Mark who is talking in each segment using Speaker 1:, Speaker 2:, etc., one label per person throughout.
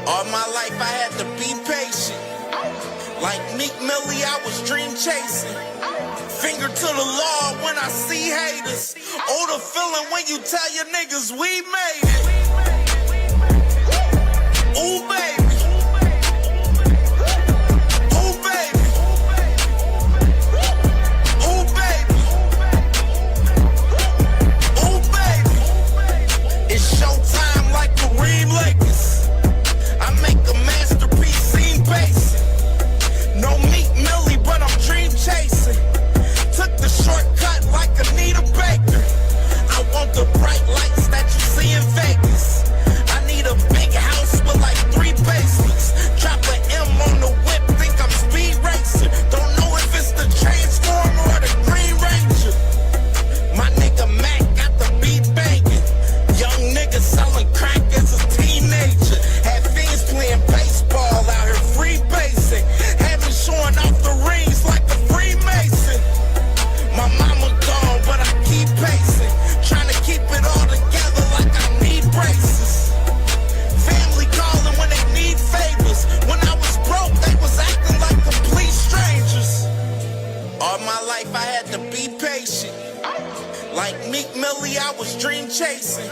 Speaker 1: All my life I had to be patient. Like Meek Millie, I was dream chasing. Finger to the law when I see haters. Oh, the feeling when you tell your niggas we made it. Ooh, baby. Ooh, baby. Ooh, baby. Ooh, baby. It's showtime like Kareem Lakers. I make a masterpiece, scene basic. No Meek Millie, but I'm dream chasing. Took the shortcut like Anita Baker. I want the bright lights that you see in Vegas. I need a big house with like 3 basements. Drop an M on the whip, think I'm speed racing. Don't know if it's the Transformer or the Green Ranger. My nigga Mac got the beat banging. Young nigga selling crack as a teenager. Had fiends playing baseball out here free basing. Had me showing off the rings like a Freemason. My mama gone, but I keep pacing. Trying to keep it all together like I need braces. Family calling when they need favors. When I was broke, they was acting like complete strangers. All my life I had to be patient. Like Meek Millie, I was dream chasing.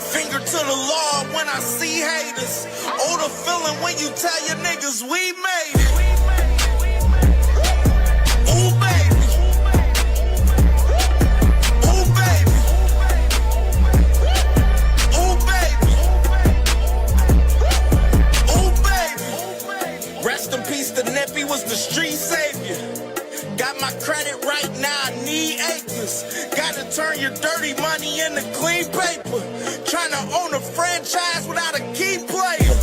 Speaker 1: Finger to the law when I see haters. Oh, the feeling when you tell your niggas we made it. Ooh, baby. Ooh, baby. Ooh, baby. Ooh, baby. Rest in peace, the Nippy was the street savior. Got my credit right now, I need acres. Gotta turn your dirty money into clean paper. Trying to own a franchise without a key player.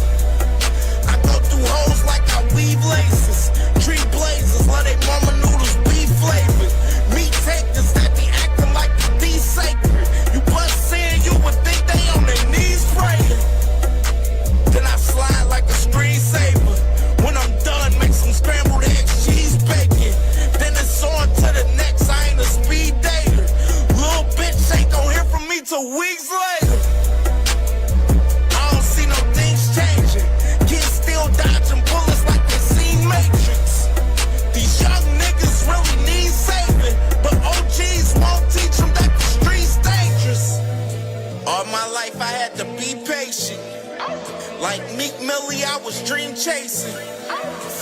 Speaker 1: I go through hoes like I weave laces. Tree blazers, let they mama noodles be flavored. Meat takers that be acting like the D sacred. You bust in, you would think they on their knees praying. Then I slide like a screensaver. When I'm done, make some scrambled eggs, cheese bacon. Then it's on to the next, I ain't a speed dater. Little bitch ain't gon' hear from me till weeks later. I don't see no things changing. Kids still dodging bullets like they seen Matrix. These young niggas really need saving, but OGs won't teach them that the street's dangerous. All my life I had to be patient. Like Meek Millie, I was dream chasing.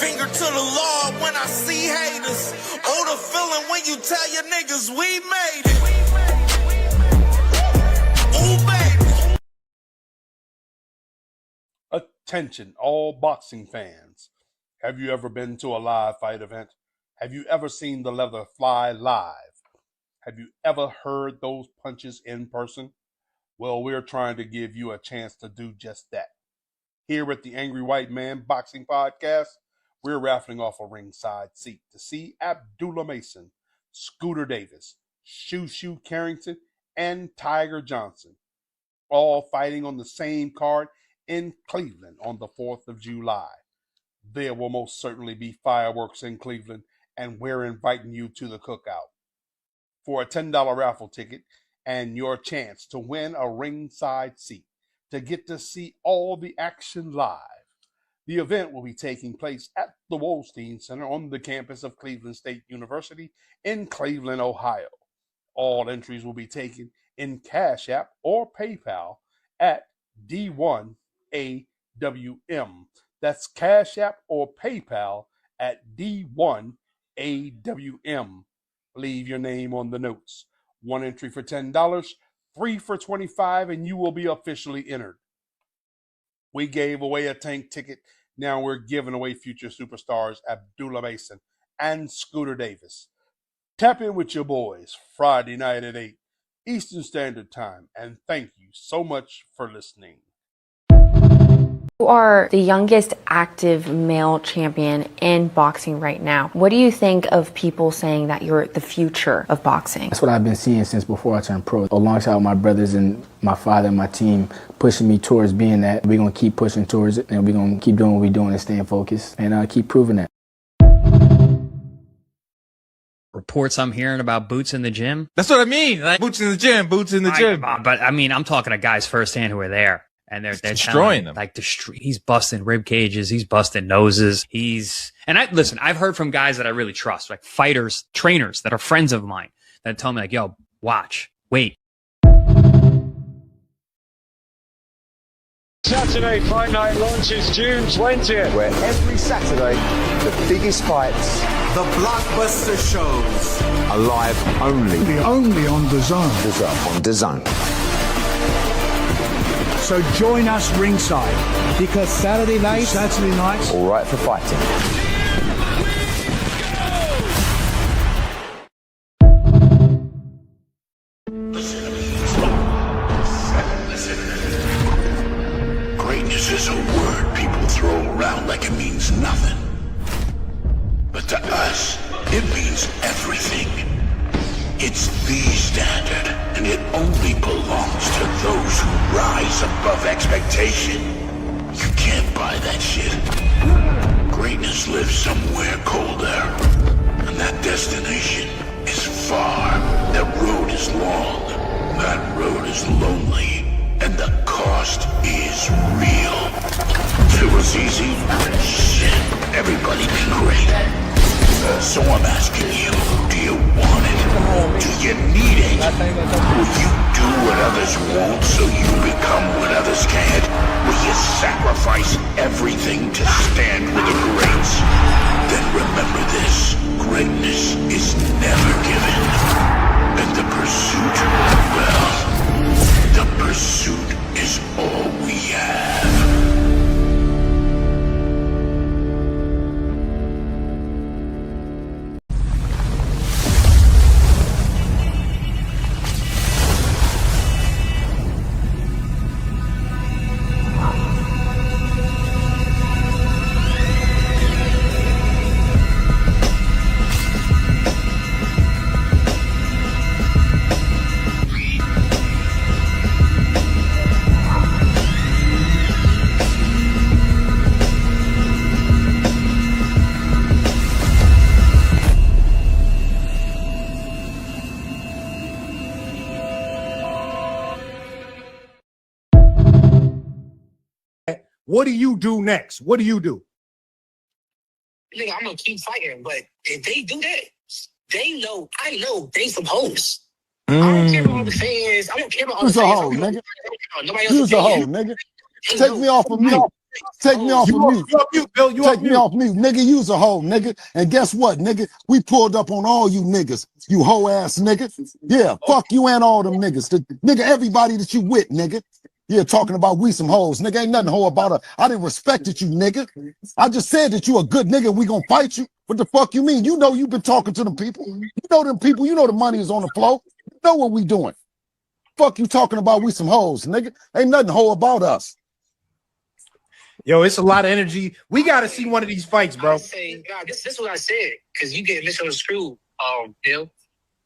Speaker 1: Finger to the law when I see haters. Oh, the feeling when you tell your niggas we made it. Ooh, baby.
Speaker 2: Attention, all boxing fans. Have you ever been to a live fight event? Have you ever seen the leather fly live? Have you ever heard those punches in person? Well, we're trying to give you a chance to do just that. Here at the Angry White Man Boxing Podcast, we're raffling off a ringside seat to see Abdullah Mason, Scooter Davis, Shoo Carrington, and Tiger Johnson, all fighting on the same card in Cleveland on the 4th of July. There will most certainly be fireworks in Cleveland, and we're inviting you to the cookout. For a $10 raffle ticket and your chance to win a ringside seat to get to see all the action live. The event will be taking place at the Wolstein Center on the campus of Cleveland State University in Cleveland, Ohio. All entries will be taken in Cash App or PayPal at D1AWM. That's Cash App or PayPal at D1AWM. Leave your name on the notes. One entry for $10, 3 for $25, and you will be officially entered. We gave away a tank ticket. Now we're giving away future superstars Abdullah Mason and Scooter Davis. Tap in with your boys Friday night at 8 Eastern Standard Time, and thank you so much for listening.
Speaker 3: You are the youngest active male champion in boxing right now. What do you think of people saying that you're the future of boxing?
Speaker 4: That's what I've been seeing since before I turned pro. Alongside my brothers and my father and my team pushing me towards being that. We're going to keep pushing towards it, and we're going to keep doing what we're doing and staying focused and keep proving that.
Speaker 5: Reports I'm hearing about boots in the gym.
Speaker 6: That's what I mean. Like boots in the gym, boots in the gym.
Speaker 5: But I mean, I'm talking to guys firsthand who are there. and they're
Speaker 6: destroying them.
Speaker 5: Like he's busting rib cages, he's busting noses, I've heard from guys that I really trust, like fighters, trainers that are friends of mine that tell me like, yo, watch, wait.
Speaker 7: Saturday Fight Night launches June 20th.
Speaker 8: Where every Saturday, the biggest fights,
Speaker 1: The blockbuster shows
Speaker 8: are live only
Speaker 9: on DAZN.
Speaker 8: on DAZN.
Speaker 9: So join us ringside because Saturday nights,
Speaker 8: All right for fighting.
Speaker 10: Greatness is a word people throw around like it means nothing. But to us, it means everything. It's the standard, and it only belongs to those who rise above expectation. You can't buy that shit. Greatness lives somewhere colder, and that destination is far. That road is long, that road is lonely, and the cost is real. If it was easy, shit, everybody be great. So I'm asking you, do you want it? Do you need it? Will you do what others won't so you become what others can't? Will you sacrifice everything to stand with the greats? Then remember this, greatness is never given. And the pursuit, well, the pursuit is all we have.
Speaker 9: What do you do next? What do you do?
Speaker 11: Nigga, I'm gonna keep fighting, but if they do that, I know they some hoes. I don't care about all the fans. I don't care about all the fans.
Speaker 9: Who's a hoe, nigga?
Speaker 11: Nobody else.
Speaker 9: You's a hoe, nigga. Take me off of mute. Take me off of mute. You off mute, Bill. You Take me off mute. Nigga, you's a hoe, nigga. And guess what, nigga? We pulled up on all you niggas. You hoe ass nigga. Yeah, fuck you and all them niggas. Nigga, everybody that you with, nigga. Yeah, talking about we some hoes. Nigga, ain't nothing hoe about her. I didn't respected you, nigga. I just said that you a good nigga and we gonna fight you. What the fuck you mean? You know you been talking to them people. You know them people. You know the money is on the flow. You know what we doing. Fuck you talking about we some hoes, nigga. Ain't nothing hoe about us.
Speaker 12: Yo, it's a lot of energy. We got to see one of these fights, bro.
Speaker 11: I say, God, this is what I said, because you get misunderstood, Bill.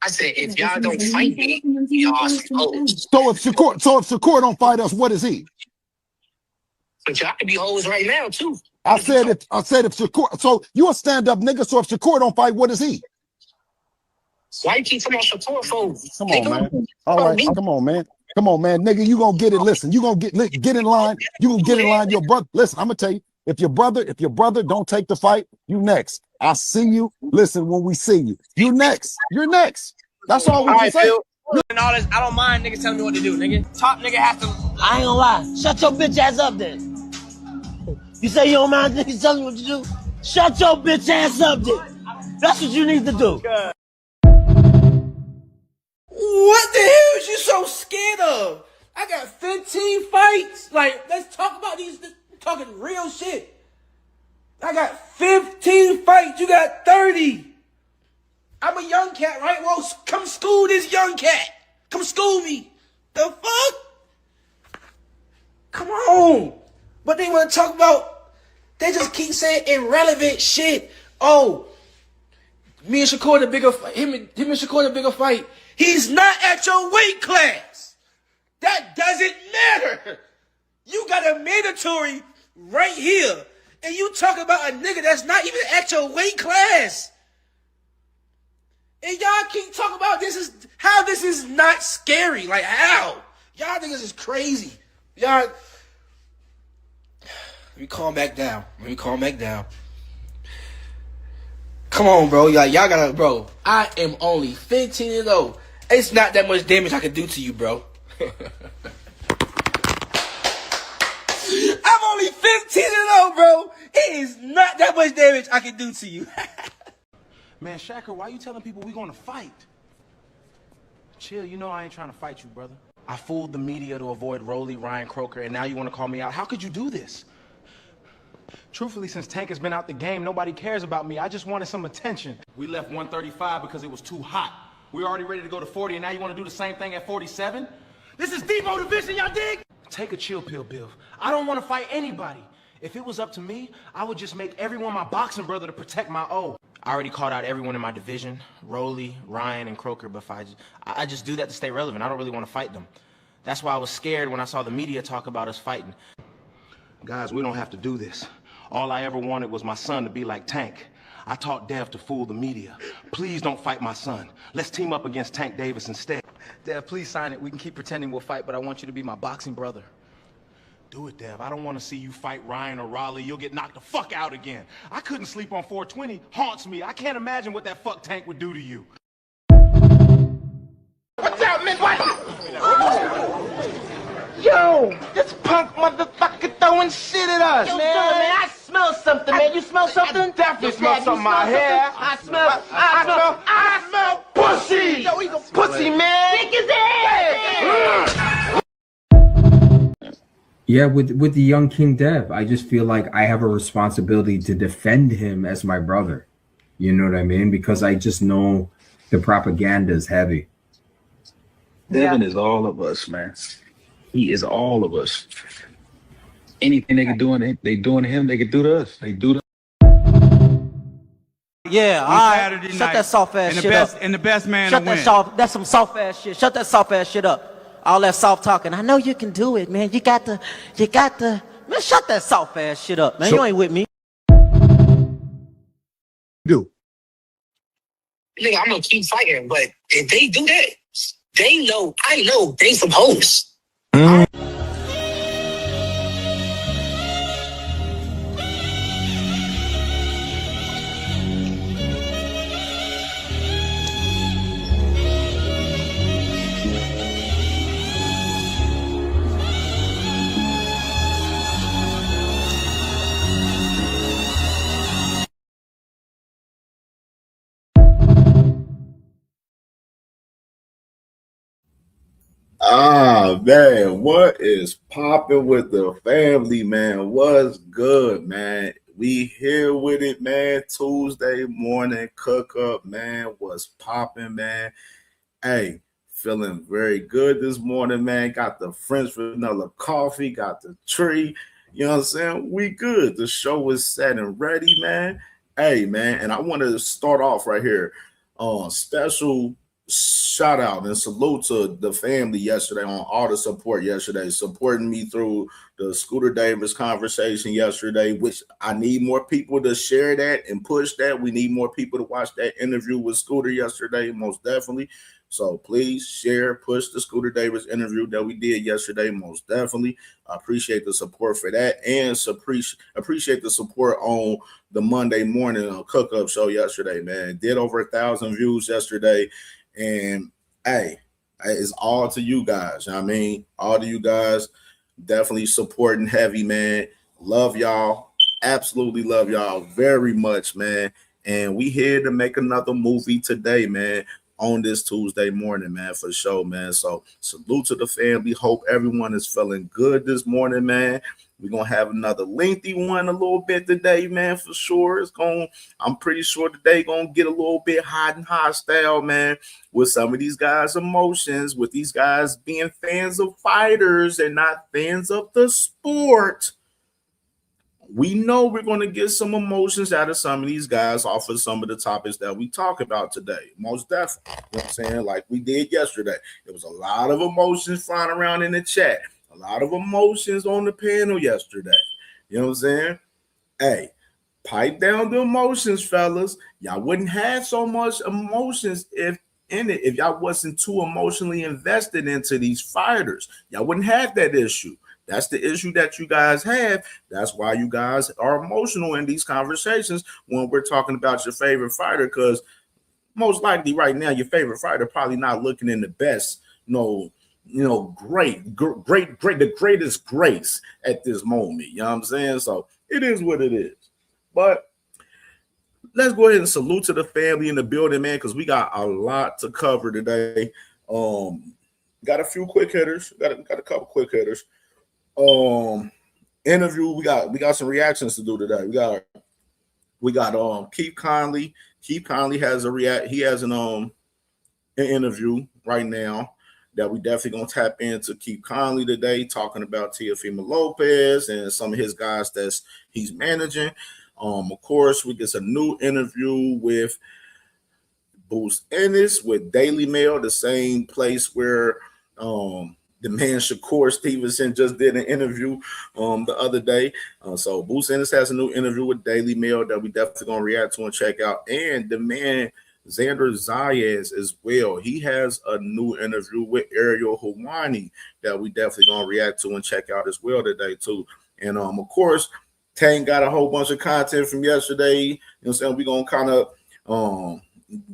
Speaker 11: I said, if y'all don't fight me, y'all some hoes.
Speaker 9: So if Shakur don't fight us, what is he?
Speaker 11: But y'all could be hoes right now, too.
Speaker 9: I said if Shakur, so you a stand-up nigga, so if Shakur don't fight, what is he?
Speaker 11: Why you keep talking about Shakur for?
Speaker 9: Come on, man. All right, come on, man. Come on, man. Nigga, you gonna get it. Listen, you gonna get in line. You gonna get in line. Your brother, listen, I'm gonna tell you, if your brother don't take the fight, you next. I see you. Listen, when we see you. You next. You're next. That's all we can say.
Speaker 13: And all this, I don't mind niggas telling me what to do, nigga. Top nigga has to.
Speaker 14: I ain't gonna lie. Shut your bitch ass up then. You say you don't mind niggas telling you what to do? Shut your bitch ass up then. That's what you need to do.
Speaker 13: What the hell is you so scared of? I got 15 fights. Like, let's talk about these. Talking real shit. I got 15 fights. You got 30. I'm a young cat, right? Well, come school this young cat. Come school me. The fuck? Come on. But they want to talk about, they just keep saying irrelevant shit. Oh, me and Shakur the bigger fight. Him and Shakur the bigger fight. He's not at your weight class. That doesn't matter. You got a mandatory right here. And you talk about a nigga that's not even at your weight class. And y'all keep talking about this is not scary. Like how? Y'all niggas is crazy. Y'all, Let me calm back down. Come on, bro. Y'all gotta, bro. I am only 15 years old. It's not that much damage I can do to you, bro. I'm only 15 years old, bro. It is not that much damage I can do to you.
Speaker 12: Man, Shacker, why you telling people we gonna fight? Chill, you know I ain't trying to fight you, brother. I fooled the media to avoid Rolly, Ryan Croker, and now you want to call me out. How could you do this? Truthfully, since Tank has been out the game, nobody cares about me. I just wanted some attention. We left 135 because it was too hot. We were already ready to go to 40, and now you want to do the same thing at 47? This is Debo division, y'all dig? Take a chill pill, Bill. I don't want to fight anybody. If it was up to me, I would just make everyone my boxing brother to protect my O. I already called out everyone in my division, Rolly, Ryan, and Croker, but I just do that to stay relevant. I don't really want to fight them. That's why I was scared when I saw the media talk about us fighting. Guys, we don't have to do this. All I ever wanted was my son to be like Tank. I taught Dev to fool the media. Please don't fight my son. Let's team up against Tank Davis instead.
Speaker 6: Dev, please sign it. We can keep pretending we'll fight, but I want you to be my boxing brother.
Speaker 12: Do it, Dev. I don't want to see you fight Ryan or Raleigh. You'll get knocked the fuck out again. I couldn't sleep on 420. Haunts me. I can't imagine what that fuck Tank would do to you.
Speaker 14: What's up, Miss White? Yo, this punk motherfucker throwing shit at us, man. I smell something, man. You smell something? I definitely smell something in my hair. I smell pussy. Yo, he's a pussy, man. Stick his ass.
Speaker 15: Yeah, with the young King Dev, I just feel like I have a responsibility to defend him as my brother. You know what I mean? Because I just know the propaganda is heavy.
Speaker 16: Devin is all of us, man. He is all of us. Anything they can do they doing to him, they can do to us. They do to.
Speaker 17: Yeah, all right. Shut that soft ass shit up. And the best man to win. That's some soft ass shit. Shut that soft ass shit up. All that soft talking. I know you can do it, man. You got the. Man, shut that soft ass shit up, man. You ain't with me.
Speaker 11: Nigga, I'm gonna keep fighting, but if they do that, I know they some hoes.
Speaker 18: Ah, man, what is popping with the family, man? What's good, man? We here with it, man. Tuesday morning cook up, man. What's popping, man? Hey, feeling very good this morning, man. Got the French vanilla coffee, got the tree. You know what I'm saying? We good. The show is set and ready, man. Hey, man, and I want to start off right here on special shout out and salute to the family yesterday on all the support yesterday, supporting me through the Scooter Davis conversation yesterday, which I need more people to share that and push that. We need more people to watch that interview with Scooter yesterday, most definitely. So please share, push the Scooter Davis interview that we did yesterday, most definitely. I appreciate the support for that, and appreciate the support on the Monday morning cook-up show yesterday, man. Did over 1,000 views yesterday. And hey, it's all to you guys. You know what I mean, all to you guys, definitely supporting heavy, man. Love y'all. Absolutely love y'all very much, man. And we here to make another movie today, man, on this Tuesday morning, man, for sure, man. So salute to the family. Hope everyone is feeling good this morning, man. We're going to have another lengthy one a little bit today, man, for sure. I'm pretty sure today going to get a little bit hot and hostile, man, with some of these guys' emotions, with these guys being fans of fighters and not fans of the sport. We know we're going to get some emotions out of some of these guys off of some of the topics that we talk about today. Most definitely. You know what I'm saying? Like we did yesterday. There was a lot of emotions flying around in the chat. A lot of emotions on the panel yesterday. You know what I'm saying? Hey, pipe down the emotions, fellas. Y'all wouldn't have so much emotions if y'all wasn't too emotionally invested into these fighters. Y'all wouldn't have that issue. That's the issue that you guys have. That's why you guys are emotional in these conversations when we're talking about your favorite fighter, because most likely right now your favorite fighter probably not looking in the best, the greatest grace at this moment. You know what I'm saying? So it is what it is. But let's go ahead and salute to the family in the building, man, because we got a lot to cover today. Got a few quick hitters. Got a couple quick hitters. Interview. We got some reactions to do today. We got Keith Conley. Keith Conley has he has an interview right now that we definitely gonna tap into Keith Conley today, talking about Teofimo Lopez and some of his guys that he's managing. Of course, we get a new interview with Bruce Ennis with Daily Mail, the same place where the man Shakur Stevenson just did an interview the other day. So Bruce Ennis has a new interview with Daily Mail that we definitely gonna react to and check out. And the man Xander Zayas as well. He has a new interview with Ariel Helwani that we definitely gonna react to and check out as well today too. And of course, Tank got a whole bunch of content from yesterday. You know what I'm saying? We're gonna kind of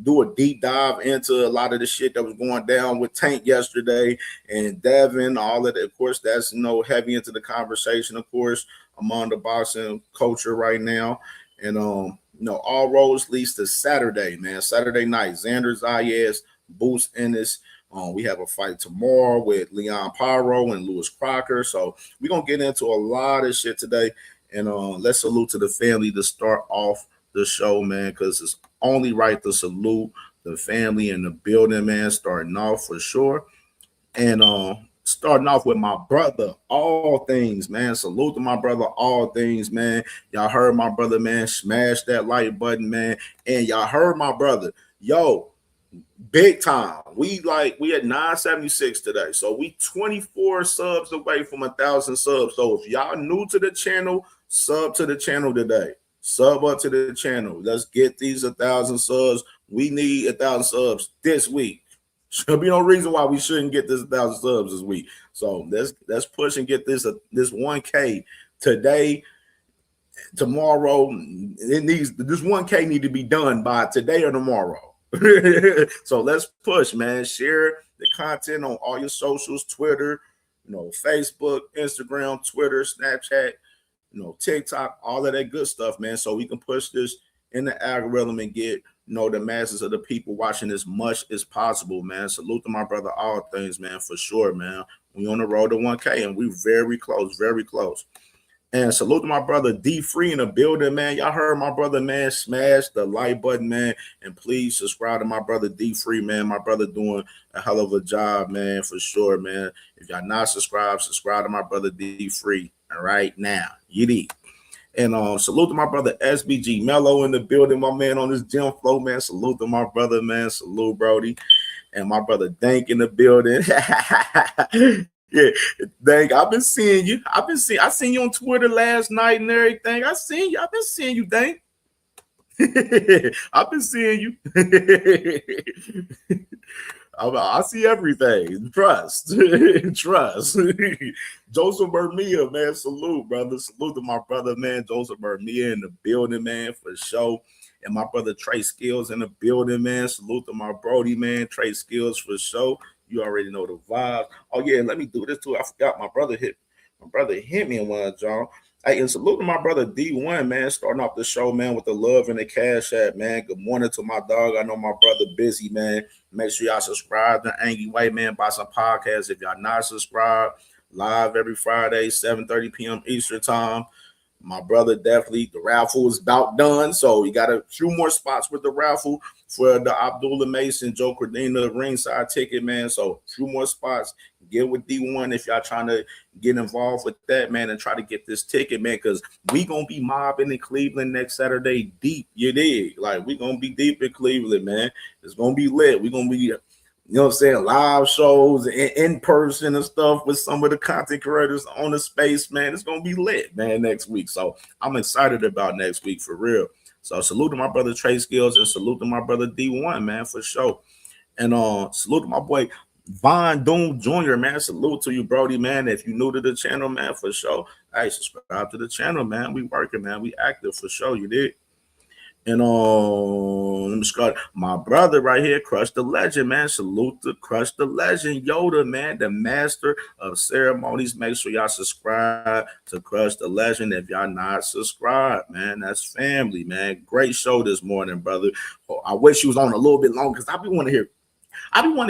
Speaker 18: do a deep dive into a lot of the shit that was going down with Tank yesterday and Devin, all of that. Of course, that's heavy into the conversation, of course, among the boxing culture right now. And all roads leads to Saturday, man. Saturday night, Xander Zayas, Bruce Ennis. We have a fight tomorrow with Leon Pyro and Lewis Crocker. So we're gonna get into a lot of shit today. And let's salute to the family to start off the show, man, because it's only right to salute the family in the building, man, starting off for sure. And starting off with my brother, All Things, man. Salute to my brother, All Things, man. Y'all heard my brother, man, smash that like button, man. And y'all heard my brother, yo, big time. We at 976 today. So we 24 subs away from 1,000 subs. So if y'all new to the channel, sub to the channel today. Sub up to the channel. Let's get these 1,000 subs. We need 1,000 subs this week. There'll be no reason why we shouldn't get this 1,000 subs this week. So let's push and get this 1K today, tomorrow. This 1K need to be done by today or tomorrow. So let's push, man. Share the content on all your socials, Twitter, Facebook, Instagram, Twitter, Snapchat, TikTok, all of that good stuff, man. So we can push this in the algorithm and get the masses of the people watching as much as possible, man. Salute to my brother, All Things, man, for sure, man. We on the road to 1K and we very close, very close. And salute to my brother D Free in the building, man. Y'all heard my brother, man. Smash the like button, man. And please subscribe to my brother D Free, man. My brother doing a hell of a job, man, for sure, man. If y'all not subscribed, subscribe to my brother D Free right now. You need. And salute to my brother SBG Mello in the building, my man on this gym flow, man. Salute to my brother, man. Salute, Brody. And my brother Dank in the building. Yeah, Dank, I've been seeing you. I seen you on Twitter last night and everything. I've been seeing you, Dank. I've been seeing you. I see everything. Trust. Trust. Joseph Bermia, man. Salute, brother. Salute to my brother, man. Joseph Bermia in the building, man, for sure. And my brother Trey Skills in the building, man. Salute to my Brody, man. Trey Skills for sure. You already know the vibes. Oh, yeah, let me do this too. I forgot my brother hit me in one, John. Hey, and salute to my brother D1, man, starting off the show, man, with the love and the cash app, man. Good morning to my dog. I know my brother busy, man. Make sure y'all subscribe to Angry White Man by some podcasts. If y'all not subscribed, live every Friday, 7:30 p.m. Eastern time. My brother definitely, the raffle is about done. So we got a few more spots with the raffle for the Abdullah Mason, Joe Cordina ringside ticket, man. So a few more spots. Get with D1 if y'all trying to get involved with that, man, and try to get this ticket, man, because we going to be mobbing in Cleveland next Saturday deep, you dig? Like, we going to be deep in Cleveland, man. It's going to be lit. We're going to be, you know what I'm saying, live shows in person and stuff with some of the content creators on the space, man. It's going to be lit, man, next week. So I'm excited about next week for real. So salute to my brother Trey Skills and salute to my brother D1, man, for sure. And salute to my boy Von Doom Jr., man, salute to you, Brody, man. If you new to the channel, man, for sure, hey, subscribe to the channel, man. We working, man. We active for sure, you did. And let me start. My brother right here, Crush the Legend, man. Salute to Crush the Legend, Yoda, man, the master of ceremonies. Make sure y'all subscribe to Crush the Legend. If y'all not subscribed, man, that's family, man. Great show this morning, brother. Oh, I wish you was on a little bit longer because I be want to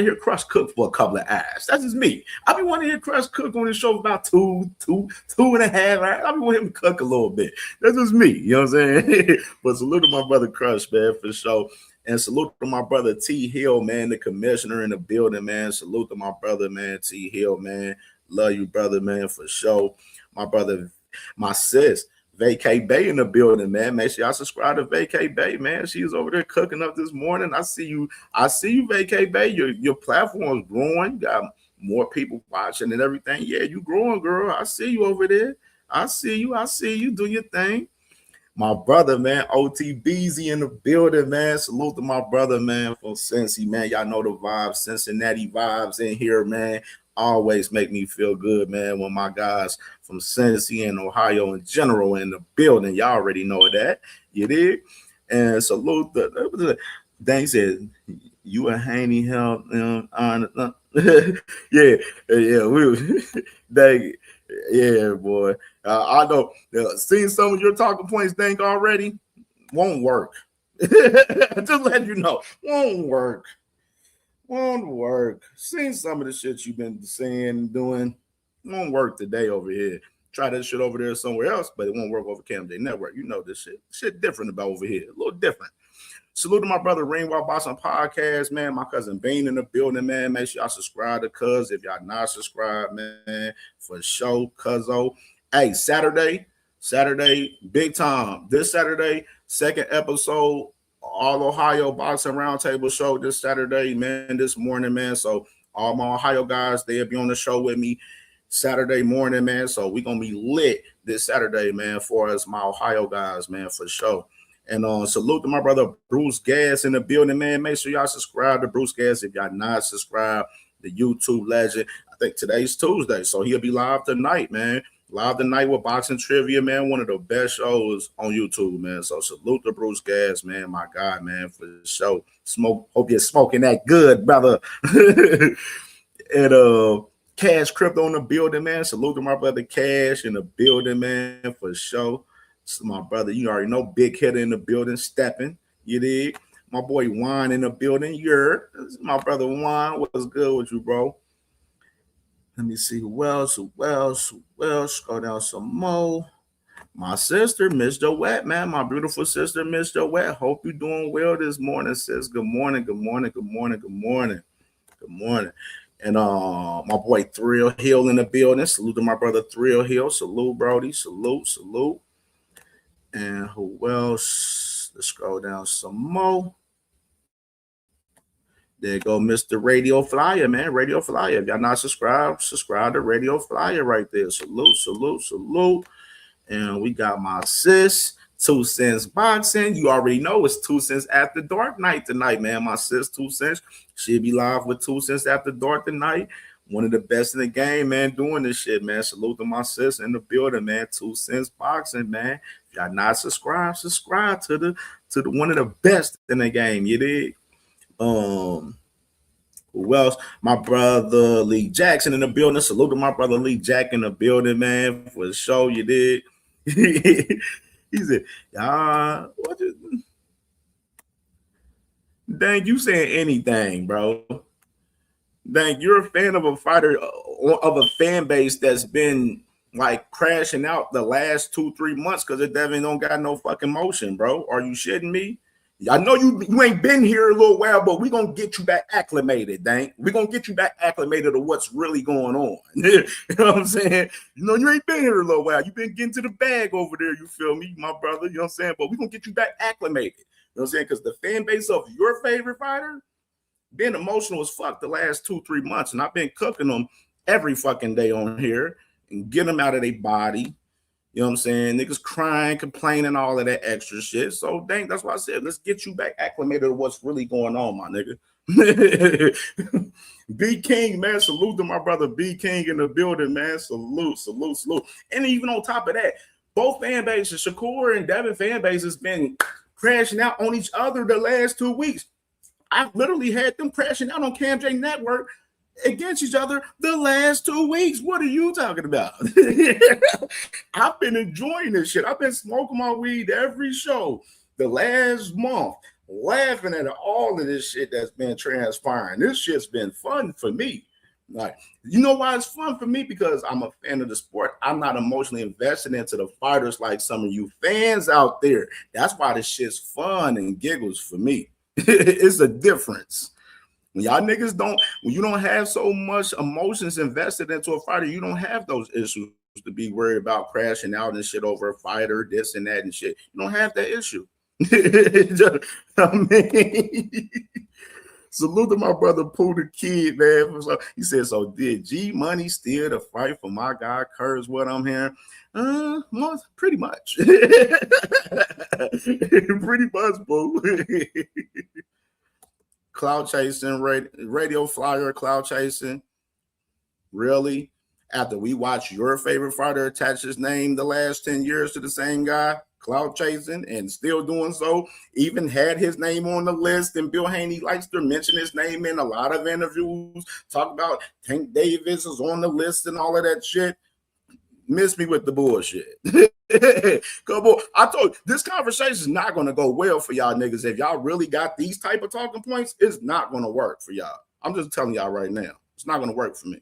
Speaker 18: hear Crush cook for a couple of hours. That's just me. I be want to hear Crush cook on his show for about two and a half hours. I be want him to cook a little bit. That's just me. You know what I'm saying? But salute to my brother Crush, man, for sure. And salute to my brother T Hill, man, the commissioner in the building, man. Salute to my brother, man, T Hill, man. Love you, brother, man, for sure. My brother, my sis, Vacay Bay in the building, man. Make sure y'all subscribe to Vacay Bay, man. She's over there cooking up this morning. I see you, Vacay Bay. Your platform's growing. You got more people watching and everything. Yeah, you growing, girl. I see you over there. I see you. Do your thing. My brother, man, OTBZ in the building, man. Salute to my brother, man, from Cincy, man. Y'all know the vibes, Cincinnati vibes in here, man. Always make me feel good, man, when my guys from Cincy and Ohio in general in the building. Y'all already know that. You did? And salute the Dang said, you a Haney help them on yeah, we dang, yeah, boy. I know seeing some of your talking points, Dang, already won't work. Just let you know, won't work. Seeing some of the shit you've been saying and doing won't work today over here. Try that shit over there somewhere else, but it won't work over CamJNetwork. You know this shit different about over here, a little different. Salute to my brother Rainwald Boxing Podcast, man. My cousin Bean in the building, man. Make sure y'all subscribe to Cuz if y'all not subscribed, man. For sure, Cuzzo. Hey, Saturday, big time. This Saturday, second episode, All Ohio Boxing Roundtable show this Saturday, man, this morning, man. So all my Ohio guys, they'll be on the show with me Saturday morning, man. So we're going to be lit this Saturday, man, for us, my Ohio guys, man, for sure. And salute to my brother Bruce Gas in the building, man. Make sure y'all subscribe to Bruce Gas if y'all not subscribed. The YouTube legend. I think today's Tuesday, so he'll be live tonight, man. Live tonight with Boxing Trivia, man. One of the best shows on YouTube, man. So salute to Bruce Gas, man. My guy, man, for the show. Hope you're smoking that good, brother. And Cash Crypto in the building, man. Salute to my brother Cash in the building, man, for sure. So my brother, you already know, Big Hitter in the building, stepping. You dig? My boy Juan in the building. My brother Juan. What's good with you, bro? Let me see who else. Go down some more. My sister, Miss Joette, man. My beautiful sister, Miss Joette. Hope you're doing well this morning, sis. Good morning. And my boy Thrill Hill in the building. Salute to my brother Thrill Hill. Salute, Brody. Salute. And who else? Let's scroll down some more. There go Mr. Radio Flyer, man. Radio Flyer. If y'all not subscribed, subscribe to Radio Flyer right there. Salute. And we got my sis, 2 Cents Boxing. You already know it's 2 Cents After Dark night tonight, man. My sis, 2 Cents. She'll be live with 2 Cents After Dark tonight. One of the best in the game, man, doing this shit, man. Salute to my sis in the building, man. 2 Cents Boxing, man. If y'all not subscribe to the one of the best in the game. You dig? Who else? My brother Lee Jackson in the building. Salute to my brother Lee Jack in the building, man. For the show, you did. He said, Dang, you saying anything, bro. Dang, you're a fan of a fighter of a fan base that's been like crashing out the last 2-3 months because it Devin don't got no fucking motion, bro. Are you shitting me? I know you ain't been here a little while, but we're going to get you back acclimated, dang. We're going to get you back acclimated to what's really going on. You know what I'm saying? You know, you ain't been here a little while. You've been getting to the bag over there, you feel me, my brother? You know what I'm saying? But we're going to get you back acclimated. You know what I'm saying? Because the fan base of your favorite fighter been emotional as fuck the last 2-3 months, and I've been cooking them every fucking day on here and get them out of their body. You know what I'm saying? Niggas crying, complaining, all of that extra shit. So, dang, that's why I said, let's get you back acclimated to what's really going on, my nigga. B King, man, salute to my brother B King in the building, man. Salute. And even on top of that, both fan bases, Shakur and Devin fan base has been crashing out on each other the last 2 weeks. I've literally had them crashing out on CamJNetwork against each other the last 2 weeks. What are you talking about? I've been enjoying this shit. I've been smoking my weed every show the last month, laughing at all of this shit that's been transpiring. This shit's been fun for me. Like, you know why it's fun for me? Because I'm a fan of the sport. I'm not emotionally invested into the fighters like some of you fans out there. That's why this shit's fun and giggles for me. It's a difference. When y'all niggas when you don't have so much emotions invested into a fighter, you don't have those issues to be worried about crashing out and shit over a fighter, this and that and shit. You don't have that issue. I mean, salute to my brother Pooh the Kid, man. So he said, so did G Money steal the fight for my guy Kurz? What I'm hearing? Pretty much. Pretty much, boo. Cloud chasing, radio flyer, cloud chasing. Really? After we watch your favorite fighter attach his name the last 10 years to the same guy, cloud chasing, and still doing so, even had his name on the list, and Bill Haney likes to mention his name in a lot of interviews, talk about Tank Davis is on the list and all of that shit. Miss me with the bullshit. Come on. I told you, this conversation is not going to go well for y'all niggas. If y'all really got these type of talking points, it's not going to work for y'all. I'm just telling y'all right now. It's not going to work for me.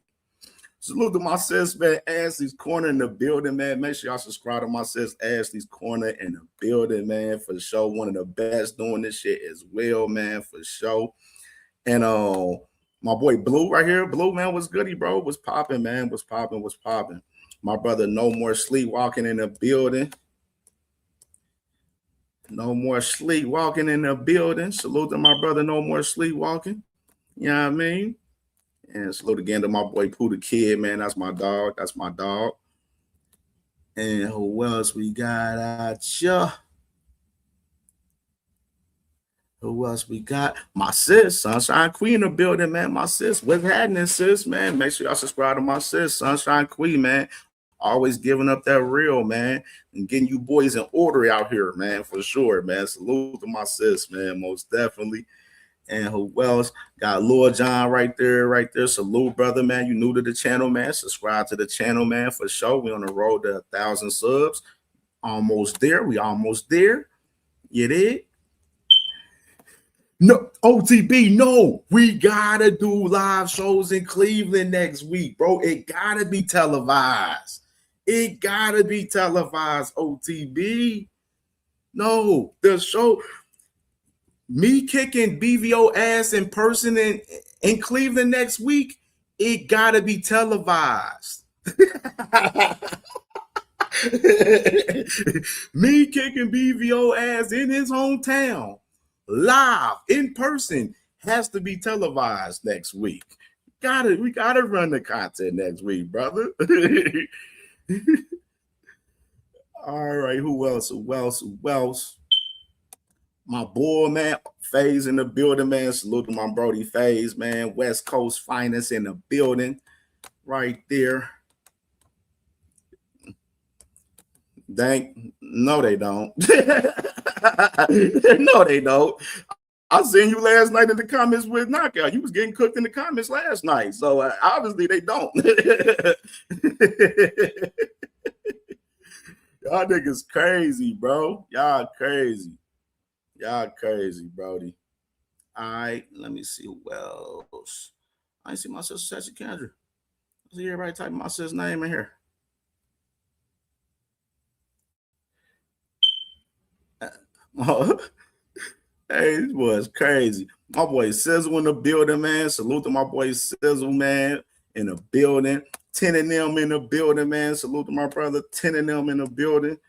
Speaker 18: Salute to my sis, man. Ashley's Corner in the building, man. Make sure y'all subscribe to my sis, Ashley's Corner in the building, man, for sure. One of the best doing this shit as well, man, for sure. And my boy Blue right here. Blue, man, what's goody, bro? What's popping, man? What's popping? My brother, No More Sleepwalking in the building. No More Sleepwalking in the building. Salute to my brother, No More Sleepwalking. You know what I mean? And salute again to my boy Pooh the Kid, man. That's my dog. And who else we got out ya? Who else we got? My sis, Sunshine Queen in the building, man. My sis, what's happening, sis, man? Make sure y'all subscribe to my sis, Sunshine Queen, man. Always giving up that real, man, and getting you boys in order out here, man, for sure, man. Salute to my sis, man, most definitely. And who else? Got Lord John right there. Salute, brother, man. You new to the channel, man. Subscribe to the channel, man, for sure. We on the road to 1,000 subs. Almost there. We almost there. You did? No, OTB, no. We gotta do live shows in Cleveland next week, bro. It gotta be televised. OTB. No, the show, me kicking BVO ass in person in Cleveland next week, it gotta be televised. Me kicking BVO ass in his hometown, live, in person, has to be televised next week. We gotta run the content next week, brother. All right, who else? My boy, man, FaZe in the building, man. Salute to my brody FaZe, man. West Coast Finest in the building, right there. No, they don't. No, they don't. I seen you last night in the comments with Knockout. You was getting cooked in the comments last night. So obviously they don't. Y'all niggas crazy, bro. Y'all crazy, brody. All right, let me see who else. I ain't see my sister, Sassy Kendra. I see everybody typing my sister's name in here. Hey, this was crazy. My boy Sizzle in the building, man. Salute to my boy Sizzle, man, in the building. 10 of them in the building, man. Salute to my brother. 10 of them in the building.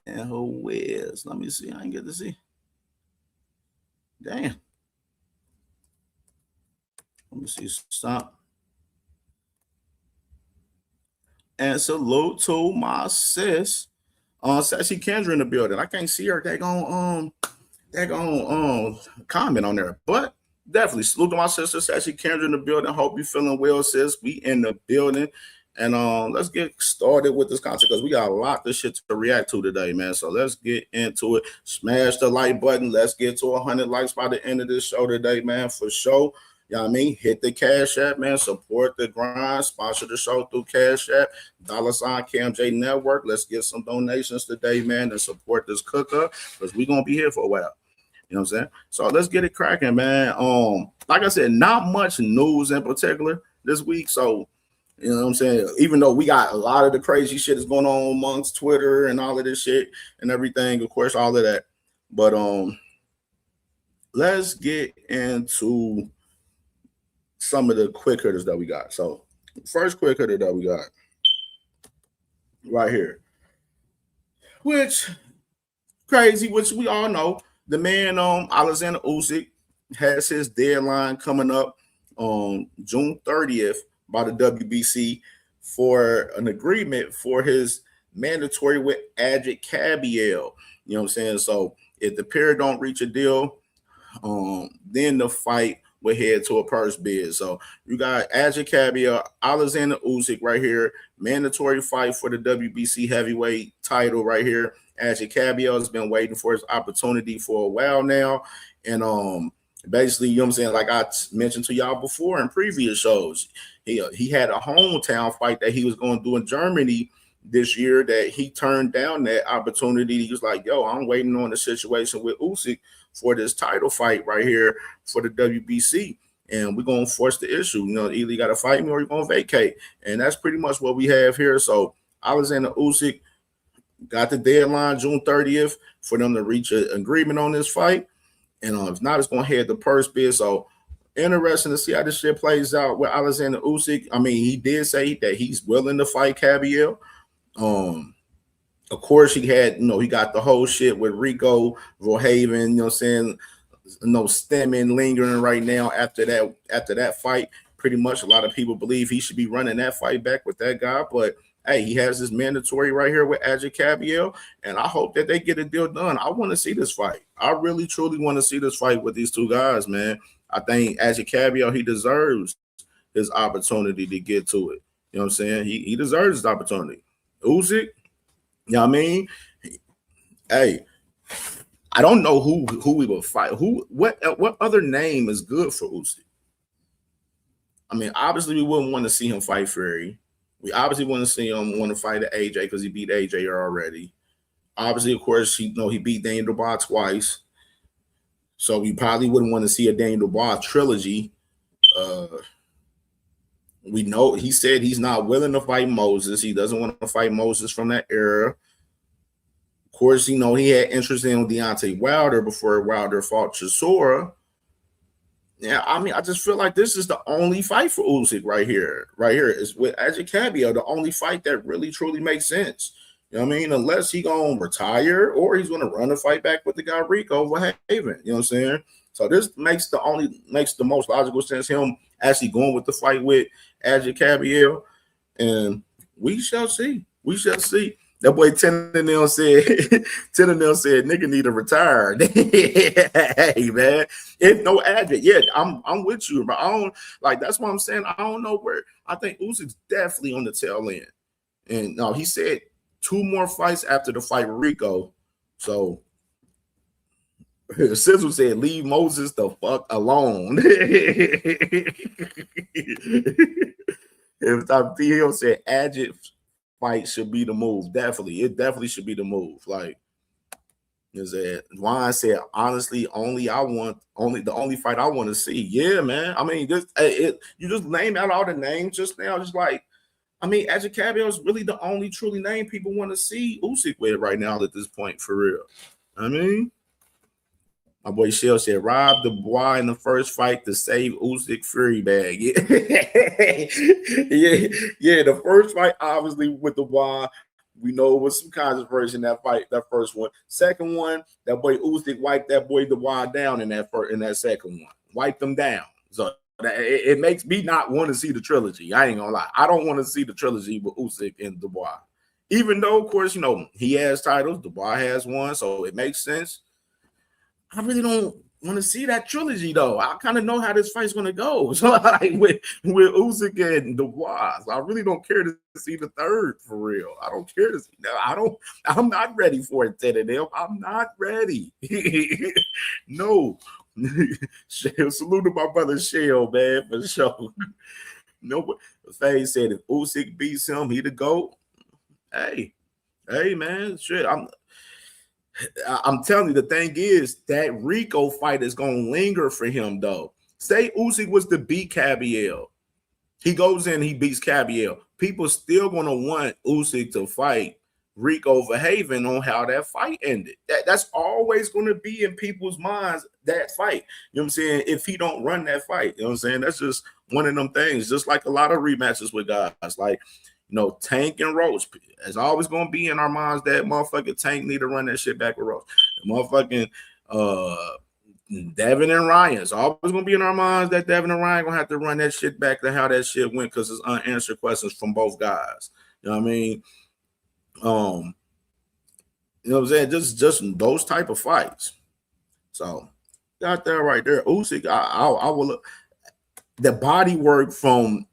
Speaker 18: And who is? Let me see. I ain't get to see. Damn. Let me see. Stop. And salute to my sis. Sassy Kendra in the building. I can't see her. They they're gonna comment on there. But definitely salute to my sister, Sassy Kendra in the building. Hope you feeling well, sis. We in the building. And let's get started with this content because we got a lot of shit to react to today, man. So let's get into it. Smash the like button. Let's get to 100 likes by the end of this show today, man, for sure. You know what I mean? Hit the Cash App, man. Support the grind. Sponsor the show through Cash App. $ CamJNetwork. Let's get some donations today, man, and support this cook-up because we're going to be here for a while. You know what I'm saying? So let's get it cracking, man. Like I said, not much news in particular this week. So, you know what I'm saying? Even though we got a lot of the crazy shit that's going on amongst Twitter and all of this shit and everything, of course, all of that. But let's get into some of the quick hitters that we got. So first quick hitter that we got right here, which crazy, which we all know. The man Alexander Usyk has his deadline coming up on June 30th by the WBC for an agreement for his mandatory with Ajit Cabiel. You know what I'm saying? So if the pair don't reach a deal, then the fight will head to a purse bid. So you got Ajit Cabiel, Alexander Usyk right here, mandatory fight for the WBC heavyweight title right here. Ajit Cabiel has been waiting for his opportunity for a while now. And basically, you know what I'm saying, like I mentioned to y'all before in previous shows, he had a hometown fight that he was going to do in Germany this year that he turned down that opportunity. He was like, yo, I'm waiting on the situation with Usyk for this title fight right here for the WBC. And we're going to force the issue. You know, either you got to fight me or you're going to vacate. And that's pretty much what we have here. So Alexander Usyk got the deadline June 30th for them to reach an agreement on this fight. And if not, it's going to head the purse bid. So interesting to see how this shit plays out with Alexander Usyk. I mean, he did say that he's willing to fight Cabiel. Of course, he had, he got the whole shit with Rico Verhoeven, you know what I'm saying? Stemming, lingering right now after that fight. Pretty much a lot of people believe he should be running that fight back with that guy. But hey, he has his mandatory right here with Ajit Cabiel, and I hope that they get a deal done. I want to see this fight. I really, truly want to see this fight with these two guys, man. I think Ajit Cabiel, he deserves his opportunity to get to it. You know what I'm saying? He deserves his opportunity. Usyk, you know what I mean? Hey, I don't know who we will fight. What other name is good for Usyk? I mean, obviously we wouldn't want to see him fight Fury. We obviously want to see him want to fight AJ because he beat AJ already. Obviously, of course, he beat Daniel Dubois twice. So we probably wouldn't want to see a Daniel Dubois trilogy. We know he said he's not willing to fight Moses. He doesn't want to fight Moses from that era. Of course, he had interest in Deontay Wilder before Wilder fought Chisora. Yeah, I mean, I just feel like this is the only fight for Usyk right here. Right here is with Ajit Cabiel, the only fight that really truly makes sense. You know what I mean? Unless he's gonna retire or he's gonna run a fight back with the guy Rico Verhoeven. You know what I'm saying? So this makes the most logical sense, him actually going with the fight with Ajit Cabiel. And we shall see. We shall see. That boy Tennell said, nigga need to retire. Hey, man. If no Ajit, yeah, I'm with you, but I don't like that's what I'm saying. I don't know where I think Usyk's definitely on the tail end. And no, he said 2 more fights after the fight with Rico. So Sizzle said, leave Moses the fuck alone. If Theo said Ajit fight should be the move. Definitely. It definitely should be the move. Like Juan said, honestly, the only fight I want to see. Yeah, man. I mean, you just named out all the names just now. Just like, I mean, Ajit Cabiel is really the only truly name people want to see Usyk with right now at this point, for real. I mean, my boy Shell said, rob Dubois in the first fight to save Usyk Fury bag. Yeah. yeah, the first fight, obviously, with Dubois, we know it was some controversy in that fight, that first one. Second one, that boy Usyk wiped that boy Dubois down in that second one. Wiped them down. So it makes me not want to see the trilogy. I ain't gonna lie. I don't want to see the trilogy with Usyk and Dubois. Even though, of course, he has titles. Dubois has one, so it makes sense. I really don't want to see that trilogy though. I kind of know how this fight's gonna go. So like with Usyk and the Waz, I really don't care to see the third for real. I don't care to see. I'm not ready for it, Teddy. I'm not ready. No. Shell, salute to my brother Shell, man, for sure. No, Faye said if Usyk beats him, he the GOAT. Hey, man, shit. I'm telling you, the thing is that Rico fight is gonna linger for him though. Say Usyk was to beat Cabiel. He goes in, he beats Cabiel. People still gonna want Usyk to fight Rico Verhaven on how that fight ended. That's always gonna be in people's minds, that fight. You know what I'm saying? If he don't run that fight, you know what I'm saying? That's just one of them things, just like a lot of rematches with guys. Like, Tank and Roach. It's always gonna be in our minds that motherfucking Tank need to run that shit back with Roach. Motherfucking Devin and Ryan. It's always gonna be in our minds that Devin and Ryan gonna have to run that shit back to how that shit went because it's unanswered questions from both guys. You know what I mean? You know what I'm saying? Just those type of fights. So got that right there. Usyk, I will look. The body work from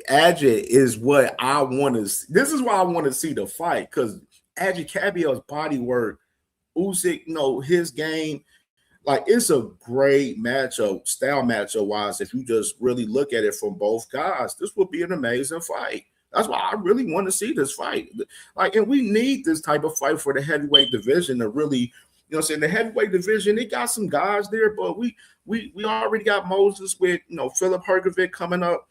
Speaker 18: Adjit is what I want to see. This is why I want to see the fight, because Adjit Cabiel's body work, Usyk, his game, like it's a great matchup, style matchup wise. If you just really look at it from both guys, this would be an amazing fight. That's why I really want to see this fight. Like, and we need this type of fight for the heavyweight division to really, the heavyweight division, it got some guys there, but we already got Moses with, Philip Hergovic coming up.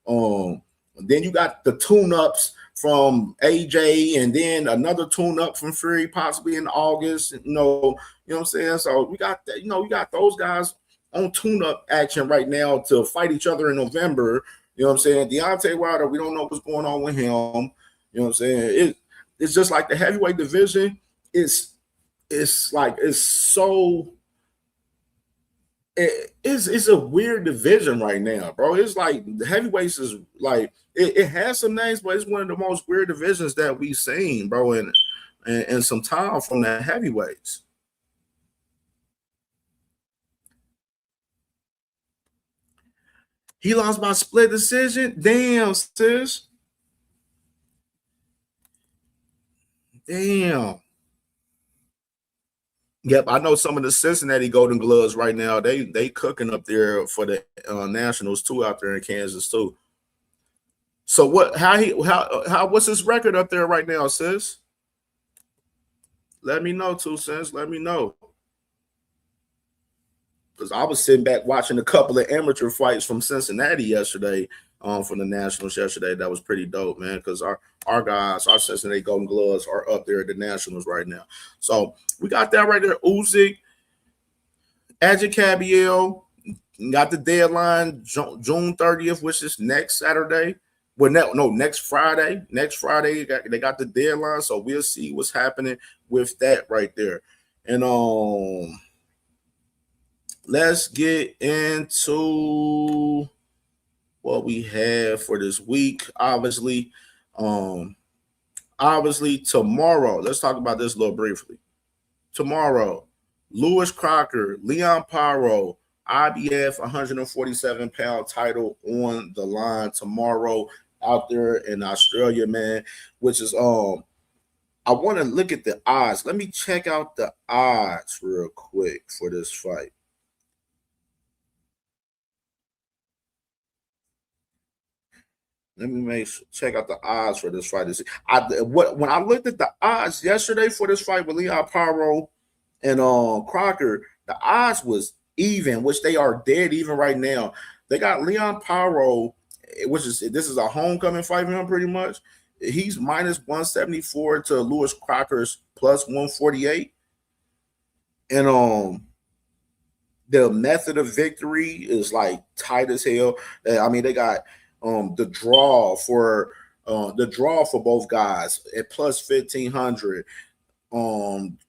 Speaker 18: Then you got the tune-ups from AJ, and then another tune-up from Fury possibly in August. You know what I'm saying? So we got that, we got those guys on tune-up action right now to fight each other in November. You know what I'm saying? Deontay Wilder, we don't know what's going on with him. You know what I'm saying? It's just like the heavyweight division. It's so. It's a weird division right now, bro. It's like the heavyweights is like it has some names, but it's one of the most weird divisions that we've seen, bro, and some time from the heavyweights. He lost by split decision. Damn, sis. Damn. Yep, I know some of the Cincinnati Golden Gloves right now. They cooking up there for the Nationals too, out there in Kansas too. So what's his record up there right now, sis? Let me know too, sis. Let me know. Because I was sitting back watching a couple of amateur fights from Cincinnati yesterday, from the Nationals yesterday. That was pretty dope, man, because our guys, our Cincinnati Golden Gloves are up there at the Nationals right now. So we got that right there. Usyk, Adjit Cabiel, got the deadline June 30th, which is next Saturday. Well, no, next Friday. Next Friday, they got the deadline, so we'll see what's happening with that right there. And let's get into what we have for this week. Obviously tomorrow, let's talk about this a little briefly. Tomorrow, Lewis Crocker, Leon Paro, IBF 147-pound title on the line tomorrow out there in Australia, man, which is I want to look at the odds. Let me check out the odds real quick for this fight. Let me check out the odds for this fight. When I looked at the odds yesterday for this fight with Leon Paro and Crocker, the odds was even, which they are dead even right now. They got Leon Paro, this is a homecoming fight for him pretty much. He's minus 174 to Lewis Crocker's plus 148. And the method of victory is like tight as hell. I mean, they got the draw for both guys at plus 1,500.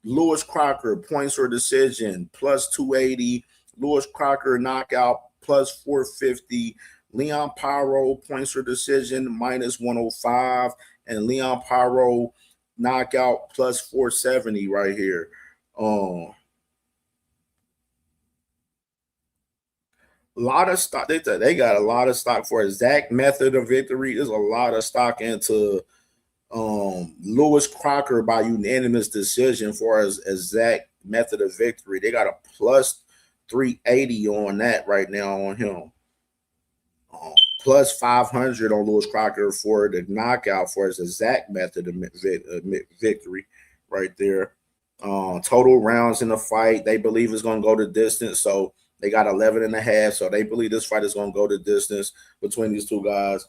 Speaker 18: Lewis Crocker points or decision plus 280. Lewis Crocker knockout plus 450. Leon Paro points or decision minus 105, and Leon Paro knockout plus 470 right here. lot of stock. They got a lot of stock for a Zach method of victory. There's a lot of stock into Lewis Crocker by unanimous decision for as Zach method of victory. They got a plus 380 on that right now on him. Plus 500 on Lewis Crocker for the knockout for his Zach method of victory right there. Total rounds in the fight, they believe is going to go the distance. So they got 11.5. So they believe this fight is going to go the distance between these two guys.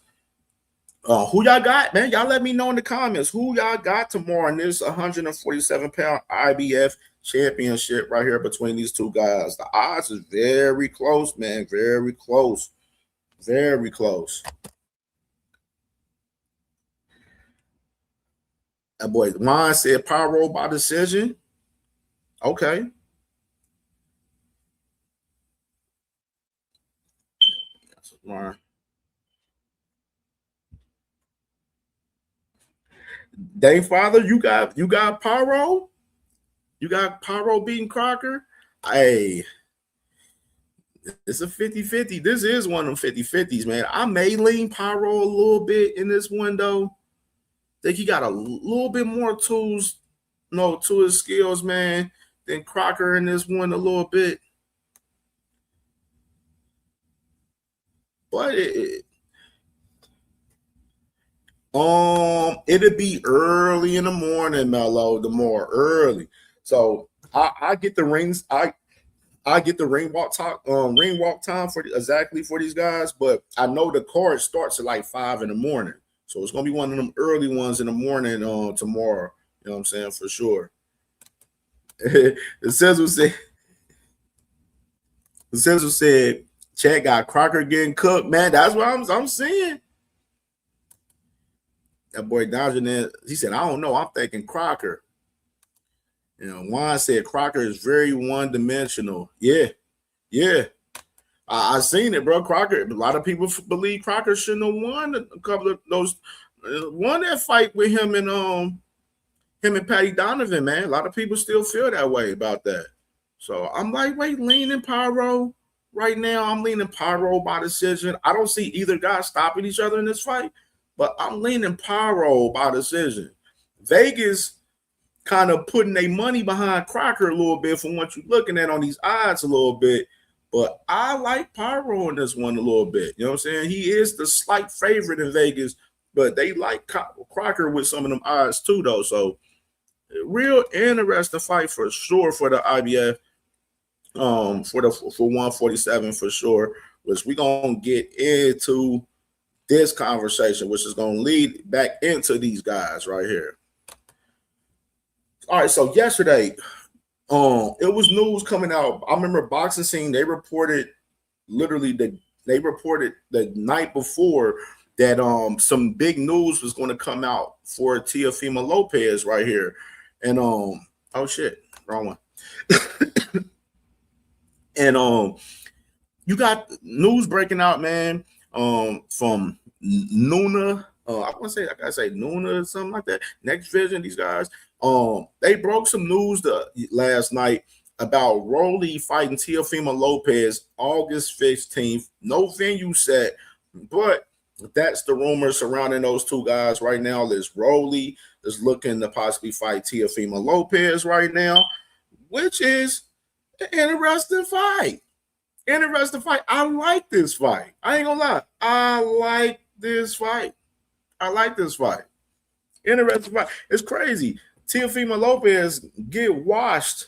Speaker 18: Who y'all got, man? Y'all let me know in the comments. Who y'all got tomorrow in this 147-pound IBF championship right here between these two guys? The odds is very close, man. Very close. Very close. That boy Juan said Pyro by decision. Okay. That's Juan. Dave Father, you got Pyro? You got Pyro beating Crocker? Hey. It's a 50-50. This is one of them 50-50s, man. I may lean Pyro a little bit in this window. Think he got a little bit more tools, to his skills, man, than Crocker in this one a little bit. But it'll be early in the morning, Mello, the more early. So I get the rings. I get the ring walk time for these guys, but I know the card starts at like 5 in the morning. So it's gonna be one of them early ones in the morning tomorrow. You know what I'm saying? For sure. The Sizzle said Chad got Crocker getting cooked. Man, that's what I'm saying. That boy Dodger, he said, I don't know. I'm thinking Crocker. Juan said Crocker is very one-dimensional. Yeah. I seen it, bro. Crocker, a lot of people believe Crocker shouldn't have won a couple of those. Won that fight with him and Patty Donovan, man. A lot of people still feel that way about that. So I'm leaning Pyro right now. I'm leaning Pyro by decision. I don't see either guy stopping each other in this fight, but I'm leaning Pyro by decision. Vegas kind of putting their money behind Crocker a little bit from what you're looking at on these odds a little bit. But I like Pyro in this one a little bit. You know what I'm saying? He is the slight favorite in Vegas, but they like Crocker with some of them odds too, though. So real interesting fight for sure for the IBF, for 147 for sure, which we're going to get into this conversation, which is going to lead back into these guys right here. All right, so yesterday, it was news coming out. I remember Boxing Scene, they reported the night before that some big news was going to come out for Teofimo Lopez right here. And oh shit, wrong one. And you got news breaking out, man, from Nuna. I gotta say Nuna or something like that. Next Vision, these guys. They broke some news last night about Rolly fighting Teofimo Lopez August 15th. No venue set, but that's the rumor surrounding those two guys right now. This Rolly is looking to possibly fight Teofimo Lopez right now, which is an interesting fight. I like this fight. I ain't gonna lie. I like this fight. Interesting fight. It's crazy. Teofimo Lopez get washed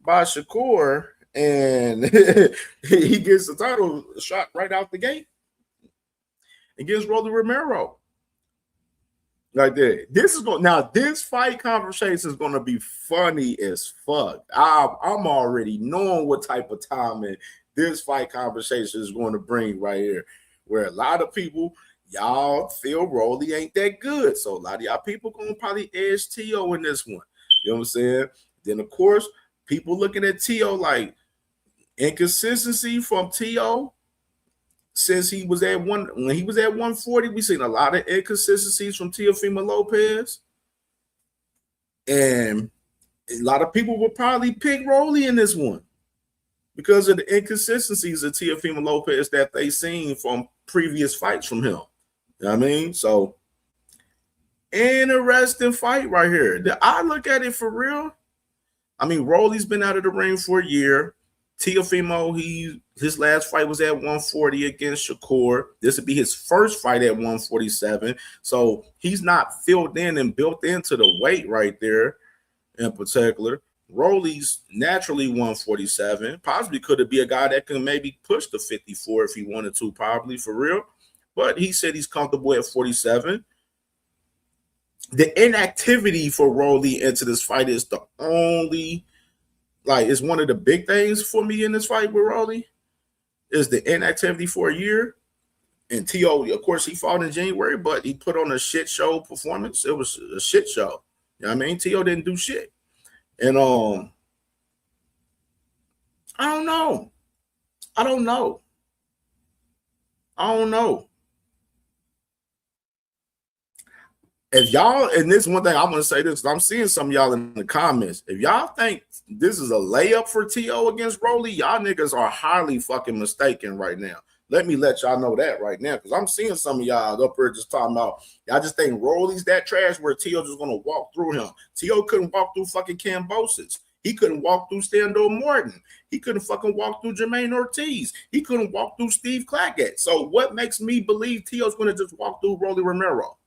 Speaker 18: by Shakur, and he gets the title shot right out the gate against Rolly Romero. Like that. This fight conversation is going to be funny as fuck. I'm already knowing what type of timing this fight conversation is going to bring right here, where a lot of people, y'all feel Rolly ain't that good. So a lot of y'all people going to probably edge T.O. in this one. You know what I'm saying? Then, of course, people looking at T.O. like inconsistency from T.O. Since he was at when he was at 140, we seen a lot of inconsistencies from Teofimo Lopez. And a lot of people will probably pick Rolly in this one. because of the inconsistencies of Teofimo Lopez that they seen from previous fights from him. You know what I mean? So, interesting fight right here. Did I look at it for real? I mean, Rolly's been out of the ring for a year. Teofimo, his last fight was at 140 against Shakur. This would be his first fight at 147. So he's not filled in and built into the weight right there in particular. Rolly's naturally 147. Possibly could be a guy that can maybe push the 54 if he wanted to, probably for real. But he said he's comfortable at 47. The inactivity for Rolly into this fight is the only, it's one of the big things for me in this fight with Rolly is the inactivity for a year. And T.O., of course, he fought in January, but he put on a shit show performance. It was a shit show. You know what I mean? T.O. didn't do shit. And I don't know. If y'all, and this one thing I want to say this, I'm seeing some of y'all in the comments. If y'all think this is a layup for T.O. against Rolly, y'all niggas are highly fucking mistaken right now. Let me let y'all know that right now, because I'm seeing some of y'all up here just talking about, y'all just think Rolly's that trash where T.O. just going to walk through him. T.O. couldn't walk through fucking Kambosos. He couldn't walk through Stando Morton. He couldn't fucking walk through Jermaine Ortiz. He couldn't walk through Steve Claggett. So what makes me believe T.O.'s going to just walk through Rolly Romero?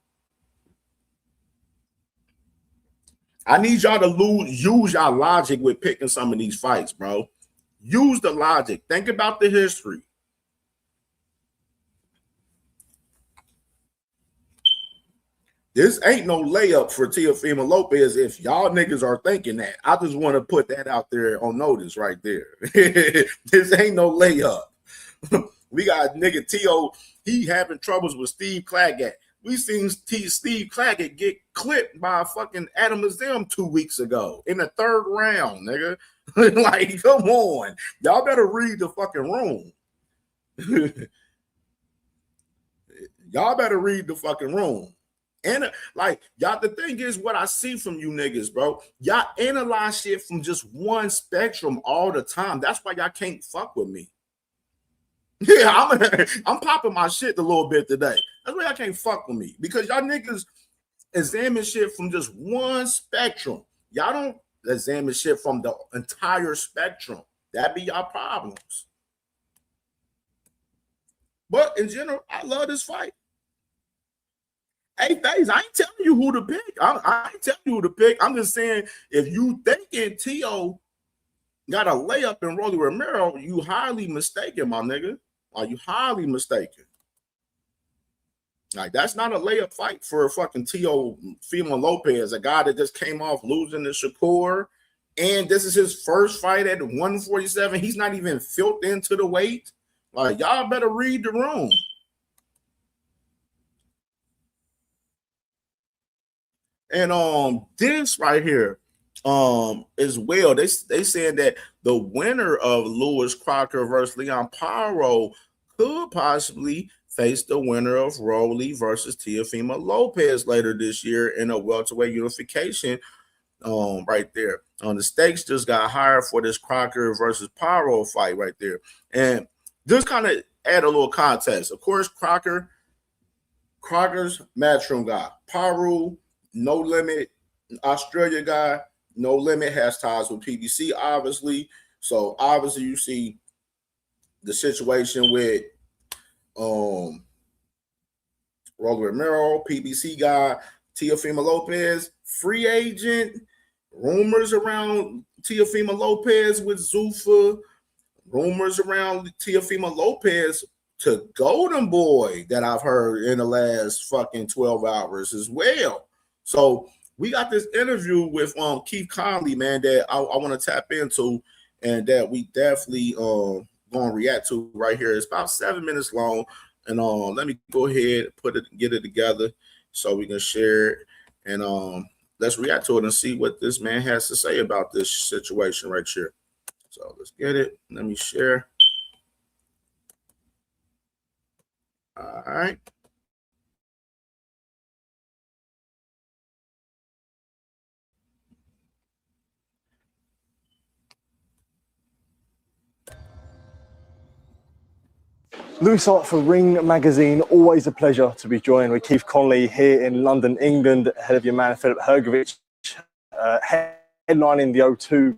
Speaker 18: I need y'all to use y'all logic with picking some of these fights, bro. Use the logic. Think about the history. This ain't no layup for Teofimo Lopez if y'all niggas are thinking that. I just want to put that out there on notice right there. This ain't no layup. We got nigga T.O., he having troubles with Steve Claggett. We seen Steve Claggett get clipped by fucking Adam Azim 2 weeks ago in the third round, nigga. Like, come on. Y'all better read the fucking room. Y'all better read the fucking room. And y'all, the thing is, what I see from you niggas, bro, y'all analyze shit from just one spectrum all the time. That's why y'all can't fuck with me. Yeah, I'm popping my shit a little bit today. That's why y'all can't fuck with me, because y'all niggas examine shit from just one spectrum. Y'all don't examine shit from the entire spectrum. That be y'all problems. But in general, I love this fight. 8 days. I ain't telling you who to pick. I ain't telling you who to pick. I'm just saying, if you thinking T.O. got a layup in Rolly Romero, you highly mistaken, my nigga. Are you highly mistaken? Like, that's not a layup fight for a fucking Teofimo Lopez, a guy that just came off losing to Shakur, and this is his first fight at 147. He's not even filled into the weight. Like, y'all better read the room. And this right here, as well, they said that the winner of Lewis Crocker versus Leon Paro could possibly face the winner of Rolly versus Teofimo Lopez later this year in a welterweight unification. Right there. The stakes just got higher for this Crocker versus Paro fight right there. And just kind of add a little context. Of course, Crocker's Matchroom guy. Paro, No Limit, Australia guy. No Limit has ties with PBC, obviously. So obviously you see the situation with Rolly Romero, PBC guy, Teofimo Lopez, free agent, rumors around Teofimo Lopez with Zuffa, rumors around Teofimo Lopez to Golden Boy that I've heard in the last fucking 12 hours as well. So we got this interview with Keith Conley, man, that I want to tap into, and that we definitely going to react to right here. It's about 7 minutes long, and let me go ahead and get it together so we can share it, and let's react to it and see what this man has to say about this situation right here. So let's get it. Let me share. All right.
Speaker 19: Lewis Hart for Ring Magazine. Always a pleasure to be joined with Keith Conley here in London, England, ahead of your man Filip Hrgović, headlining the O2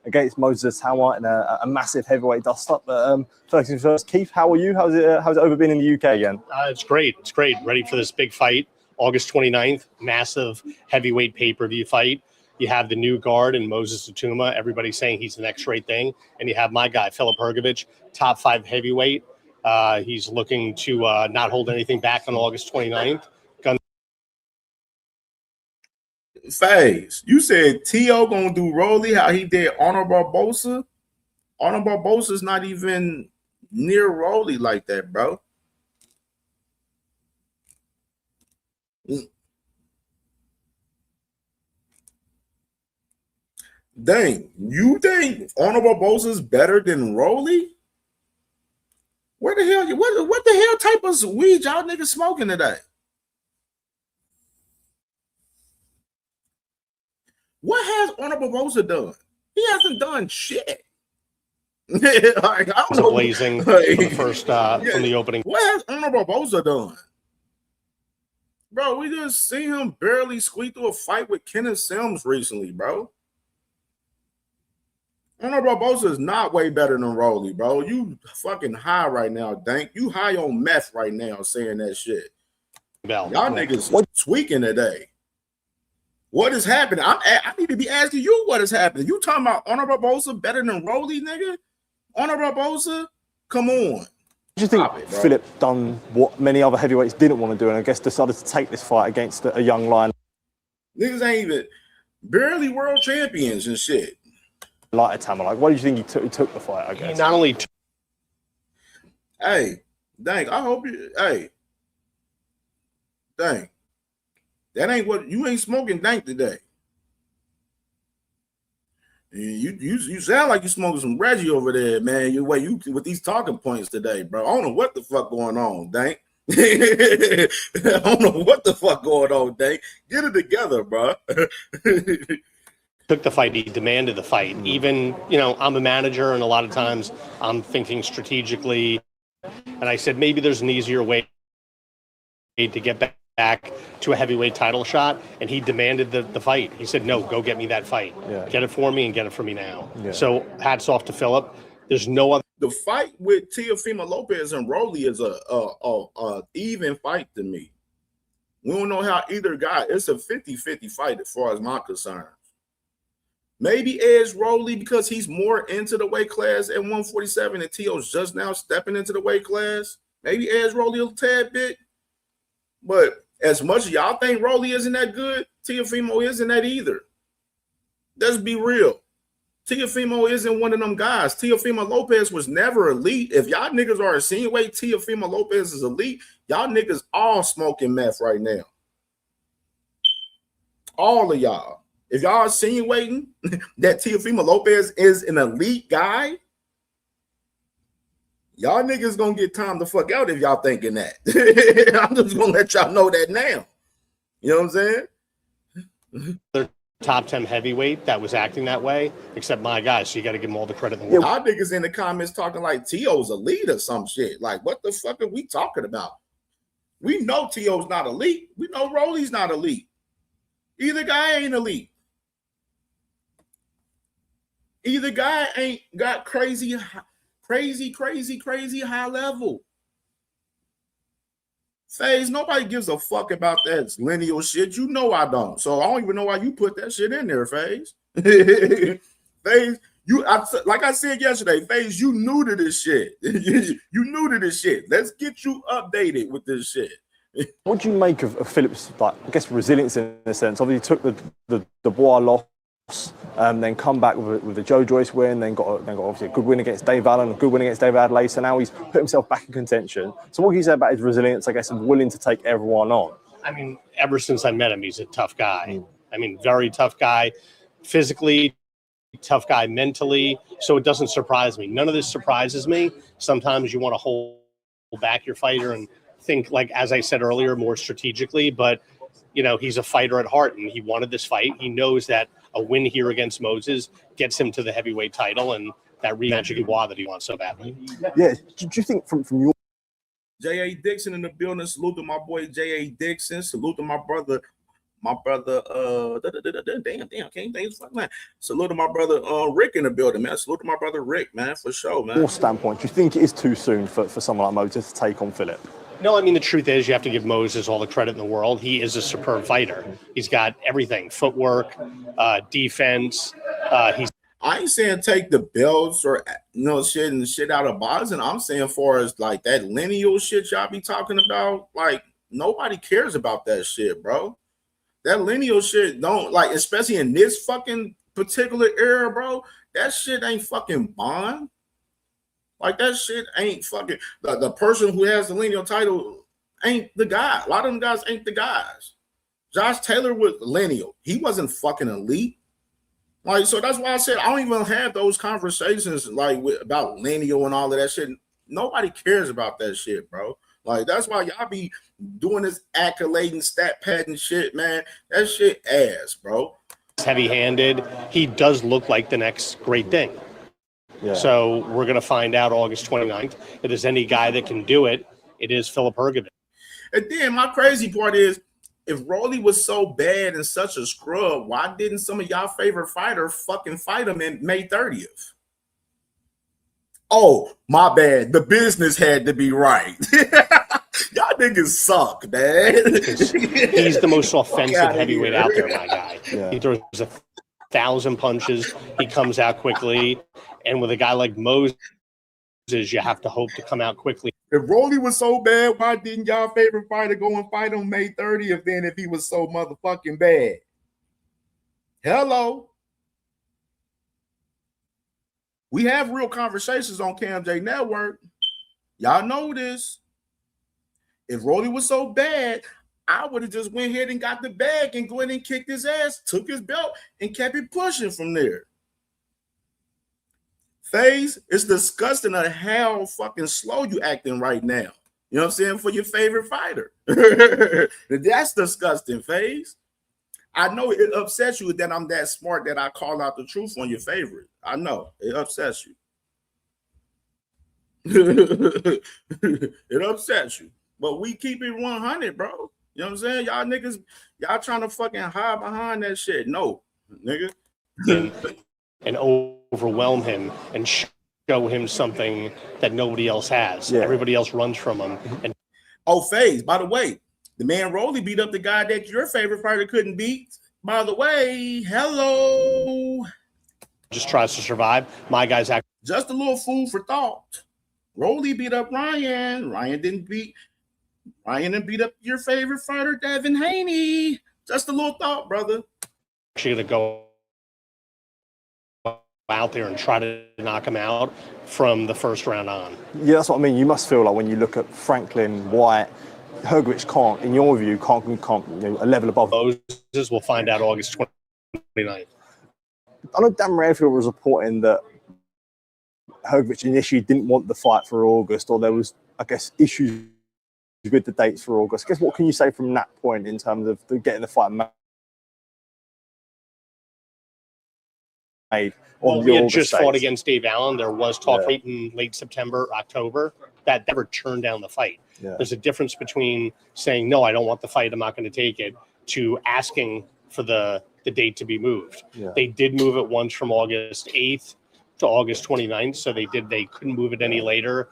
Speaker 19: against Moses Howard in a massive heavyweight dust-up. But first things first, Keith, how are you? How's it over been in the UK again?
Speaker 20: It's great. It's great. Ready for this big fight, August 29th, massive heavyweight pay-per-view fight. You have the new guard and Moses Atuma. Everybody's saying he's the next great thing. And you have my guy, Filip Hrgović, top 5 heavyweight. He's looking to not hold anything back on August 29th.
Speaker 18: FaZe, you said T.O. gonna do Rolly how he did Honor Barbosa. Honor Barbosa's not even near Rolly like that, bro. Dang, you think Honor Barbosa's better than Rolly? Where the hell? What the hell type of weed y'all niggas smoking today? What has Honor Barbosa done? He hasn't done shit. Like, I don't know.
Speaker 20: Blazing from the first from the opening.
Speaker 18: What has Honor Barbosa done? Bro, we just seen him barely squeak through a fight with Kenneth Sims recently, bro. Honor Barbosa is not way better than Rolly, bro. You fucking high right now, Dank. You high on meth right now saying that shit. Y'all niggas tweaking today. What is happening? I need to be asking you what is happening. You talking about Honor Barbosa better than Rolly, nigga? Honor Barbosa? Come on.
Speaker 19: Do you think Filip done what many other heavyweights didn't want to do and I guess decided to take this fight against a young lion?
Speaker 18: Niggas ain't even barely world champions and shit.
Speaker 19: Like Atama, like, why do you think he took the fight, I guess?
Speaker 20: He not only
Speaker 18: hey, Dank, I hope you, hey, Dank. That ain't what you ain't smoking dank today. You sound like you smoking some Reggie over there, man. You with these talking points today, bro. I don't know what the fuck going on, dank. I don't know what the fuck going on, dank. Get it together, bro.
Speaker 20: took the fight, he demanded the fight. Even, I'm a manager, and a lot of times I'm thinking strategically, and I said maybe there's an easier way to get back to a heavyweight title shot, and he demanded the fight. He said, no, go get me that fight. Yeah. Get it for me and get it for me now. Yeah. So hats off to Filip. There's no other.
Speaker 18: The fight with Teofimo Lopez and Rolly is a even fight to me. We don't know how either guy, it's a 50-50 fight as far as my concern. Maybe Edge Rolly because he's more into the weight class at 147 and Teo's just now stepping into the weight class. Maybe Edge Rolly a tad bit. But as much as y'all think Rolly isn't that good, Teofimo isn't that either. Let's be real. Teofimo isn't one of them guys. Teofimo Lopez was never elite. If y'all niggas are insinuating Teofimo Lopez is elite, y'all niggas all smoking meth right now. All of y'all. If y'all insinuating that Teofimo Lopez is an elite guy, y'all niggas gonna get time to fuck out if y'all thinking that. I'm just gonna let y'all know that now. You know what I'm saying?
Speaker 20: Top 10 heavyweight that was acting that way, except my guy. So you got to give him all the credit in the
Speaker 18: world.
Speaker 20: Yeah,
Speaker 18: y'all niggas in the comments talking like T.O.'s elite or some shit. Like, what the fuck are we talking about? We know T.O.'s not elite. We know Rolly's not elite. Either guy ain't elite. Either guy ain't got crazy high level. FaZe, nobody gives a fuck about that lineal shit. You know I don't. So I don't even know why you put that shit in there, FaZe. FaZe, like I said yesterday, FaZe, you new to this shit. You new to this shit. Let's get you updated with this shit.
Speaker 19: What do you make of Filip's, like, I guess, resilience in a sense? Obviously, he took the Dubois loss, then come back with the Joe Joyce win, then got obviously a good win against Dave Allen, a good win against David Adelaide. So now he's put himself back in contention. So what can you say about his resilience, I guess, and willing to take everyone on?
Speaker 20: I mean, ever since I met him, he's a tough guy. I mean, very tough guy, physically, tough guy mentally. So it doesn't surprise me. None of this surprises me. Sometimes you want to hold back your fighter and think, like, as I said earlier, more strategically, but he's a fighter at heart and he wanted this fight. He knows that a win here against Moses gets him to the heavyweight title, and that rematch of Dubois that he wants so badly.
Speaker 19: Yeah. Do you think from your
Speaker 18: J.A. Dixon in the building. Salute to my boy J.A. Dixon. Salute to my brother, damn, can't think of fucking man. Salute to my brother Rick in the building, man. Salute to my brother Rick, man, for sure, man.
Speaker 19: your standpoint, do you think it is too soon for someone like Moses to take on Philip?
Speaker 20: No, I mean, the truth is you have to give Moses all the credit in the world. He is a superb fighter. He's got everything, footwork, defense.
Speaker 18: I ain't saying take the belts or shit out of boxing. I'm saying far as like that lineal shit y'all be talking about, like nobody cares about that shit, bro. That lineal shit don't like, especially in this fucking particular era, bro. That shit ain't fucking bond. Like that shit ain't fucking the person who has the lineal title ain't the guy. A lot of them guys ain't the guys. Josh Taylor was lineal. He wasn't fucking elite. Like, so that's why I said I don't even have those conversations like about lineal and all of that shit. Nobody cares about that shit, bro. Like, that's why y'all be doing this accolading, stat padding shit, man. That shit ass, bro.
Speaker 20: Heavy-handed. He does look like the next great thing. Yeah. So we're going to find out August 29th. If there's any guy that can do it, it is Filip Hrgović.
Speaker 18: And then my crazy part is, if Rolly was so bad and such a scrub, why didn't some of y'all favorite fighters fucking fight him in May 30th? Oh, my bad. The business had to be right. Y'all niggas suck, man.
Speaker 20: He's the most offensive heavyweight out there, my guy. Yeah. He throws 1,000 punches. He comes out quickly. And with a guy like Moses, you have to hope to come out quickly.
Speaker 18: If Rolly was so bad, why didn't y'all favorite fighter go and fight on May 30th then if he was so motherfucking bad? Hello. We have real conversations on CamJNetwork. Y'all know this. If Rolly was so bad, I would have just went ahead and got the bag and go ahead and kicked his ass, took his belt, and kept it pushing from there. FaZe, it's disgusting of how fucking slow you acting right now. You know what I'm saying? For your favorite fighter. That's disgusting, FaZe. I know it upsets you that I'm that smart that I call out the truth on your favorite. I know. It upsets you. It upsets you. But we keep it 100, bro. You know what I'm saying? Y'all niggas, y'all trying to fucking hide behind that shit. No, nigga.
Speaker 20: And overwhelm him and show him something that nobody else has. Yeah. Everybody else runs from him. And
Speaker 18: FaZe, by the way, the man Rolly beat up the guy that your favorite fighter couldn't beat. By the way, hello.
Speaker 20: Just tries to survive. My guy's actually
Speaker 18: just a little food for thought. Rolly beat up Ryan. Ryan didn't beat up your favorite fighter, Devin Haney. Just a little thought, brother.
Speaker 20: Actually going to go out there and try to knock him out from the first round on.
Speaker 19: Yeah, that's what I mean. You must feel like when you look at Franklin, White, Hrgović can't, in your view, can't a level above.
Speaker 20: Moses, we'll find out August 29th.
Speaker 19: I know Dan Redfield was reporting that Hrgović initially didn't want the fight for August, or there was, I guess, issues with the dates for August. I guess what can you say from that point in terms of getting the fight made?
Speaker 20: Well, we had just fought against Dave Allen. There was talk in late September, October, that never turned down the fight. Yeah. There's a difference between saying, no, I don't want the fight, I'm not going to take it, to asking for the date to be moved. Yeah. They did move it once from August 8th to August 29th, so they couldn't move it any later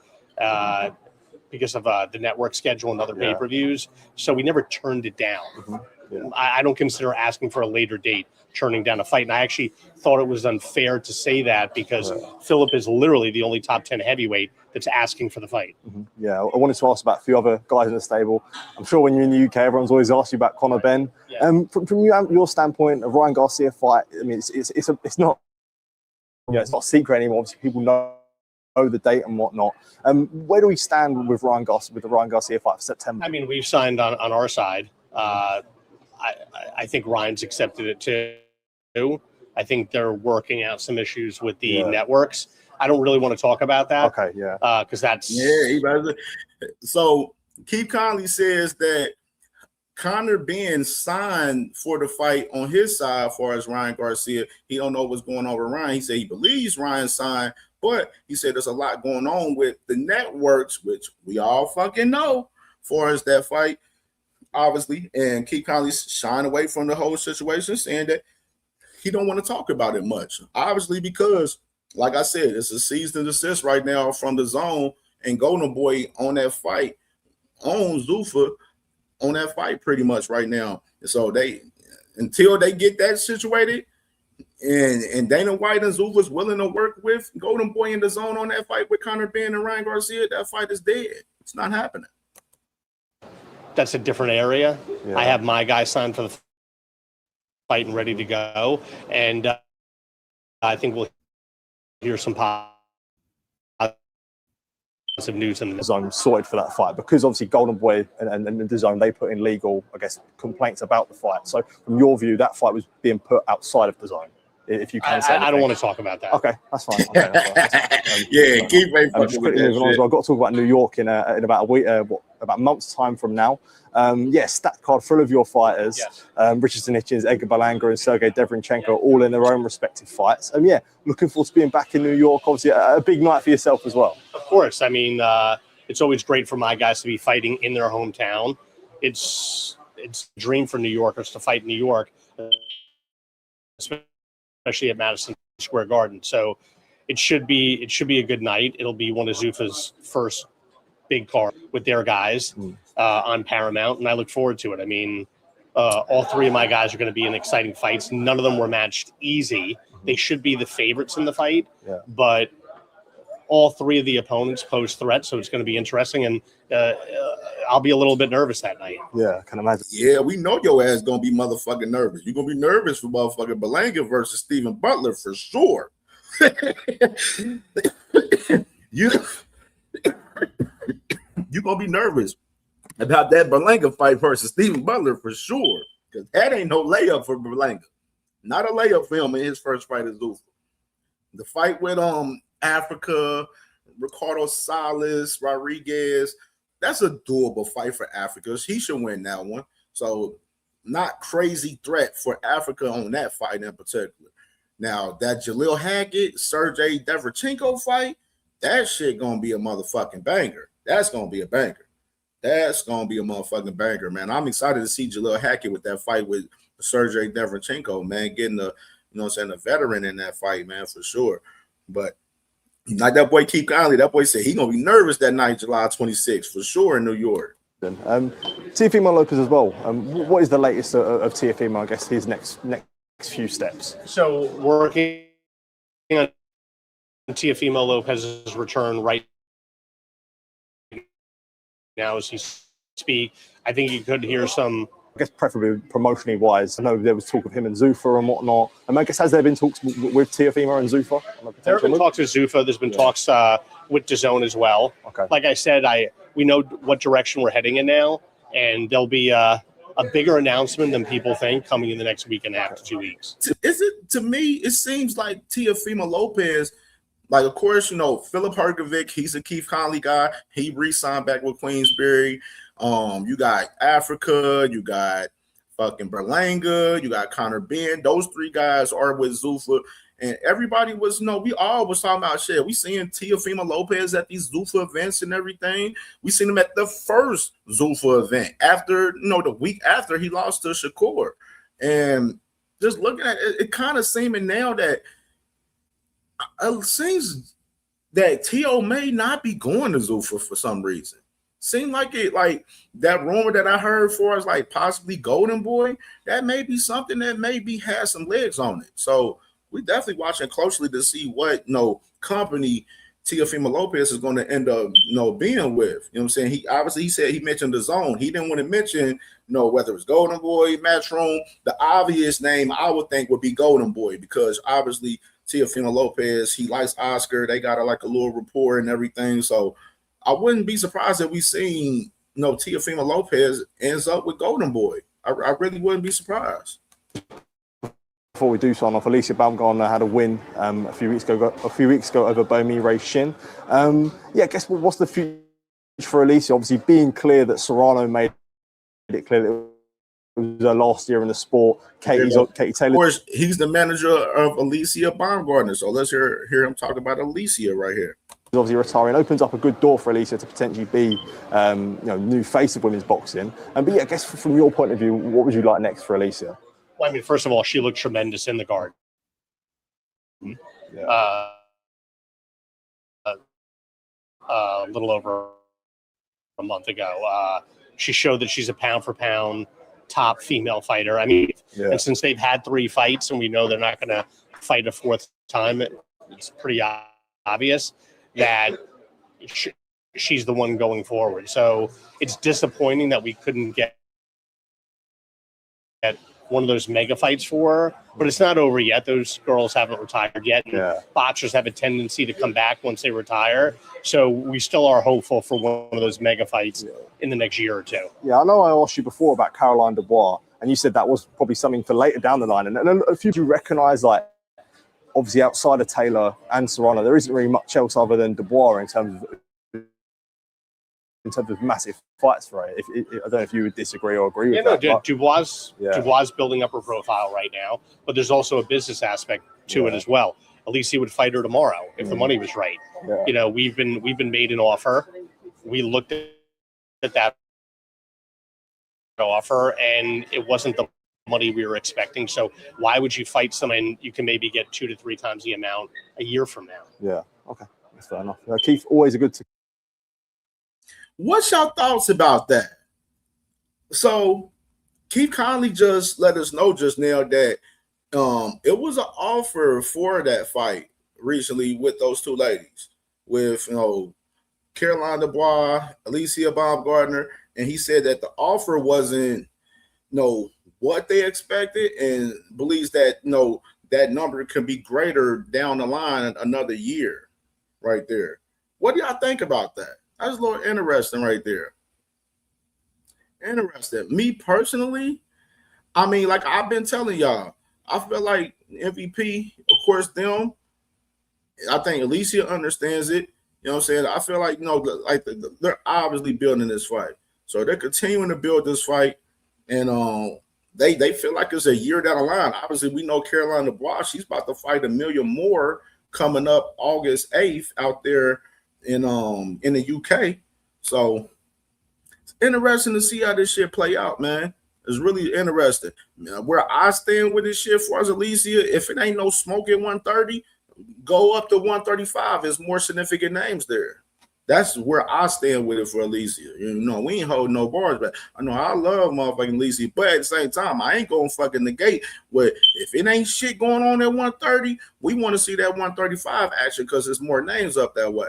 Speaker 20: because of the network schedule and other pay-per-views. So we never turned it down. Mm-hmm. Yeah. I don't consider asking for a later date turning down a fight. And I actually thought it was unfair to say that because Filip is literally the only top 10 heavyweight that's asking for the fight.
Speaker 19: Mm-hmm. Yeah, I wanted to ask about a few other guys in the stable. I'm sure when you're in the UK, everyone's always asked you about Conor Benn. Yeah. From your standpoint, a Ryan Garcia fight, I mean, it's not, it's not a secret anymore. Obviously, people know the date and whatnot. Where do we stand with Ryan Garcia, with the Ryan Garcia fight for September?
Speaker 20: I mean, we've signed on our side. I think Ryan's accepted it too. I think they're working out some issues with the networks. I don't really want to talk about that.
Speaker 19: Okay, yeah.
Speaker 20: Because that's...
Speaker 18: Yeah, so Keith Conley says that Conor Benn signed for the fight on his side as far as Ryan Garcia. He don't know what's going on with Ryan. He said he believes Ryan signed, But he said there's a lot going on with the networks, which we all fucking know, far as that fight, obviously. And Keith Conley's shying away from the whole situation, saying that he don't want to talk about it much. Obviously, because, like I said, it's a cease and desist right now from the zone, and Golden Boy on that fight, on Zuffa, on that fight pretty much right now. And so until they get that situated, and Dana White and Zuffa's willing to work with Golden Boy in the zone on that fight with Conor Benn and Ryan Garcia, that fight is dead. It's not happening.
Speaker 20: That's a different area. Yeah. I have my guy signed for the fight and ready to go, and I think we'll hear some positive news in the
Speaker 19: zone sorted for that fight, because obviously Golden Boy and the zone, they put in legal, I guess, complaints about the fight. So from your view, that fight was being put outside of the zone. If you can say
Speaker 20: I don't want to talk about that.
Speaker 19: Okay, that's fine. Okay, that's fine.
Speaker 18: Yeah, keep moving on.
Speaker 19: I've got to talk about New York in about a week, about a month's time from now. Stat card full of your fighters.
Speaker 20: Yes.
Speaker 19: Richardson Hitchens, Edgar Berlanga, and Sergey Deverenchenko, all in their own respective fights. Looking forward to being back in New York. Obviously, a big night for yourself as well.
Speaker 20: Of course. I mean, it's always great for my guys to be fighting in their hometown. It's a dream for New Yorkers to fight in New York, especially at Madison Square Garden. So it should be a good night. It'll be one of Zuffa's first big card with their guys on Paramount, and I look forward to it. I mean, all three of my guys are going to be in exciting fights. None of them were matched easy. They should be the favorites in the fight, but all three of the opponents pose threats, so it's going to be interesting, and I'll be a little bit nervous that night.
Speaker 19: Yeah, I can imagine.
Speaker 18: Yeah, we know your ass going to be motherfucking nervous. You're going to be nervous for motherfucking Berlanga versus Stephen Butler for sure. You're going to be nervous about that Berlanga fight versus Stephen Butler for sure, because that ain't no layup for Berlanga. Not a layup for him in his first fight as Zuffa. The fight with Africa, Ricardo Salas, Rodriguez, that's a doable fight for Africa. He should win that one. So not crazy threat for Africa on that fight in particular. Now, that Jalil Hackett, Sergey Deverenchenko fight, that shit going to be a motherfucking banger. That's going to be a banger. That's going to be a motherfucking banger, man. I'm excited to see Jalil Hackett with that fight with Sergey Deverenchenko, man, getting a veteran in that fight, man, for sure. But like that boy Keith Conley, that boy said he going to be nervous that night, July 26th, for sure in New York.
Speaker 19: Teofimo Lopez as well. What is the latest of Teofimo, I guess, his next few steps?
Speaker 20: So working on Teofimo Lopez's return right now as he speak. I think you could hear some,
Speaker 19: I guess, preferably promotionally wise. I know there was talk of him and Zuffa and whatnot. I guess, has there been talks with Teofimo and Zuffa?
Speaker 20: There have been talks with Zuffa. There's been talks with DAZN as well. Okay. Like I said, we know what direction we're heading in now, and there'll be a bigger announcement than people think coming in the next week and a half to 2 weeks.
Speaker 18: To me, it seems like Teofimo Lopez, like, of course, Philip Hergovic, he's a Keith Conley guy. He re-signed back with Queensberry. You got Africa, you got fucking Berlanga, you got Conor Benn. Those three guys are with Zuffa. And everybody was, we all was talking about shit. We seeing Teofimo Lopez at these Zuffa events and everything. We seen him at the first Zuffa event after, the week after he lost to Shakur. And just looking at it, it kind of seeming now that it seems that T.O. may not be going to Zuffa for some reason. Seemed like that rumor that I heard for us, like possibly Golden Boy, that may be something that maybe has some legs on it. So we definitely watching closely to see what company Teofimo Lopez is going to end up being with. You know what I'm saying? He said he mentioned DAZN. He didn't want to mention whether it's Golden Boy, Matchroom. The obvious name I would think would be Golden Boy, because obviously Teofimo Lopez, he likes Oscar. They got a little rapport and everything. So I wouldn't be surprised if we seen Teofimo Lopez ends up with Golden Boy. I really wouldn't be surprised.
Speaker 19: Before we do sign off, Alicia Baumgartner had a win a few weeks ago over Bomi Ray Shin. I guess what's the future for Alicia? Obviously, being clear that Serrano made it clear that was her last year in the sport. Katie Taylor.
Speaker 18: Of course, he's the manager of Alicia Baumgartner. So let's hear him talk about Alicia right here.
Speaker 19: He's obviously retiring, opens up a good door for Alicia to potentially be, new face of women's boxing. But yeah, I guess from your point of view, what would you like next for Alicia?
Speaker 20: Well, I mean, first of all, she looked tremendous in the guard.
Speaker 19: Yeah.
Speaker 20: A little over a month ago. She showed that she's a pound for pound top female fighter. I mean, and since they've had 3 fights and we know they're not going to fight a 4th time, it's pretty obvious that she's the one going forward. So it's disappointing that we couldn't get one of those mega fights for her, but it's not over yet. Those girls haven't retired yet. Botchers have a tendency to come back once they retire. So we still are hopeful for one of those mega fights in the next year or 2.
Speaker 19: Yeah, I know I asked you before about Caroline Dubois, and you said that was probably something for later down the line. And a few of you recognise, like, obviously outside of Taylor and Serrano, there isn't really much else other than Dubois in terms of massive fights for it. I don't know if you would disagree or agree with that.
Speaker 20: Dubois building up her profile right now, but there's also a business aspect to it as well. Alicia would fight her tomorrow if the money was right. Yeah. We've been made an offer. We looked at that offer, and it wasn't the money we were expecting. So why would you fight someone you can maybe get 2 to 3 times the amount a year from now?
Speaker 19: Yeah. Okay. That's fair enough. Keith, always a good.
Speaker 18: What's your thoughts about that? So Keith Conley just let us know just now that it was an offer for that fight recently with those 2 ladies, with Caroline Dubois, Alicia Baumgartner, and he said that the offer wasn't what they expected, and believes that that number can be greater down the line another year, right there. What do y'all think about that? That's a little interesting right there. Interesting. Me personally, I mean, like I've been telling y'all, I feel like MVP, of course, them. I think Alicia understands it. You know what I'm saying? I feel like, they're obviously building this fight. So they're continuing to build this fight. And they feel like it's a year down the line. Obviously, we know Caroline Dubois, she's about to fight Amelia Moore coming up August 8th out there in the UK. So it's interesting to see how this shit play out, man. It's really interesting. Where I stand with this shit for as Alicia, if it ain't no smoke at 130, go up to 135. There's more significant names there. That's where I stand with it for Alicia. We ain't holding no bars, but I know I love motherfucking Alicia, but at the same time, I ain't going to fucking negate what if it ain't shit going on at 130, we want to see that 135 action because there's more names up that way.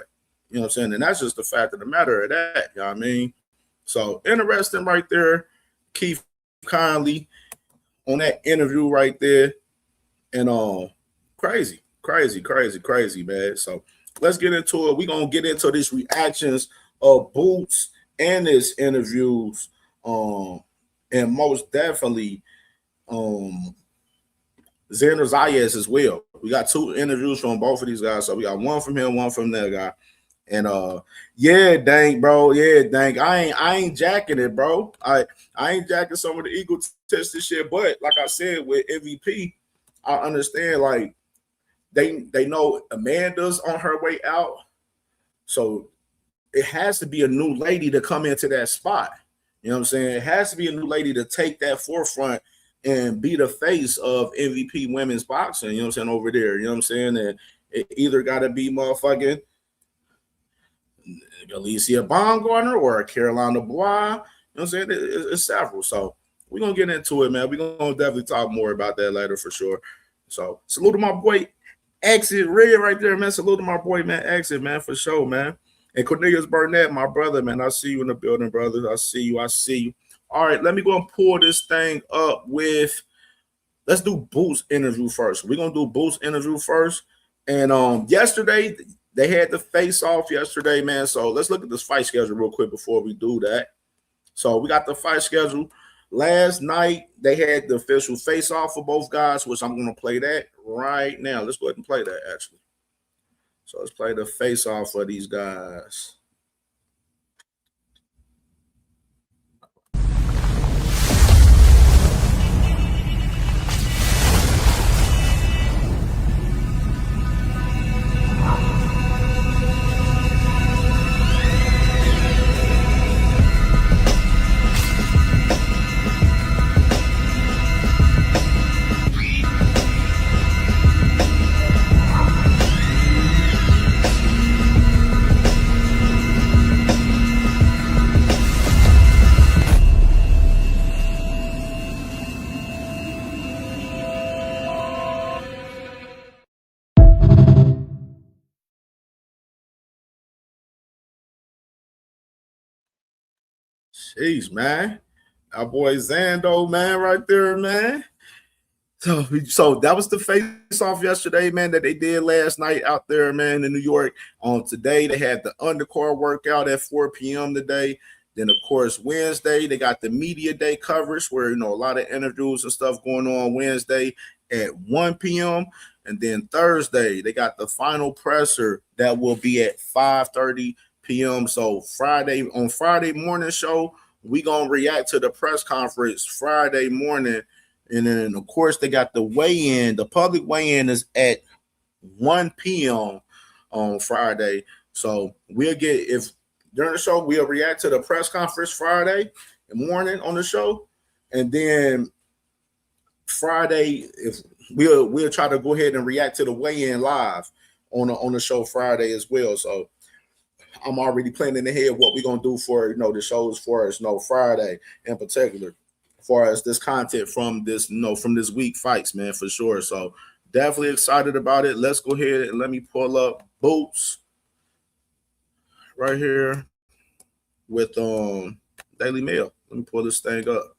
Speaker 18: You know what I'm saying? And that's just the fact of the matter of that. You know what I mean? So interesting right there. Keith Conley on that interview right there. And crazy, man. So let's get into it. We're going to get into these reactions of Boots and his interviews. And most definitely Xander Zayas as well. We got 2 interviews from both of these guys. So we got one from him, one from that guy. And yeah, dang, bro. Yeah, dang. I ain't jacking it, bro. I ain't jacking some of the egotistic shit. But like I said, with MVP, I understand like they know Amanda's on her way out. So it has to be a new lady to come into that spot. You know what I'm saying? It has to be a new lady to take that forefront and be the face of MVP women's boxing, you know what I'm saying, over there. You know what I'm saying? And it either got to be motherfucking Alicia Baumgartner or Caroline Dubois. You know what I'm saying? It's several. So we're going to get into it, man. We're going to definitely talk more about that later for sure. So salute to my boy Exit Red right there, man. Salute to my boy, man, Exit, man, for sure, man. And Cornelius Burnett, my brother, man. I see you in the building, brother. I see you. All right, let me go and pull this thing up with, let's do Boots' interview first. We're going to do Boots' interview first. And yesterday, they had the face-off yesterday, man. So let's look at this fight schedule real quick before we do that. So we got the fight schedule. Last night, they had the official face-off for both guys, which I'm going to play that right now. Let's go ahead and play that, actually. So let's play the face-off for these guys. Jeez, man. Our boy Xando, man, right there, man. So that was the face-off yesterday, man, that they did last night out there, man, in New York. Today, they had the undercard workout at 4 p.m. today. Then, of course, Wednesday, they got the media day coverage where, a lot of interviews and stuff going on Wednesday at 1 p.m. And then Thursday, they got the final presser that will be at 5:30 p.m. So on Friday morning show, we going to react to the press conference Friday morning. And then, of course, they got the weigh-in. The public weigh-in is at 1 p.m. on Friday. So we'll get, if during the show, we'll react to the press conference Friday morning on the show. And then Friday, if we'll try to go ahead and react to the weigh-in live on the show Friday as well. So I'm already planning ahead what we're going to do for, the shows for us, Friday in particular. Far as this content from this, from this week fights, man, for sure. So definitely excited about it. Let's go ahead and let me pull up Boots right here with Daily Mail. Let me pull this thing up.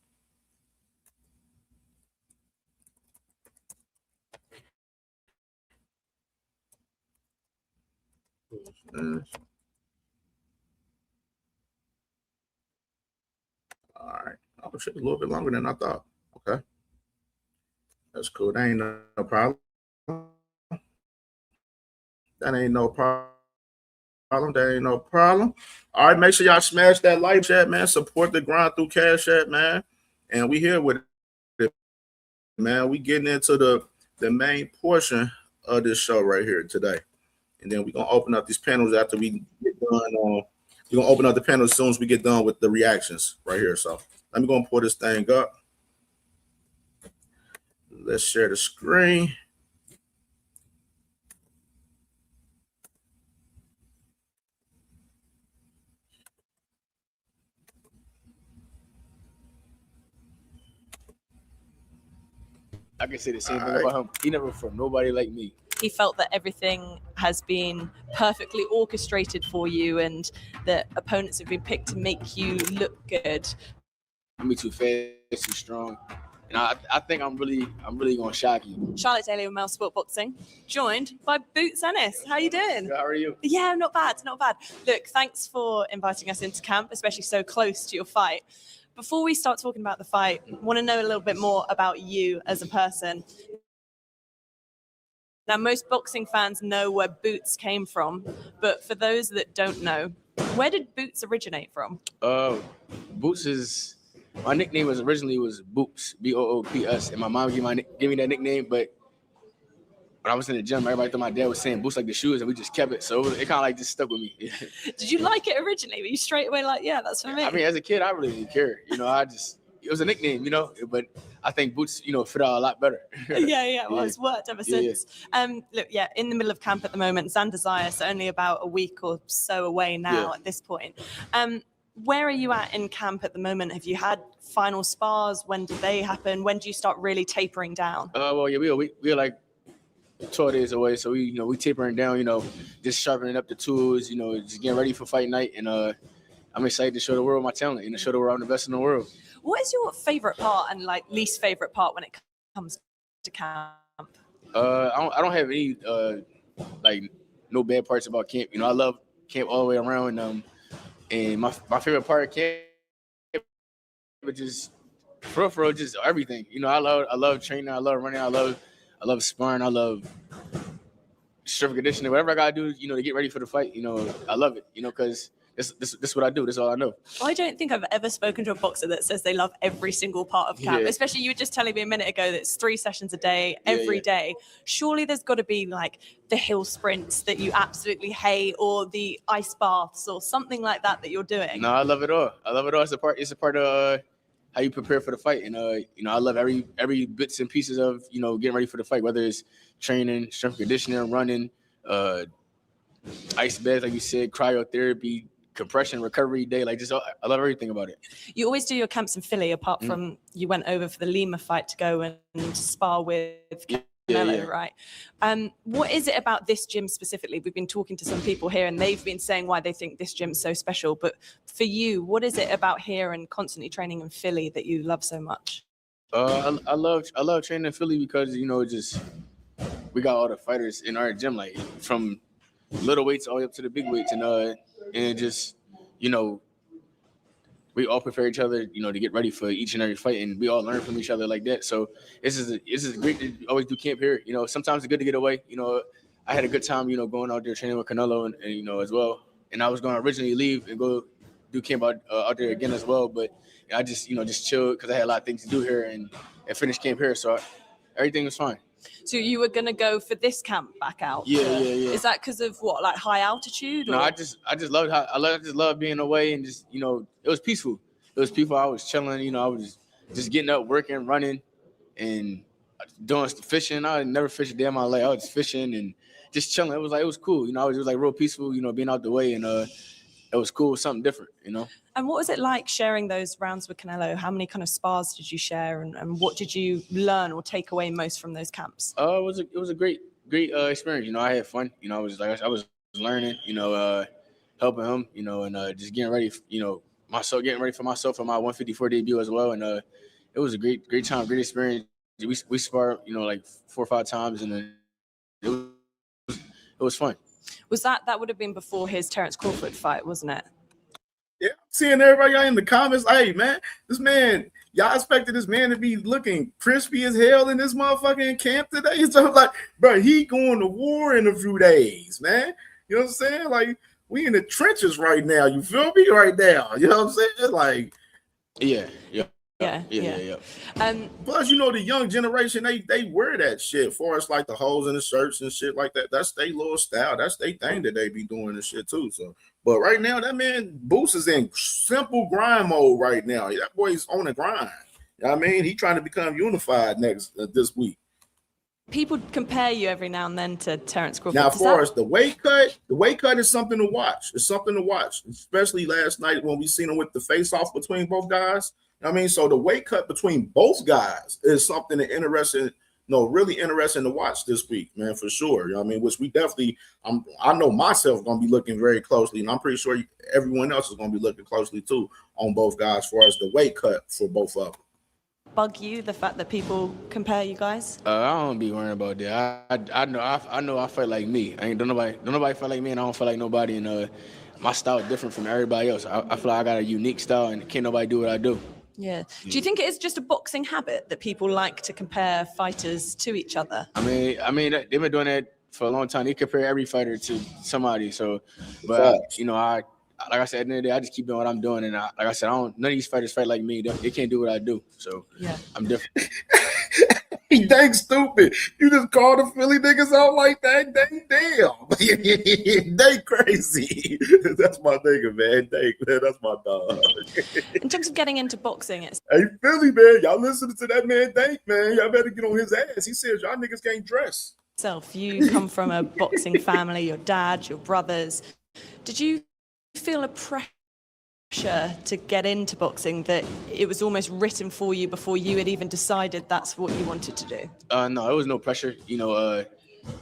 Speaker 18: All right. Oh, shit, a little bit longer than I thought. Okay. That's cool. That ain't no problem. That ain't no problem. That ain't no problem. All right, make sure y'all smash that like chat, man. Support the grind through Cash App, man. And we here with it, man. We getting into the main portion of this show right here today. And then we're going to open up these panels after we get done. We're going to open up the panels as soon as we get done with the reactions right here. So let me go and pull this thing up. Let's share the screen.
Speaker 21: I can say the same thing about him. He never fought nobody like me.
Speaker 22: He felt that everything has been perfectly orchestrated for you and that opponents have been picked to make you look good.
Speaker 21: I'm too fast, too strong. And I think I'm really gonna shock you.
Speaker 22: Charlotte Daly with Male Sport Boxing, joined by Boots Ennis. How you doing?
Speaker 21: How are you?
Speaker 22: Yeah, not bad, not bad. Look, thanks for inviting us into camp, especially so close to your fight. Before we start talking about the fight, I want to know a little bit more about you as a person. Now, most boxing fans know where Boots came from, but for those that don't know, where did Boots originate from?
Speaker 21: Boots is, my nickname originally was Boops, B-O-O-P-S, and my mom gave me that nickname, but when I was in the gym, everybody thought my dad was saying Boots like the shoes, and we just kept it, so it kind of like just stuck with me.
Speaker 22: Did you like it originally? Were you straight away like, yeah, that's for me?
Speaker 21: I mean, as a kid, I really didn't care. It was a nickname, but I think Boots, fit out a lot better.
Speaker 22: Yeah, well, it's worked ever since. Look, in the middle of camp at the moment, Xander Zayas only about a week or so away now at this point. Where are you at in camp at the moment? Have you had final spars? When did they happen? When do you start really tapering down?
Speaker 21: We're like 12 days away, so we tapering down, just sharpening up the tools, just getting ready for fight night, and I'm excited to show the world my talent and to show the world I'm the best in the world.
Speaker 22: What is your favorite part and least favorite part when it comes to camp?
Speaker 21: I don't have any no bad parts about camp. I love camp all the way around, and my favorite part of camp, but just for real, just everything. I love training, I love running, I love sparring, I love strength conditioning, whatever I gotta do, to get ready for the fight. I love it, because this is what I do. This is all I know.
Speaker 22: I don't think I've ever spoken to a boxer that says they love every single part of camp. Especially, you were just telling me a minute ago that it's 3 sessions a day, every day. Surely there's got to be the hill sprints that you absolutely hate, or the ice baths, or something like that you're doing.
Speaker 21: No, I love it all. It's a part of how you prepare for the fight, and I love every bits and pieces of getting ready for the fight, whether it's training, strength conditioning, running, ice baths, like you said, cryotherapy, compression, recovery day, I love everything about it.
Speaker 22: You always do your camps in Philly, apart from you went over for the Lima fight to go and spar with Canelo, right? What is it about this gym specifically? We've been talking to some people here and they've been saying why they think this gym's so special. But for you, what is it about here and constantly training in Philly that you love so much?
Speaker 21: I love training in Philly because, you know, just we got all the fighters in our gym, like from little weights all the way up to the big weights, and just, you know, we all prepare each other, you know, to get ready for each and every fight, and we all learn from each other like that. So this is great to always do camp here. You know, sometimes it's good to get away. You know, I had a good time, you know, going out there training with Canelo and you know, as well. And I was going to originally leave and go do camp out there again as well, but I just, you know, just chilled because I had a lot of things to do here and finished camp here. So everything was fine.
Speaker 22: So you were going to go for this camp back out?
Speaker 21: Yeah.
Speaker 22: Is that because of what, like high altitude? Or?
Speaker 21: No, I just loved I just loved being away and just, you know, it was peaceful. It was peaceful. I was chilling, you know, I was just getting up, working, running, and doing fishing. I never fished a day in my life. I was fishing and just chilling. It was cool. You know, it was like real peaceful, you know, being out the way, and it was cool, something different, you know.
Speaker 22: And what was it like sharing those rounds with Canelo? How many kind of spars did you share, and what did you learn or take away most from those camps?
Speaker 21: It was a great experience. You know, I had fun. You know, I was learning. You know, helping him. You know, and just getting ready. You know, getting ready for myself for my 154 debut as well. And it was a great time, great experience. We sparred, you know, like 4 or 5 times, and it was fun.
Speaker 22: Was that would have been before his Terence Crawford fight, wasn't it?
Speaker 18: Yeah, seeing everybody in the comments, hey man, this man, y'all expected this man to be looking crispy as hell in this motherfucking camp today. So like, bro, he going to war in a few days, man. You know what I'm saying? Like, we in the trenches right now. You feel me? Right now. You know what I'm saying? Like,
Speaker 21: yeah.
Speaker 18: Plus, you know, the young generation, they wear that shit for us, like the holes in the shirts and shit like that. That's their little style. That's their thing that they be doing and shit too. So, but right now, that man Boost is in simple grind mode right now. That boy's on the grind. You know what I mean? He trying to become unified this week.
Speaker 22: People compare you every now and then to Terence Crawford.
Speaker 18: Now, for us, the weight cut is something to watch. It's something to watch, especially last night when we seen him with the face off between both guys. I mean, so the weight cut between both guys is something really interesting to watch this week, man, for sure. You know what I mean? Which we definitely, I know myself going to be looking very closely, and I'm pretty sure everyone else is going to be looking closely too on both guys as far as the weight cut for both of them.
Speaker 22: Bug you, the fact that people compare you guys?
Speaker 21: I don't be worrying about that. I know I fight like me. Don't nobody fight like me, and I don't fight like nobody. And my style is different from everybody else. I feel like I got a unique style, and can't nobody do what I do.
Speaker 22: Yeah. Do you think it is just a boxing habit that people like to compare fighters to each other?
Speaker 21: I mean, they've been doing that for a long time. They compare every fighter to somebody. So, but you know, like I said, at the end of the day, I just keep doing what I'm doing. And like I said, none of these fighters fight like me. They can't do what I do. So yeah, I'm different.
Speaker 18: He dang stupid. You just call the Philly niggas out like that? Dang damn. They crazy. That's my nigga, man. That's my dog.
Speaker 22: In terms of getting into boxing, it's...
Speaker 18: Hey, Philly, man. Y'all listening to that man Dank, man. Y'all better get on his ass. He says y'all niggas can't dress.
Speaker 22: You come from a boxing family, your dad, your brothers. Did you feel a pressure to get into boxing, that it was almost written for you before you had even decided that's what you wanted to do?
Speaker 21: No, it was no pressure. You know,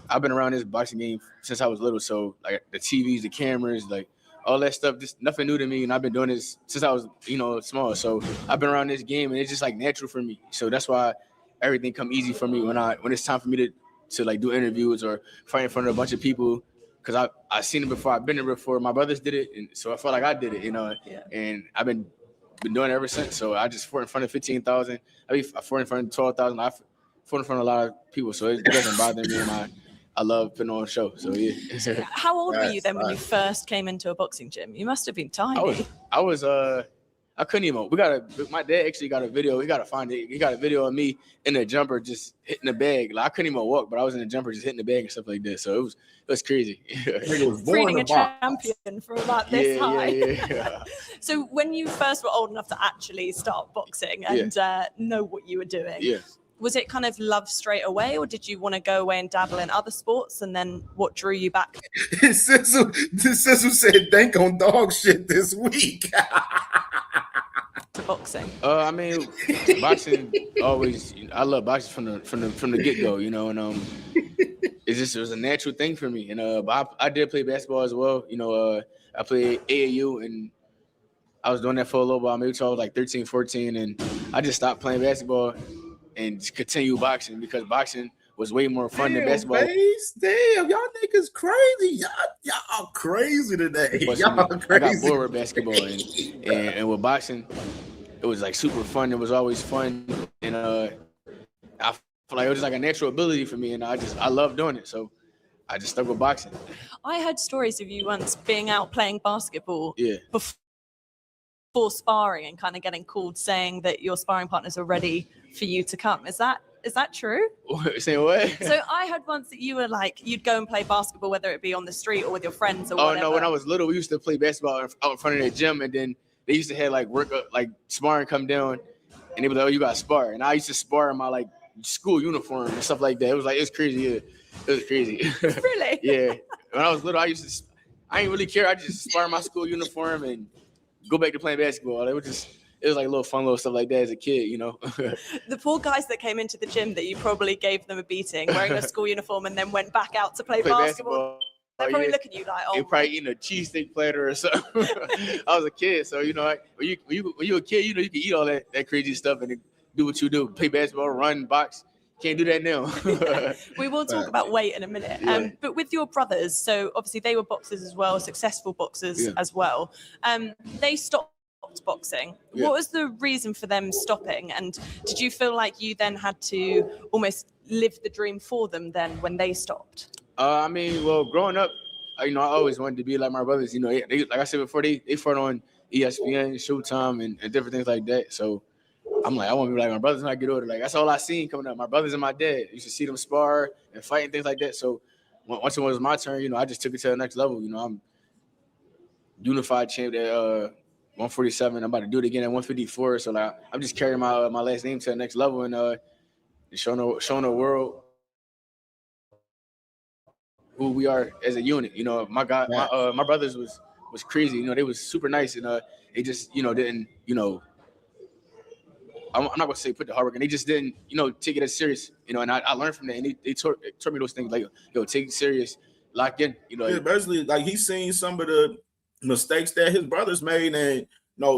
Speaker 21: I've been around this boxing game since I was little. So like the TVs, the cameras, like all that stuff, just nothing new to me. And I've been doing this since I was, you know, small. So I've been around this game, and it's just like natural for me. So that's why everything come easy for me when it's time for me to like do interviews or fight in front of a bunch of people. Because I've seen it before, I've been there before. My brothers did it, and so I felt like I did it, you know. Yeah. And I've been doing it ever since. So I just fought in front of 15,000. I fought in front of 12,000. I fought in front of a lot of people, so it doesn't bother me. And I love putting on a show. So yeah.
Speaker 22: How old were you then when you first came into a boxing gym? You must have been tiny.
Speaker 21: I couldn't even. My dad actually got a video. He got to find it. He got a video of me in a jumper just hitting the bag. Like I couldn't even walk, but I was in a jumper just hitting the bag and stuff like that. So it was crazy.
Speaker 22: Breeding a champion from about this high.
Speaker 21: Yeah.
Speaker 22: So when you first were old enough to actually start boxing and know what you were doing, was it kind of love straight away, or did you want to go away and dabble in other sports? And then what drew you back?
Speaker 18: Sizzle said, "Dank on dog shit this week."
Speaker 22: to boxing?
Speaker 21: I mean, boxing always. I love boxing from the get go, you know, and it was a natural thing for me. And but I did play basketball as well. You know, I played AAU, and I was doing that for a little while, maybe until I was like 13, 14, and I just stopped playing basketball and just continued boxing because boxing was way more fun than basketball.
Speaker 18: Damn, y'all niggas crazy. Y'all crazy today. Y'all crazy.
Speaker 21: I got bored with basketball and with boxing, it was like super fun. It was always fun, and I feel like it was just like a natural ability for me, and I love doing it. So I just stuck with boxing.
Speaker 22: I heard stories of you once being out playing basketball before sparring and kind of getting called saying that your sparring partners are ready for you to come. Is that true?
Speaker 21: Say what?
Speaker 22: So I heard once that you were like, you'd go and play basketball, whether it be on the street or with your friends or whatever.
Speaker 21: Oh, no, when I was little, we used to play basketball out in front of the gym, and then they used to have like sparring come down, and they were like, oh, you got to spar. And I used to spar in my like school uniform and stuff like that. It was crazy. Yeah. It was crazy.
Speaker 22: Really?
Speaker 21: Yeah. When I was little, I didn't really care. I just spar in my school uniform and go back to playing basketball. It was like little fun little stuff like that as a kid, you know.
Speaker 22: The poor guys that came into the gym that you probably gave them a beating wearing a school uniform and then went back out to play basketball. They're probably looking at you like, oh.
Speaker 21: They're probably eating a cheesesteak platter or something. I was a kid, so you know, when you a kid, you know, you can eat all that crazy stuff and do what you do, play basketball, run, box. Can't do that now.
Speaker 22: We will talk about weight in a minute.
Speaker 21: Yeah.
Speaker 22: But with your brothers, so obviously they were boxers as well, successful boxers as well. They stopped boxing.
Speaker 21: Yeah.
Speaker 22: What was the reason for them stopping? And did you feel like you then had to almost live the dream for them then when they stopped?
Speaker 21: I mean, well, growing up, you know, I always wanted to be like my brothers. You know, they like I said before, they fought on ESPN, Showtime, and different things like that. So I'm like, I want to be like my brothers when I get older. Like, that's all I seen coming up. My brothers and my dad. You should see them spar and fight and things like that. So once it was my turn, you know, I just took it to the next level. You know, I'm unified champ at 147. I'm about to do it again at 154. So like, I'm just carrying my last name to the next level and showing the world who we are as a unit. You know, my brothers was crazy. You know, they was super nice and they just, you know, didn't, you know, I'm not gonna say put the hard work, and they just didn't, you know, take it as serious, you know. And I learned from that, and they taught me those things like, yo, take it serious, lock in, you know.
Speaker 18: Yeah, basically, like he's seen some of the mistakes that his brothers made, and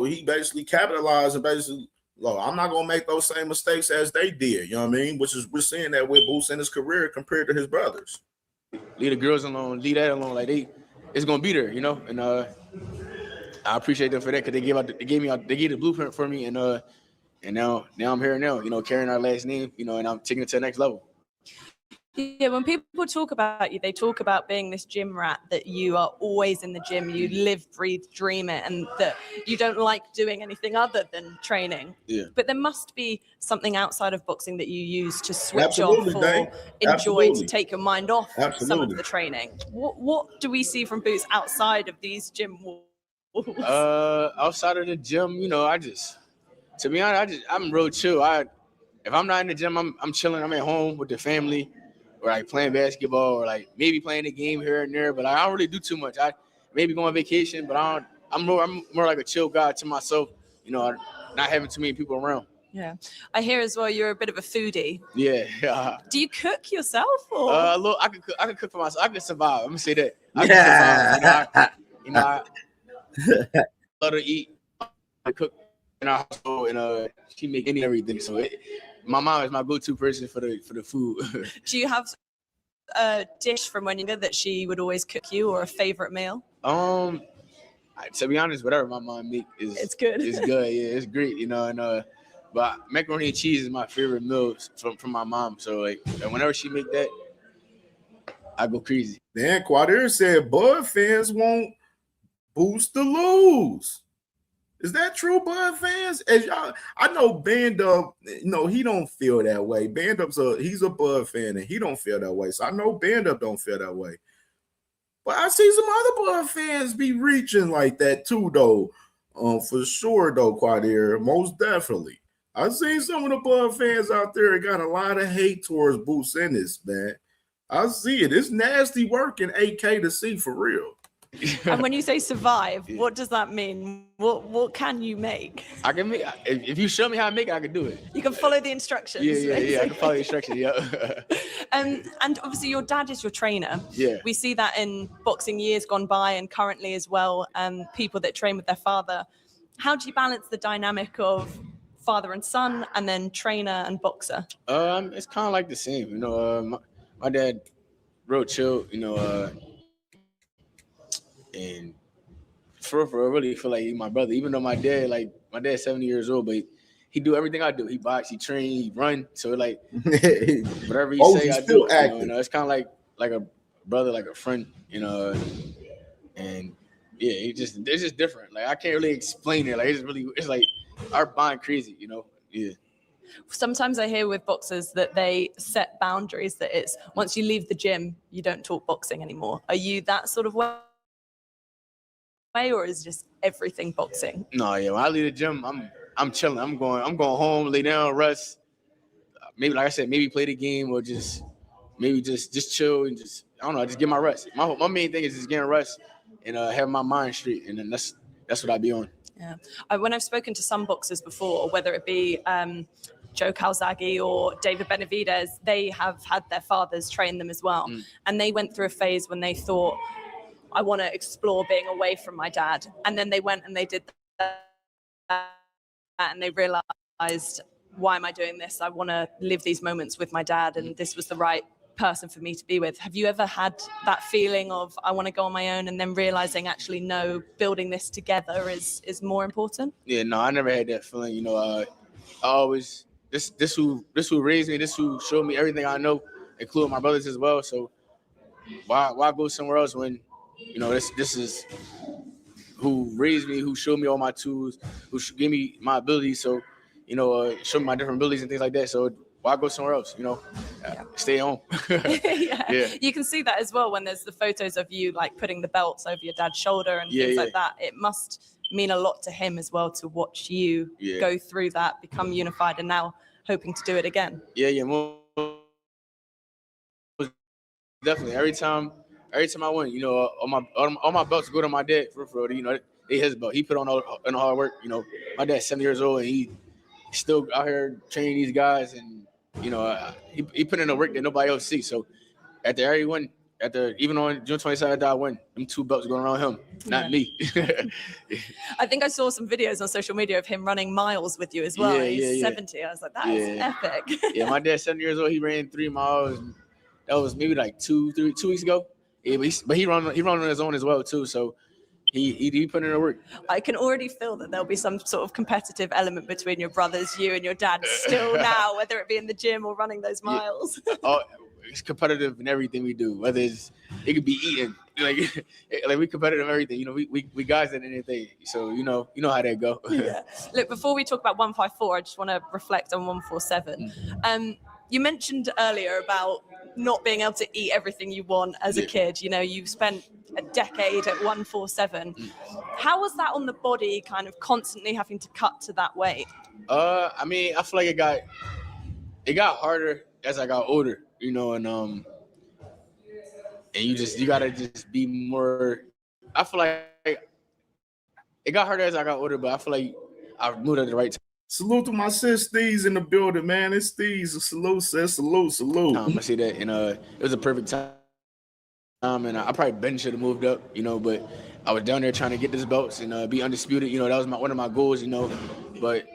Speaker 18: he basically capitalized and basically, I'm not gonna make those same mistakes as they did. You know what I mean? Which is we're seeing that with Boots in his career compared to his brothers.
Speaker 21: Leave the girls alone, leave that alone. Like it's gonna be there, you know. And I appreciate them for that because they gave the blueprint for me, and now I'm here now, you know, carrying our last name, you know, and I'm taking it to the next level.
Speaker 22: Yeah, when people talk about you, they talk about being this gym rat, that you are always in the gym, you live, breathe, dream it, and that you don't like doing anything other than training.
Speaker 21: Yeah.
Speaker 22: But there must be something outside of boxing that you use to switch off or enjoy, to take your mind off some of the training. What do we see from Boots outside of these gym walls?
Speaker 21: Outside of the gym, you know, to be honest, I'm real chill. If I'm not in the gym, I'm chilling. I'm at home with the family, or like playing basketball, or like maybe playing a game here and there. But I don't really do too much. I maybe go on vacation, but I'm more like a chill guy to myself. You know, not having too many people around.
Speaker 22: Yeah, I hear as well you're a bit of a foodie.
Speaker 21: Yeah.
Speaker 22: Do you cook yourself or?
Speaker 21: Look, I can cook for myself. I can survive. I'm gonna say that. I can survive. You know, I love to eat. I cook in our household, and she make everything. So my mom is my go-to person for the food.
Speaker 22: Do you have a dish from when you did that she would always cook you, or a favorite meal?
Speaker 21: To be honest, whatever my mom make
Speaker 22: it's good.
Speaker 21: It's good. Yeah, it's great. You know, and but macaroni and cheese is my favorite meal from my mom. So like, whenever she make that, I go crazy.
Speaker 18: Dan Quadir said Bud fans won't Boost to lose. Is that true, Bud fans? As y'all, I know Band Up, he don't feel that way. Band Up's he's a Bud fan and he don't feel that way. So I know Band Up don't feel that way. But I see some other Bud fans be reaching like that too, though. For sure, though, Quadir, most definitely. I've seen some of the Bud fans out there got a lot of hate towards Boots Ennis, man. I see it. It's nasty work in 8K to see for real.
Speaker 22: And when you say survive, what does that mean? What can you make?
Speaker 21: I can make. If you show me how to make it, I can do it.
Speaker 22: You can follow the instructions.
Speaker 21: Yeah. I can follow the instructions. Yeah.
Speaker 22: And obviously your dad is your trainer.
Speaker 21: Yeah.
Speaker 22: We see that in boxing years gone by and currently as well. People that train with their father. How do you balance the dynamic of father and son, and then trainer and boxer?
Speaker 21: It's kind of like the same. You know, my dad real chill. You know, and for I really feel like he's my brother. Even though my dad's 70 years old, but he do everything I do. He box, he train, he run. So like whatever he say, I do. You know, it's kind of like a brother, like a friend. You know, and yeah, it's just different. Like I can't really explain it. Like it's like our bond crazy. You know, yeah.
Speaker 22: Sometimes I hear with boxers that they set boundaries, that it's once you leave the gym, you don't talk boxing anymore. Are you that sort of way, or is just everything boxing?
Speaker 21: No, yeah. When I leave the gym, I'm chilling. I'm going home, lay down, rest. Maybe, like I said, maybe play the game or just chill and just, I don't know, just get my rest. My main thing is just getting rest and have my mind straight, and then that's what I be on.
Speaker 22: Yeah. When I've spoken to some boxers before, whether it be Joe Calzaghe or David Benavidez, they have had their fathers train them as well. And they went through a phase when they thought, I want to explore being away from my dad. And then they went and they did that and they realized, why am I doing this? I want to live these moments with my dad, and this was the right person for me to be with. Have you ever had that feeling of, I want to go on my own, and then realizing actually, no, building this together is more important?
Speaker 21: Yeah, no, I never had that feeling. You know, I always, this who raised me, this who showed me everything I know, including my brothers as well. So why go somewhere else when, you know, this is who raised me, who showed me all my tools, who gave me my abilities. So, you know, showed me my different abilities and things like that. So why go somewhere else? You know, stay home.
Speaker 22: Yeah. You can see that as well when there's the photos of you like putting the belts over your dad's shoulder and things like that. It must mean a lot to him as well to watch you go through that, become unified, and now hoping to do it again.
Speaker 21: Yeah, most definitely. Every time I win, you know, all my belts go to my dad for you know, they his belt. He put on all the hard work. You know, my dad's 70 years old and he still out here training these guys, and you know, he put in the work that nobody else sees. So after every win, even on June 27th, after I win, them 2 belts going around him, not me.
Speaker 22: I think I saw some videos on social media of him running miles with you as well. He's 70. I was like, that is epic.
Speaker 21: Yeah, my dad's 70 years old. He ran 3 miles. That was maybe like 2 weeks ago. Yeah, but he run on his own as well too. So he put in the work.
Speaker 22: I can already feel that there'll be some sort of competitive element between your brothers, you and your dad, still now, whether it be in the gym or running those miles.
Speaker 21: Oh, it's competitive in everything we do. Whether it could be eating, like we competitive in everything. You know, we guys at anything. So you know how that go.
Speaker 22: Yeah. Look, before we talk about 154, I just want to reflect on 147. You mentioned earlier about not being able to eat everything you want as a kid. You know, you spent a decade at 147. How was that on the body, kind of constantly having to cut to that weight?
Speaker 21: I mean, I feel like it got harder as I got older, you know, and you gotta just be more. I feel like it got harder as I got older, but I feel like I moved at the right time.
Speaker 18: Salute to my sis Steez in the building, man. It's Steez. Salute, sis. Salute.
Speaker 21: I see that, and it was a perfect time, and I probably Ben should have moved up, you know, but I was down there trying to get these belts and be undisputed. You know, that was one of my goals, you know, but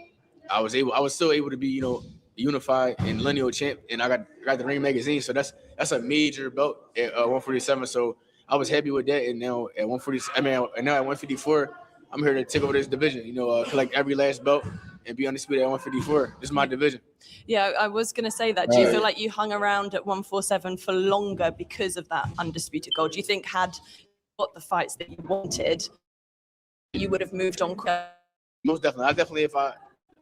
Speaker 21: I was still able to be, you know, unified and lineal champ, and I got the Ring magazine, so that's a major belt at 147. So I was happy with that, and now at 147, and now at 154, I'm here to take over this division. You know, collect every last belt and be undisputed at 154. This is my division.
Speaker 22: Yeah, I was going to say that. Do you feel like you hung around at 147 for longer because of that undisputed goal? Do you think had got the fights that you wanted, you would have moved on quicker?
Speaker 21: Most definitely.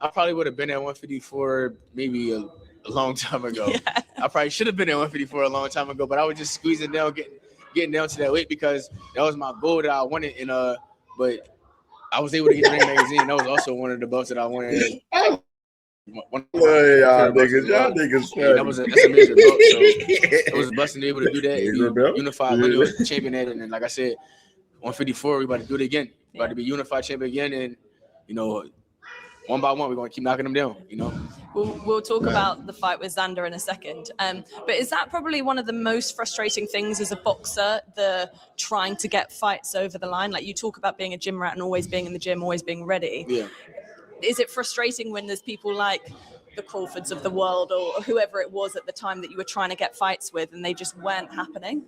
Speaker 21: I probably would have been at 154 maybe a long time ago. Yeah. I probably should have been at 154 a long time ago, but I was just squeezing down, getting down to that weight because that was my goal that I wanted. And but I was able to get the Ring magazine. That was also one of the belts that I wanted.
Speaker 18: Y'all niggas.
Speaker 21: That's a major belt. So it was a blessing to be able to do that and be unified lineal champion at it. And like I said, 154, we about to do it again. We about to be unified champion again, and you know, one by one, we're gonna keep knocking them down. You know.
Speaker 22: We'll talk about the fight with Xander in a second. But is that probably one of the most frustrating things as a boxer, the trying to get fights over the line? Like you talk about being a gym rat and always being in the gym, always being ready.
Speaker 21: Yeah.
Speaker 22: Is it frustrating when there's people like the Crawfords of the world or whoever it was at the time that you were trying to get fights with and they just weren't happening?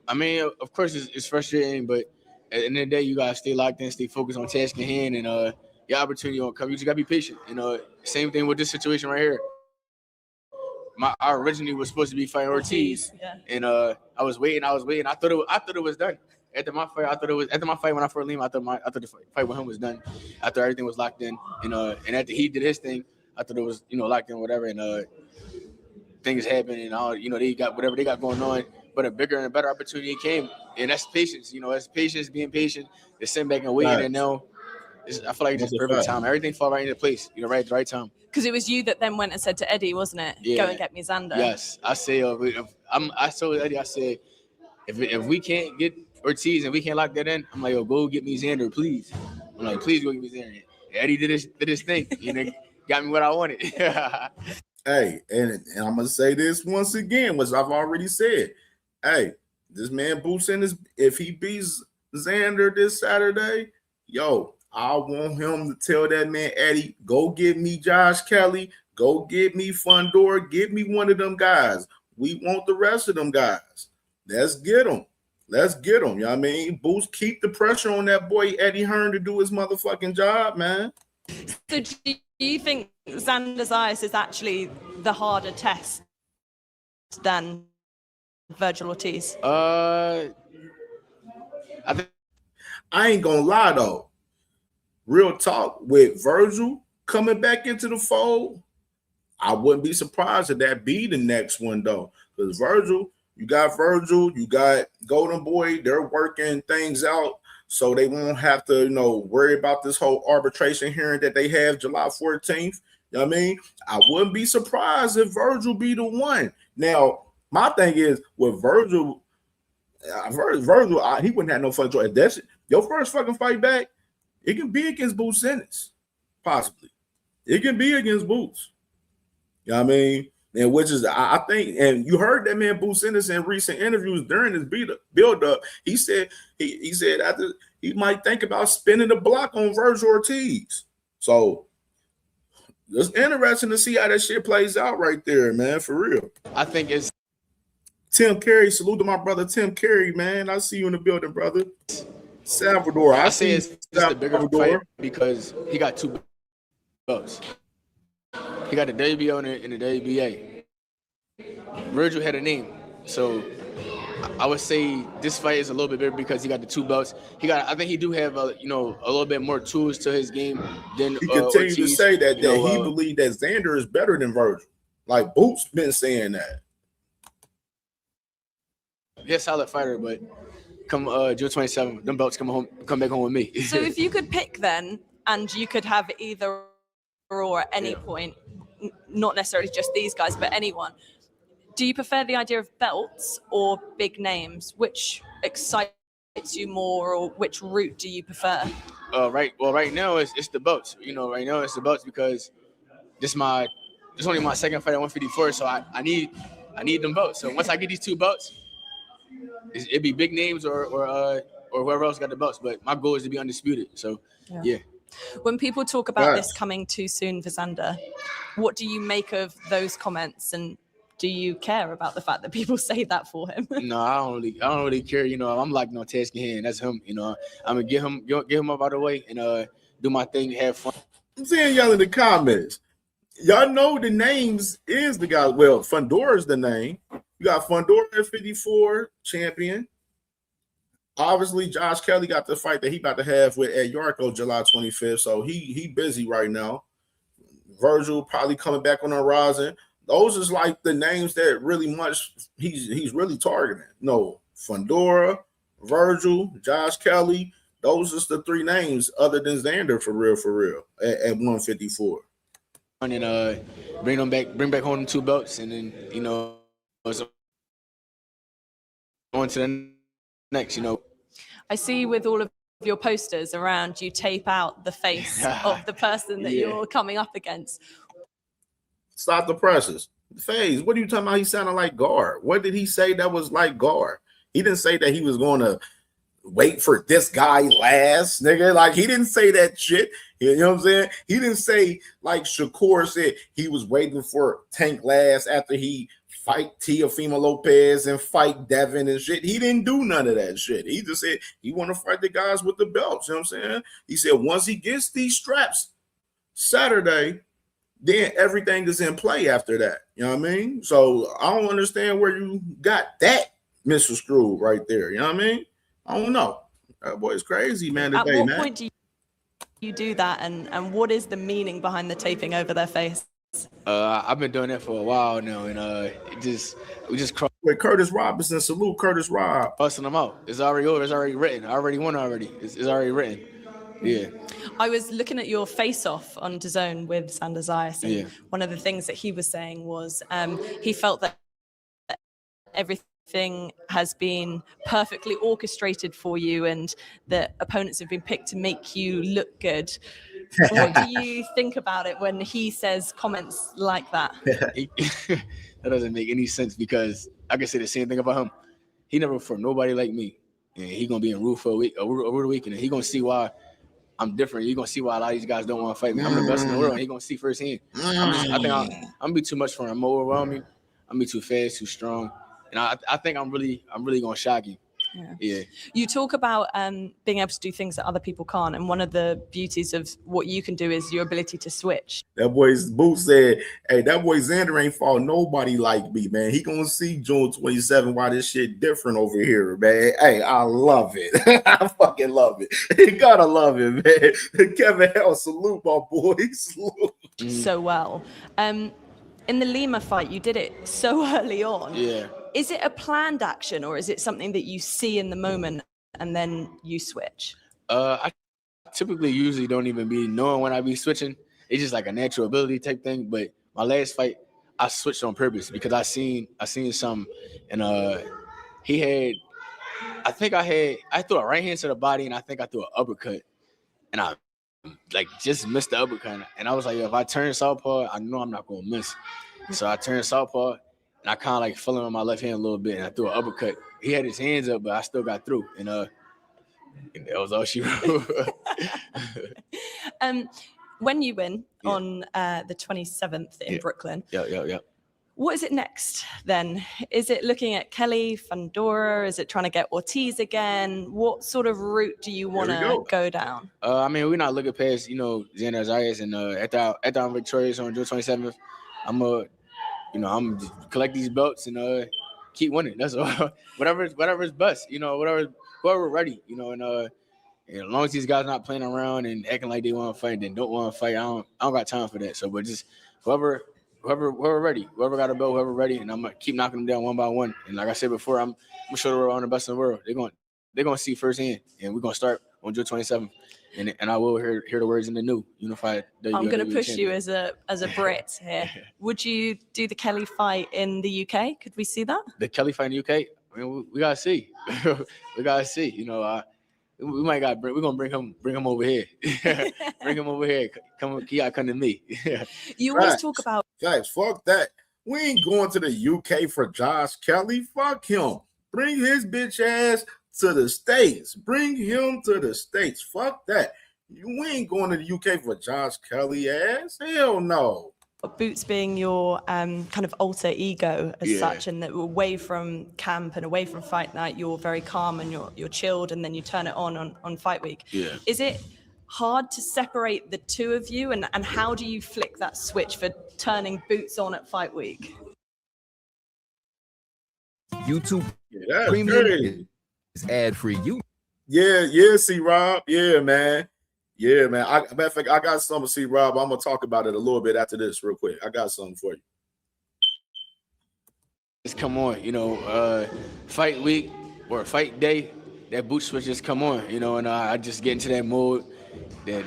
Speaker 21: I mean, of course, it's frustrating, but at the end of the day, you gotta stay locked in, stay focused on task in hand, and your opportunity won't come. You just gotta be patient. Same thing with this situation right here. I originally was supposed to be fighting Ortiz, and I was waiting. I thought it was done. After my fight when I fought Lima, I thought the fight with him was done. After everything was locked in, and after he did his thing, I thought it was locked in, whatever. And things happened, and all they got whatever they got going on. But a bigger and a better opportunity came, and that's patience. That's patience, being patient, just sitting back and waiting. And now, I feel like it's just perfect time. Everything fall right into place, right at the right time.
Speaker 22: Because it was you that then went and said to Eddie, wasn't it?
Speaker 21: Yeah.
Speaker 22: Go and get me Xander.
Speaker 21: Yes, I say. I told Eddie, I said, if we can't get Ortiz and we can't lock that in, I'm like, yo, go get me Xander, please. I'm like, please go get me Xander. Eddie did his thing. Got me what I wanted.
Speaker 18: Hey, and I'm gonna say this once again, which I've already said. Hey, this man Boots in his, if he beats Xander this Saturday, yo, I want him to tell that man, Eddie, go get me Josh Kelly, go get me Fundor, get me one of them guys. We want the rest of them guys. Let's get them. Let's get them. You know what I mean? Boots, keep the pressure on that boy Eddie Hearn to do his motherfucking job, man.
Speaker 22: So do you think Xander Zayas is actually the harder test than Virgil Ortiz?
Speaker 18: I ain't gonna lie though. Real talk, with Virgil coming back into the fold, I wouldn't be surprised if that be the next one though. Because Virgil, you got Golden Boy, they're working things out so they won't have to, worry about this whole arbitration hearing that they have July 14th. You know what I mean? I wouldn't be surprised if Virgil be the one. Now, my thing is with Virgil, he wouldn't have no fun choice. That's your first fucking fight back. It can be against Boots Ennis, possibly. It can be against Boots. You know what I mean? And which is, I think, and you heard that man Boots Ennis in recent interviews during this build-up. He said he said after he might think about spinning the block on Virgil Ortiz. So it's interesting to see how that shit plays out right there, man, for real.
Speaker 21: I think it's
Speaker 18: Tim Carey. Salute to my brother Tim Carey, man. I see you in the building, brother. Salvador.
Speaker 21: I say it's just a bigger fight because he got two belts. He got the WBO and the WBA. Virgil had a name, so I would say this fight is a little bit bigger because he got the two belts. I think he do have a little bit more tools to his game than
Speaker 18: he continues to say that he believed that Xander is better than Virgil. Like Boots been saying that.
Speaker 21: He's a solid fighter, but come June 27th, them belts come back home with me.
Speaker 22: So if you could pick then, and you could have either or at any point, not necessarily just these guys, but anyone, do you prefer the idea of belts or big names? Which excites you more, or which route do you prefer?
Speaker 21: Right now it's the belts. Right now it's the belts because this only my second fight at 154, so I need them belts. So once I get these two belts, it'd be big names or whoever else got the belts. But my goal is to be undisputed. So yeah.
Speaker 22: When people talk about this coming too soon for Xander, what do you make of those comments, and do you care about the fact that people say that for him?
Speaker 21: No, I don't really care. I'm like no task in hand. That's him. I'm gonna get him up out of the way and do my thing, have fun.
Speaker 18: I'm seeing y'all in the comments. Y'all know the names is the guys. Well, Fundora is the name. You got Fundora at 54 champion. Obviously, Josh Kelly got the fight that he about to have with Ed Yarko July 25th, so he busy right now. Virgil probably coming back on the horizon. Those is like the names that really much he's really targeting. No, Fundora, Virgil, Josh Kelly. Those are the three names other than Xander for real at 154.
Speaker 21: And bring back home 2 belts, and then on to the next.
Speaker 22: I see with all of your posters around, you tape out the face of the person that you're coming up against.
Speaker 18: Stop the presses. FaZe, what are you talking about? He sounded like Gar. What did he say that was like Gar? He didn't say that he was going to wait for this guy last, nigga. Like, he didn't say that shit. You know what I'm saying? He didn't say, like Shakur said, he was waiting for Tank last after he fight Teofimo Lopez and fight Devin and shit. He didn't do none of that shit. He just said he want to fight the guys with the belts. You know what I'm saying? He said once he gets these straps Saturday, then everything is in play after that. You know what I mean? So I don't understand where you got that misconstrued right there. You know what I mean? I don't know. That boy's crazy, man.
Speaker 22: At
Speaker 18: Today,
Speaker 22: what
Speaker 18: man.
Speaker 22: point do you do that, and what is the meaning behind the taping over their face?
Speaker 21: I've been doing that for a while now, and we just cross.
Speaker 18: Wait, Curtis Robinson, salute Curtis Rob.
Speaker 21: Busting them out. It's already over. It's already written. I already won already. It's already written. Yeah.
Speaker 22: I was looking at your face-off on DAZN with Xander Zayas, and one of the things that he was saying was he felt that everything has been perfectly orchestrated for you, and that opponents have been picked to make you look good. What do you think about it when he says comments like that?
Speaker 21: That doesn't make any sense, because I can say the same thing about him. He never fought nobody like me, and he gonna be in Roof for a week, over the weekend, and he gonna see why I'm different. You're gonna see why a lot of these guys don't want to fight me. I'm the best in the world, and he gonna see firsthand. I think I'm gonna be too much for him. I'm overwhelming. I'm gonna be too fast, too strong, and I think I'm really gonna shock him. Yeah.
Speaker 22: You talk about being able to do things that other people can't, and one of the beauties of what you can do is your ability to switch.
Speaker 18: That boy's Boot said, hey, that boy Xander ain't fought nobody like me, man. He gonna see June 27 why this shit different over here, man. Hey, I love it. I fucking love it. You gotta love it, man. Kevin Hell, salute my boy. Salute.
Speaker 22: So well. In the Lima fight, you did it so early on.
Speaker 21: Yeah.
Speaker 22: Is it a planned action, or is it something that you see in the moment and then you switch?
Speaker 21: I typically usually don't even be knowing when I be switching. It's just like a natural ability type thing. But my last fight, I switched on purpose because I seen something, and he had, I threw a right hand to the body, and I think I threw an uppercut, and I like just missed the uppercut, and I was like, if I turn southpaw, I know I'm not gonna miss. So I turned southpaw, and I kind of like fell him on my left hand a little bit, and I threw an uppercut. He had his hands up, but I still got through, and that was all she wrote.
Speaker 22: When you win on the 27th in Brooklyn, what is it next then? Is it looking at Kelly, Fundora? Is it trying to get Ortiz again? What sort of route do you want to go down?
Speaker 21: I mean, we're not looking past, Xander Zayas, and after I'm victorious on June 27th, I'm collect these belts and keep winning. That's all. whatever's best, whoever ready, and as long as these guys not playing around and acting like they want to fight, then don't want to fight. I don't got time for that. So, but just whoever ready, whoever got a belt, whoever ready, and I'm gonna keep knocking them down one by one. And like I said before, I'm gonna show the world I'm the best in the world. They're gonna see firsthand, and we're gonna start on June 27th. And I will hear the words in the new unified.
Speaker 22: I'm going to push you as a Brit here. Would you do the Kelly fight in the UK? Could we see that?
Speaker 21: The Kelly fight in the UK? I mean, we gotta see. We gotta see. We might we're gonna bring him over here. Bring him over here. Come to me.
Speaker 22: You always talk about
Speaker 18: guys. Fuck that. We ain't going to the UK for Josh Kelly. Fuck him. Bring his bitch ass to the States. Bring him to the States. Fuck that. We ain't going to the UK for Josh Kelly ass. Hell no.
Speaker 22: Boots being your kind of alter ego as such, and that away from camp and away from fight night, you're very calm and you're chilled, and then you turn it on fight week.
Speaker 21: Yeah.
Speaker 22: Is it hard to separate the two of you, and how do you flick that switch for turning Boots on at fight week?
Speaker 2: YouTube
Speaker 18: Premium
Speaker 2: is ad-free.
Speaker 18: Yeah, C-Rob. Yeah, man. Matter of fact, I got something, C-Rob. I'm gonna talk about it a little bit after this, real quick. I got something for you.
Speaker 21: Just come on, fight week or fight day, that boot switch just come on, and I just get into that mode that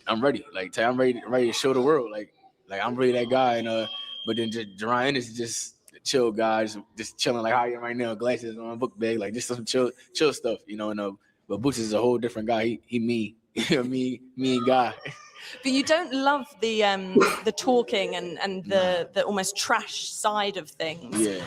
Speaker 21: I'm ready. Like I'm ready to show the world, like I'm really that guy. And but then just Jerron is just chill guy, just chilling like how I am right now, glasses on, book bag, like just some chill stuff, you know. And but Boots is a whole different guy. He mean, mean guy.
Speaker 22: But you don't love the talking and the almost trash side of things.
Speaker 21: Yeah.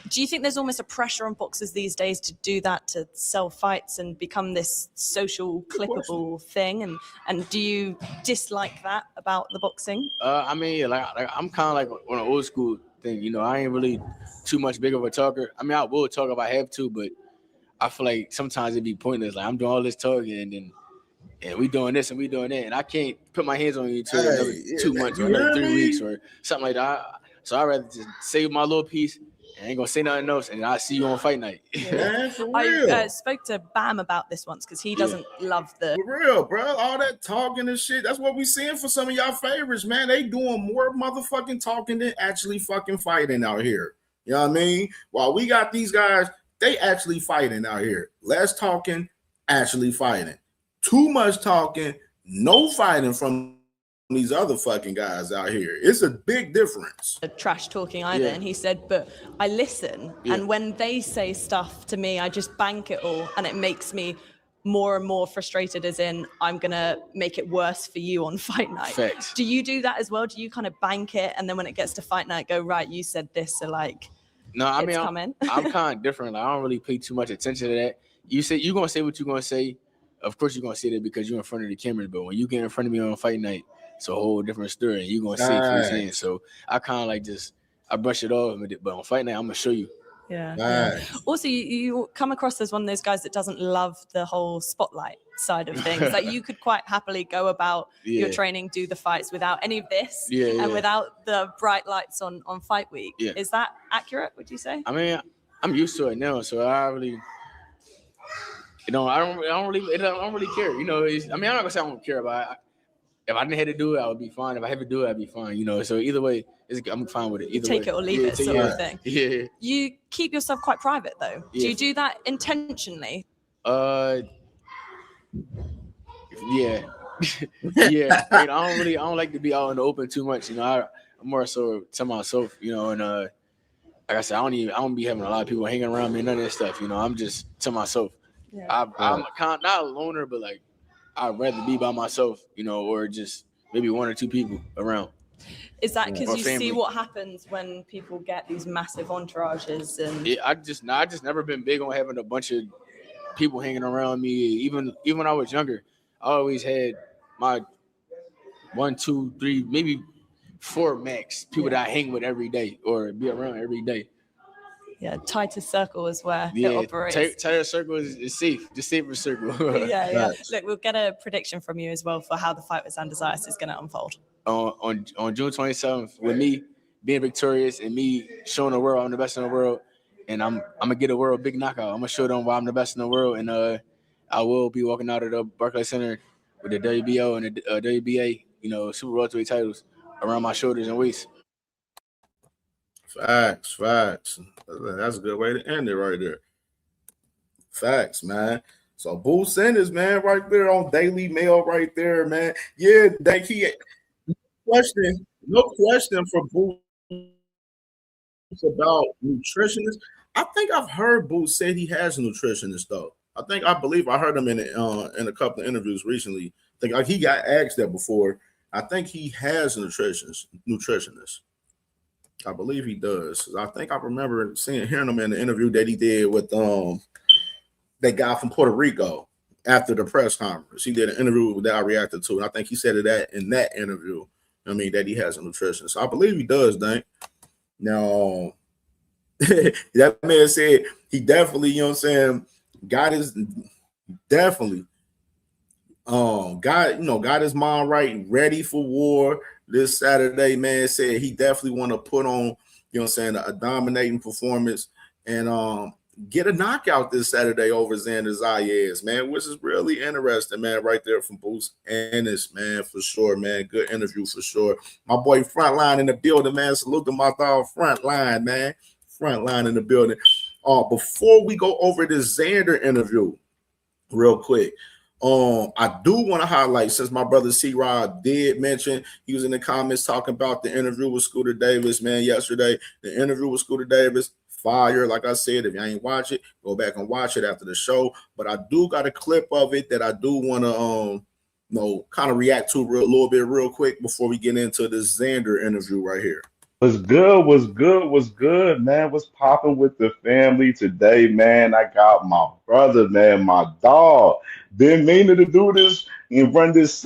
Speaker 22: Do you think there's almost a pressure on boxers these days to do that, to sell fights and become this social clippable thing? And do you dislike that about the boxing?
Speaker 21: I mean, like I'm kind of like on an old school thing, you know. I ain't really too much big of a talker. I mean, I will talk if I have to, but I feel like sometimes it'd be pointless. Like I'm doing all this talking and we doing this and we doing that, and I can't put my hands on you until another 2 months or another 3 weeks or something like that. So I'd rather just save my little piece. I ain't gonna say nothing else, and I'll see you on fight night.
Speaker 9: Man, for real.
Speaker 22: I spoke to Bam about this once because he doesn't love the.
Speaker 18: For real, bro. All that talking and shit. That's what we seeing for some of y'all favorites, man. They doing more motherfucking talking than actually fucking fighting out here. You know what I mean? While we got these guys, they actually fighting out here. Less talking, actually fighting. Too much talking, no fighting from these other fucking guys out here. It's a big difference.
Speaker 22: Trash talking either. And he said, but I listen, and when they say stuff to me, I just bank it all, and it makes me more and more frustrated, as in I'm gonna make it worse for you on fight night.
Speaker 21: Facts.
Speaker 22: Do you do that as well? Do you kind of bank it, and then when it gets to fight night, go, right, you said this, so like
Speaker 21: no, I mean I'm kind of different. Like, I don't really pay too much attention to that. You say you're gonna say what you're gonna say. Of course you're gonna say that because you're in front of the cameras, but when you get in front of me on fight night, it's a whole different story, and you're gonna see firsthand. So I kind of like I brush it off, but on fight night, I'm gonna show you.
Speaker 22: Yeah. Also, you come across as one of those guys that doesn't love the whole spotlight side of things. Like you could quite happily go about your training, do the fights without any of this, and without the bright lights on fight week.
Speaker 21: Yeah.
Speaker 22: Is that accurate? Would you say?
Speaker 21: I mean, I'm used to it now, so I really. I don't really care. You know, I'm not gonna say I don't care about it. If I didn't have to do it, I would be fine. If I had to do it, I'd be fine. You know, so either way, I'm fine with it. Either
Speaker 22: Take
Speaker 21: way.
Speaker 22: it or leave it, sort of thing.
Speaker 21: Yeah.
Speaker 22: You keep yourself quite private, though.
Speaker 21: Yeah.
Speaker 22: Do you do that intentionally?
Speaker 21: Yeah. Yeah. I don't like to be out in the open too much. You know, I'm more so to myself. You know, and like I said, I don't be having a lot of people hanging around me and none of that stuff. You know, I'm just to myself. Yeah. I'm kind of not a loner, but like I'd rather be by myself, you know, or just maybe one or two people around.
Speaker 22: Is that because you see what happens when people get these massive entourages? And
Speaker 21: I just never been big on having a bunch of people hanging around me. Even when I was younger, I always had my 1, 2, 3, maybe 4 max people that I hang with every day or be around every day.
Speaker 22: Yeah, tightest circle is where it operates.
Speaker 21: Tighter circle is safe. The safer circle.
Speaker 22: yeah. Look, we'll get a prediction from you as well for how the fight with Xander Zayas is going to unfold.
Speaker 21: On June 27th, with me being victorious and me showing the world I'm the best in the world, and I'm gonna get a world big knockout. I'm gonna show them why I'm the best in the world, and I will be walking out of the Barclays Center with the WBO and the WBA, you know, super welterweight titles around my shoulders and waist.
Speaker 18: Facts. That's a good way to end it right there. Facts, man. So Boo Sanders, man, right there on Daily Mail right there, man. Yeah, no question for Boo about nutritionists. I think I've heard Boo say he has a nutritionist though. I believe I heard him in a couple of interviews recently. I think like he got asked that before. I think he has a nutritionist. I believe he does. I think I remember hearing him in the interview that he did with that guy from Puerto Rico after the press conference. He did an interview that I reacted to, and I think he said that in that interview. I mean, that he has a nutritionist. So I believe he does, Dank. Now, that man said he definitely, you know what I'm saying, got his mind right, ready for war this Saturday. Man said he definitely want to put on, you know what I'm saying, a dominating performance and get a knockout this Saturday over Xander Zayas, man, which is really interesting, man, right there from Bruce Ennis, man, for sure, man. Good interview for sure. My boy Frontline in the building, man. Salute to my dog Frontline, man. Frontline in the building. Before we go over this Xander interview, real quick, I do want to highlight, since my brother C-Rod did mention, he was in the comments talking about the interview with Scooter Davis, man, yesterday. The interview with Scooter Davis, fire. Like I said, if you ain't watch it, go back and watch it after the show. But I do got a clip of it that I do want to kind of react to a little bit real quick before we get into this Xander interview right here.
Speaker 3: Was good, man. What's popping with the family today, man? I got my brother, man, my dog. Been meaning to do this and run this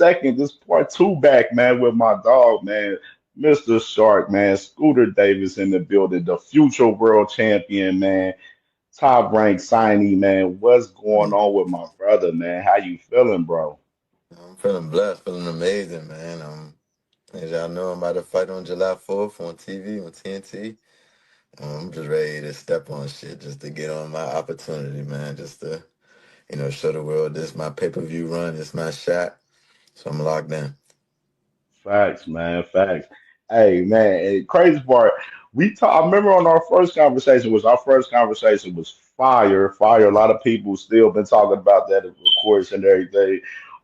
Speaker 3: part 2 back, man, with my dog, man. Mr. Shark, man. Scooter Davis in the building, the future world champion, man. Top ranked signee, man. What's going on with my brother, man? How you feeling, bro?
Speaker 4: I'm feeling blessed, feeling amazing, man. As y'all know, I'm about to fight on July 4th on TV, on TNT. I'm just ready to step on shit just to get on my opportunity, man. Just to, show the world this is my pay-per-view run, this is my shot. So I'm locked in.
Speaker 3: Facts, man. Facts. Hey, man, crazy part. I remember on our first conversation was fire. A lot of people still been talking about that, of course, and everything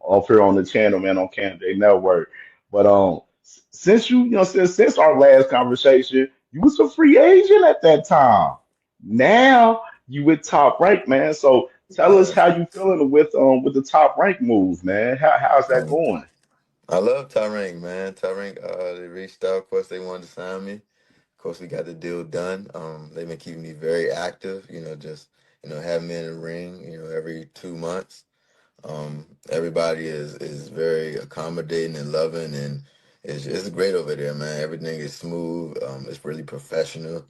Speaker 3: up here on the channel, man, on CamJNetwork. But since since our last conversation, you was a free agent at that time. Now you with Top Rank, man. So tell us how you feeling with the Top Rank move, man. How's that going?
Speaker 4: I love Top Rank, man. Top Rank, they reached out. Of course, they wanted to sign me. Of course, we got the deal done. They've been keeping me very active. Having me in the ring. Every 2 months. Everybody is very accommodating and loving, and it's great over there, man. Everything is smooth. It's really professional.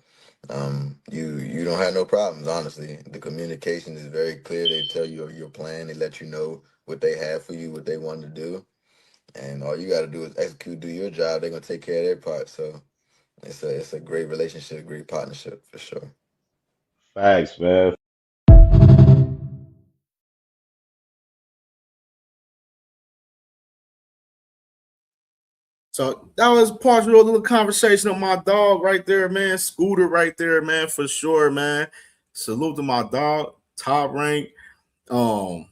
Speaker 4: You don't have no problems, honestly. The communication is very clear. They tell you your plan. They let you know what they have for you, what they want to do, and all you got to do is execute, do your job. They're gonna take care of their part. So it's a great relationship, great partnership for sure.
Speaker 3: Facts, man.
Speaker 18: So that was part of a little conversation with my dog right there, man. Scooter right there, man, for sure, man. Salute to my dog, Top Rank. About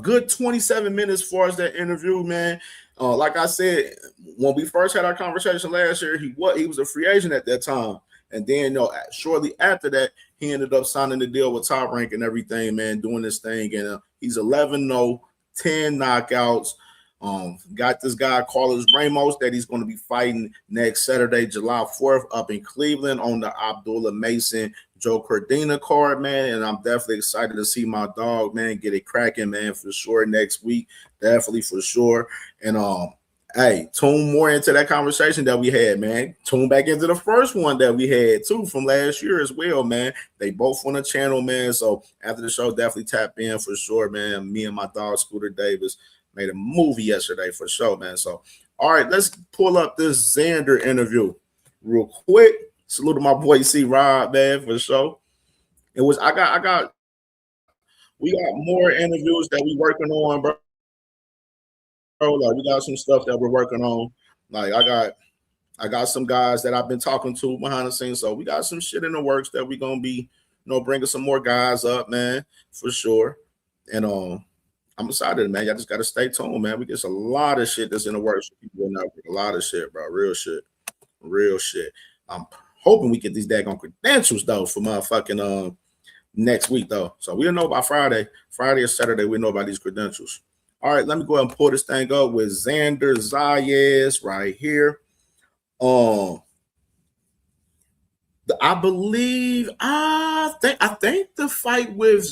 Speaker 18: good 27 minutes as far as that interview, man. Like I said, when we first had our conversation last year, he was a free agent at that time. And then, shortly after that, he ended up signing the deal with Top Rank and everything, man, doing this thing. And he's 11-0, 10 knockouts. Got this guy, Carlos Ramos, that he's going to be fighting next Saturday, July 4th, up in Cleveland on the Abdullah Mason, Joe Cordina card, man. And I'm definitely excited to see my dog, man, get it cracking, man, for sure next week. Definitely for sure. And hey, tune more into that conversation that we had, man. Tune back into the first one that we had too from last year as well, man. They both on the channel, man. So after the show, definitely tap in for sure, man. Me and my dog Scooter Davis made a movie yesterday for sure, man. So, all right, let's pull up this Xander interview real quick. Salute to my boy C-Rod, man, for sure. We got more interviews that we working on, bro. Like we got some stuff that we're working on. Like I got some guys that I've been talking to behind the scenes. So we got some shit in the works that we're gonna be, bringing some more guys up, man, for sure. And I'm excited, man. Y'all just gotta stay tuned, man. We get a lot of shit that's in the works. People in network. A lot of shit, bro. Real shit. I'm hoping we get these daggone credentials though for motherfucking next week though. So we'll know by Friday or Saturday. We know about these credentials. All right, let me go ahead and pull this thing up with Xander Zayas right here. I think the fight with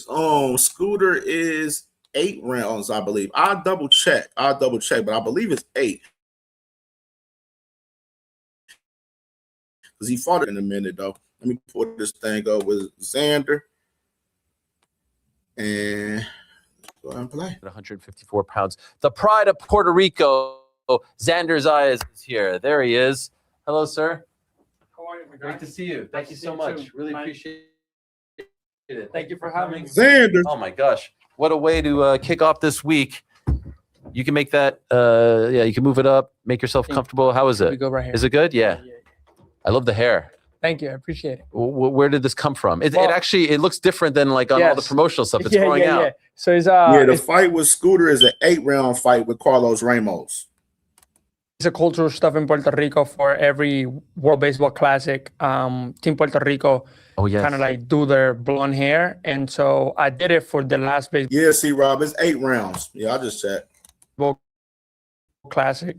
Speaker 18: Scooter is 8 rounds, I believe. I'll double check, but I believe it's 8. Because he fought it in a minute, though. Let me pull this thing up with Xander. And go ahead and play.
Speaker 23: 154 pounds. The pride of Puerto Rico, Xander Zayas is here. There he is. Hello, sir.
Speaker 24: How are you, my guy?
Speaker 23: Great to see you. Thank you so much. Really appreciate it. Thank you for having me.
Speaker 18: Xander.
Speaker 23: Oh, my gosh. What a way to kick off this week. You can make that, you can move it up, make yourself comfortable. How is it?
Speaker 24: We go right here.
Speaker 23: Is it good? Yeah. I love the hair.
Speaker 24: Thank you. I appreciate it.
Speaker 23: Where did this come from? It looks different than like on all the promotional stuff. It's growing out.
Speaker 1: So it's
Speaker 3: the fight with Scooter is an 8-round fight with Carlos Ramos.
Speaker 1: It's a cultural stuff in Puerto Rico for every World Baseball Classic. Team Puerto Rico kind of like do their blonde hair. And so I did it for the last baseball.
Speaker 3: Yeah, see, Rob, it's 8 rounds. Yeah, I just checked.
Speaker 1: Classic.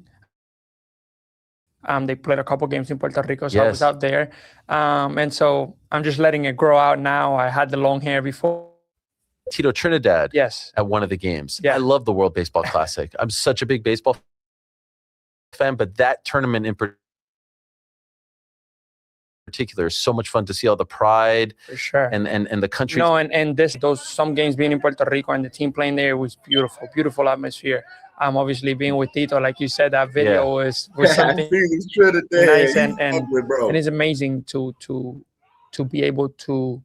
Speaker 1: They played a couple games in Puerto Rico, so I was out there. And so I'm just letting it grow out now. I had the long hair before.
Speaker 23: Tito Trinidad at one of the games. I love the World Baseball Classic. I'm such a big baseball fan, but that tournament in particular is so much fun to see all the pride
Speaker 1: for sure
Speaker 23: and the country.
Speaker 1: No, and some games being in Puerto Rico and the team playing there was beautiful atmosphere. Obviously being with Tito, like you said, that video was something nice and it's amazing to be able to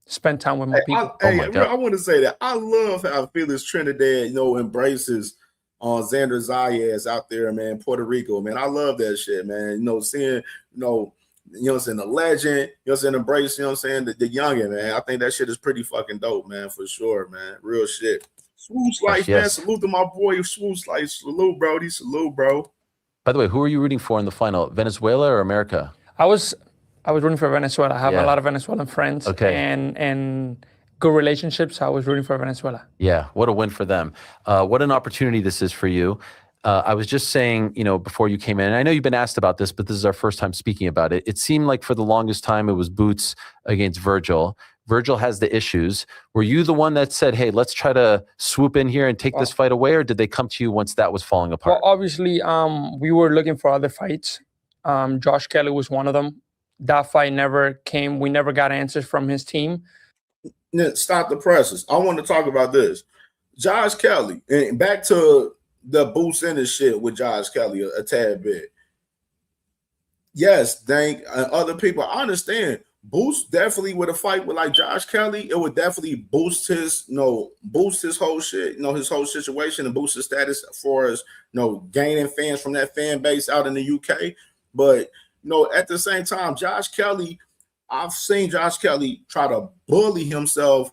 Speaker 1: spend time with my people.
Speaker 3: I want to say that I love how Felix Trinidad, embraces Xander Zayas out there, man, Puerto Rico, man. I love that shit, man. Seeing, the legend, embrace, the youngin', man. I think that shit is pretty fucking dope, man, for sure, man. Real shit. Swoosh Slice, man. Salute to my boy, Swoosh Slice. Salute, Brody. Salute, bro.
Speaker 23: By the way, who are you rooting for in the final? Venezuela or America?
Speaker 1: I was rooting for Venezuela. I have a lot of Venezuelan friends and good relationships. I was rooting for Venezuela.
Speaker 23: Yeah, what a win for them. What an opportunity this is for you. I was just saying, before you came in, and I know you've been asked about this, but this is our first time speaking about it. It seemed like for the longest time it was Boots against Virgil. Virgil has the issues. Were you the one that said, hey, let's try to swoop in here and take this fight away, or did they come to you once that was falling apart?
Speaker 1: Well, obviously, we were looking for other fights. Josh Kelly was one of them. That fight never came. We never got answers from his team.
Speaker 3: Stop the presses. I want to talk about this. Josh Kelly, and back to the Boots in this shit with Josh Kelly a tad bit. Yes, other people, I understand. Boost definitely with a fight with like Josh Kelly, it would definitely boost his, boost his whole shit, his whole situation and boost his status as far as, gaining fans from that fan base out in the UK. But, at the same time, Josh Kelly, I've seen Josh Kelly try to bully himself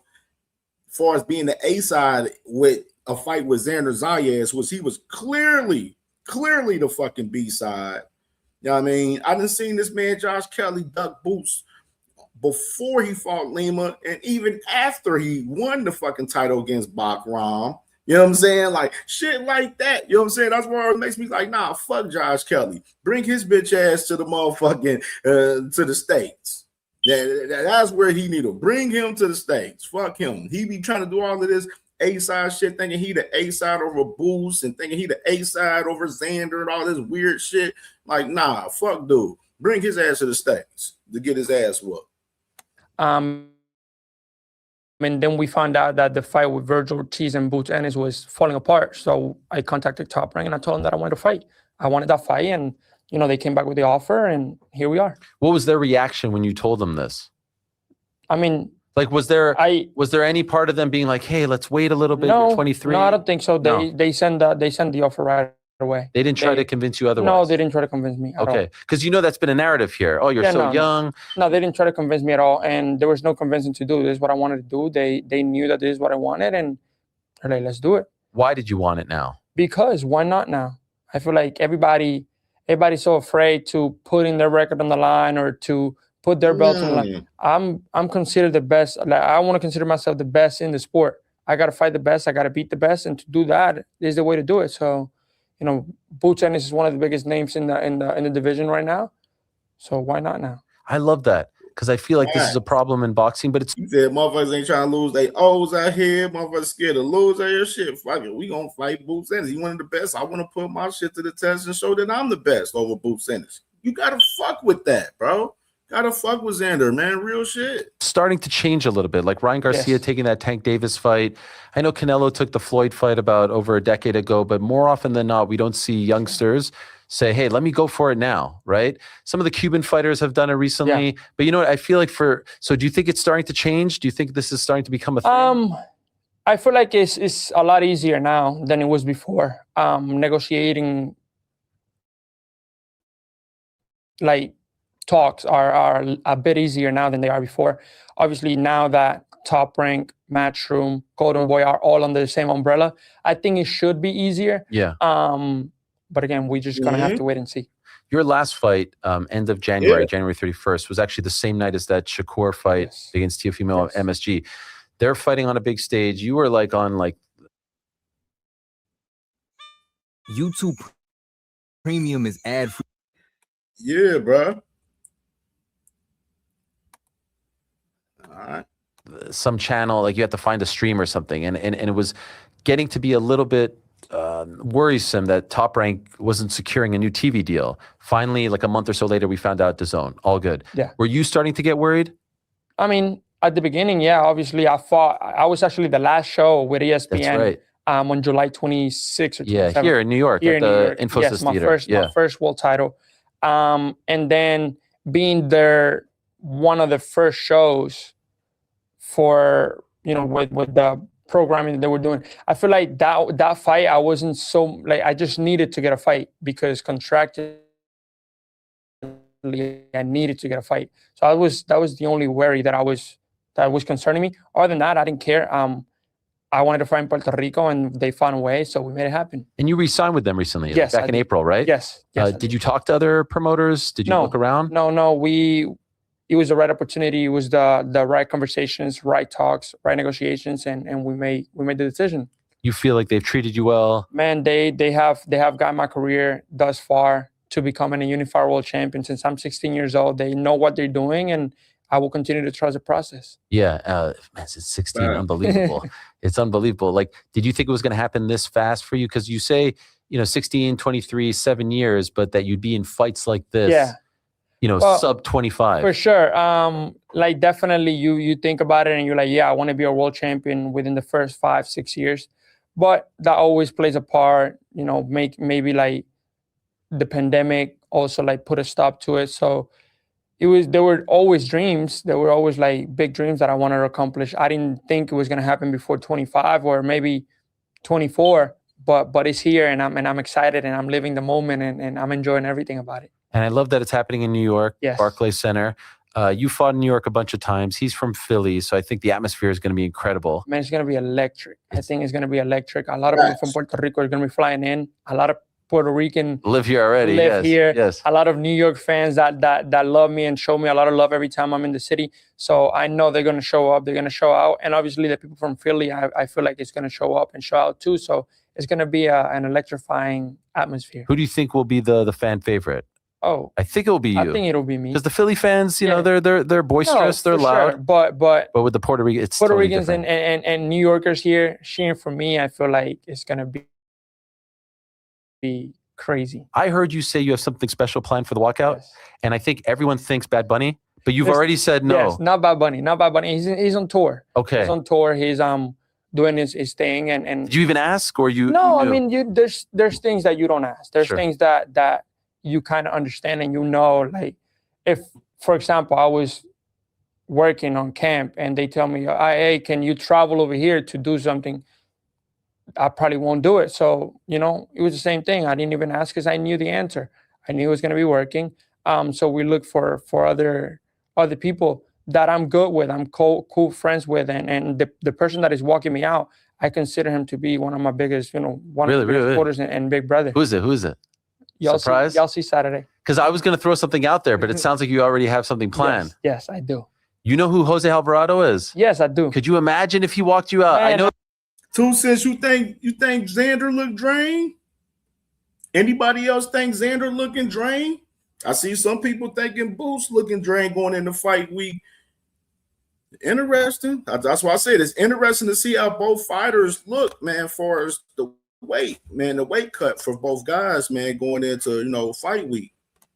Speaker 3: as far as being the A side with a fight with Xander Zayas, which he was clearly the fucking B side. You know what I mean? I done seen this man, Josh Kelly, duck Boots before he fought Lima and even after he won the fucking title against Bakram. You know what I'm saying? Like shit like that. You know what I'm saying? That's why it makes me like, nah, fuck Josh Kelly. Bring his bitch ass to the motherfucking to the States. That's where he need to bring him to the States. Fuck him. He be trying to do all of this A-side shit, thinking he the A-side over Boost and thinking he the A-side over Xander and all this weird shit. Like, nah, fuck dude. Bring his ass to the States to get his ass whooped.
Speaker 1: And then we found out that the fight with Virgil Ortiz and Boots Ennis was falling apart. So I contacted Top Rank and I told them that I wanted to fight. I wanted that fight, and they came back with the offer, and here we are.
Speaker 23: What was their reaction when you told them this?
Speaker 1: I mean,
Speaker 23: like, was there any part of them being like, hey, let's wait a little bit?
Speaker 1: No,
Speaker 23: you're 23?
Speaker 1: No, I don't think so. They send the offer right away.
Speaker 23: They didn't try to convince you otherwise?
Speaker 1: No, they didn't try to convince me at all.
Speaker 23: Okay, because that's been a narrative here. Oh, you're so young.
Speaker 1: No, they didn't try to convince me at all, and there was no convincing to do. This is what I wanted to do. They knew that this is what I wanted, and they're like, let's do it.
Speaker 23: Why did you want it now?
Speaker 1: Because why not now? I feel like everybody's so afraid to putting their record on the line or to put their belt on the line. I'm considered the best. Like, I want to consider myself the best in the sport. I got to fight the best. I got to beat the best, and to do that is the way to do it. So, Boots Ennis is one of the biggest names in the division right now. So why not now?
Speaker 23: I love that because I feel like this is a problem in boxing, but it's
Speaker 3: motherfuckers ain't trying to lose they O's out here. Motherfuckers scared to lose out here. Shit, fuck it. We gonna fight Boots Ennis. He one of the best. I want to put my shit to the test and show that I'm the best over Boots Ennis. You gotta fuck with that, bro. Gotta fuck with Xander, man. Real shit.
Speaker 23: Starting to change a little bit. Like Ryan Garcia taking that Tank Davis fight. I know Canelo took the Floyd fight about over a decade ago, but more often than not, we don't see youngsters say, hey, let me go for it now, right? Some of the Cuban fighters have done it recently. But you know what? I feel like so do you think it's starting to change? Do you think this is starting to become a thing?
Speaker 1: I feel like it's a lot easier now than it was before. Negotiating talks are a bit easier now than they are before. Obviously, now that Top Rank, Matchroom, Golden Boy are all under the same umbrella. I think it should be easier.
Speaker 23: Yeah.
Speaker 1: But again, we're just gonna have to wait and see.
Speaker 23: Your last fight, end of January, January 31st, was actually the same night as that Shakur fight against Teofimo MSG. They're fighting on a big stage. You were like on like
Speaker 2: YouTube Premium is ad free.
Speaker 18: Yeah, bro. All right.
Speaker 23: some channel, like you had to find a stream or something, and it was getting to be a little bit worrisome that Top Rank wasn't securing a new TV deal. Finally, like a month or so later, we found out DAZN. All good.
Speaker 1: Yeah.
Speaker 23: Were you starting to get worried?
Speaker 1: I mean, at the beginning, yeah. Obviously, I was actually the last show with ESPN.
Speaker 23: That's right.
Speaker 1: On July 26th or 27th.
Speaker 23: Yeah, here in New York,
Speaker 1: here
Speaker 23: at
Speaker 1: in New
Speaker 23: the
Speaker 1: York.
Speaker 23: Infosys
Speaker 1: yes, my
Speaker 23: Theater.
Speaker 1: my first world title. And then being there, one of the first shows for, you know, with the programming that they were doing. I feel like that fight, I wasn't so, like, I just needed to get a fight because contractually I needed to get a fight. So that was the only worry that was concerning me. Other than that, I didn't care. I wanted to fight in Puerto Rico, and they found a way, so we made it happen.
Speaker 23: And you re-signed with them recently,
Speaker 1: yes,
Speaker 23: back in April, right?
Speaker 1: Yes.
Speaker 23: Did you talk to other promoters? Did you look around?
Speaker 1: No. It was the right opportunity. It was the right conversations, right talks, right negotiations, and we made the decision.
Speaker 23: You feel like they've treated you well?
Speaker 1: Man, they have gotten my career thus far to becoming a unified world champion since I'm 16 years old. They know what they're doing, and I will continue to trust the process.
Speaker 23: Yeah, man, it's 16, unbelievable. It's unbelievable. Like, did you think it was going to happen this fast for you? Because you say, 16, 23, 7 years, but that you'd be in fights like this, sub 25.
Speaker 1: For sure. Like, definitely you think about it and you're like, yeah, I want to be a world champion within the first 5-6 years. But that always plays a part, maybe like the pandemic also like put a stop to it. So there were always dreams. There were always like big dreams that I wanted to accomplish. I didn't think it was going to happen before 25 or maybe 24, but it's here, and I'm excited, and I'm living the moment, and I'm enjoying everything about it.
Speaker 23: And I love that it's happening in New York,
Speaker 1: yes.
Speaker 23: Barclays Center. You fought in New York a bunch of times. He's from Philly, so I think the atmosphere is going to be incredible.
Speaker 1: Man, it's going to be electric. I think it's going to be electric. A lot of people from Puerto Rico are going to be flying in. A lot of Puerto Rican
Speaker 23: live here already.
Speaker 1: Yes. A lot of New York fans that love me and show me a lot of love every time I'm in the city. So I know they're going to show up. They're going to show out. And obviously the people from Philly, I feel like it's going to show up and show out too. So it's going to be an electrifying atmosphere.
Speaker 23: Who do you think will be the fan favorite?
Speaker 1: Oh,
Speaker 23: I think it'll be you.
Speaker 1: I think it'll be me.
Speaker 23: Because the Philly fans, they're boisterous, they're loud.
Speaker 1: Sure. But
Speaker 23: with the Puerto Ricans, it's
Speaker 1: Puerto
Speaker 23: totally
Speaker 1: Ricans and New Yorkers here cheering for me, I feel like it's going to be crazy.
Speaker 23: I heard you say you have something special planned for the walkout, and I think everyone thinks Bad Bunny, but you've already said no.
Speaker 1: Yes, not Bad Bunny. He's on tour.
Speaker 23: Okay.
Speaker 1: He's on tour. He's doing his thing, and
Speaker 23: did you even ask, or you?
Speaker 1: No,
Speaker 23: you
Speaker 1: I mean, there's things that you don't ask. There's things that you kind of understand, and like if, for example, I was working on camp and they tell me, hey, can you travel over here to do something? I probably won't do it. So, it was the same thing. I didn't even ask because I knew the answer. I knew it was going to be working. So we look for other people that I'm good with, I'm cool friends with. And the person that is walking me out, I consider him to be one of my biggest, one of my biggest supporters and big brother.
Speaker 23: Who is it? Surprise?
Speaker 1: Y'all see Saturday.
Speaker 23: Because I was going to throw something out there, but it sounds like you already have something planned.
Speaker 1: Yes, I do.
Speaker 23: You know who Jose Alvarado is?
Speaker 1: Yes, I do.
Speaker 23: Could you imagine if he walked you out?
Speaker 1: Man,
Speaker 23: I know.
Speaker 18: 2 cents. You think Xander look drained? Anybody else think Xander looking drained? I see some people thinking Boots looking drained going into fight week. Interesting. That's why I said it's interesting to see how both fighters look, man, as far as the weight cut for both guys, man, going into fight week.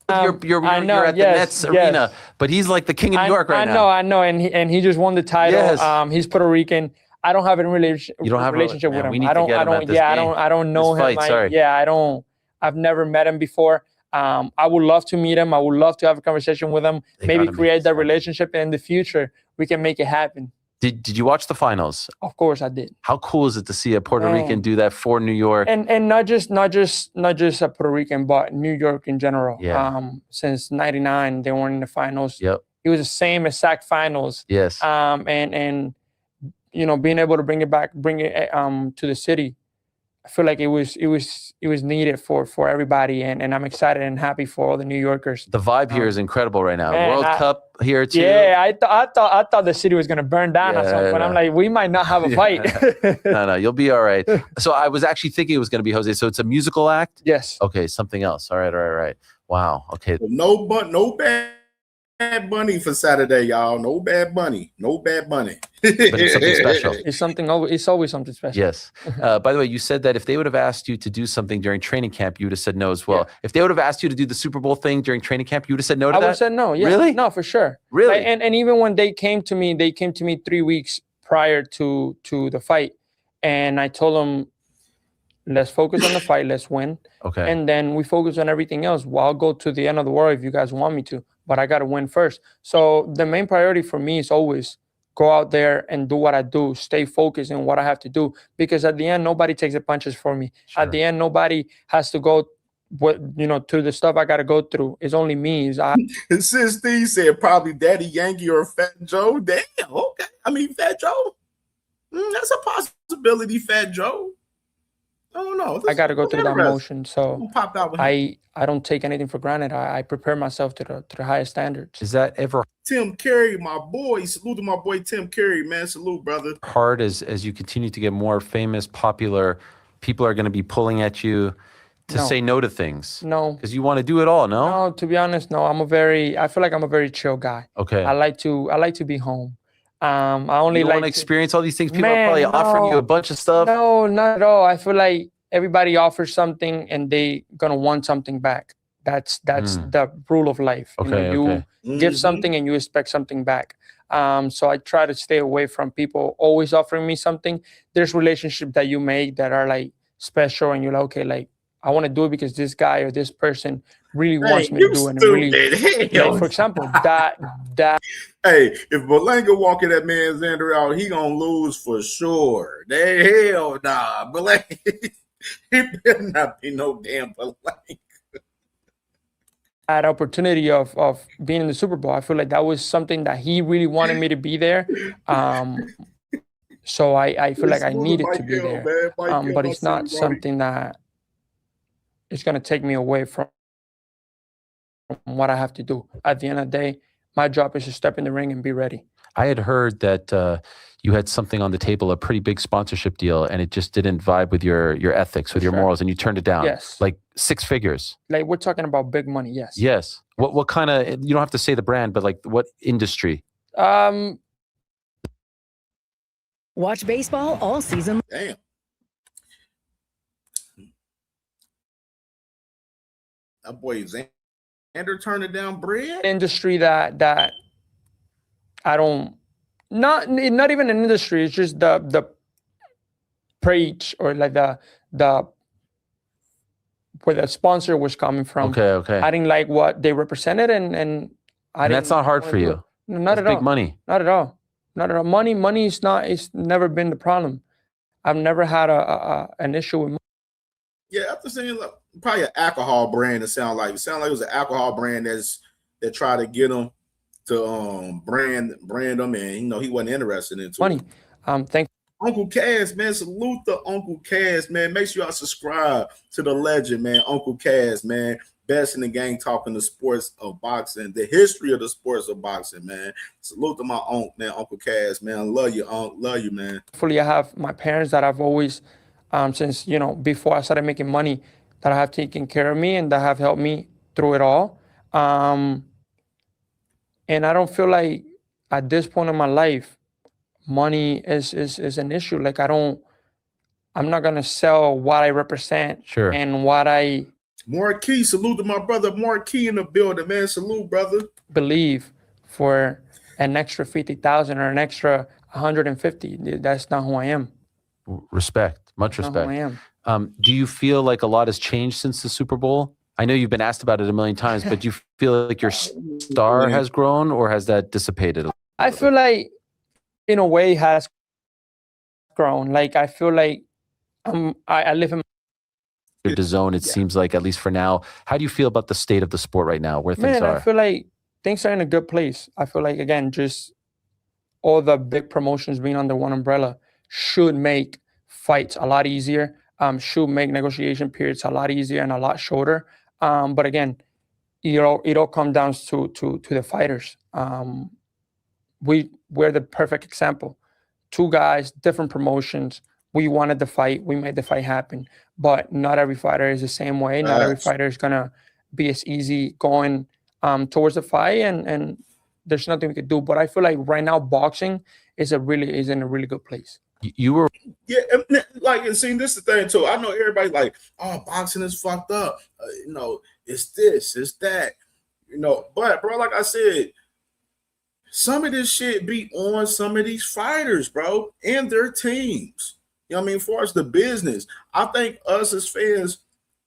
Speaker 23: You're at the Nets arena, but he's like the king of New York right now.
Speaker 1: I know, and he just won the title.
Speaker 23: Yes.
Speaker 1: He's Puerto Rican. I don't have a relationship with him. I don't know him. I've never met him before. I would love to meet him. I would love to have a conversation with him. Maybe create that relationship, and in the future we can make it happen.
Speaker 23: Did you watch the finals?
Speaker 1: Of course I did.
Speaker 23: How cool is it to see a Puerto Rican do that for New York?
Speaker 1: And not just a Puerto Rican, but New York in general.
Speaker 23: Yeah.
Speaker 1: Since '99, they weren't in the finals.
Speaker 23: Yep.
Speaker 1: It was the same exact finals.
Speaker 23: Yes.
Speaker 1: And being able to bring it to the city, I feel like it was needed for everybody, and I'm excited and happy for all the New Yorkers.
Speaker 23: The vibe here is incredible right now.
Speaker 1: Man,
Speaker 23: World Cup here too.
Speaker 1: Yeah, I thought the city was gonna burn down at some point. I'm like, we might not have a fight.
Speaker 23: No, you'll be all right. So I was actually thinking it was going to be Jose. So it's a musical act.
Speaker 1: Yes.
Speaker 23: Okay, something else. All right. Wow. Okay.
Speaker 18: No Bad Bunny for Saturday, y'all. No Bad Bunny.
Speaker 23: But it's something special.
Speaker 1: It's always something special.
Speaker 23: Yes. By the way, you said that if they would have asked you to do something during training camp, you would have said no as well. Yeah. If they would have asked you to do the Super Bowl thing during training camp, you would have said no to that?
Speaker 1: I would have said no. Yeah.
Speaker 23: Really?
Speaker 1: No, for sure.
Speaker 23: Really?
Speaker 1: Like, and even when they came to me 3 weeks prior to the fight, and I told them, let's focus on the fight, let's win.
Speaker 23: Okay.
Speaker 1: And then we focus on everything else. Well, I'll go to the end of the world if you guys want me to, but I got to win first. So the main priority for me is always go out there and do what I do, stay focused in what I have to do. Because at the end, nobody takes the punches for me. Sure. At the end, nobody has to go through the stuff I got to go through. It's only me.
Speaker 18: Since Steve said probably Daddy Yankee or Fat Joe. Damn, okay. I mean, Fat Joe. That's a possibility, Fat Joe. I don't know.
Speaker 1: I got to go through that motion. So
Speaker 18: popped out with
Speaker 1: I don't take anything for granted. I prepare myself to the highest standards.
Speaker 23: Is that ever
Speaker 18: Tim Carey, my boy? Salute to my boy Tim Carey, man. Salute, brother.
Speaker 23: hard as you continue to get more famous, popular? People are going to be pulling at you to say no to things.
Speaker 1: No.
Speaker 23: Because you want to do it all, no?
Speaker 1: No, to be honest, no. I feel like I'm a very chill guy.
Speaker 23: Okay.
Speaker 1: I like to be home. I only
Speaker 23: you
Speaker 1: like
Speaker 23: want to experience all these things. People are probably offering you a bunch of stuff.
Speaker 1: No, not at all. I feel like everybody offers something and they gonna want something back. That's the rule of life.
Speaker 23: Okay,
Speaker 1: you give something and you expect something back. So I try to stay away from people always offering me something. There's relationships that you make that are like special, and you're like, okay, like I want to do it because this guy or this person really wants me to do it. And really, like, for example, that.
Speaker 18: Hey, if Malanga walking that man Xander out, he gonna lose for sure. Hell nah, Malanga. He better not be no damn Malanga.
Speaker 1: That opportunity of being in the Super Bowl, I feel like that was something that he really wanted me to be there. So I feel like I needed to be there. But it's not something that is going to take me away from what I have to do. At the end of the day, my job is to step in the ring and be ready.
Speaker 23: I had heard that you had something on the table, a pretty big sponsorship deal, and it just didn't vibe with your ethics, with your morals, and you turned it down.
Speaker 1: Yes.
Speaker 23: Like 6 figures.
Speaker 1: Like we're talking about big money, yes.
Speaker 23: Yes. What kind of, you don't have to say the brand, but like what industry?
Speaker 5: Watch baseball all season.
Speaker 18: Damn. That boy Xander turned it down bread.
Speaker 1: Industry that I don't, not even an industry. It's just the preach, or like the where the sponsor was coming from.
Speaker 23: Okay.
Speaker 1: I didn't like what they represented, and
Speaker 23: that's not hard for you.
Speaker 1: No, not at all.
Speaker 23: Big money.
Speaker 1: Not at all. Not at all. Money is not. It's never been the problem. I've never had an issue with money.
Speaker 18: Yeah, after saying like, probably an alcohol brand. It sounded like it was an alcohol brand that tried to get him to brand them, and he wasn't interested in
Speaker 1: money. Thank
Speaker 18: Uncle Cass, man. Salute to Uncle Cass, man. Make sure y'all subscribe to the legend, man. Uncle Cass, man. Best in the game talking the sports of boxing, the history of the sports of boxing, man. Salute to my uncle, man, Uncle Cass, man. I love you, Uncle. Love you, man.
Speaker 1: Hopefully, I have my parents that I've always, since before I started making money, that have taken care of me and that have helped me through it all. And I don't feel like at this point in my life, money is an issue. Like I'm not gonna sell what I represent and what I
Speaker 18: Marquis, salute to my brother Marquis in the building, man. Salute, brother.
Speaker 1: Believe for an extra 50,000 or an extra 150. That's not who I am.
Speaker 23: Respect, much
Speaker 1: That's
Speaker 23: respect.
Speaker 1: not who I am.
Speaker 23: Do you feel like a lot has changed since the Super Bowl? I know you've been asked about it a million times, but do you feel like your star has grown, or has that dissipated?
Speaker 1: I feel like, in a way, has grown. Like I feel like I live in
Speaker 23: the zone. It seems like, at least for now. How do you feel about the state of the sport right now, where things are?
Speaker 1: I feel like things are in a good place. I feel like, again, just all the big promotions being under one umbrella should make fights a lot easier, should make negotiation periods a lot easier and a lot shorter. But again, it all comes down to the fighters. We're the perfect example. Two guys, different promotions. We wanted the fight. We made the fight happen. But not every fighter is the same way. Not every fighter is gonna be as easy going towards the fight, and there's nothing we could do. But I feel like right now boxing is in a really good place.
Speaker 23: You were
Speaker 18: and see, this is the thing too. I know everybody like, oh, boxing is fucked up. It's this, it's that. But bro, like I said, some of this shit be on some of these fighters, bro, and their teams. You know what I mean? As far as the business, I think us as fans,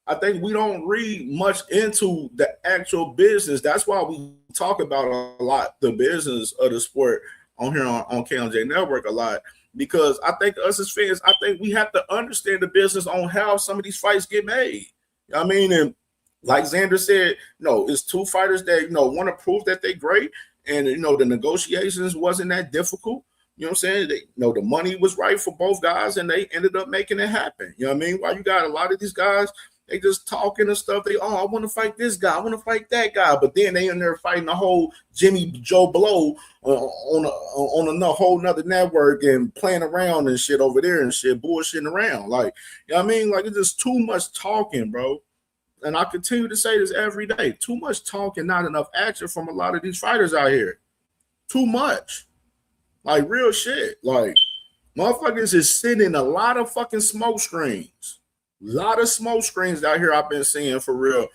Speaker 18: I think we don't read much into the actual business. That's why we talk about a lot the business of the sport on here on CamJNetwork a lot. Because I think us as fans, I think we have to understand the business on how some of these fights get made. You know what I mean? And like Xander said, it's two fighters that, want to prove that they're great. And, the negotiations wasn't that difficult. You know what I'm saying? The money was right for both guys, and they ended up making it happen. You know what I mean? While you got a lot of these guys, they just talking and stuff. I want to fight this guy. I want to fight that guy. But then they in there fighting the whole Jimmy Joe Blow on a whole nother network and playing around and shit over there and shit, bullshitting around. Like, you know what I mean? Like, it's just too much talking, bro. And I continue to say this every day. Too much talking, not enough action from a lot of these fighters out here. Too much. Like, real shit. Like, motherfuckers is sitting a lot of fucking smoke screens. A lot of smoke screens out here I've been seeing for real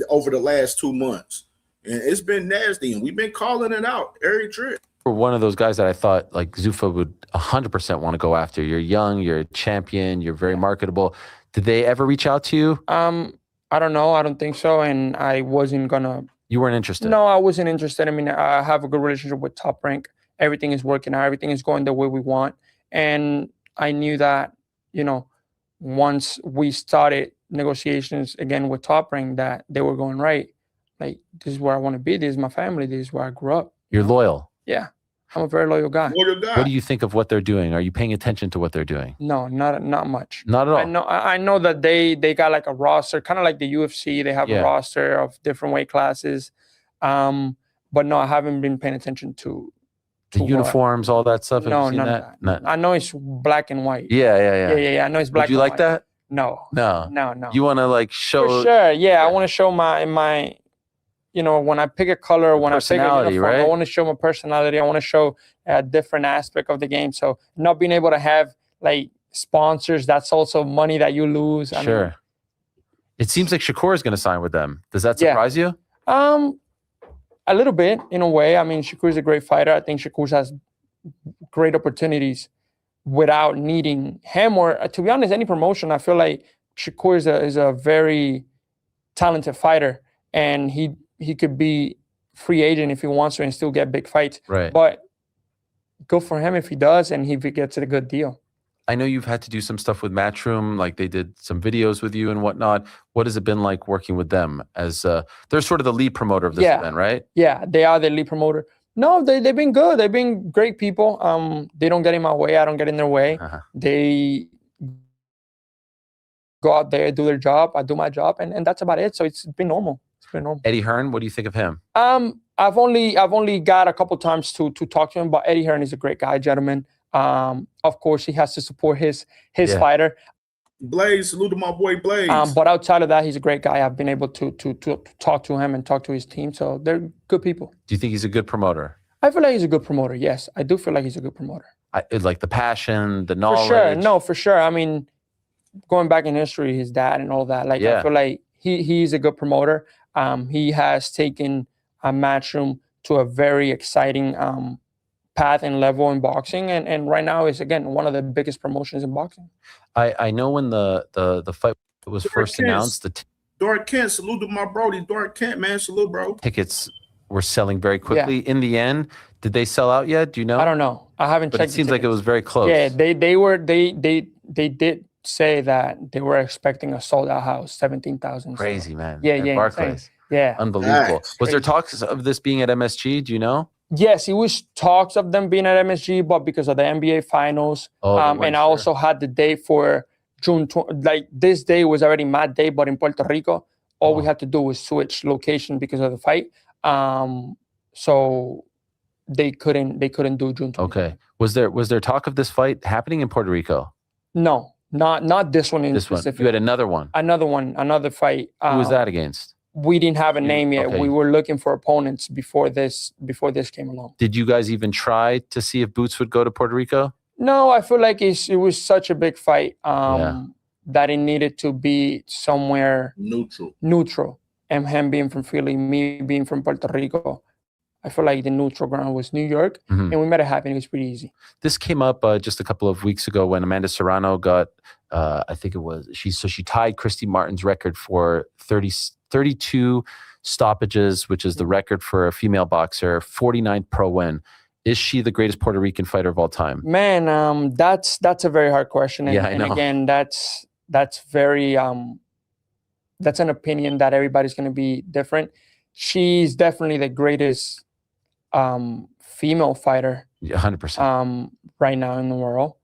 Speaker 18: over the last 2 months. And it's been nasty, and we've been calling it out every trip.
Speaker 23: were one of those guys that I thought like Zuffa would 100% want to go after. You're young, you're a champion, you're very marketable. Did they ever reach out to you?
Speaker 1: I don't know. I don't think so. And I wasn't gonna.
Speaker 23: You weren't interested?
Speaker 1: No, I wasn't interested. I mean, I have a good relationship with Top Rank. Everything is working out. Everything is going the way we want. And I knew that, you know, once we started negotiations again with Top Rank, that they were going right. Like, this is where I want to be. This is my family. This is where I grew up.
Speaker 23: You're loyal.
Speaker 1: Yeah. I'm a very loyal guy.
Speaker 23: What do you think of what they're doing? Are you paying attention to what they're doing?
Speaker 1: No, not much.
Speaker 23: Not at all.
Speaker 1: I know that they got like a roster, kind of like the UFC. They have a roster of different weight classes. But no, I haven't been paying attention to
Speaker 23: the uniforms, all that stuff.
Speaker 1: No,
Speaker 23: none
Speaker 1: of that. I know it's black and white.
Speaker 23: Yeah.
Speaker 1: I know it's black.
Speaker 23: Would you
Speaker 1: and
Speaker 23: like
Speaker 1: white.
Speaker 23: that?
Speaker 1: No.
Speaker 23: You want to like show?
Speaker 1: For sure. Yeah, I want to show my. You know, when I pick a color, when I pick a uniform,
Speaker 23: right?
Speaker 1: I want to show my personality. I want to show a different aspect of the game. So not being able to have like sponsors, that's also money that you lose.
Speaker 23: Sure. I mean, it seems like Shakur is going to sign with them. Does that surprise you?
Speaker 1: A little bit, in a way. I mean, Shakur is a great fighter. I think Shakur has great opportunities without needing him. Or to be honest, any promotion, I feel like Shakur is a very talented fighter, and he could be free agent if he wants to and still get big fights.
Speaker 23: Right.
Speaker 1: But good for him if he does and if he gets a good deal.
Speaker 23: I know you've had to do some stuff with Matchroom, like they did some videos with you and whatnot. What has it been like working with them? As they're sort of the lead promoter of this event, right?
Speaker 1: Yeah, they are the lead promoter. No, they've been good. They've been great people. They don't get in my way. I don't get in their way. They go out there, do their job. I do my job, and that's about it. So it's been normal.
Speaker 23: Eddie Hearn, what do you think of him?
Speaker 1: I've only got a couple times to talk to him, but Eddie Hearn is a great guy, gentlemen. Of course, he has to support his fighter.
Speaker 18: Blaze, salute to my boy Blaze.
Speaker 1: But outside of that, he's a great guy. I've been able to talk to him and talk to his team, so they're good people.
Speaker 23: Do you think he's a good promoter?
Speaker 1: I feel like he's a good promoter. Yes, I do feel like he's a good promoter.
Speaker 23: Like the passion, the knowledge.
Speaker 1: For sure, no, for sure. I mean, going back in history, his dad and all that. Like, I feel like he's a good promoter. He has taken a Matchroom to a very exciting path and level in boxing, and right now is again one of the biggest promotions in boxing.
Speaker 23: I know when the fight was first announced,
Speaker 18: Dark Kent, salute to my brody. Dark Kent, man, salute, bro.
Speaker 23: Tickets were selling very quickly. In the end, did they sell out yet? Do you know?
Speaker 1: I don't know. I haven't checked.
Speaker 23: It seems like it was very close.
Speaker 1: Yeah, they did say that they were expecting a sold out house, 17,000.
Speaker 23: Crazy, man.
Speaker 1: Yeah,
Speaker 23: Barclays.
Speaker 1: Yeah,
Speaker 23: unbelievable. Was there talks of this being at MSG? Do you know?
Speaker 1: Yes, it was talks of them being at MSG, but because of the NBA finals, and I also had the day for June. Like this day was already my day, but in Puerto Rico, all we had to do was switch location because of the fight. So they couldn't do June 20th.
Speaker 23: Okay. Was there talk of this fight happening in Puerto Rico?
Speaker 1: No, not this one in
Speaker 23: This one.
Speaker 1: specific.
Speaker 23: You had another one.
Speaker 1: Another fight.
Speaker 23: Who was that against?
Speaker 1: We didn't have a name yet.
Speaker 23: Okay.
Speaker 1: We were looking for opponents before this came along.
Speaker 23: Did you guys even try to see if Boots would go to Puerto Rico?
Speaker 1: No, I feel like it was such a big fight that it needed to be somewhere neutral. And him being from Philly, me being from Puerto Rico, I feel like the neutral ground was New York, and we made it happen. It was pretty easy.
Speaker 23: This came up just a couple of weeks ago when Amanda Serrano got, I think it was, she tied Christy Martin's record for 32 stoppages, which is the record for a female boxer, 49th pro win. Is she the greatest Puerto Rican fighter of all time?
Speaker 1: Man, that's a very hard question. And,
Speaker 23: Yeah, I know.
Speaker 1: And again, that's very that's an opinion that everybody's going to be different. She's definitely the greatest female fighter.
Speaker 23: 100%.
Speaker 1: Right now in the world.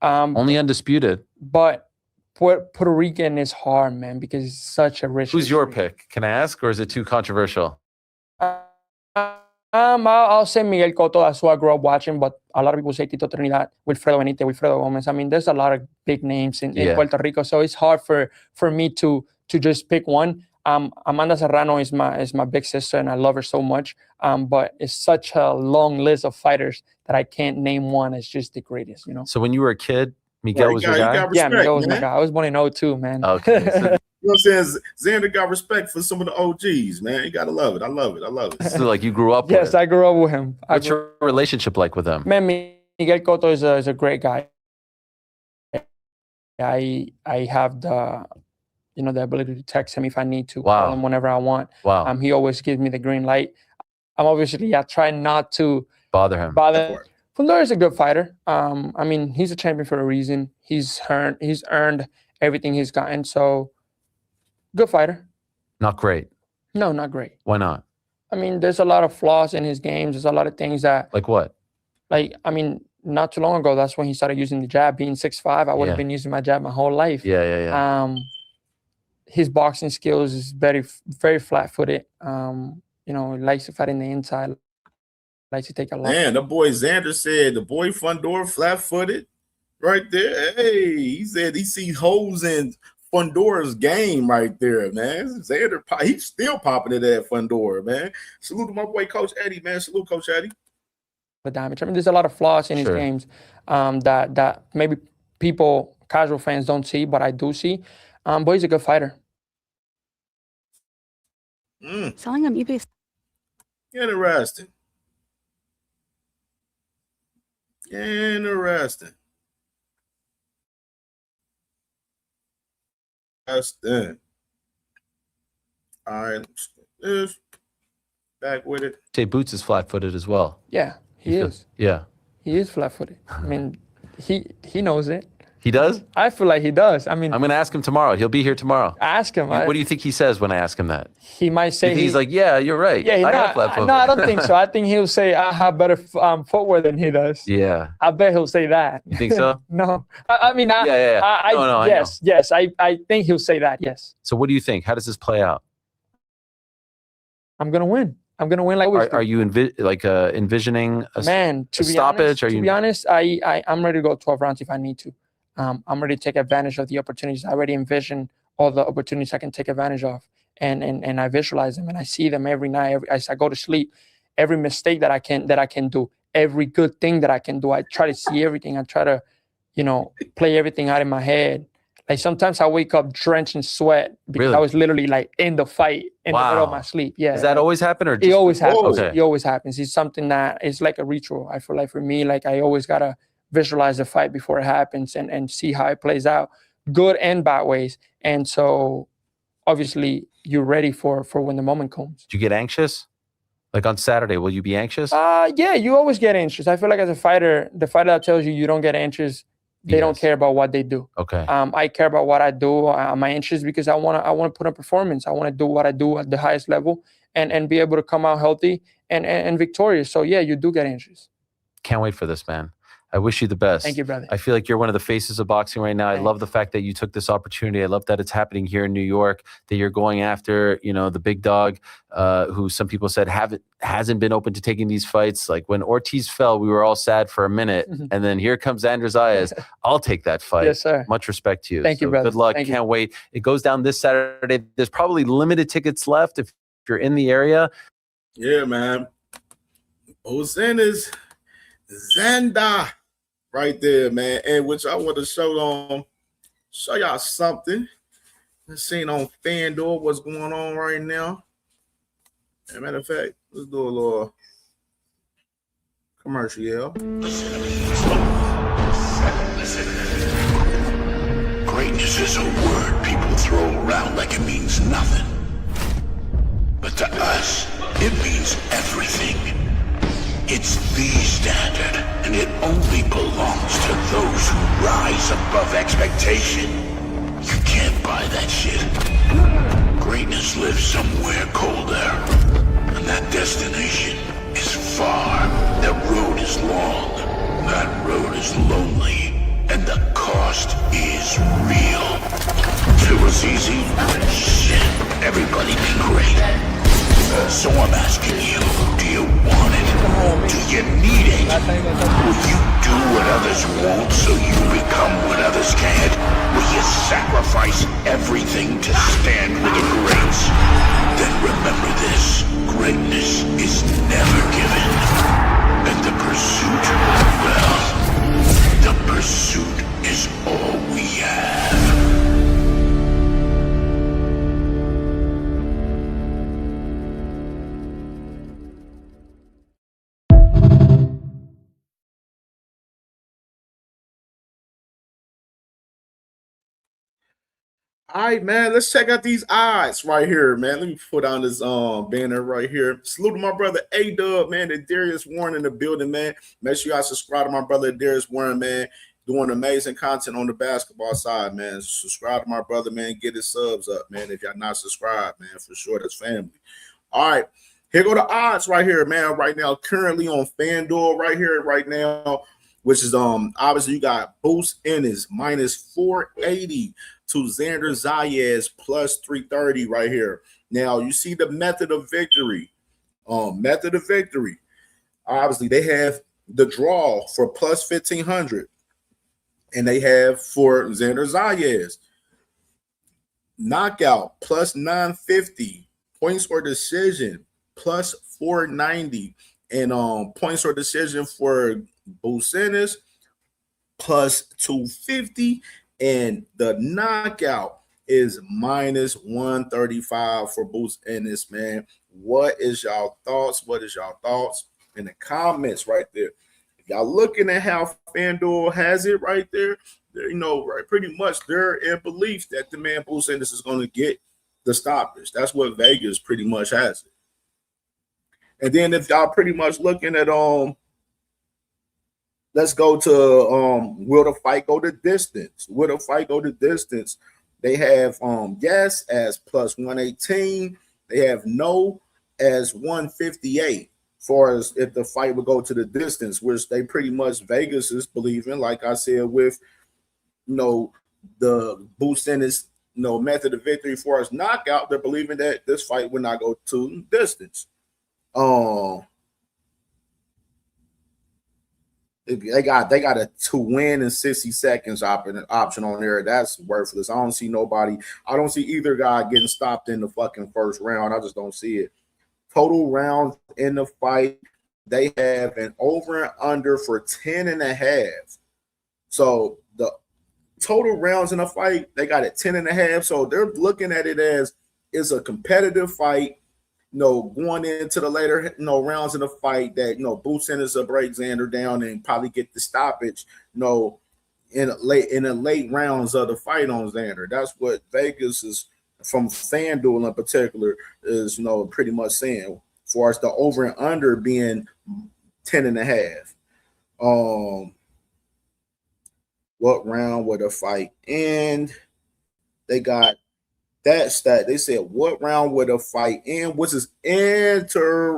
Speaker 23: Only undisputed.
Speaker 1: But Puerto Rican is hard, man, because it's such a rich.
Speaker 23: Who's your pick? Can I ask, or is it too controversial?
Speaker 1: I'll say Miguel Cotto. That's who I grew up watching, but a lot of people say Tito Trinidad, Wilfredo Benitez, Wilfredo Gomez. I mean, there's a lot of big names in Puerto Rico, so it's hard for me to just pick one. Amanda Serrano is my big sister, and I love her so much. But it's such a long list of fighters that I can't name one as just the greatest. You know.
Speaker 23: So when you were a kid, Miguel was your guy?
Speaker 18: Respect,
Speaker 1: Miguel was
Speaker 18: man.
Speaker 1: my guy. I was born in 02, man.
Speaker 23: Okay. So,
Speaker 18: you know what I'm saying? Xander got respect for some of the OGs, man. You gotta love it. I love it.
Speaker 23: so like you grew up with
Speaker 1: Yes, I grew up with him.
Speaker 23: What's your relationship like with him?
Speaker 1: Man, Miguel Cotto is a great guy. I have the ability to text him if I need to, call him whenever I want.
Speaker 23: Wow.
Speaker 1: He always gives me the green light. I'm obviously, I try not to
Speaker 23: bother him.
Speaker 1: Fundora is a good fighter. I mean, he's a champion for a reason. He's earned everything he's gotten. So, good fighter.
Speaker 23: Not great.
Speaker 1: No, not great.
Speaker 23: Why not?
Speaker 1: I mean, there's a lot of flaws in his games. There's a lot of things that.
Speaker 23: Like what?
Speaker 1: Like, I mean, not too long ago, that's when he started using the jab. Being 6'5", I would have been using my jab my whole life.
Speaker 23: Yeah.
Speaker 1: His boxing skills is very, very flat-footed. He likes to fight in the inside. Likes to take a lot.
Speaker 18: Man, the boy Xander said the boy Fundora flat-footed right there. Hey, he said he sees holes in Fundora's game right there, man. Xander, he's still popping it at Fundora, man. Salute to my boy Coach Eddie, man. Salute Coach Eddie.
Speaker 1: The damage. I mean, there's a lot of flaws in his games that maybe people, casual fans, don't see, but I do see. But he's a good fighter.
Speaker 7: Selling on eBay.
Speaker 18: Interesting. All right, let's back with it.
Speaker 23: Say Boots is flat-footed as well.
Speaker 1: Yeah, he is.
Speaker 23: Yeah.
Speaker 1: He is flat-footed. I mean, he knows it.
Speaker 23: He does?
Speaker 1: I feel like he does. I mean,
Speaker 23: I'm going to ask him tomorrow. He'll be here tomorrow.
Speaker 1: Ask him.
Speaker 23: What do you think he says when I ask him that?
Speaker 1: He might say
Speaker 23: he's like, yeah, you're right.
Speaker 1: Yeah,
Speaker 23: I have flat-footed.
Speaker 1: no, I don't think so. I think he'll say I have better footwear than he does.
Speaker 23: Yeah.
Speaker 1: I bet he'll say that.
Speaker 23: You think so?
Speaker 1: No. I mean, yes, I think he'll say that, yes.
Speaker 23: So what do you think? How does this play out?
Speaker 1: I'm going to win. I'm going to win like always.
Speaker 23: Are you envisioning a stoppage?
Speaker 1: To be honest, I'm ready to go 12 rounds if I need to. I'm ready to take advantage of the opportunities. I already envision all the opportunities I can take advantage of, and I visualize them and I see them every night. As I go to sleep, every mistake that I can do, every good thing that I can do. I try to see everything. I try to, play everything out in my head. Like sometimes I wake up drenched in sweat because I was literally like in the fight in the middle of my sleep. Yeah.
Speaker 23: Does that always happen, or
Speaker 1: it always happens?
Speaker 23: Okay.
Speaker 1: It always happens. It's something that is like a ritual. I feel like for me, like I always gotta visualize the fight before it happens and see how it plays out, good and bad ways. And so obviously you're ready for when the moment comes.
Speaker 23: Do you get anxious? Like on Saturday, will you be anxious?
Speaker 1: Yeah, you always get anxious. I feel like as a fighter, the fighter that tells you don't get anxious, they don't care about what they do.
Speaker 23: Okay.
Speaker 1: I care about what I do. I'm anxious because I want to put on performance. I want to do what I do at the highest level and be able to come out healthy and victorious. So yeah, you do get injuries.
Speaker 23: Can't wait for this, man. I wish you the best.
Speaker 1: Thank you, brother.
Speaker 23: I feel like you're one of the faces of boxing right now. I love the fact that you took this opportunity. I love that it's happening here in New York, that you're going after, the big dog, who some people said hasn't been open to taking these fights. Like when Ortiz fell, we were all sad for a minute. And then here comes Xander Zayas. I'll take that fight.
Speaker 1: Yes, sir.
Speaker 23: Much respect to you.
Speaker 1: Thank you, brother.
Speaker 23: Good luck.
Speaker 1: Thank you.
Speaker 23: Can't wait. It goes down this Saturday. There's probably limited tickets left if you're in the area.
Speaker 18: Yeah, man. Xander right there, man. And which I want to show y'all something. Let's see on FanDuel what's going on right now. As a matter of fact, let's do a little commercial, yeah.
Speaker 8: Listen. Greatness is a word people throw around like it means nothing. But to us, it means everything. It's the standard, and it only belongs to those who rise above expectation. You can't buy that shit. Greatness lives somewhere colder, and that destination is far. That road is long, that road is lonely, and the cost is real. If it was easy, shit, everybody be great. So I'm asking you, do you want it? Do you need it? Will you do what others won't so you become what others can't? Will you sacrifice everything to stand with the greats? Then remember this, greatness is never given. And the pursuit, well, the pursuit is all we have.
Speaker 18: All right, man. Let's check out these odds right here, man. Let me put on this banner right here. Salute to my brother A-Dub, man. And Darius Warren in the building, man. Make sure y'all subscribe to my brother Darius Warren, man. Doing amazing content on the basketball side, man. Subscribe to my brother, man. Get his subs up, man. If y'all not subscribed, man, for sure, that's family. All right. Here go the odds right here, man. Right now, currently on FanDuel right here, right now, which is obviously you got Boost Ennis minus 480 to Xander Zayas plus 330 right here. Now you see the method of victory. Obviously, they have the draw for plus 1,500, and they have for Xander Zayas knockout plus 950, points or decision plus 490, and points or decision for Bucenis plus 250, and the knockout is minus 135 for Bucenis, man. What is y'all thoughts? What is y'all thoughts in the comments right there? If y'all looking at how FanDuel has it right there, right, pretty much they're in belief that the man Bucenis is going to get the stoppage. That's what Vegas pretty much has it. And then if y'all pretty much looking at let's go to will the fight go the distance? Will the fight go the distance? They have yes as plus 118. They have no as 158. Far as if the fight would go to the distance, which they pretty much Vegas is believing, like I said, with the Bucenis method of victory for us knockout, they're believing that this fight would not go to distance. They got a to win in 60 seconds option on there. That's worthless. I don't see nobody. I don't see either guy getting stopped in the fucking first round. I just don't see it. Total rounds in the fight, they have an over and under for 10.5. So the total rounds in a fight, they got it 10.5. So they're looking at it as it's a competitive fight. Going into the later rounds in the fight, that Bucenis will break Xander down and probably get the stoppage. In the late rounds of the fight on Xander. That's what Vegas is from FanDuel in particular is pretty much saying. As far as the over and under being 10.5. What round would the fight end? They got that stat. They said, what round would a fight end? Which is interesting.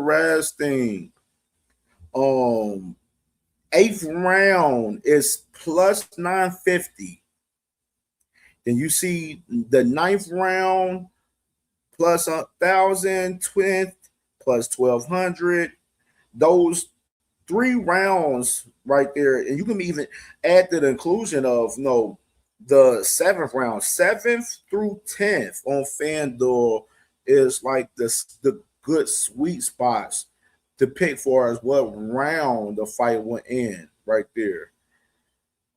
Speaker 18: 8th round is plus 950. Then you see the 9th round plus 1,000, 20th plus 1,200. Those 3 rounds right there, and you can even add the inclusion of the 7th round, 7th through 10th on FanDuel is like the good sweet spots to pick for as what round the fight will end right there.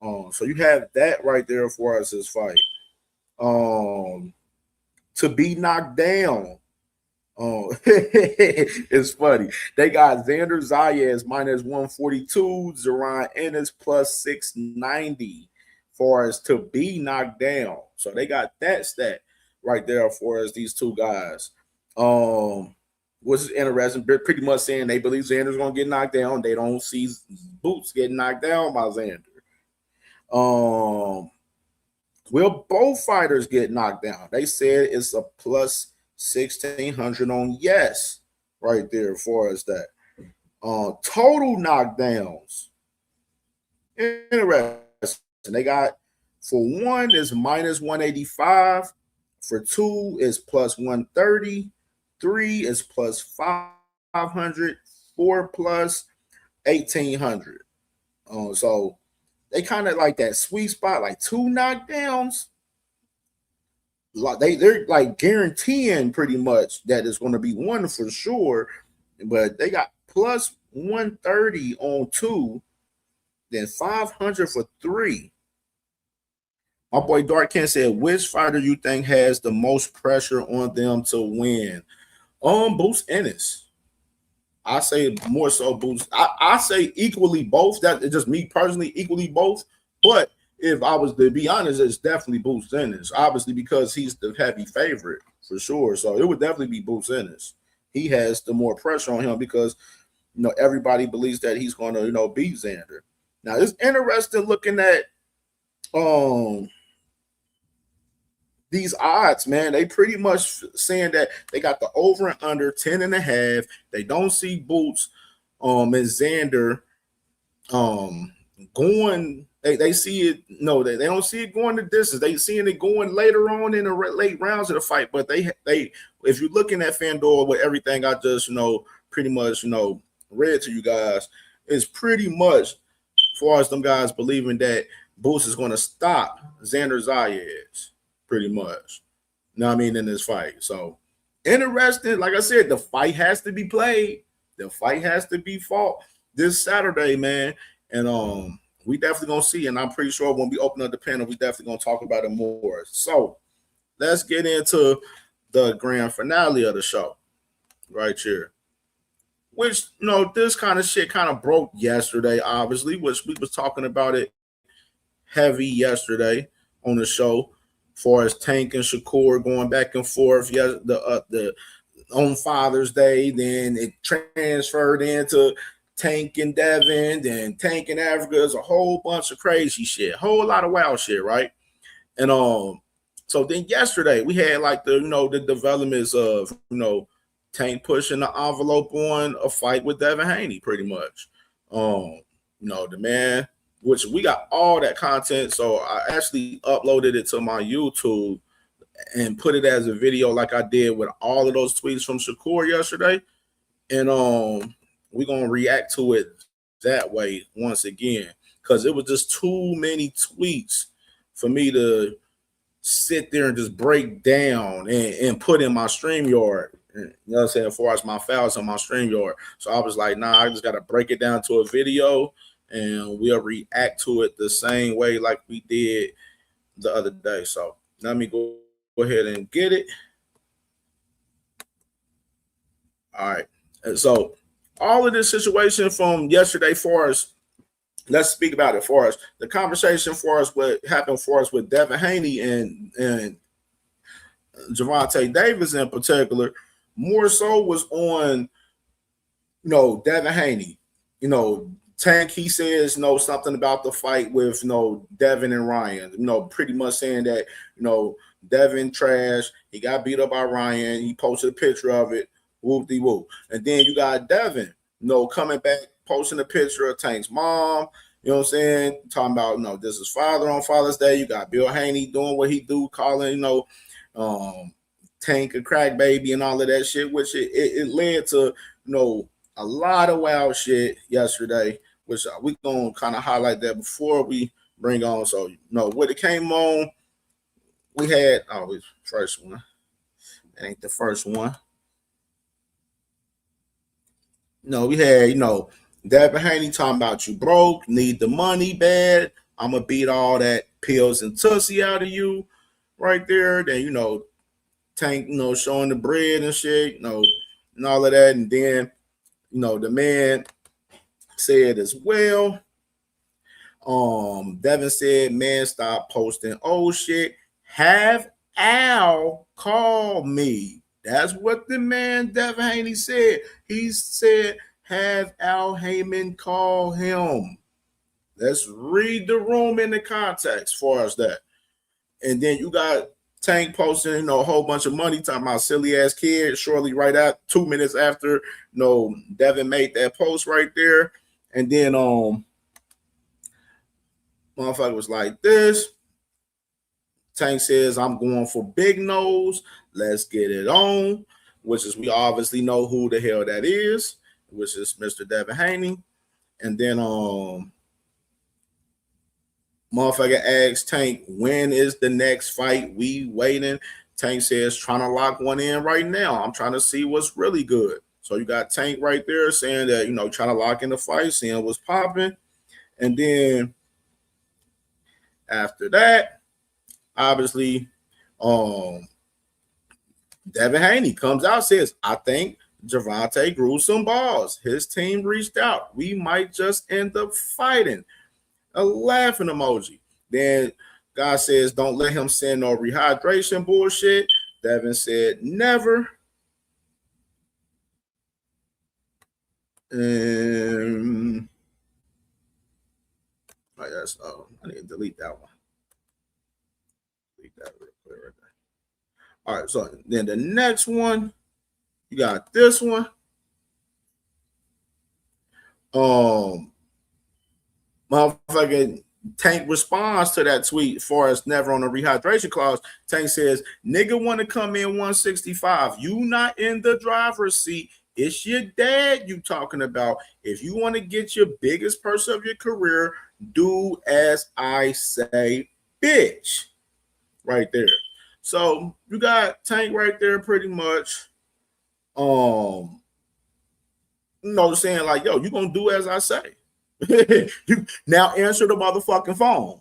Speaker 18: So you have that right there for us this fight. To be knocked down. It's funny. They got Xander Zayas minus 142, Zeron Ennis plus 690 for us to be knocked down. So they got that stat right there for us, these two guys. Which is interesting. They're pretty much saying they believe Xander's going to get knocked down. They don't see Boots getting knocked down by Xander. Will both fighters get knocked down? They said it's a plus 1,600 on yes right there for us that. Total knockdowns. Interesting. They got for 1 is minus 185. For 2 is plus 130. 3 is plus 500. 4 plus 1,800. So they kind of like that sweet spot, like 2 knockdowns. They're like guaranteeing pretty much that it's going to be 1 for sure, but they got plus 130 on 2, then 500 for 3. My boy Dark Ken said, which fighter you think has the most pressure on them to win? Boots Ennis. I say more so Boots. I say equally both. That is just me personally, equally both. But if I was to be honest, it's definitely Boots Ennis. Obviously, because he's the heavy favorite for sure. So it would definitely be Boots Ennis. He has the more pressure on him because everybody believes that he's going to beat Xander. Now it's interesting looking at these odds, man. They pretty much saying that they got the over and under 10.5. They don't see Boots and Xander going. They see it. No, they don't see it going the distance. They seeing it going later on in the late rounds of the fight. But they if you're looking at FanDuel with everything I just pretty much read to you guys, it's pretty much as far as them guys believing that Boots is going to stop Xander Zayas. Pretty much. You know what I mean? In this fight. So interesting. Like I said, the fight has to be played. The fight has to be fought this Saturday, man. And we definitely gonna see. And I'm pretty sure when we open up the panel, we definitely gonna talk about it more. So let's get into the grand finale of the show right here. Which this kind of shit kind of broke yesterday, obviously, which we was talking about it heavy yesterday on the show. Far as Tank and Shakur going back and forth, the on Father's Day, then it transferred into Tank and Devin, then Tank and Africa. Is a whole bunch of crazy shit, whole lot of wild shit, right? And so then yesterday we had like the developments of Tank pushing the envelope on a fight with Devin Haney, pretty much. The man. Which we got all that content, so I actually uploaded it to my YouTube and put it as a video like I did with all of those tweets from Shakur yesterday. And we're going to react to it that way once again because it was just too many tweets for me to sit there and just break down and put in my StreamYard. You know what I'm saying? As far as my files on my StreamYard. So I was like, nah, I just got to break it down to a video. And we'll react to it the same way like we did the other day. So let me go ahead and get it. All right. And so all of this situation from yesterday for us, let's speak about it for us. The conversation for us, what happened for us with Devin Haney and Gervonta Davis in particular, more so was on, Devin Haney. Tank, he says, something about the fight with, Devin and Ryan, pretty much saying that, Devin trash. He got beat up by Ryan. He posted a picture of it. Whoop-de-whoop. And then you got Devin, coming back, posting a picture of Tank's mom. You know what I'm saying? Talking about, this is father on Father's Day. You got Bill Haney doing what he do, calling, Tank a crack baby and all of that shit, which it led to, a lot of wild shit yesterday, which we going to kind of highlight that before we bring on. So, when it came on, we had, it's first one. That ain't the first one. No, we had, Devin Haney talking about you broke, need the money bad. I'm going to beat all that pills and tussy out of you right there. Then, Tank, showing the bread and shit, and all of that. And then, the man said as well, Devin said, man, stop posting old shit. Have Al call me. That's what the man Devin Haney said. He said, have Al Heyman call him. Let's read the room in the context as far as that. And then you got Tank posting, a whole bunch of money talking about silly ass kids. Shortly, right out 2 minutes after, Devin made that post right there. And then, motherfucker was like this. Tank says, I'm going for big nose. Let's get it on, which is, we obviously know who the hell that is, which is Mr. Devin Haney. And then, motherfucker asks Tank, when is the next fight? We waiting. Tank says, trying to lock one in right now. I'm trying to see what's really good. So you got Tank right there saying that, trying to lock in the fight, seeing what's popping. And then after that, obviously, Devin Haney comes out, says, I think Gervonta grew some balls. His team reached out. We might just end up fighting. A laughing emoji. Then God says, don't let him send no rehydration bullshit. Devin said, never. I need to delete that one. Delete that real quick right there. All right, so then the next one, you got this one. Motherfucking Tank responds to that tweet as far as never on a rehydration clause. Tank says, nigga want to come in 165. You not in the driver's seat. It's your dad you talking about. If you want to get your biggest purse of your career, do as I say, bitch. Right there. So you got Tank right there pretty much. Saying like, yo, you gonna do as I say. You now answer the motherfucking phone.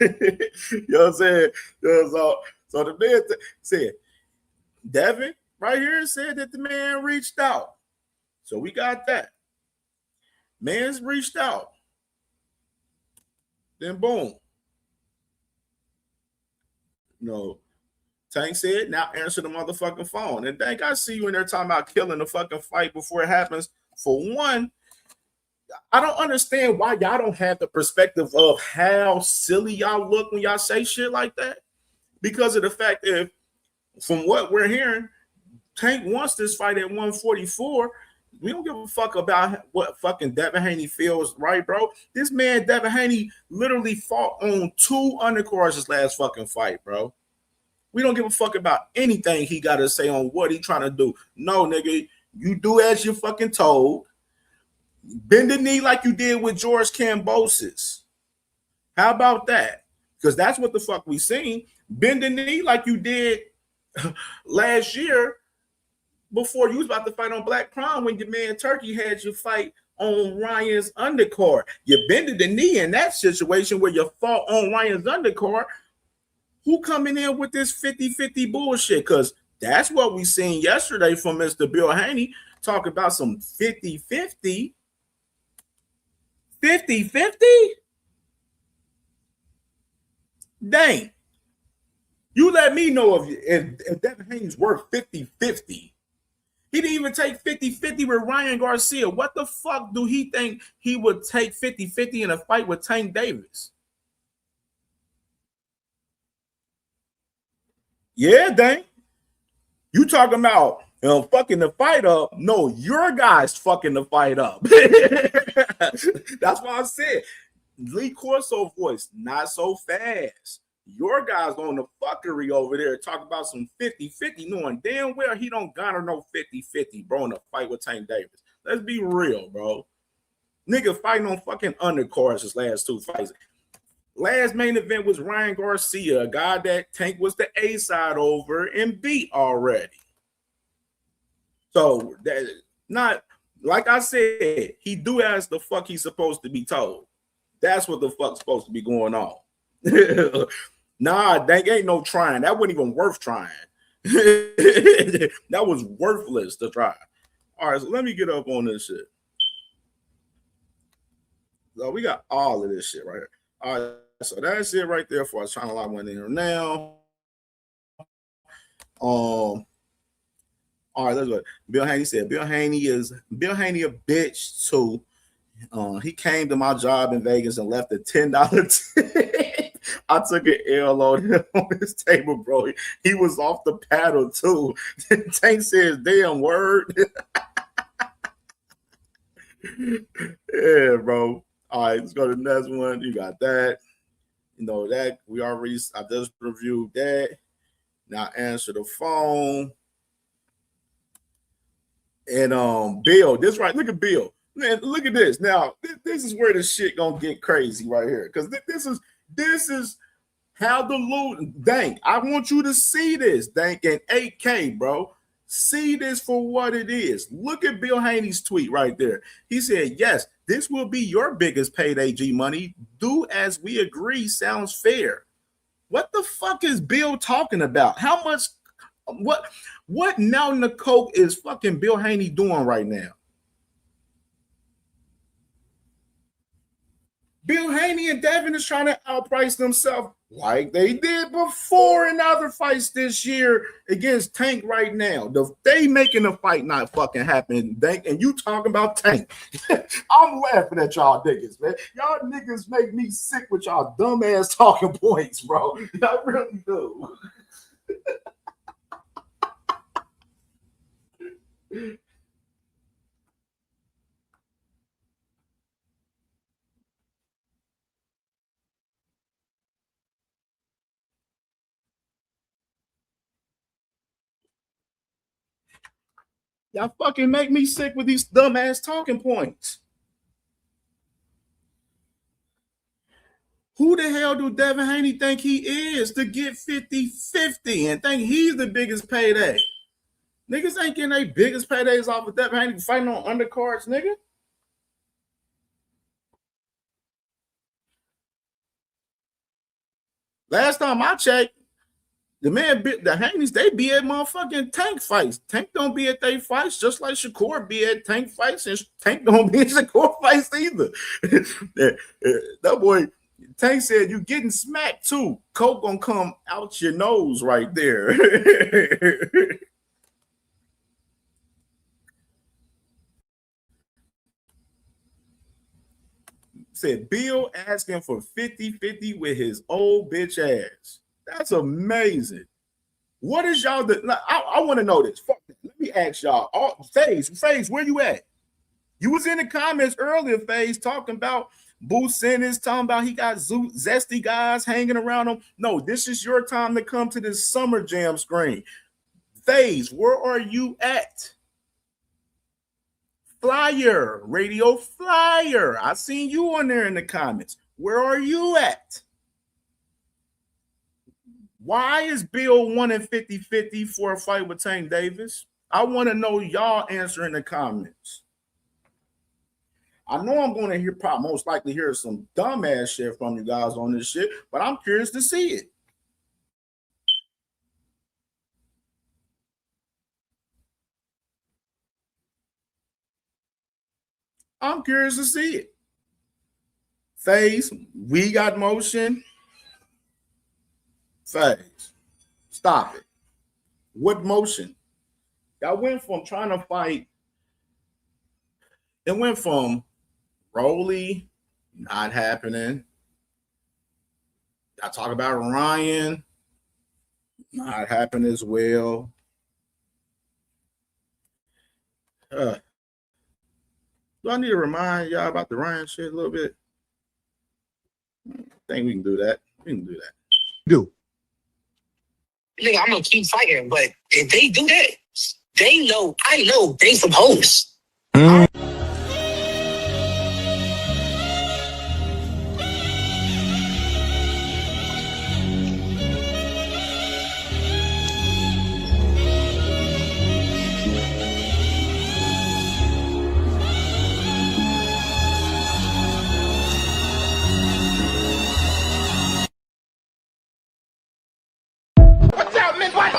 Speaker 18: You know what I'm saying? So the man said, Devin right here said that the man reached out. So we got that. Man's reached out. Then boom. Tank said, now answer the motherfucking phone. And Tank, I see you in there talking about killing the fucking fight before it happens. For one, I don't understand why y'all don't have the perspective of how silly y'all look when y'all say shit like that. Because of the fact that, from what we're hearing, Tank wants this fight at 144. We don't give a fuck about what fucking Devin Haney feels, right, bro? This man, Devin Haney, literally fought on 2 undercards his last fucking fight, bro. We don't give a fuck about anything he got to say on what he trying to do. No, nigga, you do as you're fucking told. Bend the knee like you did with George Kambosos. How about that? Because that's what the fuck we seen. Bend the knee like you did last year before you was about to fight on Black Prom when your man Turkey had you fight on Ryan's undercard. You bended the knee in that situation where you fought on Ryan's undercard. Who coming in with this 50-50 bullshit? Because that's what we seen yesterday from Mr. Bill Haney, talk about some 50-50. 50-50? Dang. You let me know if Devin Haney's worth 50-50. He didn't even take 50-50 with Ryan Garcia. What the fuck do he think he would take 50-50 in a fight with Tank Davis? Yeah, dang. You talking about fucking the fight up? No, your guy's fucking the fight up. That's why I said Lee Corso voice, not so fast. Your guy's on the fuckery over there talking about some 50-50, knowing damn well he don't garner no 50-50, bro, in a fight with Tank Davis. Let's be real, bro. Nigga fighting on fucking undercards his last 2 fights. Last main event was Ryan Garcia, a guy that Tank was the A side over and beat already. So that not like I said, he do as the fuck he's supposed to be told. That's what the fuck's supposed to be going on. Nah, that ain't no trying. That wasn't even worth trying. That was worthless to try. All right, so let me get up on this shit. So we got all of this shit right here. All right, so that's it right there for us. Trying to log one in here now. All right, let's go. Bill Haney said Bill Haney a bitch too. He came to my job in Vegas and left a $10 tip. I took an L on his table, bro. He was off the paddle too. Tank says, "Damn word." Yeah, bro. All right, let's go to the next one. You got that. You know that I just reviewed that. Now answer the phone. And Bill, this right. Look at Bill. Man, look at this. Now, this is where the shit gonna get crazy right here. Because this is how the loot. Dank, I want you to see this, Dank, and 8K, bro. See this for what it is. Look at Bill Haney's tweet right there. He said, "Yes, this will be your biggest payday, G Money. Do as we agree sounds fair." What the fuck is Bill talking about? How much? What mountain of coke is fucking Bill Haney doing right now? Bill Haney and Devin is trying to outprice themselves like they did before in other fights this year against Tank right now. They making the fight not fucking happen, Tank, and you talking about Tank. I'm laughing at y'all niggas, man. Y'all niggas make me sick with y'all dumbass talking points, bro. Y'all really do. Y'all fucking make me sick with these dumbass talking points. Who the hell do Devin Haney think he is to get 50-50 and think he's the biggest payday? Niggas ain't getting their biggest paydays off of Devin Haney fighting on undercards, nigga. Last time I checked, the Haneys, they be at motherfucking Tank fights. Tank don't be at they fights, just like Shakur be at Tank fights, and Tank don't be at Shakur fights either. That boy, Tank said, "You getting smacked too. Coke gonna come out your nose right there." Said Bill asking for 50-50 with his old bitch ass. That's amazing. What is y'all? I want to know this. Fuck that. Let me ask y'all. FaZe, where you at? You was in the comments earlier, FaZe, talking about Boo Simmons, talking about he got zesty guys hanging around him. No, this is your time to come to this Summer Jam screen. FaZe, where are you at? Flyer, Radio Flyer. I seen you on there in the comments. Where are you at? Why is Bill wanting 50-50 for a fight with Tank Davis? I want to know y'all answer in the comments. I know I'm going to hear probably most likely hear some dumbass shit from you guys on this shit, but I'm curious to see it. I'm curious to see it. FaZe, we got motion. FaZe, stop it. What motion? Y'all went from trying to fight. It went from Rolly not happening. I talk about Ryan not happen as well. Do I need to remind y'all about the Ryan shit a little bit? I think we can do that. We can do that.
Speaker 9: Do.
Speaker 11: Nigga, I'm gonna keep fighting, but if they do that, they know, I know they some hoes.
Speaker 14: What's up, man? What?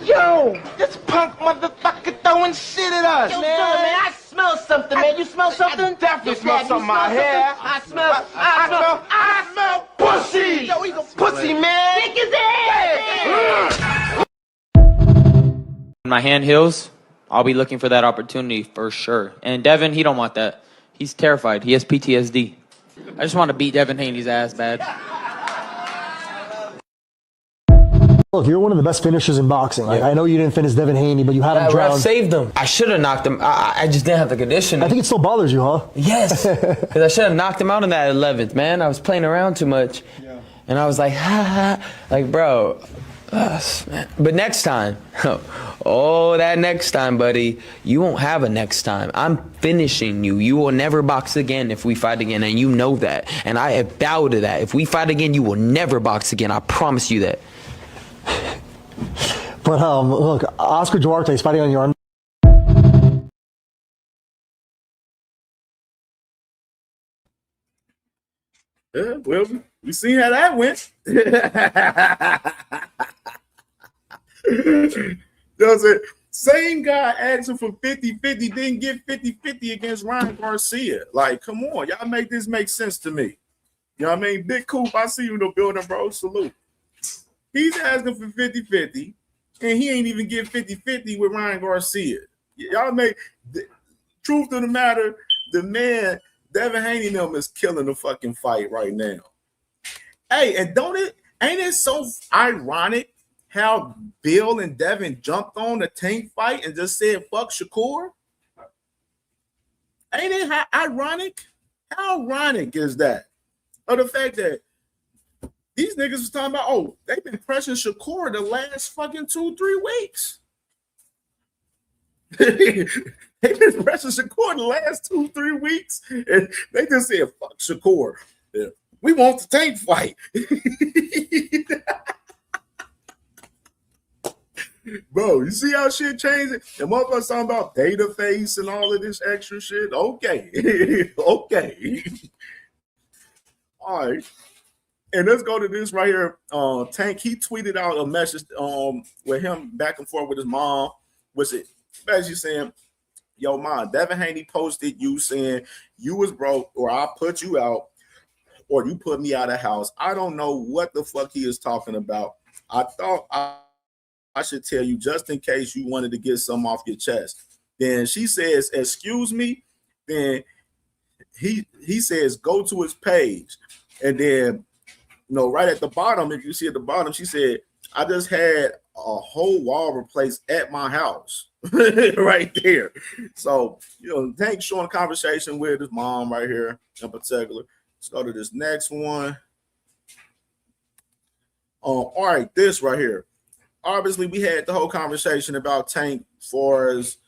Speaker 14: Yo, this punk motherfucker throwing shit at us, man. I smell something, man. You smell something? I definitely smell something in my hair. I smell pussy. Yo, he's a pussy, man. Stick his ass.
Speaker 6: When my hand heals, I'll be looking for that opportunity for sure. And Devin, he don't want that. He's terrified. He has PTSD. I just want to beat Devin Haney's ass bad.
Speaker 10: Look, you're one of the best finishers in boxing. Like, I know you didn't finish Devin Haney, but you had him drown.
Speaker 13: Ref saved him. I should have knocked him. I just didn't have the conditioning.
Speaker 10: I think it still bothers you, huh?
Speaker 13: Yes. Because I should have knocked him out in that 11th, man. I was playing around too much. Yeah. And I was like, ha ha. Like, bro. Man. But next time, that next time, buddy, you won't have a next time. I'm finishing you. You will never box again if we fight again, and you know that. And I have vowed to that. If we fight again, you will never box again. I promise you that.
Speaker 10: But look, Oscar Duarte is fighting on your arm.
Speaker 18: Yeah, well, we seen how that went. Does it? Same guy asking for 50-50 didn't get 50-50 against Ryan Garcia. Like, come on, y'all make this make sense to me. You know what I mean? Big Coop, I see you in the building, bro. Salute. He's asking for 50-50, and he ain't even get 50-50 with Ryan Garcia. Y'all make the truth of the matter, the man, Devin Haney them is killing the fucking fight right now. Hey, and ain't it so ironic how Bill and Devin jumped on the Tank fight and just said fuck Shakur? Ain't it ironic? How ironic is that? Or the fact that these niggas was talking about, oh, they've been pressing Shakur the last fucking 2-3 weeks. They've been pressing Shakur the last 2-3 weeks, and they just said, fuck Shakur. We want the Tank fight. Bro, you see how shit changing? The motherfuckers talking about data face and all of this extra shit. Okay. Okay. All right. And let's go to this right here. Tank, he tweeted out a message with him back and forth with his mom. Was it basically saying, yo, mom, Devin Haney posted you saying you was broke, or I put you out, or you put me out of house. I don't know what the fuck he is talking about. I thought I should tell you just in case you wanted to get some off your chest. Then she says, excuse me. Then he says, go to his page. And then, right at the bottom, if you see at the bottom, she said, I just had a whole wall replaced at my house. Right there. So, Tank showing a conversation with his mom right here in particular. Let's go to this next one. All right, this right here. Obviously, we had the whole conversation about Tank as far as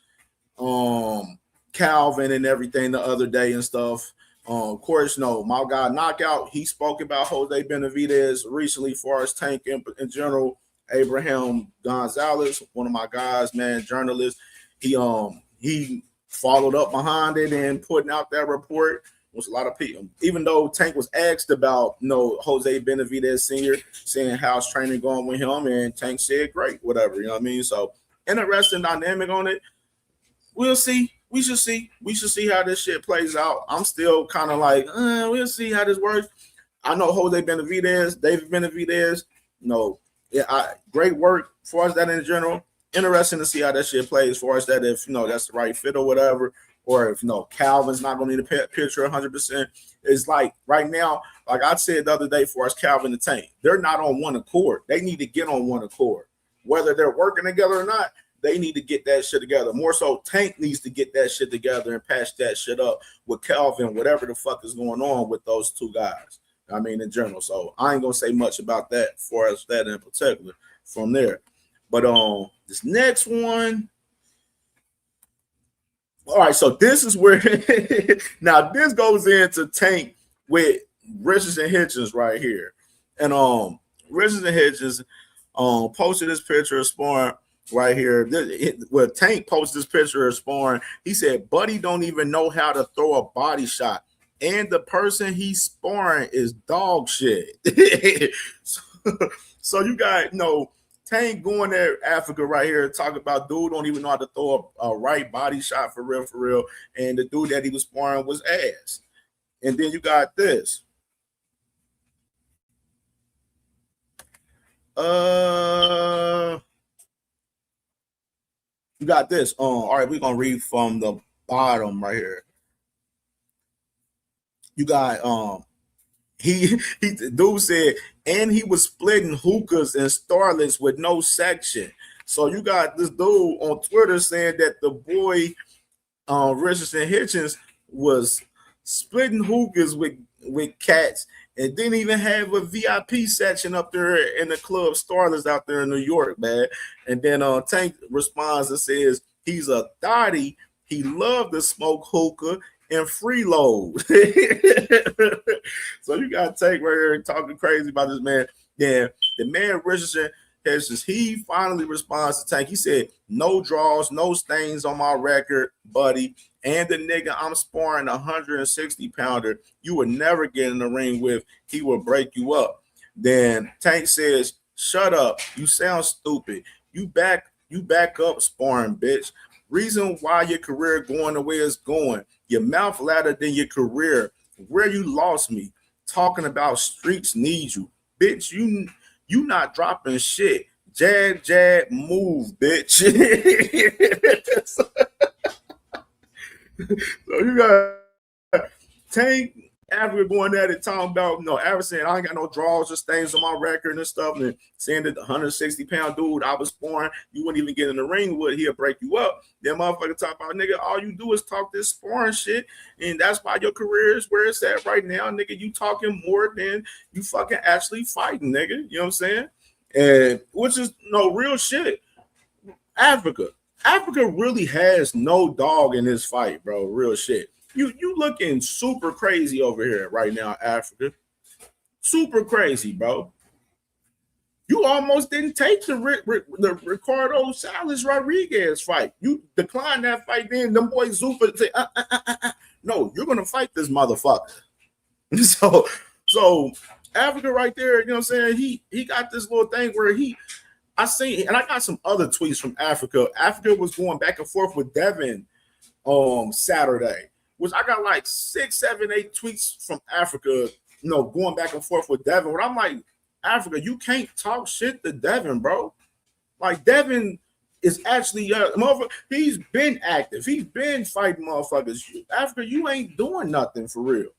Speaker 18: Calvin and everything the other day and stuff. Of course, my guy Knockout, he spoke about Jose Benavidez recently as far as Tank in general. Abraham Gonzalez, one of my guys, man, journalist, he followed up behind it and putting out that report. Was a lot of people, even though Tank was asked about Jose Benavidez Sr., saying how's training going with him, and Tank said great, whatever, you know what I mean? So interesting dynamic on it. We'll see. We should see how this shit plays out. I'm still kind of like, we'll see how this works. I know Jose Benavidez, David Benavidez, great work as far as that in general. Interesting to see how that shit plays as far as that, if that's the right fit or whatever. or if Calvin's not going to be the picture 100%. It's like right now, like I said the other day, for us, Calvin and Tank, they're not on one accord. They need to get on one accord, whether they're working together or not. They need to get that shit together. More so, Tank needs to get that shit together and patch that shit up with Calvin, whatever the fuck is going on with those two guys. I mean, in general. So I ain't gonna say much about that for us, that in particular from there. But this next one. All right, so this is where now this goes into Tank with Richards and Hitchens right here. And Richards and Hitchens posted this picture of sparring right here. Where Tank posted this picture of sparring, he said, Buddy don't even know how to throw a body shot. And the person he's sparring is dog shit. So you got Tank going there, Africa right here, talking about dude don't even know how to throw a right body shot for real. And the dude that he was sparring was ass. And then you got this. You got this. All right, we're gonna read from the bottom right here. You got he dude said, and he was splitting hookahs and starlets with no section. So you got this dude on Twitter saying that the boy Richards and Hitchens was splitting hookahs with cats and didn't even have a VIP section up there in the club Starlets out there in New York, man. And then Tank responds and says he's a thotty. He loved to smoke hookah and freeload. So you got Tank right here talking crazy about this man. Then the man Richardson he finally responds to Tank. He said, no draws, no stains on my record, buddy. And the nigga I'm sparring 160 pounder, you would never get in the ring with. He will break you up. Then Tank says, shut up. You sound stupid. You back up sparring, bitch. Reason why your career going the way it's going. Your mouth louder than your career. Where you lost me. Talking about streets need you. Bitch, you not dropping shit. Jab, move, bitch. So you got Tank Africa going at it, talking about Africa saying I ain't got no draws or stains on my record and stuff, and saying that the 160-pound dude I was sparring, you wouldn't even get in the ring with, he'll break you up. Then motherfucker talk about, nigga, all you do is talk this sparring shit, and that's why your career is where it's at right now, nigga. You talking more than you fucking actually fighting, nigga. You know what I'm saying? And which is real shit. Africa really has no dog in this fight, bro. Real shit. You looking super crazy over here right now, Africa. Super crazy, bro. You almost didn't take the Ricardo Salas Rodriguez fight. You declined that fight. Then them boys Zufa say, no, you're gonna fight this motherfucker. So Africa right there, you know what I'm saying? He got this little thing where I seen, and I got some other tweets from Africa. Africa was going back and forth with Devin Saturday, which I got like 6, 7, 8 tweets from Africa, going back and forth with Devin. Where I'm like, Africa, you can't talk shit to Devin, bro. Like Devin is actually he's been active. He's been fighting motherfuckers. Africa, you ain't doing nothing for real.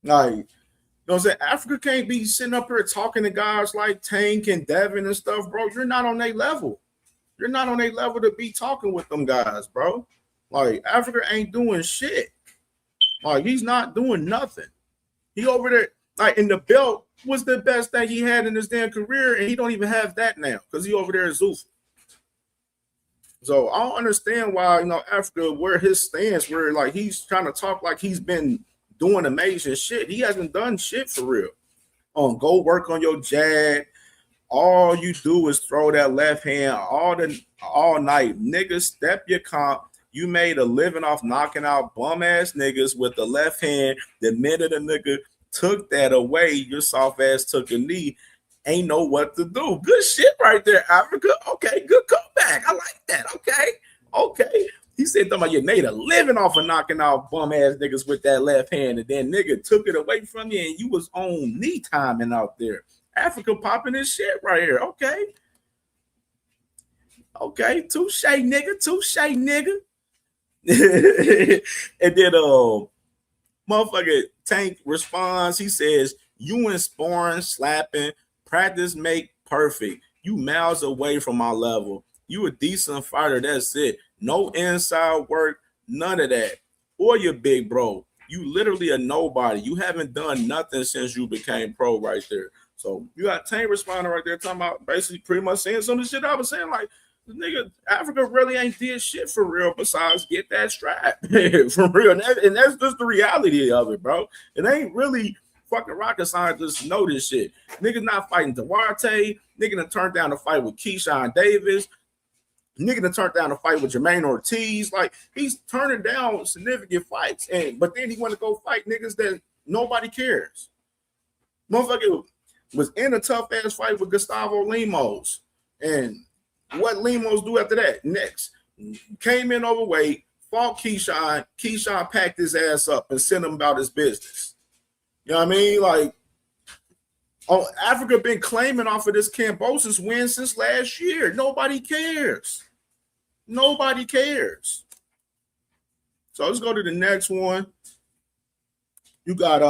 Speaker 18: Like, you know what I'm saying? Africa can't be sitting up here talking to guys like Tank and Devin and stuff, bro. You're not on their level. You're not on their level to be talking with them guys, bro. Like, Africa ain't doing shit. Like, he's not doing nothing. He over there, like, in the belt was the best thing he had in his damn career, and he don't even have that now because he over there at Zuffa. So I don't understand why, Africa, where his stance, where, like, he's trying to talk like he's been doing amazing shit. He hasn't done shit for real. Go work on your jab. All you do is throw that left hand all night. Niggas, step your comp. You made a living off knocking out bum ass niggas with the left hand. The minute a nigga took that away, your soft ass took a knee. Ain't know what to do. Good shit right there, Africa. Okay, good comeback. I like that. Okay. He said, you made a living off of knocking out bum ass niggas with that left hand, and then nigga took it away from you, and you was on knee timing out there. Africa popping his shit right here. Okay, touche, nigga. And then motherfucker Tank responds. He says, "You in sparring, slapping, practice make perfect. You miles away from my level. You a decent fighter. That's it. No inside work, none of that. Or your big bro. You literally a nobody. You haven't done nothing since you became pro right there." So you got Tank responding right there, talking about basically pretty much saying some of the shit I was saying, like, nigga, Africa really ain't did shit for real besides get that strap for real. And that's just the reality of it, bro. It ain't really fucking rocket scientists know this shit. Niggas not fighting Duarte. Nigga done turned down a fight with Keyshawn Davis. Nigga done turned down a fight with Jermaine Ortiz. Like, he's turning down significant fights. But then he want to go fight niggas that nobody cares. Motherfucker was in a tough ass fight with Gustavo Lemos. And what Lemos do after that? Next, came in overweight, fought Keyshawn. Keyshawn packed his ass up and sent him about his business. You know what I mean? Like, Africa been claiming off of this Cambosis win since last year. Nobody cares. Nobody cares. So let's go to the next one. You got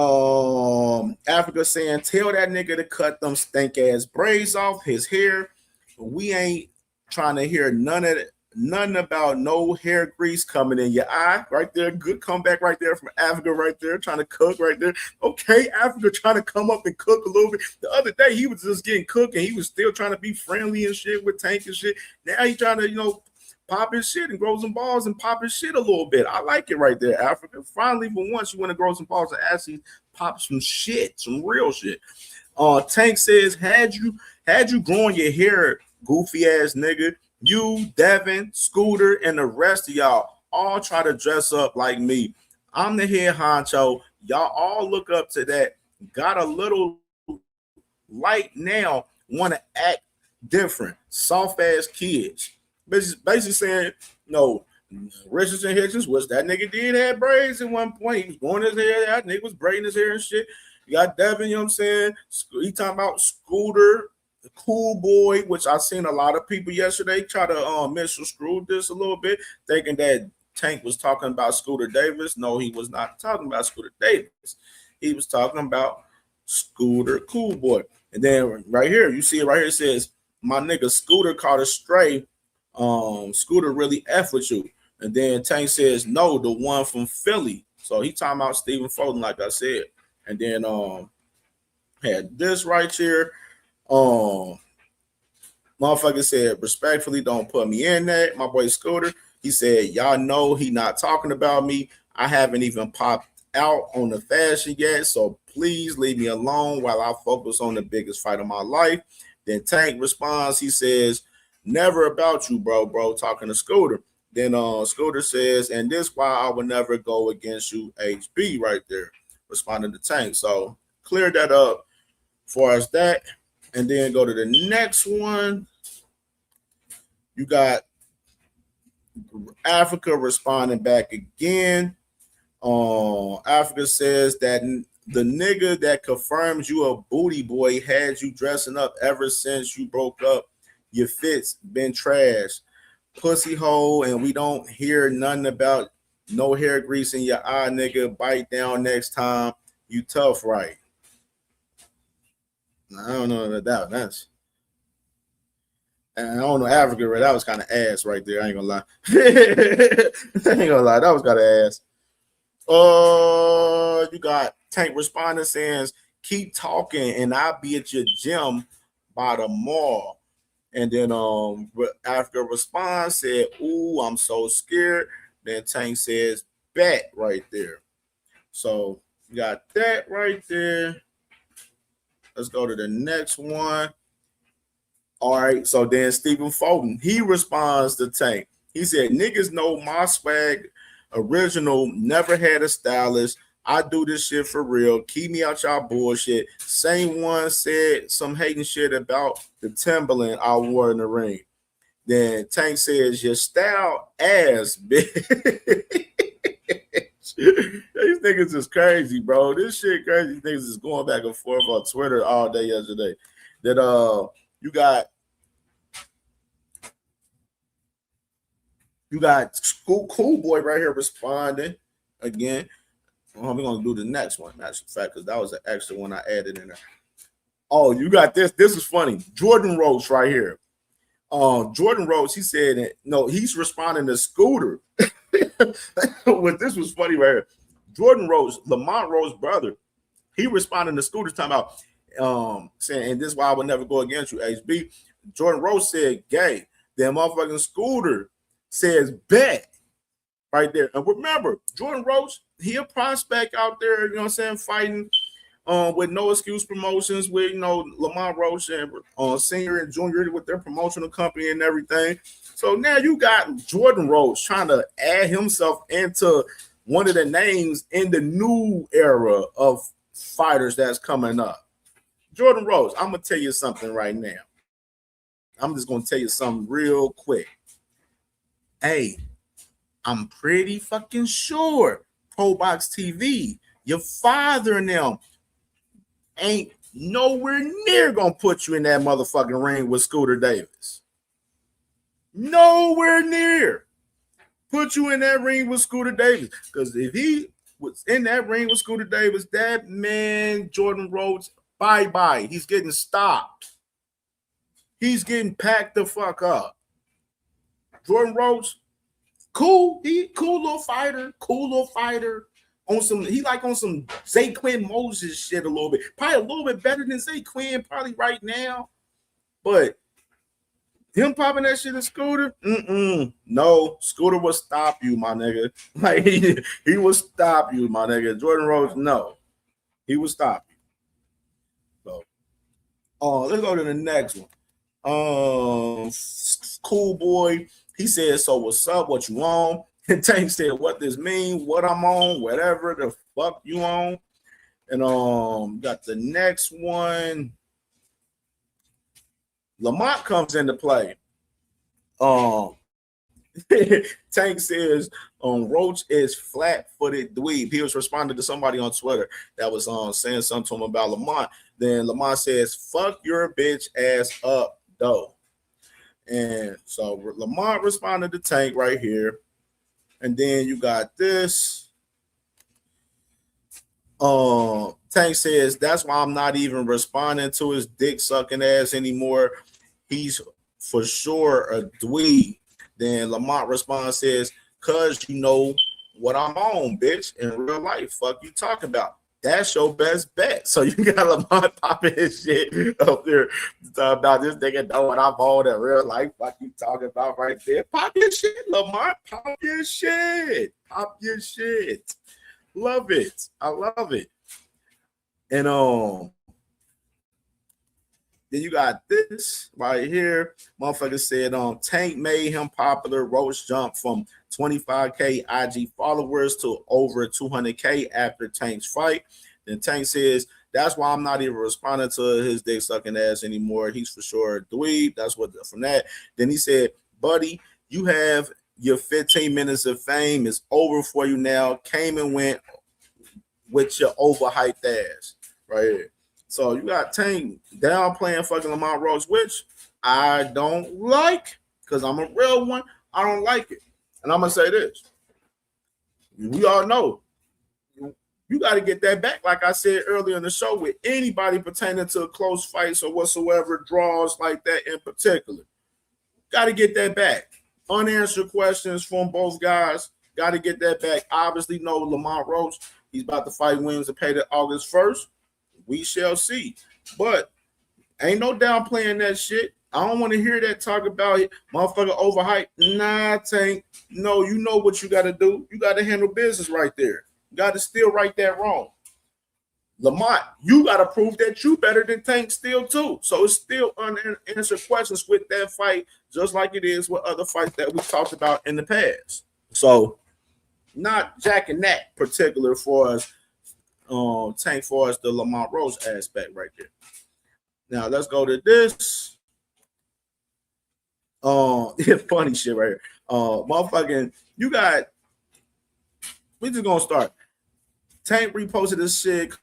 Speaker 18: Africa saying, "Tell that nigga to cut them stank ass braids off his hair. We ain't trying to hear nothing about no hair grease coming in your eye." Right there. Good comeback right there from Africa right there, trying to cook right there. Okay, Africa trying to come up and cook a little bit. The other day, he was just getting cooked, and he was still trying to be friendly and shit with Tank and shit. Now he trying to, pop his shit and grow some balls and pop his shit a little bit. I like it right there, Africa. Finally, for once, you want to grow some balls and actually pop some shit, some real shit. Tank says, had you growing your hair, goofy ass nigga, you, Devin, Scooter, and the rest of y'all all try to dress up like me. I'm the head honcho. Y'all all look up to that. Got a little light now, want to act different. Soft ass kids. Basically saying, no, Richardson Hitchens, which that nigga did have braids at one point. He was growing his hair. That nigga was braiding his hair and shit. You got Devin, you know what I'm saying? He talking about Scooter, the cool boy, which I seen a lot of people yesterday try to misconstrue this a little bit, thinking that Tank was talking about Scooter Davis. No, he was not talking about Scooter Davis. He was talking about Scooter Cool Boy. And then right here, you see it right here, it says, "My nigga Scooter caught a stray. Scooter really F with you." And then Tank says, "No, the one from Philly." So he talking about Stephen Foden, like I said. And then had this right here. Motherfucker said, "Respectfully, don't put me in that." My boy Scooter, he said, "Y'all know he not talking about me. I haven't even popped out on the fashion yet, so please leave me alone while I focus on the biggest fight of my life." Then Tank responds, he says, "Never about you, bro," talking to Scooter. Then Scooter says, "And this why I would never go against you, HB," right there, responding to Tank. So clear that up far as that. And then go to the next one. You got Africa responding back again. Africa says that the nigga that confirms you a booty boy had you dressing up ever since you broke up. Your fits been trash, pussy hole, and we don't hear nothing about no hair grease in your eye, nigga. Bite down next time. You tough, right? I don't know that. That's, and I don't know Africa, right? That was kind of ass right there. I ain't gonna lie. That was kind of ass. You got Tank responding saying, "Keep talking, and I'll be at your gym by the mall." And then Africa responds, said, "Ooh, I'm so scared." Then Tank says, "Bet," right there. So you got that right there. Let's go to the next one. All right. So then Stephen Foden, he responds to Tank. He said, "Niggas know my swag original, never had a stylist. I do this shit for real. Keep me out y'all bullshit." Same one said some hating shit about the Timberland I wore in the ring. Then Tank says, "Your style ass, bitch." These niggas is crazy, bro. This shit crazy. These niggas is going back and forth on Twitter all day yesterday. That you You got Cool Boy right here responding again. We're gonna do the next one, matter of fact, because that was an extra one I added in there. Oh, you got this. This is funny. Jordan Rhodes right here. Jordan Rhodes, he said, no, he's responding to Scooter. What this was funny right here. Jordan Rhodes, Lamont Rhodes' brother, he responded to Scooter talking about saying, and this is why I would never go against you, HB. Jordan Rhodes said, gay. Then motherfucking Scooter says, bet. Right there. And remember, Jordan Rhodes, he a prospect out there, you know what I'm saying, fighting with No Excuse Promotions, with, you know, Lamont Roach and senior and junior with their promotional company and everything. So now you got Jordan Rhodes trying to add himself into one of the names in the new era of fighters that's coming up. Jordan Rhodes, I'm going to tell you something right now. I'm just going to tell you something real quick. Hey, I'm pretty fucking sure Pro Box TV, your father and them ain't nowhere near gonna put you in that motherfucking ring with Scooter Davis. Nowhere near put you in that ring with Scooter Davis. Because if he was in that ring with Scooter Davis, that man, Jordan Rhodes, bye-bye. He's getting stopped. He's getting packed the fuck up. Jordan Rhodes, cool. He cool little fighter. On some, he like on some Zay Quinn Moses shit a little bit. Probably a little bit better than Zay Quinn probably right now. But him popping that shit at Scooter, no, Scooter will stop you, my nigga. Like he will stop you, my nigga. Jordan Rhodes, no, he will stop you. So, let's go to the next one. Cool Boy, he said, so what's up? What you on? And Tank said, what this mean? What I'm on? Whatever the fuck you on? And got the next one. Lamont comes into play. Tank says, Roach is flat-footed dweeb. He was responding to somebody on Twitter that was saying something to him about Lamont. Then Lamont says, fuck your bitch ass up, though. And so Lamont responded to Tank right here. And then you got this. Tank says, that's why I'm not even responding to his dick sucking ass anymore. He's for sure a dweeb. Then Lamont responds, says, cause you know what I'm on, bitch. In real life, fuck you talking about. That's your best bet. So you got Lamont popping his shit up there about this nigga know what I'm on in real life. Fuck you talking about right there. Pop your shit, Lamont. Pop your shit. Pop your shit. Love it. I love it. And then you got this right here. Motherfucker said Tank made him popular. Roach jumped from 25K IG followers to over 200K after Tank's fight. Then Tank says, that's why I'm not even responding to his dick sucking ass anymore. He's for sure a dweeb. That's what from that. Then he said, buddy, you have your 15 minutes of fame. It's over for you now. Came and went with your overhyped ass. Right here. So you got Tank downplaying fucking Lamont Roach, which I don't like because I'm a real one. I don't like it. And I'm going to say this. We all know you got to get that back. Like I said earlier in the show, with anybody pertaining to close fights or whatsoever, draws like that in particular. Got to get that back. Unanswered questions from both guys. Got to get that back. Obviously, no Lamont Roach. He's about to fight Williams and pay August 1st. We shall see. But ain't no downplaying that shit. I don't want to hear that talk about it. Motherfucker overhyped. Nah, Tank. No, you know what you got to do. You got to handle business right there. You got to still right that wrong. Lamont, you got to prove that you better than Tank still too. So it's still unanswered questions with that fight, just like it is with other fights that we talked about in the past. So not jacking that particular for us. Tank for us the Lamont Rose aspect right there. Now let's go to this. Funny shit right here. Motherfucking, you got. We just gonna start. Tank reposted this shit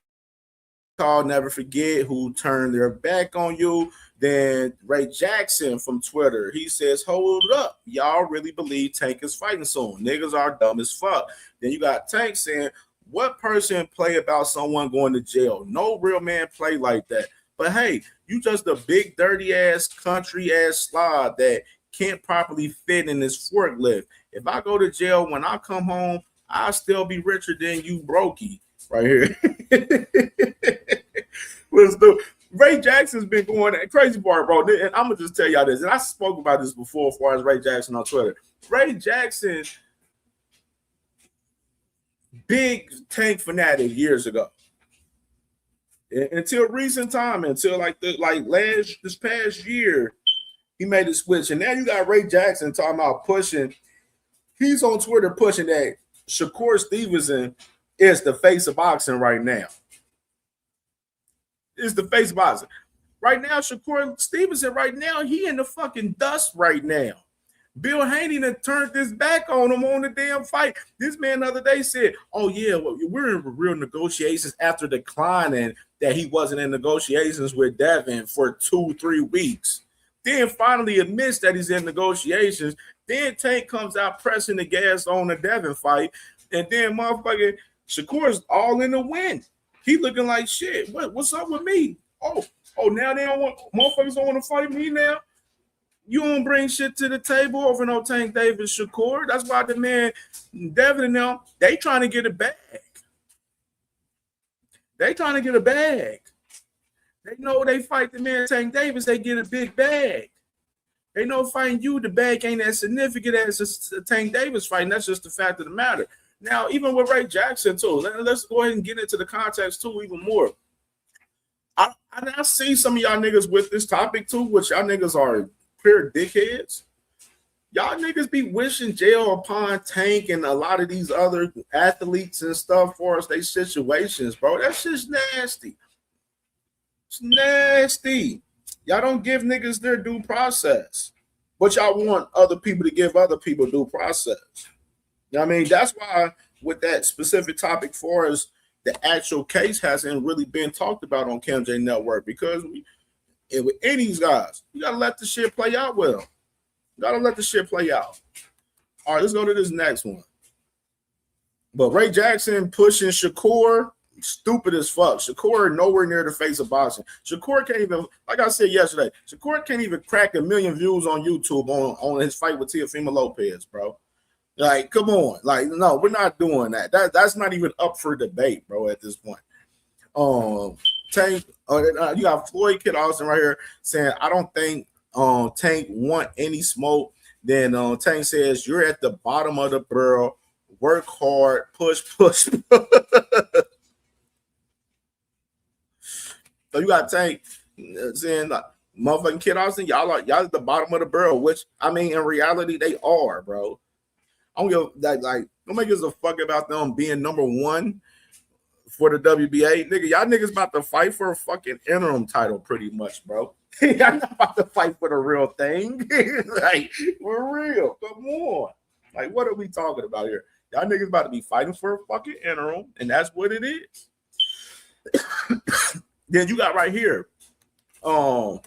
Speaker 18: call Never Forget, who turned their back on you. Then Ray Jackson from Twitter, he says, hold up, y'all really believe Tank is fighting soon? Niggas are dumb as fuck. Then you got Tank saying, what person play about someone going to jail? No real man play like that. But hey, you just a big dirty ass country ass slob that can't properly fit in this forklift. If I go to jail, when I come home, I'll still be richer than you brokey right here. Let's do. Ray Jackson's been going that crazy part, bro. And I'm gonna just tell y'all this, and I spoke about this before as far as Ray Jackson on Twitter. Ray Jackson, big Tank fanatic years ago. Until recent time, until this past year, he made a switch. And now you got Ray Jackson talking about pushing. He's on Twitter pushing that Shakur Stevenson is the face of boxing right now. Is the face of boxing. Right now, Shakur Stevenson, right now, he in the fucking dust right now. Bill Haney done turned his back on him on the damn fight. This man the other day said, oh, yeah, well, we're in real negotiations after declining that he wasn't in negotiations with Devin for 2-3 weeks. Then finally admits that he's in negotiations. Then Tank comes out pressing the gas on the Devin fight. And then motherfucking Shakur's all in the win. He looking like shit. What's up with me? Oh, now they don't want motherfuckers don't want to fight me now. You don't bring shit to the table over no Tank Davis Shakur. That's why the man Devin and them, they trying to get a bag. They trying to get a bag. They know they fight the man Tank Davis, they get a big bag. They know fighting you, the bag ain't as significant as a Tank Davis fight. And that's just the fact of the matter. Now, even with Ray Jackson, too, let's go ahead and get into the context, too, even more. I see some of y'all niggas with this topic, too, which y'all niggas are clear dickheads. Y'all niggas be wishing jail upon Tank and a lot of these other athletes and stuff for us, they situations, bro. That's just nasty. It's nasty. Y'all don't give niggas their due process, but y'all want other people to give other people due process. You know what I mean? That's why with that specific topic for us, the actual case hasn't really been talked about on CamJNetwork because with any of these guys, you got to let the shit play out with them. You got to let the shit play out. All right, let's go to this next one. But Ray Jackson pushing Shakur, stupid as fuck. Shakur nowhere near the face of boxing. Shakur can't even, like I said yesterday, Shakur can't even crack 1 million views on YouTube on his fight with Teofimo Lopez, bro. Like, come on. Like, no, we're not doing that. That's not even up for debate, bro, at this point. Tank, you got Floyd Kid Austin right here saying, I don't think Tank want any smoke. Then Tank says, you're at the bottom of the barrel. Work hard. Push. So you got Tank saying, motherfucking Kid Austin, y'all at the bottom of the barrel, which, I mean, in reality, they are, bro. I don't give like don't make us a fuck about them being number one for the WBA. Nigga, y'all niggas about to fight for a fucking interim title pretty much, bro. Y'all not about to fight for the real thing. Like, we're real. Come on. Like, what are we talking about here? Y'all niggas about to be fighting for a fucking interim, and that's what it is. Then you got right here. You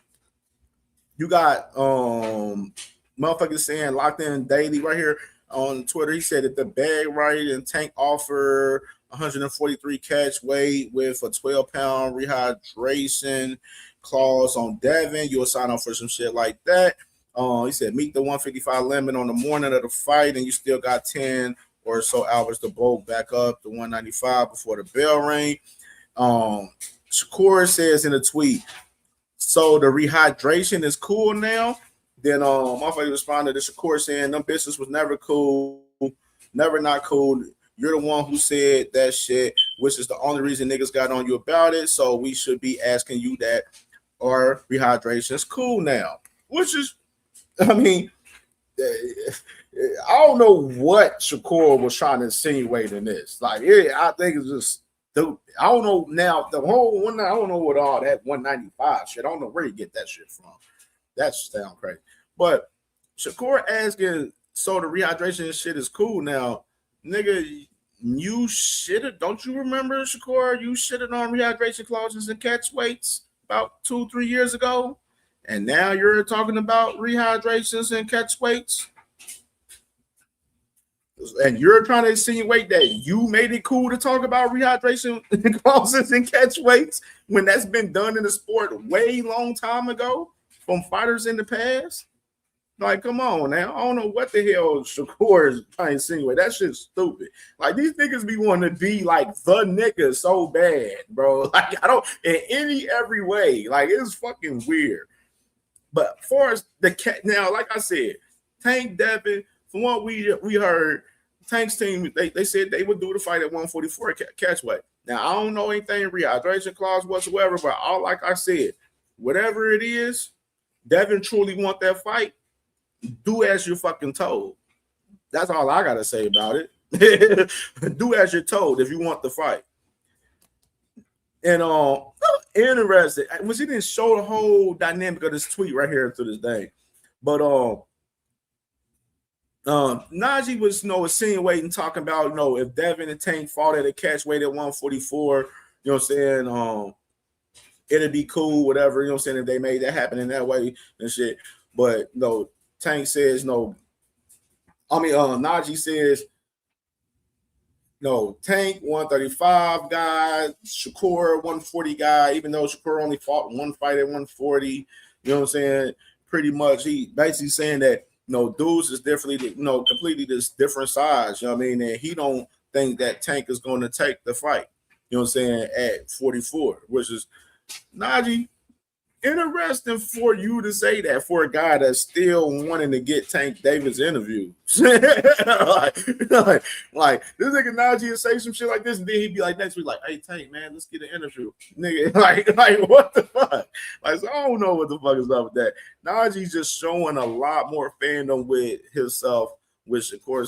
Speaker 18: got motherfuckers saying Locked In Daily right here. On Twitter, he said that the bag right and Tank offer 143 catch weight with a 12-pound rehydration clause on Devin. You'll sign up for some shit like that. He said meet the 155 limit on the morning of the fight, and you still got 10 or so hours to bulk back up to 195 before the bell ring. Shakur says in a tweet, so the rehydration is cool now. Then motherfucker responded to Shakur saying, them bitches was never cool, never not cool. You're the one who said that shit, which is the only reason niggas got on you about it. So we should be asking you that our rehydration is cool now. Which is, I mean, I don't know what Shakur was trying to insinuate in this. Like, I think it's just, I don't know now, the whole one, I don't know what all that 195 shit, I don't know where you get that shit from. That sounds crazy. But Shakur asking, so the rehydration shit is cool now. Nigga, you shitted. Don't you remember, Shakur? You shitted on rehydration clauses and catch weights about 2-3 years ago, and now you're talking about rehydrations and catch weights. And you're trying to insinuate that you made it cool to talk about rehydration clauses and catch weights when that's been done in the sport way long time ago from fighters in the past? Like, come on now. I don't know what the hell Shakur is trying to insinuate. That shit's stupid. Like, these niggas be wanting to be like the nigga so bad, bro. Like, I don't, in every way. Like, it's fucking weird. But as far as the cat, now, like I said, Tank, Devin, from what we heard, Tank's team, they said they would do the fight at 144 catch weight. Now, I don't know anything rehydration clause whatsoever, but all like I said, whatever it is, Devin truly want that fight. Do as you're fucking told. That's all I gotta say about it. Do as you're told if you want the fight. And interesting, which he didn't show the whole dynamic of this tweet right here to this day. But Najee was insinuating, talking about if Devin and Tank fought at a catch weight at 144, you know what I'm saying? It'd be cool, whatever, you know what I'm saying, if they made that happen in that way and shit. But no. Tank says no. Najee says no. Tank 135 guy, Shakur 140 guy. Even though Shakur only fought one fight at 140, you know what I'm saying? Pretty much, he basically saying that dudes is definitely completely this different size. You know what I mean? And he don't think that Tank is going to take the fight. You know what I'm saying? At 44, which is Najee. Interesting for you to say that for a guy that's still wanting to get Tank Davis interview. like this nigga Najee would say some shit like this, and then he'd be like next week, like, "Hey Tank, man, let's get an interview." Nigga, like what the fuck? Like, so I don't know what the fuck is up with that. Najee's just showing a lot more fandom with himself with Shakur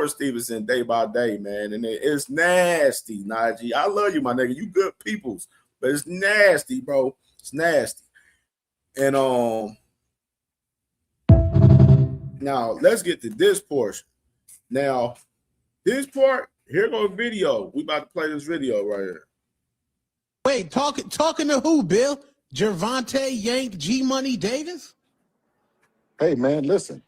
Speaker 18: Stevenson day by day, man, and it's nasty, Najee. I love you, my nigga. You good peoples, but it's nasty, bro. It's nasty. And now let's get to this portion. Now, this part, here goes video. We about to play this video right here.
Speaker 12: Wait, talking to who, Bill? Gervonta Yank G Money Davis?
Speaker 9: Hey man, listen.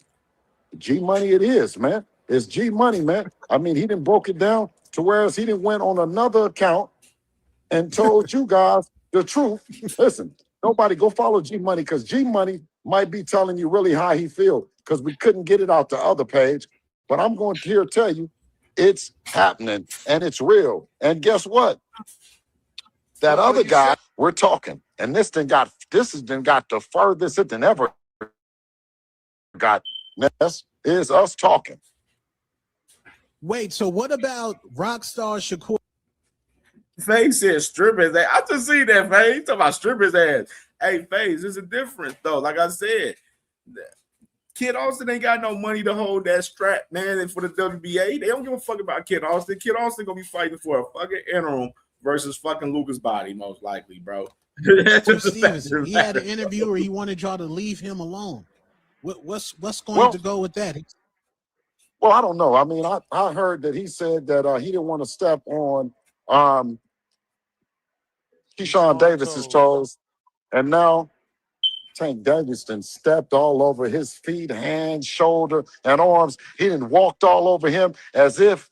Speaker 9: G Money it is, man. It's G Money, man. I mean, he didn't broke it down to whereas he didn't went on another account and told you guys the truth. Listen, nobody go follow G Money because G Money might be telling you really how he feels because we couldn't get it out the other page. But I'm going to here tell you it's happening and it's real. And guess what? That other guy, we're talking, and this has got the furthest it than ever got. This is us talking.
Speaker 12: Wait, so what about Rockstar Shakur?
Speaker 18: FaZe said strip his ass. I just see that, FaZe. He talking about strip his ass. Hey, FaZe, there's a difference, though. Like I said, Kid Austin ain't got no money to hold that strap, man. And for the WBA, they don't give a fuck about Kid Austin. Kid Austin gonna be fighting for a fucking interim versus fucking Lucas Body, most likely, bro.
Speaker 12: Stevenson, he had an interview where he wanted y'all to leave him alone. What's going to go with that?
Speaker 9: Well, I don't know. I mean, I heard that he said that he didn't want to step on Keyshawn Davis's toes, and now Tank Davis done stepped all over his feet, hands, shoulder, and arms. He done walked all over him as if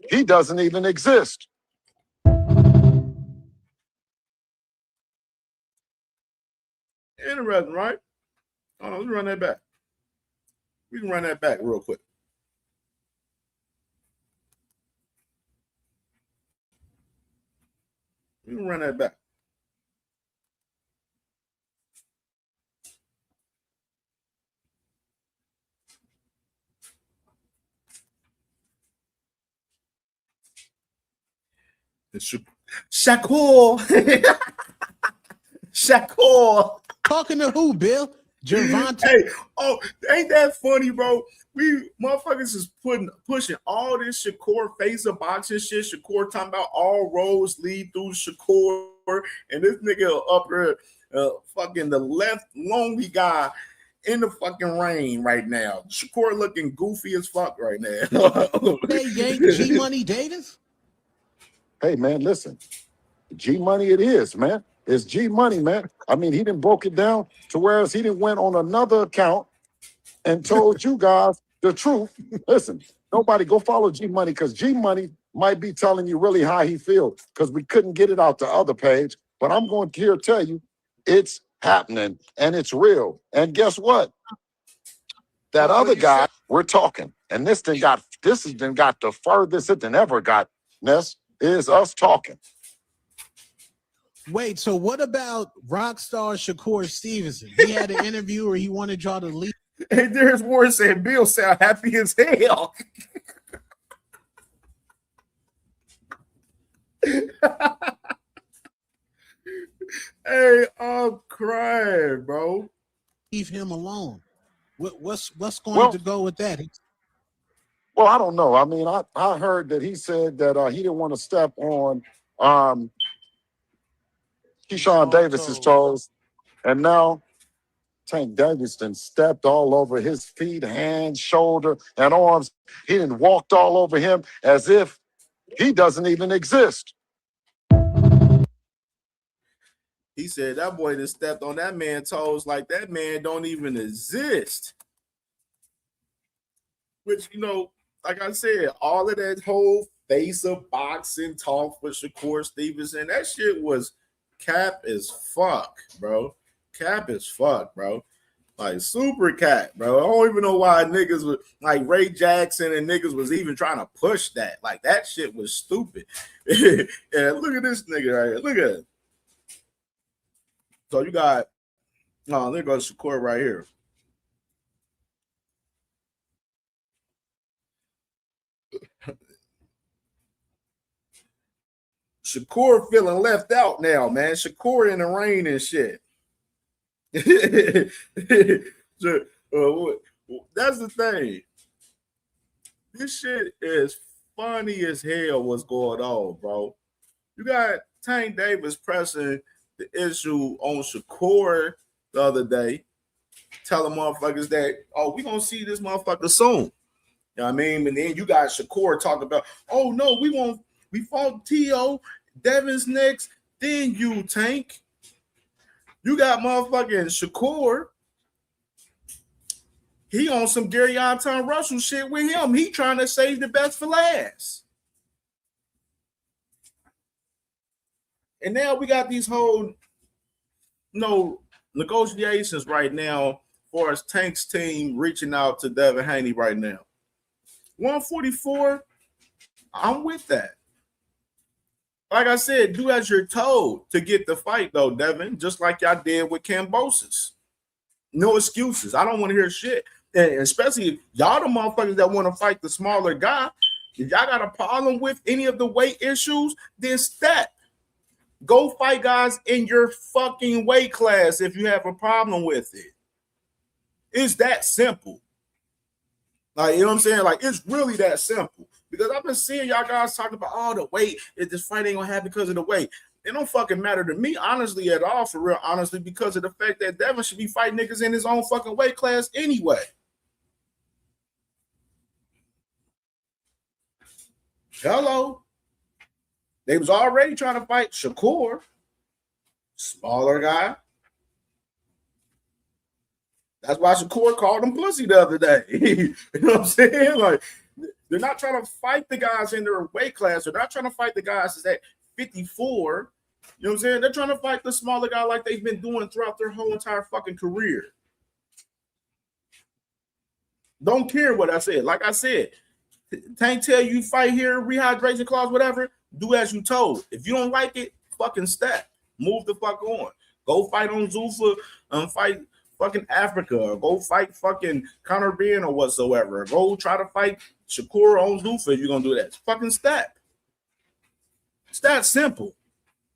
Speaker 9: he doesn't even exist.
Speaker 18: Interesting, right? Hold on, let's run that back. We can run that back real quick. We can run that back. Shakur. Shakur.
Speaker 12: Talking to who, Bill? Gervonta.
Speaker 18: Hey, ain't that funny, bro? We motherfuckers is pushing all this Shakur face of boxing shit. Shakur talking about all roads lead through Shakur, and this nigga up there, fucking the left lonely guy in the fucking rain right now. Shakur looking goofy as fuck right now.
Speaker 12: Hey, Yank, G Money Davis.
Speaker 9: Hey, man, listen. G Money it is, man. It's G Money, man. I mean, he didn't broke it down to whereas he didn't went on another account and told you guys the truth. Listen, nobody go follow G Money because G Money might be telling you really how he feels because we couldn't get it out the other page. But I'm going to here tell you it's happening and it's real. And guess what? That other guy, we're talking. And this has been got the furthest it than ever got, Ness, is us talking.
Speaker 12: Wait, so what about rock star Shakur Stevenson? He had an interview where he wanted y'all to leave.
Speaker 18: Hey, there's more saying Bill sound happy as hell. Hey, I'm crying, bro.
Speaker 12: Leave him alone. What's going to go with that?
Speaker 9: Well, I don't know. I mean, I heard that he said that he didn't want to step on Keyshawn Davis's toes, and now Tank Davis done stepped all over his feet, hands, shoulder, and arms. He done walked all over him as if he doesn't even exist.
Speaker 18: He said that boy just stepped on that man's toes like that man don't even exist. Which, you know, like I said, all of that whole face of boxing talk with Shakur Stevenson, that shit was cap as fuck, bro. Cap as fuck, bro. Like super cap, bro. I don't even know why niggas was like Ray Jackson and niggas was even trying to push that. Like that shit was stupid. And look at this nigga right here. Look at it. So you got, there goes Shakur right here. Shakur feeling left out now, man. Shakur in the rain and shit. So, that's the thing. This shit is funny as hell what's going on, bro. You got Tank Davis pressing the issue on Shakur the other day, telling motherfuckers that, oh, we gonna see this motherfucker soon. You know what I mean? And then you got Shakur talking about, oh no, we fought T.O., Devin's next, then you, Tank. You got motherfucking Shakur. He on some Gary Anton Russell shit with him. He trying to save the best for last. And now we got these whole negotiations right now for as Tank's team reaching out to Devin Haney right now. 144, I'm with that. Like I said, do as you're told to get the fight, though, Devin, just like y'all did with Kambosos. No excuses. I don't want to hear shit. And especially y'all the motherfuckers that want to fight the smaller guy. If y'all got a problem with any of the weight issues, then step. Go fight guys in your fucking weight class if you have a problem with it. It's that simple. Like, you know what I'm saying? Like, it's really that simple. Because I've been seeing y'all guys talking about, oh, the weight, if this fight ain't gonna happen because of the weight. It don't fucking matter to me, honestly, at all, for real, honestly, because of the fact that Devin should be fighting niggas in his own fucking weight class anyway. Hello. They was already trying to fight Shakur, smaller guy. That's why Shakur called him pussy the other day. You know what I'm saying? Like, they're not trying to fight the guys in their weight class. They're not trying to fight the guys that's at 54. You know what I'm saying? They're trying to fight the smaller guy like they've been doing throughout their whole entire fucking career. Don't care what I said. Like I said, Tank tell you fight here, rehydration clause, whatever, do as you told. If you don't like it, fucking step. Move the fuck on. Go fight on Zuffa and fight fucking Africa, or go fight fucking Conor Ben or whatsoever. Go try to fight Shakur on Zuffa if you're gonna do that. Fucking step. It's that simple.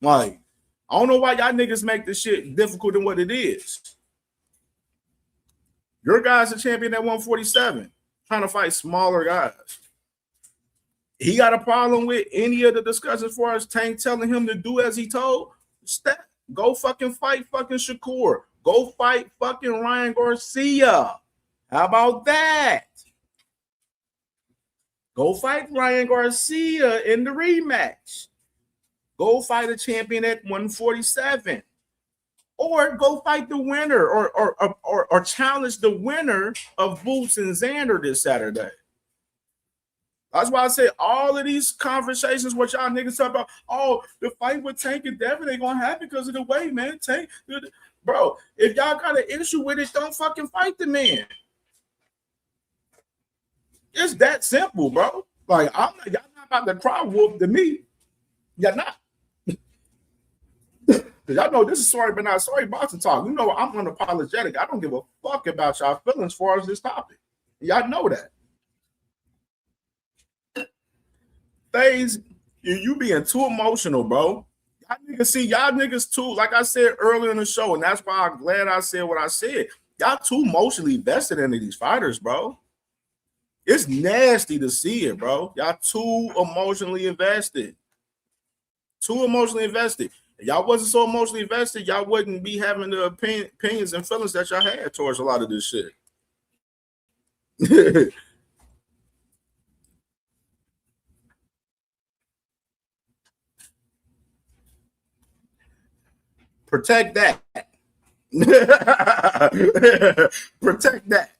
Speaker 18: Like, I don't know why y'all niggas make this shit difficult than what it is. Your guy's a champion at 147, trying to fight smaller guys. He got a problem with any of the discussions as far as Tank telling him to do as he told? Step. Go fucking fight fucking Shakur. Go fight fucking Ryan Garcia. How about that? Go fight Ryan Garcia in the rematch. Go fight a champion at 147. Or go fight the winner or challenge the winner of Boots and Xander this Saturday. That's why I say all of these conversations, what y'all niggas talk about, oh, the fight with Tank and Devin ain't gonna happen because of the way, man. Tank, bro, if y'all got an issue with it, don't fucking fight the man. It's that simple, bro. Like, y'all not about to cry wolf to me. Y'all not. Because y'all know this is sorry, but not sorry boxing talk. You know I'm unapologetic. I don't give a fuck about y'all feelings as far as this topic. Y'all know that. FaZe, you being too emotional, bro. Y'all niggas too, like I said earlier in the show, and that's why I'm glad I said what I said. Y'all too emotionally vested into these fighters, bro. It's nasty to see it, bro. Y'all too emotionally invested. Too emotionally invested. If y'all wasn't so emotionally invested, y'all wouldn't be having the opinions and feelings that y'all had towards a lot of this shit. Protect that. Protect that.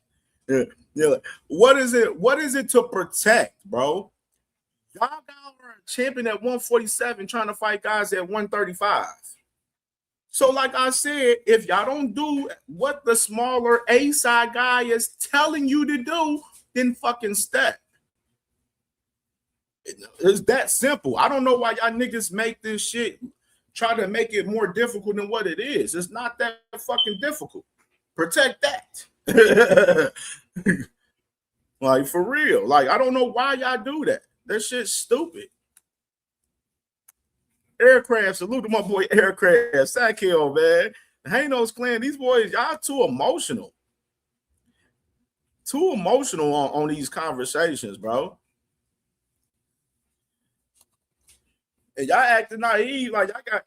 Speaker 18: Yeah. What is it to protect, bro? Y'all got a champion at 147 trying to fight guys at 135. So, like I said, if y'all don't do what the smaller A-side guy is telling you to do, then fucking step. It's that simple. I don't know why y'all niggas make this shit, try to make it more difficult than what it is. It's not that fucking difficult. Protect that. Like, for real. Like, I don't know why y'all do that. That shit's stupid. Aircraft, salute to my boy Aircraft. Sackhill, man. Hanos Clan, these boys, y'all too emotional. Too emotional on these conversations, bro. And y'all acting naive, like y'all got.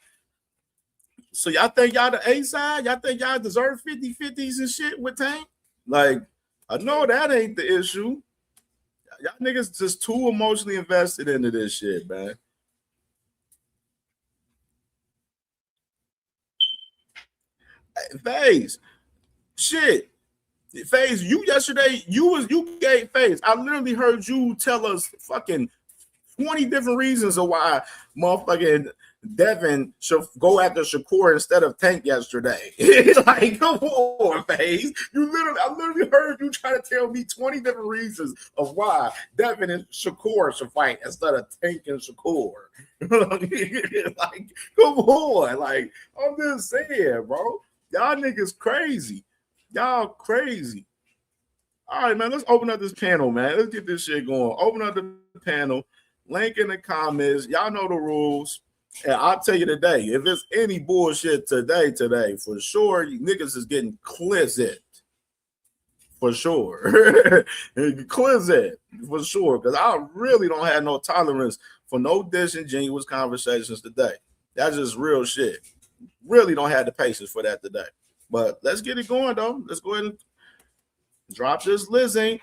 Speaker 18: So y'all think y'all the A side? Y'all think y'all deserve 50-50s and shit with Tank? Like, I know that ain't the issue. Y'all niggas just too emotionally invested into this shit, man. FaZe, shit. FaZe, you yesterday, you gave FaZe. I literally heard you tell us fucking 20 different reasons of why motherfucking Devin should go after Shakur instead of Tank yesterday. Like, come on, FaZe. I literally heard you try to tell me 20 different reasons of why Devin and Shakur should fight instead of Tank and Shakur. Like, come on. Like, I'm just saying, bro. Y'all niggas crazy. Y'all crazy. All right, man. Let's open up this panel, man. Let's get this shit going. Open up the panel. Link in the comments. Y'all know the rules. And I'll tell you today, if it's any bullshit today, for sure, you niggas is getting clizzed. For sure. Clizzed. For sure. Because I really don't have no tolerance for no disingenuous conversations today. That's just real shit. Really don't have the patience for that today. But let's get it going, though. Let's go ahead and drop this Lizzie.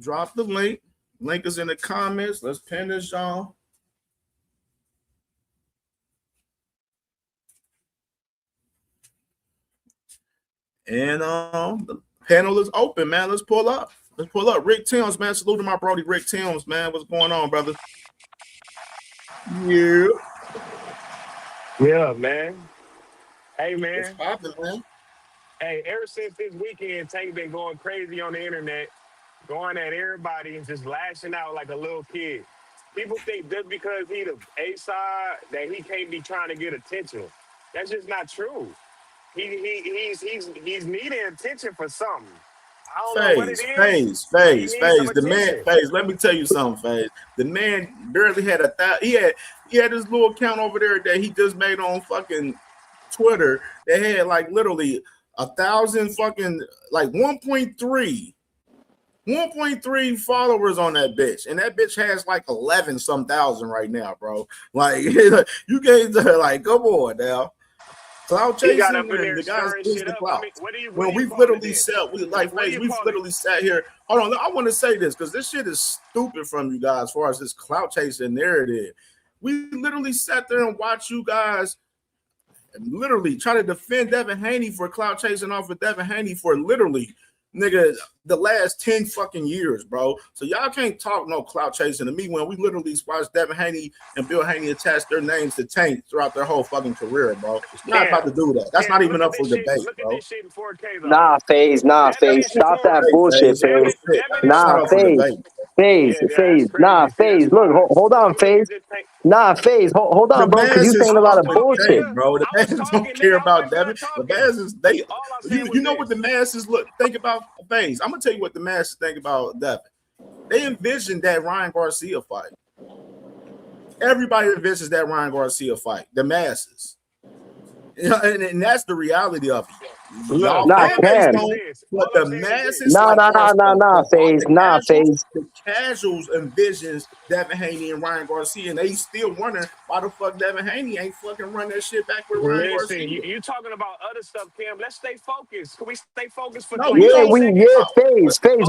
Speaker 18: Drop the link. Link is in the comments. Let's pin this, y'all. And the panel is open, man. Let's pull up. Let's pull up. Rick Timms, man. Salute to my brody, Rick Timms, man. What's going on, brother? Yeah.
Speaker 15: Yeah, man. Hey, man.
Speaker 18: What's poppin', man?
Speaker 15: Hey, ever since this weekend, Tank been going crazy on the internet, going at everybody and just lashing out like a little kid. People think just because he the A-side that he can't be trying to get attention. That's just not true. He's needing attention for something. I don't know what it is.
Speaker 18: FaZe. The man, FaZe. Let me tell you something, FaZe. The man barely had 1,000. He had this little account over there that he just made on fucking Twitter. They had like literally 1,000 fucking like 1.3 1.3 followers on that bitch, and that bitch has like 11 some thousand right now, bro. Like you guys are like, come on now. Cloud
Speaker 15: He got
Speaker 18: chasing
Speaker 15: up in
Speaker 18: and
Speaker 15: there
Speaker 18: the guys
Speaker 15: stirring
Speaker 18: is
Speaker 15: shit
Speaker 18: the
Speaker 15: up. I
Speaker 18: cloud.
Speaker 15: mean, what do you
Speaker 18: When we've
Speaker 15: call it
Speaker 18: literally
Speaker 15: then?
Speaker 18: sat, we've
Speaker 15: call
Speaker 18: literally sat here. Hold on, I want to say this because this shit is stupid from you guys as far as this cloud chasing narrative. We literally sat there and watched you guys literally try to defend Devin Haney for cloud chasing off of Devin Haney for literally, nigga, the last 10 fucking years, bro. So y'all can't talk no cloud chasing to me when we literally watched Devin Haney and Bill Haney attach their names to Tank throughout their whole fucking career, bro. We're not about to do that. That's not even up for debate, bro.
Speaker 15: Look at this shit in 4K though.
Speaker 16: Nah, FaZe. Stop that bullshit, FaZe. Nah, FaZe. Nah, FaZe. Look, hold on, FaZe. Nah, FaZe. Hold
Speaker 18: The
Speaker 16: on, bro, because you
Speaker 18: masses
Speaker 16: saying a lot of
Speaker 18: fucking
Speaker 16: bullshit.
Speaker 18: Tank, bro. The masses don't care about Devin. The masses, you know what the masses think about FaZe. I'm gonna tell you what the masses think about Devin. They envisioned that Ryan Garcia fight. Everybody envisions that Ryan Garcia fight. The masses. You know, and that's the reality of it. Y'all fan base don't, but the masses,
Speaker 16: FaZe.
Speaker 18: the casuals envisions Devin Haney and Ryan Garcia, and they still wondering why the fuck Devin Haney ain't fucking run that shit back with Ryan
Speaker 15: Listen,
Speaker 18: Garcia.
Speaker 15: you talking about other stuff, Cam. Let's stay focused. Can we stay focused for
Speaker 16: FaZe.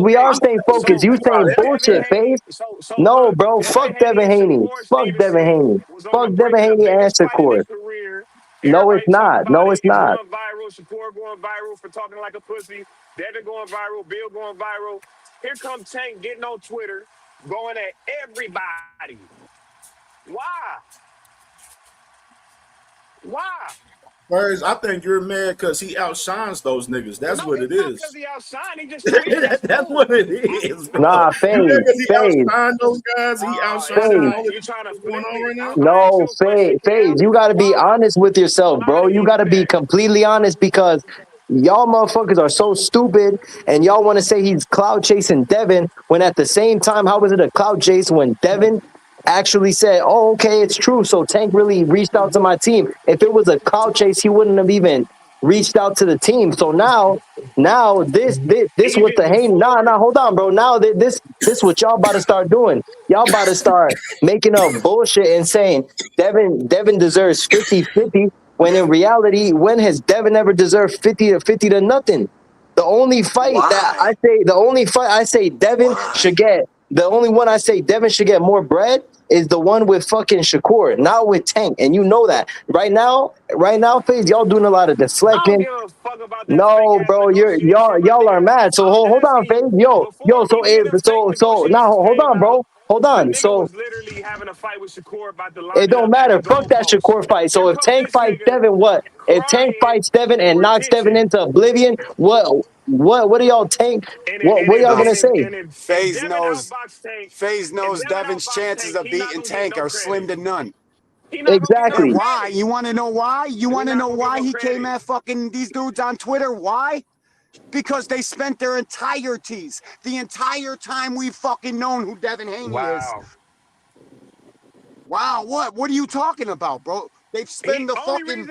Speaker 16: We are staying focused. You saying bullshit, FaZe. No, bro. Fuck Devin Haney. Fuck Devin Haney. Fuck Devin Haney and Shakur. No, it's not. No, it's not.
Speaker 15: Going viral. Shakur going viral for talking like a pussy. Devin going viral. Bill going viral. Here comes Tank getting on Twitter, going at everybody. Why?
Speaker 18: First, I think you're mad because he outshines those niggas. That's what it is.
Speaker 15: Because he outshine, he just tweeted.
Speaker 18: That's what it is. Bro.
Speaker 16: Nah, FaZe.
Speaker 18: He outshines those guys. He outshines all
Speaker 15: you trying to
Speaker 18: going on right now.
Speaker 16: No, FaZe. You got to be honest with yourself, bro. You got to be completely honest because y'all motherfuckers are so stupid and y'all want to say he's cloud chasing Devin when at the same time, how was it a cloud chase when Devin actually said, oh, okay, it's true. So Tank really reached out to my team. If it was a cloud chase, he wouldn't have even reached out to the team. So now this with the hate. Nah, hold on, bro. Now this what y'all about to start doing. Y'all about to start making up bullshit and saying Devin deserves 50-50 when in reality, when has Devin ever deserved 50 to nothing? The only fight I say Devin should get, the only one I say Devin should get more bread is the one with fucking Shakur, not with Tank. And you know that. Right now, FaZe, y'all doing a lot of deflecting. No, bro, y'all are mad. So hold on, FaZe. So now hold on, bro. Hold on. So
Speaker 15: was literally having a fight with Shakur about the line.
Speaker 16: it don't matter. Fuck that Shakur fight. So if Tank fights Devin, what? If Tank fights Devin and knocks Devin into oblivion, what do y'all Tank? What are y'all gonna say?
Speaker 17: FaZe knows Devin's chances of beating Tank are slim to none.
Speaker 16: Exactly.
Speaker 17: And why? You want to know why? You want to know why he came at fucking these dudes on Twitter? Why? Because they spent their entireties, the entire time we've fucking known who Devin Haney is. Wow, what? What are you talking about, bro? They've spent the fucking...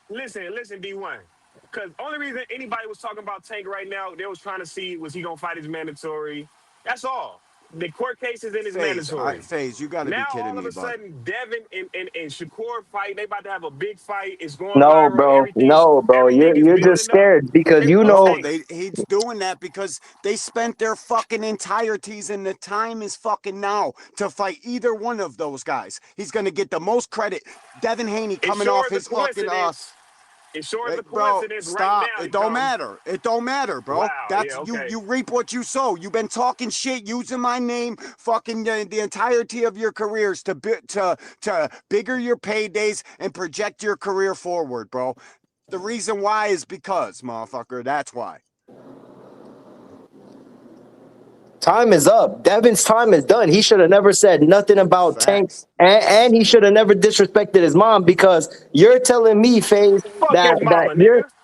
Speaker 15: Listen, D1. Because only reason anybody was talking about Tank right now, they was trying to see, was he going to fight his mandatory? That's all. The court case is in his mandatory.
Speaker 17: FaZe, you got to be kidding me,
Speaker 15: all of a sudden, Devin and Shakur fight. They about to have a big fight. It's going
Speaker 16: No,
Speaker 15: viral.
Speaker 16: bro. You're just scared because you know.
Speaker 17: He's doing that because they spent their fucking entireties and the time is fucking now to fight either one of those guys. He's going to get the most credit. Devin Haney coming off his fucking...
Speaker 15: It sure is a
Speaker 17: bro,
Speaker 15: coincidence
Speaker 17: stop.
Speaker 15: Right now.
Speaker 17: It don't matter. It don't matter, bro.
Speaker 15: Wow,
Speaker 17: That's you reap what you sow. You've been talking shit, using my name, fucking the entirety of your careers to bigger your paydays and project your career forward, bro. The reason why is because, motherfucker, that's why.
Speaker 16: Time is up. Devin's time is done. He should have never said nothing about Tank, and he should have never disrespected his mom because you're telling me, FaZe, that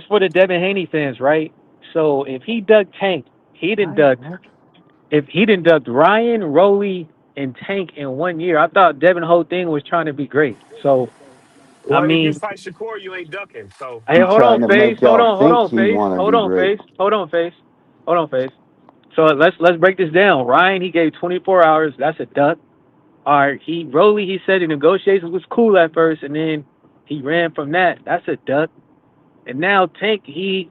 Speaker 19: this for the Devin Haney fans, right? So if he dug Tank, he didn't duck. If he didn't duck Ryan, Rolly, and Tank in 1 year, I thought Devin whole thing was trying to be great. So
Speaker 15: Well,
Speaker 19: I
Speaker 15: if you
Speaker 19: mean,
Speaker 15: fight Shakur, you ain't ducking. So
Speaker 19: hey, hold on,
Speaker 20: trying to
Speaker 19: Face.
Speaker 20: make
Speaker 19: Hold
Speaker 20: y'all
Speaker 19: on, hold
Speaker 20: think
Speaker 19: on,
Speaker 20: he
Speaker 19: Face.
Speaker 20: want to
Speaker 19: Hold
Speaker 20: be
Speaker 19: on,
Speaker 20: great.
Speaker 19: Face. Hold on, Face. Hold on, Face. So let's break this down. Ryan, he gave 24 hours. That's a duck. All right, Rolly, he said the negotiations was cool at first, and then he ran from that. That's a duck. And now Tank, he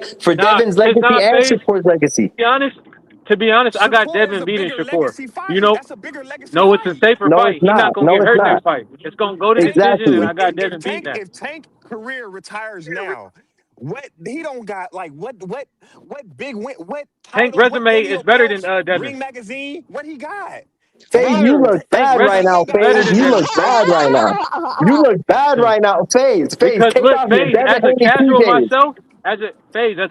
Speaker 16: for Devin's
Speaker 19: it's
Speaker 16: legacy
Speaker 19: not
Speaker 16: and
Speaker 19: phase.
Speaker 16: Shakur's legacy.
Speaker 19: To be honest, I got Devin beating Shakur. You know, no, it's a safer
Speaker 16: No,
Speaker 19: fight.
Speaker 16: it's
Speaker 19: He's
Speaker 16: not.
Speaker 19: not gonna
Speaker 16: No,
Speaker 19: get
Speaker 16: it's
Speaker 19: hurt
Speaker 16: not.
Speaker 19: next fight. It's gonna go to decision, and
Speaker 16: Exactly.
Speaker 19: I got Devin beating that.
Speaker 11: If Tank career retires now, what he don't got like what big win, what
Speaker 19: Tank
Speaker 11: titles, what
Speaker 19: resume is
Speaker 11: video
Speaker 19: better
Speaker 11: belts,
Speaker 19: than Devin.
Speaker 11: Ring Magazine, what he got?
Speaker 16: FaZe, you look
Speaker 19: Tank
Speaker 16: bad right
Speaker 19: resume
Speaker 16: now,
Speaker 19: is better
Speaker 16: FaZe.
Speaker 19: than
Speaker 16: You
Speaker 19: Devin.
Speaker 16: look bad right now. You look bad right now, FaZe. FaZe,
Speaker 19: Because
Speaker 16: take
Speaker 19: look,
Speaker 16: off your
Speaker 19: Faze,
Speaker 16: Devin
Speaker 19: as a
Speaker 16: Haney
Speaker 19: casual
Speaker 16: PJs.
Speaker 19: myself, as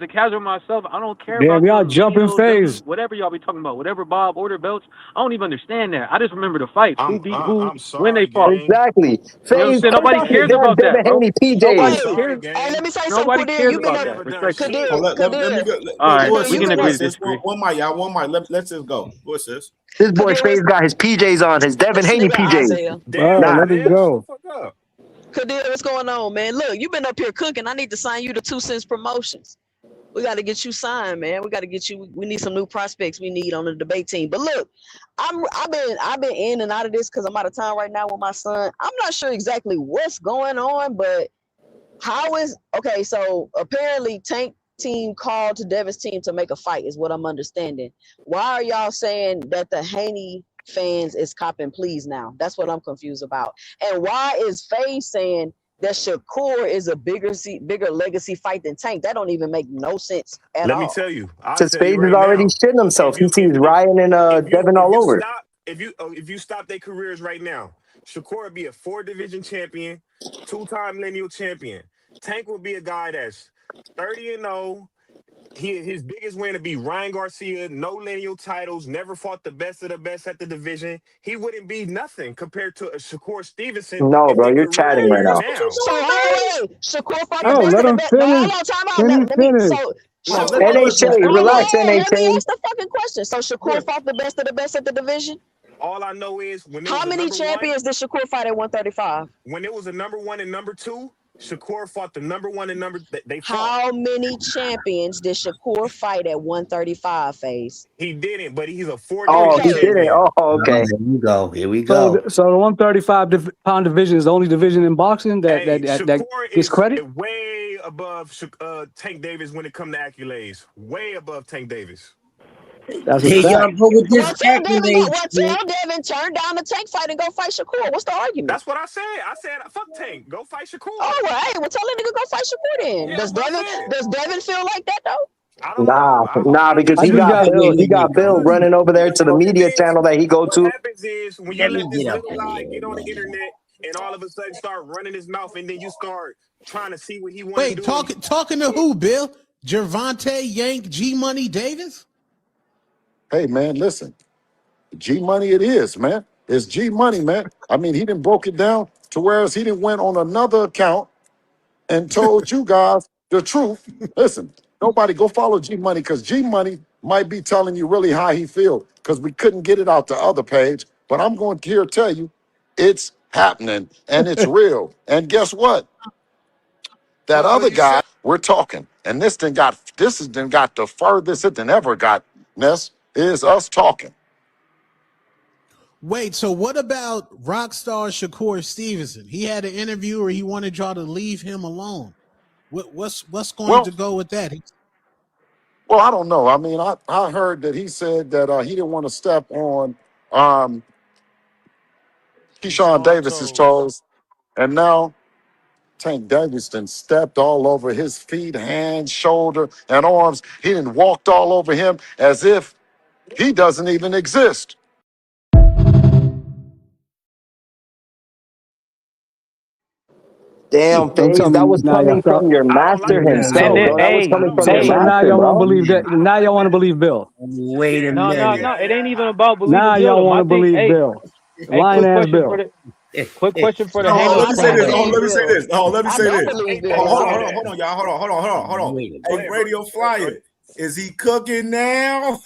Speaker 19: a casual myself, I don't care
Speaker 4: Damn,
Speaker 19: about
Speaker 4: y'all
Speaker 19: them
Speaker 4: jumping
Speaker 19: videos,
Speaker 4: phase.
Speaker 19: whatever y'all be talking about, whatever Bob order belts. I don't even understand that. I just remember the fights, who beat who,
Speaker 15: I'm
Speaker 19: when they
Speaker 15: sorry,
Speaker 19: fought.
Speaker 15: gang.
Speaker 16: Exactly.
Speaker 19: You know what I'm
Speaker 16: FaZe,
Speaker 19: saying?
Speaker 16: take
Speaker 19: Nobody
Speaker 16: off your
Speaker 19: cares
Speaker 16: damn
Speaker 19: about that,
Speaker 16: Devin
Speaker 19: bro.
Speaker 16: Haney
Speaker 19: Nobody
Speaker 16: PJs.
Speaker 15: Sorry,
Speaker 19: cares.
Speaker 11: Hey,
Speaker 15: gang.
Speaker 11: let me say something,
Speaker 19: Nobody
Speaker 11: Kadir.
Speaker 19: cares
Speaker 11: You been
Speaker 19: about
Speaker 11: up,
Speaker 19: that.
Speaker 15: Never done
Speaker 19: Respectfully.
Speaker 15: shit.
Speaker 11: Kadir,
Speaker 18: Oh, let me
Speaker 11: Kadir,
Speaker 18: go.
Speaker 19: All right,
Speaker 18: Go
Speaker 11: Kadir.
Speaker 18: ahead,
Speaker 19: we
Speaker 11: You
Speaker 19: can
Speaker 18: sis.
Speaker 11: been
Speaker 18: Go
Speaker 19: agree
Speaker 11: up.
Speaker 18: ahead,
Speaker 19: to
Speaker 18: sis.
Speaker 19: disagree.
Speaker 18: One mic, y'all. One mic. Let's just go. Go ahead, sis.
Speaker 16: This boy
Speaker 11: Kadir,
Speaker 16: FaZe got his PJs on, his Devin
Speaker 11: this
Speaker 16: Haney
Speaker 11: nigga
Speaker 16: PJs.
Speaker 11: Isaiah.
Speaker 15: Damn,
Speaker 4: Bro,
Speaker 16: Nah,
Speaker 4: let it
Speaker 15: Isaiah, shut the
Speaker 4: go.
Speaker 15: fuck up.
Speaker 11: Kadir, what's going on, man? Look, you been up here cooking. I need to sign you to 2 Cents Promotions. We got to get you signed, man. We got to get you. We need some new prospects. We need on the debate team. But look, I've been in and out of this because I'm out of town right now with my son. I'm not sure exactly what's going on, but how is okay? So apparently, Tank team called to Devin's team to make a fight, is what I'm understanding. Why are y'all saying that the Haney fans is copping pleas now? That's what I'm confused about. And why is FaZe saying that Shakur is a bigger legacy fight than Tank? That don't even make no sense at
Speaker 15: Let me
Speaker 11: all.
Speaker 15: tell you. I'll
Speaker 16: since
Speaker 15: tell you
Speaker 16: FaZe is
Speaker 15: right
Speaker 16: already
Speaker 15: now.
Speaker 16: shitting himself.
Speaker 15: If
Speaker 16: He
Speaker 15: you
Speaker 16: sees Ryan and Devin all over.
Speaker 15: if you stop their careers right now, Shakur would be a 4-division champion, 2-time lineal champion. Tank would be a guy that's 30-0. His biggest win would be Ryan Garcia, no lineal titles, never fought the best of the best at the division. He wouldn't be nothing compared to a Shakur Stevenson
Speaker 16: No,
Speaker 15: if
Speaker 16: bro,
Speaker 15: their
Speaker 16: you're
Speaker 15: careers
Speaker 16: chatting right
Speaker 15: ended
Speaker 16: now.
Speaker 15: now.
Speaker 11: So wait. Shakur fought the
Speaker 4: Oh,
Speaker 11: best
Speaker 4: let
Speaker 11: of the
Speaker 4: him
Speaker 11: best. No, hold
Speaker 4: finish.
Speaker 11: on, time out.
Speaker 4: Let him
Speaker 11: Let me.
Speaker 4: finish.
Speaker 11: So
Speaker 18: Hold on.
Speaker 11: Shakur.
Speaker 18: Listen.
Speaker 16: NHA,
Speaker 11: Hold
Speaker 16: relax,
Speaker 11: on. Let me
Speaker 16: NHA.
Speaker 11: ask the fucking question. So
Speaker 18: Yeah.
Speaker 11: Shakur fought the best of the best at the division.
Speaker 15: All I know is when it
Speaker 11: How
Speaker 15: was a
Speaker 11: many
Speaker 15: number one,
Speaker 11: champions did Shakur fight at 135?
Speaker 15: when it was a number 1 and number 2, Shakur fought the number 1 and number they fought.
Speaker 11: How many champions did Shakur fight at 135, FaZe?
Speaker 15: He didn't, but he's a
Speaker 16: Oh,
Speaker 15: 4-division
Speaker 16: he did it.
Speaker 15: champion.
Speaker 16: Oh, okay.
Speaker 21: Here we go. Here we
Speaker 4: So,
Speaker 21: go.
Speaker 4: so the 135-pound division is the only division in boxing that
Speaker 15: Hey,
Speaker 4: that
Speaker 15: Shakur
Speaker 4: gets
Speaker 15: is
Speaker 4: credit.
Speaker 15: way above Tank Davis when it comes to accolades. Way above Tank Davis.
Speaker 4: That's a
Speaker 21: Here
Speaker 4: fact.
Speaker 21: y'all go with
Speaker 11: Well,
Speaker 21: this accolade shit.
Speaker 11: tell Devin turn down the Tank fight and go fight Shakur. What's the argument?
Speaker 15: That's what I said. I said, fuck Tank. Go fight Shakur.
Speaker 11: Oh, well, hey, well, tell that nigga go fight Shakur then.
Speaker 15: Yeah, that's what I said.
Speaker 11: Does Devin feel like that though?
Speaker 15: I don't know.
Speaker 16: Nah, because
Speaker 4: I
Speaker 16: he
Speaker 4: just
Speaker 16: got
Speaker 4: got.
Speaker 16: Bill. He got Bill running over there to the
Speaker 15: What
Speaker 16: media
Speaker 15: happens,
Speaker 16: channel that he go
Speaker 15: what
Speaker 16: to.
Speaker 15: happens is when you
Speaker 21: Let
Speaker 15: let
Speaker 21: me
Speaker 15: this
Speaker 21: get up
Speaker 15: little
Speaker 21: in
Speaker 15: guy
Speaker 21: here,
Speaker 15: get on the
Speaker 21: man.
Speaker 15: internet and all of a sudden start running his mouth and then you start trying to see what he want to
Speaker 12: Wait,
Speaker 15: do.
Speaker 12: talking to who, Bill? Gervonta Yank G Money Davis?
Speaker 9: Hey, man, listen. G Money it is, man. It's G Money, man. I mean, he didn't broke it down to whereas he didn't went on another account and told you guys the truth. Listen, nobody go follow G Money because G Money might be telling you really how he feel because we couldn't get it out the other page. But I'm going to here tell you it's happening and it's real. And guess what? That
Speaker 12: Well,
Speaker 9: other
Speaker 12: you said.
Speaker 9: guy, we're talking, and this has then got the furthest it than ever got, Ness, is us talking.
Speaker 12: Wait, so what about Rockstar Shakur Stevenson? He had an interview where he wanted y'all to leave him alone. What's going
Speaker 9: Well,
Speaker 12: to go with that?
Speaker 9: well, I don't know. I mean, I heard that he said that he didn't want to step on Keyshawn Davis's toes, and now Tank Davis done stepped all over his feet, hands, shoulder, and arms. He done walked all over him as if he doesn't even exist.
Speaker 16: Damn,
Speaker 4: Don't tell
Speaker 16: FaZe, that
Speaker 4: me
Speaker 16: was
Speaker 4: now y'all
Speaker 16: coming
Speaker 4: stop.
Speaker 16: from your
Speaker 15: I don't like
Speaker 16: master
Speaker 15: that.
Speaker 11: And
Speaker 16: himself,
Speaker 11: then,
Speaker 16: bro. That was coming from your
Speaker 4: So now
Speaker 16: master,
Speaker 4: y'all want to
Speaker 16: bro.
Speaker 4: believe that. Now y'all want to believe Bill.
Speaker 21: Wait a
Speaker 19: No,
Speaker 21: minute.
Speaker 19: it ain't even about believing
Speaker 4: Now y'all
Speaker 19: Bill.
Speaker 4: want
Speaker 19: My
Speaker 4: to
Speaker 19: thing,
Speaker 4: believe Bill.
Speaker 19: hey,
Speaker 4: Lying ass Bill.
Speaker 19: quick question for the
Speaker 18: Oh,
Speaker 19: Haney
Speaker 18: let me
Speaker 11: I
Speaker 18: say
Speaker 11: don't
Speaker 18: this.
Speaker 19: fans.
Speaker 18: Oh,
Speaker 11: believe
Speaker 18: let me say
Speaker 11: Bill.
Speaker 18: this. Oh, let me
Speaker 11: I
Speaker 18: say
Speaker 11: don't
Speaker 18: this.
Speaker 11: believe
Speaker 18: Oh,
Speaker 11: Bill.
Speaker 18: hold on, y'all. Hold on. Hey, Radio Flyer, is he cooking now?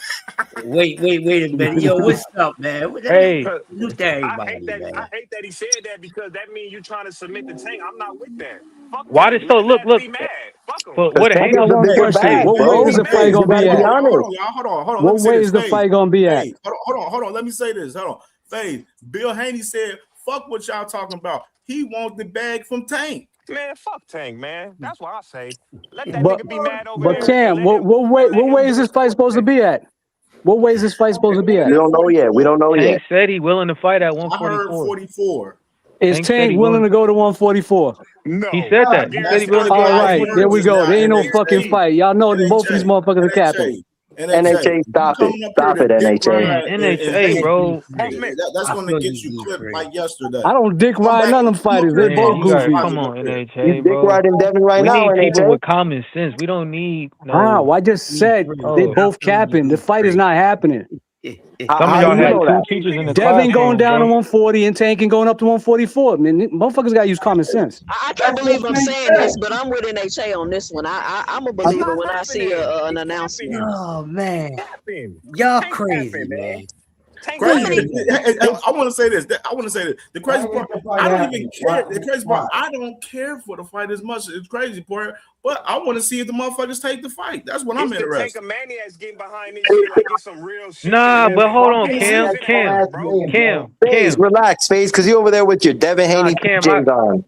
Speaker 21: Wait a minute. Yo, what's up, man? Let me
Speaker 19: Hey,
Speaker 21: look at everybody, man.
Speaker 15: I hate that he said that because that means you trying to submit the Tank. I'm not with that. Fuck
Speaker 19: why
Speaker 15: Tank.
Speaker 19: this
Speaker 15: Let
Speaker 19: so
Speaker 15: his
Speaker 19: look,
Speaker 15: ass be mad. Fuck him.
Speaker 19: but
Speaker 16: Because
Speaker 19: what the
Speaker 4: I
Speaker 16: Tank
Speaker 19: Haney
Speaker 4: got
Speaker 16: is the
Speaker 4: one
Speaker 16: bigger
Speaker 4: question.
Speaker 16: bag,
Speaker 4: What
Speaker 16: bro.
Speaker 4: way is
Speaker 18: Hey,
Speaker 4: the fight
Speaker 18: hey,
Speaker 16: You
Speaker 4: gonna
Speaker 16: got to
Speaker 4: be
Speaker 16: be
Speaker 4: at?
Speaker 16: honest.
Speaker 18: y'all. Hold on. Let
Speaker 4: What
Speaker 18: me say
Speaker 4: way
Speaker 18: this.
Speaker 4: is the
Speaker 18: Faith.
Speaker 4: fight gonna be at?
Speaker 18: Hey, hold on. Let me say this. Hold on. Faith. Bill Haney said, fuck what y'all talking about. He wants the bag from Tank.
Speaker 15: Man, fuck Tank, man. That's what I say. Let that
Speaker 4: But
Speaker 15: nigga be mad over
Speaker 4: but
Speaker 15: there and
Speaker 4: Cam,
Speaker 15: let him
Speaker 4: what way is
Speaker 15: do
Speaker 4: this
Speaker 15: his
Speaker 4: fight supposed to
Speaker 15: thing.
Speaker 4: be at? What way is this fight supposed to be
Speaker 16: We
Speaker 4: at?
Speaker 16: don't know yet. We don't know
Speaker 19: Tank
Speaker 16: yet.
Speaker 19: said he willing to fight at
Speaker 18: I heard
Speaker 19: 144.
Speaker 18: 44.
Speaker 4: Is
Speaker 19: Tank said
Speaker 4: Tank
Speaker 19: he
Speaker 4: willing
Speaker 19: willing.
Speaker 4: to go to 144?
Speaker 19: He
Speaker 15: No.
Speaker 19: said
Speaker 15: I
Speaker 19: that. He said he
Speaker 15: guarantee
Speaker 19: willing to go
Speaker 4: All
Speaker 19: to
Speaker 4: right, there
Speaker 19: 144.
Speaker 4: we go. There ain't no fucking
Speaker 18: NHA.
Speaker 4: fight. Y'all know that both of these motherfuckers are capping.
Speaker 18: NHA.
Speaker 16: NHA, stop it. Stop it, NHA.
Speaker 21: NHA, bro.
Speaker 18: That's going to get you clipped like yesterday.
Speaker 4: I don't dick ride none of them fighters. They both goofy.
Speaker 19: Come on, NHA,
Speaker 16: You dick
Speaker 19: bro.
Speaker 16: riding Devin right
Speaker 19: we
Speaker 16: now,
Speaker 19: need people
Speaker 16: NHA.
Speaker 19: with common sense. We don't need no.
Speaker 4: Wow, I just said they both capping. The fight is not happening.
Speaker 19: Some of y'all had two teachers in the
Speaker 4: Devin going
Speaker 19: classroom,
Speaker 4: down to
Speaker 19: bro.
Speaker 4: 140 and Tank and going up to 144. I mean, motherfuckers got to use common sense.
Speaker 11: I can't believe I'm saying this, but I'm with NHA on this one. I'm a believer when I see an announcement.
Speaker 21: Oh man, y'all crazy, man.
Speaker 18: Crazy. I want to say this. The crazy part, I don't even care. The crazy part, I don't care for the fight as much. It's crazy part, but I want to see if the motherfuckers take the fight. That's what I'm interested.
Speaker 15: Take a maniacs getting behind this shit like it's some real shit.
Speaker 19: Nah, but hold on, Cam.
Speaker 16: FaZe, relax, FaZe, because you over there with your Devin Haney James on.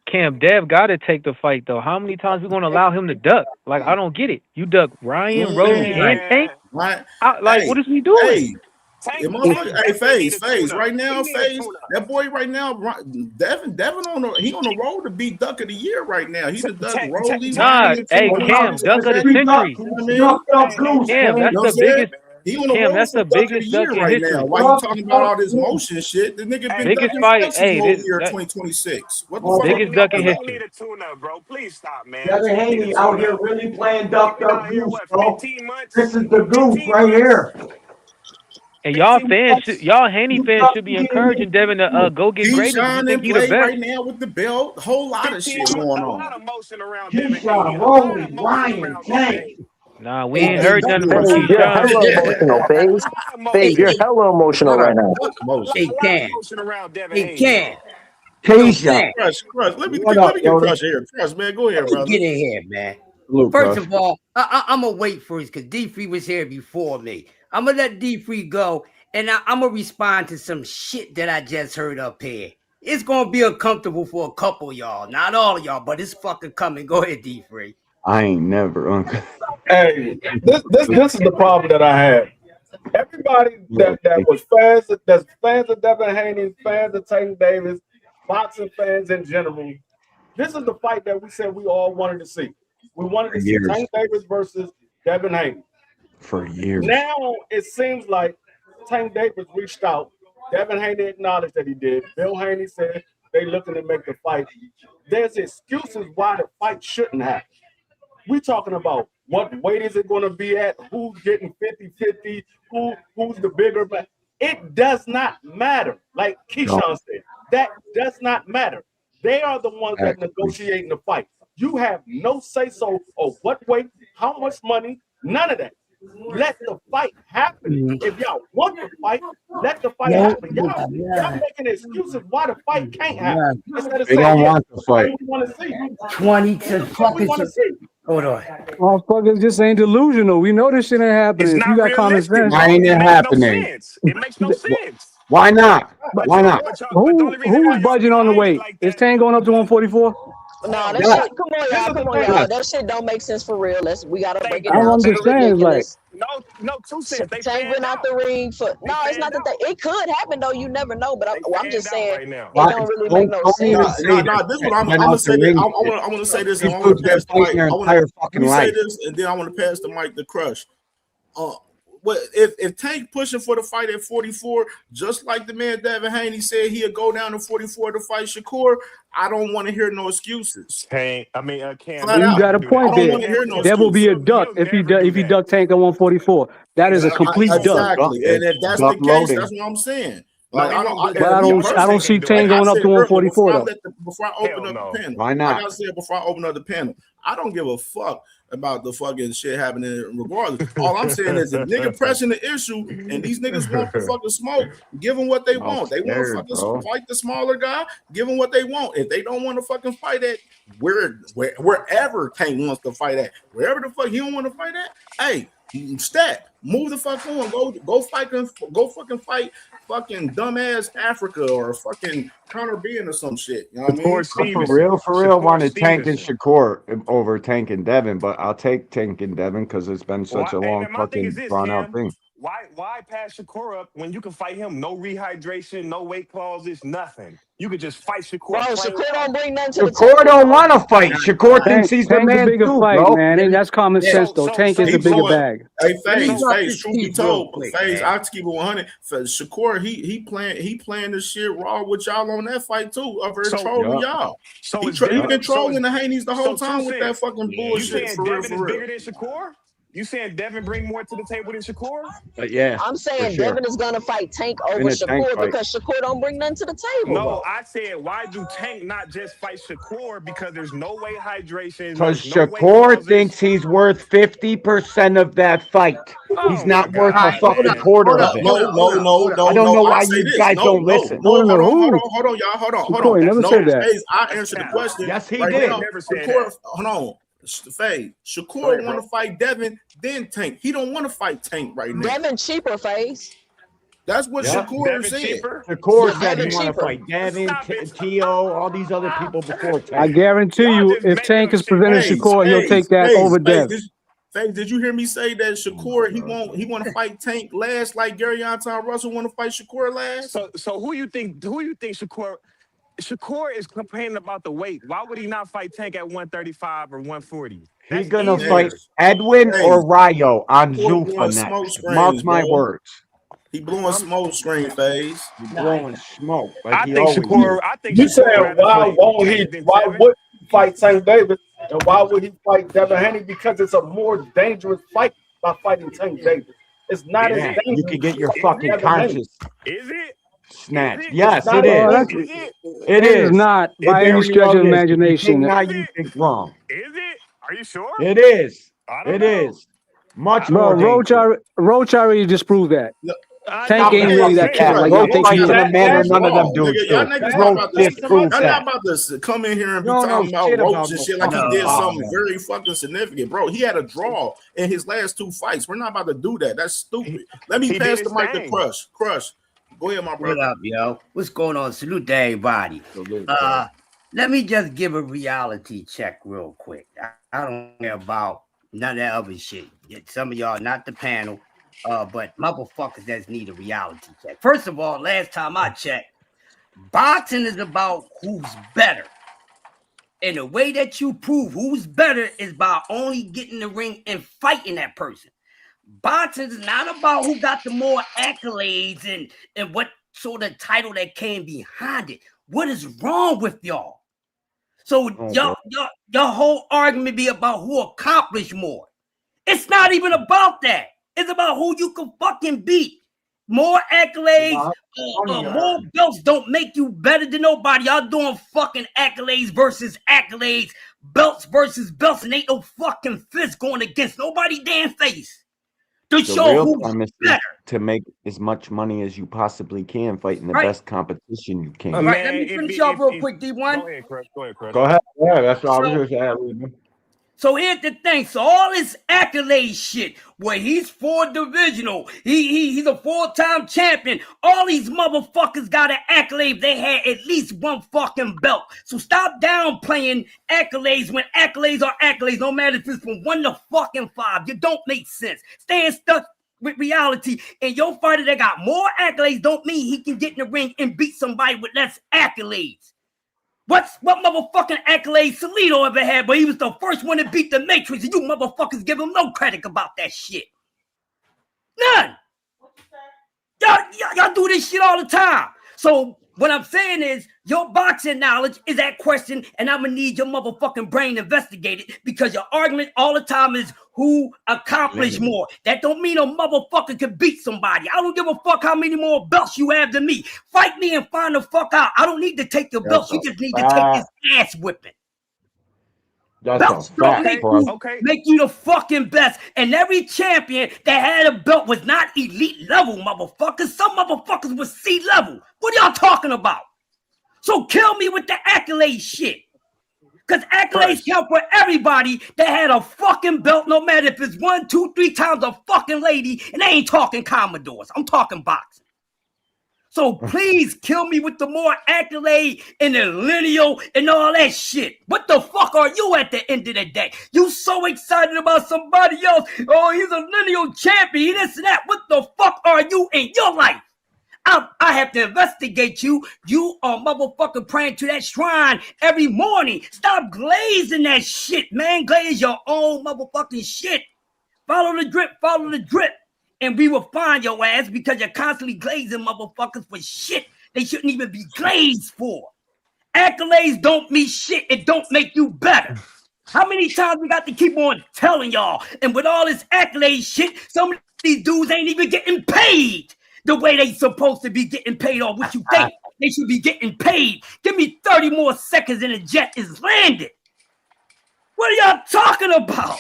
Speaker 19: Cam, Dev got to take the fight though. How many times we gonna allow him to duck? Like I don't get it. You duck Ryan, Rody, and Tank.
Speaker 18: Right?
Speaker 19: What is we doing?
Speaker 18: Hey, FaZe, right now, FaZe, that boy right now, Devin on the road to be Duck of the Year right now. He's a Duck Rolly.
Speaker 19: Nah, hey, Cam, Duck of the Century. Cam, that's the biggest.
Speaker 18: He on the
Speaker 19: Cam,
Speaker 18: road
Speaker 19: that's the biggest duck in
Speaker 18: right
Speaker 19: history.
Speaker 18: now. Why you talking about all this motion shit? The nigga been
Speaker 19: biggest
Speaker 18: ducking
Speaker 19: fight.
Speaker 18: since
Speaker 19: Hey, this
Speaker 18: year
Speaker 19: that,
Speaker 18: 2026. What the fuck?
Speaker 19: biggest duck in history.
Speaker 15: Need a tune-up, bro. Please stop, man.
Speaker 14: Devin Haney out here really playing duck goose, bro.
Speaker 15: 15 months?
Speaker 14: This is the goose right here.
Speaker 19: And y'all Haney fans should be encouraging Devin to go get graded. You think he the best?
Speaker 18: Right now with the belt, a whole lot of shit going on.
Speaker 15: A lot of motion around
Speaker 14: Devin Haney. Rolling, Ryan, Tank.
Speaker 19: Nah, we ain't heard nothing from
Speaker 16: You're hella emotional, FaZe. FaZe, you're hella emotional right now.
Speaker 21: Hey, Cam. Hey, Cam.
Speaker 18: Crush. Let me get Crush here. Crush, man. Go ahead, brother.
Speaker 21: Get in here, man. First of all, I'm going to wait for it because D3 was here before me. I'm going to let D3 go, and I'm going to respond to some shit that I just heard up here. It's going to be uncomfortable for a couple of y'all. Not all of y'all, but it's fucking coming. Go ahead, D3.
Speaker 3: I ain't never.
Speaker 20: Hey, this is the problem that I have. Everybody that was fans of Devin Haney, fans of Tank Davis, boxing fans in general, this is the fight that we said we all wanted to see. We wanted to see Tank Davis versus Devin Haney.
Speaker 3: For years.
Speaker 20: Now it seems like Tank Davis reached out. Devin Haney acknowledged that he did. Bill Haney said they looking to make the fight. There's excuses why the fight shouldn't happen. We talking about what weight is it going to be at, who's getting 50-50, who's the bigger. But it does not matter. Like Keyshawn said, that does not matter. They are the ones that negotiating the fight. You have no say-so of what weight, how much money, none of that. Let the fight happen. If y'all want the fight, let the fight happen. Y'all making excuses why the fight can't happen.
Speaker 3: They don't want the fight.
Speaker 20: We want to see
Speaker 21: 20 to fucking. Hold on.
Speaker 4: Motherfuckers just ain't delusional. We know this shit ain't happening. If you got common sense.
Speaker 3: Why ain't it happening?
Speaker 15: It makes no sense.
Speaker 3: Why not? Why not?
Speaker 4: Who's budging on the weight? Is Tank going up to 144?
Speaker 11: No, that shit. Come on, y'all. That shit don't make sense for real. We gotta break it down.
Speaker 4: I'm just saying, like,
Speaker 15: no 2 cents.
Speaker 11: Tank went out the ring for. No, it's not that. It could happen though. You never know. But I'm just saying, it don't really make no sense.
Speaker 18: No, this is what I'm gonna say. I want to say this. I want to pass the mic. Say this, and then I want to pass the mic to Crush. If Tank pushing for the fight at 44, just like the man Devin Haney said he'll go down to 44 to fight Shakur, I don't want to hear no excuses.
Speaker 15: Cam.
Speaker 4: You got a point there. There will be a duck if he duck Tank at 144. That is a complete duck.
Speaker 18: Exactly, and if that's the case, that's what I'm saying. Like, I
Speaker 4: don't see Tank going up to 144 though.
Speaker 18: Before I open up the panel,
Speaker 3: why not?
Speaker 18: Like I said before I open up the panel, I don't give a fuck about the fucking shit happening regardless. All I'm saying is if nigga pressing the issue and these niggas want to fucking smoke, give them what they want. They want to fucking fight the smaller guy, give them what they want. If they don't want to fucking fight at wherever Tank wants to fight at, wherever the fuck he don't want to fight at, hey, stat, move the fuck on, go fucking fight fucking dumbass Africa or fucking Connor Bean or some shit. You know what I mean?
Speaker 3: For real, wanted Tank and Shakur over Tank and Devin, but I'll take Tank and Devin because it's been such a long fucking drawn out thing.
Speaker 15: Why pass Shakur up when you can fight him? No rehydration, no weight clauses, nothing. You could just fight Shakur.
Speaker 11: Bro, Shakur don't bring nothing to the
Speaker 3: Shakur
Speaker 11: table.
Speaker 3: don't want to fight. Shakur
Speaker 4: Tank,
Speaker 3: thinks he's the
Speaker 4: Tank's a
Speaker 3: man
Speaker 4: bigger
Speaker 3: too,
Speaker 4: fight,
Speaker 3: bro.
Speaker 4: man. And that's common sense, though. Tank is
Speaker 18: he
Speaker 4: the bigger
Speaker 18: blowing-
Speaker 4: bag.
Speaker 18: Hey,
Speaker 21: Let me
Speaker 18: Phase,
Speaker 21: drop
Speaker 18: Phase,
Speaker 21: this
Speaker 18: truth be
Speaker 21: piece real
Speaker 18: told,
Speaker 21: quick,
Speaker 18: Phase,
Speaker 21: man.
Speaker 18: I'll keep it 100. For Shakur, he playing this shit raw with y'all on that fight too. Over trolling y'all.
Speaker 15: So
Speaker 18: He
Speaker 15: is
Speaker 18: been
Speaker 15: Devin-
Speaker 18: trolling the Haney's the whole
Speaker 15: so
Speaker 18: time
Speaker 15: two
Speaker 18: with that
Speaker 15: cents.
Speaker 18: fucking
Speaker 15: You
Speaker 18: bullshit.
Speaker 15: saying
Speaker 18: For real,
Speaker 15: Devin is
Speaker 18: for real.
Speaker 15: bigger than Shakur? You saying Devin bring more to the table than Shakur?
Speaker 3: Yeah,
Speaker 11: I'm
Speaker 3: for
Speaker 11: saying
Speaker 3: sure.
Speaker 11: Devin is gonna fight Tank
Speaker 3: In
Speaker 11: over
Speaker 3: a Tank
Speaker 11: Shakur
Speaker 3: fight.
Speaker 11: because Shakur don't bring nothing to the table.
Speaker 15: No,
Speaker 11: Bro.
Speaker 15: I said why do Tank not just fight Shakur because there's no way hydration,
Speaker 3: Because
Speaker 15: there's no weight
Speaker 3: Shakur
Speaker 15: clauses.
Speaker 3: thinks he's worth 50% of that fight. He's
Speaker 15: Oh
Speaker 3: not
Speaker 15: my
Speaker 3: worth
Speaker 15: God,
Speaker 3: a fucking
Speaker 15: man.
Speaker 3: quarter
Speaker 18: Hold
Speaker 3: of
Speaker 18: up,
Speaker 3: it.
Speaker 18: no.
Speaker 3: I don't know why
Speaker 18: I say
Speaker 3: you
Speaker 18: this.
Speaker 3: guys
Speaker 18: No,
Speaker 3: don't
Speaker 18: no,
Speaker 3: listen.
Speaker 18: no. Hold on,
Speaker 4: who?
Speaker 18: hold on, y'all. Hold
Speaker 4: Shakur,
Speaker 18: on.
Speaker 4: he never
Speaker 18: No,
Speaker 4: said that.
Speaker 18: Phase, I answered the question.
Speaker 3: Yes, he
Speaker 18: right
Speaker 3: did.
Speaker 18: now.
Speaker 15: Never said
Speaker 18: Shakur,
Speaker 15: that.
Speaker 18: hold on. Phase,
Speaker 15: Go
Speaker 18: Shakur
Speaker 15: ahead,
Speaker 18: want
Speaker 15: bro.
Speaker 18: to fight Devin, then Tank. He don't want to fight Tank right now.
Speaker 11: Devin cheaper, Face.
Speaker 18: That's what
Speaker 3: Yeah.
Speaker 18: Shakur
Speaker 15: Devin
Speaker 18: said.
Speaker 15: cheaper?
Speaker 3: Shakur
Speaker 11: Yeah,
Speaker 3: said he
Speaker 11: Devin
Speaker 3: want to
Speaker 11: cheaper.
Speaker 3: fight Devin,
Speaker 15: Stop it.
Speaker 3: T.O., all these other people before
Speaker 4: I
Speaker 3: Tank.
Speaker 4: guarantee
Speaker 15: Y'all
Speaker 4: you,
Speaker 15: just
Speaker 4: if
Speaker 15: making
Speaker 4: Tank
Speaker 15: up
Speaker 4: is
Speaker 15: shit.
Speaker 4: presenting
Speaker 18: Phase,
Speaker 4: Shakur, he'll take that over Dev.
Speaker 18: Phase, did you hear me say that Shakur he want to fight Tank last like Gary Anton Russell want to fight Shakur last?
Speaker 15: So who you think Shakur is complaining about the weight? Why would he not fight Tank at 135 or 140?
Speaker 3: He's
Speaker 15: That's
Speaker 3: gonna
Speaker 15: easier.
Speaker 3: fight Edwin or Rayo on
Speaker 18: Shakur
Speaker 3: Zuffa
Speaker 18: blowing smoke
Speaker 3: next. Mark
Speaker 18: screens,
Speaker 3: my
Speaker 18: bro.
Speaker 3: words.
Speaker 18: He blowing smoke screen, Phase.
Speaker 3: He's blowing smoke like
Speaker 15: I
Speaker 3: he
Speaker 15: think
Speaker 3: always
Speaker 15: Shakur.
Speaker 3: do.
Speaker 15: I think
Speaker 20: You
Speaker 15: Shakur
Speaker 20: saying
Speaker 15: rather
Speaker 20: why
Speaker 15: fight
Speaker 20: won't he?
Speaker 15: Tank than
Speaker 20: Why
Speaker 15: Devin.
Speaker 20: would he fight Tank Davis and why would he fight Devin Haney? Because it's a more dangerous fight by fighting Tank Davis. It's not
Speaker 15: Is
Speaker 20: as
Speaker 15: it?
Speaker 3: Yeah, you
Speaker 20: dangerous
Speaker 3: could get your
Speaker 20: as
Speaker 3: fucking
Speaker 20: Devin Haney.
Speaker 3: conscience
Speaker 15: Is it?
Speaker 3: snatched.
Speaker 15: it?
Speaker 3: Yes,
Speaker 20: not
Speaker 3: it
Speaker 20: as
Speaker 3: is.
Speaker 4: that's,
Speaker 20: dangerous.
Speaker 15: Is it?
Speaker 3: It
Speaker 4: is
Speaker 3: is.
Speaker 4: not
Speaker 3: It
Speaker 4: by any
Speaker 3: very
Speaker 4: stretch
Speaker 3: well
Speaker 4: of
Speaker 3: is. If you think
Speaker 4: imagination.
Speaker 3: now,
Speaker 15: Is
Speaker 3: you
Speaker 15: it?
Speaker 3: think wrong.
Speaker 15: Is it? Are you sure?
Speaker 3: It is.
Speaker 15: I don't
Speaker 3: It
Speaker 15: know.
Speaker 3: is. Much
Speaker 15: I don't
Speaker 3: more
Speaker 4: Bro,
Speaker 3: dangerous.
Speaker 4: Roach already disproved that.
Speaker 15: I
Speaker 4: Tank
Speaker 15: know.
Speaker 4: ain't
Speaker 15: That's
Speaker 4: really
Speaker 15: what I'm
Speaker 4: that
Speaker 15: saying.
Speaker 4: cat like y'all
Speaker 3: Roach
Speaker 4: think he
Speaker 3: fights in
Speaker 4: is.
Speaker 3: a manner none of them
Speaker 18: Wrong,
Speaker 3: dudes
Speaker 18: nigga. Y'all
Speaker 3: do.
Speaker 18: niggas not
Speaker 3: Roach
Speaker 18: about to
Speaker 3: disproved
Speaker 18: y'all
Speaker 3: that.
Speaker 18: not about to come in here and be
Speaker 3: You don't know
Speaker 18: talking about
Speaker 3: shit
Speaker 18: Roach
Speaker 3: about
Speaker 18: and
Speaker 3: no
Speaker 18: shit like he
Speaker 3: fucking
Speaker 18: did something
Speaker 3: boxing.
Speaker 18: very fucking significant, bro. He had a draw in his last two fights. We're not about to do that. That's stupid. Let me
Speaker 15: He
Speaker 18: pass
Speaker 15: did
Speaker 18: the
Speaker 15: his
Speaker 18: mic to
Speaker 15: thing.
Speaker 18: Crush. Crush, go ahead, my
Speaker 21: What
Speaker 18: brother.
Speaker 21: up, yo? What's going on? Salute to everybody. Let me just give a reality check real quick. I don't care about none of that other shit. Some of y'all, not the panel, but motherfuckers that need a reality check. First of all, last time I checked, boxing is about who's better. And the way that you prove who's better is by only getting in the ring and fighting that person. Boxing is not about who got the more accolades and what sort of title that came behind it. What is wrong with y'all? So your whole argument be about who accomplished more. It's not even about that. It's about who you can fucking beat. More accolades, more belts don't make you better than nobody. Y'all doing fucking accolades versus accolades, belts versus belts, and ain't no fucking fist going against nobody damn face. To
Speaker 3: The
Speaker 21: show
Speaker 3: real
Speaker 21: who's
Speaker 3: premise is
Speaker 21: better.
Speaker 3: to make as much money as you possibly can, fighting the
Speaker 21: Right.
Speaker 3: best competition you can.
Speaker 21: Right, let me finish y'all real quick, D1.
Speaker 15: Go ahead, Crush. Go ahead, Crush.
Speaker 3: Go ahead. Yeah, that's what I was just saying.
Speaker 21: So here's the thing. So all this accolade shit, where he's 4 divisional, he's a 4-time champion. All these motherfuckers got an accolade. They had at least one fucking belt. So stop downplaying accolades when accolades are accolades. No matter if it's from 1 to fucking 5. You don't make sense. Staying stuck with reality. And your fighter that got more accolades don't mean he can get in the ring and beat somebody with less accolades. What motherfucking accolades Salido ever had, but he was the first one to beat the Matrix, and you motherfuckers give him no credit about that shit. None. Y'all do this shit all the time. So what I'm saying is your boxing knowledge is that question, and I'm gonna need your motherfucking brain investigated because your argument all the time is who accomplished more. That don't mean a motherfucker can beat somebody. I don't give a fuck how many more belts you have than me. Fight me and find the fuck out. I don't need to take your belts. You just need to take this ass whipping. Belts don't make you the fucking best. And every champion that had a belt was not elite level, motherfuckers. Some motherfuckers was C level. What y'all talking about? So kill me with the accolade shit. Because accolades count for everybody that had a fucking belt, no matter if it's 1, 2, 3 times a fucking lady, and they ain't talking Commodores. I'm talking boxing. So please kill me with the more accolade and the lineal and all that shit. What the fuck are you at the end of the day? You so excited about somebody else. Oh, he's a lineal champion, this and that. What the fuck are you in your life? I have to investigate you. You are motherfucking praying to that shrine every morning. Stop glazing that shit, man. Glaze your own motherfucking shit. Follow the drip, follow the drip. And we will find your ass because you're constantly glazing motherfuckers for shit they shouldn't even be glazed for. Accolades don't mean shit. It don't make you better. How many times we got to keep on telling y'all? And with all this accolade shit, some of these dudes ain't even getting paid the way they supposed to be getting paid, or what you think they should be getting paid. Give me 30 more seconds and the jet is landed. What are y'all talking about?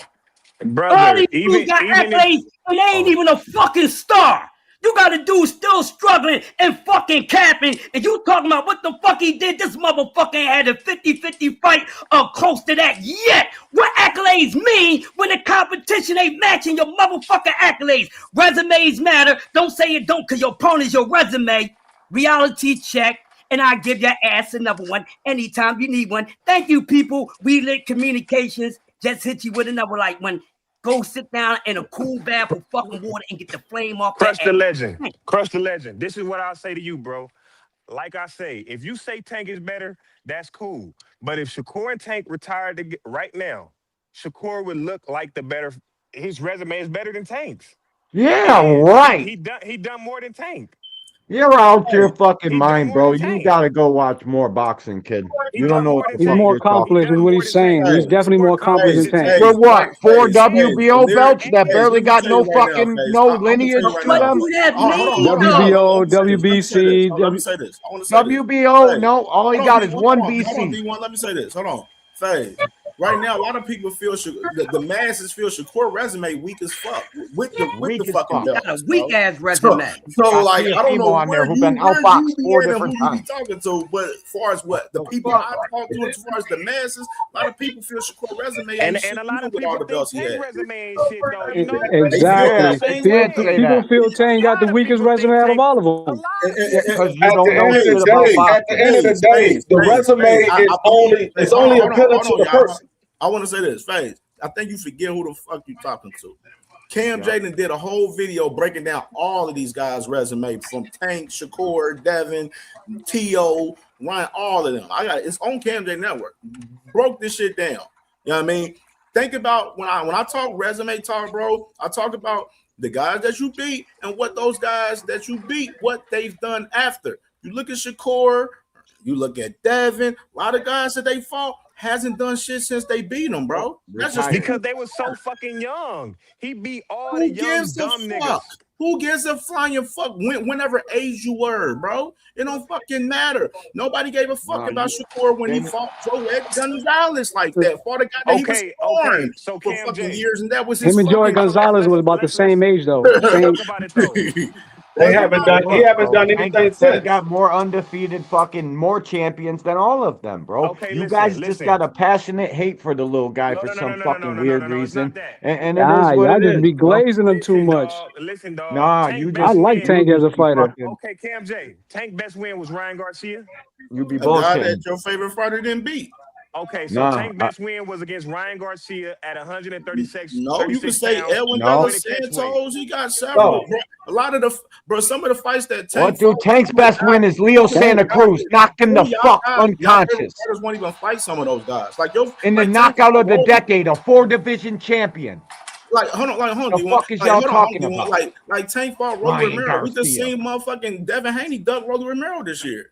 Speaker 15: Brother,
Speaker 21: all these dudes got accolades and they ain't even a fucking star. You got a dude still struggling and fucking capping, and you talking about what the fuck he did. This motherfucker ain't had a 50-50 fight or close to that yet. What accolades mean when the competition ain't matching your motherfucking accolades? Resumes matter. Don't say it don't, because your opponent's your resume. Reality check, and I give your ass another one anytime you need one. Thank you, people. We Lit Communications. Just hit you with another like one. Go sit down in a cool bath with fucking water and get the flame off.
Speaker 15: Crush the legend. Crush the legend. This is what I'll say to you, bro. Like I say, if you say Tank is better, that's cool. But if Shakur and Tank retired right now, Shakur would look like the better. His resume is better than Tank's.
Speaker 3: Yeah, right.
Speaker 15: He done more than Tank.
Speaker 3: You're out your fucking mind, bro. You gotta go watch more boxing, kid. You don't know what the
Speaker 4: He's
Speaker 3: fuck
Speaker 4: more
Speaker 3: you're talking
Speaker 4: accomplished in what he's saying. He's definitely more accomplished than Tank.
Speaker 3: With what? 4 WBO belts that barely got no fucking lineage to them?
Speaker 4: WBO, WBC,
Speaker 18: Let me say this. I want to say
Speaker 3: WBO, no, all he got is one BC.
Speaker 18: Hold on, D1, let me say this. Hold on. Faye. Right now, a lot of people feel the masses feel Shakur resume weak as fuck with the fucking belt.
Speaker 21: Got a weak ass resume.
Speaker 18: So like I don't know
Speaker 3: on there
Speaker 18: where
Speaker 3: who been
Speaker 18: you
Speaker 3: outboxed
Speaker 18: be
Speaker 3: 4
Speaker 18: at and
Speaker 3: different
Speaker 18: who you be
Speaker 3: times.
Speaker 18: talking to, but as far as what the people I talk to, as far as the masses, a lot of people feel Shakur resume
Speaker 15: And
Speaker 18: shit
Speaker 15: a lot of
Speaker 18: with all
Speaker 15: people
Speaker 18: the belts he
Speaker 15: think
Speaker 18: had.
Speaker 15: Tank resume ain't shit though. You know?
Speaker 4: Exactly. People feel Tank got the weakest resume out of all of them.
Speaker 3: Because you don't know shit about boxing.
Speaker 20: At the end of the day, the resume is only appealing to the person.
Speaker 18: I want to say this, FaZe. I think you forget who the fuck you talking to. CamJNetwork did a whole video breaking down all of these guys' resume from Tank, Shakur, Devin, T.O., Ryan, all of them. It's on CamJNetwork. Broke this shit down. You know what I mean? Think about when I talk resume talk, bro. I talk about the guys that you beat and what those guys that you beat, what they've done after. You look at Shakur, you look at Devin, a lot of guys that they fought hasn't done shit since they beat him, bro. That's just
Speaker 15: because they were so fucking young. He beat all the young dumb niggas.
Speaker 18: Who gives a flying fuck whenever age you were, bro? It don't fucking matter. Nobody gave a fuck about Shakur when he fought Joey Gonzalez like that. Fought a guy that he was scoring
Speaker 15: so
Speaker 18: for fucking years, and that was his
Speaker 4: Him and Joey Gonzalez was about the same age though. Same.
Speaker 20: He haven't done anything since.
Speaker 3: They got more undefeated more champions than all of them, bro. You guys just got a passionate hate for the little guy for some fucking weird reason. And it is what it is.
Speaker 4: Y'all just be glazing him too much.
Speaker 15: Listen, dog.
Speaker 3: Nah, you just.
Speaker 4: I like Tank as a fighter.
Speaker 15: Okay, CamJ. Tank best win was Ryan Garcia.
Speaker 3: You be
Speaker 18: a guy
Speaker 3: bullshitting.
Speaker 18: that your favorite fighter didn't beat.
Speaker 15: Okay, so Tank best win was against Ryan Garcia at 136.
Speaker 18: No, you can say Edwin Dos Santos. He got several. Bro. A lot of some of the fights that Tank.
Speaker 3: What, dude? Tank's best win is Leo Santa Cruz, knocked him the fuck unconscious.
Speaker 18: Fighters won't even fight some of those guys. Like
Speaker 3: in the knockout of the decade, a 4-division champion.
Speaker 18: Hold on.
Speaker 3: The fuck is y'all talking about?
Speaker 18: Like Tank fought Rolly Romero. We just seen motherfucking Devin Haney duck Rolly Romero this year.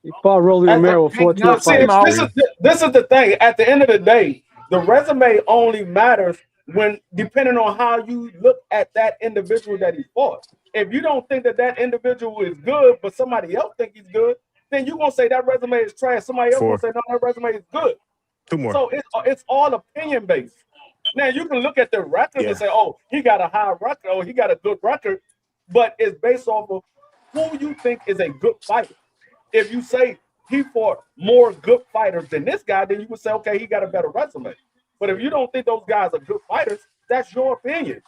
Speaker 4: He fought Rolly Romero 4-2 fights.
Speaker 20: This is the thing. At the end of the day, the resume only matters when depending on how you look at that individual that he fought. If you don't think that individual is good, but somebody else think he's good, then you're gonna say that resume is trash. Somebody else gonna say no, that resume is good.
Speaker 15: 2 more.
Speaker 20: So it's all opinion based. Now you can look at the record and say, oh, he got a high record, or he got a good record, but it's based off of who you think is a good fighter. If you say he fought more good fighters than this guy, then you would say, okay, he got a better resume. But if you don't think those guys are good fighters, that's your opinion.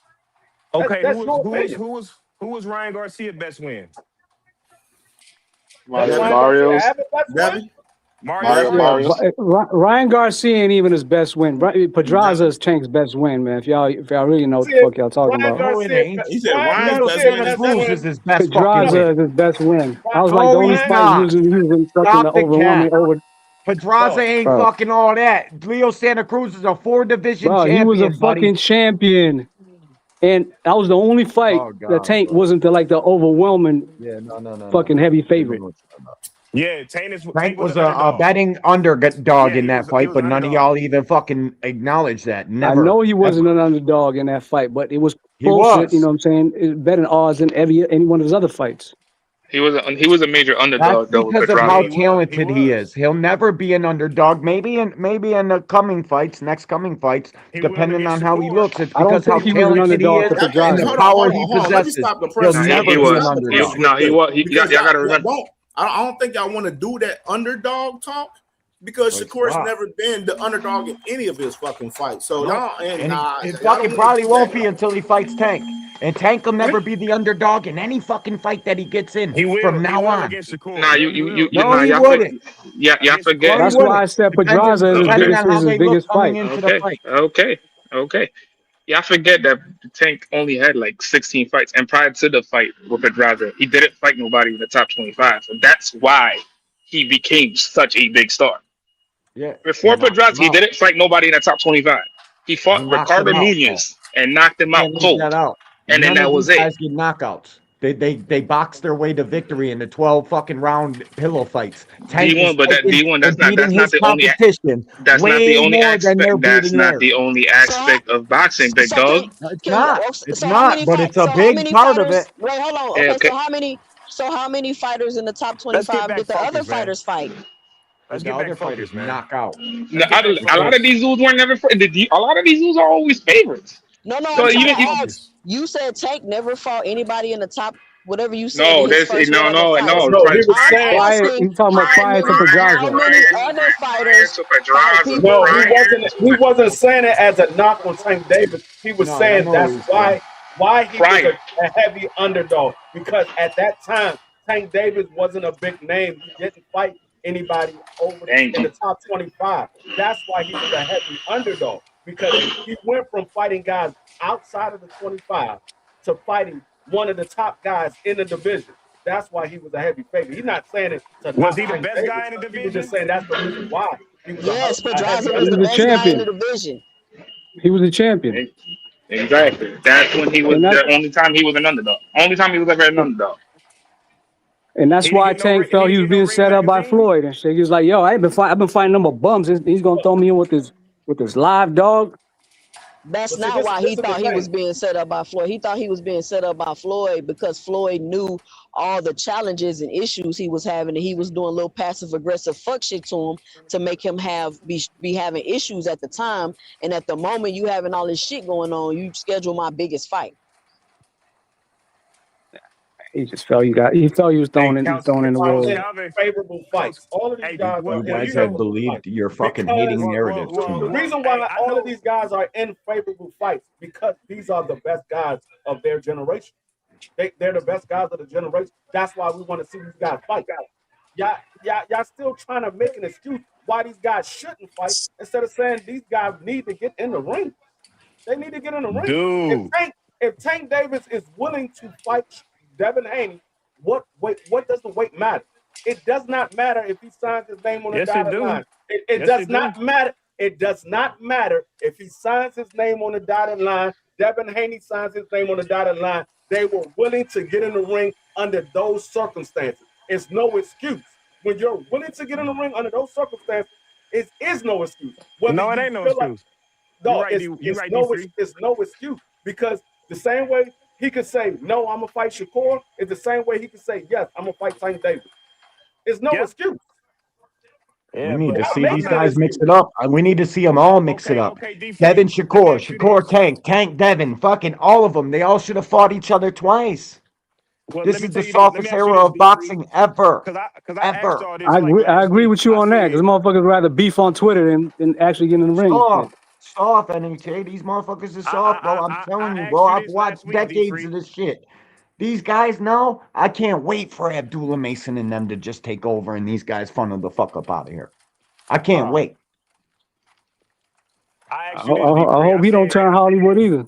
Speaker 15: Okay, who was Ryan Garcia's best win?
Speaker 20: Mario have the best win?
Speaker 4: Ryan Garcia ain't even his best win. Pedraza is Tank's best win, man. If y'all really know what the fuck y'all talking
Speaker 20: Ryan
Speaker 4: about.
Speaker 20: Garcia,
Speaker 18: He said
Speaker 20: Ryan
Speaker 18: Ryan's
Speaker 20: Garcia
Speaker 18: best
Speaker 20: best
Speaker 18: win
Speaker 20: win.
Speaker 3: is his best fucking
Speaker 4: Pedraza
Speaker 3: win.
Speaker 4: is his best win. I was like,
Speaker 3: No,
Speaker 4: the only
Speaker 3: he's
Speaker 4: fight he
Speaker 3: not.
Speaker 4: was in fucking
Speaker 3: Stop
Speaker 4: the
Speaker 3: the
Speaker 4: overwhelming
Speaker 3: cat. Pedraza ain't
Speaker 4: Bro.
Speaker 3: fucking all that. Leo Santa Cruz is a 4-division
Speaker 4: Bro,
Speaker 3: champion,
Speaker 4: he was a
Speaker 3: buddy.
Speaker 4: fucking champion. And that was the only fight that Tank wasn't the overwhelming fucking heavy favorite.
Speaker 15: Yeah, Tank
Speaker 3: was a betting underdog in that fight, but none of y'all even fucking acknowledge that. Never.
Speaker 4: I know he wasn't an underdog in that fight, but it was
Speaker 3: He
Speaker 4: closer,
Speaker 3: was.
Speaker 4: you know what I'm saying? It's better odds than any one of his other fights.
Speaker 2: He was a major underdog.
Speaker 3: That's because of how talented he is. He'll never be an underdog. Maybe in the coming fights, next coming fights, depending on how he looks. It's because how talented he is and the power he possesses. He'll never be an underdog.
Speaker 18: Y'all
Speaker 2: got to remember.
Speaker 18: I don't think y'all want to do that underdog talk because Shakur's never been the underdog in any of his fucking fights. So y'all
Speaker 3: he fucking probably won't be until he fights Tank. And Tank will never be the underdog in any fucking fight that he gets in from now on.
Speaker 2: Nah, you
Speaker 3: no, he wouldn't.
Speaker 2: Yeah, forget.
Speaker 4: That's why I said Pedraza is his biggest fight.
Speaker 2: Okay. Yeah, I forget that Tank only had like 16 fights, and prior to the fight with Pedraza, he didn't fight nobody in the top 25. So that's why he became such a big star.
Speaker 3: Yeah.
Speaker 2: Before Pedraza, he didn't fight nobody in the top 25. He fought Ricardo Nunez and knocked him out cold. And then that was it.
Speaker 3: Guys get knockouts. They box their way to victory in the 12 fucking round pillow fights.
Speaker 2: D1, but that's not the only
Speaker 3: competition.
Speaker 2: That's not the only aspect.
Speaker 3: That's
Speaker 2: not the only aspect of boxing, big dog.
Speaker 3: It's not. It's not, but it's a big part of it.
Speaker 11: Wait, hold on. Okay, so how many fighters in the top 25 did the other fighters fight?
Speaker 3: The other fighters knock out.
Speaker 2: A lot of these dudes weren't never. A lot of these dudes are always favorites.
Speaker 11: No,
Speaker 2: so
Speaker 11: I'm trying to ask. You said Tank never fought anybody in the top, whatever you said.
Speaker 2: No.
Speaker 20: He was saying
Speaker 4: He's talking about prior to Pedraza.
Speaker 11: How many other fighters?
Speaker 20: No, he wasn't saying it as a knock on Tank Davis. He was saying that's why he was a heavy underdog, because at that time Tank Davis wasn't a big name. He didn't fight anybody in the top 25. That's why he was a heavy underdog, because he went from fighting guys outside of the 25 to fighting one of the top guys in the division. That's why he was a heavy favorite. He's not saying it to
Speaker 15: was he the best guy in the division?
Speaker 20: He was just saying that's the reason why.
Speaker 11: Yes, Pedraza was the best guy in the division.
Speaker 4: He was a champion.
Speaker 2: Exactly. That's when he was the only time he was an underdog. Only time he was ever an underdog.
Speaker 4: And that's why Tank felt he was being set up by Floyd and shit. He was like, "Yo, I've been fighting them with bums. He's gonna throw me in with this live dog."
Speaker 11: That's not why he thought he was being set up by Floyd. He thought he was being set up by Floyd because Floyd knew all the challenges and issues he was having, and he was doing a little passive aggressive fuck shit to him to make him be having issues at the time. And at the moment you having all this shit going on, you schedule my biggest fight.
Speaker 4: He just felt he was thrown in the road.
Speaker 20: Favorable fights. All of these guys.
Speaker 3: You guys have believed your fucking hating narrative.
Speaker 20: The reason why all of these guys are in favorable fights, because these are the best guys of their generation. They're the best guys of the generation. That's why we want to see these guys fight. Y'all still trying to make an excuse why these guys shouldn't fight instead of saying these guys need to get in the ring. They need to get in the ring.
Speaker 15: Dude.
Speaker 20: If Tank Davis is willing to fight Devin Haney, what does the weight matter? It does not matter if he signs his name on the dotted line. It does not matter. It does not matter if he signs his name on the dotted line. Devin Haney signs his name on the dotted line. They were willing to get in the ring under those circumstances. It's no excuse. When you're willing to get in the ring under those circumstances, it is no excuse.
Speaker 15: No, it ain't no excuse.
Speaker 20: It's no excuse, because the same way he could say, no, I'm going to fight Shakur, is the same way he could say, yes, I'm going to fight Tank Davis. It's no excuse.
Speaker 3: We need to see these guys mix it up. We need to see them all mix it up. Devin, Shakur, Tank, Devin, fucking all of them. They all should have fought each other twice. This is the softest era of boxing ever. Ever.
Speaker 4: I agree with you on that, because motherfuckers rather beef on Twitter than actually get in the ring.
Speaker 3: Soft, NHA. These motherfuckers are soft, bro. I'm telling you, bro. I've watched decades of this shit. These guys now, I can't wait for Abdullah Mason and them to just take over and these guys funnel the fuck up out of here. I can't wait.
Speaker 15: I
Speaker 4: I,
Speaker 15: asked you this,
Speaker 4: I
Speaker 15: D3.
Speaker 4: hope he don't turn Hollywood either.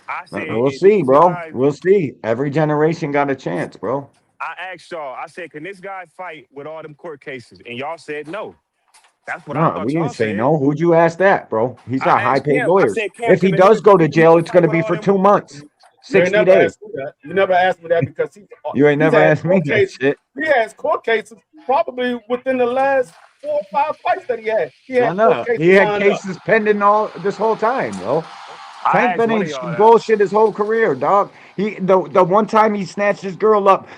Speaker 15: I said,
Speaker 3: We'll
Speaker 15: if
Speaker 3: see,
Speaker 15: these
Speaker 3: bro.
Speaker 15: guys,
Speaker 3: We'll see. Every generation got a chance, bro.
Speaker 15: I asked y'all, I said, can this guy fight with all them court cases? And y'all said no. That's what I
Speaker 3: No,
Speaker 15: thought
Speaker 3: we
Speaker 15: y'all
Speaker 3: didn't say
Speaker 15: said.
Speaker 3: no. Who'd you ask that, bro? He's got
Speaker 15: I
Speaker 3: high
Speaker 15: asked
Speaker 3: paid
Speaker 15: Cam. I
Speaker 3: lawyers.
Speaker 15: said, Cam,
Speaker 3: If he
Speaker 15: can a
Speaker 3: does
Speaker 15: nigga
Speaker 3: go to
Speaker 15: can
Speaker 3: jail,
Speaker 15: he
Speaker 3: it's going to
Speaker 15: fight
Speaker 3: be
Speaker 15: with all
Speaker 3: for
Speaker 15: them?
Speaker 3: 2 months,
Speaker 20: You ain't
Speaker 3: 60
Speaker 20: never
Speaker 3: days.
Speaker 20: asked me that. You never asked me that because
Speaker 3: You ain't
Speaker 20: he's
Speaker 3: never
Speaker 20: had
Speaker 3: asked me
Speaker 20: court
Speaker 3: that
Speaker 20: cases.
Speaker 3: shit.
Speaker 20: He has court cases probably within the last 4 or 5 fights that he had. He
Speaker 3: I
Speaker 20: had court
Speaker 3: know.
Speaker 20: cases
Speaker 3: He had
Speaker 20: lined up.
Speaker 3: cases pending all this whole time, bro.
Speaker 15: I
Speaker 3: Tank
Speaker 15: asked
Speaker 3: been
Speaker 15: one
Speaker 3: in
Speaker 15: of y'all that.
Speaker 3: bullshit his whole career, dog. The one time he snatched his girl up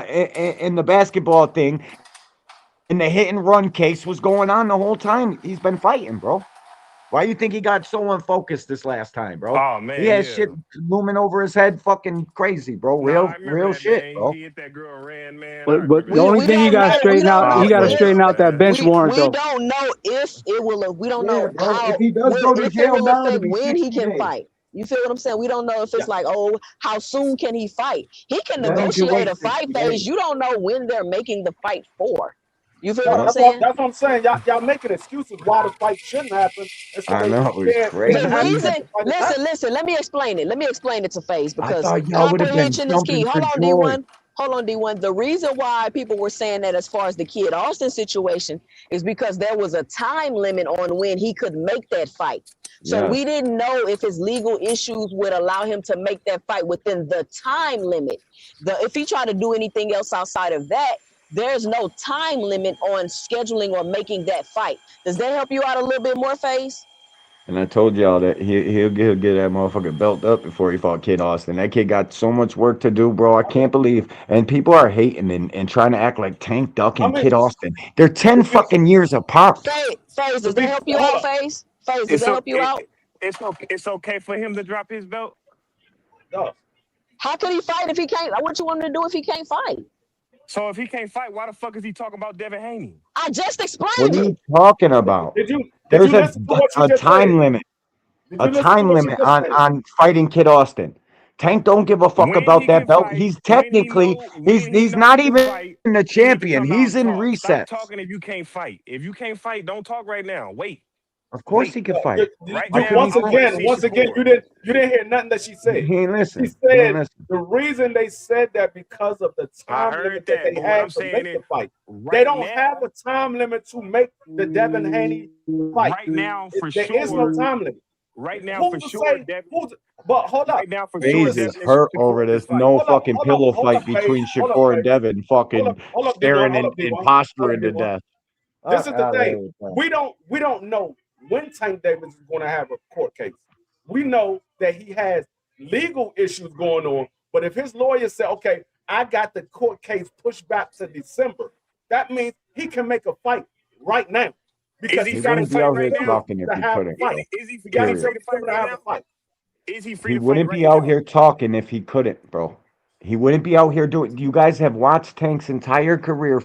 Speaker 3: in the basketball thing, and the hit and run case was going on the whole time. He's been fighting, bro. Why you think he got so unfocused this last time, bro?
Speaker 15: Oh,
Speaker 3: He
Speaker 15: man,
Speaker 3: has
Speaker 15: yeah.
Speaker 3: shit looming over his head, fucking crazy, bro.
Speaker 15: Nah, I remember
Speaker 3: Real
Speaker 15: that,
Speaker 3: shit,
Speaker 15: man.
Speaker 3: bro.
Speaker 15: He hit that girl and ran, man. I
Speaker 4: But
Speaker 15: remember
Speaker 4: the
Speaker 15: that.
Speaker 4: only
Speaker 11: We
Speaker 4: thing he
Speaker 11: don't
Speaker 4: got to
Speaker 11: know. We
Speaker 4: straighten
Speaker 11: don't
Speaker 4: out,
Speaker 11: know
Speaker 4: he got to
Speaker 11: if
Speaker 4: straighten out that bench warrant
Speaker 11: we
Speaker 4: though.
Speaker 11: don't know if it will. We don't know
Speaker 3: Yeah, bro.
Speaker 11: how.
Speaker 3: If he does go to
Speaker 11: If it
Speaker 3: jail
Speaker 11: will
Speaker 3: now, it'll
Speaker 11: affect
Speaker 3: be
Speaker 11: when he
Speaker 3: 60
Speaker 11: can
Speaker 3: days.
Speaker 11: fight. You feel what I'm saying? We don't know if it's like, oh, how soon can he fight? He can
Speaker 3: Then he can
Speaker 11: negotiate
Speaker 3: wait
Speaker 11: a fight
Speaker 3: 60
Speaker 11: phase.
Speaker 3: days.
Speaker 11: You don't know when they're making the fight for. You feel what I'm
Speaker 20: That's
Speaker 11: saying?
Speaker 20: what I'm saying. Y'all making excuses why the fight shouldn't happen, and so
Speaker 3: I
Speaker 20: they
Speaker 3: know, it's
Speaker 20: can't
Speaker 11: The
Speaker 20: have
Speaker 3: crazy.
Speaker 20: such
Speaker 11: reason,
Speaker 20: a fight happen.
Speaker 11: listen, let me explain it. Let me explain it to FaZe
Speaker 3: I
Speaker 11: because
Speaker 3: thought y'all would have been
Speaker 11: comprehension is key.
Speaker 3: jumping for
Speaker 11: Hold on,
Speaker 3: joy.
Speaker 11: D1. Hold on, D1. The reason why people were saying that as far as the Kid Austin situation is because there was a time limit on when he could make that fight. So
Speaker 3: Yes.
Speaker 11: we didn't know if his legal issues would allow him to make that fight within the time limit. If he tried to do anything else outside of that, there's no time limit on scheduling or making that fight. Does that help you out a little bit more, FaZe?
Speaker 3: And I told y'all that he'll get that motherfucker belt up before he fought Kid Austin. That kid got so much work to do, bro. I can't believe. And people are hating and trying to act like Tank Duck and Kid Austin. They're 10 fucking years apart.
Speaker 11: FaZe, does that help you out, FaZe? FaZe, does that help you out?
Speaker 15: It's okay for him to drop his belt?
Speaker 20: No.
Speaker 11: How could he fight if he can't? What you want him to do if he can't fight?
Speaker 15: So if he can't fight, why the fuck is he talking about Devin Haney?
Speaker 11: I just
Speaker 3: What
Speaker 11: explained
Speaker 3: are
Speaker 11: it.
Speaker 3: you talking about?
Speaker 20: Did you
Speaker 3: There's
Speaker 20: listen to what she
Speaker 3: a
Speaker 20: just
Speaker 3: time
Speaker 20: said?
Speaker 3: limit.
Speaker 20: Did
Speaker 3: A
Speaker 20: you listen to
Speaker 3: time
Speaker 20: what she
Speaker 3: limit
Speaker 20: just said?
Speaker 3: on fighting Kid Austin. Tank don't give a fuck
Speaker 15: When
Speaker 3: about
Speaker 15: he
Speaker 3: that
Speaker 15: can
Speaker 3: belt.
Speaker 15: fight,
Speaker 3: He's
Speaker 15: when he
Speaker 3: technically
Speaker 15: know when he
Speaker 3: he's
Speaker 15: know
Speaker 3: not
Speaker 15: he can
Speaker 3: even
Speaker 15: fight,
Speaker 3: the
Speaker 15: he need to
Speaker 3: champion.
Speaker 15: come out
Speaker 3: He's
Speaker 15: and
Speaker 3: in
Speaker 15: talk. Stop
Speaker 3: resets.
Speaker 15: talking if you can't fight. If you can't fight, don't talk right now. Wait.
Speaker 3: Of course
Speaker 15: Wait.
Speaker 3: he can fight.
Speaker 15: Right
Speaker 3: Why
Speaker 15: now,
Speaker 3: couldn't he
Speaker 15: I want to
Speaker 3: fight?
Speaker 15: see
Speaker 20: Once again,
Speaker 15: Shakur.
Speaker 20: you didn't hear nothing that she said.
Speaker 3: He ain't listen.
Speaker 20: She
Speaker 3: He ain't
Speaker 20: said
Speaker 3: listen.
Speaker 20: the reason they said that because of the
Speaker 15: I
Speaker 20: time limit
Speaker 15: heard
Speaker 20: that
Speaker 15: that,
Speaker 20: they
Speaker 15: but what I'm
Speaker 20: had to
Speaker 15: saying
Speaker 20: make
Speaker 15: is
Speaker 20: the fight. They
Speaker 15: right
Speaker 20: don't have
Speaker 15: now,
Speaker 20: a time limit to make the Devin Haney fight.
Speaker 15: right now for
Speaker 20: There is no
Speaker 15: sure,
Speaker 20: time limit.
Speaker 15: right now for
Speaker 20: Who's to
Speaker 15: sure,
Speaker 20: say?
Speaker 15: Devin.
Speaker 20: But hold up.
Speaker 15: Right now for sure,
Speaker 3: FaZe is
Speaker 15: Devin and
Speaker 3: hurt
Speaker 15: Shakur
Speaker 3: over
Speaker 15: can
Speaker 3: this
Speaker 15: fight.
Speaker 3: no fucking pillow
Speaker 20: Hold up,
Speaker 3: fight
Speaker 20: FaZe.
Speaker 3: between
Speaker 20: Hold up,
Speaker 3: Shakur and
Speaker 20: FaZe.
Speaker 3: Devin fucking
Speaker 20: Hold up, D1.
Speaker 3: staring
Speaker 20: Hold
Speaker 3: and
Speaker 20: up, D1.
Speaker 3: posturing to
Speaker 20: Hold up,
Speaker 3: death.
Speaker 20: D1. This is the
Speaker 3: Outta
Speaker 20: thing.
Speaker 3: here with that.
Speaker 20: We don't know when Tank Davis is going to have a court case. We know that he has legal issues going on, but if his lawyer said, okay, I got the court case pushed back to December, that means he can make a fight right now. Because
Speaker 3: He
Speaker 20: he got
Speaker 3: wouldn't be
Speaker 20: until
Speaker 3: out here
Speaker 20: December
Speaker 3: talking if
Speaker 20: to
Speaker 3: he
Speaker 20: have a
Speaker 3: couldn't,
Speaker 20: fight.
Speaker 3: bro.
Speaker 15: Is he
Speaker 20: He got
Speaker 15: free
Speaker 20: until
Speaker 15: to fight
Speaker 20: December to
Speaker 15: right
Speaker 20: have
Speaker 15: now?
Speaker 20: a fight.
Speaker 15: Is he free
Speaker 3: He
Speaker 15: to fight
Speaker 3: wouldn't
Speaker 15: right
Speaker 3: be out
Speaker 15: now?
Speaker 3: here talking if he couldn't, bro. He wouldn't be out here doing. You guys have watched Tank's entire career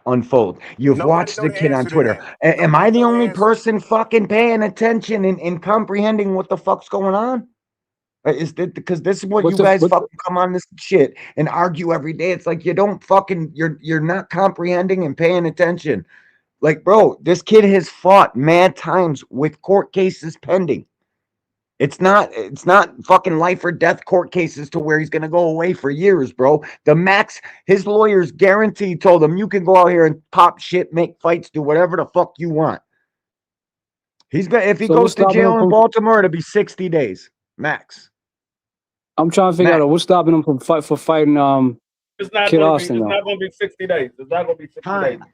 Speaker 3: unfold. You've
Speaker 15: Nobody
Speaker 3: watched
Speaker 15: know
Speaker 3: the
Speaker 15: the
Speaker 3: kid on
Speaker 15: answer to
Speaker 3: Twitter.
Speaker 15: that.
Speaker 3: Am I
Speaker 15: Nobody
Speaker 3: the
Speaker 15: know the
Speaker 3: only
Speaker 15: answer.
Speaker 3: person fucking paying attention and comprehending what the fuck's going on? Is that because this is what
Speaker 4: What's
Speaker 3: you
Speaker 4: the
Speaker 3: guys
Speaker 4: what,
Speaker 3: fucking come on this shit and argue every day? It's like you don't fucking you're not comprehending and paying attention. Like, bro, this kid has fought mad times with court cases pending. It's not fucking life or death court cases to where he's gonna go away for years, bro. The max his lawyers guaranteed told him you can go out here and pop shit, make fights, do whatever the fuck you want. He's gonna if he
Speaker 4: so what's
Speaker 3: goes to
Speaker 4: stopping him
Speaker 3: jail in
Speaker 4: from?
Speaker 3: Baltimore, it'll be 60 days max.
Speaker 4: I'm trying to figure
Speaker 3: Max.
Speaker 4: out what's stopping him from fighting
Speaker 20: It's not
Speaker 4: Kid
Speaker 20: going to
Speaker 4: Austin
Speaker 20: be. It's
Speaker 4: though.
Speaker 20: not going to be 60 days. It's not going to be 60 days.
Speaker 3: Time.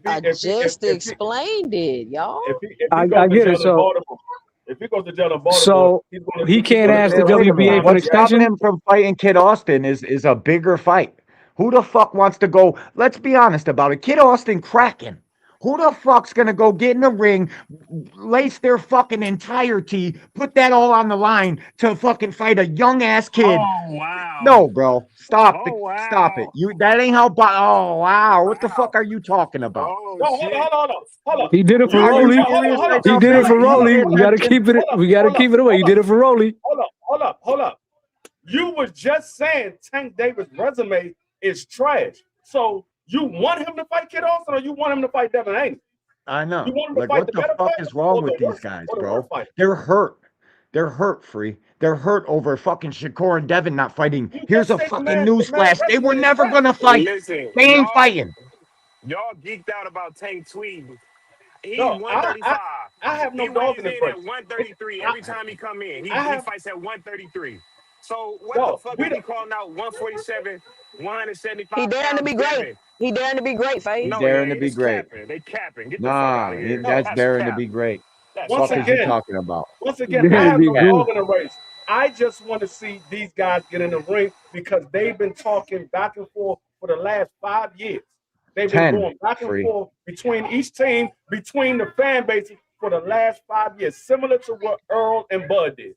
Speaker 11: I just explained it, y'all.
Speaker 20: If he
Speaker 4: I
Speaker 20: goes to
Speaker 4: get
Speaker 20: jail
Speaker 4: it.
Speaker 20: in
Speaker 4: So
Speaker 20: Baltimore, if he goes to jail in Baltimore,
Speaker 4: so
Speaker 20: he's going
Speaker 4: he can't ask the
Speaker 3: Wait a
Speaker 4: WBA
Speaker 3: minute.
Speaker 4: for an
Speaker 3: What's stopping
Speaker 4: extension.
Speaker 3: him from fighting Kid Austin is a bigger fight. Who the fuck wants to go? Let's be honest about it. Kid Austin cracking. Who the fuck's gonna go get in the ring, lace their fucking entirety, put that all on the line to fucking fight a young ass kid?
Speaker 15: Oh wow.
Speaker 3: No, bro. Stop
Speaker 15: Oh wow.
Speaker 3: Stop it. That ain't how. Oh wow. What the fuck are you talking about?
Speaker 15: Oh
Speaker 20: No,
Speaker 15: shit.
Speaker 20: hold on.
Speaker 4: He did it for
Speaker 3: Are you
Speaker 4: Rolly.
Speaker 3: serious right
Speaker 4: He
Speaker 3: now,
Speaker 4: did it
Speaker 3: FaZe?
Speaker 4: for
Speaker 3: Do you pay
Speaker 4: Rolly. We gotta
Speaker 3: attention?
Speaker 4: keep it. We gotta keep it away. He did it for Rolly.
Speaker 20: Hold up. You was just saying Tank Davis' resume is trash. So you want him to fight Kid Austin or you want him to fight Devin Haney?
Speaker 3: I know.
Speaker 20: You want him to
Speaker 3: Like,
Speaker 20: fight
Speaker 3: what
Speaker 20: the
Speaker 3: the
Speaker 20: better
Speaker 3: fuck
Speaker 20: fighter
Speaker 3: is wrong
Speaker 20: or
Speaker 3: with
Speaker 20: the
Speaker 3: these
Speaker 20: worst,
Speaker 3: guys,
Speaker 20: or the
Speaker 3: bro?
Speaker 20: worst fighter?
Speaker 3: They're hurt. They're hurt, Free. They're hurt over fucking Shakur and Devin not fighting. Here's a fucking newsflash. They were never gonna fight.
Speaker 15: Listen,
Speaker 3: They ain't fighting.
Speaker 15: y'all geeked out about Tank tweeting. He's
Speaker 20: No,
Speaker 15: 135.
Speaker 20: I have no
Speaker 15: He
Speaker 20: dog
Speaker 15: weighs
Speaker 20: in the
Speaker 15: in
Speaker 20: race.
Speaker 15: at 133 every time he come in. He
Speaker 20: I
Speaker 15: fights at 133. So what
Speaker 20: No,
Speaker 15: the fuck is he calling out 147, 175
Speaker 11: He daring to
Speaker 15: pounds
Speaker 11: be great.
Speaker 15: Devin?
Speaker 11: He daring to be great, Faye.
Speaker 15: No,
Speaker 3: Daring
Speaker 15: he
Speaker 3: to
Speaker 15: ain't.
Speaker 3: be
Speaker 15: It's
Speaker 3: great.
Speaker 15: capping. They capping. Get the fuck
Speaker 3: Nah,
Speaker 15: out of here.
Speaker 3: that's
Speaker 15: That's
Speaker 3: daring to
Speaker 15: cap.
Speaker 3: be great.
Speaker 15: That's
Speaker 20: Once
Speaker 3: Fuck is you
Speaker 20: again,
Speaker 3: talking about?
Speaker 20: I have no
Speaker 3: Cap.
Speaker 20: dog in the race. I just want to see these guys get in the ring because they've been talking back and forth for the last 5 years. They've been
Speaker 3: 10,
Speaker 20: going back and
Speaker 3: Free.
Speaker 20: forth between each team, between the fan bases for the last 5 years, similar to what Earl and Bud did.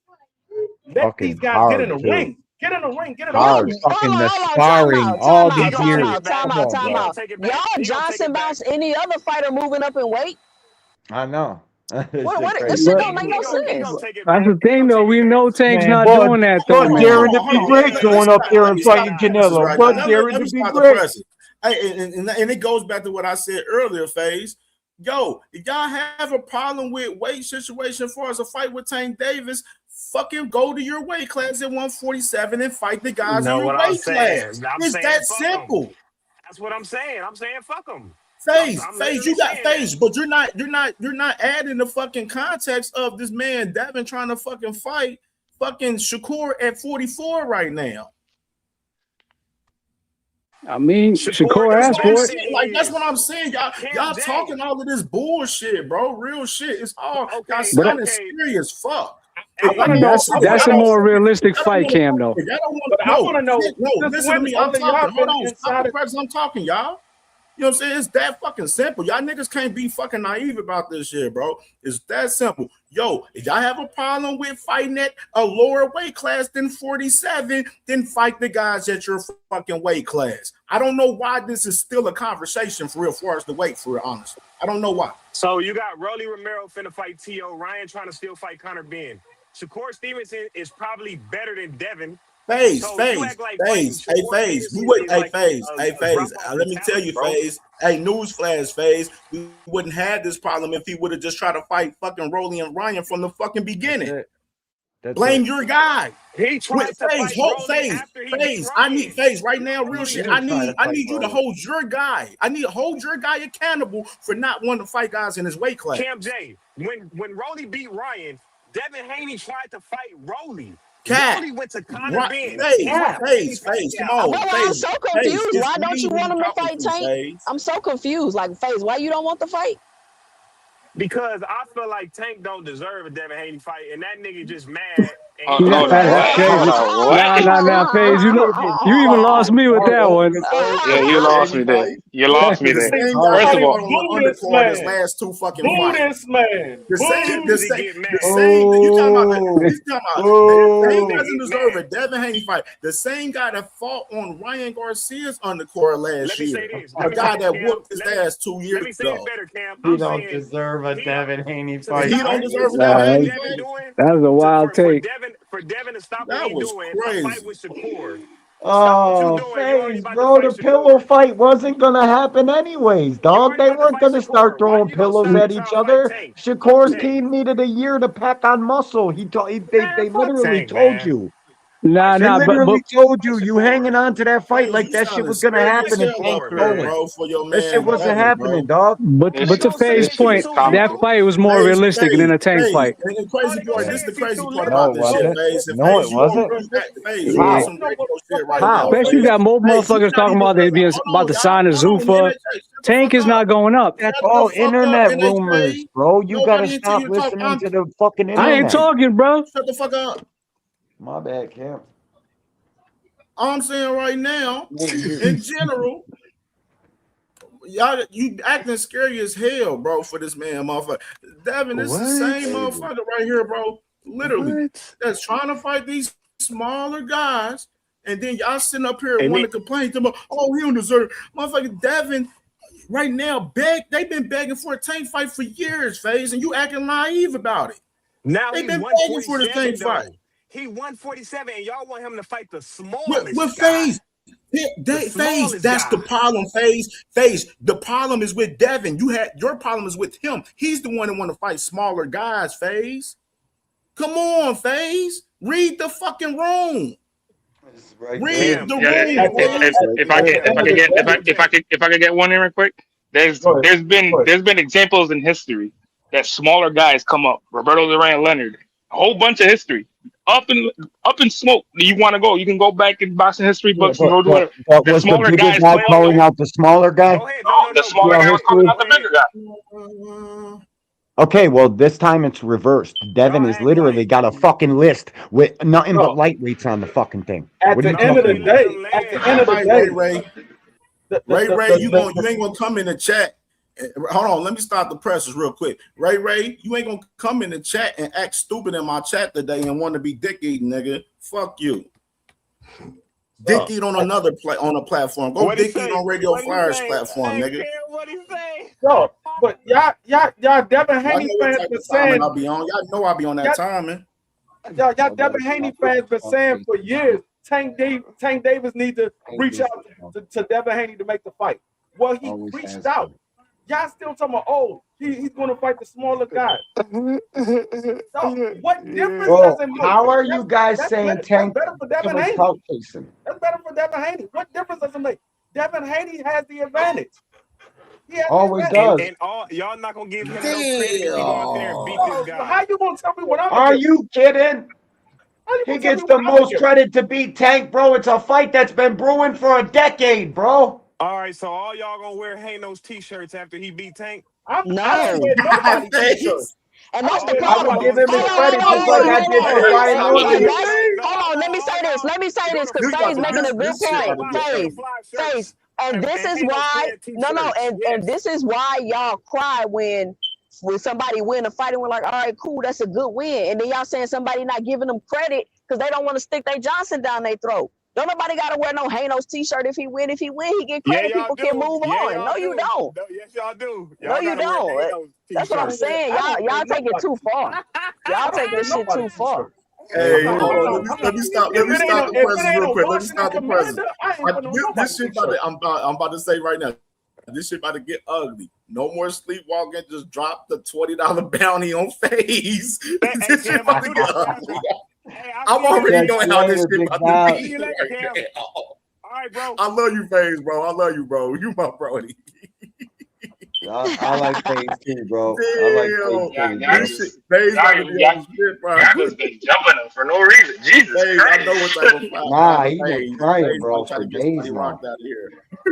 Speaker 20: Let
Speaker 3: Fucking
Speaker 20: these guys
Speaker 3: hard,
Speaker 20: get in the
Speaker 3: too.
Speaker 20: ring. Get in the ring. Get it
Speaker 3: Hard.
Speaker 20: on.
Speaker 3: Fucking the sparring all these years.
Speaker 11: Time
Speaker 3: Come on, bro.
Speaker 11: out. Y'all Johnson bounced any other fighter moving up in weight.
Speaker 3: I know.
Speaker 11: This shit don't make no sense.
Speaker 4: That's the thing, though. We know Tank's
Speaker 3: Man,
Speaker 4: not
Speaker 3: Bud,
Speaker 4: doing that, though,
Speaker 3: Bud
Speaker 4: man.
Speaker 3: daring to be great going up there and fighting Canelo.
Speaker 18: Right
Speaker 3: Bud
Speaker 18: now.
Speaker 3: daring
Speaker 18: Let
Speaker 3: to
Speaker 18: me
Speaker 3: be
Speaker 18: start the
Speaker 3: great.
Speaker 18: present. Hey, and it goes back to what I said earlier, FaZe. Yo, if y'all have a problem with weight situation as far as a fight with Tank Davis, fucking go to your weight class at 147 and fight the guys in your weight class. It's that simple.
Speaker 15: That's what I'm saying. I'm saying fuck him.
Speaker 18: FaZe,
Speaker 15: I'm
Speaker 18: FaZe, you got
Speaker 15: literally
Speaker 18: FaZe, but you're not adding the fucking context of this man Devin trying to fucking fight fucking Shakur at 44 right now.
Speaker 4: I mean, Shakur asked for it.
Speaker 18: Like, that's what I'm saying. Y'all talking all of this bullshit, bro. Real shit. It's all y'all sounding serious fuck.
Speaker 4: That's a more realistic fight, Cam, though.
Speaker 20: I want to know.
Speaker 18: No, listen to me. I'm talking. Hold on. Stop the press. I'm talking, y'all. You know what I'm saying? It's that fucking simple. Y'all niggas can't be fucking naive about this shit, bro. It's that simple. Yo, if y'all have a problem with fighting at a lower weight class than 47, then fight the guys at your fucking weight class. I don't know why this is still a conversation for real, as far as the weight, for real, honestly. I don't know why.
Speaker 15: So you got Rolly Romero finna fight T.O. Ryan trying to still fight Conor Ben. Shakur Stevenson is probably better than Devin.
Speaker 18: FaZe.
Speaker 15: Hey,
Speaker 18: FaZe. Let me tell you, FaZe. Hey, newsflash, FaZe. We wouldn't have this problem if he would have just tried to fight fucking Rolly and Ryan from the fucking beginning. Blame your guy.
Speaker 15: He tried to fight Rolly after he beat Ryan.
Speaker 18: I need FaZe right now. Real shit. I need you to hold your guy. I need to hold your guy accountable for not wanting to fight guys in his weight class.
Speaker 15: Cam J, when Rolly beat Ryan, Devin Haney tried to fight Rolly. Rolly went to Conor Ben.
Speaker 18: FaZe, come on.
Speaker 11: I'm so confused. Why don't you want him to fight Tank? I'm so confused. Like, FaZe, why you don't want the fight?
Speaker 15: Because I feel like Tank don't deserve a Devin Haney fight, and that nigga just mad.
Speaker 4: That's crazy. Nah, FaZe, you even lost me with that one.
Speaker 2: Yeah, you lost me there. You lost me there. First of all,
Speaker 18: his last two fucking fights.
Speaker 20: This man.
Speaker 18: The same. You talking about? He doesn't deserve a Devin Haney fight. The same guy that fought on Ryan Garcia's undercard last year. A guy that whooped his ass 2 years ago.
Speaker 3: He don't deserve a Devin Haney fight.
Speaker 18: He don't deserve a Devin Haney fight.
Speaker 4: That was a wild take.
Speaker 15: For Devin to stop
Speaker 18: That
Speaker 15: what
Speaker 18: was
Speaker 15: he's doing,
Speaker 18: crazy.
Speaker 15: fight with Shakur.
Speaker 3: Oh, FaZe, bro, the pillow fight wasn't gonna happen anyways, dog. They weren't gonna start throwing pillows at each other. Shakur's team needed a year to pack on muscle. They literally told you. They literally told you. You hanging on to that fight like that shit was gonna happen and Tank throwing. That shit wasn't happening, dog.
Speaker 4: But to FaZe's point, that fight was more realistic than a Tank fight.
Speaker 18: And the crazy part, this is the crazy part about this shit, FaZe.
Speaker 3: No, it wasn't.
Speaker 4: Especially you got more motherfuckers talking about they being about to sign a Zuffa. Tank is not going up.
Speaker 3: That's all internet rumors, bro. You gotta stop listening to the fucking internet.
Speaker 4: I ain't talking, bro.
Speaker 18: Shut the fuck up.
Speaker 3: My bad, Cam.
Speaker 18: I'm saying right now, in general, y'all, you acting scary as hell, bro, for this man, motherfucker. Devin, it's the same motherfucker right here, bro. Literally, that's trying to fight these smaller guys, and then y'all sitting up here wanting to complain to him, oh, he don't deserve it. Motherfucker, Devin, right now, they've been begging for a Tank fight for years, FaZe, and you acting naive about it.
Speaker 15: Now
Speaker 18: they've been begging for the Tank fight.
Speaker 15: He 147, and y'all want him to fight the smallest
Speaker 18: With
Speaker 15: guy.
Speaker 18: FaZe. FaZe, that's the problem. FaZe. The problem is with Devin. Your problem is with him. He's the one that want to fight smaller guys. FaZe, come on, FaZe. Read the fucking room. Read the room.
Speaker 2: If I could get one in real quick, there's been examples in history that smaller guys come up. Roberto Duran, Leonard, a whole bunch of history. Up in smoke. Do you want to go? You can go back in boxing history books and go do it. The
Speaker 3: Was the
Speaker 2: smaller
Speaker 3: bigger
Speaker 2: guys
Speaker 3: guy calling out the smaller guy?
Speaker 2: the smaller guy was calling out the bigger guy.
Speaker 3: Okay, well, this time it's reversed. Devin has literally got a fucking list with nothing but lightweights on the fucking thing.
Speaker 20: At the end of the day,
Speaker 18: Ray, you ain't gonna come in the chat. Hold on, let me stop the presses real quick. Ray, you ain't gonna come in the chat and act stupid in my chat today and want to be dick eating, nigga. Fuck you. Dick eat on another on a platform. Go dick eat on Radio Flyers platform, nigga.
Speaker 15: What he say?
Speaker 20: Yo, but y'all Devin Haney fans been saying
Speaker 18: I'll be on. Y'all know I'll be on that timing.
Speaker 20: Y'all Devin Haney fans been saying for years Tank Davis need to reach out to Devin Haney to make the fight. Well, he reached out. Y'all still talking about, he's going to fight the smaller guy. So what difference does it make?
Speaker 3: How are you guys saying Tank
Speaker 20: better for Devin
Speaker 3: was
Speaker 20: Haney?
Speaker 3: clout chasing?
Speaker 20: That's better for Devin Haney. What difference does it make? Devin Haney has the advantage.
Speaker 3: Always does.
Speaker 15: And y'all not gonna give him no credit if he go out there and beat this guy.
Speaker 20: How you gonna tell me what I'm?
Speaker 3: Are you kidding? He gets the most credit to beat Tank, bro. It's a fight that's been brewing for a decade, bro.
Speaker 15: All right, so all y'all gonna wear Hanos t-shirts after he beat Tank?
Speaker 11: No.
Speaker 20: Nobody t-shirts.
Speaker 11: And that's the
Speaker 3: I
Speaker 11: problem.
Speaker 3: would give him his credit just like I did for Ryan Woodley.
Speaker 11: Hold on, let me say this. Because FaZe making a good point. FaZe. And this is why, and this is why y'all cry when somebody win a fight and we're like, all right, cool, that's a good win. And then y'all saying somebody not giving them credit because they don't want to stick their Johnson down their throat. Don't nobody got to wear no Hanos t-shirt if he win. If he win, he get credit. People can move on. No, you don't.
Speaker 15: Yes, y'all do.
Speaker 11: No, you don't. That's what I'm saying. Y'all take it too far. Y'all take this shit too far.
Speaker 18: Hey, hold on. Let me stop the presses real quick. Let me stop the presses. This shit I'm about to say right now. This shit about to get ugly. No more sleepwalking. Just drop the $20 bounty on FaZe. This shit about to get ugly. I'm already knowing how this shit about to be.
Speaker 15: All right, bro.
Speaker 18: I love you, FaZe, bro. I love you, bro. You my brody.
Speaker 3: I like FaZe too, bro. I like FaZe too.
Speaker 2: Y'all just been jumping him for no reason. Jesus Christ.
Speaker 18: I know what type of fight.
Speaker 3: Nah, he been crying, bro, for days now.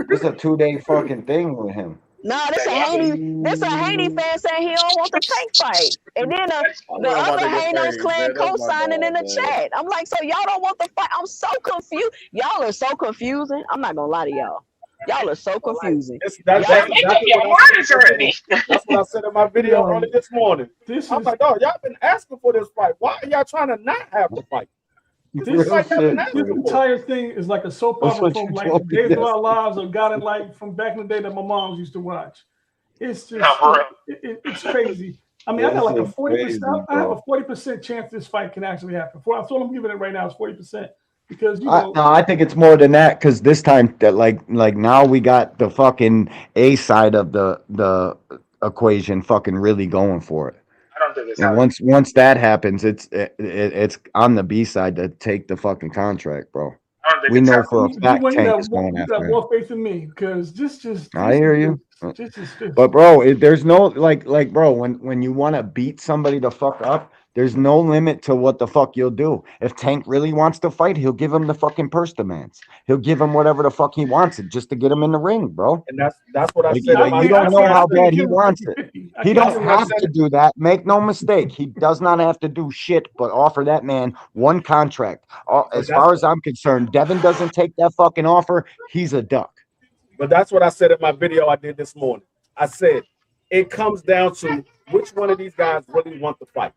Speaker 3: It's a 2-day fucking thing with him.
Speaker 11: Nah, this a Haney fan saying he don't want the Tank fight. And then the other Hanos clan co-signing in the chat. I'm like, so y'all don't want the fight? I'm so confused. Y'all are so confusing. I'm not gonna lie to y'all. Y'all are so confusing.
Speaker 20: That's what I said in my video early this morning. I'm like, y'all been asking for this fight. Why are y'all trying to not have the fight?
Speaker 5: This entire thing is like a soap opera from like the Days of Our Lives or God in Light from back in the day that my moms used to watch. It's just it's crazy. I mean, I got like a 40%. I have a 40% chance this fight can actually happen. That's what I'm giving it right now is 40%. Because
Speaker 3: no, I think it's more than that. Because this time, that like now we got the fucking A side of the equation fucking really going for it.
Speaker 2: I don't think it's
Speaker 3: and once that happens, it's on the B side to take the fucking contract, bro. We know for a fact Tank is going after him.
Speaker 5: You got more faith in me because just
Speaker 3: I hear you.
Speaker 5: Just.
Speaker 3: But bro, there's no like bro, when you want to beat somebody the fuck up, there's no limit to what the fuck you'll do. If Tank really wants to fight, he'll give him the fucking purse demands. He'll give him whatever the fuck he wants it just to get him in the ring, bro.
Speaker 20: And that's what I said.
Speaker 3: You don't know how bad he wants it. He don't have to do that. Make no mistake. He does not have to do shit but offer that man one contract. As far as I'm concerned, Devin doesn't take that fucking offer. He's a duck.
Speaker 20: But that's what I said in my video I did this morning. I said it comes down to which one of these guys really want to fight.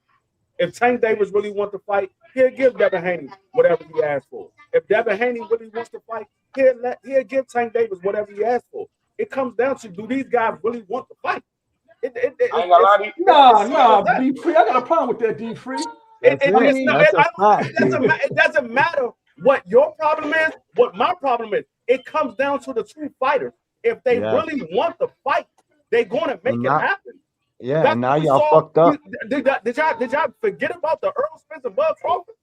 Speaker 20: If Tank Davis really wants to fight, he'll give Devin Haney whatever he asks for. If Devin Haney really wants to fight, he'll give Tank Davis whatever he asks for. It comes down to, do these guys really want to fight?
Speaker 5: Nah, D-Free. I got a problem with that, D-Free.
Speaker 20: It doesn't matter what your problem is, what my problem is. It comes down to the two fighters. If they really want the fight, they're going to make it happen.
Speaker 3: Yeah,
Speaker 20: That's
Speaker 3: and now
Speaker 20: what we
Speaker 3: y'all
Speaker 20: saw.
Speaker 3: fucked up.
Speaker 20: Did y'all forget about the Earl Spence and Bud Crawford?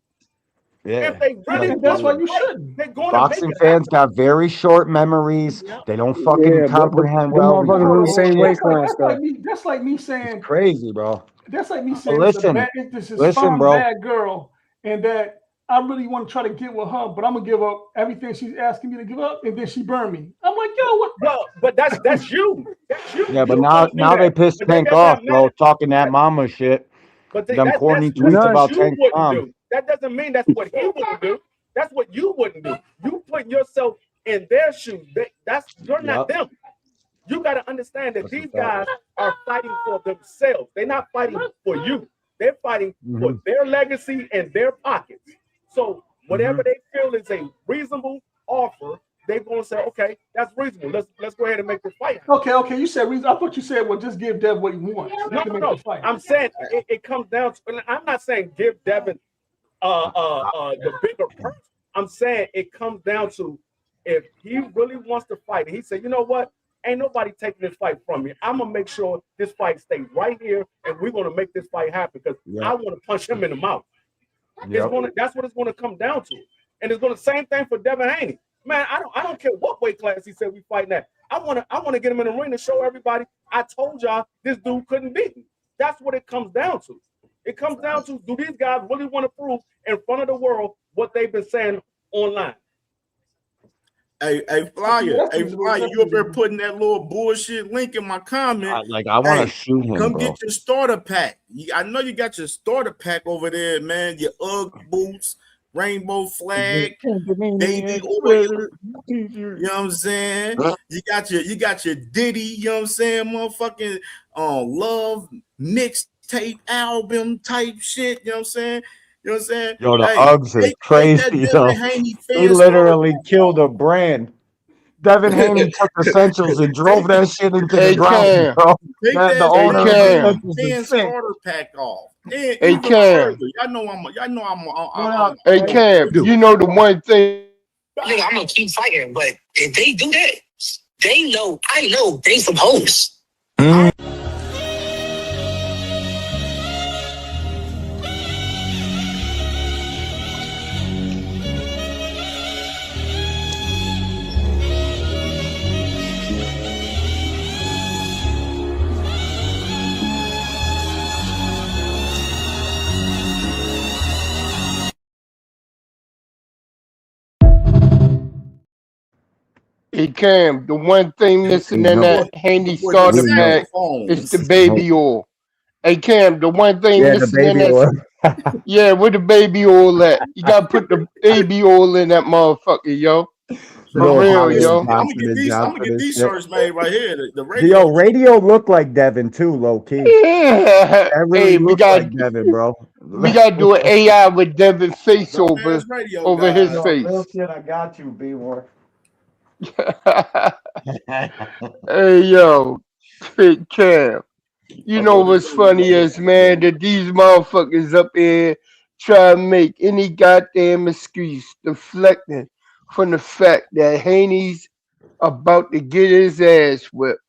Speaker 3: Yeah.
Speaker 20: If they really
Speaker 5: that's why
Speaker 20: want
Speaker 5: you
Speaker 20: to fight,
Speaker 5: shouldn't.
Speaker 20: they're going
Speaker 3: Boxing
Speaker 20: to make it
Speaker 3: fans
Speaker 20: happen.
Speaker 3: got very short memories. They don't fucking comprehend
Speaker 4: them
Speaker 3: well.
Speaker 4: motherfuckers on the same wavelength stuff.
Speaker 5: That's like me saying.
Speaker 3: Crazy, bro.
Speaker 5: That's like me saying
Speaker 3: Listen,
Speaker 5: this is some
Speaker 3: bro.
Speaker 5: bad girl, and that I really want to try to get with her, but I'm gonna give up everything she's asking me to give up, and then she burned me. I'm like, yo, what?
Speaker 20: Well, but that's you. That's you.
Speaker 3: Yeah, but
Speaker 20: You
Speaker 3: now they pissed Tank off, bro, talking that mama shit.
Speaker 20: But
Speaker 3: Them corny
Speaker 20: that's
Speaker 3: tweets about
Speaker 20: you
Speaker 3: Tank's
Speaker 20: wouldn't
Speaker 3: mom.
Speaker 20: do. That doesn't mean that's what he wouldn't do. That's what you wouldn't do. You put yourself in their shoes. You're not them. You got to understand that these guys are fighting for themselves. They're not fighting for you. They're fighting for their legacy and their pockets. So whatever they feel is a reasonable offer, they're going to say, okay, that's reasonable. Let's go ahead and make the fight.
Speaker 5: Okay. You said reason. I thought you said, well, just give Dev what he wants.
Speaker 20: No. I'm saying it comes down to, and I'm not saying give Devin the bigger purse. I'm saying it comes down to if he really wants to fight, and he said, you know what? Ain't nobody taking this fight from me. I'm gonna make sure this fight stays right here, and we're gonna make this fight happen because I want to punch him in the mouth. That's what it's gonna come down to, and it's gonna same thing for Devin Haney. Man, I don't care what weight class he said we fighting at. I wanna get him in the ring to show everybody. I told y'all this dude couldn't beat me. That's what it comes down to. It comes down to, do these guys really want to prove in front of the world what they've been saying online?
Speaker 18: Hey, Flyer, you up there putting that little bullshit link in my comment.
Speaker 3: I want to shoot him,
Speaker 18: come
Speaker 3: bro.
Speaker 18: Get your starter pack. I know you got your starter pack over there, man. Your UGG boots, rainbow flag, baby oil. You know what I'm saying? You got your Diddy, you know what I'm saying? Motherfucking love mixtape album type shit, you know what I'm saying? You know what I'm saying?
Speaker 3: Yo, the Uggs is crazy, yo. He literally killed a brand. Devin Haney took Essentials and drove that shit into the ground, bro. The owner of Essentials is sick.
Speaker 18: Starter pack off.
Speaker 7: Hey, Cam.
Speaker 18: Y'all know I'm
Speaker 7: hey, Cam, you know the one thing.
Speaker 22: I'm gonna keep fighting, but if they do that, I know they some hoes.
Speaker 7: Hey, Cam, the one thing missing in that Handy starter pack is the baby oil. Hey, Cam, the one thing missing in that, yeah, where the baby oil at? You gotta put the baby oil in that motherfucker, yo. For real, yo.
Speaker 18: I'm gonna get these shirts made right here. The radio.
Speaker 3: Yo, radio look like Devin too, low key.
Speaker 7: Yeah.
Speaker 3: Really
Speaker 7: Hey, we got
Speaker 3: like Devin, bro.
Speaker 7: We gotta do an AI with Devin's face over his face.
Speaker 3: Real shit, I got you, B-War.
Speaker 7: Hey, yo, Fit Cam. You know what's funny is, man, that these motherfuckers up here try to make any goddamn excuse deflecting from the fact that Haney's about to get his ass whipped.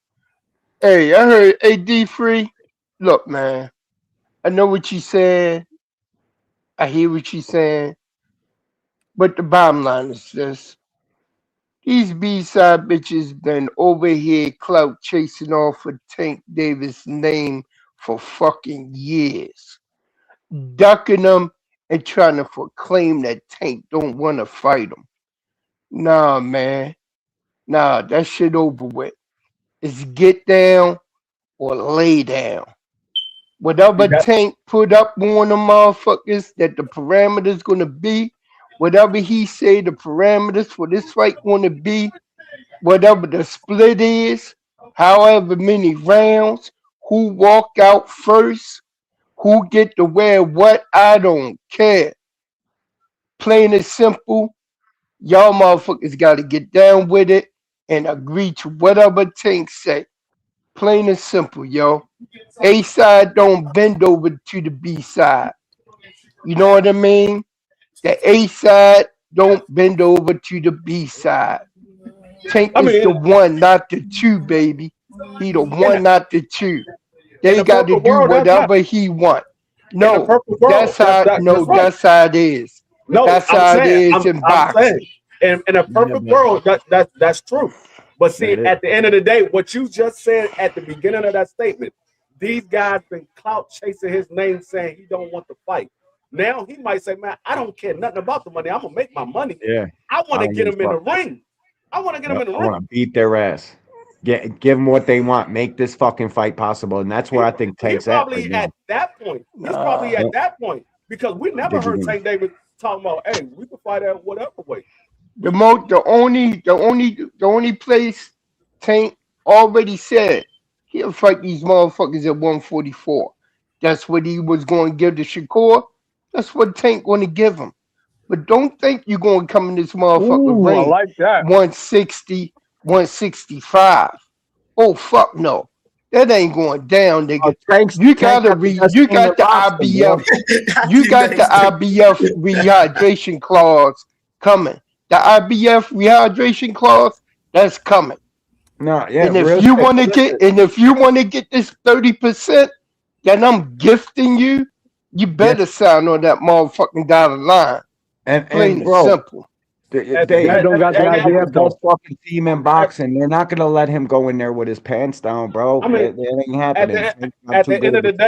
Speaker 7: Hey, I heard AD Free. Look, man, I know what you saying. I hear what you saying. But the bottom line is this. These B-side bitches been over here clout chasing off of Tank Davis' name for fucking years. Ducking them and trying to proclaim that Tank don't want to fight them. Nah, man. Nah, that shit over with. It's get down or lay down. Whatever Tank put up on the motherfuckers that the parameters gonna be, whatever he say the parameters for this fight gonna be, whatever the split is, however many rounds, who walk out first, who get to wear what, I don't care. Plain and simple, y'all motherfuckers gotta get down with it and agree to whatever Tank say. Plain and simple, yo. A side don't bend over to the B side. You know what I mean? The A side don't bend over to the B side. Tank
Speaker 20: I
Speaker 7: is the
Speaker 20: mean,
Speaker 7: one, not the two, baby. He the
Speaker 20: in
Speaker 7: one, not the two.
Speaker 20: in
Speaker 7: They
Speaker 20: the
Speaker 7: got to
Speaker 20: perfect
Speaker 7: do
Speaker 20: world, that's not
Speaker 7: whatever he want.
Speaker 20: in the
Speaker 7: No,
Speaker 20: perfect world. That's right.
Speaker 7: that's how it is.
Speaker 20: No,
Speaker 7: That's
Speaker 20: I'm
Speaker 7: how it
Speaker 20: saying,
Speaker 7: is
Speaker 20: I'm
Speaker 7: in
Speaker 20: I'm saying,
Speaker 7: boxing.
Speaker 20: in a
Speaker 3: Yeah,
Speaker 20: perfect
Speaker 3: but
Speaker 20: world, that's true. But see,
Speaker 3: that is.
Speaker 20: at the end of the day, what you just said at the beginning of that statement, these guys been clout chasing his name, saying he don't want to fight. Now he might say, "Man, I don't care nothing about the money. I'm gonna make my money.
Speaker 3: Yeah.
Speaker 20: I
Speaker 3: I
Speaker 20: want to
Speaker 3: don't
Speaker 20: get
Speaker 3: give
Speaker 20: him
Speaker 3: a
Speaker 20: in the
Speaker 3: fuck.
Speaker 20: ring. I want to get him
Speaker 3: Yep.
Speaker 20: in the
Speaker 3: I
Speaker 20: ring."
Speaker 3: want to beat their ass. Give them what they want. Make this fucking fight possible, and that's where I think
Speaker 20: He
Speaker 3: Tank's at right
Speaker 20: probably
Speaker 3: now.
Speaker 20: at that point. He's
Speaker 7: Nah.
Speaker 20: probably at
Speaker 3: Yep.
Speaker 20: that point because we never
Speaker 3: Did you
Speaker 20: heard
Speaker 3: win?
Speaker 20: Tank Davis talking about, "Hey, we can fight at whatever weight."
Speaker 7: The only place Tank already said he'll fight these motherfuckers at 144. That's what he was going to give to Shakur. That's what Tank going to give him. But don't think you're going to come in this motherfucker
Speaker 4: Ooh, I
Speaker 7: ring
Speaker 4: like that.
Speaker 7: 160, 165. Oh fuck no. That ain't going down, nigga.
Speaker 3: Tank got the best
Speaker 7: You
Speaker 3: team in
Speaker 7: got the
Speaker 3: boxing, bro.
Speaker 7: IBF you got the IBF rehydration clause coming. The IBF rehydration clause that's coming.
Speaker 3: No, yeah,
Speaker 7: And if
Speaker 3: real
Speaker 7: you
Speaker 3: shit.
Speaker 7: want to get this 30% that I'm gifting you, you
Speaker 3: Yes,
Speaker 7: better sign on that motherfucking dotted line. Plain
Speaker 3: and
Speaker 7: and
Speaker 3: bro,
Speaker 7: simple.
Speaker 20: At,
Speaker 3: Dave,
Speaker 4: Niggas don't got the
Speaker 3: Tank got the
Speaker 4: IBF though.
Speaker 3: best fucking team in boxing. They're not gonna let him go in there with his pants down, bro.
Speaker 20: I mean,
Speaker 3: That ain't
Speaker 20: at
Speaker 3: happening.
Speaker 20: the
Speaker 3: Tank's not
Speaker 20: at
Speaker 3: too
Speaker 20: the
Speaker 3: good
Speaker 20: end
Speaker 3: of
Speaker 20: of
Speaker 3: a
Speaker 20: the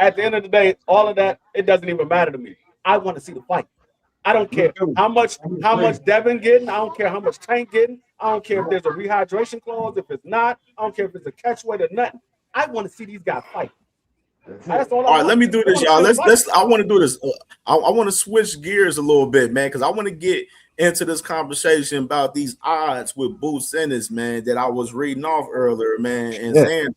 Speaker 3: team.
Speaker 20: day, all of that, it doesn't even matter to me. I want to see the fight. I don't
Speaker 3: Me
Speaker 20: care
Speaker 3: too.
Speaker 20: how much Devin getting. I don't care how much Tank getting. I don't care if there's a rehydration clause. If it's not, I don't care if it's a catch weight or nothing. I want to see these guys fight. That's all I
Speaker 18: All right, let
Speaker 20: want.
Speaker 18: me do
Speaker 20: I
Speaker 18: this,
Speaker 20: want to
Speaker 18: y'all.
Speaker 20: see them fight.
Speaker 18: I want to do this. I want to switch gears a little bit, man, because I want to get into this conversation about these odds with Boots Ennis, man, that I was reading off earlier, man, and
Speaker 3: Yeah.
Speaker 18: Xander.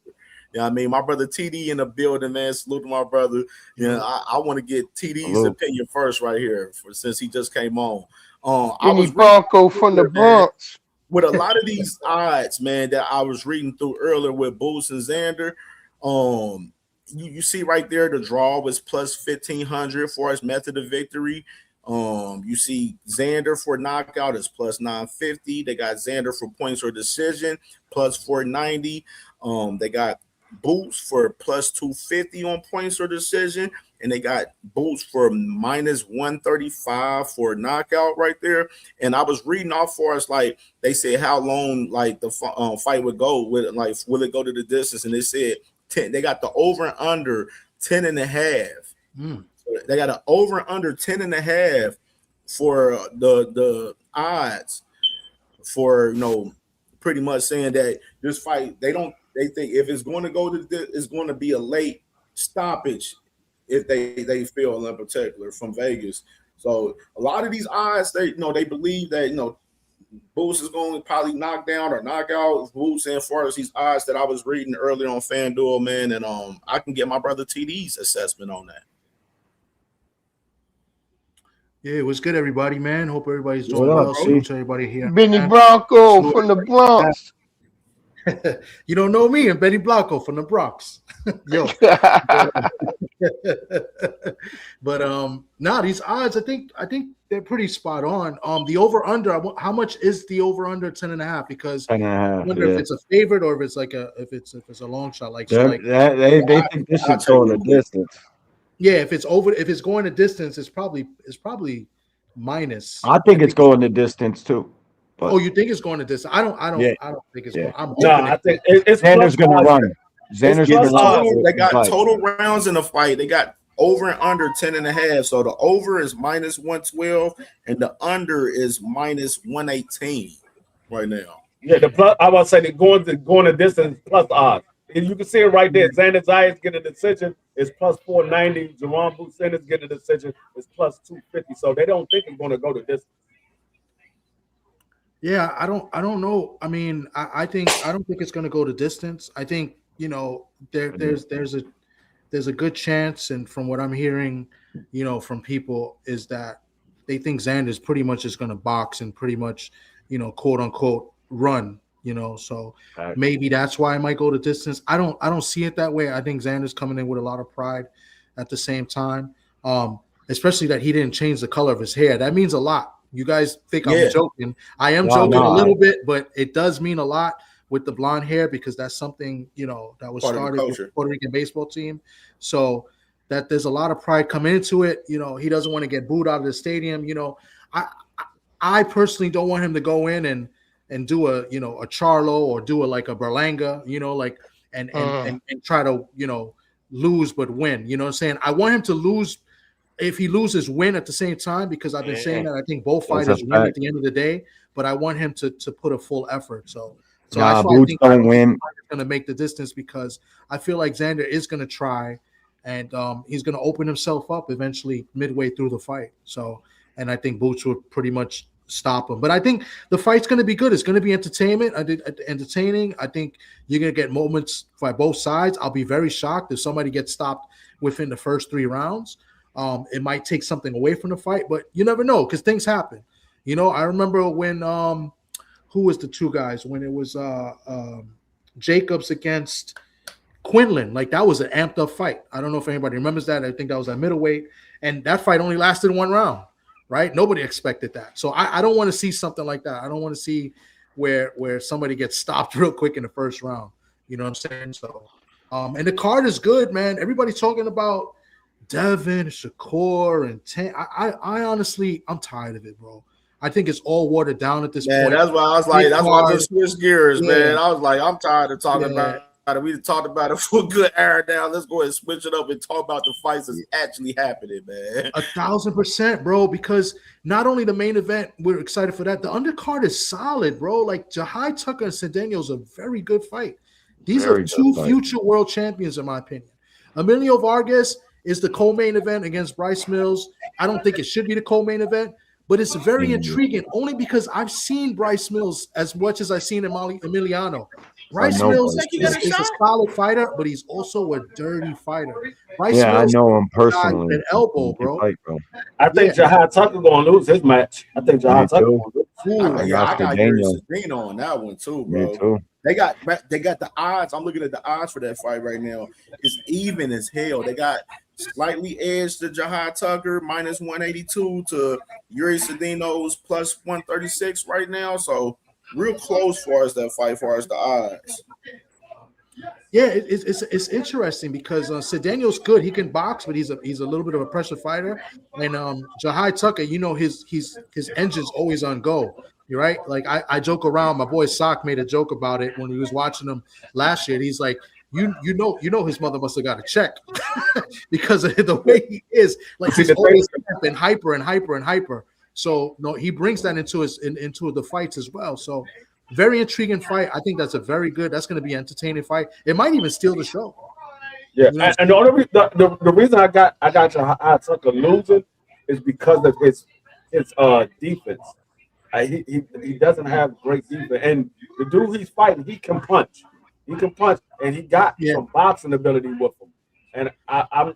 Speaker 18: Yeah, I mean, my brother TD in the building, man. Salute to my brother. You know, I want to get TD's
Speaker 3: Salute.
Speaker 18: opinion first, right here, since he just came on. I
Speaker 7: Skinny
Speaker 18: was reading
Speaker 7: Bronco from the
Speaker 18: earlier, man,
Speaker 7: Bronx.
Speaker 18: with a lot of these odds, man, that I was reading through earlier with Boots and Xander. You see right there, the draw was plus 1,500 for his method of victory. You see Xander for knockout is plus 950. They got Xander for points or decision plus 490. They got Boots for plus 250 on points or decision, and they got Boots for minus 135 for knockout right there. And I was reading off for us, like they said how long like the fight would go with, like will it go to the distance, and they said 10. They got the over and under 10 and a half. So they got an over and under 10 and a half for the odds for, pretty much saying that this fight, they think if it's going to go to it's going to be a late stoppage if they feel in particular from Vegas. So a lot of these odds, they believe that Boots is going to probably knock down or knock out Boots. And as far as these odds that I was reading earlier on FanDuel, man, and I can get my brother TD's assessment on that.
Speaker 6: Yeah, it was good, everybody, man. Hope everybody's
Speaker 3: What
Speaker 6: doing
Speaker 3: up,
Speaker 6: well.
Speaker 3: T?
Speaker 6: Salute to everybody here.
Speaker 7: Benny
Speaker 6: man.
Speaker 7: Bronco
Speaker 6: Salute
Speaker 7: from the
Speaker 6: everybody.
Speaker 7: Bronx.
Speaker 6: You don't know me, I'm Benny Blanco from the Bronx. Yo. But nah, these odds, I think they're pretty spot on. The over under, how much is the over under 10.5? Because
Speaker 3: 10 and a half,
Speaker 6: I wonder if it's a favorite or if it's like if it's a long shot. Like so, like
Speaker 3: they think this should go in the distance.
Speaker 6: yeah, if it's going a distance, it's probably minus.
Speaker 3: I think it's going the distance too. But
Speaker 6: Oh, you think it's going to distance? I don't think it's going. I'm hoping
Speaker 20: I think it's
Speaker 3: Xander's going to run. Xander's going to run.
Speaker 18: They got total rounds in the fight. They got over and under 10 and a half. So the over is minus 112 and the under is minus 118 right now.
Speaker 20: Yeah, the plus. I was saying going the distance plus odds. And you can see it right there. Xander Zayas get a decision is plus 490. Jerome Boots Ennis get a decision is plus 250. So they don't think it's going to go to distance.
Speaker 6: Yeah, I don't know. I mean, I don't think it's going to go to distance. I think there's a good chance, and from what I'm hearing, from people, is that they think Xander's pretty much is going to box and pretty much, quote unquote run. So maybe that's why I might go to distance. I don't see it that way. I think Xander's coming in with a lot of pride. At the same time, especially that he didn't change the color of his hair. That means a lot. You guys think
Speaker 18: Yeah.
Speaker 6: I'm joking. I am joking a little bit, but it does mean a lot with the blonde hair because that's something, that was
Speaker 18: Part of the
Speaker 6: started with
Speaker 18: culture.
Speaker 6: the Puerto Rican baseball team. So that there's a lot of pride coming into it. He doesn't want to get booed out of the stadium. I personally don't want him to go in and do a Charlo or do a Berlanga, and try to, lose but win. You know what I'm saying? I want him to lose. If he loses, win at the same time, because I've been saying that I think both fighters win at the end of the day, but I want him to put a full effort. So that's why I think
Speaker 3: don't win.
Speaker 6: He's going to make the distance, because I feel like Xander is going to try, and he's going to open himself up eventually midway through the fight. So, and I think Boots would pretty much stop him. But I think the fight's going to be good. It's going to be entertainment. Entertaining. I think you're going to get moments by both sides. I'll be very shocked if somebody gets stopped within the first 3 rounds. It might take something away from the fight, but you never know because things happen. I remember when who was the 2 guys when it was Jacobs against Quinlan. Like, that was an amped up fight. I don't know if anybody remembers that. I think that was at middleweight, and that fight only lasted 1 round. Right? Nobody expected that. So I don't want to see something like that. I don't want to see where somebody gets stopped real quick in the first round. You know what I'm saying? So, and the card is good, man. Everybody's talking about Devin, Shakur, and Tank. I honestly, I'm tired of it, bro. I think it's all watered down at this point.
Speaker 18: That's why I was like, that's why I just switched gears, man. I was like, I'm tired of talking about it. We talked about it for a good hour now. Let's go ahead and switch it up and talk about the fights that's actually happening, man.
Speaker 6: 1,000%, bro. Because not only the main event, we're excited for that. The undercard is solid, bro. Like, Jahai Tucker and Cedeno is a very good fight. These are 2 future world champions, in my opinion. Emilio Vargas is the co-main event against Bryce Mills. I don't think it should be the co-main event, but it's very intriguing only because I've seen Bryce Mills as much as I've seen Emiliano. Bryce Mills is a solid fighter, but he's also a dirty fighter. Bryce Mills,
Speaker 3: I know him personally.
Speaker 6: An elbow, bro.
Speaker 20: I think Jahai Tucker gonna lose his match. I think Jahai Tucker gonna lose.
Speaker 18: I got Cedeno on that one too, bro.
Speaker 3: Me too.
Speaker 18: They got the odds. I'm looking at the odds for that fight right now. It's even as hell. They got slightly edged to Jahai Tucker minus 182 to Yuri Cedeno's plus 136 right now. So real close for us that fight, far as the odds.
Speaker 6: Yeah, it's interesting because Cedeno's good. He can box, but he's a little bit of a pressure fighter. And Jahai Tucker, his engine's always on go. You're right. Like I joke around. My boy Sock made a joke about it when he was watching him last year. He's like, you know, his mother must have got a check because of the way he is. Like, he's always been hyper and hyper and hyper. So no, he brings that into the fights as well. So very intriguing fight. I think that's a very good. That's going to be an entertaining fight. It might even steal the show.
Speaker 20: Yeah, and the reason I got Jahai Tucker losing is because of his defense. He doesn't have great defense, and the dude he's fighting, he can punch, and he got some boxing ability with him. And I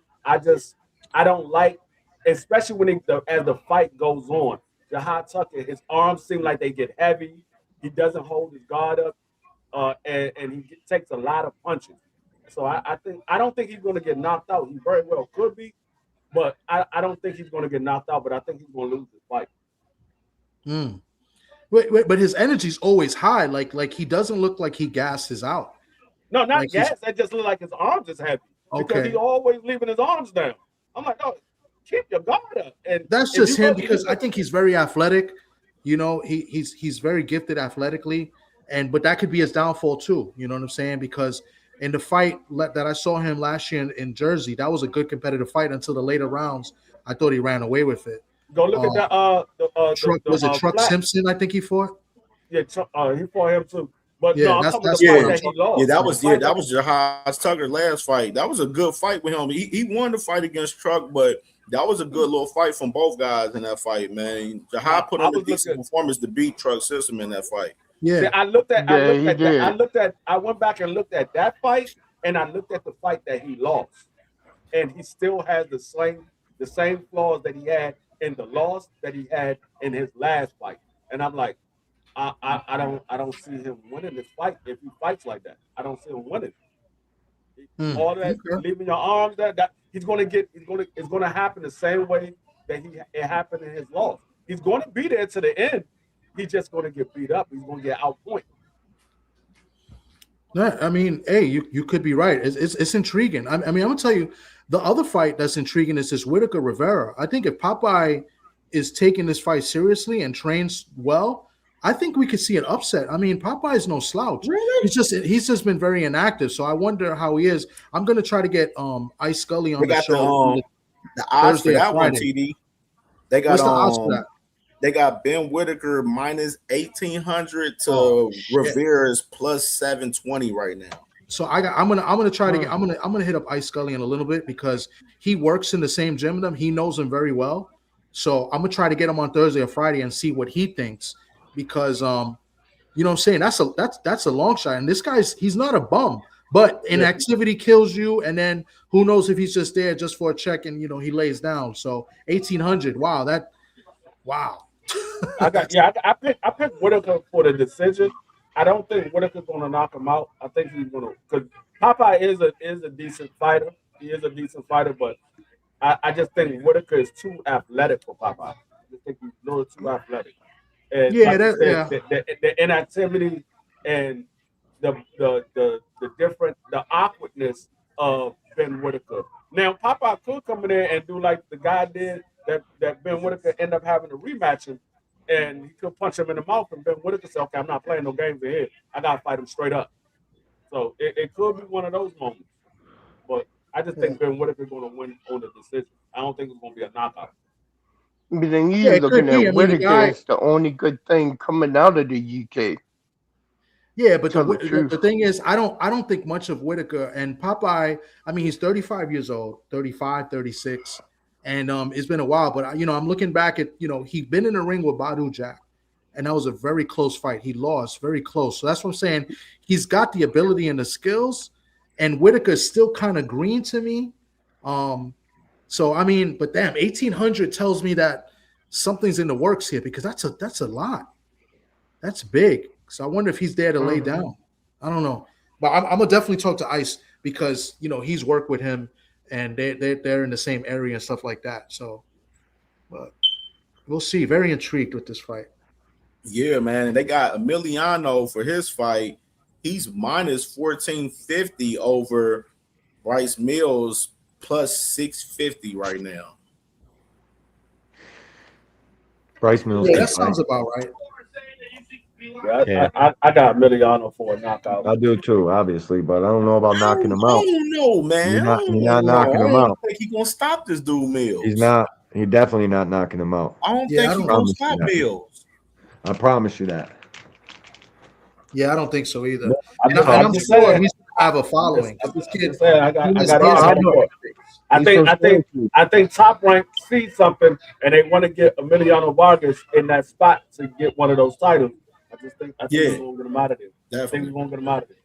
Speaker 20: don't like, especially when as the fight goes on, Jahai Tucker, his arms seem like they get heavy. He doesn't hold his guard up, and he takes a lot of punches. So I don't think he's going to get knocked out. He very well could be, but I don't think he's going to get knocked out. But I think he's going to lose this fight.
Speaker 6: Wait, but his energy's always high. Like he doesn't look like he gasses out.
Speaker 20: No, not gas. That just look like his arms is heavy because he's always leaving his arms down. I'm like, no, keep your guard up. And
Speaker 6: that's just him because I think he's very athletic. You know, he's very gifted athletically, but that could be his downfall too. You know what I'm saying? Because in the fight that I saw him last year in Jersey, that was a good competitive fight until the later rounds. I thought he ran away with it.
Speaker 20: Go look at that.
Speaker 6: Truck Simpson? I think he fought.
Speaker 20: Yeah, he fought him too. But
Speaker 6: yeah,
Speaker 20: no,
Speaker 6: that's
Speaker 20: he lost.
Speaker 18: That was Jahai Tucker's last fight. That was a good fight with him. He won the fight against Truck, but that was a good little fight from both guys in that fight, man. Jahai put on a decent performance to beat Truck System in that fight.
Speaker 6: Yeah,
Speaker 20: see, I went back and looked at that fight, and I looked at the fight that he lost, and he still has the same flaws that he had in the loss that he had in his last fight. And I'm like, I don't see him winning this fight if he fights like that. I don't see him winning. All that leaving your arms that it's gonna happen the same way that it happened in his loss. He's going to be there to the end. He's just going to get beat up. He's going to get outpointed.
Speaker 6: No, I mean, hey, you could be right. It's intriguing. I mean, I'm gonna tell you, the other fight that's intriguing is this Whitaker Rivera. I think if Popeye is taking this fight seriously and trains well, I think we could see an upset. I mean, Popeye is no slouch.
Speaker 20: Really?
Speaker 6: He's just been very inactive. So I wonder how he is. I'm gonna try to get Ice Scully on
Speaker 18: They
Speaker 6: the
Speaker 18: got
Speaker 6: show.
Speaker 18: the odds for
Speaker 6: Thursday or
Speaker 18: that one,
Speaker 6: Friday.
Speaker 18: TD. They got
Speaker 6: What's the odds for that?
Speaker 18: They got Ben Whitaker minus 1,800 to Rivera's plus 720 right now.
Speaker 6: So I'm gonna try to get I'm gonna hit up Ice Scully in a little bit because he works in the same gym with them. He knows him very well. So I'm gonna try to get him on Thursday or Friday and see what he thinks because you know what I'm saying, that's a long shot. And this he's not a bum, but inactivity kills you, and then who knows if he's just there just for a check and he lays down. So 1,800, wow.
Speaker 20: I picked Whitaker for the decision. I don't think Whitaker's going to knock him out. I think he's going to, because Popeye is a decent fighter. He is a decent fighter, but I just think Whitaker is too athletic for Popeye. I just think he's a little too athletic. And the inactivity and the awkwardness of Ben Whitaker. Now Popeye could come in there and do like the guy did that Ben Whitaker end up having to rematch him, and he could punch him in the mouth, and Ben Whitaker said, "Okay, I'm not playing no games in here. I gotta fight him straight up." So it could be one of those moments, but I just think Ben Whitaker's going to win on the decision. I don't think it's going to be a knockout.
Speaker 7: But then you're looking at Whitaker as the only good thing coming out of the UK.
Speaker 6: Yeah, but the thing is, I don't think much of Whitaker and Popeye. I mean, he's 35 years old, 35, 36. And it's been a while, but I'm looking back at he'd been in the ring with Badu Jack, and that was a very close fight. He lost very close, so that's what I'm saying. He's got the ability and the skills, and Whitaker is still kind of green to me. So I mean, but damn, 1,800 tells me that something's in the works here because that's a lot. That's big. So I wonder if he's there to lay down. I don't know, but I'm gonna definitely talk to Ice because he's worked with him. And they're in the same area and stuff like that. So, but we'll see. Very intrigued with this fight.
Speaker 18: Yeah, man. And they got Emiliano for his fight. He's minus 1,450 over Bryce Mills plus 650 right now.
Speaker 3: Bryce Mills.
Speaker 6: Yeah, that sounds about right.
Speaker 20: Yeah, I got Emiliano for a knockout.
Speaker 3: I do too, obviously, but I don't know about knocking him out.
Speaker 18: I don't know, man.
Speaker 3: You're not knocking him out.
Speaker 18: I don't think he's gonna stop this dude, Mills.
Speaker 3: He's not. He's definitely not knocking him out.
Speaker 18: I don't think he's gonna stop Mills.
Speaker 3: I promise you that.
Speaker 6: Yeah, I don't think so either.
Speaker 20: I'm
Speaker 6: sure he's gonna have a following. This kid,
Speaker 20: I think Top Rank sees something and they want to get Emiliano Vargas in that spot to get one of those titles. I think we're gonna get him out of there. I think we're gonna get him out of there.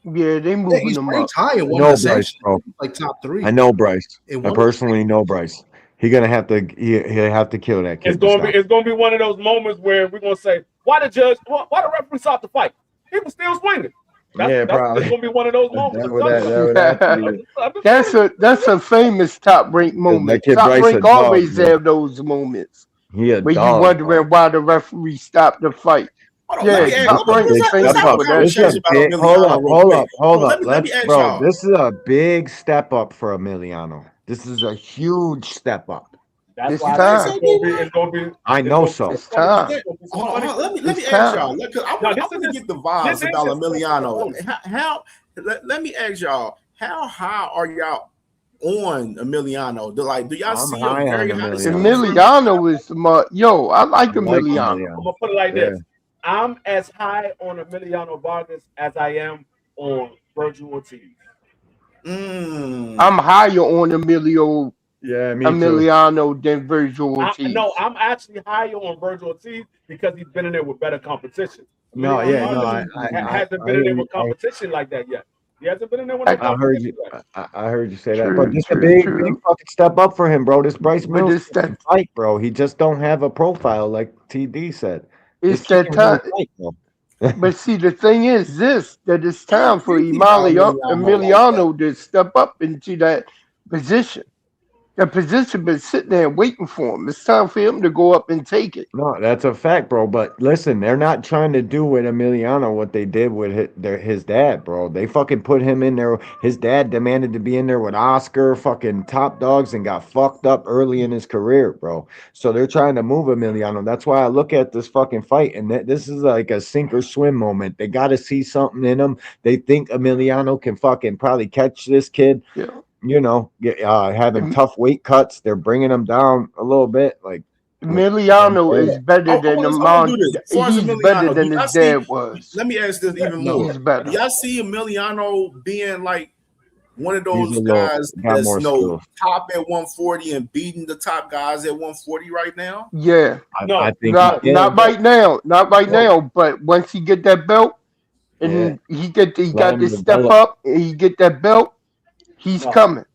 Speaker 7: Yeah, they moving him up.
Speaker 3: I know Bryce, bro.
Speaker 6: Like top 3.
Speaker 3: I know Bryce. I personally know Bryce. He's gonna have to. He'll have to kill that kid.
Speaker 20: It's gonna be one of those moments where we're gonna say, "Why the referee stopped the fight? He was still swinging."
Speaker 3: Probably.
Speaker 20: It's gonna be one of those moments.
Speaker 7: That's a famous Top Rank moment. Top Rank always have those moments where you wondering why the referee stopped the fight.
Speaker 3: Hold up. Bro, this is a big step up for Emiliano. This is a huge step up.
Speaker 20: That's why it's gonna be.
Speaker 3: I know so.
Speaker 18: It's time. Let me ask y'all. I want to get the vibes about Emiliano. Let me ask y'all. How high are y'all on Emiliano? Do y'all see him very high?
Speaker 7: Emiliano is I like Emiliano.
Speaker 20: I'm gonna put it like this. I'm as high on Emiliano Vargas as I am on Virgil Ortiz.
Speaker 7: I'm higher on Emiliano than Virgil Ortiz.
Speaker 20: No, I'm actually higher on Virgil Ortiz because he's been in there with better competition. Hasn't been in there with competition like that yet. He hasn't been in there with competition.
Speaker 3: I heard you say that, but this is a big fucking step up for him, bro. This Bryce Mills fight, bro. He just don't have a profile like TD said.
Speaker 7: It's that time. But see, the thing is that it's time for Emiliano to step up into that position. The position been sitting there waiting for him. It's time for him to go up and take it.
Speaker 3: No, that's a fact, bro. But listen, they're not trying to do with Emiliano what they did with his dad, bro. They fucking put him in there. His dad demanded to be in there with Oscar, fucking top dogs, and got fucked up early in his career, bro. So they're trying to move Emiliano. That's why I look at this fucking fight, and this is like a sink or swim moment. They got to see something in him. They think Emiliano can fucking probably catch this kid.
Speaker 7: Yeah.
Speaker 3: You know, having tough weight cuts. They're bringing him down a little bit, like.
Speaker 7: Emiliano is better than he's better than his dad was.
Speaker 18: Let me ask this even more.
Speaker 7: He's better.
Speaker 18: Do y'all see Emiliano being like one of those guys that's top at 140 and beating the top guys at 140 right now?
Speaker 7: Yeah.
Speaker 3: I think
Speaker 7: not right now. Not right now. But once he get that belt and he got to step up and he get that belt, he's coming.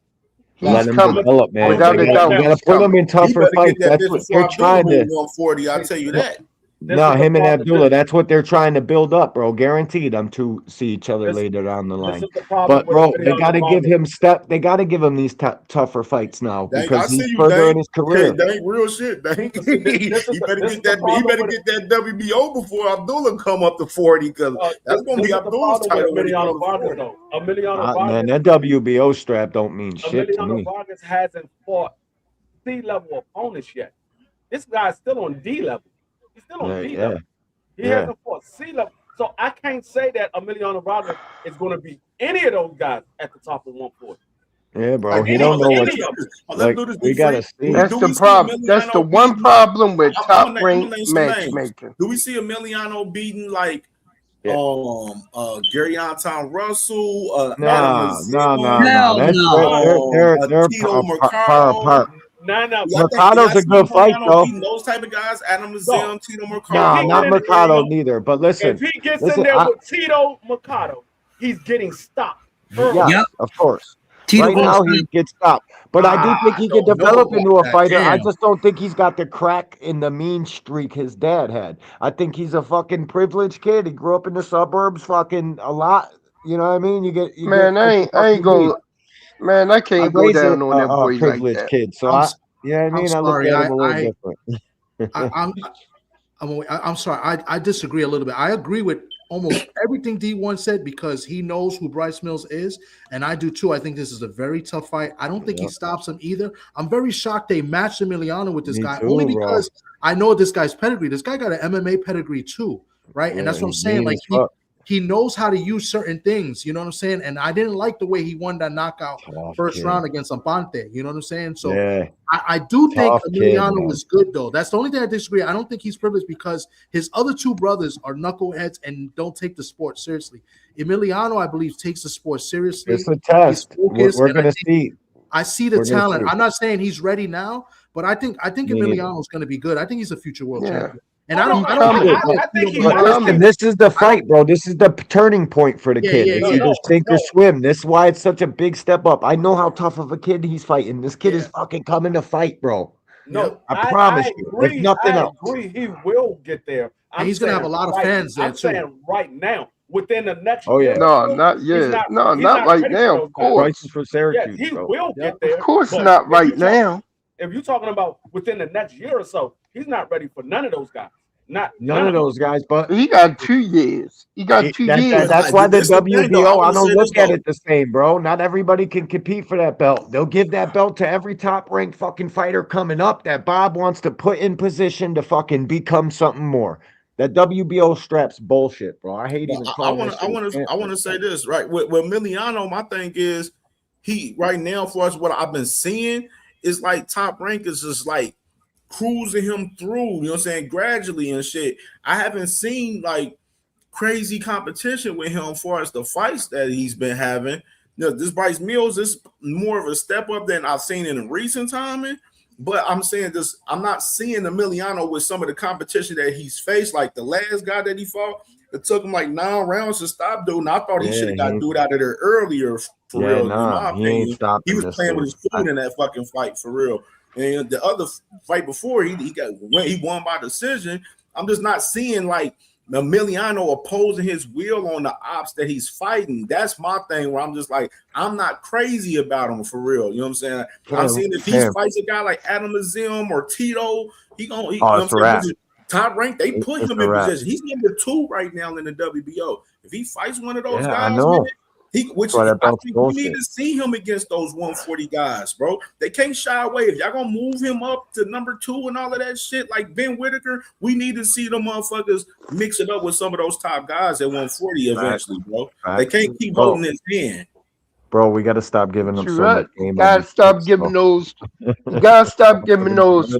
Speaker 7: He's coming.
Speaker 3: Develop, man.
Speaker 7: Without a doubt.
Speaker 3: You gotta put him in tougher fights. That's what they're trying to.
Speaker 18: 140, I'll tell you that.
Speaker 3: No, him and Abdullah, that's what they're trying to build up, bro. Guaranteed them to see each other later down the line. But bro, they gotta give him they gotta give him these tougher fights now because he's further in his career.
Speaker 18: That ain't real shit. He better get that WBO before Abdullah come up to 40, because that's gonna be Abdullah's title.
Speaker 3: Man, that WBO strap don't mean shit to me.
Speaker 20: Vargas hasn't fought C-level opponents yet. This guy's still on D level. He's still on D level. He hasn't fought C level. So I can't say that Emiliano Vargas is going to be any of those guys at the top of 140.
Speaker 3: Yeah, bro. He don't know what. Like, we gotta see.
Speaker 7: That's the problem. That's the one problem with top ranked matchmaking.
Speaker 18: Do we see Emiliano beating like Gary Anton Russell?
Speaker 3: No. They're apart. Mercado's a good fight, though.
Speaker 18: Those type of guys, Adam Zim, Tito Mercado.
Speaker 3: No, not Mercado neither. But listen,
Speaker 20: if he gets in there with Tito Mercado, he's getting stopped.
Speaker 3: Yeah, of course. Right now he gets stopped, but I do think he can develop into a fighter. I just don't think he's got the crack in the mean streak his dad had. I think he's a fucking privileged kid. He grew up in the suburbs, fucking a lot. You know what I mean?
Speaker 7: I ain't gonna. Man, I can't go down on that boy
Speaker 3: privileged
Speaker 7: like that.
Speaker 3: kid. So I mean, I look at him a little different.
Speaker 6: I'm sorry. I disagree a little bit. I agree with almost everything D1 said because he knows who Bryce Mills is, and I do too. I think this is a very tough fight. I don't think he stops him either. I'm very shocked they matched Emiliano with this guy only because I know this guy's pedigree. This guy got an MMA pedigree too, right? And that's what I'm saying. Like he knows how to use certain things, you know what I'm saying? And I didn't like the way he won that knockout first round against Ampante, you know what I'm saying? So I do think Emiliano was good, though. That's the only thing I disagree. I don't think he's privileged because his other two brothers are knuckleheads and don't take the sport seriously. Emiliano, I believe, takes the sport seriously.
Speaker 3: It's a test. We're going to see.
Speaker 6: I see the talent. I'm not saying he's ready now, but I think Emiliano is going to be good. I think he's a future world champion. And I think
Speaker 3: this is the fight, bro. This is the turning point for the kid. It's either sink or swim. This is why it's such a big step up. I know how tough of a kid he's fighting. This kid is fucking coming to fight, bro.
Speaker 20: No,
Speaker 3: I promise you. There's nothing else.
Speaker 20: I agree. He will get there.
Speaker 6: And he's gonna have a lot of fans there too.
Speaker 20: I'm saying right now, within the next
Speaker 7: year. No, not yet. Not right now. Of course.
Speaker 3: Prices for Syracuse.
Speaker 20: He will get there.
Speaker 7: Of course, not right now.
Speaker 20: If you're talking about within the next year or so, he's not ready for none of those guys.
Speaker 3: None of those guys, but
Speaker 7: he got 2 years. He got 2 years.
Speaker 3: That's why the WBO, I don't look at it the same, bro. Not everybody can compete for that belt. They'll give that belt to every top-ranked fucking fighter coming up that Bob wants to put in position to fucking become something more. That WBO strap's bullshit, bro. I hate even.
Speaker 18: I want to say this right with Emiliano. My thing is he right now, for us, what I've been seeing is like Top Rank is just like cruising him through, you know what I'm saying, gradually and shit. I haven't seen like crazy competition with him as far as the fights that he's been having. You know, this Bryce Mills is more of a step up than I've seen in recent time. But I'm saying this, I'm not seeing Emiliano with some of the competition that he's faced, like the last guy that he fought. It took him like 9 rounds to stop dude. And I thought he should have got dude out of there earlier for real. In my opinion. He was playing with his food in that fucking fight for real. And the other fight before he won by decision. I'm just not seeing like Emiliano opposing his will on the ops that he's fighting. That's my thing where I'm just like, I'm not crazy about him for real. You know what I'm saying? I'm seeing if he fights a guy like Adam Azim or Tito, you know what I'm saying? Top rank, they put him in position. He's number 2 right now in the WBO. If he fights one of those guys, man, I think we need to see him against those 140 guys, bro. They can't shy away. If y'all gonna move him up to number 2 and all of that shit, like Ben Whitaker, we need to see the motherfuckers mix it up with some of those top guys at 140 eventually, bro. They can't keep holding his hand.
Speaker 3: Bro, we got to stop giving them so much game.
Speaker 7: Gotta stop giving those. You gotta stop giving those.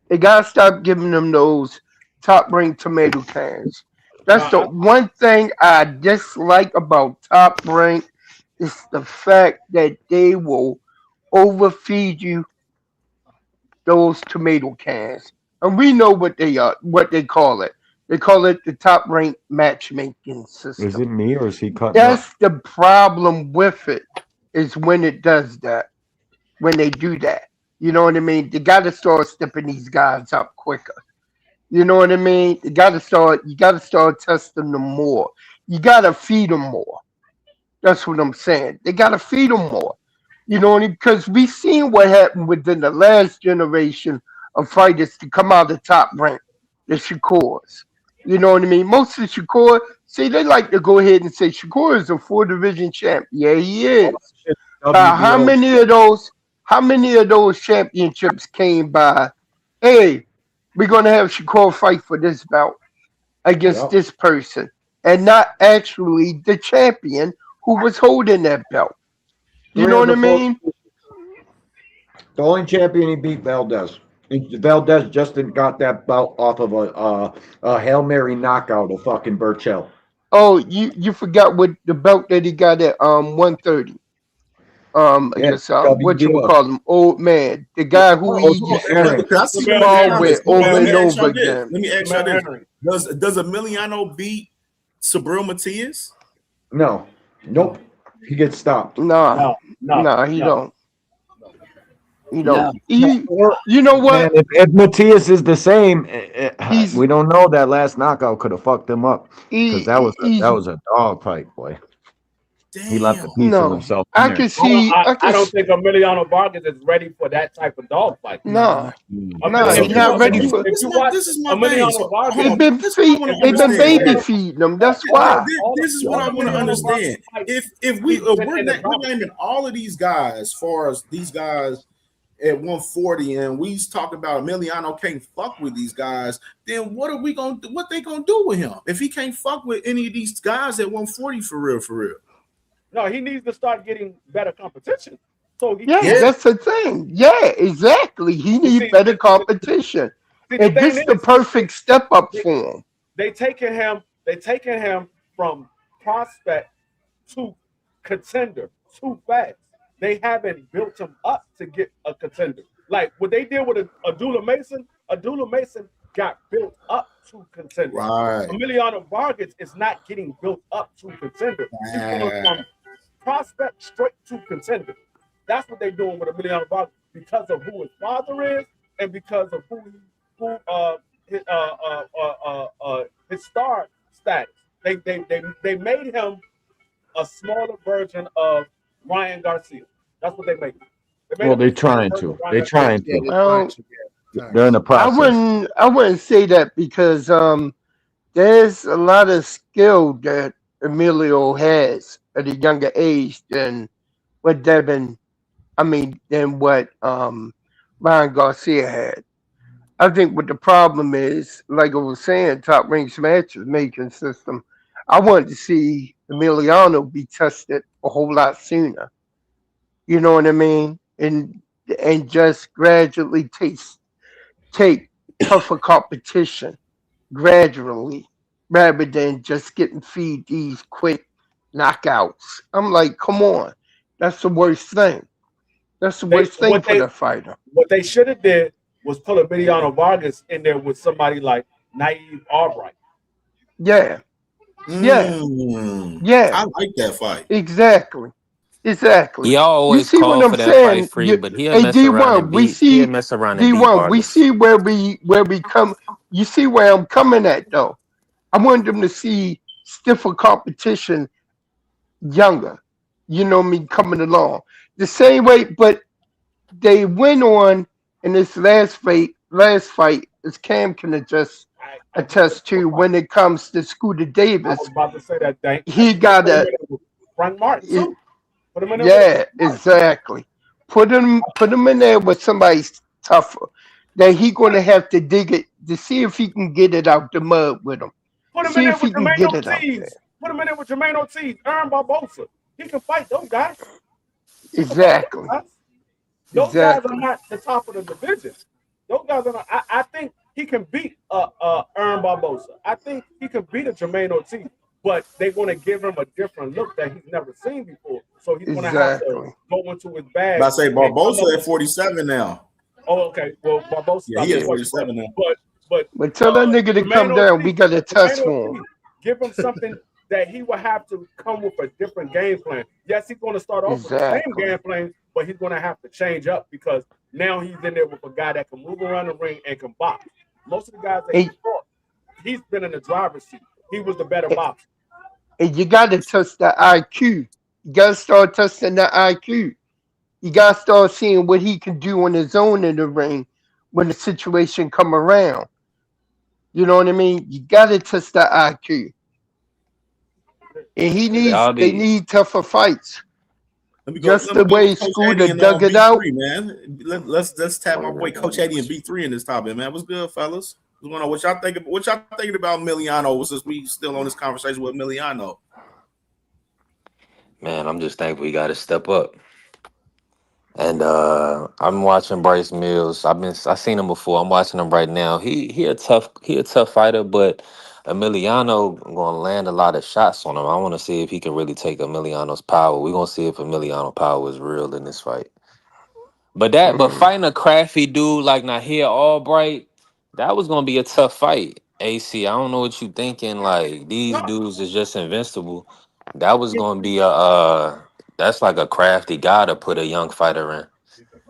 Speaker 7: They gotta stop giving them those top ranked tomato cans. That's the one thing I dislike about Top Rank is the fact that they will overfeed you those tomato cans. And we know what they are, what they call it. They call it the Top Rank matchmaking system.
Speaker 3: Is it me or is he cutting
Speaker 7: That's the problem with it, is when it does that. When they do that. You know what I mean? They gotta start stepping these guys up quicker. You know what I mean? You gotta start testing them more. You gotta feed them more. That's what I'm saying. They gotta feed them more. You know, because we seen what happened within the last generation of fighters to come out of Top Rank, the Shakurs. You know what I mean? Most of the Shakur, see, they like to go ahead and say Shakur is a 4-division champ. Yeah, he is. How many of those championships came by? Hey, we're gonna have Shakur fight for this belt against this person, and not actually the champion who was holding that belt. You know what I mean?
Speaker 3: The only champion he beat, Valdez. Valdez just got that belt off of a Hail Mary knockout of fucking Burchell.
Speaker 7: Oh, you forgot what the belt that he got at 130. Against what you would call him, old man, the guy who he used to fall with over and over again.
Speaker 18: Let me ask you this: Does Emiliano beat Sabril Matias?
Speaker 3: No, nope. He gets stopped.
Speaker 7: No, he don't. You know, you know what?
Speaker 3: Man, if Matias is the same, we don't know. That last knockout could have fucked him up because that was a dog fight, boy. Damn. He left a piece of himself.
Speaker 20: I don't think Emiliano Vargas is ready for that type of dog fight.
Speaker 7: No, he's not ready for.
Speaker 18: This is my thing.
Speaker 7: They've been baby feeding them. That's why.
Speaker 18: This is what I want to understand. If we're naming all of these guys, as far as these guys at 140, and we talk about Emiliano can't fuck with these guys, then what they gonna do with him if he can't fuck with any of these guys at 140 for real?
Speaker 20: No, he needs to start getting better competition. So
Speaker 7: that's the thing. Yeah, exactly. He needs better competition. And this is the perfect step up for him.
Speaker 20: They taking him from prospect to contender too fast. They haven't built him up to get a contender. Like what they did with Abdullah Mason got built up to contender.
Speaker 18: Right.
Speaker 20: Emiliano Vargas is not getting built up to contender. He's going from prospect straight to contender. That's what they're doing with Emiliano Vargas because of who his father is and because of his star status. They made him a smaller version of Ryan Garcia. That's what they made him.
Speaker 3: They're trying to. They're trying to. They're in the process.
Speaker 7: I wouldn't say that because there's a lot of skill that Emilio has at a younger age than what Ryan Garcia had. I think what the problem is, like I was saying, Top Rank's matchmaking system, I wanted to see Emiliano be tested a whole lot sooner. You know what I mean? And just gradually take tougher competition gradually rather than just getting feed these quick knockouts. I'm like, come on. That's the worst thing. That's the worst thing for the fighter.
Speaker 20: What they should have did was put Emiliano Vargas in there with somebody like Naive Albright.
Speaker 7: Yeah. Yeah.
Speaker 18: I like that fight.
Speaker 7: Exactly.
Speaker 17: Exactly.
Speaker 8: He
Speaker 17: You
Speaker 8: always
Speaker 17: see what
Speaker 8: call
Speaker 17: I'm
Speaker 8: for that fight
Speaker 17: saying?
Speaker 8: free, but he'll
Speaker 17: Hey,
Speaker 8: mess around and
Speaker 17: D1, we
Speaker 8: beat. He'll
Speaker 17: see
Speaker 8: mess around and beat
Speaker 17: D1, we
Speaker 8: artists.
Speaker 17: see where we come. You see where I'm coming at though. I want them to see stiffer competition younger. You know me coming along. The same way, but they went on in this last fight, as Cam can attest to when it comes to Scooter
Speaker 20: I
Speaker 17: Davis.
Speaker 20: was about to say that thing.
Speaker 17: He
Speaker 20: Put
Speaker 17: got
Speaker 20: him
Speaker 17: a
Speaker 20: in there with Frank Martin too. Put him in there with
Speaker 17: yeah,
Speaker 20: Frank Martin.
Speaker 17: exactly. Put him in there with somebody tougher that he gonna have to dig it to see if he can get it out the mud with him.
Speaker 20: Put him in
Speaker 17: See
Speaker 20: there
Speaker 17: if he
Speaker 20: with
Speaker 17: can
Speaker 20: Jermaine
Speaker 17: get it out there.
Speaker 20: Ortiz. Put him in there with Jermaine Ortiz, Aaron Barbosa. He can fight those guys. He can fight those
Speaker 17: Exactly.
Speaker 20: guys. Those guys are
Speaker 17: Exactly.
Speaker 20: not the top of the division. Those guys are not. I think he can beat Aaron Barbosa. I think he can beat a Jermaine Ortiz, but they're going to give him a different look that he's never seen before. So he's going to have to
Speaker 17: Exactly.
Speaker 20: go into his bag.
Speaker 18: But I say
Speaker 20: and come up
Speaker 18: Barbosa at
Speaker 20: with-
Speaker 18: 47 now.
Speaker 20: Oh, okay. Well, Barbosa's
Speaker 18: Yeah,
Speaker 20: not
Speaker 18: he
Speaker 20: too
Speaker 18: at
Speaker 20: much,
Speaker 18: 47 now.
Speaker 20: but
Speaker 17: tell that nigga to come
Speaker 20: Jermaine
Speaker 17: down. We
Speaker 20: Ortiz,
Speaker 17: got a test
Speaker 20: Jermaine
Speaker 17: for him.
Speaker 20: Ortiz, give him something that he will have to come with a different game plan. Yes, he's going to start off with the same
Speaker 17: Exactly.
Speaker 20: game plan, but he's going to have to change up because now he's in there with a guy that can move around the ring and can box. Most of the guys that he fought, he's been in the driver's seat. He was the better boxer.
Speaker 17: And you got to test the IQ. You got to start testing the IQ. You got to start seeing what he can do on his own in the ring when the situation come around. You know what I mean? You got to test the IQ. And they need tougher fights.
Speaker 18: Let me go.
Speaker 17: Just
Speaker 18: Let
Speaker 17: the
Speaker 18: me go
Speaker 17: way
Speaker 18: with Coach
Speaker 17: Scooter
Speaker 18: Eddie and
Speaker 17: dug it out.
Speaker 18: B3, man. Let's tap my boy Coach Eddie and B3 in this topic, man. What's good, fellas? What's going on? What y'all thinking about Emiliano? Since we still on this conversation with Emiliano.
Speaker 8: Man, I'm just thankful he got to step up. And I'm watching Bryce Mills. I seen him before. I'm watching him right now. He a tough fighter, but Emiliano gonna land a lot of shots on him. I want to see if he can really take Emiliano's power. We're gonna see if Emiliano power is real in this fight. But fighting a crafty dude like Nahir Albright, that was gonna be a tough fight. AC, I don't know what you thinking. Like these dudes is just invincible. That was gonna be that's like a crafty guy to put a young fighter in.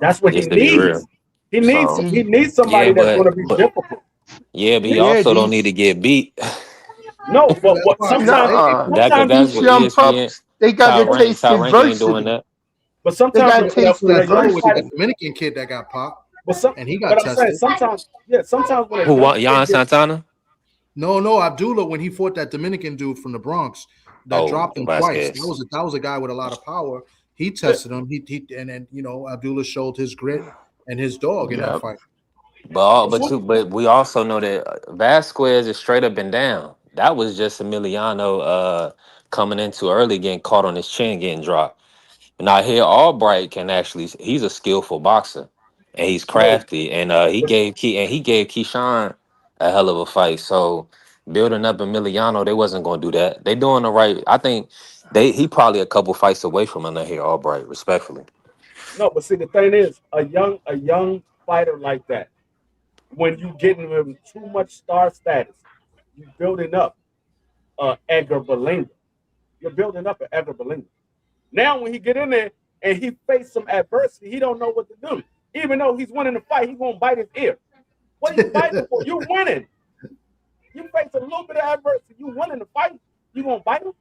Speaker 20: That's what he
Speaker 8: Just to be real.
Speaker 20: needs. He needs
Speaker 8: So
Speaker 20: somebody
Speaker 8: yeah,
Speaker 20: that's going to be difficult.
Speaker 8: yeah, but he also don't need to get beat.
Speaker 20: No, but sometimes
Speaker 8: That's
Speaker 17: these
Speaker 8: what
Speaker 17: young
Speaker 8: ESPN.
Speaker 17: pups, they got to taste
Speaker 8: Top Rank ain't doing
Speaker 17: adversity.
Speaker 8: that.
Speaker 20: But
Speaker 17: They got to taste
Speaker 6: That's what I know with the
Speaker 17: adversity.
Speaker 6: Dominican kid that got popped,
Speaker 20: but
Speaker 6: and he got
Speaker 20: I'm saying
Speaker 6: tested.
Speaker 20: sometimes when a
Speaker 8: Who
Speaker 20: young
Speaker 8: want
Speaker 20: kid
Speaker 8: Jan
Speaker 20: gets-
Speaker 8: Santana?
Speaker 6: No, Abdullah when he fought that Dominican dude from the Bronx that dropped him twice.
Speaker 8: Vasquez.
Speaker 6: That was a guy with a lot of power. He tested him. He and then Abdullah showed his grit and his dog in that fight.
Speaker 8: But we also know that Vasquez is straight up and down. That was just Emiliano coming in too early, getting caught on his chin, getting dropped. Now here, Albright he's a skillful boxer and he's crafty, and he gave Keyshawn a hell of a fight. So building up Emiliano, they wasn't gonna do that. They doing the right. I think he probably a couple fights away from Nahir Albright, respectfully.
Speaker 20: No, but see the thing is, a young fighter like that, when you getting him too much star status, you building up Edgar Berlanga. You're building up an Edgar Berlanga. Now when he get in there and he face some adversity, he don't know what to do. Even though he's winning the fight, he's gonna bite his ear. What are you fighting for? You winning. You face a little bit of adversity, you winning the fight, you gonna bite him?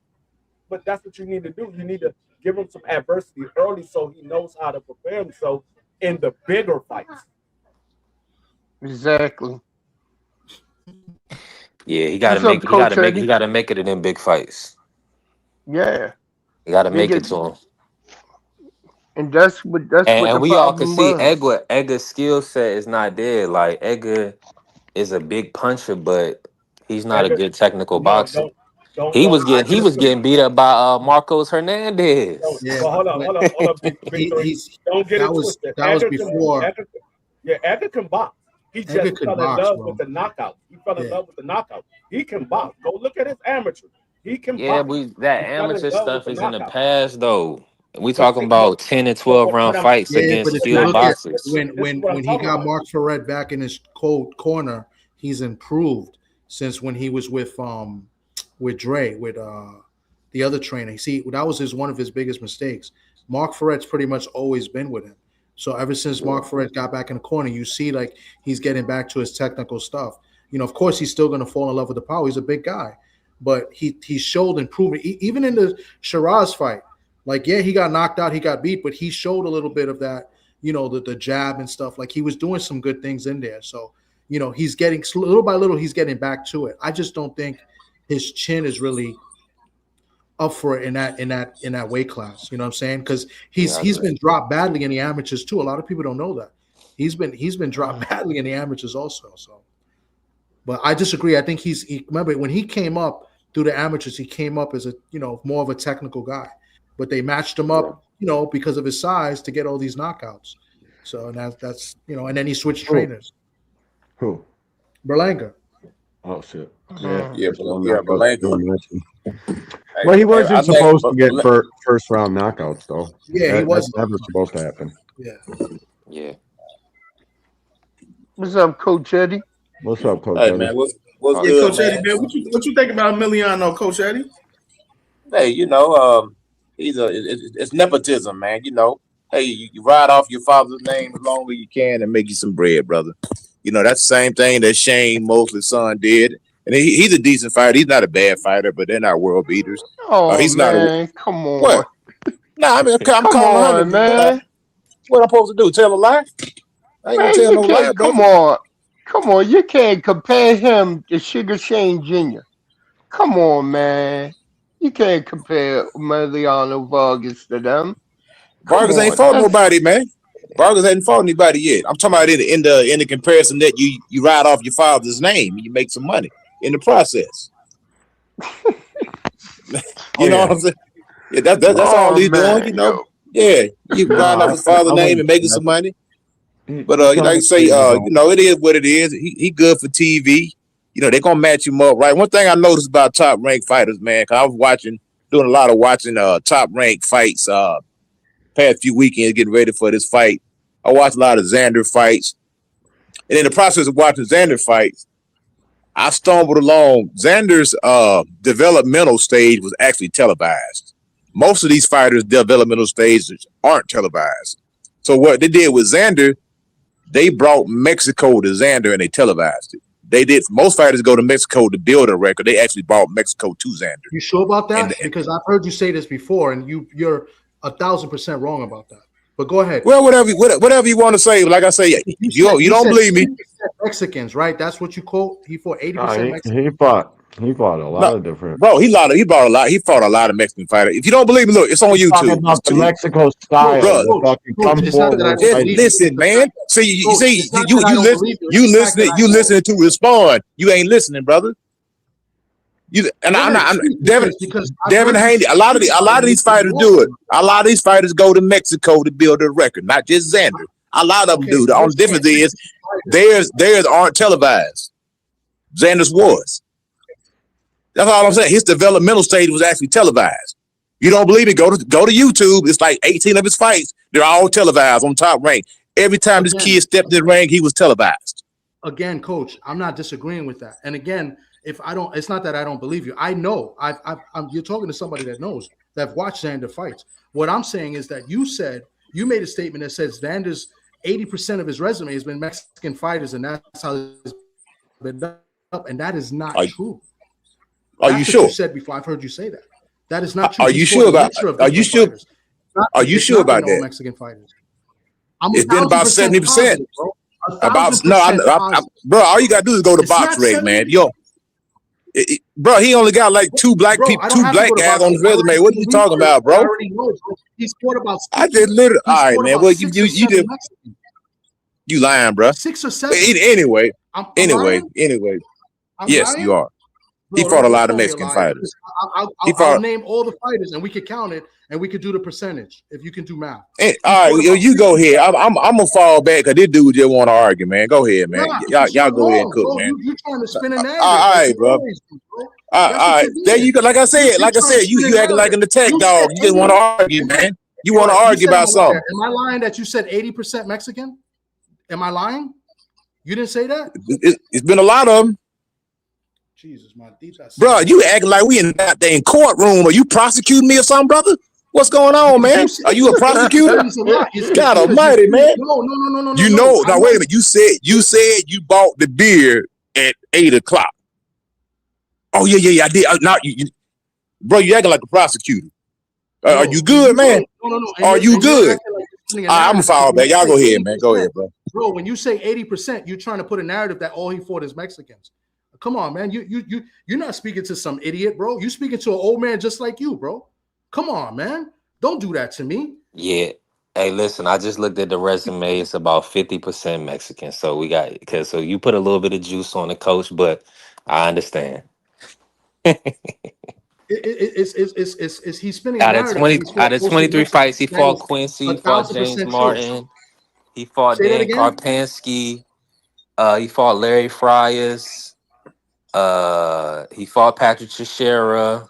Speaker 20: But that's what you need to do. You need to give him some adversity early so he knows how to prepare himself in the bigger fights.
Speaker 17: Exactly.
Speaker 8: Yeah, he gotta make it in them big fights.
Speaker 17: Yeah.
Speaker 8: You gotta make it to him.
Speaker 17: And that's what the
Speaker 8: we all can
Speaker 17: problem
Speaker 8: see
Speaker 17: was.
Speaker 8: Edgar's skill set is not there. Like Edgar is a big puncher, but he's not a good technical boxer. He was getting beat up by Marcos Hernandez.
Speaker 20: Hold on. Don't get it twisted.
Speaker 6: That was before.
Speaker 20: Edgar can box. He just fell in love with the knockout. He fell in love with the knockout. He can box. Go look at his amateur. He can box.
Speaker 8: That amateur stuff is in the past though. We talking about 10 and 12 round fights against skilled boxers.
Speaker 6: When he got Mark Ferret back in his cold corner, he's improved since when he was with Dre, with the other trainer. See, that was one of his biggest mistakes. Mark Ferret's pretty much always been with him. So ever since Mark Ferret got back in the corner, you see like he's getting back to his technical stuff. You know, of course, he's still going to fall in love with the power. He's a big guy, but he showed improvement even in the Shiraz fight. Like, yeah, he got knocked out, he got beat, but he showed a little bit of that. You know, the jab and stuff. Like he was doing some good things in there. So you know, he's getting little by little, he's getting back to it. I just don't think his chin is really up for it in that weight class. You know what I'm saying? Because he's been dropped badly in the amateurs too. A lot of people don't know that. He's been dropped badly in the amateurs also. So, but I disagree. I think he remember when he came up through the amateurs, he came up as a more of a technical guy. But they matched him up, because of his size to get all these knockouts. So and that's and then he switched trainers.
Speaker 3: Who?
Speaker 6: Berlanga.
Speaker 3: Oh shit.
Speaker 10: Yeah, Berlanga.
Speaker 3: Well, he wasn't supposed to get first round knockouts though.
Speaker 6: Yeah, he wasn't.
Speaker 3: That's never supposed to happen.
Speaker 8: Yeah.
Speaker 7: What's up, Coach Eddie?
Speaker 3: What's up, Coach
Speaker 10: Hey
Speaker 3: Eddie?
Speaker 10: man, what's good, Coach Eddie, man? What you think about Emiliano, Coach Eddie?
Speaker 13: Hey, it's nepotism, man. Hey, you ride off your father's name as long as you can and make you some bread, brother. That's the same thing that Shane Mosley's son did. And he's a decent fighter. He's not a bad fighter, but they're not world beaters.
Speaker 7: Oh,
Speaker 13: he's
Speaker 7: man, come on.
Speaker 13: What? No, I'm
Speaker 7: come
Speaker 13: calling
Speaker 7: on, man.
Speaker 13: What I'm supposed to do? Tell a lie? I ain't gonna tell no lie, brother.
Speaker 7: Come on. You can't compare him to Sugar Shane Jr. Come on, man. You can't compare Emiliano Vargas to them.
Speaker 13: Vargas ain't fought nobody, man. Vargas hasn't fought anybody yet. I'm talking about in the comparison that you ride off your father's name and you make some money in the process. You know what I'm saying? Yeah, that's all he's doing. Yeah, you ride off his father's name and making some money. But like I say, it is what it is. He good for TV. They're gonna match him up, right? One thing I noticed about top ranked fighters, man, because I was doing a lot of watching top ranked fights past few weekends, getting ready for this fight. I watched a lot of Xander fights, and in the process of watching Xander fights, I stumbled along. Xander's developmental stage was actually televised. Most of these fighters' developmental stages aren't televised. So what they did with Xander, they brought Mexico to Xander and they televised it. They did. Most fighters go to Mexico to build a record. They actually brought Mexico to Xander.
Speaker 6: You sure about that? Because I've heard you say this before, and you're 1,000% wrong about that. But go ahead.
Speaker 13: Well, whatever you want to say. Like I say, you don't believe me.
Speaker 6: Mexicans, right? That's what you quote. He fought 80% Mexicans.
Speaker 3: He fought a lot of different.
Speaker 13: Bro, he fought a lot of Mexican fighters. If you don't believe me, look, it's on YouTube.
Speaker 3: Talking about the Mexico style.
Speaker 13: Listen, man. See, you listening to respond. You ain't listening, brother. Devin Haney. A lot of these fighters do it. A lot of these fighters go to Mexico to build their record, not just Xander. A lot of them do. The only difference is theirs aren't televised. Xander's was. That's all I'm saying. His developmental stage was actually televised. You don't believe me? Go to YouTube. It's like 18 of his fights. They're all televised on Top Rank. Every time this kid stepped in the ring, he was televised.
Speaker 6: Again, Coach, I'm not disagreeing with that. And again, it's not that I don't believe you. I know. You're talking to somebody that knows, that watched Xander fights. What I'm saying is that you made a statement that says Xander's 80% of his resume has been Mexican fighters, and that's how it's been up. And that is not true.
Speaker 13: Are you sure?
Speaker 6: You said before. I've heard you say that. That is not true.
Speaker 13: Are you sure about? Are you sure? Are you sure about that?
Speaker 6: Mexican fighters.
Speaker 13: It's been about 70%. Bro. All you gotta do is go to BoxRec, man. Bro, he only got like two black guys on his resume. What are you talking about, bro?
Speaker 6: He's fought about.
Speaker 13: I did literally. All right, man. Well, you did. You lying, bro?
Speaker 6: 6 or 7.
Speaker 13: Anyway. Yes, you are. He fought a lot of Mexican fighters.
Speaker 6: I'll name all the fighters, and we could count it, and we could do the percentage if you can do math.
Speaker 13: All right, you go ahead. I'm gonna fall back because this dude just want to argue, man. Go ahead, man. Y'all go ahead and cook, man.
Speaker 6: You trying to spin a narrative?
Speaker 13: All right, bro. All right, there you go. Like I said, you acting like an attack dog. You just want to argue, man. You want to argue about something.
Speaker 6: Am I lying that you said 80% Mexican? Am I lying? You didn't say that?
Speaker 13: It's been a lot of them.
Speaker 6: Jesus, my deep.
Speaker 13: Bro, you acting like we in that dang courtroom. Are you prosecuting me or something, brother? What's going on, man? Are you a prosecutor? God almighty, man.
Speaker 6: No.
Speaker 13: You know, now wait a minute. You said you bought the beer at 8:00. Oh, yeah, I did. Now, bro, you acting like a prosecutor. Are you good, man?
Speaker 6: No.
Speaker 13: Are you good? I'm a foul back. Y'all go ahead, man. Go ahead, bro.
Speaker 6: Bro, when you say 80%, you're trying to put a narrative that all he fought is Mexicans. Come on, man. You're not speaking to some idiot, bro. You're speaking to an old man just like you, bro. Come on, man. Don't do that to me.
Speaker 8: Yeah. Hey, listen, I just looked at the resume. It's about 50% Mexican. So we got so you put a little bit of juice on the coach, but I understand.
Speaker 6: It's he's spinning
Speaker 8: Out of
Speaker 6: narrative.
Speaker 8: 23 fights, he fought Quincy, he fought James Martin, he fought Dan Karpinski, he fought Larry Frias, he fought Patrick Teixeira,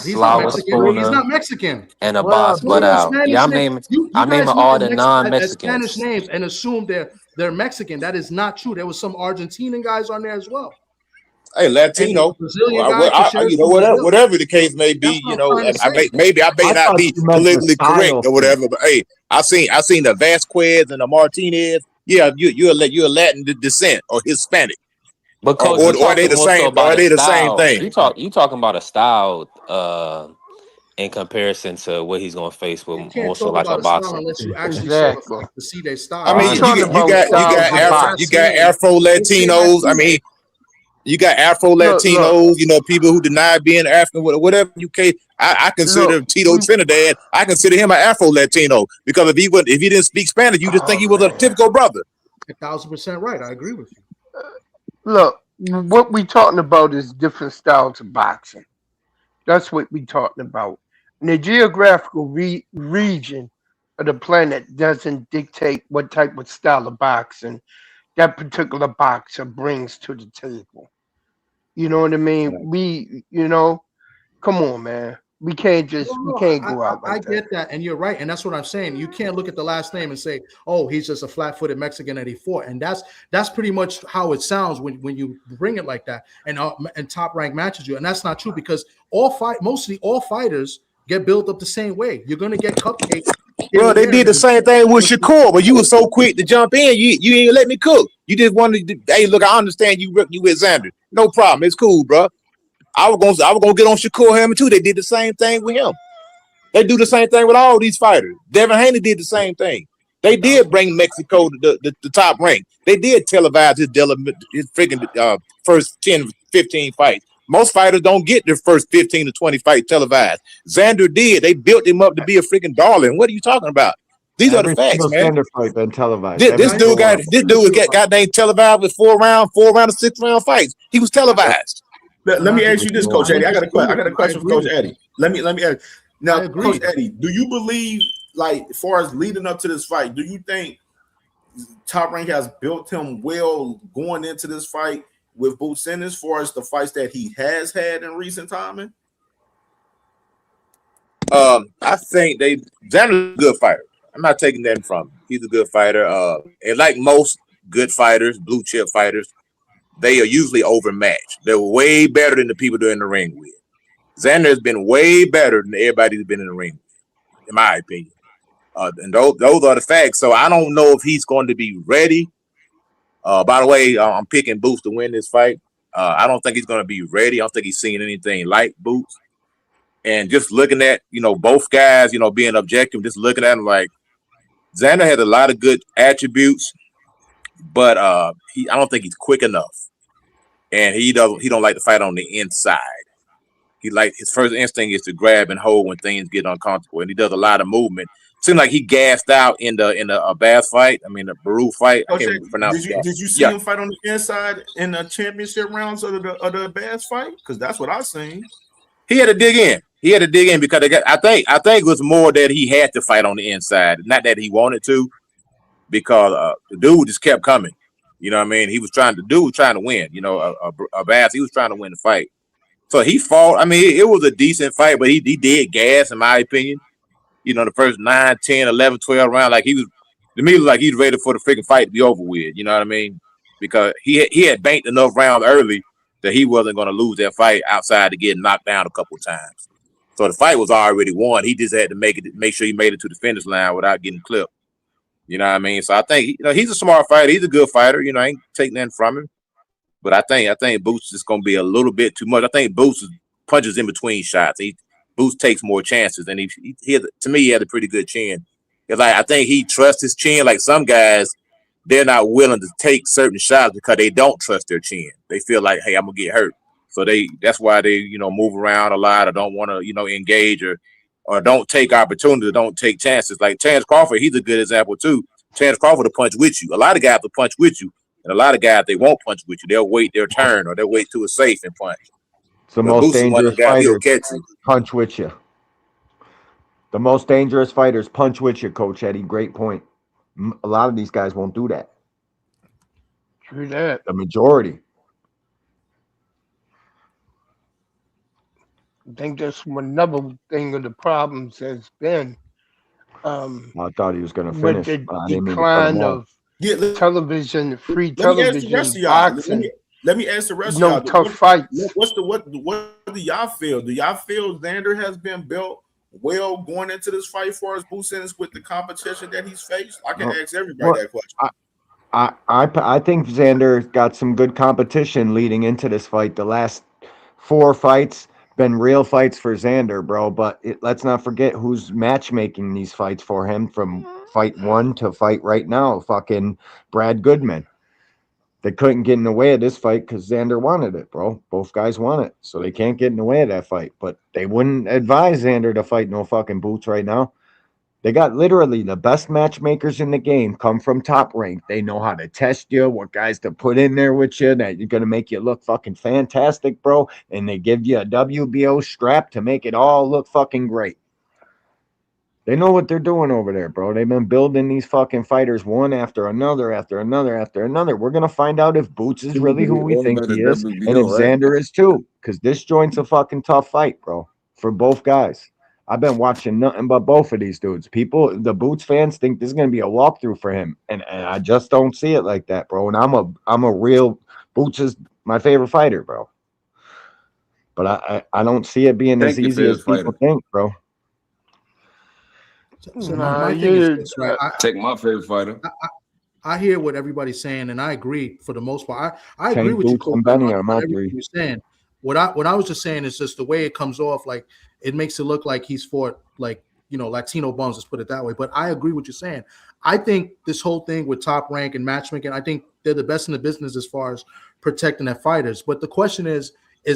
Speaker 6: He's not
Speaker 8: Slava
Speaker 6: Mexican. He's
Speaker 8: Spooner,
Speaker 6: not Mexican.
Speaker 8: and Abbas Badal. Yeah, I'm naming all the non-Mexicans.
Speaker 6: Spanish names and assume they're Mexican. That is not true. There was some Argentinian guys on there as well.
Speaker 13: Hey, Latino, whatever the case may be, you know, and I may not be politically correct or whatever, but hey, I seen the Vasquez and the Martinez. Yeah, you're Latin descent or Hispanic.
Speaker 8: But coach,
Speaker 13: or are they the same? Or are they the same thing?
Speaker 8: You talking about a style in comparison to what he's going to face with more so like a boxer.
Speaker 6: Unless you actually to see their style.
Speaker 13: I mean, you got Afro Latinos. I mean. You got Afro Latinos, you know, people who deny being African, whatever you can. I consider Tito Trinidad. I consider him an Afro Latino because if he didn't speak Spanish, you just think he was a typical brother.
Speaker 6: 1,000% right. I agree with you.
Speaker 7: Look, what we talking about is different styles of boxing. That's what we talking about. And the geographical region of the planet doesn't dictate what type of style of boxing that particular boxer brings to the table. You know what I mean? Come on, man. We can't go out like that.
Speaker 6: I get that, and you're right, and that's what I'm saying. You can't look at the last name and say, "Oh, he's just a flat-footed Mexican that he fought," and that's pretty much how it sounds when you bring it like that. And Top Rank matches you, and that's not true because mostly all fighters get built up the same way. You're gonna get cupcakes.
Speaker 13: Well, they did the same thing with Shakur, but you were so quick to jump in. You ain't let me cook. You just wanted to. Hey, look, I understand you with Xander. No problem. It's cool, bro. I was gonna get on Shakur Hammer too. They did the same thing with him. They do the same thing with all these fighters. Devin Haney did the same thing. They did bring Mexico to the top rank. They did televise his freaking first 10, 15 fights. Most fighters don't get their first 15 to 20 fights televised. Xander did. They built him up to be a freaking darling. What are you talking about? These are the facts, man.
Speaker 3: Xander fight been televised.
Speaker 13: This dude got goddamn televised with 4 round or 6 round fights. He was televised.
Speaker 18: Let me ask you this, Coach Eddie. I got a question for Coach Eddie. Let me ask. Now, Coach Eddie, do you believe, like, as far as leading up to this fight, do you think Top Rank has built him well going into this fight with Boots in as far as the fights that he has had in recent timing?
Speaker 13: I think Xander's a good fighter. I'm not taking that from him. He's a good fighter. And like most good fighters, blue chip fighters, they are usually overmatched. They're way better than the people they're in the ring with. Xander has been way better than everybody who's been in the ring with, in my opinion. And those are the facts. So I don't know if he's going to be ready. By the way, I'm picking Boots to win this fight. I don't think he's going to be ready. I don't think he's seen anything like Boots. And just looking at, both guys, being objective, just looking at him like Xander has a lot of good attributes, but I don't think he's quick enough. And he don't like to fight on the inside. His first instinct is to grab and hold when things get uncomfortable, and he does a lot of movement. Seemed like he gassed out in the Bass fight. I mean, the Baru fight. I can't pronounce it.
Speaker 18: Did you see him fight on the inside in the championship rounds of the Bass fight? Because that's what I seen.
Speaker 13: He had to dig in. Because I think it was more that he had to fight on the inside, not that he wanted to, because the dude just kept coming. You know what I mean? He was trying to win. A Bass, he was trying to win the fight. So he fought. I mean, it was a decent fight, but he did gas, in my opinion. The first 9, 10, 11, 12 rounds, like he was, to me, it was like he was ready for the freaking fight to be over with. You know what I mean? Because he had banked enough rounds early that he wasn't going to lose that fight outside to get knocked down a couple of times. So the fight was already won. He just had to make sure he made it to the finish line without getting clipped. You know what I mean? So I think he's a smart fighter. He's a good fighter. I ain't taking nothing from him. But I think Boots is gonna be a little bit too much. I think Boots punches in between shots. Boots takes more chances, and to me he had a pretty good chin. Because I think he trusts his chin. Like some guys, they're not willing to take certain shots because they don't trust their chin. They feel like, hey, I'm gonna get hurt. So that's why they move around a lot or don't want to engage or don't take opportunities, don't take chances. Like Terrence Crawford, he's a good example too. Terrence Crawford will punch with you. A lot of guys will punch with you, and a lot of guys they won't punch with you. They'll wait their turn or they'll wait till it's safe and punch.
Speaker 3: It's the
Speaker 13: But
Speaker 3: most
Speaker 13: Boots is one of
Speaker 3: dangerous
Speaker 13: the guys, he'll
Speaker 3: fighters.
Speaker 13: catch you.
Speaker 3: Punch with you. The most dangerous fighters punch with you, Coach Eddie. Great point. A lot of these guys won't do that.
Speaker 7: True that.
Speaker 3: The majority.
Speaker 7: I think that's another thing of the problems has been.
Speaker 3: I thought he was going to
Speaker 7: With
Speaker 3: finish.
Speaker 7: the
Speaker 3: But I didn't mean to cut him
Speaker 7: decline
Speaker 3: off.
Speaker 7: of television, free
Speaker 18: Let me ask the rest
Speaker 7: television,
Speaker 18: of y'all.
Speaker 7: boxing.
Speaker 18: Let me ask the rest
Speaker 7: No
Speaker 18: of y'all.
Speaker 7: tough fights.
Speaker 18: What do y'all feel? Do y'all feel Xander has been built well going into this fight for his Boots Ennis with the competition that he's faced? I can ask everybody that question.
Speaker 3: I think Xander got some good competition leading into this fight. The last 4 fights been real fights for Xander, bro. But let's not forget who's matchmaking these fights for him from fight 1 to fight right now. Fucking Brad Goodman. They couldn't get in the way of this fight because Xander wanted it, bro. Both guys want it, so they can't get in the way of that fight. But they wouldn't advise Xander to fight no fucking Boots right now. They got literally the best matchmakers in the game come from Top Rank. They know how to test you, what guys to put in there with you that you're going to make you look fucking fantastic, bro. And they give you a WBO strap to make it all look fucking great. They know what they're doing over there, bro. They've been building these fucking fighters one after another, after another, after another. We're going to find out if Boots is really who we think he is and if Xander is too, because this joint's a fucking tough fight, bro, for both guys. I've been watching nothing but both of these dudes. The Boots fans think this is going to be a walkthrough for him, and I just don't see it like that, bro. And I'm a real Boots is my favorite fighter, bro. But I don't see it being as easy as people think, bro.
Speaker 6: So my thing is this, right?
Speaker 1: Take my favorite fighter.
Speaker 6: I hear what everybody's saying, and I agree for the most part. I agree
Speaker 3: Tank,
Speaker 6: with you,
Speaker 3: Boots,
Speaker 6: Coach,
Speaker 3: and Benny
Speaker 6: on
Speaker 3: are my
Speaker 6: everything
Speaker 3: three.
Speaker 6: you're saying. What I was just saying is just the way it comes off, like it makes it look like he's fought like Latino bums, let's put it that way. But I agree with you saying. I think this whole thing with Top Rank and matchmaking, I think they're the best in the business as far as protecting their fighters. But the question is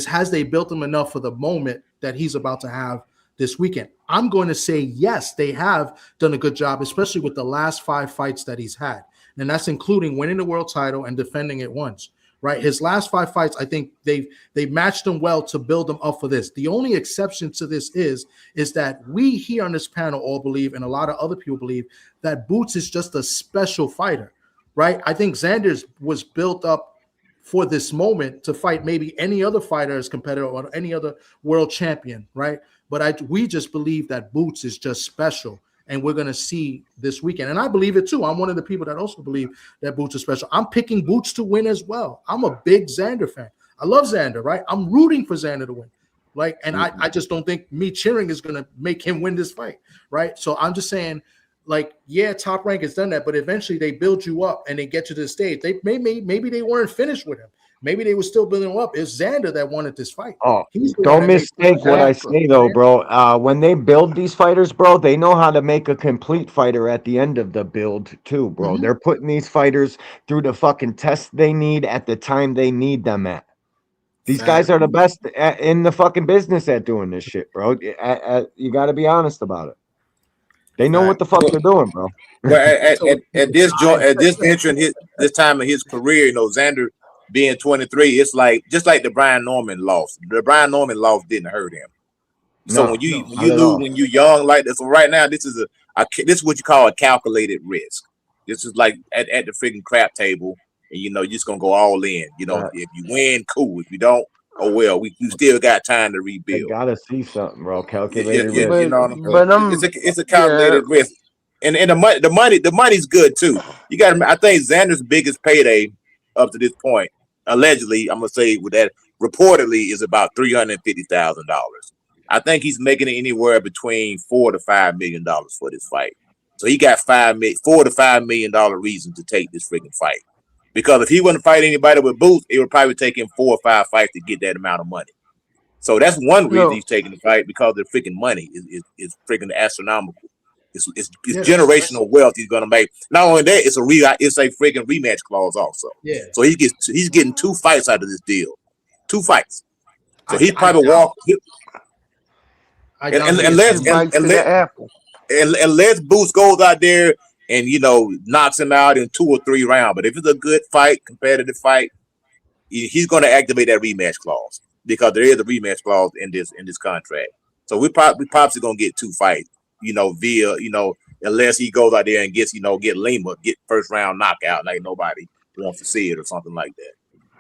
Speaker 6: has they built them enough for the moment that he's about to have this weekend? I'm going to say yes, they have done a good job, especially with the last 5 fights that he's had. And that's including winning the world title and defending it once, right? His last 5 fights, I think they've matched him well to build him up for this. The only exception to this is that we here on this panel all believe, and a lot of other people believe, that Boots is just a special fighter, right? I think Xander was built up for this moment to fight maybe any other fighter as competitor or any other world champion, right? But we just believe that Boots is just special, and we're going to see this weekend. And I believe it too. I'm one of the people that also believe that Boots is special. I'm picking Boots to win as well. I'm a big Xander fan. I love Xander, right? I'm rooting for Xander to win. I just don't think me cheering is going to make him win this fight, right? So I'm just saying, Top Rank has done that, but eventually they build you up and they get you to the stage. Maybe they weren't finished with him. Maybe they were still building him up. It's Xander that wanted this fight.
Speaker 3: Oh, don't mistake what I say, though, bro. When they build these fighters, bro, they know how to make a complete fighter at the end of the build, too, bro.
Speaker 6: Mm-hmm.
Speaker 3: They're putting these fighters through the fucking test they need at the time they need them at. These guys are the best in the fucking business at doing this shit, bro. You got to be honest about it. They know what the fuck they're doing, bro.
Speaker 13: Well, at this venture this time of his career, Xander being 23, it's just like the Brian Norman loss. The Brian Norman loss didn't hurt him. So when you lose when you're young like this, so right now this is this is what you call a calculated risk. This is like at the freaking crap table, and you're just gonna go all in. If you win, cool. If you don't, oh well, you still got time to rebuild.
Speaker 3: You gotta see something, bro. Calculated risk.
Speaker 13: You know what I'm saying? It's a calculated risk, and the money's good too. You got. I think Xander's biggest payday up to this point, allegedly, I'm gonna say with that reportedly, is about $350,000. I think he's making it anywhere between $4 to $5 million for this fight. So he got $4 to $5 million reason to take this freaking fight. Because if he wouldn't fight anybody with boots, it would probably take him 4 or 5 fights to get that amount of money. So that's one reason he's taking the fight, because the freaking money is freaking astronomical. It's generational wealth he's gonna make. Not only that, it's a freaking rematch clause also.
Speaker 6: Yeah.
Speaker 13: So he's getting 2 fights out of this deal. 2 fights. So he probably walked. Unless Boots goes out there and knocks him out in 2 or 3 rounds. But if it's a good fight, competitive fight, he's going to activate that rematch clause, because there is a rematch clause in this contract. So we probably going to get 2 fights, via unless he goes out there and gets get Lima, get first round knockout like nobody wants to see it or something like that.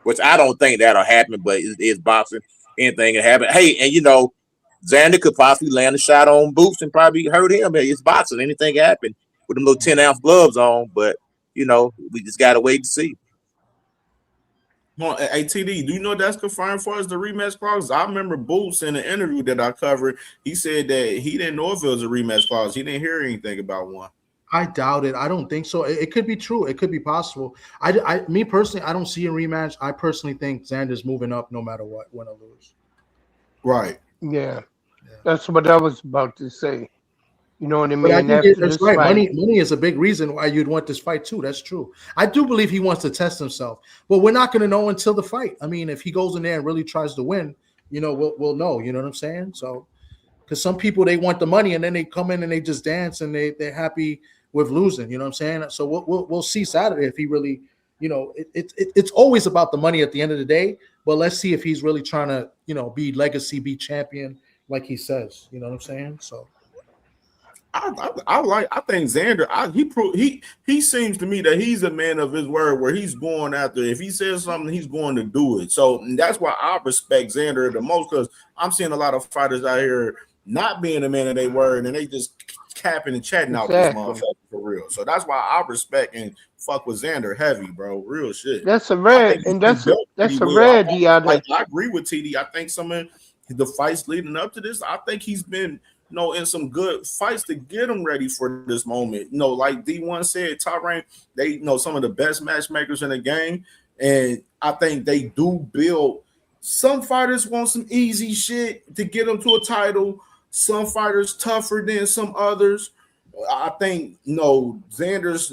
Speaker 13: Which I don't think that'll happen, but it's boxing. Anything can happen. Hey, and Xander could possibly land a shot on Boots and probably hurt him. It's boxing. Anything can happen with them little 10-ounce gloves on, but we just gotta wait to see.
Speaker 18: Hey, TD, do you know that's confirmed for us, the rematch clause? I remember Boots in the interview that I covered. He said that he didn't know if it was a rematch clause. He didn't hear anything about one.
Speaker 6: I doubt it. I don't think so. It could be true. It could be possible. Me personally, I don't see a rematch. I personally think Xander's moving up no matter what, win or lose.
Speaker 18: Right.
Speaker 7: Yeah. That's what I was about to say. You know what I mean?
Speaker 6: But I think that's right. Money is a big reason why you'd want this fight too. That's true. I do believe he wants to test himself, but we're not going to know until the fight. I mean, if he goes in there and really tries to win, we'll know. You know what I'm saying? So, because some people, they want the money and then they come in and they just dance and they're happy with losing. You know what I'm saying? So we'll see Saturday if he really, it's always about the money at the end of the day. But let's see if he's really trying to, be legacy, be champion, like he says. You know what I'm saying? So.
Speaker 18: I think Xander, he seems to me that he's a man of his word, where he's going after, if he says something, he's going to do it. So that's why I respect Xander the most, because I'm seeing a lot of fighters out here not being a man of their word, and they just capping and chatting out this motherfucker for real. So that's why I respect and fuck with Xander heavy, bro. Real shit.
Speaker 7: That's a red, and that's a red.
Speaker 18: I agree with TD. I think some of the fights leading up to this, I think he's been in some good fights to get him ready for this moment. Like D1 said, Top Rank, they some of the best matchmakers in the game. And I think they do build. Some fighters want some easy shit to get them to a title. Some fighters tougher than some others. I think Xander's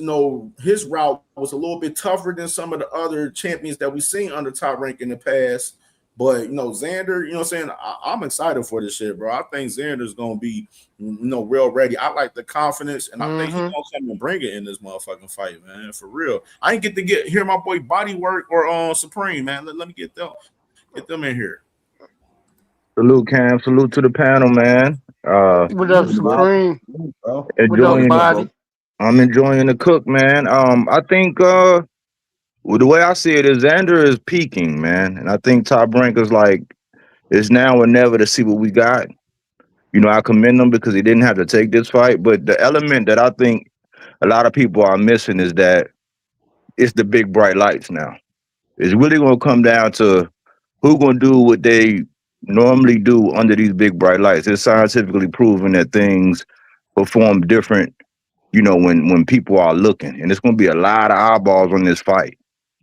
Speaker 18: his route was a little bit tougher than some of the other champions that we've seen under Top Rank in the past. But Xander, what I'm saying, I'm excited for this shit, bro. I think Xander's gonna be real ready. I like the confidence, and I think he's gonna come and bring it in this motherfucking fight, man. For real. I didn't get to hear my boy Body Work or Supreme, man. Let me get them in here.
Speaker 1: Salute, Cam. Salute to the panel, man.
Speaker 7: What up, Supreme?
Speaker 1: Enjoying Body? I'm enjoying the cook, man. I think the way I see it is Xander is peaking, man. And I think Top Rank is it's now or never to see what we got. I commend him because he didn't have to take this fight. But the element that I think a lot of people are missing is that it's the big bright lights now. It's really going to come down to who's going to do what they normally do under these big bright lights. It's scientifically proven that things perform different, when people are looking. And it's going to be a lot of eyeballs on this fight.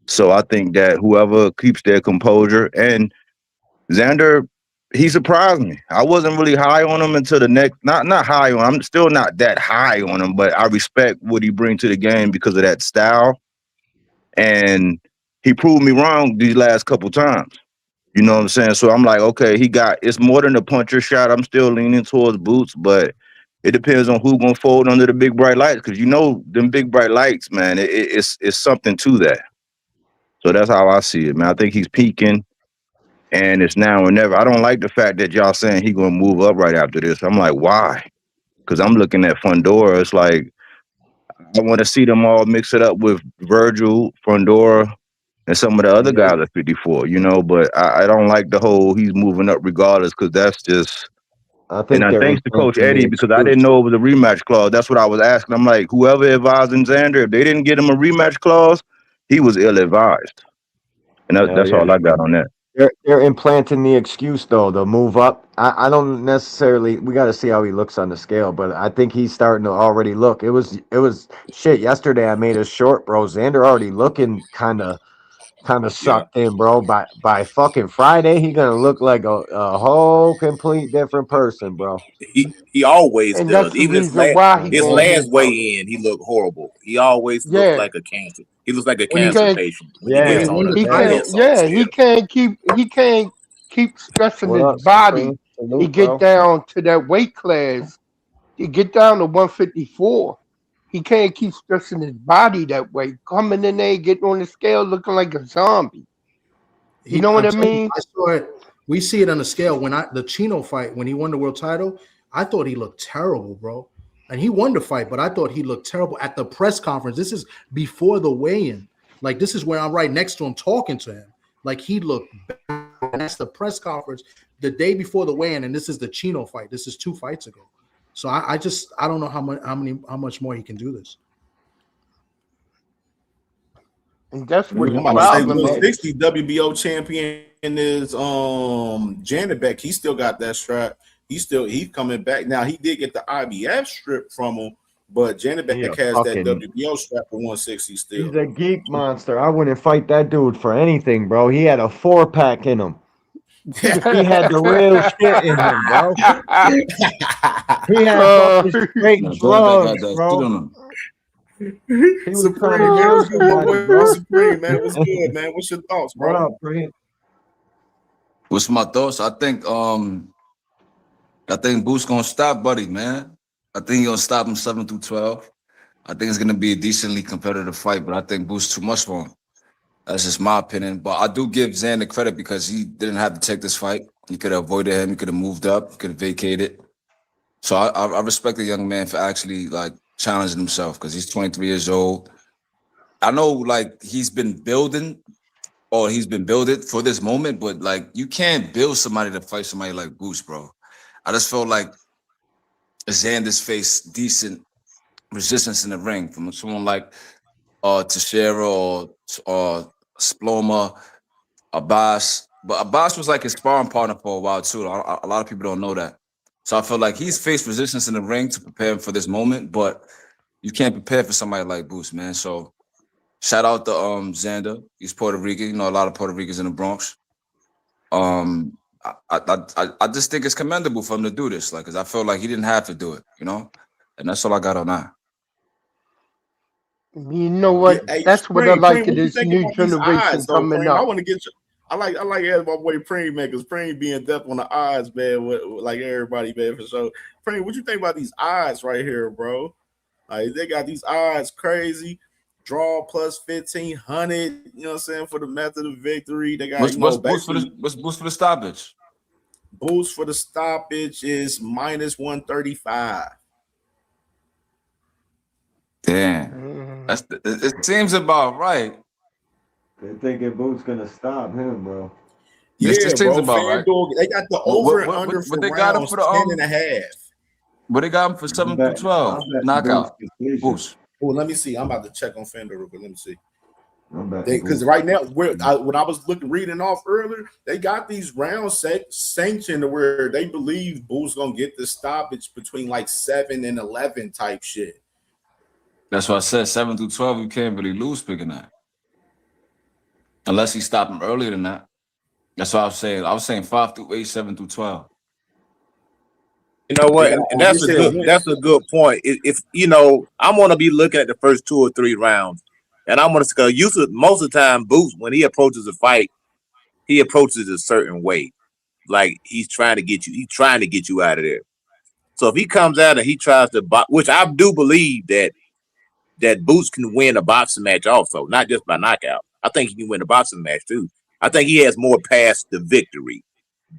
Speaker 1: So I think that whoever keeps their composure, and Xander, he surprised me. I wasn't really high on him until the next, not high on, I'm still not that high on him, but I respect what he brings to the game because of that style. And he proved me wrong these last couple times. You know what I'm saying? So I'm like, okay, it's more than a puncher shot. I'm still leaning towards Boots, but it depends on who's going to fold under the big bright lights. Because them big bright lights, man, it's something to that. So that's how I see it, man. I think he's peaking, and it's now or never. I don't like the fact that y'all saying he's going to move up right after this. I'm like, why? Because I'm looking at Fundora. It's like, I want to see them all mix it up with Virgil, Fundora, and some of the other guys at 54, but I don't like the whole he's moving up regardless, because that's just... thanks to Coach Eddie, because I didn't know it was a rematch clause. That's what I was asking. I'm like, whoever advised Xander, if they didn't get him a rematch clause, he was ill-advised. And that's all I got on that.
Speaker 3: They're implanting the excuse though to move up. I don't necessarily. We got to see how he looks on the scale, but I think he's starting to already look. It was shit. Yesterday I made a short, bro. Xander already looking kind of
Speaker 18: Yeah.
Speaker 3: sucked in, bro. By fucking Friday, he gonna look like a whole complete different person, bro.
Speaker 13: He always
Speaker 7: And
Speaker 13: does.
Speaker 7: that's the
Speaker 13: Even
Speaker 7: reason why he
Speaker 13: his
Speaker 7: gonna
Speaker 13: last
Speaker 7: move up.
Speaker 13: weigh in, he looked horrible. He always looks
Speaker 7: Yeah,
Speaker 13: like a cancer. He looks like a
Speaker 7: he
Speaker 13: cancer
Speaker 7: can't.
Speaker 13: patient when he
Speaker 18: When he
Speaker 3: Yeah,
Speaker 13: gets on
Speaker 18: won
Speaker 13: the
Speaker 18: the
Speaker 7: He
Speaker 18: title,
Speaker 7: can't.
Speaker 13: gets on the
Speaker 7: Yeah, he
Speaker 13: scale.
Speaker 7: can't keep. He can't keep stressing
Speaker 3: what
Speaker 7: his
Speaker 3: up,
Speaker 7: body.
Speaker 3: Supreme?
Speaker 7: He
Speaker 3: Salute,
Speaker 7: get
Speaker 3: bro.
Speaker 7: down to that weight class. He get down to 154. He can't keep stressing his body that way. Coming in there, getting on the scale, looking like a zombie. You know what
Speaker 6: I'm
Speaker 7: I
Speaker 6: telling you,
Speaker 7: mean?
Speaker 6: I saw it. We see it on the scale when the Chino fight when he won the world title. I thought he looked terrible, bro. And he won the fight, but I thought he looked terrible at the press conference. This is before the weigh-in. Like this is where I'm right next to him talking to him. Like he looked bad. And that's the press conference the day before the weigh-in, and this is the Chino fight. This is 2 fights ago. So I don't know how much more he can do this.
Speaker 7: And that's what
Speaker 18: I'm
Speaker 7: the
Speaker 18: about to say
Speaker 7: problem
Speaker 18: 160
Speaker 7: is.
Speaker 18: WBO champion is Xander. He still got that strap. He's coming back. Now he did get the IBF strip from him, but
Speaker 3: He
Speaker 18: Xander
Speaker 3: a
Speaker 18: has that
Speaker 3: fucking.
Speaker 18: WBO strap for 160
Speaker 3: He's
Speaker 18: still.
Speaker 3: a geek monster. I wouldn't fight that dude for anything, bro. He had a 4-pack in him. He had the real shit in him, bro. He had fucking straight
Speaker 9: No, that
Speaker 3: drugs,
Speaker 9: got that shit
Speaker 3: bro.
Speaker 9: on him.
Speaker 3: He was trying to
Speaker 18: Supreme, man.
Speaker 3: kill
Speaker 18: What's good, my
Speaker 3: somebody,
Speaker 18: boy
Speaker 3: bro.
Speaker 18: Supreme, man? What's good, man? What's your thoughts,
Speaker 3: What
Speaker 18: bro?
Speaker 3: up, Preem?
Speaker 9: What's my thoughts? I think Boost gonna stop Buddy, man. I think he gonna stop him 7 through 12. I think it's gonna be a decently competitive fight, but I think Boost too much for him. That's just my opinion. But I do give Xander credit because he didn't have to take this fight. He could have avoided him. He could have moved up. He could have vacated. So I respect the young man for actually like challenging himself because he's 23 years old. I know like he's been building for this moment, but like you can't build somebody to fight somebody like Boost, bro. I just felt like Xander's faced decent resistance in the ring from someone like Teixeira or Sploma, Abbas. But Abbas was like his sparring partner for a while too. A lot of people don't know that. So I feel like he's faced resistance in the ring to prepare him for this moment, but you can't prepare for somebody like Boost, man. So shout out to Xander. He's Puerto Rican. You know, a lot of Puerto Ricans in the Bronx. I just think it's commendable for him to do this, like, because I feel like he didn't have to do it, you know, and that's all I got on that.
Speaker 7: You know
Speaker 18: Yeah,
Speaker 7: what?
Speaker 18: hey,
Speaker 7: That's what I
Speaker 18: Preem,
Speaker 7: like in
Speaker 18: what you
Speaker 7: this
Speaker 18: think
Speaker 7: new
Speaker 18: about these
Speaker 7: generation
Speaker 18: odds, though,
Speaker 7: coming
Speaker 18: Preem? I
Speaker 7: up.
Speaker 18: want to get you. I like asking my boy Preem, man, because Preem being depth on the odds, man, with like everybody, man, for sure. Preem, what you think about these odds right here, bro? Like they got these odds crazy. Draw plus 1,500. You know what I'm saying, for the method of victory. They got
Speaker 9: What's Boost for the stoppage?
Speaker 18: Boost for the stoppage is minus 135.
Speaker 9: Damn, it seems about right.
Speaker 3: They thinking Boot's gonna stop him, bro.
Speaker 18: Yeah,
Speaker 9: This seems
Speaker 18: bro.
Speaker 9: about right.
Speaker 18: FanDuel, they got the over and under
Speaker 9: What
Speaker 18: for
Speaker 9: they got him
Speaker 18: rounds
Speaker 9: for the
Speaker 18: 10.5.
Speaker 9: What they got him for 7 through 12 knockout Boost.
Speaker 18: Oh, let me see. I'm about to check on FanDuel real quick. Let me see.
Speaker 3: I'm
Speaker 18: Because right now, when I was reading off earlier, they got these rounds sanctioned where they believe Boo's gonna get the stoppage between like 7 and 11 type shit.
Speaker 9: That's why I said 7 through 12. You can't really lose picking that, unless he stopped him earlier than that. That's what I was saying. I was saying 5 through 8, 7 through 12.
Speaker 13: You know what? And that's a good point. If you know, I'm gonna be looking at the first 2 or 3 rounds, and I'm gonna use it most of the time. Boost, when he approaches a fight, he approaches a certain way, like he's trying to get you out of there. So if he comes out and he tries to box, which I do believe that Boost can win a boxing match also, not just by knockout. I think he can win a boxing match too. I think he has more past the victory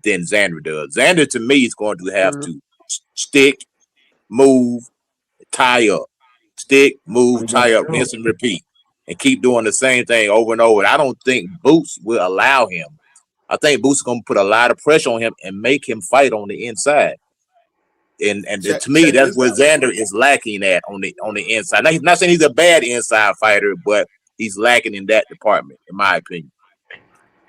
Speaker 13: than Xander does. Xander, to me, is going to have to stick, move, tie up, stick, move, tie up, rinse and repeat, and keep doing the same thing over and over. I don't think Boots will allow him. I think Boots is going to put a lot of pressure on him and make him fight on the inside. And to me, that's where Xander is lacking at on the inside. Now, he's not saying he's a bad inside fighter, but he's lacking in that department, in my opinion.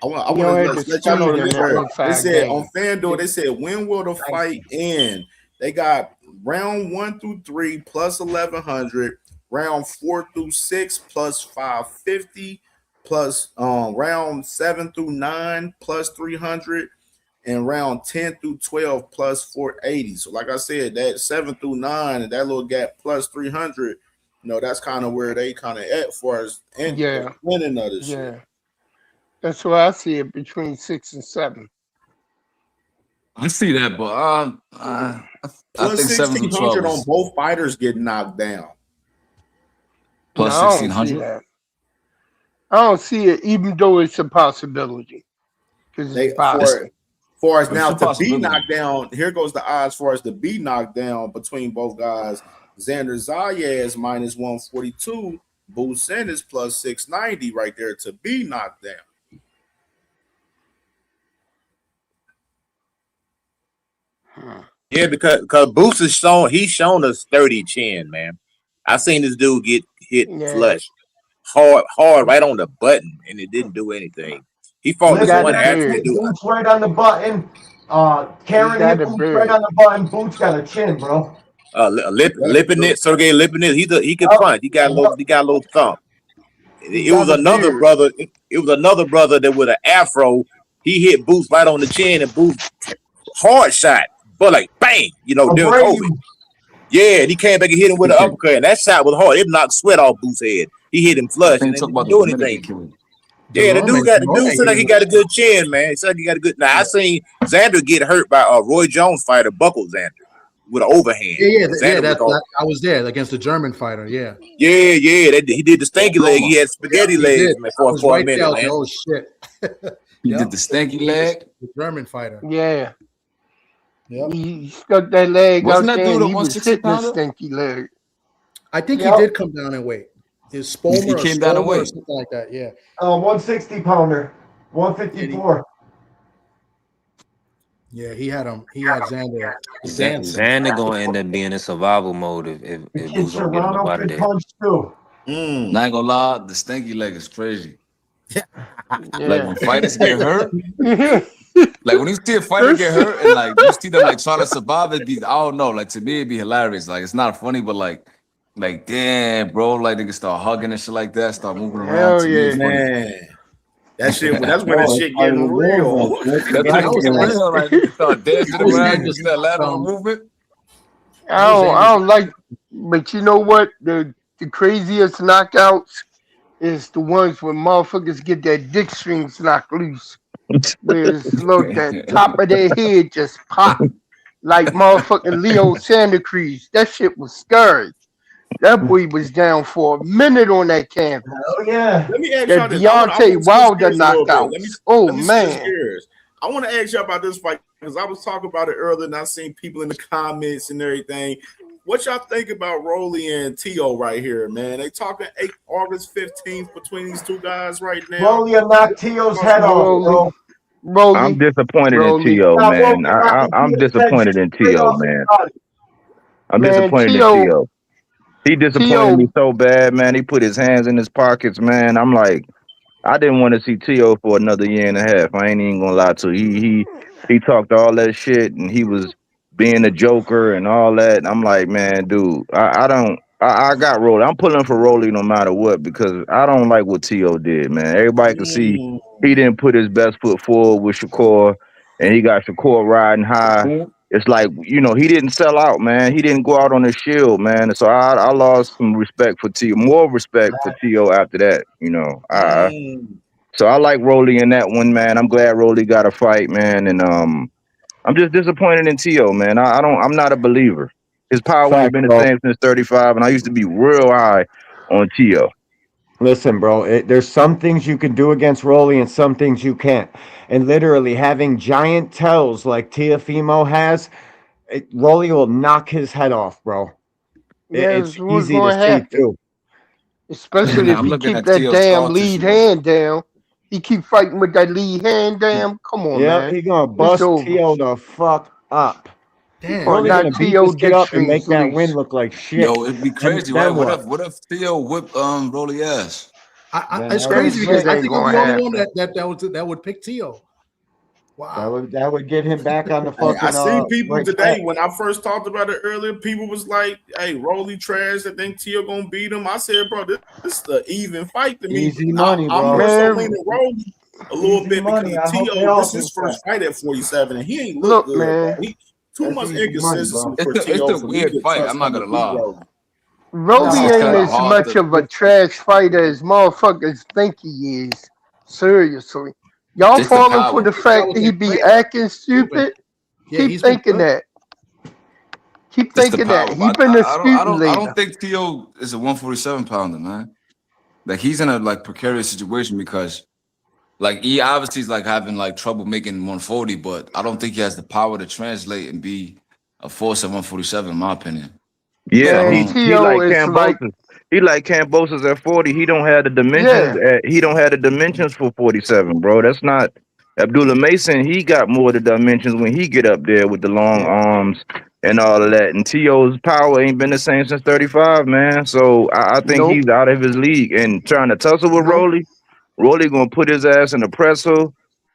Speaker 18: I want to let y'all know the number. They said on FanDuel, they said when will the fight end? They got round 1 through 3 plus 1100, round 4 through 6 plus 550, plus round 7 through 9 plus 300, and round 10 through 12 plus 480. So like I said, that 7 through 9 and that little gap plus 300, that's kind of where they kind of at for us winning of this shit.
Speaker 7: That's why I see it between 6 and 7.
Speaker 9: I see that, but I
Speaker 18: plus
Speaker 9: think
Speaker 18: 1600 on both fighters get knocked down.
Speaker 9: Plus 1600.
Speaker 7: I don't see it, even though it's a possibility. Because
Speaker 18: for us now to be knocked down, here goes the odds for us to be knocked down between both guys. Xander Zayas minus 142, Boo Sanders plus 690 right there to be knocked down.
Speaker 13: Yeah, because Boots he's shown us 30 chin, man. I seen this dude get hit flush hard right on the button, and it didn't do anything. He fought this one athlete.
Speaker 3: Boots right on the button. Karen hit Boots right on the button. Boots got a chin, bro.
Speaker 13: Lipinit, Sergey Lipinit. He could punch. He got a little thump. It was another brother. It was another brother that with an afro. He hit Boots right on the chin, and Boots hard shot, but like bang, during COVID. Yeah, and he came back and hit him with an uppercut, and that shot was hard. It knocked sweat off Boots' head. He hit him flush and didn't do anything. Yeah, the dude said like he got a good chin, man. He said like he got a good. Now I seen Xander get hurt by a Roy Jones fighter, Buckle Xander, with an overhand.
Speaker 6: I was there against the German fighter. Yeah.
Speaker 13: Yeah. He did the stanky leg. He had spaghetti legs, man, for a minute, man.
Speaker 6: Oh shit.
Speaker 9: He did the stanky leg.
Speaker 6: The German fighter.
Speaker 7: Yeah.
Speaker 6: Yep.
Speaker 7: He stuck that leg
Speaker 9: Wasn't
Speaker 7: out
Speaker 9: that
Speaker 7: there
Speaker 9: dude
Speaker 7: and
Speaker 9: a
Speaker 7: he was
Speaker 9: 160
Speaker 7: hitting the
Speaker 9: pounder?
Speaker 7: stinky leg.
Speaker 6: I think he did come down in weight. His Spolmer
Speaker 9: He came down in weight.
Speaker 6: or something like that. Yeah.
Speaker 3: 160 pounder, 154.
Speaker 6: Yeah, he had him. He had Xander.
Speaker 8: Xander gonna end up being in survival mode if Boots don't get him up out of there.
Speaker 3: Punch too.
Speaker 9: Not gonna lie, the stanky leg is crazy. Like when fighters get hurt, like when you see a fighter get hurt and like you see them like trying to survive, I don't know. Like to me, it'd be hilarious. Like it's not funny, but like damn, bro, like they can start hugging and shit like that, start moving around.
Speaker 7: Hell
Speaker 9: to me, it's funny.
Speaker 18: Man. That's when the shit getting real.
Speaker 9: That's real. Like they start dancing around, just that lateral movement.
Speaker 7: I don't like, but you know what? The craziest knockouts is the ones when motherfuckers get their dick strings knocked loose. Whereas look, the top of their head just pop like motherfucking Leo Santa Cruz. That shit was scary. That boy was down for a minute on that canvas.
Speaker 3: Oh yeah.
Speaker 18: Let me ask
Speaker 7: That
Speaker 18: y'all this.
Speaker 7: Deontay Wilder knockout.
Speaker 18: Let me switch gears. I want to ask y'all about this fight because I was talking about it earlier and I seen people in the comments and everything. What y'all think about Rolly and T.O. right here, man? They talking August 15th between these two guys right now.
Speaker 3: Rolly knocked T.O.'s head off, bro.
Speaker 1: I'm disappointed in T.O., man. I'm disappointed in T.O., man. I'm disappointed in T.O. He disappointed me so bad, man. He put his hands in his pockets, man. I'm like, I didn't want to see T.O. for another year and a half. I ain't even gonna lie to you. He talked all that shit and he was being a joker and all that. And I'm like, man, dude, I got Rolly. I'm pulling for Rolly no matter what because I don't like what T.O. did, man. Everybody can see he didn't put his best foot forward with Shakur, and he got Shakur riding high. It's like, he didn't sell out, man. He didn't go out on his shield, man. And so I lost some respect for T.O., more respect for T.O. after that, So I like Rolly in that one, man. I'm glad Rolly got a fight, man. And I'm just disappointed in T.O., man. I'm not a believer. His power has been the same since 35, and I used to be real high on T.O.
Speaker 3: Listen, bro, there's some things you can do against Rolly and some things you can't. And literally having giant tells like Teofimo has, Rolly will knock his head off, bro. It's easy to see, too.
Speaker 7: Especially if he keep that damn lead hand down. He keep fighting with that lead hand down. Come on, man.
Speaker 3: Yeah, he gonna bust T.O. the fuck up.
Speaker 7: Damn.
Speaker 3: Rolly gonna beat this kid up and make that win look like shit.
Speaker 9: Yo, it'd be crazy, right? What if Theo whipped Rolly ass?
Speaker 6: It's crazy because I think I'm the only one that would pick Tio. Wow.
Speaker 3: That would get him back on the fucking.
Speaker 18: I seen people
Speaker 3: right
Speaker 18: today
Speaker 3: track.
Speaker 18: when I first talked about it earlier. People was like, "Hey, Rolly trash. I think Tio gonna beat him." I said, "Bro, this is an even fight to me."
Speaker 3: Easy money,
Speaker 18: I'm
Speaker 3: bro.
Speaker 18: more so leaning Rolly a little bit
Speaker 3: money.
Speaker 18: because Tio. This is his first fight at 47, and he ain't look good,
Speaker 7: man.
Speaker 18: bro. He too much inconsistency for
Speaker 9: It's
Speaker 18: Tio
Speaker 9: a
Speaker 18: for me
Speaker 9: weird
Speaker 18: to
Speaker 9: fight.
Speaker 18: trust
Speaker 9: I'm not
Speaker 18: him to
Speaker 9: gonna
Speaker 18: beat
Speaker 9: lie.
Speaker 18: Rolly.
Speaker 7: Rolly
Speaker 9: It's
Speaker 7: ain't
Speaker 9: kinda
Speaker 7: as
Speaker 9: hard
Speaker 7: much
Speaker 9: to-
Speaker 7: of a trash fighter as motherfuckers think he is. Seriously. Y'all
Speaker 9: It's the
Speaker 7: falling for
Speaker 9: power.
Speaker 7: the fact that he be acting stupid?
Speaker 18: Yeah,
Speaker 7: Keep thinking that. Keep
Speaker 9: It's the
Speaker 7: thinking
Speaker 9: power.
Speaker 7: that. He
Speaker 9: But
Speaker 7: been a
Speaker 9: I
Speaker 7: student
Speaker 9: don't think Tio is a 147 pounder, man. Like he's in a like precarious situation because like he obviously is like having like trouble making 140, but I don't think he has the power to translate and be a force at 147, in my opinion.
Speaker 1: Yeah,
Speaker 7: Man,
Speaker 1: he
Speaker 7: Tio
Speaker 1: like
Speaker 7: is like,
Speaker 1: Cambosis. He like Cambosis at 40. He don't have the dimensions.
Speaker 7: yeah.
Speaker 1: He don't have the dimensions for 47, bro. That's not Abdullah Mason. He got more of the dimensions when he get up there with the long arms and all of that. And Tio's power ain't been the same since 35, man. So I think
Speaker 7: Nope.
Speaker 1: he's out of his league. And trying to tussle with
Speaker 7: Nope.
Speaker 1: Rolly gonna put his ass in the presser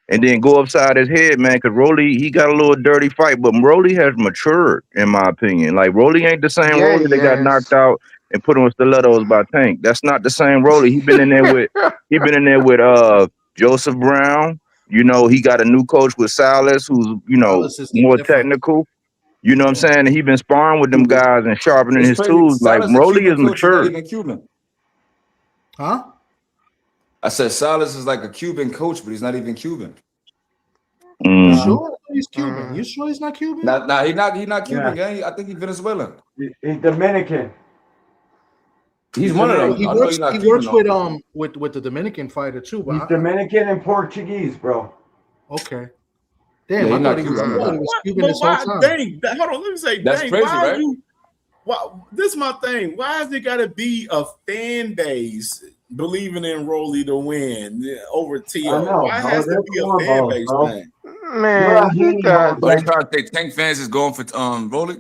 Speaker 1: and then go upside his head, man. Cause Rolly, he got a little dirty fight, but Rolly has matured, in my opinion. Like Rolly ain't the same
Speaker 7: Yeah,
Speaker 1: Rolly that got knocked
Speaker 7: yes.
Speaker 1: out and put on stilettos by Tank. That's not the same Rolly. He been in there with Joseph Brown. You know, he got a new coach with Salas, who's
Speaker 6: Salas is
Speaker 1: more
Speaker 6: different.
Speaker 1: technical. You know what I'm saying? And he been sparring with them guys and sharpening
Speaker 9: It's
Speaker 1: his
Speaker 9: crazy.
Speaker 1: tools. Like
Speaker 9: Salas, the
Speaker 1: Rolly
Speaker 9: Cuban
Speaker 1: is
Speaker 9: coach, is not
Speaker 1: mature.
Speaker 9: even Cuban.
Speaker 6: Huh?
Speaker 9: I said Salas is like a Cuban coach, but he's not even Cuban.
Speaker 6: You sure he's Cuban? You sure he's not Cuban?
Speaker 9: Nah, he's not Cuban, gang. I think he's Venezuelan.
Speaker 3: He's Dominican.
Speaker 9: He's one of them.
Speaker 6: He
Speaker 9: I know he's not
Speaker 6: works
Speaker 9: Cuban.
Speaker 6: with the Dominican fighter too. But
Speaker 3: He's Dominican and Portuguese, bro.
Speaker 6: Okay.
Speaker 9: Yeah,
Speaker 6: Damn,
Speaker 9: he's
Speaker 6: I
Speaker 9: not
Speaker 6: thought he
Speaker 9: Cuban.
Speaker 6: was Cuban this whole time.
Speaker 18: Dang, hold on. Let me say,
Speaker 9: That's
Speaker 18: dang,
Speaker 9: crazy,
Speaker 18: why
Speaker 9: right?
Speaker 18: this is my thing. Why has it got to be a fan base believing in Rolly to win over Tio? Why has to be a fan base thing?
Speaker 7: Man, you got.
Speaker 9: But they trying to say Tank fans is going for Rolly?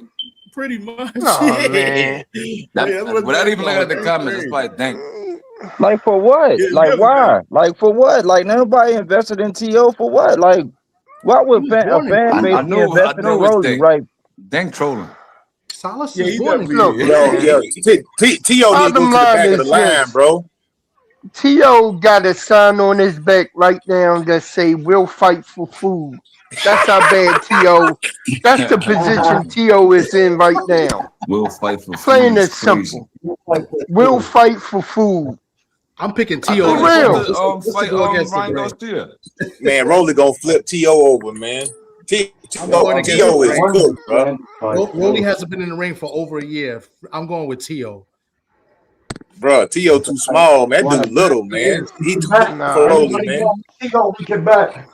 Speaker 18: Pretty much.
Speaker 7: Oh, man.
Speaker 9: Without even looking at the comments, it's like, dang.
Speaker 1: Like for what? Like why? Like for what? Like nobody invested in TO for what? Like why would a fan base
Speaker 9: I
Speaker 1: be
Speaker 9: knew
Speaker 1: invested in
Speaker 9: it was
Speaker 1: Rolly?
Speaker 9: Dang.
Speaker 1: Right?
Speaker 9: Dang trolling.
Speaker 6: Salas
Speaker 18: Yeah,
Speaker 6: is
Speaker 18: he
Speaker 6: born in
Speaker 18: definitely
Speaker 7: Look,
Speaker 18: is.
Speaker 13: Tio need to go
Speaker 7: bottom
Speaker 13: to the
Speaker 7: line
Speaker 13: back of the
Speaker 7: is
Speaker 13: line,
Speaker 7: this.
Speaker 13: bro.
Speaker 7: Tio got a sign on his back right now that say "We'll fight for food." That's how bad Tio. That's the position Tio is in right now.
Speaker 9: We'll fight for
Speaker 7: Plain
Speaker 9: food.
Speaker 7: and simple. We'll fight for food.
Speaker 6: I'm picking
Speaker 9: I
Speaker 6: Tio.
Speaker 9: thought
Speaker 7: For
Speaker 9: he
Speaker 7: real.
Speaker 9: was supposed to fight
Speaker 6: go against the
Speaker 9: Ryan
Speaker 6: grain.
Speaker 9: Garcia.
Speaker 13: Man, Rolly gonna flip Tio over, man.
Speaker 6: I'm going against
Speaker 13: Tio
Speaker 6: the
Speaker 13: is
Speaker 6: grain.
Speaker 13: cooked, bro.
Speaker 6: Rolly hasn't been in the ring for over a year. I'm going with Tio.
Speaker 13: Bro, Tio too small, man. That dude little, man. He too little for Rolly, man.
Speaker 3: Tio, we can bet.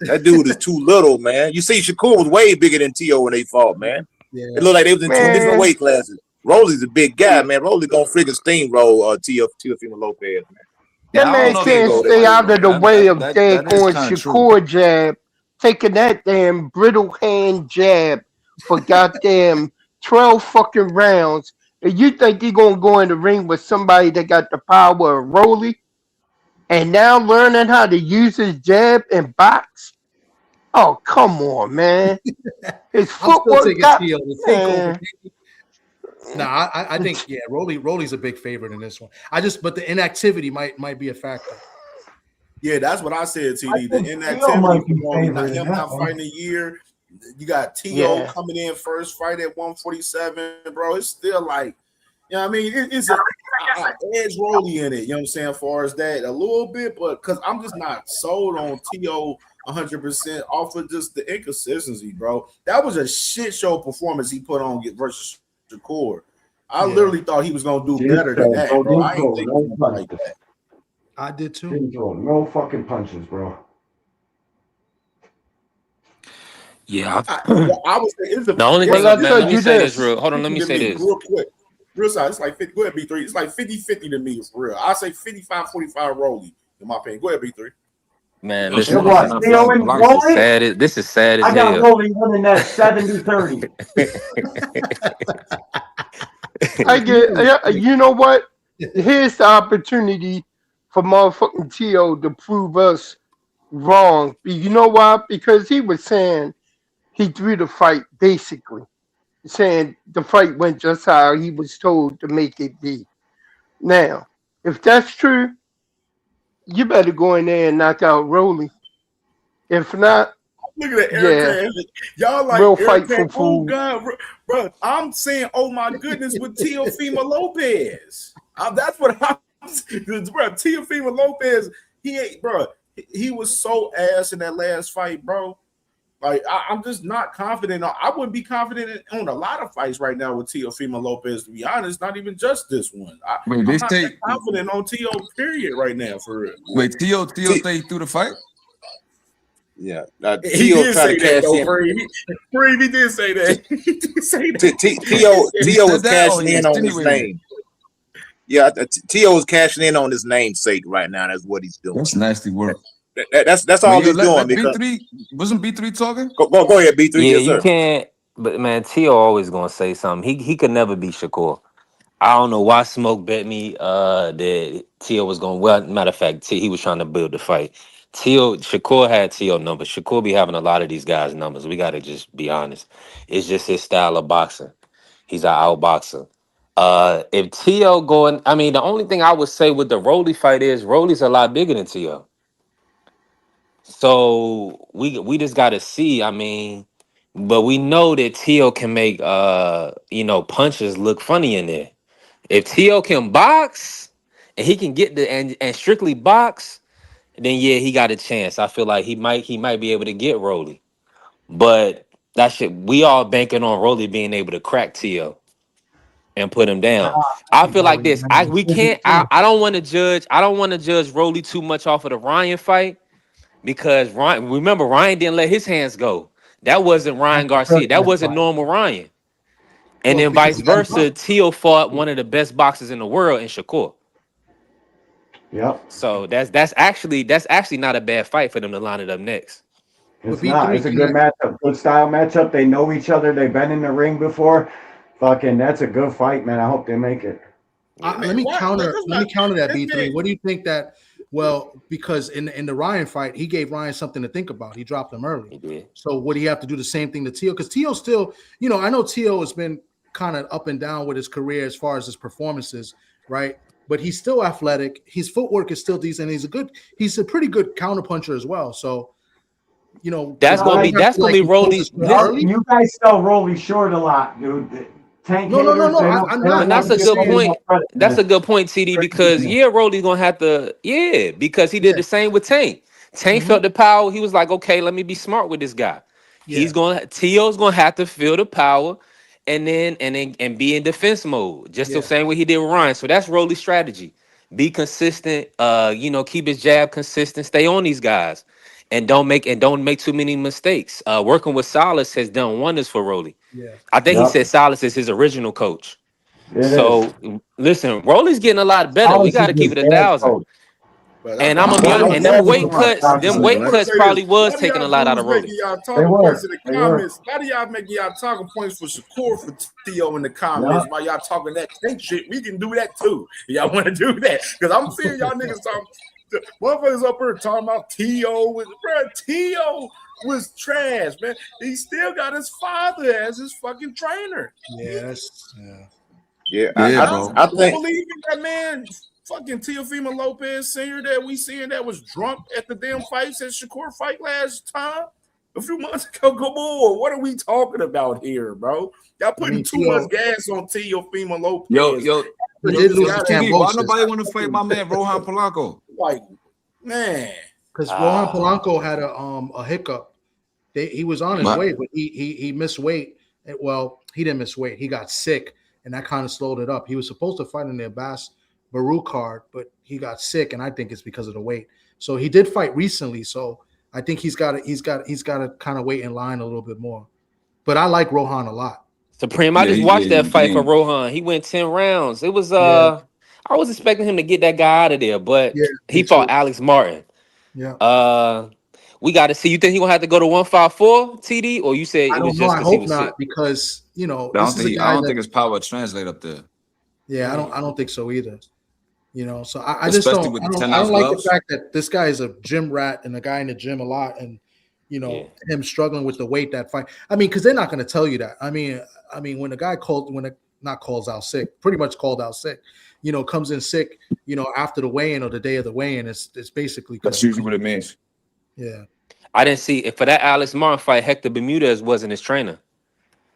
Speaker 13: That dude is too little, man. You see, Shakur was way bigger than Tio when they fought, man.
Speaker 6: Yeah.
Speaker 13: It looked like they was in two different
Speaker 7: Man.
Speaker 13: weight classes. Rolly's a big guy, man. Rolly gonna freaking steamroll Teofimo Lopez, man.
Speaker 7: That
Speaker 9: I
Speaker 7: man
Speaker 9: don't know if they
Speaker 7: can't
Speaker 9: go
Speaker 7: stay
Speaker 9: fight,
Speaker 7: out
Speaker 9: bro.
Speaker 7: of the way of
Speaker 9: That
Speaker 7: daggone
Speaker 9: is kind of true.
Speaker 7: Shakur jab, taking that damn brittle hand jab for goddamn 12 fucking rounds. And you think you're gonna go in the ring with somebody that got the power of Rolly and now learning how to use his jab and box? Oh, come on, man. His
Speaker 6: I'm still
Speaker 7: footwork
Speaker 6: taking
Speaker 7: got
Speaker 6: Tio. The
Speaker 7: man.
Speaker 6: takeover. Nah, I think Rolly, Rolly's a big favorite in this one. But the inactivity might be a factor.
Speaker 18: Yeah, that's what I said, TD. The
Speaker 3: Tio
Speaker 18: inactivity
Speaker 3: might be
Speaker 18: from Rolly,
Speaker 3: favored in
Speaker 18: him
Speaker 3: that
Speaker 18: not
Speaker 3: one.
Speaker 18: fighting a year. You got Tio
Speaker 7: Yeah.
Speaker 18: coming in first fight at 147, bro. It's still like, you know what I mean? It's a edge Rolly in it, you know what I'm saying, as far as that, a little bit, but because I'm just not sold on Tio 100% off of just the inconsistency, bro. That was a shit show performance he put on versus Shakur. I literally thought he was going to do better than that, bro. I ain't think he was gonna be like that.
Speaker 6: I did too.
Speaker 3: Didn't throw no fucking punches, bro.
Speaker 8: Yeah.
Speaker 18: I would say it's a
Speaker 8: The only thing,
Speaker 7: Well, I
Speaker 8: man,
Speaker 7: tell
Speaker 8: let me
Speaker 7: you
Speaker 8: say this
Speaker 7: this.
Speaker 8: real. Hold on, let me say this.
Speaker 18: real quick. Real side, it's like 50. Go ahead, B3. It's like 50-50 to me for real. I say 55-45 Rolly, in my opinion. Go ahead, B3.
Speaker 8: Man,
Speaker 3: You
Speaker 8: listen,
Speaker 3: know what? Tio and Rolly?
Speaker 8: this is sad as
Speaker 3: I got
Speaker 8: hell.
Speaker 3: Rolly winning that 70-30.
Speaker 7: I get. You know what? Here's the opportunity for motherfucking Tio to prove us wrong. You know why? Because he was saying he threw the fight basically, saying the fight went just how he was told to make it be. Now, if that's true, you better go in there and knock out Rolly. If not,
Speaker 18: Look at that, Eric
Speaker 7: yeah,
Speaker 18: Cash. Y'all like
Speaker 7: we'll
Speaker 18: Eric
Speaker 7: fight
Speaker 18: Cash.
Speaker 7: for
Speaker 18: Oh
Speaker 7: food.
Speaker 18: God, bro. I'm saying, oh my goodness, with Teofimo Lopez. That's what I'm saying, bro. Teofimo Lopez, he was so ass in that last fight, bro. Like I'm just not confident. I wouldn't be confident on a lot of fights right now with Teofimo Lopez. To be honest, not even just this one.
Speaker 9: Wait,
Speaker 18: I'm
Speaker 9: they
Speaker 18: not
Speaker 9: say
Speaker 18: that confident on Teo. Period. Right now, for real.
Speaker 9: wait, Teo stayed through the fight.
Speaker 13: Yeah,
Speaker 18: He
Speaker 13: Tio
Speaker 18: did
Speaker 13: trying
Speaker 18: say
Speaker 13: to
Speaker 18: that
Speaker 13: cash
Speaker 18: though,
Speaker 13: in.
Speaker 18: Brave. He did say that. He did say that.
Speaker 13: Tio was
Speaker 9: Said that or
Speaker 13: cashing
Speaker 9: he
Speaker 13: in on his
Speaker 9: insinuated it?
Speaker 13: name. Yeah, Tio is cashing in on his namesake right now. That's what he's doing.
Speaker 9: That's nasty work.
Speaker 13: That's
Speaker 9: Well,
Speaker 13: all
Speaker 9: yeah,
Speaker 13: he's doing.
Speaker 9: let
Speaker 13: Because
Speaker 9: B3 wasn't B3 talking?
Speaker 13: go ahead, B3.
Speaker 8: Yeah,
Speaker 13: Yes,
Speaker 8: you
Speaker 13: sir.
Speaker 8: can't. But man, Tio always gonna say something. He could never be Shakur. I don't know why Smoke bet me that Tio was going. Well, matter of fact, he was trying to build the fight. Shakur had Tio numbers. Shakur be having a lot of these guys' numbers. We got to just be honest. It's just his style of boxing. He's an outboxer. If Tio going, I mean, the only thing I would say with the Rolly fight is Rolly's a lot bigger than Tio. So we just got to see. I mean, but we know that Tio can make punches look funny in there. If Tio can box and he can get and strictly box, then yeah, he got a chance. I feel like he might be able to get Rolly. But that shit, we all banking on Rolly being able to crack Tio and put him down. I feel like this. I don't want to judge. I don't want to judge Rolly too much off of the Ryan fight because Ryan didn't let his hands go. That wasn't Ryan Garcia. That wasn't normal Ryan. And
Speaker 6: Well,
Speaker 8: then
Speaker 6: because
Speaker 8: vice
Speaker 6: he got
Speaker 8: versa, Tio fought one of the best boxers in the world in Shakur.
Speaker 3: Yep.
Speaker 8: So that's actually not a bad fight for them to line it up next.
Speaker 3: It's not. It's a good matchup, good style matchup. They know each other. They've been in the ring before. Fucking, that's a good fight, man. I hope they make it.
Speaker 6: Let me counter that, B3. What do you think that? Well, because in the Ryan fight, he gave Ryan something to think about. He dropped him early.
Speaker 8: He did.
Speaker 6: So would he have to do the same thing to Tio? Because Tio still, I know Tio has been kind of up and down with his career as far as his performances, right? But he's still athletic. His footwork is still decent. He's a pretty good counterpuncher as well. So,
Speaker 8: that's gonna be Rolly.
Speaker 3: You guys sell Rolly short a lot, dude. Tank
Speaker 6: No.
Speaker 3: I'm not.
Speaker 8: And that's a good point. That's a good point, TD, because Rolly's gonna have to, because he did the same with Tank. Tank felt the power. He was like, okay, let me be smart with this guy. Tio's gonna have to feel the power and be in defense mode, just the same way he did with Ryan. So that's Rolly's strategy. Be consistent, keep his jab consistent, stay on these guys, and don't make too many mistakes. Working with Salas has done wonders for Rolly.
Speaker 6: Yeah.
Speaker 8: I think he said Salas is his original coach. Listen, Rolly's getting a lot better. We got to keep it 1,000. And I'm gonna be honest. And them weight cuts probably was taking a lot out of Rolly.
Speaker 18: Making y'all talking points in the comments. A lot of y'all making y'all talking points for Shakur for Tio in the comments. While y'all talking that tank shit, we can do that too. Y'all want to do that? Because I'm seeing y'all niggas talking. Motherfuckers up here talking about Tio. Tio was trash, man. He still got his father as his fucking trainer.
Speaker 6: Yes.
Speaker 18: I think believe in that man. Fucking Teofimo Lopez Sr. that we seeing that was drunk at the damn fights at Shakur fight last time a few months ago. Come on, what are we talking about here, bro? Y'all putting too much gas on Teofimo Lopez.
Speaker 9: Yo, why nobody want to fight my man Rohan Polanco?
Speaker 18: Like, man,
Speaker 6: because Rohan Polanco had a hiccup. He was on his way, but he missed weight. Well, he didn't miss weight. He got sick, and that kind of slowed it up. He was supposed to fight in the Abbas Baru card, but he got sick, and I think it's because of the weight. So he did fight recently, so I think he's got to kind of wait in line a little bit more. But I like Rohan a lot.
Speaker 8: Supreme, I just watched that fight for Rohan. He went 10 rounds. It was I was expecting him to get that guy out of there, but he fought Alex Martin.
Speaker 6: Yeah.
Speaker 8: We got to see. You think he gonna have to go to 154 TD, or you said it was just
Speaker 6: I hope not, because
Speaker 9: I don't think his power translate up there.
Speaker 6: Yeah, I don't think so either. You know, so I just
Speaker 9: Especially
Speaker 6: don't.
Speaker 9: with
Speaker 6: I
Speaker 9: the
Speaker 6: don't.
Speaker 9: 10
Speaker 6: I
Speaker 9: ounce
Speaker 6: don't like the
Speaker 9: gloves.
Speaker 6: fact that this guy is a gym rat and a guy in the gym a lot, and you know him struggling with the weight that fight. I mean, because they're not going to tell you that. I mean, when a guy calls out sick, pretty much called out sick, you know, comes in sick, you know, after the weigh-in or the day of the weigh-in, it's basically
Speaker 9: That's usually what it means.
Speaker 6: Yeah.
Speaker 8: I didn't see for that Alex Martin fight. Hector Bermudez wasn't his trainer,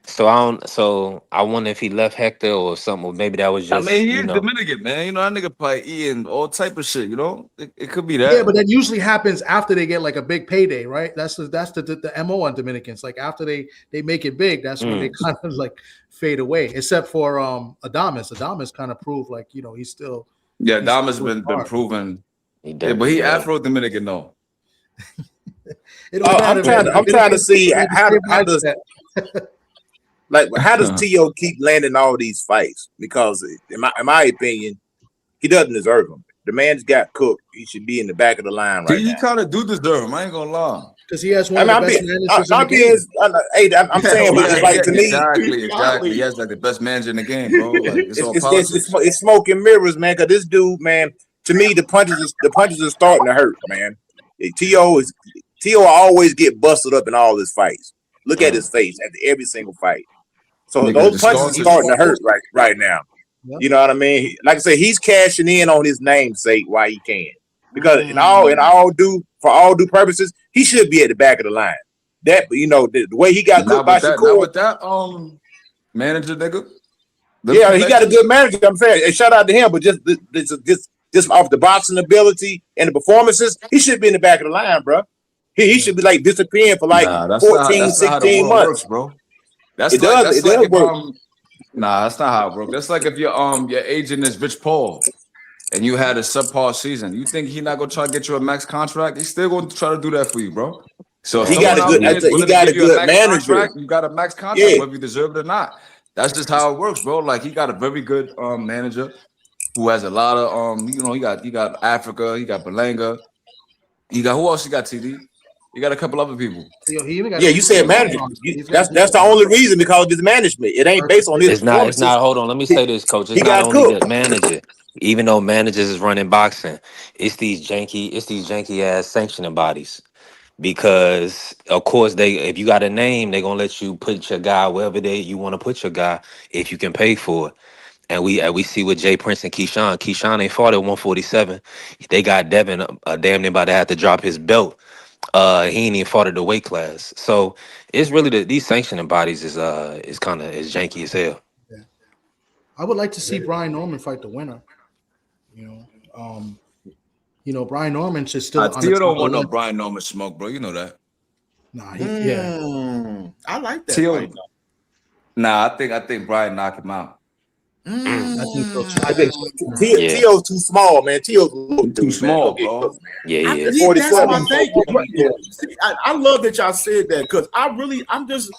Speaker 8: so I don't. So I wonder if he left Hector or something. Or maybe that was
Speaker 9: I
Speaker 8: just
Speaker 9: mean, he is Dominican, man. You know, that nigga probably eating all type of shit. You know, it could be that.
Speaker 6: Yeah, but that usually happens after they get like a big payday, right? That's the MO on Dominicans. Like after they make it big, that's when they kind of like fade away. Except for Adames. Adames kind of proved like, you know, he's still
Speaker 9: Dama's been proven. Yeah, but he Afro Dominican though.
Speaker 6: It don't matter.
Speaker 13: I'm trying to see how does how does T.O. keep landing all these fights? Because in my opinion, he doesn't deserve them. The man's got cooked. He should be in the back of the line right now.
Speaker 9: He kind of do deserve him. I ain't gonna lie.
Speaker 6: Because he has one of the best managers in the game.
Speaker 13: I'm saying, but it's like to me,
Speaker 9: exactly. He has like the best manager in the game, bro. Like
Speaker 13: it's smoke and mirrors, man. Because this dude, man, to me, the punches are starting to hurt, man. T.O. always get busted up in all his fights. Look at his face after every single fight. So those punches are starting to hurt right now. Yeah. You know what I mean? Like I say, he's cashing in on his namesake while he can. Because in all due purposes, he should be at the back of the line. That, you know, the way he got cooked by Shakur.
Speaker 9: Not with that manager, nigga.
Speaker 13: Yeah, he got a good manager. I'm saying, and shout out to him. But just off the boxing ability and the performances, he should be in the back of the line, bro. He should be like disappearing for like 14, 16 months,
Speaker 9: works, bro. It does work. Nah, that's not how it works. That's like if your agent is Rich Paul and you had a subpar season. You think he's not gonna try to get you a max contract? He's still gonna try to do that for you, bro. So if
Speaker 13: he got a good manager.
Speaker 9: You got a max contract, whether you deserve it or not. That's just how it works, bro. Like he got a very good manager who has a lot of you know, he got Africa, he got Belanga, he got who else? He got TD. You got a couple other people.
Speaker 13: You said manager. That's the only reason, because of his management. It ain't based on his.
Speaker 8: It's not. Hold on. Let me say this, coach. It's not only the manager. Even though managers is running boxing, it's these janky ass sanctioning bodies. Because of course if you got a name, they're gonna let you put your guy wherever you want to put your guy if you can pay for it. And we see with Jay Prince and Keyshawn. Keyshawn ain't fought at 147. They got Devin damn near about to have to drop his belt. He ain't even fought at the weight class. So it's really these sanctioning bodies is kind of janky as hell.
Speaker 6: Yeah. I would like to see Brian Norman fight the winner. You know, Brian Norman should still.
Speaker 9: I still don't want no Brian Norman smoke, bro. You know that.
Speaker 6: Nah,
Speaker 18: I like that.
Speaker 9: Nah, I think Brian knocked him out.
Speaker 13: I think T.O.'s too small, man. T.O.'s
Speaker 9: too small, bro.
Speaker 8: Yeah, he is.
Speaker 13: 47.
Speaker 18: I love that y'all said that, because I'm just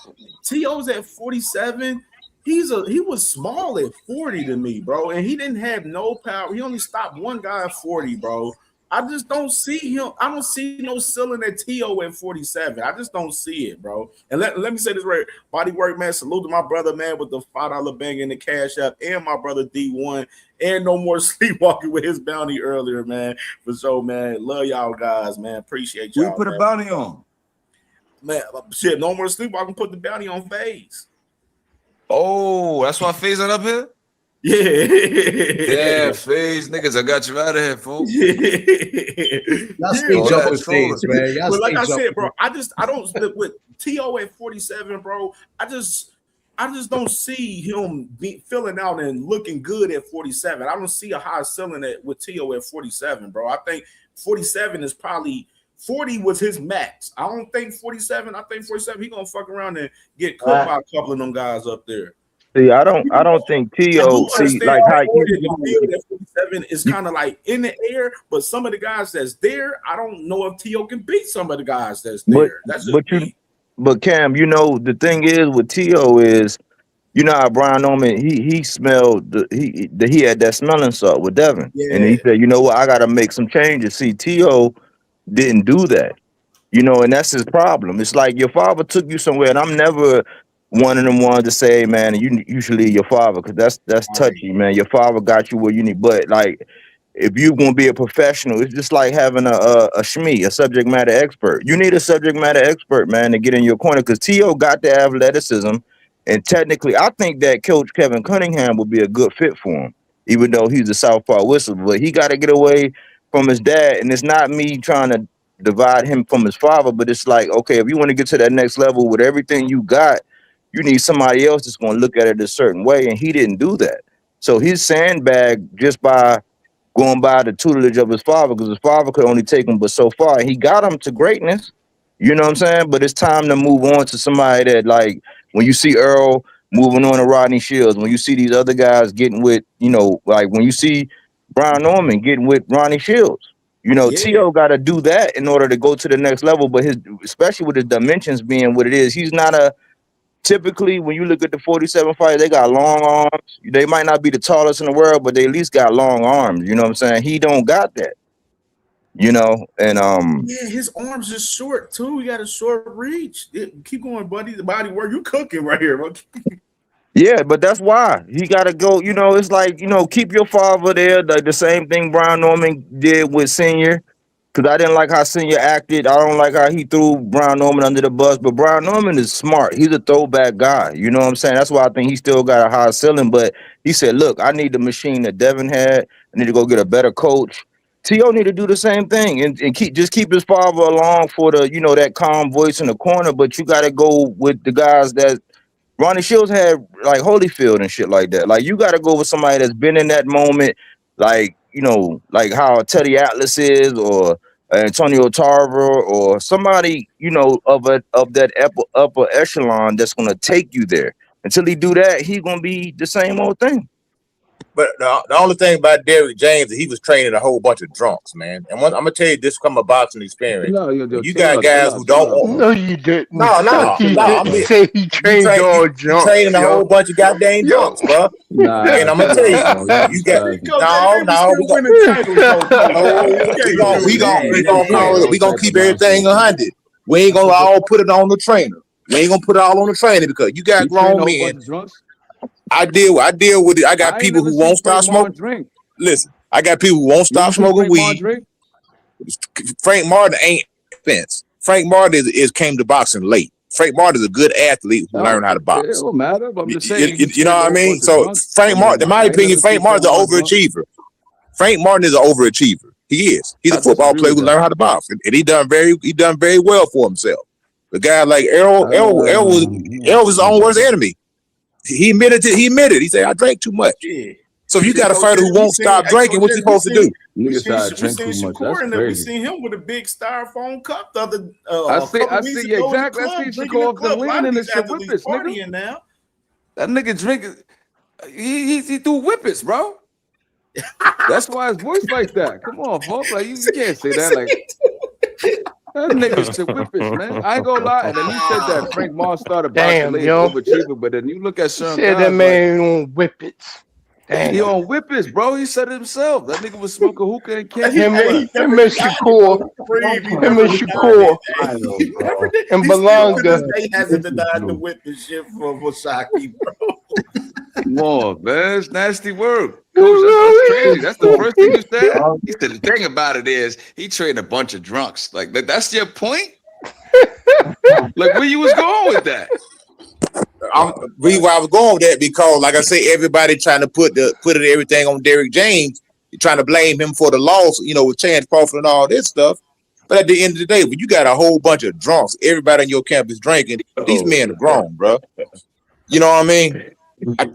Speaker 18: T.O.'s at 47. He was small at 40 to me, bro, and he didn't have no power. He only stopped one guy at 40, bro. I just don't see him. I don't see no ceiling at T.O. at 47. I just don't see it, bro. And let me say this right. Bodywork, man. Salute to my brother, man, with the $5 bang in the cash app, and my brother D1, and No More Sleepwalking with his bounty earlier, man. For sure, man. Love y'all guys, man. Appreciate y'all.
Speaker 9: We put a bounty on.
Speaker 18: Man, shit, No More Sleepwalking put the bounty on FaZe.
Speaker 9: Oh, that's why FaZe ain't up here?
Speaker 18: Yeah,
Speaker 9: FaZe niggas, I got you out of here, folks.
Speaker 18: But like I said, bro, I don't with T.O. at 47, bro. I just don't see him filling out and looking good at 47. I don't see a high ceiling with T.O. at 47, bro. I think 47 is probably 40 was his max. I don't think 47. I think 47 he gonna fuck around and get cooked by a couple of them guys up there.
Speaker 1: See, I don't think T.O. see like how
Speaker 18: 47 is kind of like in the air, but some of the guys that's there, I don't know if T.O. can beat some of the guys that's there.
Speaker 1: But Cam, you know the thing is with T.O. is, you know how Brian Norman he smelled he had that smelling salt with Devin, and he said, you know what, I got to make some changes. See, T.O. didn't do that, you know, and that's his problem. It's like your father took you somewhere, and I'm never one of them ones to say, hey, man, you should leave your father, because that's touchy, man. Your father got you where you need, but like if you're gonna be a professional, it's just like having a SME, a subject matter expert. You need a subject matter expert, man, to get in your corner because T.O. got the athleticism, and technically, I think that Coach Kevin Cunningham would be a good fit for him, even though he's a southpaw whistle. But he got to get away from his dad, and it's not me trying to divide him from his father, but it's like, okay, if you want to get to that next level with everything you got, you need somebody else that's going to look at it a certain way, and he didn't do that. So he's sandbagged just by going by the tutelage of his father because his father could only take him but so far. He got him to greatness, you know what I'm saying? But it's time to move on to somebody that, like, when you see Earl moving on to Rodney Shields, when you see these other guys getting with, you know, like when you see Brian Norman getting with Ronnie Shields, you know, T.O. got to do that in order to go to the next level. But his, especially with his dimensions being what it is, he's not a, typically when you look at the 47 fighters, they got long arms. They might not be the tallest in the world, but they at least got long arms. You know what I'm saying? He don't got that. You know, and
Speaker 10: yeah, his arms is short too. He got a short reach. Keep going, buddy. The body work. You cooking right here, bro.
Speaker 1: Yeah, but that's why he got to go. You know, it's like, you know, keep your father there. Like the same thing Brian Norman did with Senior. Because I didn't like how Senior acted. I don't like how he threw Brian Norman under the bus. But Brian Norman is smart. He's a throwback guy. You know what I'm saying? That's why I think he still got a high ceiling. But he said, look, I need the machine that Devin had. I need to go get a better coach. T.O. need to do the same thing and keep his father along for the, you know, that calm voice in the corner. But you got to go with the guys that Ronnie Shields had, like Holyfield and shit like that. Like you got to go with somebody that's been in that moment, like, you know, like how Teddy Atlas is, or Antonio Tarver, or somebody, you know, of that upper echelon that's gonna take you there. Until he do that, he gonna be the same old thing.
Speaker 13: But the only thing about Derrick James is he was training a whole bunch of drunks, man. And I'm gonna tell you this from a boxing experience.
Speaker 12: No,
Speaker 13: you got guys who don't want.
Speaker 7: No, you didn't.
Speaker 13: No.
Speaker 7: He didn't say he trained all drunks.
Speaker 13: Training a whole bunch of goddamn drunks, bro.
Speaker 12: Nah,
Speaker 13: and I'm gonna tell you, you got we gonna keep everything 100. We ain't gonna all put it on the trainer. We ain't gonna put it all on the trainer because you got grown men. I deal with it. I got people who won't stop smoking. Listen, I got people who won't stop smoking weed. Frank Martin ain't fence. Frank Martin came to boxing late. Frank Martin is a good athlete who learned how to box.
Speaker 12: It don't matter, but I'm just saying.
Speaker 13: You know what I mean? So Frank Martin, in my opinion, Frank Martin's an overachiever. Frank Martin is an overachiever. He is. He's a football player who learned how to box, and he done very well for himself. The guy like Errol was his own worst enemy. He admitted it. He said, I drank too much. Yeah. So if you got a fighter who won't stop drinking, what you supposed to do?
Speaker 10: We seen Shakur, and we seen him with a big styrofoam cup the other.
Speaker 12: I see exactly. I see Shakur leaning in the shit whippets, nigga.
Speaker 10: Now.
Speaker 12: That nigga drinking. He threw whippets, bro. That's why his voice like that. Come on, folks. Like you can't say that. Like that nigga shit whippets, man. I ain't gonna lie. And then you said that Frank Martin started boxing late overachiever, but then you look at Sean.
Speaker 7: Said that man on whippets.
Speaker 12: Damn. He on whippets, bro. He said it himself. That nigga was smoking hookah and candy.
Speaker 7: Him and Shakur. And Belonga.
Speaker 10: He hasn't denied the whippet shit for Shaki, bro.
Speaker 12: Come on, man. It's nasty work. Coach, that's crazy. That's the first thing you said.
Speaker 9: He said the thing about it is he trained a bunch of drunks. Like that's your point?
Speaker 12: Like where you was going with that?
Speaker 13: Reason why I was going with that because, like I say, everybody trying to put everything on Derrick James. You're trying to blame him for the loss, you know, with Chance Crawford and all this stuff. But at the end of the day, when you got a whole bunch of drunks, everybody in your camp is drinking. These men are grown, bro. You know what I mean? I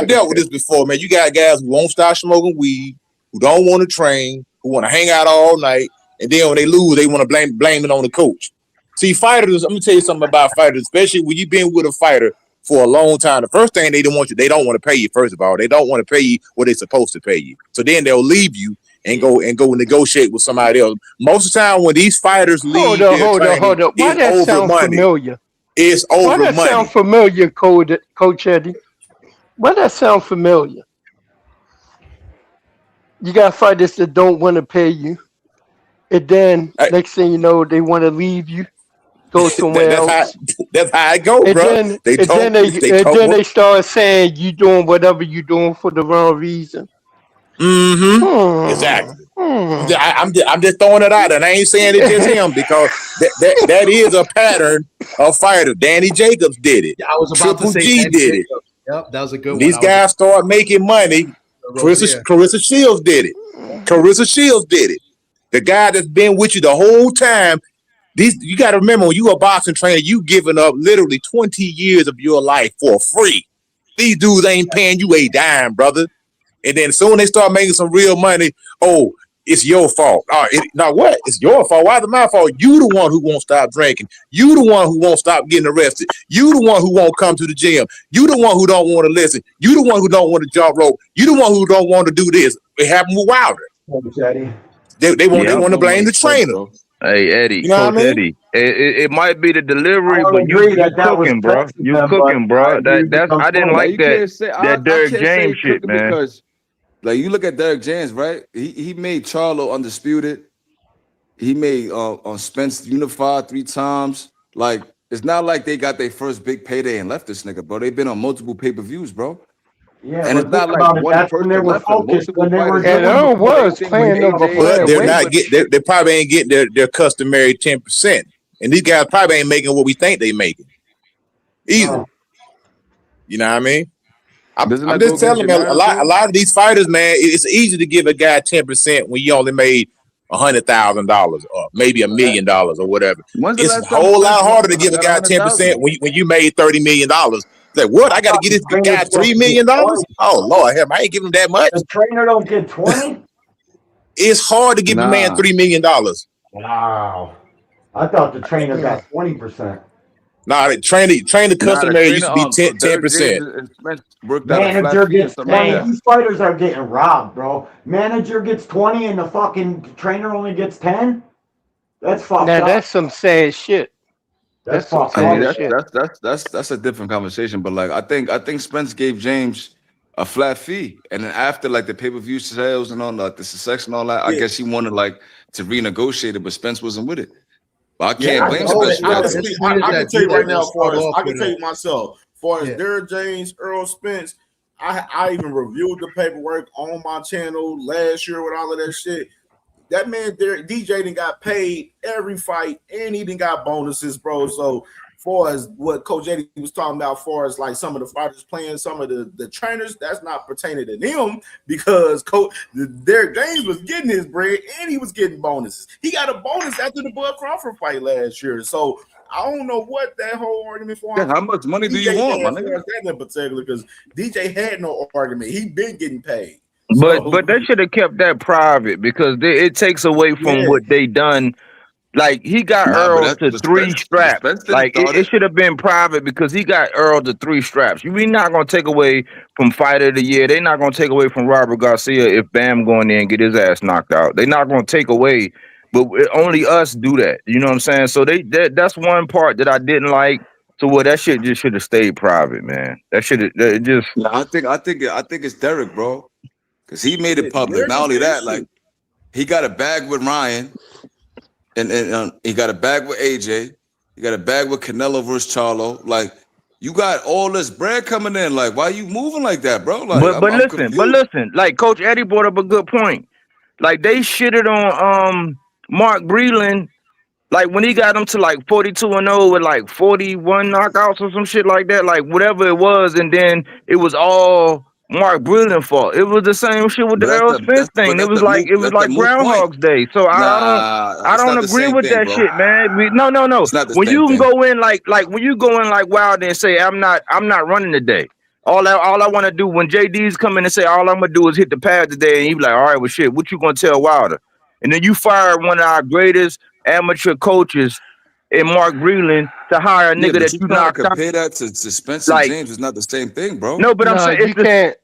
Speaker 13: dealt with this before, man. You got guys who won't stop smoking weed, who don't want to train, who want to hang out all night, and then when they lose, they want to blame it on the coach. See, fighters, I'm gonna tell you something about fighters, especially when you've been with a fighter for a long time. The first thing they don't want to pay you. First of all, they don't want to pay you what they're supposed to pay you. So then they'll leave you and go negotiate with somebody else. Most of the time, when these fighters leave,
Speaker 7: hold on. Why that sound familiar?
Speaker 13: It's over money. Why that
Speaker 7: sound familiar, Coach Eddie? Why that sound familiar? You got fighters that don't want to pay you, and then next thing you know, they want to leave you. Go somewhere else.
Speaker 13: That's how I go, bro.
Speaker 7: Then they start saying you doing whatever you doing for the wrong reason.
Speaker 13: Exactly. I'm just throwing it out, and I ain't saying it's just him because that is a pattern of fighters. Danny Jacobs did it.
Speaker 6: I was about
Speaker 13: Triple
Speaker 6: to say
Speaker 13: G
Speaker 6: Danny
Speaker 13: did it.
Speaker 6: Jacobs. Yep, that was a good
Speaker 13: These
Speaker 6: one.
Speaker 13: guys start making money. Carissa Shields did it. Carissa Shields did it. The guy that's been with you the whole time. You got to remember, when you a boxing trainer, you giving up literally 20 years of your life for free. These dudes ain't paying you a dime, brother. And then soon they start making some real money. Oh, it's your fault. Now what? It's your fault. Why is it my fault? You the one who won't stop drinking. You the one who won't stop getting arrested. You the one who won't come to the gym. You the one who don't want to listen. You the one who don't want to jump rope. You the one who don't want to do this. It happened with Wilder. They want to blame the trainer.
Speaker 1: Hey, Eddie,
Speaker 13: you know
Speaker 1: Coach
Speaker 13: what I mean?
Speaker 1: Eddie, it might be the delivery, but you cooking, bro. You
Speaker 3: them,
Speaker 1: cooking, bro. I didn't like
Speaker 12: you
Speaker 1: that.
Speaker 12: can't say,
Speaker 1: That Derrick
Speaker 12: I can't say
Speaker 1: James shit,
Speaker 12: cooking
Speaker 1: man.
Speaker 12: because, like, you look at Derrick James, right? He made Charlo undisputed. He made on Spence unified 3 times. Like, it's not like they got their first big payday and left this nigga, bro. They've been on multiple pay-per-views, bro.
Speaker 3: Yeah,
Speaker 12: and it's not like one person left. Multiple fighters.
Speaker 13: But they're not getting. They probably ain't getting their customary 10%, and these guys probably ain't making what we think they making either. You know what I mean? I'm just telling you, a lot of these fighters, man, it's easy to give a guy 10% when you only made $100,000 or maybe $1 million or whatever. It's a whole lot harder to give a guy 10% when you made $30 million. Like, what? I got to give this guy $3 million? Oh Lord, hell, I ain't giving him that much.
Speaker 3: The trainer don't get 20.
Speaker 13: It's hard to give a man $3 million.
Speaker 3: Wow, I thought the trainer got 20%.
Speaker 13: Nah, the trainer customary used to be 10%.
Speaker 3: Manager gets 20. These fighters are getting robbed, bro. Manager gets 20 and the fucking trainer only gets 10. That's fucked up.
Speaker 7: That's some sad shit.
Speaker 3: That's
Speaker 12: fucked up. That's a different conversation. But like, I think Spence gave James a flat fee, and then after like the pay-per-view sales and all like the success and all that, I guess he wanted like to renegotiate it, but Spence wasn't with it. But I can't blame Spence.
Speaker 10: I can tell you right now, I can tell you myself, as far as Derrick James, Earl Spence, I even reviewed the paperwork on my channel last year with all of that shit. That man, DJ done got paid every fight, and he done got bonuses, bro. So, far as what Coach Eddie was talking about, far as like some of the fighters playing some of the trainers, that's not pertaining to them because Derrick James was getting his bread and he was getting bonuses. He got a bonus after the Bud Crawford fight last year. So I don't know what that whole argument for.
Speaker 12: Yeah, how much money do you want, my nigga?
Speaker 10: That in particular, because DJ had no argument. He been getting paid.
Speaker 1: But they should have kept that private because it takes away from what they done. Like, he got Earl to 3 straps. Like, it should have been private because he got Earl to 3 straps. We're not going to take away from Fighter of the Year. They're not going to take away from Robert Garcia if Bam go in there and get his ass knocked out. They're not going to take away, but only us do that. You know what I'm saying? So that's one part that I didn't like. So that shit just should have stayed private, man. That should have just.
Speaker 12: Yeah, I think it's Derrick, bro, because he made it public. Not only that, like, he got a bag with Ryan. And he got a bag with AJ. He got a bag with Canelo versus Charlo. Like, you got all this bread coming in. Like, why you moving like that, bro? Like,
Speaker 1: but listen. Like, Coach Eddie brought up a good point. Like, they shitted on Mark Breland. Like, when he got him to like 42-0 with like 41 knockouts or some shit like that. Like, whatever it was, and then it was all Mark Breland fault. It was the same shit with the Earl Spence thing. It was like Groundhog's Day. So I don't agree with that shit, man. No. When you can go in like when you go in like Wilder and say I'm not running today. All I want to do when JD's come in and say all I'm gonna do is hit the pad today, and he be like, all right, well shit, what you gonna tell Wilder? And then you fire one of our greatest amateur coaches in Mark Breland to hire a nigga that you knocked out.
Speaker 12: Compare that to Spence and James is not the same thing, bro.
Speaker 1: No, but I'm saying you can't.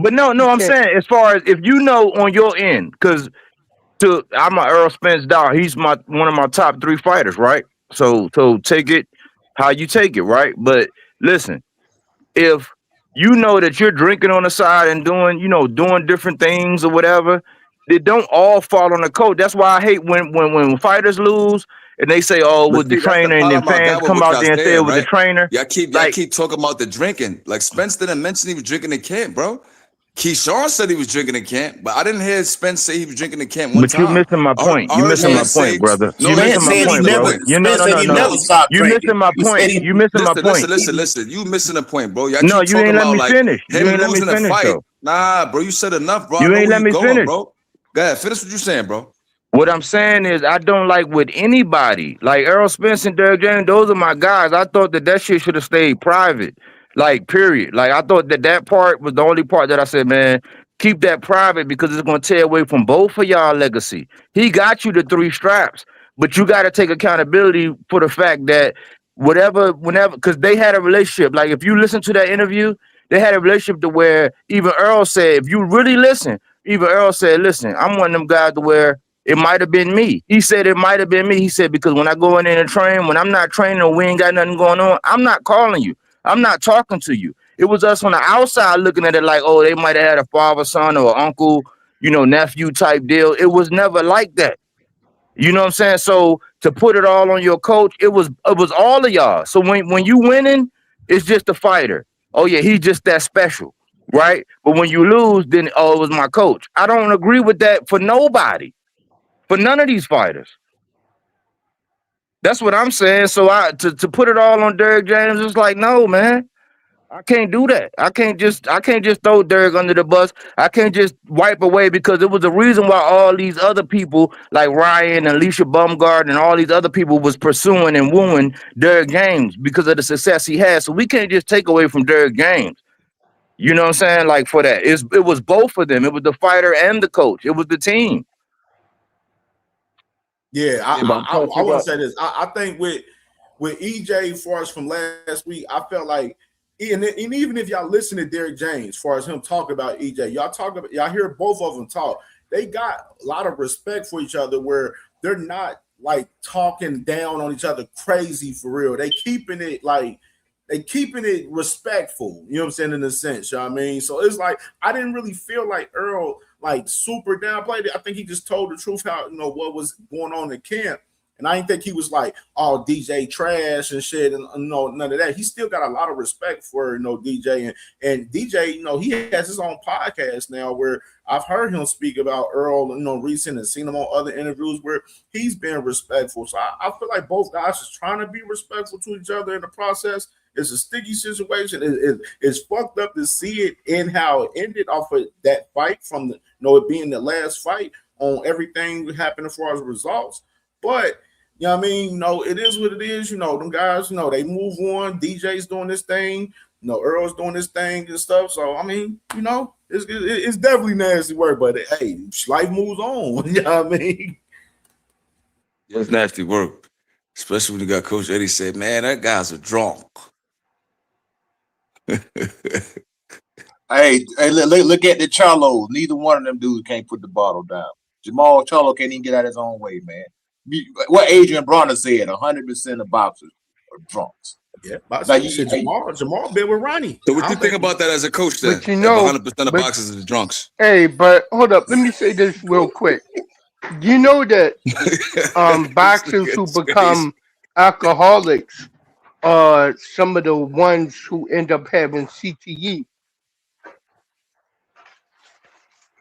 Speaker 1: But I'm saying as far as if you know on your end, because I'm an Earl Spence dog. He's one of my top 3 fighters, right? So take it how you take it, right? But listen, if you know that you're drinking on the side and doing different things or whatever, they don't all fall on the coach. That's why I hate when fighters lose and they say, "Oh, with the trainer," and then fans come out there and say it was the trainer.
Speaker 12: Y'all keep talking about the drinking. Like, Spence didn't mention he was drinking in camp, bro.
Speaker 9: Keyshawn said he was drinking in camp, but I didn't hear Spence say he was drinking in camp one
Speaker 1: But you
Speaker 9: time.
Speaker 1: missing my point. You missing my point, brother. You missing my point, bro. You no. You missing my point. You missing my point.
Speaker 9: Listen. You missing a point, bro. Y'all
Speaker 1: No,
Speaker 9: keep
Speaker 1: you
Speaker 9: talking
Speaker 1: ain't let
Speaker 9: about
Speaker 1: me
Speaker 9: like
Speaker 1: finish.
Speaker 9: him
Speaker 1: You ain't let me
Speaker 9: losing a
Speaker 1: finish
Speaker 9: fight.
Speaker 1: though.
Speaker 9: Nah, bro, you said enough, bro.
Speaker 1: You
Speaker 9: I know
Speaker 1: ain't
Speaker 9: where
Speaker 1: let
Speaker 9: you
Speaker 1: me
Speaker 9: going,
Speaker 1: finish.
Speaker 9: bro. Go ahead, finish what you saying, bro.
Speaker 1: What I'm saying is, I don't like with anybody like Errol Spence and Derrick James. Those are my guys. I thought that shit should have stayed private. Like, period. Like, I thought that part was the only part that I said, man, keep that private because it's gonna tear away from both of y'all legacy. He got you the 3 straps, but you got to take accountability for the fact that whenever, because they had a relationship. Like, if you listen to that interview, they had a relationship to where even Earl said, if you really listen, even Earl said, listen, I'm one of them guys to where it might have been me. He said it might have been me. He said, because when I go in there and train, when I'm not training or we ain't got nothing going on, I'm not calling you. I'm not talking to you. It was us on the outside looking at it like, oh, they might have had a father, son, or uncle, nephew type deal. It was never like that. You know what I'm saying? So to put it all on your coach, it was all of y'all. So when you winning, it's just the fighter. Oh yeah, he's just that special, right? But when you lose, then oh, it was my coach. I don't agree with that for nobody, for none of these fighters. That's what I'm saying. So to put it all on Derrick James, it's like, no, man. I can't do that. I can't just throw Derrick under the bus. I can't just wipe away because there was a reason why all these other people like Ryan and Alicia Baumgart and all these other people was pursuing and wooing Derrick James because of the success he had. So we can't just take away from Derrick James. You know what I'm saying? Like for that, it was both of them. It was the fighter and the coach. It was the team.
Speaker 10: Yeah, I want to say this. I think with EJ, as far as from last week, I felt like, and even if y'all listen to Derrick James, as far as him talking about EJ, y'all hear both of them talk. They got a lot of respect for each other, where they're not like talking down on each other crazy for real. They keeping it respectful. You know what I'm saying, in a sense. You know what I mean? So it's like I didn't really feel like Earl like super downplayed it. I think he just told the truth how what was going on in camp. And I didn't think he was like, oh, DJ trash and shit, and none of that. He still got a lot of respect for DJ, and DJ, he has his own podcast now where I've heard him speak about Earl, recent, and seen him on other interviews where he's been respectful. So I feel like both guys is trying to be respectful to each other in the process. It's a sticky situation. It's fucked up to see it in how it ended off of that fight from it being the last fight on everything that happened as far as results, but. You know what I mean? It is what it is. Them guys, they move on. DJ's doing this thing. Earl's doing this thing and stuff. So, I mean, it's definitely nasty work, but hey, life moves on. You know what I mean?
Speaker 9: It's nasty work. Especially when you got Coach Eddie said, man, that guy's a drunk.
Speaker 13: Hey, look at the Charlos. Neither one of them dudes can't put the bottle down. Jamal Charlo can't even get out his own way, man. What Adrian Bronner said, 100% of boxers are drunks.
Speaker 10: Yeah, Jamal been with Ronnie.
Speaker 9: So what you think about that as a coach then?
Speaker 7: But 100%
Speaker 9: of boxers are drunks.
Speaker 7: Hey, but hold up. Let me say this real quick. You know that boxers who become alcoholics are some of the ones who end up having CTE.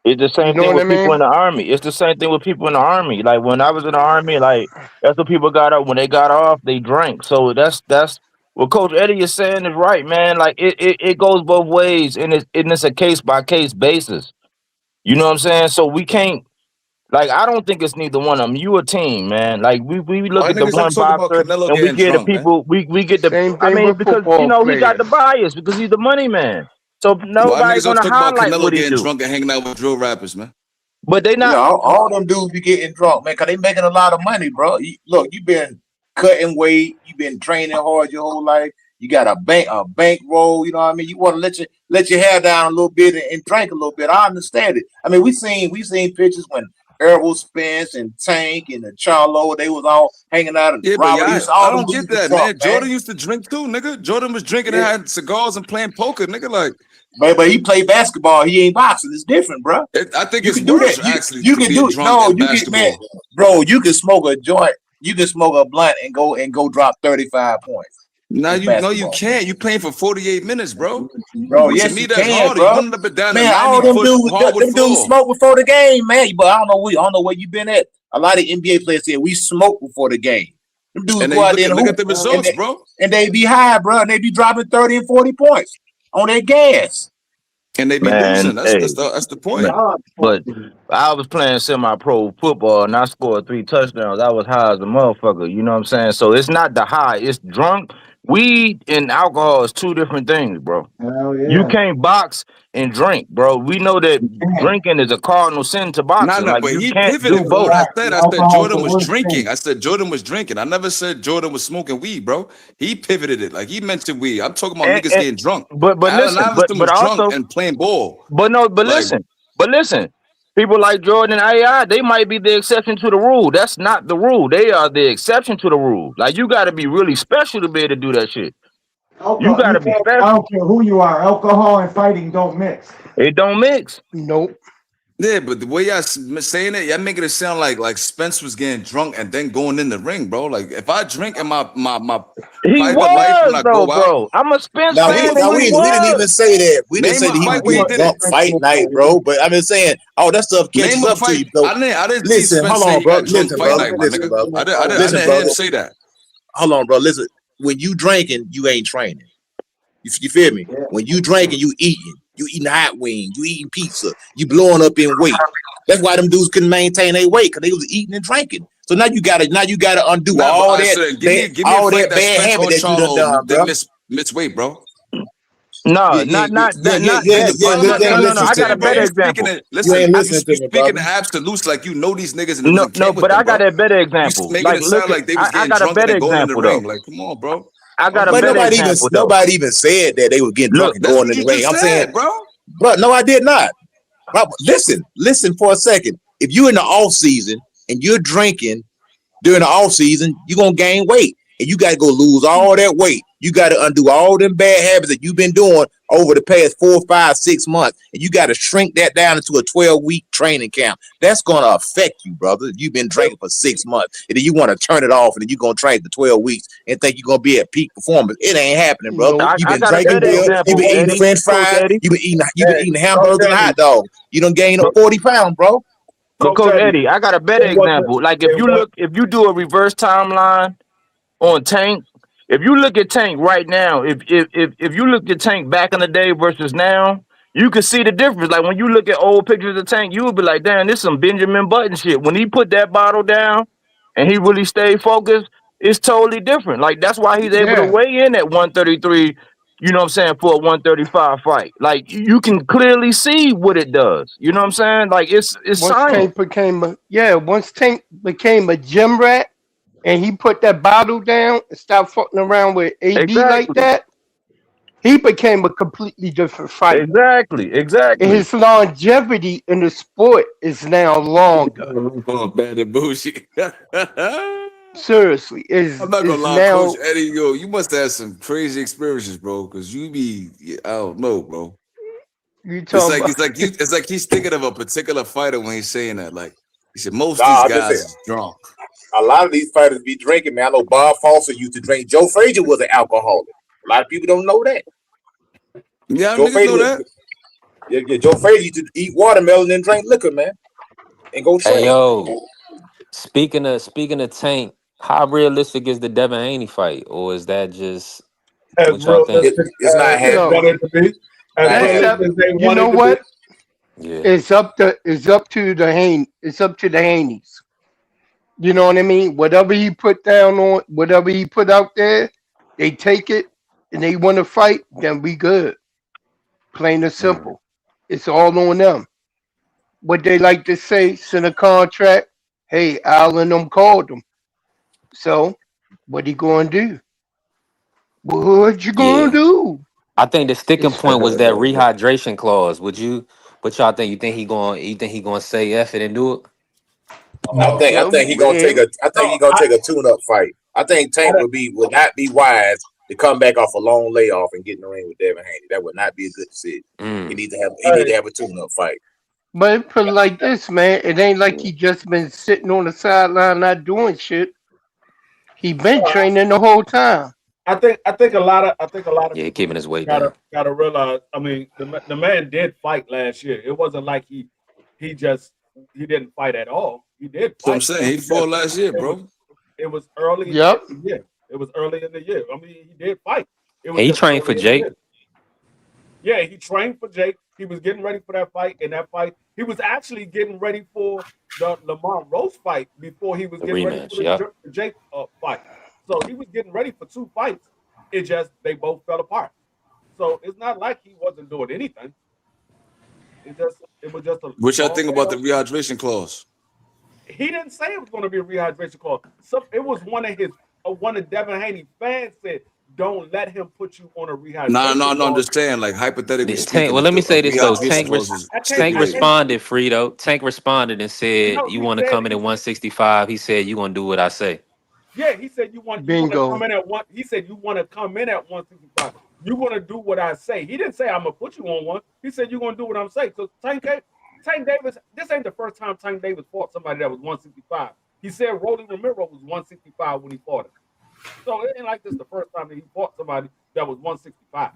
Speaker 1: It's the same thing with people in the Army. It's the same thing with people in the Army. Like when I was in the Army, like that's what people got up. When they got off, they drank. So that's what Coach Eddie is saying is right, man. Like it goes both ways, and it's a case by case basis. You know what I'm saying? So we can't. Like I don't think it's neither one of them. You a team, man. Like we look at the one boxer and we get the people. We get the. I mean, because he got the bias because he's the money man. So nobody's gonna highlight what he do.
Speaker 9: Drunk and hanging out with drill rappers, man.
Speaker 1: But they not
Speaker 13: all them dudes be getting drunk, man, because they making a lot of money, bro. Look, you been cutting weight, you been training hard your whole life. You got a bankroll, you know what I mean? You want to let your hair down a little bit and drink a little bit. I understand it. I mean, we seen pictures when Errol Spence and Tank and the Charlo, they was all hanging out.
Speaker 9: Yeah, but I don't get that, man. Jordan used to drink too, nigga. Jordan was drinking and had cigars and playing poker, nigga. Like,
Speaker 13: but he played basketball. He ain't boxing. It's different, bro.
Speaker 9: I think it's worse actually.
Speaker 13: You can do it. No, you can, man, bro. You can smoke a joint. You can smoke a blunt and go drop 35 points.
Speaker 9: No,
Speaker 13: It's
Speaker 9: you
Speaker 13: basketball,
Speaker 9: can't. You playing for 48 minutes, bro.
Speaker 13: bro.
Speaker 9: To
Speaker 13: Yes,
Speaker 9: me,
Speaker 13: you
Speaker 9: that's
Speaker 13: can,
Speaker 9: harder. You
Speaker 13: bro.
Speaker 9: running up and down a
Speaker 13: Man, all
Speaker 9: 90-foot hardwood
Speaker 13: them dudes
Speaker 9: floor.
Speaker 13: smoke before the game, man. But I don't know where you been at. A lot of NBA players say we smoke before the game. Them dudes
Speaker 9: And then
Speaker 13: go
Speaker 9: you
Speaker 13: out there and
Speaker 9: look
Speaker 13: hoop,
Speaker 9: at the results, bro.
Speaker 13: and they be high, bro, and they be dropping 30 and 40 points on their gas.
Speaker 9: And they be
Speaker 1: Man,
Speaker 9: losing. That's the point.
Speaker 1: But I was playing semi-pro football and I scored 3 touchdowns. I was high as a motherfucker. You know what I'm saying? So it's not the high, it's drunk. Weed and alcohol is 2 different things, bro.
Speaker 3: Hell yeah.
Speaker 1: You can't box and drink, bro. We know that drinking is a cardinal sin to boxing.
Speaker 9: No,
Speaker 1: Like
Speaker 9: but
Speaker 1: you
Speaker 9: he
Speaker 1: can't do
Speaker 9: pivoted from
Speaker 1: both.
Speaker 9: what I said. I said
Speaker 3: Alcohol's
Speaker 9: Jordan
Speaker 3: the
Speaker 9: was
Speaker 3: worst
Speaker 9: drinking.
Speaker 3: thing.
Speaker 9: I said Jordan was drinking. I never said Jordan was smoking weed, bro. He pivoted it. Like he mentioned weed. I'm talking about niggas getting drunk.
Speaker 1: But
Speaker 9: Allen
Speaker 1: listen,
Speaker 9: Iverson was drunk
Speaker 1: also,
Speaker 9: and playing ball.
Speaker 1: but
Speaker 9: Like,
Speaker 1: listen. People like Jordan and AI, they might be the exception to the rule. That's not the rule. They are the exception to the rule. Like you got to be really special to be able to do that shit. You got to be
Speaker 3: I
Speaker 1: special.
Speaker 3: don't care who you are. Alcohol and fighting don't mix.
Speaker 1: It don't mix.
Speaker 4: Nope.
Speaker 9: yeah, but the way y'all saying it, y'all making it sound like Spence was getting drunk and then going in the ring, bro. Like if I drink in my
Speaker 1: He
Speaker 9: private life when I
Speaker 1: was though,
Speaker 9: go out,
Speaker 1: bro. I'm a Spence
Speaker 13: Now
Speaker 1: fan.
Speaker 13: we didn't even say that. We didn't
Speaker 9: Name
Speaker 13: say
Speaker 9: a
Speaker 13: that he
Speaker 9: fight
Speaker 13: was
Speaker 9: where he
Speaker 13: getting
Speaker 9: did
Speaker 13: drunk
Speaker 9: it.
Speaker 13: fight night, bro. But I'm just saying, all that stuff catches
Speaker 9: Name a
Speaker 13: up to
Speaker 9: fight.
Speaker 13: you, bro.
Speaker 9: I didn't see
Speaker 13: Listen,
Speaker 9: Spence
Speaker 13: hold
Speaker 9: say
Speaker 13: on,
Speaker 9: he
Speaker 13: bro.
Speaker 9: got drunk
Speaker 13: Listen,
Speaker 9: fight
Speaker 13: brother.
Speaker 9: night, my
Speaker 13: Listen,
Speaker 9: nigga.
Speaker 13: brother.
Speaker 9: I didn't
Speaker 13: Listen,
Speaker 9: hear him
Speaker 13: brother.
Speaker 9: say that.
Speaker 13: Hold on, bro. Listen, when you drinking, you ain't training. You feel me? When you drinking, you eating hot wings, you eating pizza, you blowing up in weight. That's why them dudes couldn't maintain their weight because they was eating and drinking. So now you gotta undo
Speaker 9: Nah, but
Speaker 13: all
Speaker 9: I
Speaker 13: that
Speaker 9: said, give me a
Speaker 13: all
Speaker 9: fight
Speaker 13: that
Speaker 9: that
Speaker 13: bad
Speaker 9: Spence
Speaker 13: habit
Speaker 9: or
Speaker 13: that you done,
Speaker 9: Charlo
Speaker 13: bro.
Speaker 9: that miss weight, bro.
Speaker 1: No, not that. No. I got a better example.
Speaker 9: You speaking in absolutes like you know these niggas and was in camp with
Speaker 1: But
Speaker 9: them,
Speaker 1: I got
Speaker 9: bro.
Speaker 1: a better
Speaker 9: You
Speaker 1: example.
Speaker 9: making
Speaker 1: Like,
Speaker 9: it
Speaker 1: look,
Speaker 9: sound like they was
Speaker 1: I
Speaker 9: getting
Speaker 1: got a
Speaker 9: drunk and
Speaker 1: better
Speaker 9: then going in the
Speaker 1: example
Speaker 9: ring.
Speaker 1: though.
Speaker 9: Like, come on, bro.
Speaker 1: I got a
Speaker 13: But
Speaker 1: better example though.
Speaker 13: nobody even said that they were getting drunk and
Speaker 9: That's
Speaker 13: going
Speaker 9: what
Speaker 13: in the
Speaker 9: you
Speaker 13: ring.
Speaker 9: just
Speaker 13: I'm saying,
Speaker 9: said, bro.
Speaker 13: but no, I did not. But listen for a second. If you're in the off season and you're drinking during the off season, you're gonna gain weight. And you got to go lose all that weight. You got to undo all them bad habits that you've been doing over the past 4, 5, 6 months. And you got to shrink that down into a 12-week training camp. That's going to affect you, brother. You've been drinking for 6 months. And then you want to turn it off and then you're going to train for 12 weeks and think you're going to be at peak performance. It ain't happening, brother. You've been drinking beer. You've been eating French fries. You've been eating hamburgers and hot dogs. You done gained up 40 pounds, bro.
Speaker 1: But Coach Eddie, I got a better example. Like if you do a reverse timeline on Tank, if you look at Tank right now, if you look at Tank back in the day versus now, you can see the difference. Like when you look at old pictures of Tank, you would be like, damn, this some Benjamin Button shit. When he put that bottle down and he really stayed focused, it's totally different. Like that's why he's able to weigh in at 133, you know what I'm saying, for a 135 fight. Like you can clearly see what it does. You know what I'm saying? Like it's science.
Speaker 14: Once Tank became a gym rat, and he put that bottle down and stopped fucking around with AD like that, he became a completely different fighter.
Speaker 1: Exactly.
Speaker 14: And his longevity in the sport is now longer.
Speaker 9: Bad and bullshit.
Speaker 14: Seriously,
Speaker 9: I'm not gonna lie,
Speaker 14: now,
Speaker 9: Coach Eddie. Yo, you must have had some crazy experiences, bro. Because you be, I don't know, bro. It's like he's thinking of a particular fighter when he's saying that. Like he said, most of these guys is drunk.
Speaker 13: A lot of these fighters be drinking, man. I know Bob Foster used to drink. Joe Frazier was an alcoholic. A lot of people don't know that.
Speaker 9: Yeah, Joe Frazier know that.
Speaker 13: Yeah, Joe Frazier used to eat watermelon and drink liquor, man, and go train.
Speaker 8: Hey, yo, speaking of Tank, how realistic is the Devin Haney fight, or is that just what y'all think?
Speaker 13: It's not happening.
Speaker 14: You know what?
Speaker 8: Yeah.
Speaker 14: It's up to the Haneys. You know what I mean? Whatever he put out there, they take it and they want to fight, then we good. Plain and simple. It's all on them. What they like to say, send a contract. Hey, Al and them called them. So, what he going to do? What you going to do?
Speaker 8: I think the sticking point was that rehydration clause. What y'all think? You think he going to say F it and do it?
Speaker 13: I think he gonna take a tune-up fight. I think Tank would not be wise to come back off a long layoff and get in the ring with Devin Haney. That would not be a good decision. He needs to have a tune-up fight.
Speaker 14: But put it like this, man, it ain't like he just been sitting on the sideline not doing shit. He been training the whole time.
Speaker 20: I think a lot of
Speaker 8: Yeah, keeping his weight
Speaker 20: gotta
Speaker 8: down.
Speaker 20: gotta realize. I mean, the man did fight last year. It wasn't like he didn't fight at all. He did
Speaker 9: So I'm
Speaker 20: fight.
Speaker 9: saying he fought last year,
Speaker 20: It was
Speaker 9: bro.
Speaker 20: it was early
Speaker 14: Yep.
Speaker 20: in the year. It was early in the year. I mean, he did fight. It was
Speaker 8: He
Speaker 20: just
Speaker 8: trained for
Speaker 20: early in the
Speaker 8: Jake.
Speaker 20: year. Yeah, he trained for Jake. He was getting ready for that fight. And that fight, he was actually getting ready for the Lamont Rose fight before he was
Speaker 8: The
Speaker 20: getting ready
Speaker 8: rematch,
Speaker 20: for
Speaker 8: yeah.
Speaker 20: the Jake fight. So he was getting ready for 2 fights. It just they both fell apart. So it's not like he wasn't doing anything. It was just a
Speaker 9: What y'all
Speaker 20: long
Speaker 9: think
Speaker 20: day
Speaker 9: about the
Speaker 20: off.
Speaker 9: rehydration clause?
Speaker 20: He didn't say it was going to be a rehydration clause. It was one of Devin Haney fans said, "Don't let him put you on a rehydration
Speaker 9: No. I'm
Speaker 20: clause."
Speaker 9: just saying, like hypothetically
Speaker 8: Tank.
Speaker 9: speaking,
Speaker 8: Well,
Speaker 9: if
Speaker 8: let me
Speaker 9: the
Speaker 8: say this though.
Speaker 9: rehydration clause is
Speaker 8: Tank
Speaker 20: I
Speaker 9: stipulated.
Speaker 20: can't.
Speaker 8: responded, Frito. Tank responded and said,
Speaker 20: No,
Speaker 8: "You
Speaker 20: he
Speaker 8: want to
Speaker 20: said
Speaker 8: come in at 165?" He said, "You gonna do what I say."
Speaker 20: yeah, he said you want to
Speaker 14: Bingo.
Speaker 20: come in at one. He said you want to come in at 165. You're gonna do what I say. He didn't say I'm gonna put you on one. He said you're gonna do what I'm saying. So Tank Davis, this ain't the first time Tank Davis fought somebody that was 165. He said Rolly Romero was 165 when he fought him. So it ain't like this the first time that he fought somebody that was 165.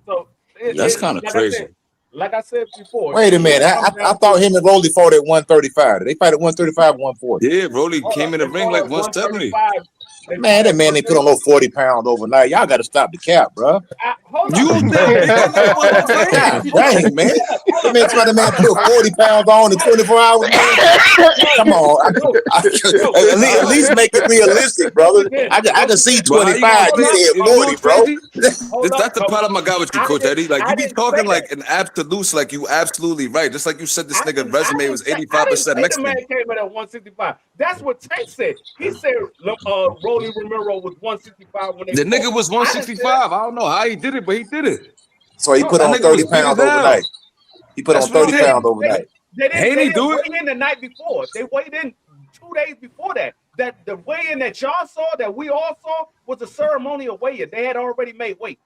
Speaker 20: So
Speaker 9: That's kind of crazy.
Speaker 20: like I said before,
Speaker 13: Wait a minute. I thought him and Rolly fought at 135. Did they fight at 135 or 140?
Speaker 9: Yeah, Rolly came in the
Speaker 20: they
Speaker 9: ring
Speaker 20: fought
Speaker 9: like
Speaker 20: at
Speaker 9: 170.
Speaker 20: 135.
Speaker 13: Man, that man ain't put on no 40 pounds overnight. Y'all got to stop the cap, bro.
Speaker 20: Hold
Speaker 9: You
Speaker 20: on.
Speaker 9: did, nigga. That was what I'm
Speaker 13: God
Speaker 9: saying.
Speaker 13: dang, man. That man trying to put 40 pounds on in 24 hours, man. Come on. At least make it realistic, brother. I can see
Speaker 9: But how you
Speaker 13: 25.
Speaker 9: gonna
Speaker 13: You
Speaker 9: say?
Speaker 13: said
Speaker 9: You know
Speaker 13: 40,
Speaker 9: what's
Speaker 13: bro.
Speaker 9: crazy? That's the problem I got with you, Coach Eddie. Like you be talking like an absolute, like you absolutely right. Just like you said, this nigga resume was
Speaker 20: I
Speaker 9: 85%
Speaker 20: didn't say the
Speaker 9: Mexican.
Speaker 20: man came in at 165. That's what Tank said. He said Rolly Romero was 165 when they
Speaker 9: The
Speaker 20: fought.
Speaker 9: nigga was
Speaker 20: I didn't say that.
Speaker 9: 165. I don't know how he did it, but he did it.
Speaker 13: So he put
Speaker 9: That
Speaker 13: on
Speaker 9: nigga
Speaker 13: 30
Speaker 9: was big as
Speaker 13: pounds
Speaker 9: hell.
Speaker 13: overnight. He put on
Speaker 9: That's what he
Speaker 13: 30
Speaker 9: did.
Speaker 13: pounds overnight.
Speaker 20: They
Speaker 9: Haney
Speaker 20: didn't
Speaker 9: do it.
Speaker 20: weigh in the night before. They weighed in 2 days before that. That the weigh-in that y'all saw, that we all saw, was a ceremonial weigh-in. They had already made weight.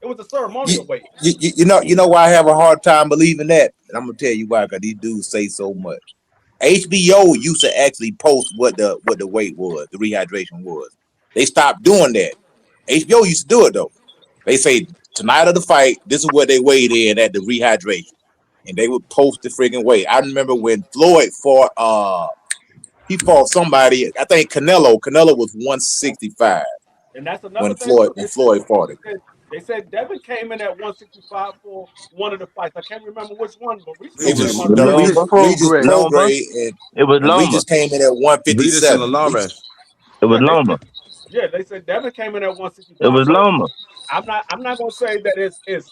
Speaker 20: It was a ceremonial weigh-in.
Speaker 13: You know why I have a hard time believing that? And I'm gonna tell you why, because these dudes say so much. HBO used to actually post what the weight was, the rehydration was. They stopped doing that. HBO used to do it though. They say tonight of the fight, this is what they weighed in at the rehydration, and they would post the freaking weight. I remember when Floyd fought. He fought somebody. I think Canelo. Canelo was 165
Speaker 20: And that's another
Speaker 13: when
Speaker 20: thing too.
Speaker 13: Floyd fought him.
Speaker 20: They said Devin came in at 165 for one of the fights. I can't remember which one, but
Speaker 13: It
Speaker 20: came
Speaker 13: was
Speaker 20: out there.
Speaker 13: Regis
Speaker 1: Loma.
Speaker 13: Prograis
Speaker 1: It was
Speaker 13: and
Speaker 1: Loma.
Speaker 13: Regis came in at
Speaker 9: Regis and
Speaker 13: 157.
Speaker 9: Linares.
Speaker 1: It was
Speaker 20: Yeah,
Speaker 1: Loma.
Speaker 20: they said Devin came in at
Speaker 1: It
Speaker 20: 165.
Speaker 1: was
Speaker 20: So
Speaker 1: Loma.
Speaker 20: I'm not gonna say that
Speaker 9: I
Speaker 20: it's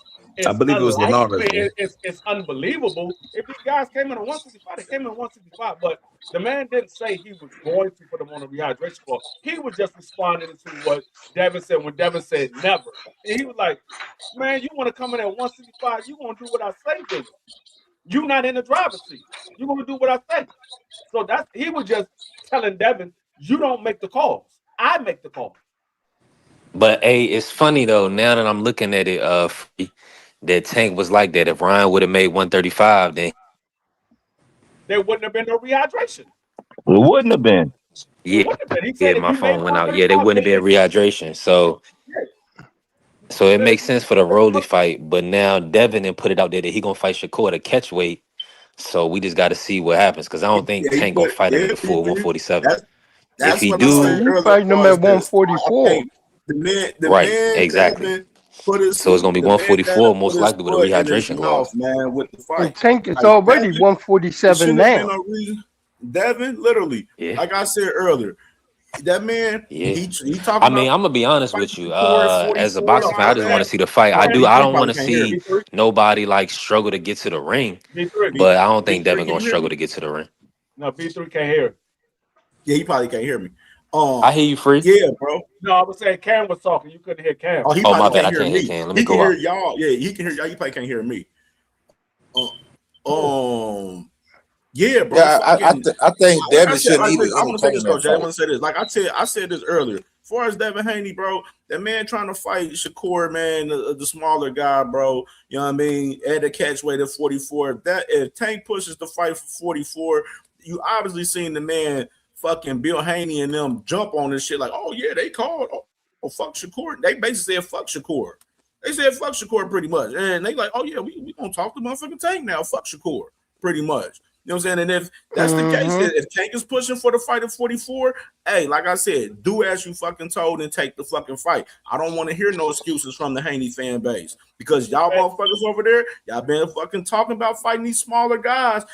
Speaker 9: believe it was
Speaker 20: unlikely,
Speaker 9: Linares, bro.
Speaker 20: it's unbelievable. If these guys came in at 165, they came in at 165. But the man didn't say he was going to put them on a rehydration clause. He was just responding to what Devin said when Devin said never. And he was like, man, you want to come in at 165, you gonna do what I say, then. You're not in the driver's seat. You're gonna do what I say. So he was just telling Devin, you don't make the calls. I make the call.
Speaker 8: But hey, it's funny though. Now that I'm looking at it, that Tank was like that. If Ryan would have made 135, then
Speaker 20: There wouldn't have been no rehydration.
Speaker 1: It wouldn't have been.
Speaker 20: It wouldn't have been. He
Speaker 8: yeah,
Speaker 20: said if
Speaker 8: my
Speaker 20: you made
Speaker 8: phone went out. Yeah, they
Speaker 20: 135,
Speaker 8: wouldn't have been rehydration. So it makes sense for the Rolly fight. But now Devin then put it out there that he gonna fight Shakur to catch weight. So we just got to see what happens because I don't think Tank gonna fight him at the full 147. If
Speaker 18: That's
Speaker 8: he
Speaker 18: what I said
Speaker 8: do,
Speaker 14: He
Speaker 18: earlier.
Speaker 14: fighting him at 144.
Speaker 18: The
Speaker 8: right,
Speaker 18: man
Speaker 8: exactly.
Speaker 18: Devin put his
Speaker 8: So it's gonna be
Speaker 18: the man
Speaker 8: 144
Speaker 18: Devin put
Speaker 8: most
Speaker 18: his
Speaker 8: likely with a
Speaker 18: foot in his
Speaker 8: rehydration
Speaker 18: mouth,
Speaker 8: clause.
Speaker 18: man, with the
Speaker 14: And
Speaker 18: fight.
Speaker 14: Tank is
Speaker 18: Like
Speaker 14: already
Speaker 18: Devin, it
Speaker 14: 147
Speaker 18: shouldn't have been
Speaker 14: now.
Speaker 18: no reason. Devin, literally, like I said earlier, that man,
Speaker 8: Yeah.
Speaker 18: he
Speaker 8: I
Speaker 18: talking
Speaker 8: mean,
Speaker 18: about
Speaker 8: I'm gonna be honest
Speaker 18: fighting
Speaker 8: with you.
Speaker 18: Shakur at
Speaker 8: As a
Speaker 18: 44 and
Speaker 8: boxing fan, I
Speaker 18: all
Speaker 8: just want to
Speaker 18: that.
Speaker 8: see the fight. I
Speaker 18: B3
Speaker 8: don't want
Speaker 18: probably
Speaker 8: to
Speaker 18: can't hear
Speaker 8: see
Speaker 18: me.
Speaker 8: nobody like struggle to get to the ring.
Speaker 20: B3,
Speaker 8: But I don't think Devin
Speaker 18: can
Speaker 8: gonna
Speaker 18: you hear
Speaker 8: struggle
Speaker 18: me?
Speaker 8: to get to the ring.
Speaker 20: No, B3 can't hear.
Speaker 18: Yeah, he probably can't hear me.
Speaker 8: I hear you, Free.
Speaker 18: Yeah, bro.
Speaker 20: No, I was saying Cam was talking. You couldn't hear Cam.
Speaker 18: Oh, he
Speaker 8: Oh, my
Speaker 18: probably
Speaker 8: bad. I
Speaker 18: can't hear
Speaker 8: can't hear
Speaker 18: me.
Speaker 8: Cam. Let me
Speaker 18: He can
Speaker 8: go
Speaker 18: hear
Speaker 8: out.
Speaker 18: y'all. Yeah, he can hear y'all. You probably can't hear me. Yeah, bro.
Speaker 13: Yeah, I
Speaker 18: Fucking.
Speaker 13: think
Speaker 18: Like I
Speaker 13: Devin
Speaker 18: said,
Speaker 13: shouldn't
Speaker 18: I
Speaker 13: even
Speaker 18: want to say
Speaker 13: entertain
Speaker 18: this,
Speaker 13: that
Speaker 18: Coach. I
Speaker 13: fight.
Speaker 18: want to say this. Like I said this earlier. As far as Devin Haney, bro, that man trying to fight Shakur, man, the smaller guy, bro. You know what I mean? At the catch weight of 44. If Tank pushes the fight for 44, you obviously seen the man fucking Bill Haney and them jump on this shit like, oh yeah, they called.
Speaker 10: Oh, fuck Shakur. They basically said fuck Shakur. They said fuck Shakur pretty much. And they like, oh yeah, we gonna talk to motherfucking Tank now. Fuck Shakur, pretty much. You know what I'm saying? And if that's the case, if Tank is pushing for the fight at 44, hey, like I said, do as you fucking told and take the fucking fight. I don't want to hear no excuses from the Haney fan base because y'all motherfuckers over there, y'all been fucking talking about fighting these smaller guys.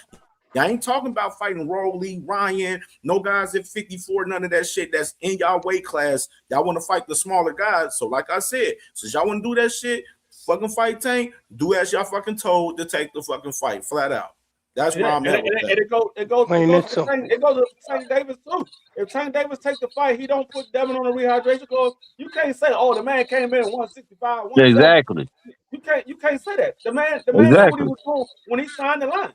Speaker 10: Y'all ain't talking about fighting Rolly, Ryan, no guys at 54, none of that shit that's in y'all weight class. Y'all want to fight the smaller guys. So like I said, since y'all want to do that shit, fucking fight Tank, do as y'all fucking told to take the fucking fight, flat out. That's where I'm at with that.
Speaker 20: It goes to Tank Davis too. If Tank Davis take the fight, he don't put Devin on the rehydration clause. You can't say, "Oh, the man came in at 165, 170."
Speaker 1: Exactly.
Speaker 20: You can't say that. The man knew what he was doing when he signed the line.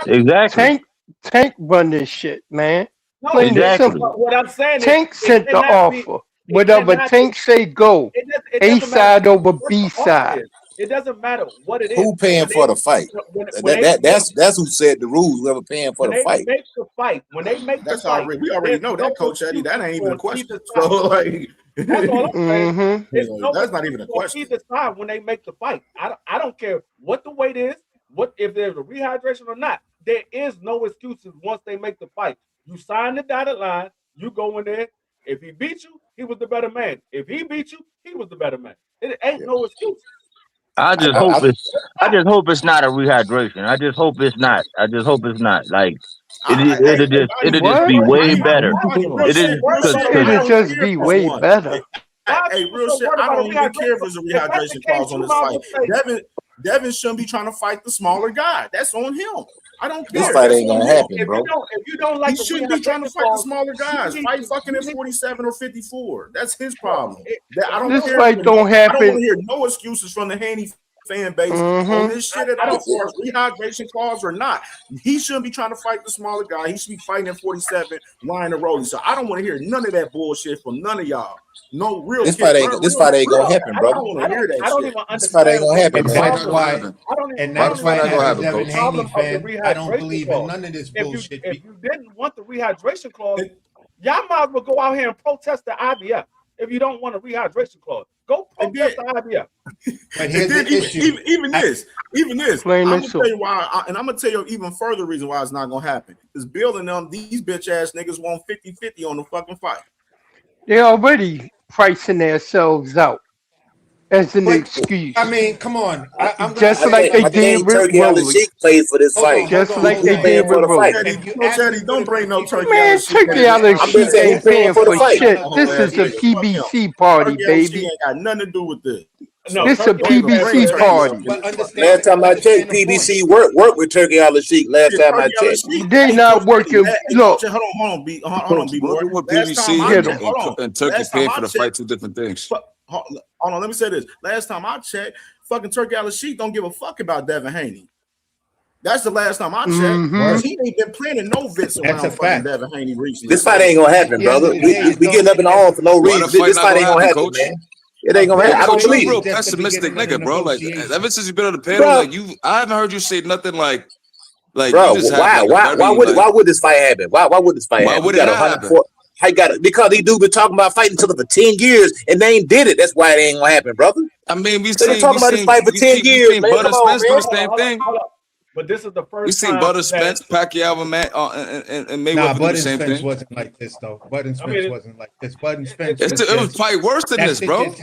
Speaker 1: Exactly.
Speaker 14: Tank run this shit, man.
Speaker 20: No,
Speaker 14: Plain and simple.
Speaker 20: What I'm saying is,
Speaker 14: Tank sent the offer. Whatever Tank say go. A side over B side.
Speaker 20: It doesn't matter what it is.
Speaker 13: Who paying for the fight? That's who said the rules. Whoever paying for the fight.
Speaker 20: When they make the fight,
Speaker 10: we already know that, Coach Eddie. That ain't even a question. So like,
Speaker 20: that's all I'm saying.
Speaker 10: That's not even a question.
Speaker 20: Either side when they make the fight, I don't care what the weight is, what if there's a rehydration or not. There is no excuses once they make the fight. You sign the dotted line. You go in there. If he beat you, he was the better man. If he beat you, he was the better man. It ain't no excuse.
Speaker 1: I just hope it's not a rehydration. I just hope it's not. Like it'll just be way better.
Speaker 14: It'll just be way better.
Speaker 10: Hey, real shit. I don't even care if there's a rehydration clause on this fight. Devin shouldn't be trying to fight the smaller guy. That's on him. I don't care.
Speaker 13: This fight ain't gonna happen, bro.
Speaker 20: If you don't like,
Speaker 10: he shouldn't be trying to fight the smaller guys. Fight fucking at 47 or 54. That's his problem. I don't
Speaker 14: this
Speaker 10: care.
Speaker 14: fight don't happen.
Speaker 10: I don't want to hear no excuses from the Haney fan base on this shit at all, for rehydration clause or not. He shouldn't be trying to fight the smaller guy. He should be fighting at 47, Ryan and Rolly. So I don't want to hear none of that bullshit from none of y'all. No real.
Speaker 13: This fight ain't gonna happen, brother.
Speaker 20: I don't even understand.
Speaker 13: This fight ain't gonna happen.
Speaker 16: That's why as a Devin Haney fan, I don't believe in none of this bullshit.
Speaker 20: If you didn't want the rehydration clause, y'all might as well go out here and protest the IBF. If you don't want a rehydration clause, go protest the IBF.
Speaker 16: But here's the issue.
Speaker 10: Even this. I'm gonna tell you why, and I'm gonna tell you even further reason why it's not gonna happen. Is building them these bitch ass niggas want 50-50 on the fucking fight.
Speaker 14: They're already pricing themselves out as an excuse.
Speaker 16: I mean, come on. I'm
Speaker 14: just like they did with Rolly.
Speaker 13: Played for this fight.
Speaker 14: Just like they did with Rolly.
Speaker 10: Don't bring no turkey.
Speaker 14: Man, Turkey out of shit ain't paying for shit. This is a PBC party, baby.
Speaker 10: Ain't got nothing to do with this.
Speaker 14: No, this is a PBC party.
Speaker 13: Last time I checked, PBC work with Turkey Al Sheik. Last time I checked,
Speaker 14: they not working. Look,
Speaker 10: hold on, be more.
Speaker 9: What PBC and Turkey paying for the fight, two different things.
Speaker 10: Hold on, let me say this. Last time I checked, fucking Turkey Al Sheik don't give a fuck about Devin Haney. That's the last time I checked. He ain't been planning no vets around fucking Devin Haney recently.
Speaker 13: This fight ain't gonna happen, brother. We getting up in the arm for no reason. This fight ain't gonna happen, man. It ain't gonna happen. I don't believe.
Speaker 9: You're a real pessimistic nigga, bro. Like ever since you've been on the panel, I haven't heard you say nothing like.
Speaker 13: Bro, why would this fight happen? Why would this fight happen?
Speaker 9: Why would it not happen?
Speaker 13: Because these dudes been talking about fighting each other for 10 years and they ain't did it. That's why it ain't gonna happen, brother.
Speaker 9: I mean,
Speaker 13: we've seen talking about this fight for 10 years. Man,
Speaker 9: Butter Spence do the same thing.
Speaker 20: But this is the first.
Speaker 9: We seen Butter Spence, Pacquiao, and Mayweather do the same thing.
Speaker 16: Wasn't like this though. Bud Spence wasn't like this. Bud Spence.
Speaker 9: It was probably worse than this, bro.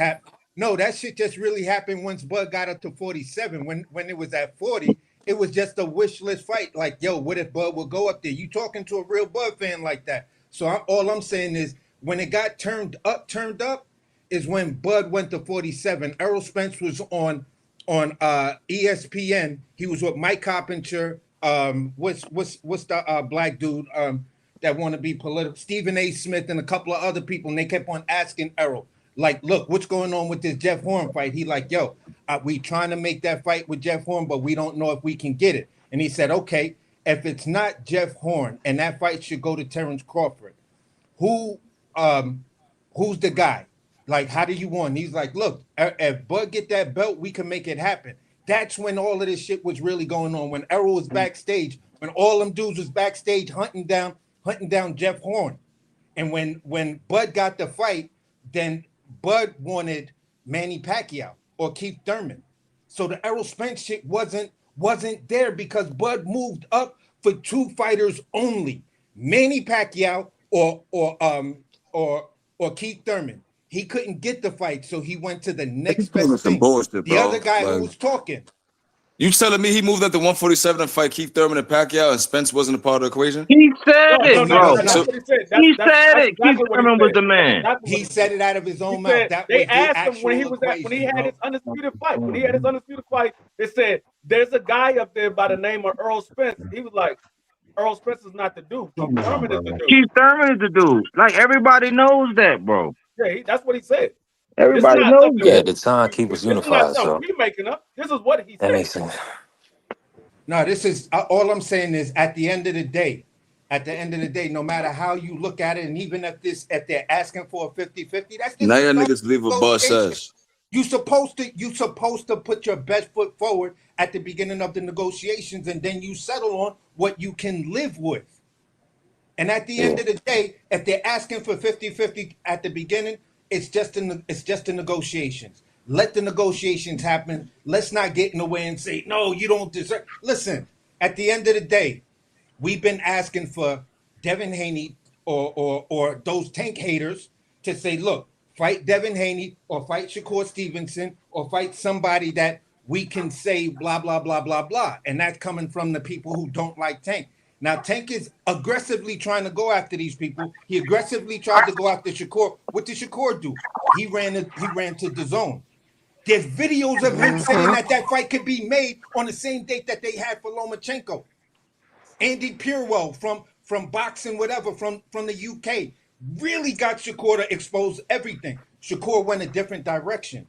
Speaker 16: No, that shit just really happened once Bud got up to 47. When it was at 40, it was just a wish list fight. Like, yo, what if Bud would go up there? You talking to a real Bud fan like that? So all I'm saying is, when it got turned up, is when Bud went to 47. Errol Spence was on ESPN. He was with Mike Carpenter. What's the black dude that want to be political? Stephen A. Smith and a couple of other people, and they kept on asking Errol, like, look, what's going on with this Jeff Horn fight? He like, yo, we trying to make that fight with Jeff Horn, but we don't know if we can get it. And he said, okay, if it's not Jeff Horn and that fight should go to Terrence Crawford, who's the guy? Like, how do you want? He's like, look, if Bud get that belt, we can make it happen. That's when all of this shit was really going on. When Errol was backstage, when all them dudes was backstage hunting down Jeff Horn. And when Bud got the fight, then Bud wanted Manny Pacquiao or Keith Thurman. So the Errol Spence shit wasn't there because Bud moved up for 2 fighters only, Manny Pacquiao or Keith Thurman. He couldn't get the fight, so he went to the next best thing.
Speaker 9: Bullshit,
Speaker 16: the other guy who was talking.
Speaker 9: You telling me he moved up to 147 to fight Keith Thurman and Pacquiao, and Spence wasn't a part of the equation?
Speaker 1: He said it, bro.
Speaker 20: That's what he said.
Speaker 1: He said it. Keith Thurman was the man.
Speaker 16: He said it out of his own
Speaker 20: He said,
Speaker 16: mouth. That
Speaker 20: they
Speaker 16: was the
Speaker 20: asked him when he
Speaker 16: actual
Speaker 20: was when he
Speaker 16: equation,
Speaker 20: had his undisputed fight. When he had his undisputed fight, they said there's a guy up there by the name of Earl Spence. He was like, Earl Spence is not the dude. Keith Thurman is the dude.
Speaker 1: Keith Thurman is the dude. Like everybody knows that, bro.
Speaker 20: Yeah, that's what he said.
Speaker 1: Everybody knows that.
Speaker 8: Yeah, the timekeepers
Speaker 20: This is not
Speaker 8: unified.
Speaker 20: something
Speaker 8: So
Speaker 20: we making up. This is what he
Speaker 8: that
Speaker 20: said.
Speaker 8: makes sense.
Speaker 16: No, this is all I'm saying is at the end of the day, no matter how you look at it, and even if they're asking for a 50-50, that's just
Speaker 9: Now your niggas believe what Bud says.
Speaker 16: You supposed to put your best foot forward at the beginning of the negotiations, and then you settle on what you can live with. And at the end of the day, if they're asking for 50-50 at the beginning, it's just the negotiations. Let the negotiations happen. Let's not get in the way and say, no, you don't deserve. Listen, at the end of the day, we've been asking for Devin Haney or those Tank haters to say, look, fight Devin Haney or fight Shakur Stevenson or fight somebody that we can say blah, blah, blah, blah, blah. And that's coming from the people who don't like Tank. Now, Tank is aggressively trying to go after these people. He aggressively tried to go after Shakur. What did Shakur do? He ran to DAZN. There's videos of him saying that fight could be made on the same date that they had for Lomachenko. Andy Purewell from boxing, whatever, from the UK, really got Shakur to expose everything. Shakur went a different direction.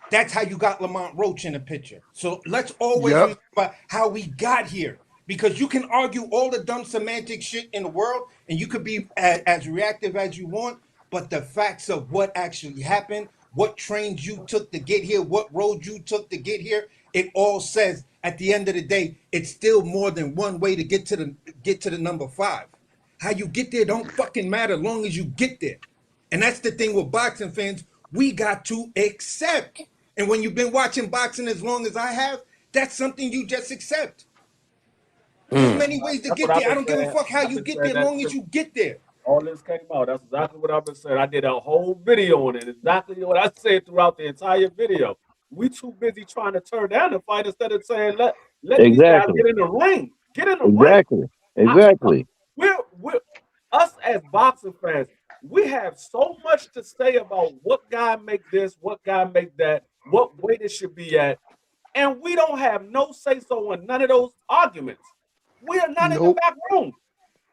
Speaker 16: That's how you got Lamont Roach in the picture. So let's always remember how we got here. Because you can argue all the dumb semantic shit in the world, and you could be as reactive as you want, but the facts of what actually happened, what trains you took to get here, what road you took to get here, it all says at the end of the day, it's still more than one way to get to the number 5. How you get there don't fucking matter as long as you get there. And that's the thing with boxing fans, we got to accept. And when you've been watching boxing as long as I have, that's something you just accept. There's many ways to get there. I don't give a fuck how you get there as long as you get there.
Speaker 20: All this came out. That's exactly what I've been saying. I did a whole video on it. Exactly what I said throughout the entire video. We too busy trying to turn down the fight instead of saying let these guys get in the ring. Get in the ring.
Speaker 1: Exactly.
Speaker 20: We're us as boxing fans. We have so much to say about what guy make this, what guy make that, what weight it should be at, and we don't have no say so in none of those arguments. We are not in the back room.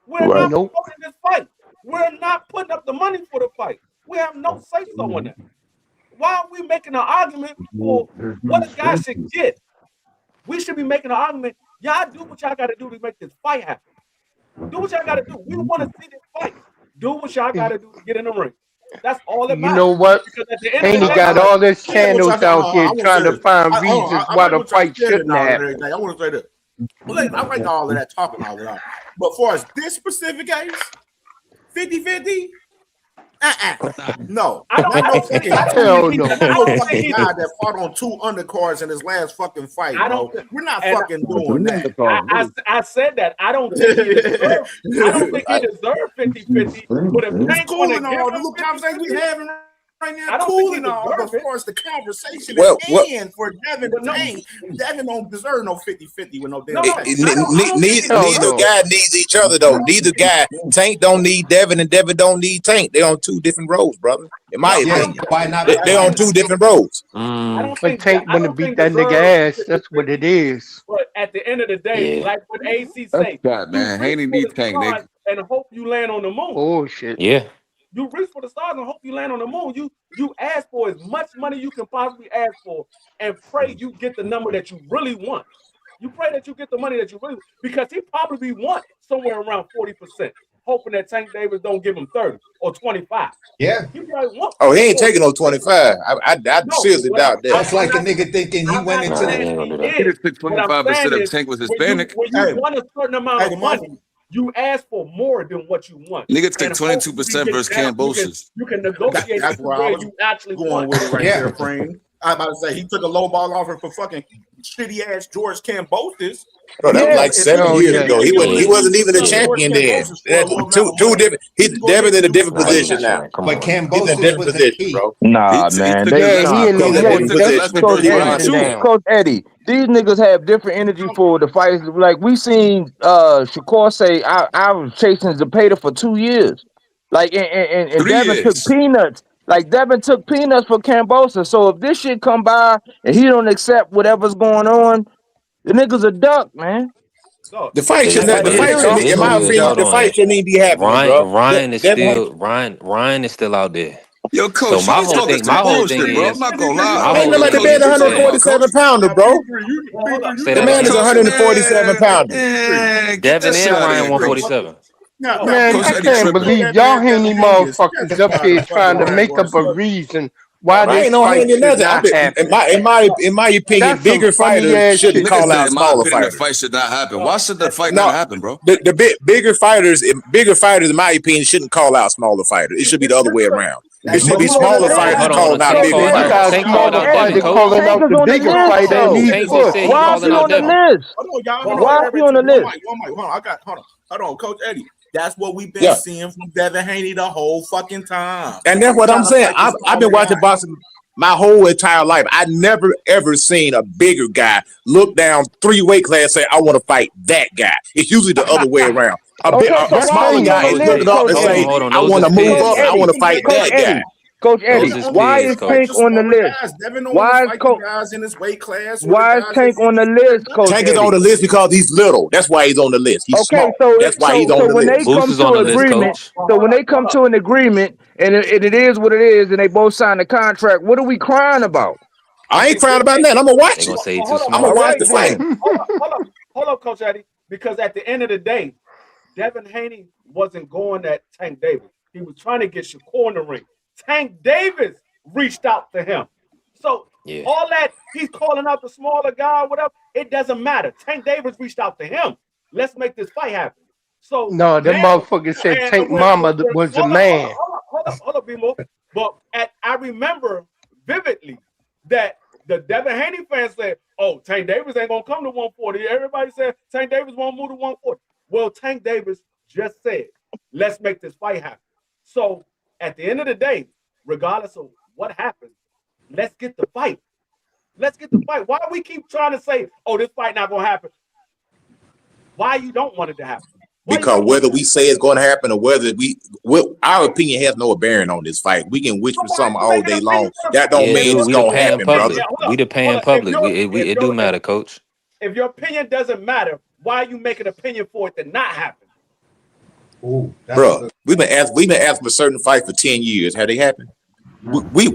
Speaker 20: We're not promoting this fight. We're not putting up the money for the fight. We have no say so in that. Why are we making an argument for what a guy should get? We should be making an argument. Y'all do what y'all got to do to make this fight happen. Do what y'all got to do. We want to see this fight. Do what y'all got to do to get in the ring. That's all that matters.
Speaker 14: You know what? Haney got all this channels out here trying to find reasons why the fight shouldn't happen.
Speaker 10: I want to say that. Well, I like all of that talking all that. But for us, this specific case, 50-50, no. I don't think hell no. Fucking guy that fought on 2 undercards in his last fucking fight. We're not fucking doing that.
Speaker 20: I said that. I don't think he deserved. I don't think he deserved 50-50. But if Tank
Speaker 10: cool and all the little conversation we having right now, cool and all, but of course the conversation is for Devin to Tank. Devin don't deserve no 50-50 with no damn.
Speaker 13: Neither guy needs each other though. Neither guy. Tank don't need Devin and Devin don't need Tank. They're on 2 different roads, brother. In my opinion,
Speaker 16: why not?
Speaker 13: They're on 2 different roads.
Speaker 14: But Tank wanna beat that nigga ass. That's what it is.
Speaker 20: But at the end of the day, like what AC say,
Speaker 9: man, Haney needs Tank, nigga.
Speaker 20: And hope you land on the moon.
Speaker 14: Oh shit.
Speaker 8: Yeah.
Speaker 20: You reach for the stars and hope you land on the moon. You ask for as much money you can possibly ask for and pray you get the number that you really want. You pray that you get the money that you really want because he probably want somewhere around 40%, hoping that Tank Davis don't give him 30 or 25.
Speaker 16: Yeah.
Speaker 20: He probably want
Speaker 13: he ain't taking no 25. I seriously doubt that.
Speaker 16: That's like a nigga thinking he went into
Speaker 9: the. He took 25% of Tank was Hispanic.
Speaker 20: When you want a certain amount of money, You ask for more than what you want.
Speaker 9: Nigga took 22% versus Cambosis.
Speaker 20: You can negotiate
Speaker 10: That's where I was
Speaker 20: you actually
Speaker 10: going
Speaker 20: want.
Speaker 10: with it right there, Frame. I about to say he took a low ball offer for fucking shitty ass George Cambosis.
Speaker 13: Bro, that was like 7 years ago. He wasn't even a champion then. Two different. He's Devin in a different position now.
Speaker 16: But
Speaker 13: He's in a
Speaker 16: Cambosis
Speaker 13: different
Speaker 16: was
Speaker 13: position, bro.
Speaker 1: Nah, man. Coach Eddie, these niggas have different energy for the fights. Like we seen Shakur say, I was chasing Zepeda for 2 years. Like and Devin took peanuts. Like Devin took peanuts for Cambosa. So if this shit come by and he don't accept whatever's going on, the nigga's a duck, man.
Speaker 13: The fight should, in my opinion, the fight shouldn't even be happening, bro.
Speaker 8: Ryan is still out there.
Speaker 9: Yo, coach,
Speaker 8: so my whole thing
Speaker 9: bro. I'm not gonna lie.
Speaker 13: Ain't nobody been 147 pounder, bro. The man is 147 pounder.
Speaker 8: Devin and Ryan 147.
Speaker 14: Man, I can't believe y'all Haney motherfuckers up here trying to make up a reason why
Speaker 13: I ain't no Haney nothing. In my opinion, bigger fighters shouldn't call out smaller fighters.
Speaker 9: The fight should not happen. Why should the fight not happen, bro?
Speaker 13: The bigger fighters, in my opinion, shouldn't call out smaller fighters. It should be the other way around. It should be smaller fighters calling out bigger fighters.
Speaker 14: Calling out the bigger fighter.
Speaker 1: Why is he on the list? Why is he on the list?
Speaker 10: Hold on, Coach Eddie. That's what we've been seeing from Devin Haney the whole fucking time.
Speaker 13: And that's what I'm saying. I've been watching boxing my whole entire life. I never ever seen a bigger guy look down 3 weight class and say, I want to fight that guy. It's usually the other way around. A smaller guy is looking up and saying, I want to move up. I want to fight that guy.
Speaker 1: Coach Eddie, why is Tank on the list? Why is Coach
Speaker 10: guys in his weight class?
Speaker 1: Why is Tank on the list, Coach?
Speaker 13: Tank is on the list because he's little. That's why he's on the list. He's small. That's why he's on the list.
Speaker 1: So when they come to an agreement, and it is what it is, and they both sign the contract, what are we crying about?
Speaker 13: I ain't crying about that. I'm gonna watch it. I'm gonna watch the fight.
Speaker 20: Hold up, Coach Eddie, because at the end of the day, Devin Haney wasn't going at Tank Davis. He was trying to get Shakur in the ring. Tank Davis reached out to him. So all that, he's calling out the smaller guy, whatever, it doesn't matter. Tank Davis reached out to him. Let's make this fight happen. So
Speaker 14: no, that motherfucker said Tank Mama was a man.
Speaker 20: Hold up, B-Mo. But I remember vividly that the Devin Haney fans said, oh, Tank Davis ain't going to come to 140. Everybody said Tank Davis won't move to 140. Well, Tank Davis just said, let's make this fight happen. So at the end of the day, regardless of what happens, let's get the fight. Let's get the fight. Why do we keep trying to say, oh, this fight not going to happen? Why you don't want it to happen?
Speaker 13: Because whether we say it's going to happen or whether our opinion has no bearing on this fight. We can wish for something all day long. That don't mean it's going to happen, brother.
Speaker 8: We the paying public. It do matter, Coach.
Speaker 20: If your opinion doesn't matter, why are you making an opinion for it to not happen?
Speaker 13: Ooh, bro, we've been asking for certain fights for 10 years. Have they happened?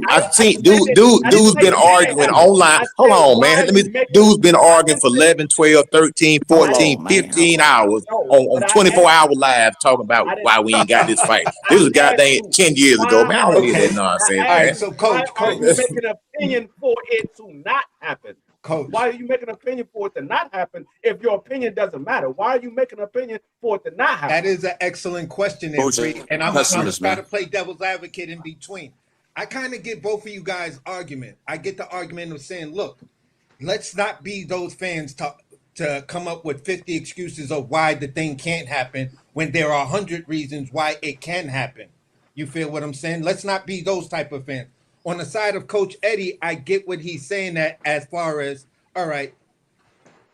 Speaker 13: I've seen dude's been arguing online. Hold on, man. Dude's been arguing for 11, 12, 13, 14, 15 hours on 24-hour live talking about why we ain't got this fight. This was goddamn 10 years ago, man. I don't hear that nonsense, man.
Speaker 16: All right, so Coach,
Speaker 20: why are you making an opinion for it to not happen?
Speaker 16: Coach,
Speaker 20: why are you making an opinion for it to not happen if your opinion doesn't matter? Why are you making an opinion for it to not happen?
Speaker 16: That is an excellent question, and I'm just trying to play devil's advocate in between. I kind of get both of you guys' argument. I get the argument of saying, look, let's not be those fans to come up with 50 excuses of why the thing can't happen when there are 100 reasons why it can happen. You feel what I'm saying? Let's not be those type of fans. On the side of Coach Eddie, I get what he's saying that as far as, all right,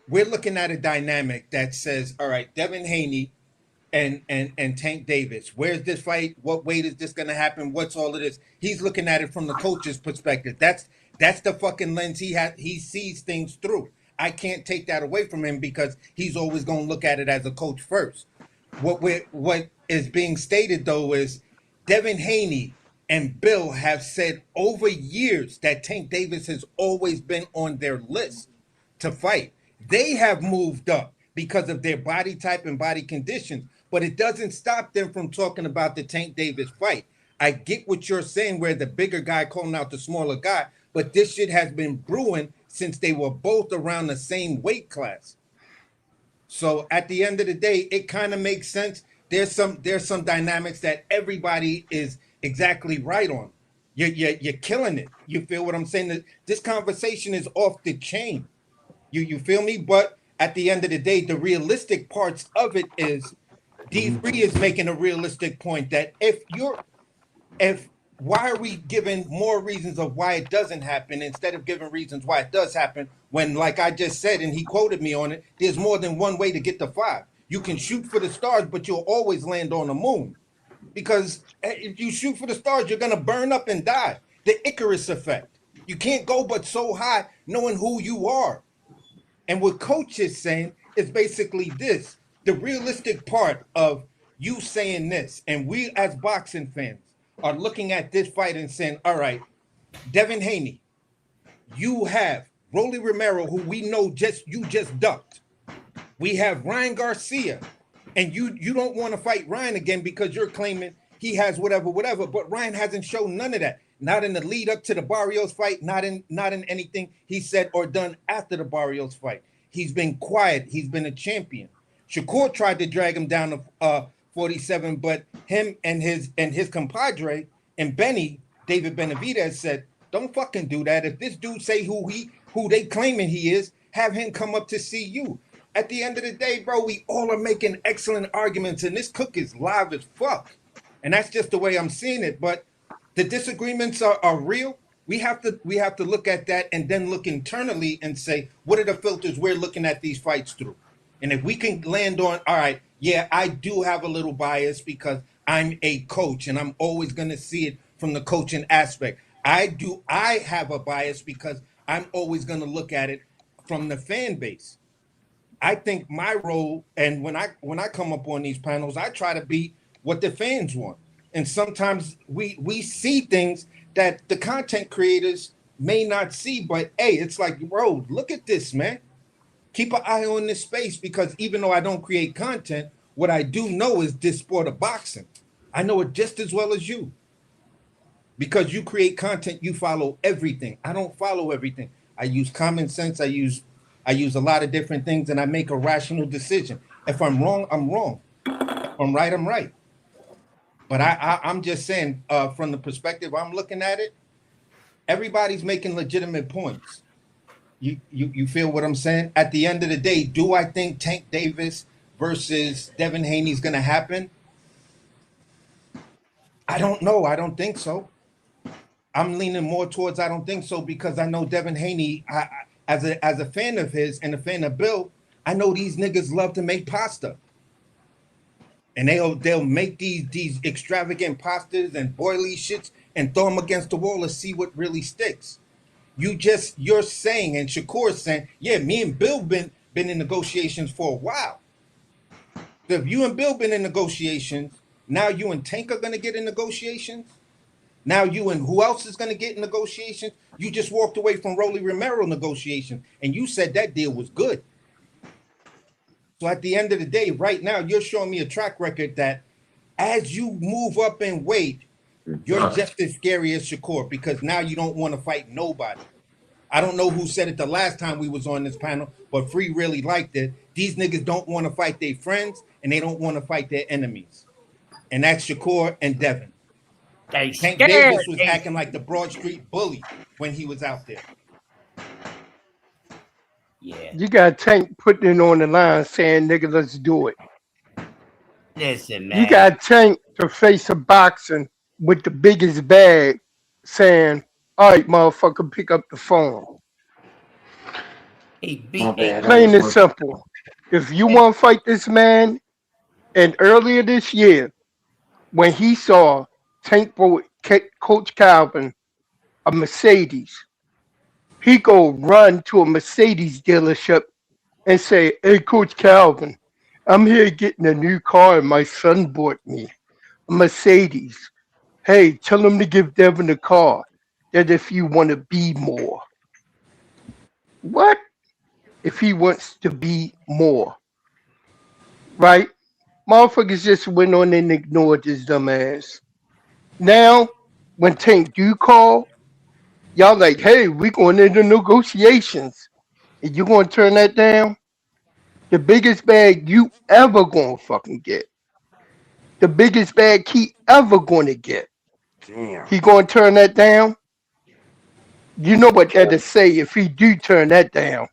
Speaker 16: we're looking at a dynamic that says, all right, Devin Haney and Tank Davis. Where's this fight? What weight is this going to happen? What's all of this? He's looking at it from the coach's perspective. That's the fucking lens he sees things through. I can't take that away from him because he's always going to look at it as a coach first. What is being stated though is Devin Haney and Bill have said over years that Tank Davis has always been on their list to fight. They have moved up because of their body type and body conditions. But it doesn't stop them from talking about the Tank Davis fight. I get what you're saying where the bigger guy calling out the smaller guy, but this shit has been brewing since they were both around the same weight class. So at the end of the day, it kind of makes sense. There's some dynamics that everybody is exactly right on. You're killing it. You feel what I'm saying? That this conversation is off the chain. You feel me? But at the end of the day, the realistic parts of it is D3 is making a realistic point that if why are we giving more reasons of why it doesn't happen instead of giving reasons why it does happen when, like I just said, and he quoted me on it, there's more than one way to get to 5. You can shoot for the stars, but you'll always land on the moon. Because if you shoot for the stars, you're gonna burn up and die. The Icarus effect. You can't go but so high knowing who you are. And what Coach is saying is basically this: the realistic part of you saying this, and we as boxing fans are looking at this fight and saying, all right, Devin Haney, you have Rolly Romero, who we know you just ducked. We have Ryan Garcia, and you don't want to fight Ryan again because you're claiming he has whatever, but Ryan hasn't shown none of that. Not in the lead up to the Barrios fight, not in anything he said or done after the Barrios fight. He's been quiet. He's been a champion. Shakur tried to drag him down to 47, but him and his compadre and David Benavidez said, "Don't fucking do that. If this dude say who they claiming he is, have him come up to see you." At the end of the day, bro, we all are making excellent arguments, and this cook is live as fuck. And that's just the way I'm seeing it. But the disagreements are real. We have to look at that and then look internally and say, what are the filters we're looking at these fights through? And if we can land on, all right, yeah, I do have a little bias because I'm a coach and I'm always going to see it from the coaching aspect. I have a bias because I'm always going to look at it from the fan base. I think my role, and when I come up on these panels, I try to be what the fans want. And sometimes we see things that the content creators may not see, but hey, it's like, bro, look at this, man. Keep an eye on this space, because even though I don't create content, what I do know is this sport of boxing. I know it just as well as you. Because you create content, you follow everything. I don't follow everything. I use common sense. I use a lot of different things, and I make a rational decision. If I'm wrong, I'm wrong. If I'm right, I'm right. But I'm just saying, from the perspective I'm looking at it, everybody's making legitimate points. You feel what I'm saying? At the end of the day, do I think Tank Davis versus Devin Haney is going to happen? I don't know. I don't think so. I'm leaning more towards I don't think so, because I know Devin Haney, as a fan of his and a fan of Bill, I know these niggas love to make pasta. And they'll make these extravagant pastas and boily shits and throw them against the wall to see what really sticks. You're saying, and Shakur's saying, yeah, me and Bill been in negotiations for a while. So if you and Bill been in negotiations, now you and Tank are gonna get in negotiations. Now you and who else is gonna get in negotiations? You just walked away from Rolly Romero negotiations, and you said that deal was good. So at the end of the day, right now, you're showing me a track record that as you move up in weight, you're just as scary as Shakur, because now you don't want to fight nobody. I don't know who said it the last time we was on this panel, but Free really liked it. These niggas don't want to fight their friends, and they don't want to fight their enemies. And that's Shakur and Devin. Tank Davis was acting like the Broad Street bully when he was out there.
Speaker 14: Yeah. You got Tank putting it on the line saying, nigga, let's do it.
Speaker 19: Listen, man.
Speaker 14: You got Tank to face a boxing with the biggest bag saying, all right, motherfucker, pick up the phone. Plain and simple. If you want to fight this man, and earlier this year, when he saw Tank Coach Calvin a Mercedes, he go run to a Mercedes dealership and say, hey, Coach Calvin, I'm here getting a new car and my son bought me a Mercedes. Hey, tell him to give Devin a car, that if you want to be more. What? If he wants to be more. Right? Motherfuckers just went on and ignored his dumb ass. Now, when Tank do call, y'all like, hey, we going into negotiations. And you going to turn that down? The biggest bag you ever gonna fucking get. The biggest bag he ever gonna get.
Speaker 17: Damn.
Speaker 14: He gonna turn that down? You know what that to say if he do turn that down.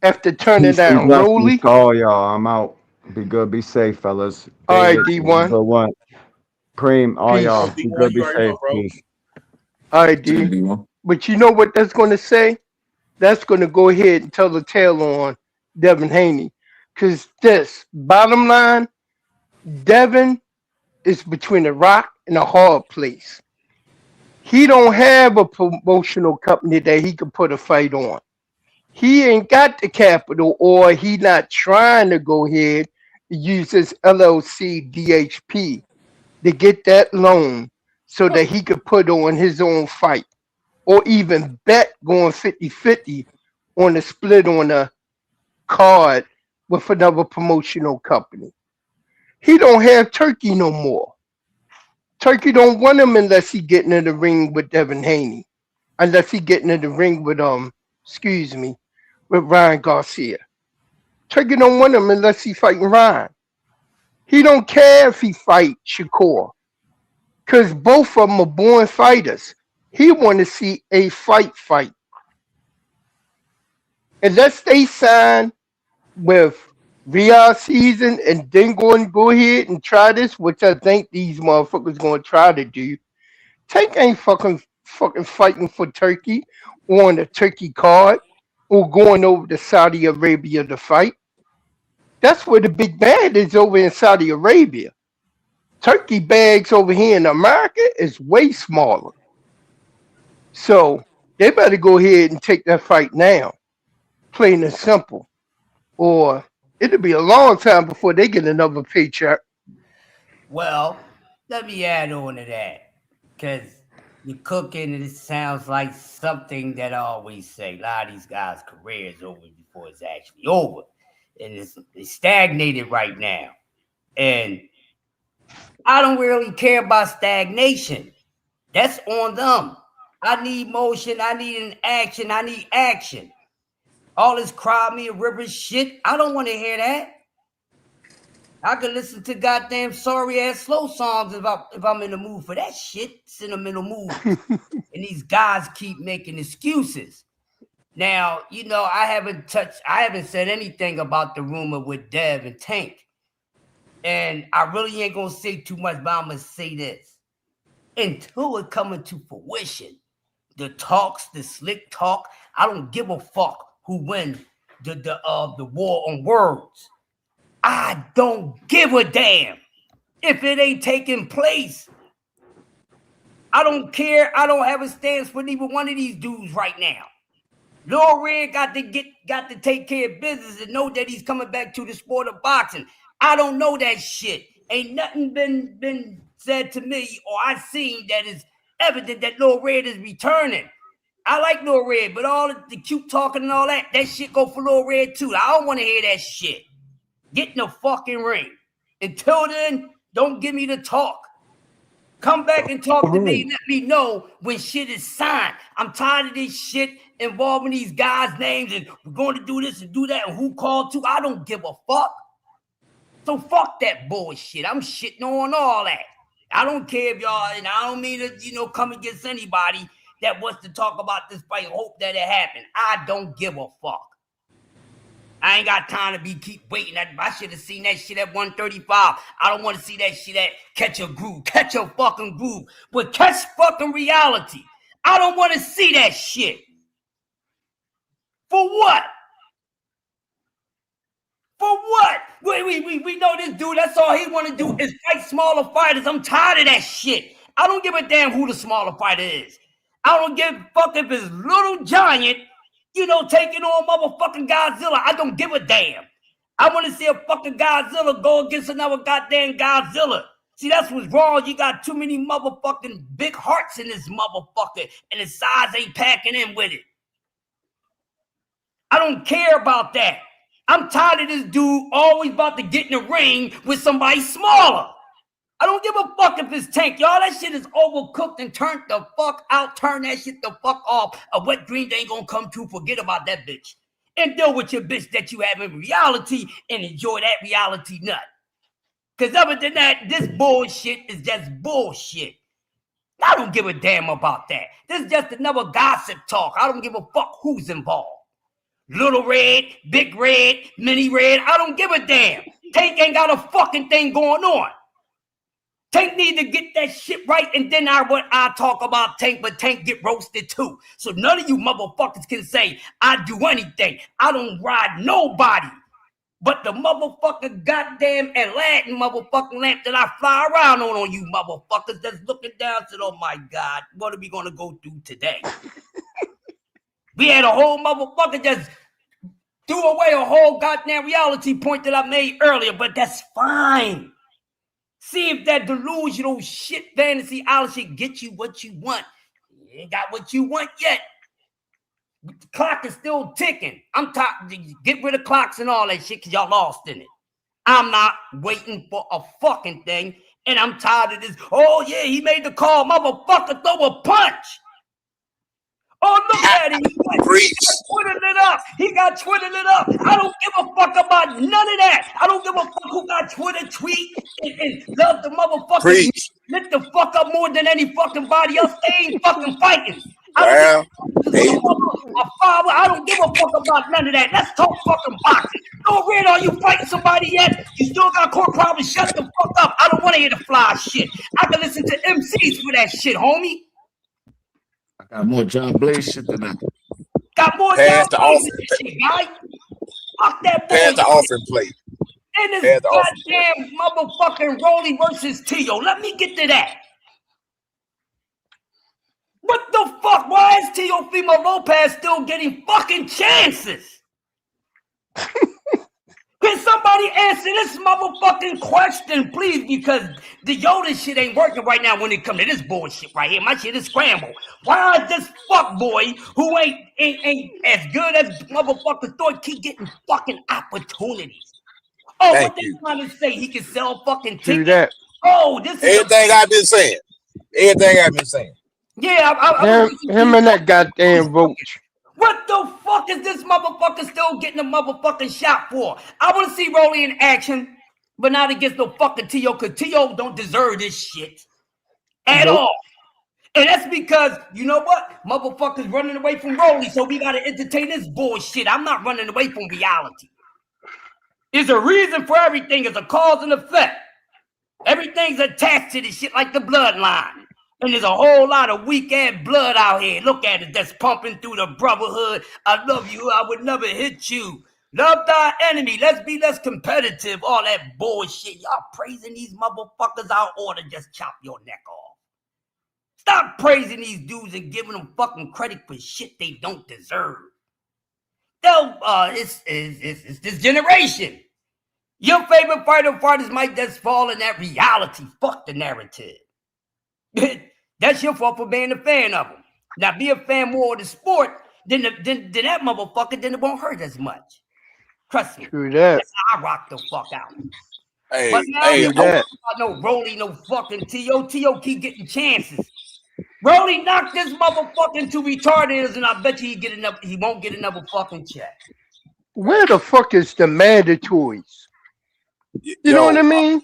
Speaker 14: After turning
Speaker 3: Peace and
Speaker 14: down
Speaker 3: blessings
Speaker 14: Rolly.
Speaker 3: to all y'all. I'm out. Be good, be safe, fellas.
Speaker 14: All right,
Speaker 3: David, have a
Speaker 14: D1.
Speaker 3: good one. Cream, all
Speaker 14: Peace.
Speaker 3: y'all. Be good, be safe. Peace.
Speaker 14: All right, D. But you know what that's gonna say? That's gonna go ahead and tell the tale on Devin Haney. Cause this, bottom line, Devin is between a rock and a hard place. He don't have a promotional company that he can put a fight on. He ain't got the capital, or he not trying to go ahead and use his LLC DHP to get that loan so that he could put on his own fight, or even bet going 50-50 on a split on a card with another promotional company. He don't have Turkey no more. Turkey don't want him unless he getting in the ring with Devin Haney. Unless he getting in the ring with excuse me, with Ryan Garcia. Turkey don't want him unless he fighting Ryan. He don't care if he fight Shakur. Cause both of them are born fighters. He want to see a fight. Unless they sign with Riyadh season and then go ahead and try this, which I think these motherfuckers gonna try to do. Tank ain't fucking fighting for Turkey on the Turkey card or going over to Saudi Arabia to fight. That's where the big bad is, over in Saudi Arabia. Turkey bags over here in America is way smaller. So they better go ahead and take that fight now, plain and simple. Or it'll be a long time before they get another paycheck.
Speaker 19: Well, let me add on to that. Because you're cooking and it sounds like something that I always say. A lot of these guys' careers over before it's actually over. And it's stagnated right now. And I don't really care about stagnation. That's on them. I need motion. I need an action. I need action. All this cry me a river shit. I don't want to hear that. I could listen to goddamn sorry ass slow songs if I'm in the mood for that shit. Sentimental mood. And these guys keep making excuses. Now, I haven't said anything about the rumor with Dev and Tank. And I really ain't gonna say too much, but I'm gonna say this. Until it coming to fruition, the talks, the slick talk, I don't give a fuck who wins the war on words. I don't give a damn if it ain't taking place. I don't care. I don't have a stance for neither one of these dudes right now. Lil Red got to take care of business and know that he's coming back to the sport of boxing. I don't know that shit. Ain't nothing been said to me or I seen that is evident that Lil Red is returning. I like Lil Red, but all the cute talking and all that shit go for Lil Red too. I don't want to hear that shit. Get in the fucking ring. Until then, don't give me the talk. Come back and talk to me and let me know when shit is signed. I'm tired of this shit involving these guys' names and we're going to do this and do that and who called to. I don't give a fuck. So fuck that bullshit. I'm shitting on all that. I don't care if y'all, and I don't mean to, come against anybody that wants to talk about this fight and hope that it happens. I don't give a fuck. I ain't got time to keep waiting. I should have seen that shit at 135. I don't want to see that shit at catch a groove. Catch a fucking groove. But catch fucking reality. I don't want to see that shit. For what? For what? We know this dude, that's all he want to do is fight smaller fighters. I'm tired of that shit. I don't give a damn who the smaller fighter is. I don't give a fuck if it's Little Giant, taking on motherfucking Godzilla. I don't give a damn. I want to see a fucking Godzilla go against another goddamn Godzilla. See, that's what's wrong. You got too many motherfucking big hearts in this motherfucker, and the size ain't packing in with it. I don't care about that. I'm tired of this dude always about to get in the ring with somebody smaller. I don't give a fuck if it's Tank. Y'all, that shit is overcooked and turned the fuck out. Turn that shit the fuck off. A wet dream they ain't gonna come true. Forget about that bitch. and deal with your bitch that you have in reality and enjoy that reality nut. Because other than that, this bullshit is just bullshit. I don't give a damn about that. This is just another gossip talk. I don't give a fuck who's involved. Little Red, Big Red, Mini Red, I don't give a damn. Tank ain't got a fucking thing going on. Tank need to get that shit right, and then I talk about Tank, but Tank get roasted too. So none of you motherfuckers can say I do anything. I don't ride nobody but the motherfucking goddamn Aladdin motherfucking lamp that I fly around on you motherfuckers that's looking down and said, oh my God, what are we gonna go through today? We had a whole motherfucker just threw away a whole goddamn reality point that I made earlier, but that's fine. See if that delusional shit fantasy all shit get you what you want. You ain't got what you want yet. The clock is still ticking. I'm tired. Get rid of clocks and all that shit because y'all lost in it. I'm not waiting for a fucking thing, and I'm tired of this. Oh yeah, he made the call, motherfucker. Throw a punch. Oh, look at him. He got Twitter lit up. He got Twitter lit up. I don't give a fuck about none of that. I don't give a fuck who got Twitter tweet and love the motherfuckers lit the fuck up more than any fucking body else. They ain't fucking fighting. I don't give a fuck about none of that. Let's talk fucking boxing. No, Red, are you fighting somebody yet? You still got core problems. Shut the fuck up. I don't want to hear the fly shit. I can listen to MCs for that shit, homie.
Speaker 13: I got more John Blaze shit than that.
Speaker 19: Got more
Speaker 13: Pass the
Speaker 19: John Blaze
Speaker 13: offering.
Speaker 19: shit, guy. Fuck that
Speaker 13: Pass the
Speaker 19: bullshit.
Speaker 13: offering plate.
Speaker 19: And this goddamn motherfucking Rolly versus Tio. Let me get to that. What the fuck? Why is Teofimo Lopez still getting fucking chances? Can somebody answer this motherfucking question, please? Because the Yoda shit ain't working right now when it comes to this bullshit right here. My shit is scrambled. Why is this fuck boy who ain't as good as motherfuckers thought keep getting fucking opportunities? Oh, what they trying to say? He can sell fucking tickets? Oh, this is
Speaker 13: everything I've been saying. Everything I've been saying.
Speaker 19: Yeah,
Speaker 14: him and that goddamn roach.
Speaker 19: What the fuck is this motherfucker still getting a motherfucking shot for? I want to see Rolly in action, but not against no fucking T.O. because T.O. don't deserve this shit at all. And that's because, you know what? Motherfuckers running away from Rolly, so we got to entertain this bullshit. I'm not running away from reality. There's a reason for everything. It's a cause and effect. Everything's attached to this shit like the bloodline. And there's a whole lot of weak-ass blood out here. Look at it, that's pumping through the brotherhood. I love you. I would never hit you. Love thy enemy. Let's be less competitive. All that bullshit. Y'all praising these motherfuckers out or to just chop your neck off. Stop praising these dudes and giving them fucking credit for shit they don't deserve. It's this generation. Your favorite fighters might just fall in that reality. Fuck the narrative. That's your fault for being a fan of them. Now, be a fan more of the sport than that motherfucker, then it won't hurt as much. Trust me.
Speaker 14: True that.
Speaker 19: That's how I rock the fuck out. But now, I no Rolly, no fucking T.O. T.O. keep getting chances. Rolly knocked this motherfucker into retarded, and I bet you he won't get another fucking check.
Speaker 14: Where the fuck is the mandatories? You know what I mean?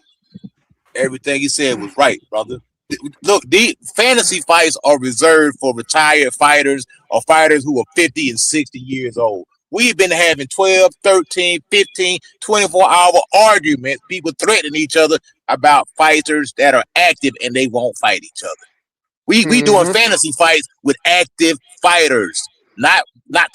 Speaker 13: Everything he said was right, brother. Look, these fantasy fights are reserved for retired fighters or fighters who are 50 and 60 years old. We've been having 12, 13, 15, 24-hour arguments, people threatening each other about fighters that are active and they won't fight each other. We doing fantasy fights with active fighters, not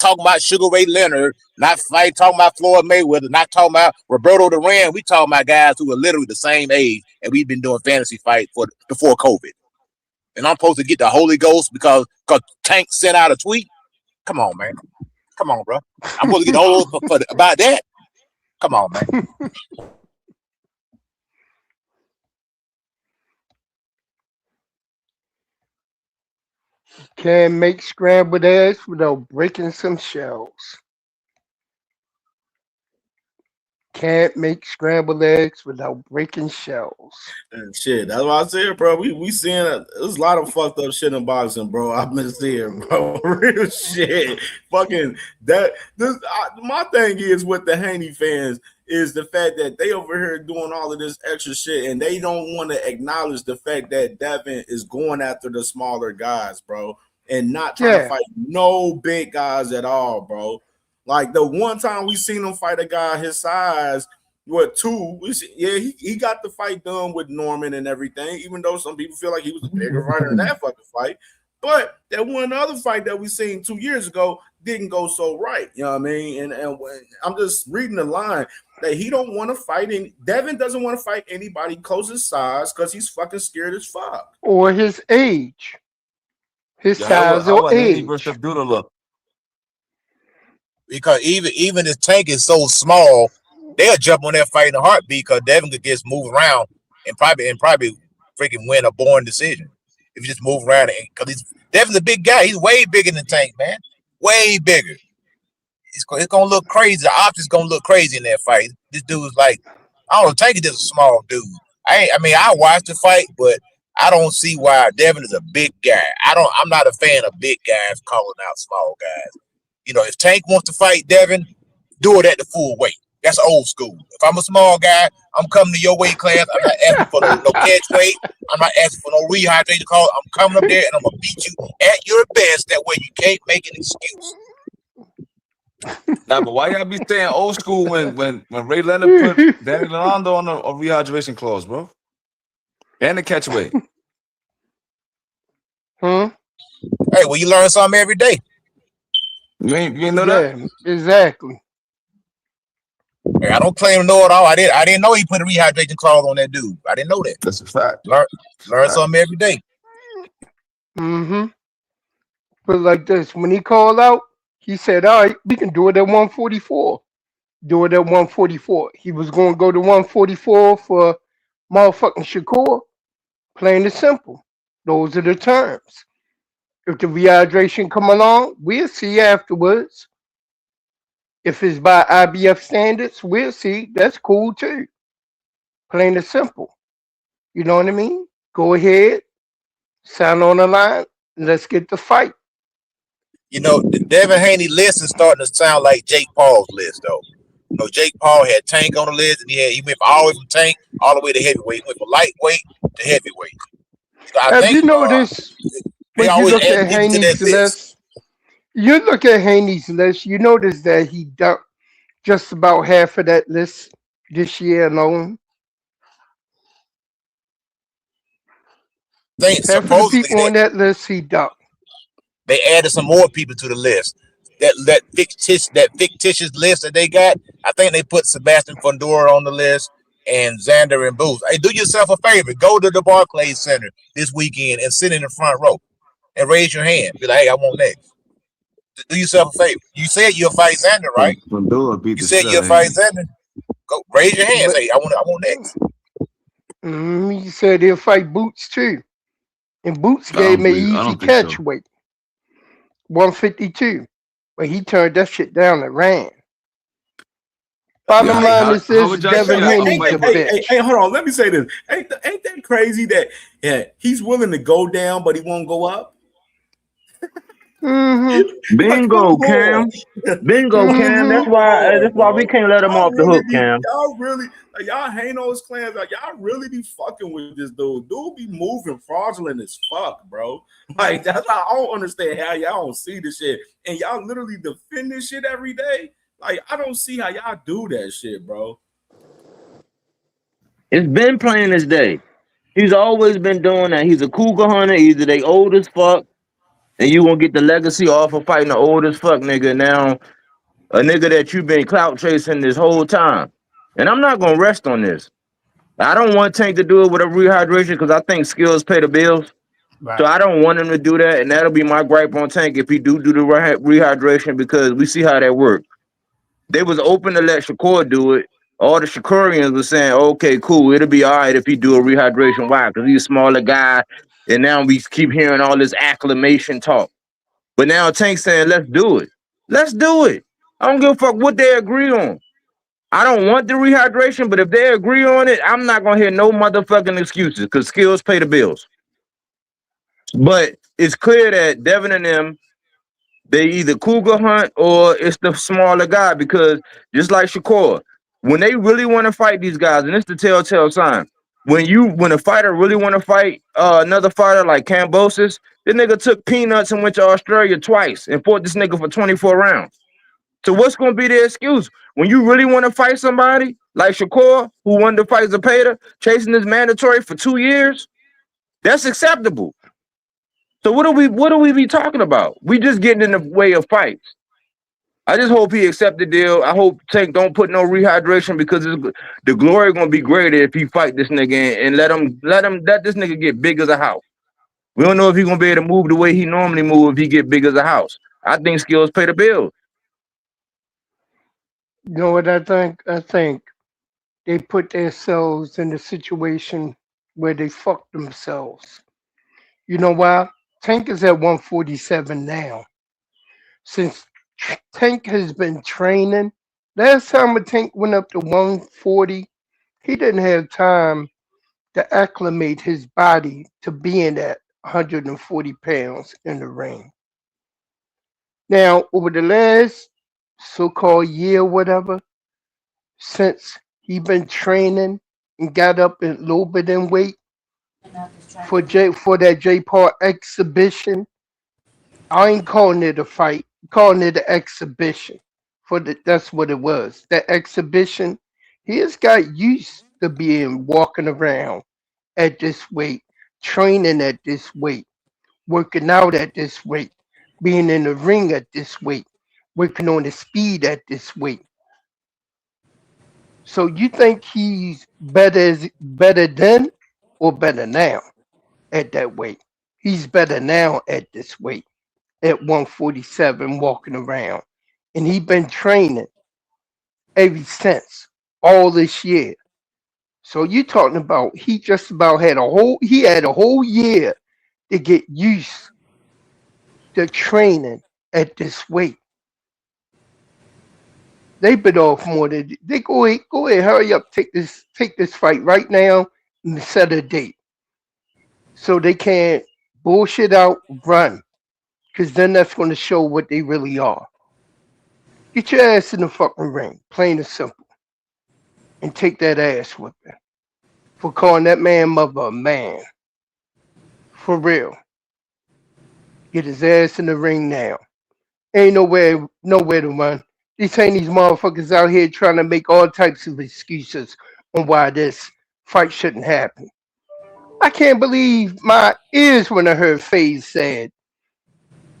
Speaker 13: talking about Sugar Ray Leonard, talking about Floyd Mayweather, not talking about Roberto Duran. We talking about guys who are literally the same age, and we've been doing fantasy fights before COVID. And I'm supposed to get the Holy Ghost because Tank sent out a tweet. Come on, man. Come on, bro. I'm supposed to get the Holy Ghost about that. Come on, man.
Speaker 14: Can't make scrambled eggs without breaking some shells. can't make scrambled eggs without breaking shells.
Speaker 10: And shit, that's what I said, bro. We seeing there's a lot of fucked up shit in boxing, bro. I've been seeing, bro. Real shit. Fucking that. My thing is with the Haney fans is the fact that they over here doing all of this extra shit and they don't want to acknowledge the fact that Devin is going after the smaller guys, bro, and not trying to fight no big guys at all, bro. Like the one time we seen him fight a guy his size, he got the fight done with Norman and everything, even though some people feel like he was a bigger fighter in that fucking fight. But that one other fight that we seen 2 years ago didn't go so right. You know what I mean? And I'm just reading the line that he don't want to fight, and Devin doesn't want to fight anybody close his size because he's fucking scared as fuck.
Speaker 14: Or his age. His size or age.
Speaker 13: Because even his tank is so small, they'll jump on that fight in a heartbeat because Devin could just move around and probably freaking win a boring decision if you just move around. Because Devin's a big guy. He's way bigger than Tank, man. Way bigger. It's gonna look crazy. The option's gonna look crazy in that fight. This dude's like, I don't know, Tank is just a small dude. I watched the fight, but I don't see why Devin is a big guy. I'm not a fan of big guys calling out small guys. You know, if Tank wants to fight Devin, do it at the full weight. That's old school. If I'm a small guy, I'm coming to your weight class. I'm not asking for no catch weight. I'm not asking for no rehydration call. I'm coming up there and I'm gonna beat you at your best. That way you can't make an excuse.
Speaker 12: Nah, but why y'all be saying old school when Ray Leonard put Danny Lonzo on a rehydration clause, bro? And the catch weight.
Speaker 14: Huh?
Speaker 13: Hey, well, you learn something every day.
Speaker 12: You ain't know that?
Speaker 14: Exactly.
Speaker 13: Hey, I don't claim to know it all. I didn't know he put a rehydration clause on that dude. I didn't know that.
Speaker 12: That's a fact.
Speaker 13: Learn something every day.
Speaker 14: Mm-hmm. But like this, when he called out, he said, all right, we can do it at 144. Do it at 144. He was going to go to 144 for motherfucking Shakur. Plain and simple. Those are the terms. If the rehydration come along, we'll see afterwards. If it's by IBF standards, we'll see. That's cool too. Plain and simple. You know what I mean? Go ahead, sign on the line, and let's get the fight.
Speaker 13: You know, the Devin Haney list is starting to sound like Jake Paul's list, though. You know, Jake Paul had Tank on the list, and he went all the way from Tank all the way to heavyweight. He went from lightweight to heavyweight. So
Speaker 14: Have you noticed when you look at Haney's list? You look at Haney's list, you notice that he ducked just about half of that list this year alone. Half of the people on that list he ducked.
Speaker 13: They added some more people to the list. That fictitious list that they got, I think they put Sebastian Fundora on the list and Xander and Booth. Hey, do yourself a favor. Go to the Barclays Center this weekend and sit in the front row and raise your hand. Be like, hey, I want next. Do yourself a favor. You said you'll fight Xander, right? You said you'll fight Xander. Go raise your hand. Say, I want next.
Speaker 14: He said he'll fight Boots too. And Boots gave me easy catch weight. 152. But he turned that shit down and ran. Bottom line is this: Devin Haney's a bitch.
Speaker 10: Hey, hold on. Let me say this. Ain't that crazy that he's willing to go down, but he won't go up?
Speaker 14: Mm-hmm.
Speaker 1: Bingo, Cam. Bingo, Cam. That's why we can't let him off the hook, Cam.
Speaker 10: Y'all really, y'all hang on his clans. Like, y'all really be fucking with this dude. Dude be moving fraudulent as fuck, bro. Like, that's how I don't understand how y'all don't see this shit. And y'all literally defend this shit every day. Like, I don't see how y'all do that shit, bro.
Speaker 1: It's been plain as day. He's always been doing that. He's a cougar hunter. Either they old as fuck, and you gonna get the legacy off of fighting the old as fuck nigga. Now, a nigga that you've been clout chasing this whole time. And I'm not gonna rest on this. I don't want Tank to do it with a rehydration because I think skills pay the bills. Right. So I don't want him to do that, and that'll be my gripe on Tank if he do the rehydration because we see how that works. They was open to let Shakur do it. All the Shakurians were saying, okay, cool, it'll be all right if he do a rehydration. Why? Because he's a smaller guy, and now we keep hearing all this acclamation talk. But now Tank's saying, let's do it. Let's do it. I don't give a fuck what they agree on. I don't want the rehydration, but if they agree on it, I'm not gonna hear no motherfucking excuses because skills pay the bills. But it's clear that Devin and them, they either cougar hunt or it's the smaller guy because just like Shakur, when they really want to fight these guys, and it's the telltale sign. When a fighter really want to fight another fighter like Cambosis, this nigga took peanuts and went to Australia twice and fought this nigga for 24 rounds. So what's gonna be the excuse? When you really want to fight somebody like Shakur, who wanted to fight Zepeda, chasing this mandatory for 2 years, that's acceptable. So what do we be talking about? We just getting in the way of fights. I just hope he accept the deal. I hope Tank don't put no rehydration because the glory gonna be greater if he fight this nigga and let this nigga get big as a house. We don't know if he gonna be able to move the way he normally move if he get big as a house. I think skills pay the bill.
Speaker 14: You know what I think? I think they put themselves in a situation where they fucked themselves. You know why? Tank is at 147 now. Since Tank has been training, last time a Tank went up to 140, he didn't have time to acclimate his body to being at 140 pounds in the ring. Now, over the last so-called year, whatever, since he been training and got up a little bit in weight for that J Paul exhibition, I ain't calling it a fight, I'm calling it an exhibition. That's what it was. That exhibition, he has got used to being walking around at this weight, training at this weight, working out at this weight, being in the ring at this weight, working on the speed at this weight. So you think he's better then or better now at that weight? He's better now at this weight at 147 walking around. And he been training ever since all this year. So you talking about he just about had a whole year to get used to training at this weight. They bit off more than they go ahead, hurry up, take this fight right now and set a date. So they can't bullshit out, run. Because then that's going to show what they really are. Get your ass in the fucking ring, plain and simple. And take that ass whipping. For calling that man mother a man. For real. Get his ass in the ring now. Ain't nowhere to run. These motherfuckers out here trying to make all types of excuses on why this fight shouldn't happen. I can't believe my ears when I heard FaZe said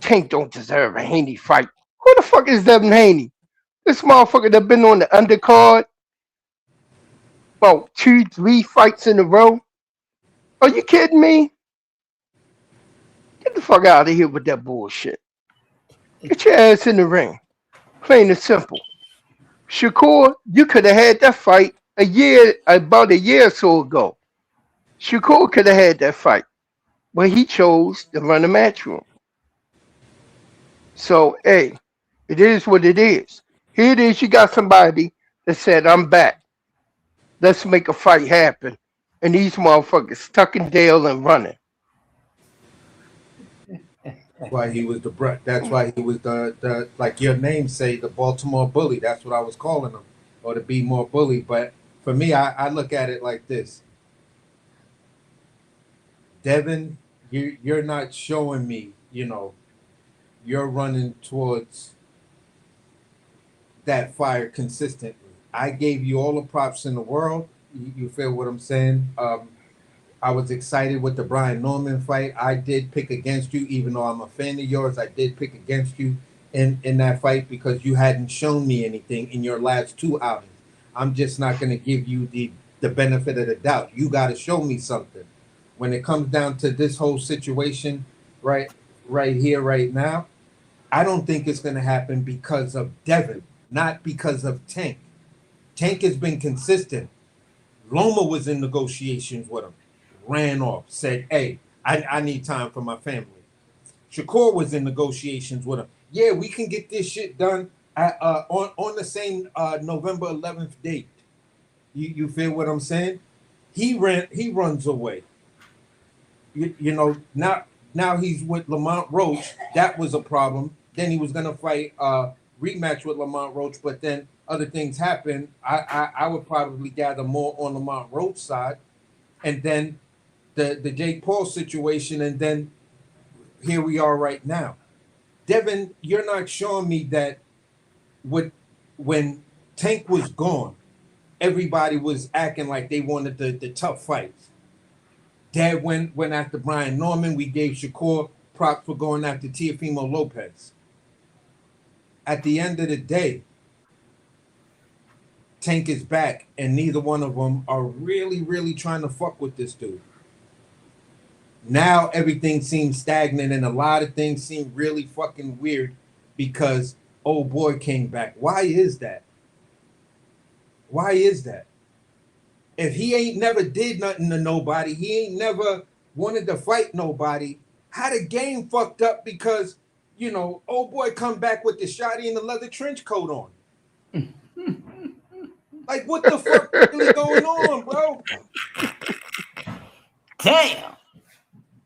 Speaker 14: Tank don't deserve a Haney fight. Who the fuck is Devin Haney? This motherfucker that been on the undercard about 2-3 fights in a row. Are you kidding me? Get the fuck out of here with that bullshit. Get your ass in the ring. Plain and simple. Shakur, you could have had that fight about a year or so ago. Shakur could have had that fight. But he chose to run a matchroom. So, hey, it is what it is. Here it is, you got somebody that said, I'm back. Let's make a fight happen. And these motherfuckers tucking Dale and running.
Speaker 16: That's why he was that's why he was the like your name say, the Baltimore bully. That's what I was calling him. Or to be more bully. But for me, I look at it like this. Devin, you're not showing me, you're running towards that fire consistently. I gave you all the props in the world. You feel what I'm saying? I was excited with the Brian Norman fight. I did pick against you, even though I'm a fan of yours. I did pick against you in that fight because you hadn't shown me anything in your last 2 outings. I'm just not going to give you the benefit of the doubt. You got to show me something. When it comes down to this whole situation, right here, right now, I don't think it's going to happen because of Devin, not because of Tank. Tank has been consistent. Loma was in negotiations with him, ran off, said, hey, I need time for my family. Shakur was in negotiations with him. Yeah, we can get this shit done, On the same November 11th date. You feel what I'm saying? He runs away. You know, now he's with Lamont Roach. That was a problem. Then he was gonna fight rematch with Lamont Roach, but then other things happened. I would probably gather more on Lamont Roach's side, and then the Jake Paul situation, and then here we are right now. Devin, you're not showing me that when Tank was gone, everybody was acting like they wanted the tough fights. Dad went after Brian Norman. We gave Shakur props for going after Teofimo Lopez. At the end of the day, Tank is back, and neither one of them are really, really trying to fuck with this dude. Now everything seems stagnant, and a lot of things seem really fucking weird because old boy came back. Why is that? Why is that? If he ain't never did nothing to nobody, he ain't never wanted to fight nobody, how the game fucked up because, you know, old boy come back with the shotty and the leather trench coat on. Like, what the fuck really going on, bro?
Speaker 19: Damn.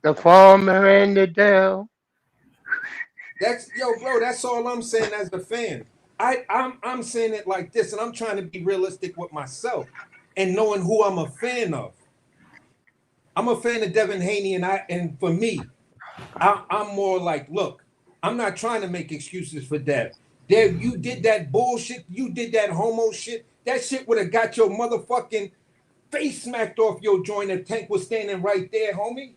Speaker 14: The farmer and the Dell.
Speaker 16: Bro, that's all I'm saying as a fan. I'm saying it like this, and I'm trying to be realistic with myself and knowing who I'm a fan of. I'm a fan of Devin Haney, and for me, I'm more like, look, I'm not trying to make excuses for Dev. Dev, you did that bullshit. You did that homo shit. That shit would have got your motherfucking face smacked off your joint if Tank was standing right there, homie.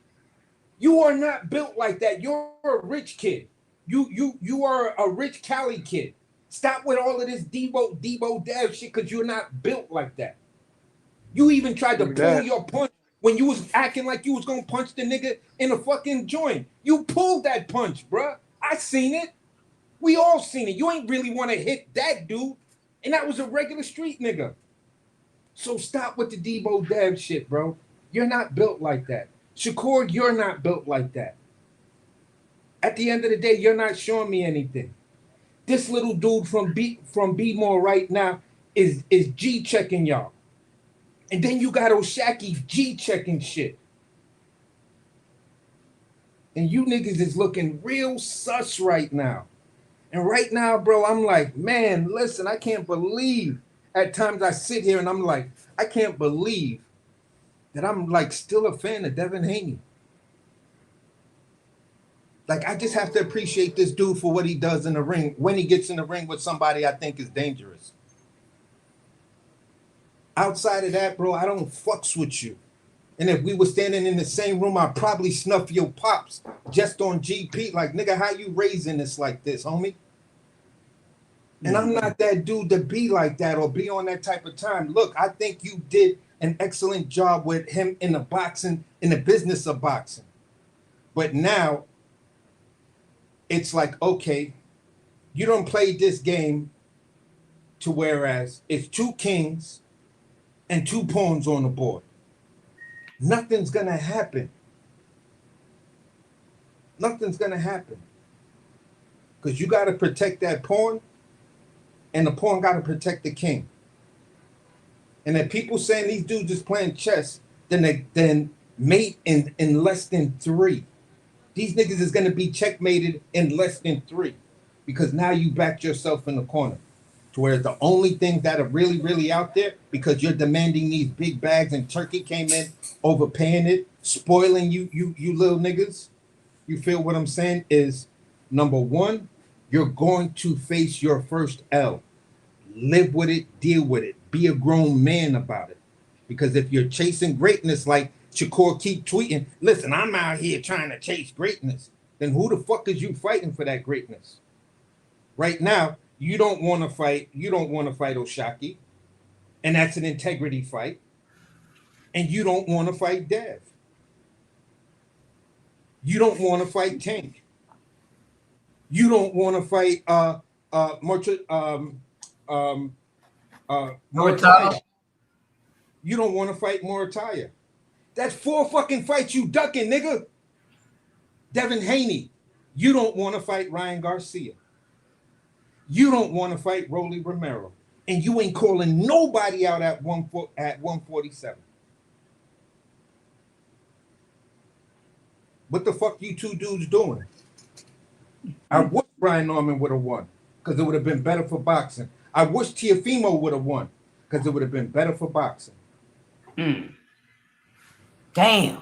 Speaker 16: You are not built like that. You're a rich kid. You are a rich Cali kid. Stop with all of this Debo Dev shit because you're not built like that. You even tried to pull your punch when you was acting like you was gonna punch the nigga in a fucking joint. You pulled that punch, bruh. I seen it. We all seen it. You ain't really want to hit that dude, and that was a regular street nigga. So stop with the Debo Dev shit, bro. You're not built like that. Shakur, you're not built like that. At the end of the day, you're not showing me anything. This little dude from B-More right now is G-checking y'all. And then you got Oshaki G-checking shit. And you niggas is looking real sus right now. And right now, bro, I'm like, man, listen, I can't believe. At times I sit here and I'm like, I can't believe that I'm like still a fan of Devin Haney. Like, I just have to appreciate this dude for what he does in the ring when he gets in the ring with somebody I think is dangerous. Outside of that, bro, I don't fucks with you. And if we were standing in the same room, I'd probably snuff your pops just on GP. Like, nigga, how you raising this like this, homie? And I'm not that dude to be like that or be on that type of time. Look, I think you did an excellent job with him in the boxing, in the business of boxing. But now, it's like, okay, you don't play this game to whereas it's two kings and two pawns on the board. Nothing's going to happen. Nothing's going to happen. Because you got to protect that pawn, and the pawn got to protect the king. And if people saying these dudes is playing chess, then mate in less than 3. These niggas is going to be checkmated in less than 3 because now you backed yourself in the corner to where the only thing that are really, really out there because you're demanding these big bags and Turkey came in overpaying it, spoiling you little niggas. You feel what I'm saying is, number 1, you're going to face your first L. Live with it, deal with it. Be a grown man about it. Because if you're chasing greatness like Shakur keep tweeting, listen, I'm out here trying to chase greatness. Then who the fuck is you fighting for that greatness? Right now, you don't want to fight Oshaki. And that's an integrity fight. And you don't want to fight Dev. You don't want to fight Tank. You don't want to fight Morataya. You don't want to fight Morataya. That's 4 fucking fights you ducking, nigga. Devin Haney, you don't want to fight Ryan Garcia. You don't want to fight Rolly Romero, and you ain't calling nobody out at 147. What the fuck you two dudes doing? I wish Brian Norman would have won because it would have been better for boxing. I wish Teofimo would have won because it would have been better for boxing.
Speaker 19: Damn.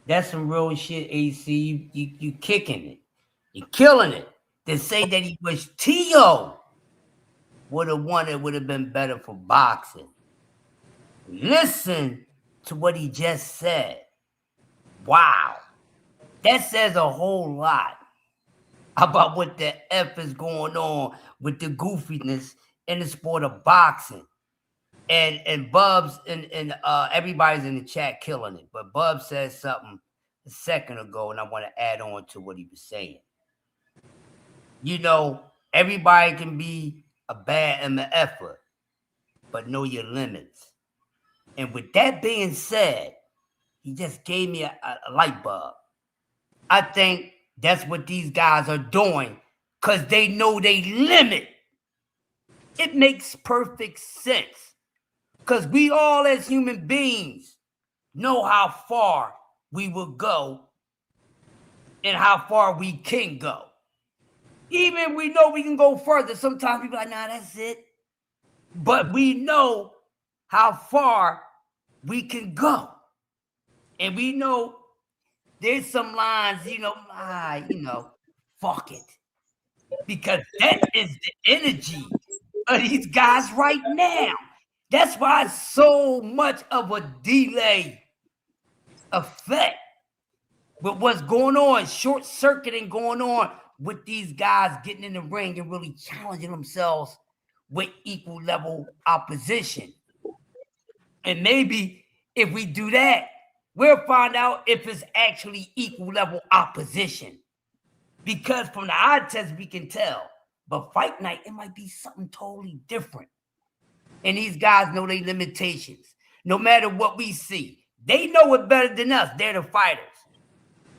Speaker 19: That's some real shit, AC. You kicking it. You're killing it. To say that he wish Tio would have won, it would have been better for boxing. Listen to what he just said. Wow. That says a whole lot about what the F is going on with the goofiness in the sport of boxing. And Bubs and everybody's in the chat killing it. But Bubs said something a second ago, and I want to add on to what he was saying. You know, everybody can be a bad MFer, but know your limits. And with that being said, he just gave me a light bulb. I think that's what these guys are doing because they know they limit. It makes perfect sense because we all as human beings know how far we will go and how far we can go. Even we know we can go further. Sometimes people are like, nah, that's it. But we know how far we can go. And we know there's some lines, fuck it. Because that is the energy of these guys right now. That's why it's so much of a delay effect with what's going on, short-circuiting going on with these guys getting in the ring and really challenging themselves with equal level opposition. And maybe if we do that, we'll find out if it's actually equal level opposition. Because from the eye test, we can tell. But fight night, it might be something totally different. And these guys know their limitations. No matter what we see, they know it better than us. They're the fighters.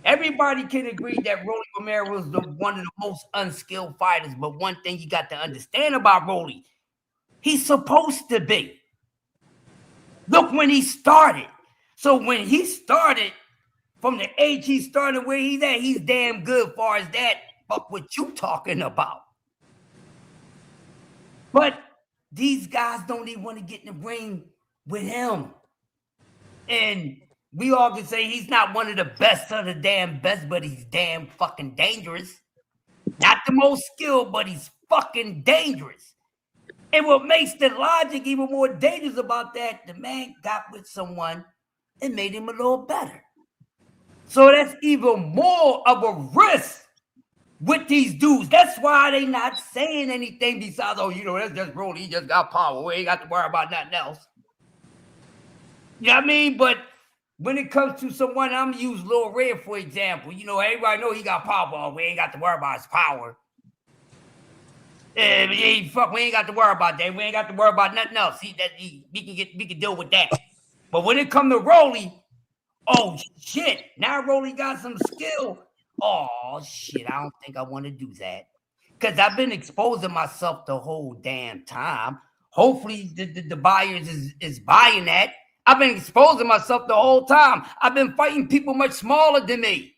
Speaker 19: Everybody can agree that Rolly Romero is one of the most unskilled fighters. But one thing you got to understand about Rolly, he's supposed to be. Look when he started. So when he started, from the age he started where he's at, he's damn good far as that. Fuck what you talking about. But these guys don't even want to get in the ring with him. And we all can say he's not one of the best of the damn best, but he's damn fucking dangerous. Not the most skilled, but he's fucking dangerous. And what makes the logic even more dangerous about that, the man got with someone and made him a little better. So that's even more of a risk with these dudes. That's why they not saying anything besides, that's just Rolly. He just got power. We ain't got to worry about nothing else. You know what I mean? But when it comes to someone, I'm going to use Lil Red, for example. Everybody know he got power. We ain't got to worry about his power. We ain't got to worry about that. We ain't got to worry about nothing else. We can deal with that. But when it comes to Rolly, oh shit, now Rolly got some skill. Oh shit, I don't think I want to do that. Because I've been exposing myself the whole damn time. Hopefully the buyers is buying that. I've been exposing myself the whole time. I've been fighting people much smaller than me.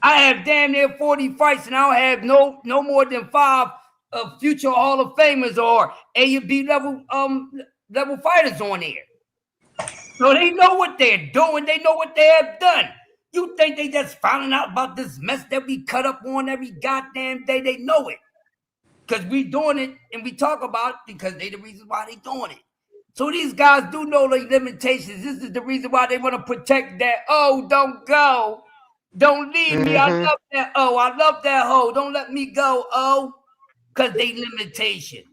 Speaker 19: I have damn near 40 fights, and I don't have no more than 5 future Hall of Famers or A and B level fighters on there. So they know what they're doing. They know what they have done. You think they just finding out about this mess that we cut up on every goddamn day? They know it. Because we doing it and we talk about it because they the reason why they doing it. So these guys do know their limitations. This is the reason why they want to protect that. Oh, don't go. Don't leave me. I love that. Oh, I love that hoe. Don't let me go. Oh, because they limitation.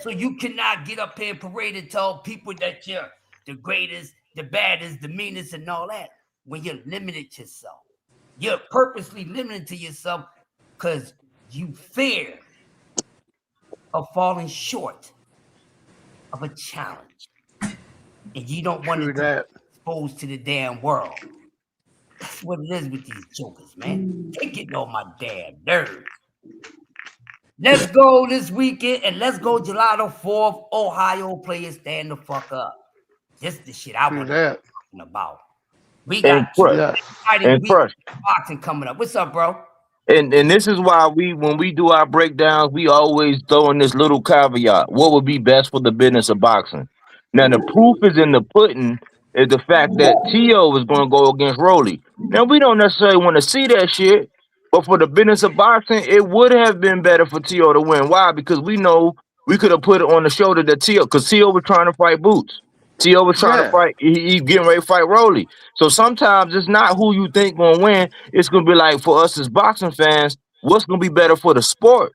Speaker 19: So you cannot get up here and parade and tell people that you're the greatest, the baddest, the meanest, and all that when you're limited yourself. You're purposely limited to yourself because you fear of falling short of a challenge. And you don't want to be exposed to the damn world. That's what it is with these jokers, man. They getting on my damn nerves. Let's go this weekend and let's go July the 4th. Ohio players stand the fuck up. This is the shit I want to be talking about. We got exciting week boxing coming up. What's up, bro?
Speaker 1: And this is why when we do our breakdowns, we always throw in this little caveat. What would be best for the business of boxing? Now the proof is in the pudding is the fact that T.O. is going to go against Rolly. Now we don't necessarily want to see that shit, but for the business of boxing, it would have been better for T.O. to win. Why? Because we know we could have put it on the shoulder that T.O. because T.O. was trying to fight Boots. T.O. was trying to fight. He's getting ready to fight Rolly. So sometimes it's not who you think gonna win. It's gonna be like for us as boxing fans, what's gonna be better for the sport?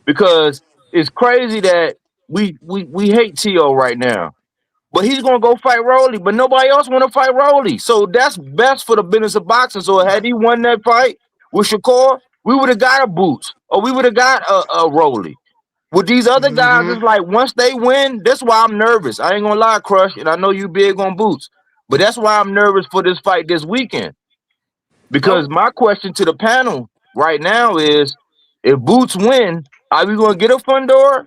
Speaker 1: Because it's crazy that we hate T.O. right now, but he's gonna go fight Rolly. But nobody else want to fight Rolly. So that's best for the business of boxing. So had he won that fight with Shakur, we would have got a Boots or we would have got a Rolly. With these other guys, it's like once they win, that's why I'm nervous. I ain't gonna lie, Crush, and I know you big on Boots, but that's why I'm nervous for this fight this weekend. Because my question to the panel right now is, if Boots win, are we gonna get a Fundora,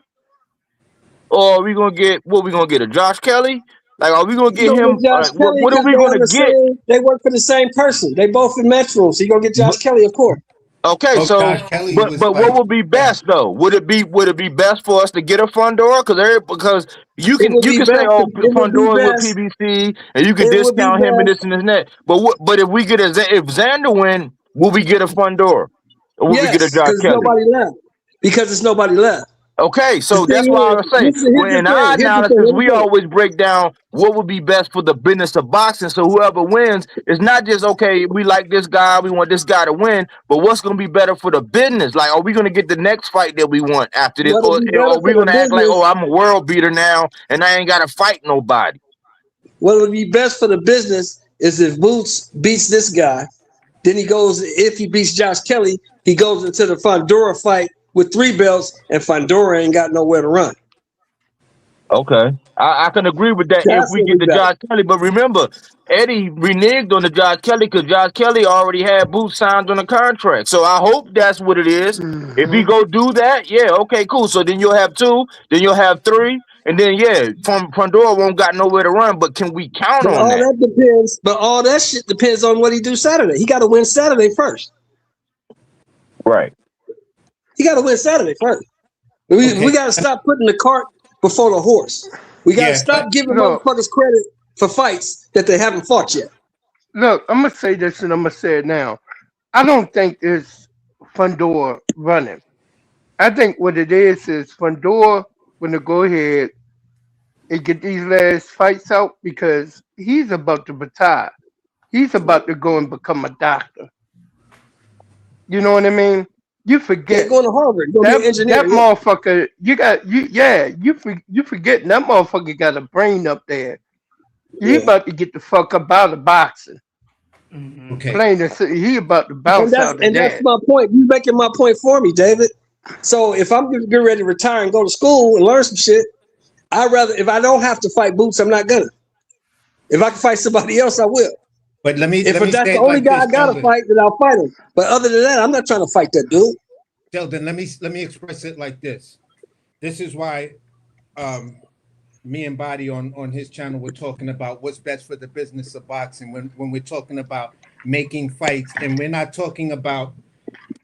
Speaker 1: or are we gonna get what? We gonna get a Josh Kelly? Like, are we gonna get him? What are we gonna get?
Speaker 15: They work for the same person. They both in Metro, so you gonna get Josh Kelly, of course.
Speaker 1: Okay, so but what would be best though? Would it be best for us to get a Fundora? Because you can say, oh, Fundora with PBC, and you can discount him and this and that. But if we get if Xander win, will we get a Fundora? Or will we get a Josh Kelly?
Speaker 15: Nobody left. Because there's nobody left.
Speaker 1: Okay, so that's why I was saying, in our analysis, we always break down what would be best for the business of boxing. So whoever wins is not just, okay, we like this guy, we want this guy to win, but what's going to be better for the business? Like, are we going to get the next fight that we want after this? Or are we going to act like, oh, I'm a world beater now, and I ain't got to fight nobody?
Speaker 15: What would be best for the business is if Boots beats this guy, then if he beats Josh Kelly, he goes into the Fundora fight with 3 belts, and Fundora ain't got nowhere to run.
Speaker 1: Okay, I can agree with that if we get the Josh Kelly. But remember, Eddie reneged on the Josh Kelly because Josh Kelly already had Boots signed on the contract. So I hope that's what it is. If he go do that, yeah, okay, cool. So then you'll have 2, then you'll have 3, and then Fundora won't got nowhere to run. But can we count on that?
Speaker 15: That depends. But all that shit depends on what he do Saturday. He got to win Saturday first.
Speaker 1: Right.
Speaker 15: He got to win Saturday first. We got to stop putting the cart before the horse. We got to stop giving motherfuckers credit for fights that they haven't fought yet.
Speaker 14: Look, I'm going to say this and I'm going to say it now. I don't think it's Fundora running. I think what it is Fundora going to go ahead and get these last fights out because he's about to retire. He's about to go and become a doctor. You know what I mean? You forget
Speaker 15: going to Harvard.
Speaker 14: That motherfucker. You forgetting that motherfucker got a brain up there. He about to get the fuck up out of boxing.
Speaker 19: Okay.
Speaker 14: Plain and simple, he about to bounce out of that.
Speaker 15: And that's my point. You making my point for me, David. So if I'm getting ready to retire and go to school and learn some shit, if I don't have to fight Boots, I'm not gonna. If I can fight somebody else, I will.
Speaker 16: But
Speaker 15: if that's the only guy I gotta fight, then I'll fight him. But other than that, I'm not trying to fight that dude.
Speaker 16: Sheldon, let me express it like this. This is why me and Body on his channel we're talking about what's best for the business of boxing when we're talking about making fights, and we're not talking about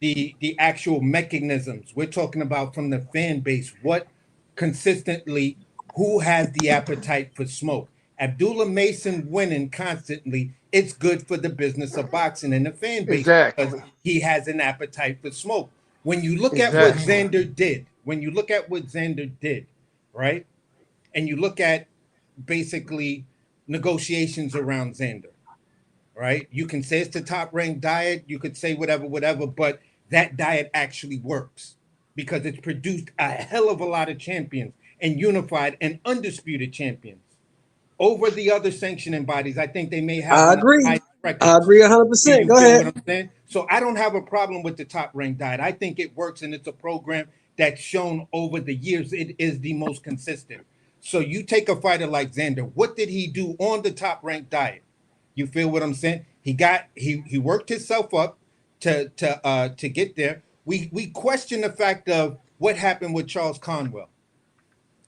Speaker 16: the actual mechanisms. We're talking about from the fan base, what consistently, who has the appetite for smoke. Abdullah Mason winning constantly, it's good for the business of boxing and the fan base because he has an appetite for smoke. When you look at what Xander did, right? And you look at basically negotiations around Xander, right? You can say it's the top ranked diet, you could say whatever, but that diet actually works because it's produced a hell of a lot of champions and unified and undisputed champions. Over the other sanctioning bodies, I think they may have.
Speaker 15: I agree 100%. Go ahead.
Speaker 16: What I'm saying? So I don't have a problem with the top ranked diet. I think it works, and it's a program that's shown over the years it is the most consistent. So you take a fighter like Xander. What did he do on the top ranked diet? You feel what I'm saying? He worked himself up to get there. We question the fact of What happened with Charles Conwell?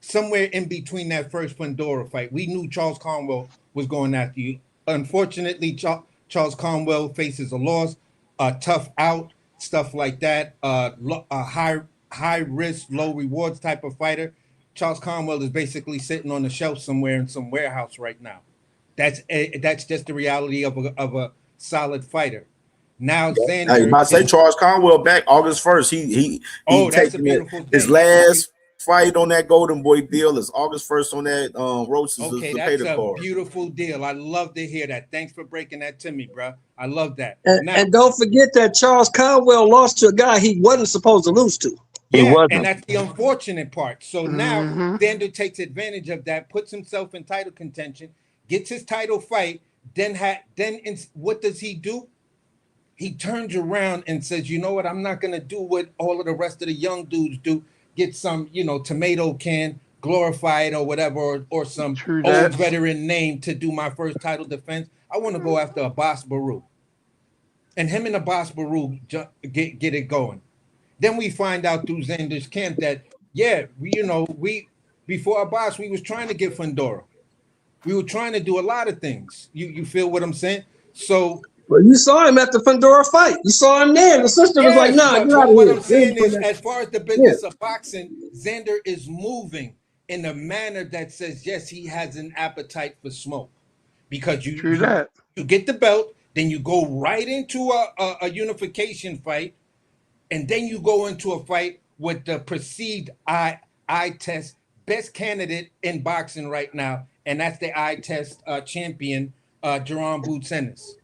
Speaker 16: Somewhere in between that first Fundora fight, we knew Charles Conwell was going after you. Unfortunately, Charles Conwell faces a loss, a tough out, stuff like that. A high risk, low rewards type of fighter. Charles Conwell is basically sitting on the shelf somewhere in some warehouse right now. That's just the reality of a solid fighter. Now
Speaker 10: Now you
Speaker 16: Xander
Speaker 10: about to say Charles Conwell back August 1st. He
Speaker 16: that's a
Speaker 10: taking
Speaker 16: beautiful
Speaker 10: his
Speaker 16: thing.
Speaker 10: last fight on that Golden Boy deal is August 1st on that Roaches
Speaker 16: Okay,
Speaker 10: the
Speaker 16: that's a
Speaker 10: card.
Speaker 16: beautiful deal. I love to hear that. Thanks for breaking that to me, bro. I love that.
Speaker 15: And don't forget that Charles Conwell lost to a guy he wasn't supposed to lose to.
Speaker 16: And that's the unfortunate part. So now Xander takes advantage of that, puts himself in title contention, gets his title fight. What does he do? He turns around and says, "You know what? I'm not gonna do what all of the rest of the young dudes do. Get some, tomato can, glorify it or whatever, or some old veteran name to do my first title defense. I want to go after Abbas Baru." And him and Abbas Baru get it going. Then we find out through Xander's camp that, we before Abbas, we was trying to get Fundora. We were trying to do a lot of things. You feel what I'm saying? So
Speaker 15: well, you saw him at the Fundora fight. You saw him there. The sister was like, "Nah, get out of
Speaker 16: what
Speaker 15: here."
Speaker 16: I'm saying is, as far as the business of boxing, Xander is moving in a manner that says, yes, he has an appetite for smoke. Because you get the belt, then you go right into a unification fight, and then you go into a fight with the perceived eye test best candidate in boxing right now, and that's the eye test champion, Jerome Boots Ennis.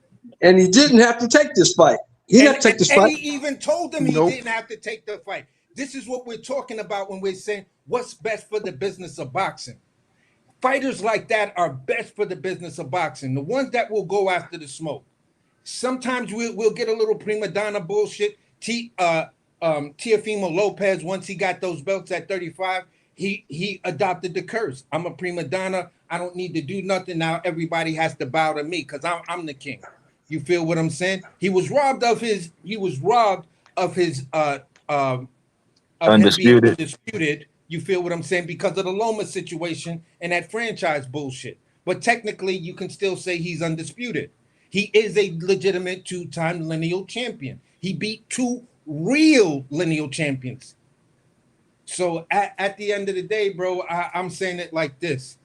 Speaker 15: And he didn't have to take this fight. He didn't have to take this fight.
Speaker 16: And he even told him he didn't have to take the fight. This is what we're talking about when we're saying what's best for the business of boxing. Fighters like that are best for the business of boxing. The ones that will go after the smoke. Sometimes we'll get a little prima donna bullshit. Teofimo Lopez, once he got those belts at 35, he adopted the curse. I'm a prima donna. I don't need to do nothing. Now everybody has to bow to me because I'm the king. You feel what I'm saying? He was robbed of his undisputed. You feel what I'm saying? Because of the Loma situation and that franchise bullshit. But technically, you can still say he's undisputed. He is a legitimate 2-time lineal champion. He beat 2 real lineal champions. So at the end of the day, bro, I'm saying it like this.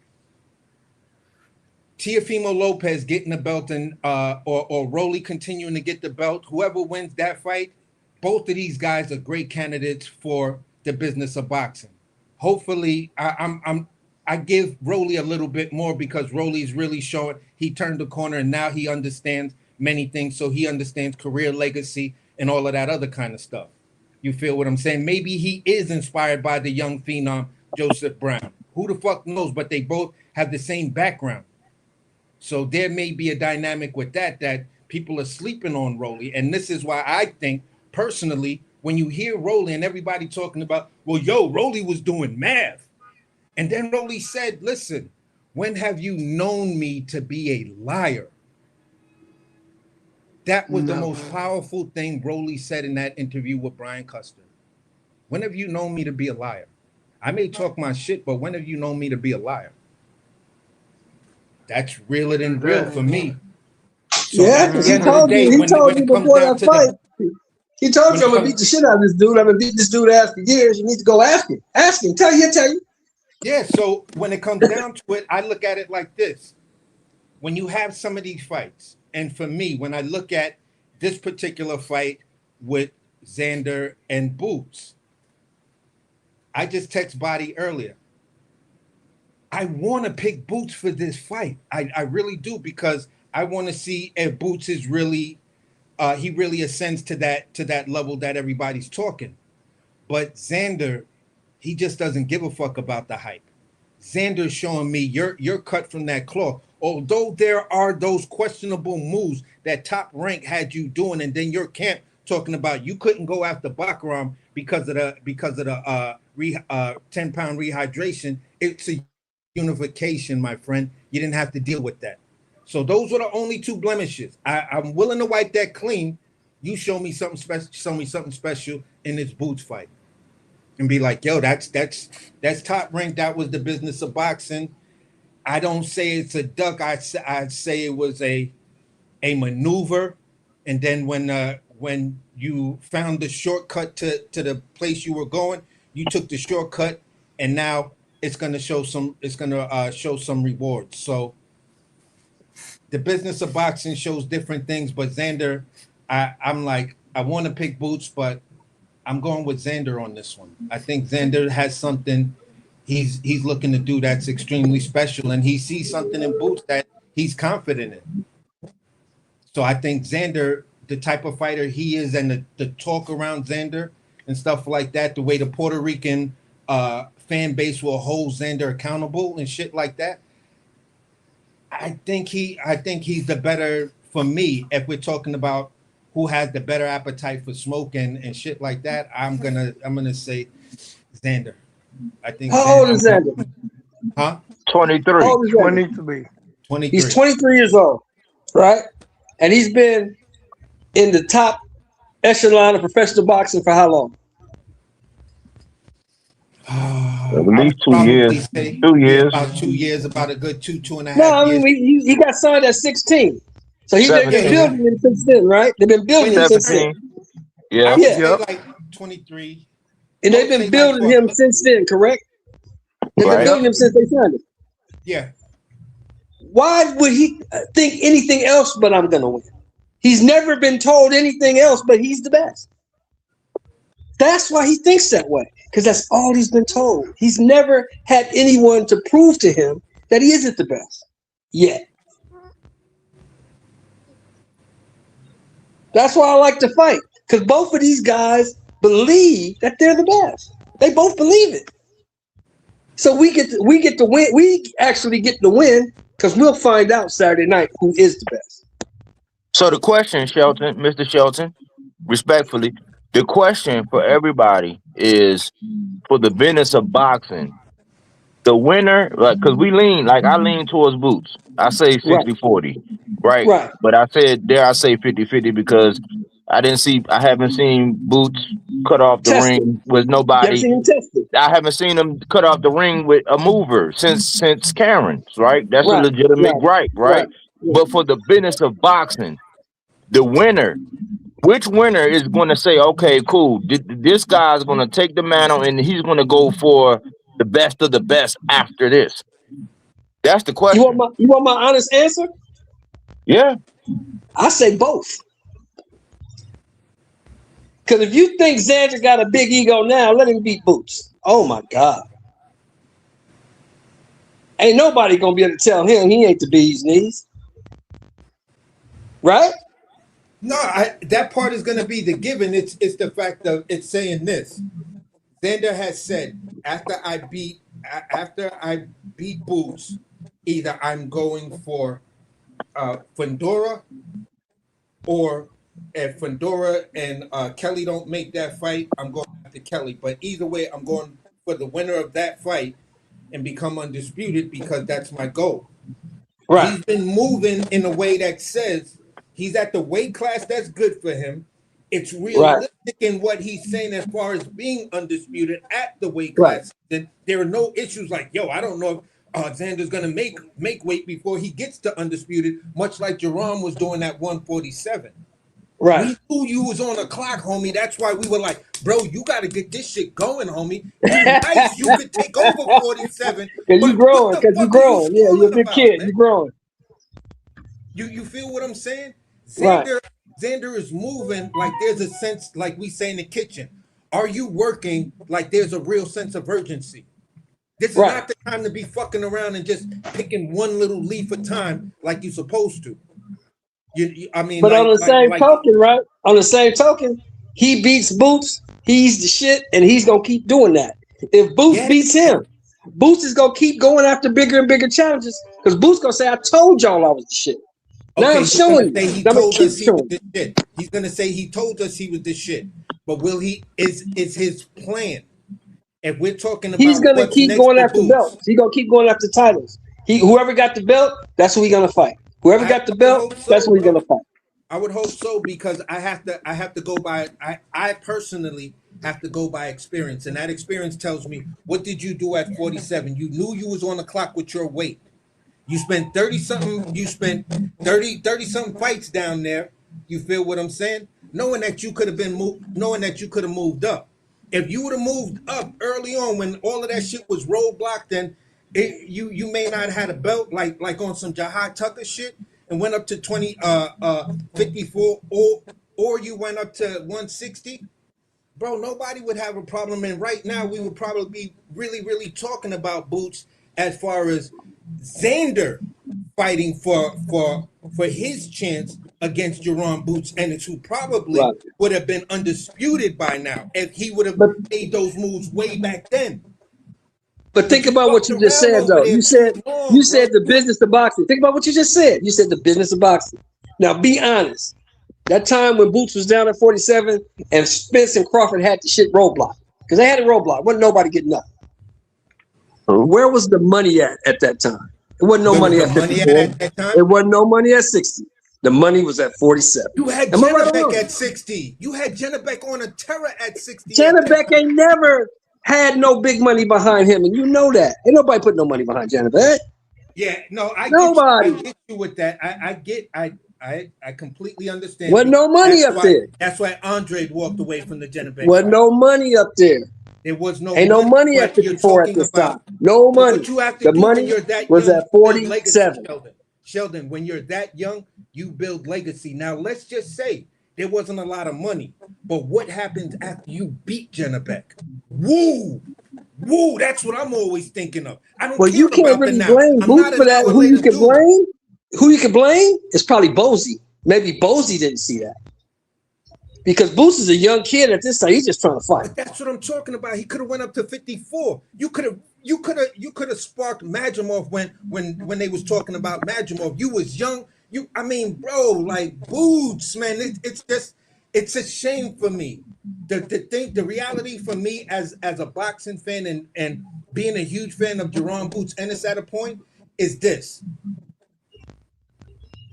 Speaker 16: Teofimo Lopez getting the belt and or Rolly continuing to get the belt, whoever wins that fight, both of these guys are great candidates for the business of boxing. Hopefully, I give Rolly a little bit more because Rolly's really showing he turned the corner and now he understands many things. So he understands career legacy and all of that other kind of stuff. You feel what I'm saying? Maybe he is inspired by the young phenom Joseph Brown. Who the fuck knows? But they both have the same background. So there may be a dynamic with that people are sleeping on Rolly. And this is why I think, personally, when you hear Rolly and everybody talking about, Rolly was doing math. And then Rolly said, listen, when have you known me to be a liar? That was the most powerful thing Rolly said in that interview with Brian Custer. When have you known me to be a liar? I may talk my shit, but when have you known me to be a liar? That's realer than real for me. So
Speaker 15: He told you before that fight. He told you I'm gonna beat the shit out of this dude. I've been beating this dude ass for years. You need to go ask him. Ask him. Tell you.
Speaker 16: Yeah, so when it comes down to it, I look at it like this. When you have some of these fights, and for me, when I look at this particular fight with Xander and Boots, I just text Body earlier. I want to pick Boots for this fight. I really do, because I want to see if Boots is really, he really ascends to that level that everybody's talking. But Xander, he just doesn't give a fuck about the hype. Xander's showing me you're cut from that cloth. Although there are those questionable moves that Top Rank had you doing, and then your camp talking about you couldn't go after Bakaram because of the 10-pound rehydration. It's a unification, my friend. You didn't have to deal with that. So those were the only 2 blemishes. I'm willing to wipe that clean. You show me something special. Show me something special in this Boots fight. and be like, yo, that's Top Rank. That was the business of boxing. I don't say it's a duck. I'd say it was a maneuver. And then when you found the shortcut to the place you were going, you took the shortcut, and now it's gonna show some rewards. So the business of boxing shows different things, but Xander, I'm like, I want to pick Boots, but I'm going with Xander on this one. I think Xander has something he's looking to do that's extremely special, and he sees something in Boots that he's confident in. So I think Xander, the type of fighter he is, and the talk around Xander and stuff like that, the way the Puerto Rican fan base will hold Xander accountable and shit like that, I think he's the better, for me, if we're talking about who has the better appetite for smoking and shit like that, I'm gonna say Xander. I think.
Speaker 15: How old is Xander?
Speaker 16: Huh?
Speaker 1: 23.
Speaker 15: How old is Xander?
Speaker 16: 23.
Speaker 15: He's 23 years old, right? And he's been in the top echelon of professional boxing for how long?
Speaker 1: At least 2 years. 2 years.
Speaker 16: About 2 years, about a good two and a half
Speaker 15: No, I
Speaker 16: years.
Speaker 15: mean he got signed at 16, so they've been building him since then, right? They've been building him since then.
Speaker 1: Yeah.
Speaker 16: I would say like 23.
Speaker 15: And they've been building him since then, correct? They've been building him since they signed him.
Speaker 16: Yeah.
Speaker 15: Why would he think anything else but I'm gonna win? He's never been told anything else but he's the best. That's why he thinks that way, because that's all he's been told. He's never had anyone to prove to him that he isn't the best yet. That's why I like to fight, because both of these guys believe that they're the best. They both believe it. So we get to win. We actually get to win because we'll find out Saturday night who is the best.
Speaker 1: So the question, Shelton, Mr. Shelton, respectfully, the question for everybody is, for the business of boxing, the winner, like, because I lean towards Boots. I say 60-40, right?
Speaker 15: Right.
Speaker 1: But I say 50-50 because I haven't seen Boots cut off the ring with nobody. I haven't seen him cut off the ring with a mover since Karen's, right? That's a legitimate gripe, right? But for the business of boxing, the winner, which winner is going to say, okay, cool, this guy's going to take the mantle and he's going to go for the best of the best after this? That's the question.
Speaker 15: You want my honest answer?
Speaker 1: Yeah.
Speaker 15: I say both. Because if you think Xander got a big ego now, let him beat Boots. Oh, my God. Ain't nobody going to be able to tell him he ain't the bee's knees. Right?
Speaker 16: No, that part is going to be the given. It's the fact of it's saying this. Xander has said, after I beat Boots, either I'm going for Fundora, or if Fundora and Kelly don't make that fight, I'm going after Kelly. But either way, I'm going for the winner of that fight and become undisputed, because that's my goal.
Speaker 15: Right.
Speaker 16: He's been moving in a way that says he's at the weight class that's good for him. It's realistic in what he's saying as far as being undisputed at the weight class. Then there are no issues like, yo, I don't know if Xander's going to make weight before he gets to undisputed, much like Jerome was doing at 147.
Speaker 15: Right.
Speaker 16: We knew you was on the clock, homie. That's why we were like, bro, you got to get this shit going, homie. Nice, you could take over 47.
Speaker 15: Because you're growing. Yeah, you're a big kid. You're growing.
Speaker 16: You feel what I'm saying?
Speaker 15: Right.
Speaker 16: Xander is moving like there's a sense, like we say in the kitchen. Are you working like there's a real sense of urgency? This is not the time to be fucking around and just picking one little leaf at a time like you're supposed to.
Speaker 15: But on the same token, right? On the same token, he beats Boots. He's the shit, and he's gonna keep doing that. If Boots beats him, Boots is gonna keep going after bigger and bigger challenges, because Boots gonna say, "I told y'all I was the shit." Now I'm showing you.
Speaker 16: He told us he was the shit. He's gonna say he told us he was the shit. But will he? Is his plan? If we're talking about,
Speaker 15: he's gonna keep going after belts. He's gonna keep going after titles. Whoever got the belt, that's who he's gonna fight. Whoever got the belt, that's who he's gonna fight.
Speaker 16: I would hope so because I have to go by I personally have to go by experience, and that experience tells me what did you do at 47? You knew you was on the clock with your weight. You spent 30 something fights down there. You feel what I'm saying? Knowing that you could have moved up. If you would have moved up early on when all of that shit was roadblocked, then you may not have had a belt like on some Jahad Tucker shit and went up to 54 or you went up to 160. Bro, nobody would have a problem. And right now we would probably be really, really talking about Boots as far as Xander fighting for his chance against Jerome Boots, and who probably would have been undisputed by now if he would have made those moves way back then.
Speaker 15: But think about what you just said, though. You said the business of boxing. Think about what you just said. You said the business of boxing. Now, be honest. That time when Boots was down at 47 and Spence and Crawford had the shit roadblock. Because they had a roadblock. Wasn't nobody getting up. Where was the money at that time? It wasn't no money at 54. It wasn't no money at 60. The money was at 47.
Speaker 16: You had Jennebeck at 60. You had Jennebeck on a terror at 60.
Speaker 15: Jennebeck ain't never had no big money behind him, and you know that. Ain't nobody put no money behind Jennebeck.
Speaker 16: Yeah, no, I get you with that. I completely understand.
Speaker 15: Wasn't no money up there.
Speaker 16: That's why Andre walked away from the Jennebeck.
Speaker 15: Wasn't no money up there.
Speaker 16: There was no
Speaker 15: ain't no money at 54 at this time. No money. The money was at 47.
Speaker 16: Sheldon, when you're that young, you build legacy. Now, let's just say there wasn't a lot of money, but what happens after you beat Jennebeck? Woo! That's what I'm always thinking of. I don't care
Speaker 15: you can't
Speaker 16: about
Speaker 15: really
Speaker 16: the
Speaker 15: blame
Speaker 16: now.
Speaker 15: Boots for that. Who you can blame is probably Bozy. Maybe Bozy didn't see that. Because Boots is a young kid at this time. He's just trying to fight.
Speaker 16: But that's what I'm talking about. He could have went up to 54. You could have sparked Majimov when they was talking about Majimov. You was young. Bro, like Boots, man. It's a shame for me. The reality for me as a boxing fan and being a huge fan of Jerome Boots Ennis at a point is this.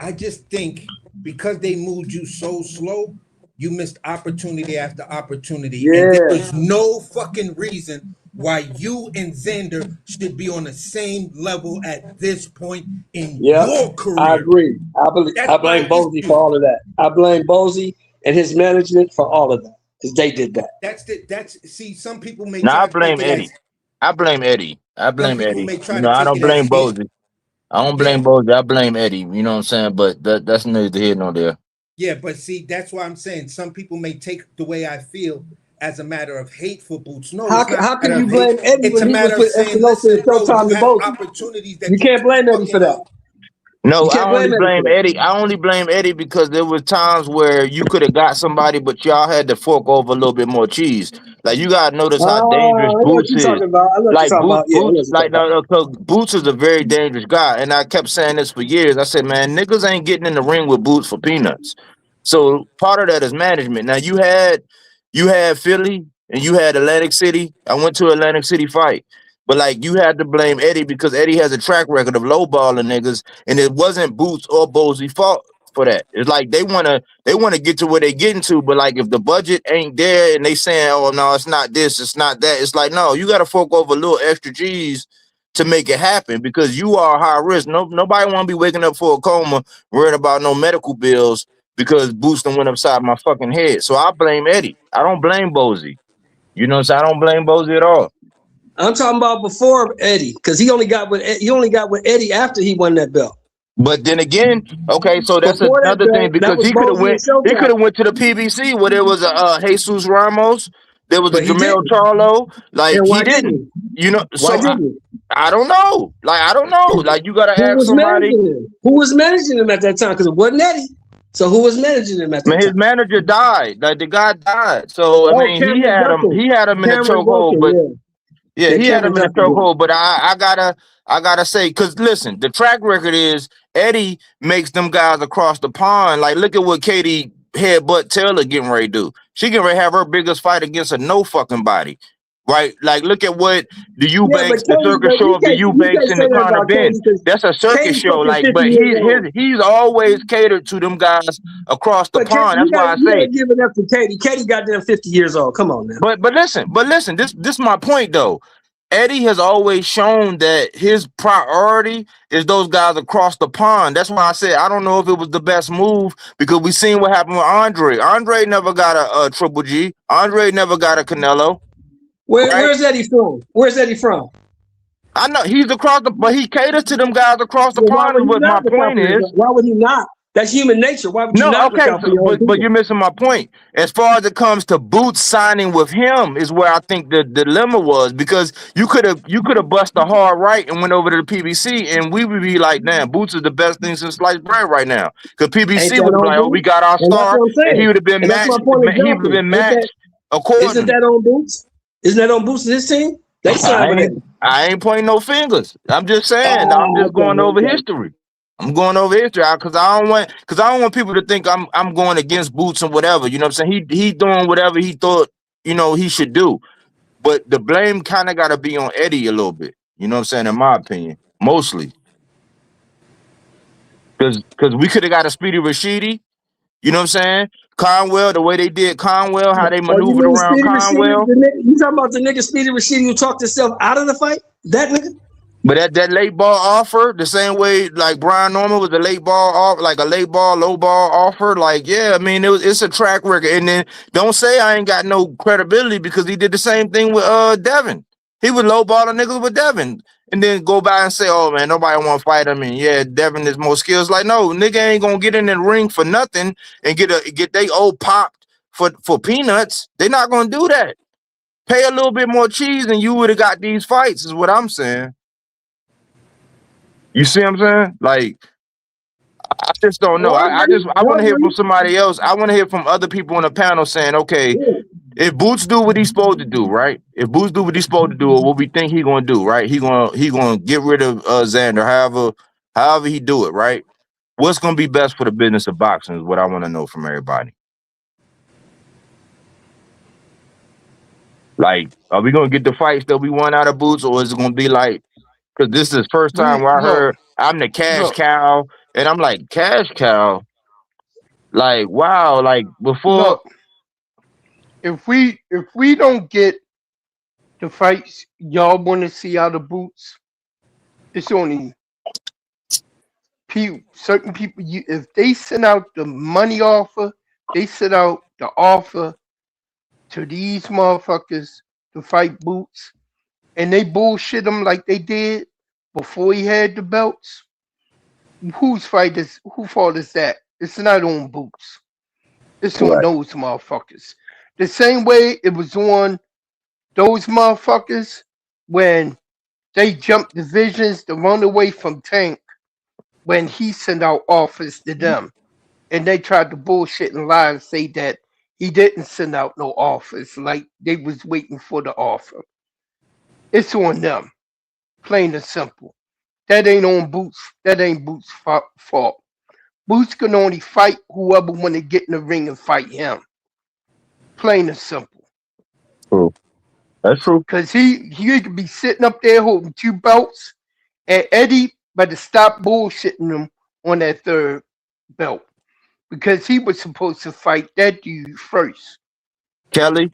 Speaker 16: I just think because they moved you so slow, you missed opportunity after opportunity.
Speaker 15: Yeah.
Speaker 16: And there was no fucking reason why you and Xander should be on the same level at this point in your career.
Speaker 15: I agree. I blame Bozy for all of that. I blame Bozy and his management for all of that. Because they did that.
Speaker 16: See, some people may
Speaker 1: I blame Eddie. I blame Eddie. I don't blame Bozy. I don't blame Bozy. I blame Eddie. You know what I'm saying? But that's neither here nor there.
Speaker 16: Yeah, but see, that's why I'm saying some people may take the way I feel as a matter of hate for Boots. No,
Speaker 15: how can you blame Eddie when he was with Espinosa and Showtime to both? You can't blame Eddie for that.
Speaker 1: No, I only blame Eddie. I only blame Eddie because there was times where you could have got somebody, but y'all had to fork over a little bit more cheese. Like you gotta notice how dangerous Boots is. Boots is a very dangerous guy, and I kept saying this for years. I said, man, niggas ain't getting in the ring with Boots for peanuts. So part of that is management. Now you had Philly and you had Atlantic City. I went to Atlantic City fight. But like you had to blame Eddie because Eddie has a track record of lowballing niggas, and it wasn't Boots or Bozy's fault for that. It's like they wanna get to where they getting to, but like if the budget ain't there and they saying, oh no, it's not this, it's not that, it's like no, you gotta fork over a little extra G's to make it happen because you are high risk. Nobody wanna be waking up for a coma worrying about no medical bills because Boots done went upside my fucking head. So I blame Eddie. I don't blame Bozy. You know what I'm saying? I don't blame Bozy at all.
Speaker 15: I'm talking about before Eddie, because he only got with Eddie after he won that belt.
Speaker 1: But then again, okay, so that's before another thing because he could have went to the PBC where there was a Jesus Ramos, there was a Jamel Charlo, like he didn't. You know, so I don't know. Like I don't know. Like you gotta ask somebody
Speaker 15: who was managing him at that time because it wasn't Eddie. So who was managing him at that time?
Speaker 1: His manager died. Like the guy died. So I mean, he had him in a chokehold, but. Yeah, he had him in a chokehold, but I gotta say, because listen, the track record is Eddie makes them guys across the pond. Like, look at what Katie Headbutt Taylor getting ready to do. She getting ready to have her biggest fight against a no fucking body. right? Like, look at what the
Speaker 15: Yeah, but
Speaker 1: Eubanks, the
Speaker 15: Katie,
Speaker 1: circus
Speaker 15: but
Speaker 1: show of the
Speaker 15: you
Speaker 1: Eubanks
Speaker 15: can't
Speaker 1: and
Speaker 15: say
Speaker 1: the
Speaker 15: that
Speaker 1: Conor
Speaker 15: about
Speaker 1: Ben.
Speaker 15: Katie because
Speaker 1: That's a circus
Speaker 15: Katie's
Speaker 1: show.
Speaker 15: fucking
Speaker 1: Like,
Speaker 15: 50
Speaker 1: but
Speaker 15: years old.
Speaker 1: he's always catered to them guys across the
Speaker 15: But Katie,
Speaker 1: pond. That's why I
Speaker 15: you
Speaker 1: say.
Speaker 15: gotta give it up to Katie. Katie got them 50 years old. Come on now.
Speaker 1: But listen, this is my point though. Eddie has always shown that his priority is those guys across the pond. That's why I said I don't know if it was the best move because we seen what happened with Andre. Andre never got a Triple G. Andre never got a Canelo.
Speaker 15: Where's Eddie from? Where's Eddie from?
Speaker 1: I know he's across the, but he caters to them guys across the
Speaker 15: Well, why
Speaker 1: pond.
Speaker 15: would
Speaker 1: Is
Speaker 15: he
Speaker 1: what my
Speaker 15: not look out
Speaker 1: point
Speaker 15: for his?
Speaker 1: is.
Speaker 15: Why would he not? That's human nature. Why would you
Speaker 1: No,
Speaker 15: not look
Speaker 1: okay,
Speaker 15: out for your own
Speaker 1: but
Speaker 15: people?
Speaker 1: you're missing my point. As far as it comes to Boots signing with him, is where I think the dilemma was because you could have bust a hard right and went over to the PBC, and we would be like, damn, Boots is the best thing since sliced bread right now. Because
Speaker 15: Ain't
Speaker 1: PBC
Speaker 15: that
Speaker 1: would be
Speaker 15: on
Speaker 1: like, oh, we
Speaker 15: Boots?
Speaker 1: got our
Speaker 15: And that's
Speaker 1: star,
Speaker 15: what I'm saying.
Speaker 1: and he would have been
Speaker 15: And that's my
Speaker 1: matched.
Speaker 15: point
Speaker 1: He would have
Speaker 15: exactly.
Speaker 1: been matched accordingly.
Speaker 15: Isn't that on Boots? Isn't that on Boots and his team? They signed with him.
Speaker 1: I ain't pointing no fingers. I'm just saying. I'm
Speaker 15: Oh,
Speaker 1: just going over history. I'm going over history because I don't want people to think I'm going against Boots and whatever. You know what I'm saying? He doing whatever he thought he should do. But the blame kind of got to be on Eddie a little bit. You know what I'm saying? In my opinion, mostly because we could have got a Speedy Rashidi. You know what I'm saying? Conwell, the way they did Conwell, how they
Speaker 15: Oh, you
Speaker 1: maneuvered
Speaker 15: mean
Speaker 1: around
Speaker 15: Speedy
Speaker 1: Conwell.
Speaker 15: Rashidi? You talking about the nigga Speedy Rashidi who talked himself out of the fight? That nigga?
Speaker 1: But that late ball offer, the same way like Brian Norman was a late ball off, like a late ball, low ball offer. Like, yeah, I mean, it's a track record. And then don't say I ain't got no credibility because he did the same thing with Devin. He would low ball a niggas with Devin. And then go by and say, oh man, nobody want to fight him. And yeah, Devin is more skills. Like, no, nigga ain't gonna get in the ring for nothing and get they old popped for peanuts. They not gonna do that. Pay a little bit more cheese and you would have got these fights, is what I'm saying. You see what I'm saying? Like, I just don't know. I want to hear from somebody else. I want to hear from other people on the panel saying, okay, if Boots do what he's supposed to do, right? If Boots do what he's supposed to do, or what we think he's gonna do, right? He gonna get rid of Xander, however he do it, right? What's gonna be best for the business of boxing is what I want to know from everybody. Like, are we gonna get the fights that we want out of Boots, or is it gonna be like? Because this is the first time where I heard I'm the cash cow, and I'm like, cash cow? Like, wow, like before.
Speaker 14: Look, if we don't get the fights y'all want to see out of Boots, it's only certain people. If they send out the money offer, they send out the offer to these motherfuckers to fight Boots, and they bullshit him like they did before he had the belts. Whose fault is that? It's not on Boots. It's on those motherfuckers. The same way it was on those motherfuckers when they jumped divisions to run away from Tank when he sent out offers to them. And they tried to bullshit and lie and say that he didn't send out no offers, like they was waiting for the offer. It's on them. Plain and simple. That ain't on Boots. That ain't Boots' fault. Boots can only fight whoever want to get in the ring and fight him. Plain and simple.
Speaker 1: True. That's true.
Speaker 14: Because he could be sitting up there holding 2 belts, and Eddie better stop bullshitting him on that 3rd belt. Because he was supposed to fight that dude first.
Speaker 1: Kelly?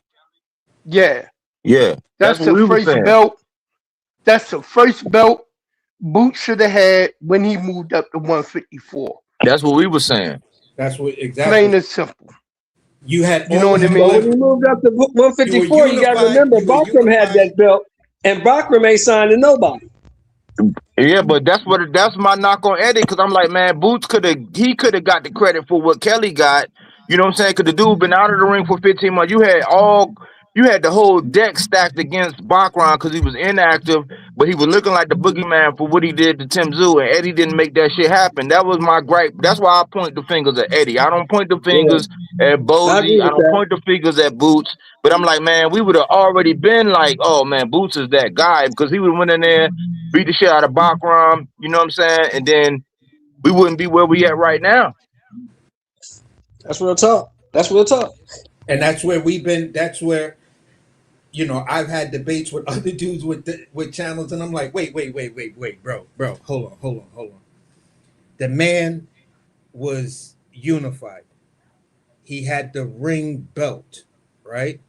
Speaker 14: Yeah.
Speaker 1: Yeah.
Speaker 14: That's
Speaker 1: what
Speaker 14: the
Speaker 1: we were
Speaker 14: first
Speaker 1: saying.
Speaker 14: belt. That's the first belt Boots should have had when he moved up to 154.
Speaker 1: That's what we were saying.
Speaker 16: That's what exactly.
Speaker 14: Plain and simple.
Speaker 16: You had,
Speaker 14: you know what I mean?
Speaker 15: When he moved up to 154, you got to remember Bachram had that belt, and Bachram ain't signed to nobody.
Speaker 1: Yeah, but that's my knock on Eddie, because I'm like, man, Boots could have got the credit for what Kelly got. You know what I'm saying? Because the dude been out of the ring for 15 months. You had the whole deck stacked against Bachram because he was inactive, but he was looking like the boogeyman for what he did to Tim Tszyu, and Eddie didn't make that shit happen. That was my gripe. That's why I point the fingers at Eddie. I don't point the fingers at Bozy. I don't point the fingers at Boots. But I'm like, man, we would have already been like, oh man, Boots is that guy, because he would went in there, beat the shit out of Bachram, you know what I'm saying? And then we wouldn't be where we at right now.
Speaker 15: That's real talk. That's real talk.
Speaker 16: And that's where we've been. That's where you know, I've had debates with other dudes with channels, and I'm like, wait, bro, hold on. The man was unified. He had the ring belt, right?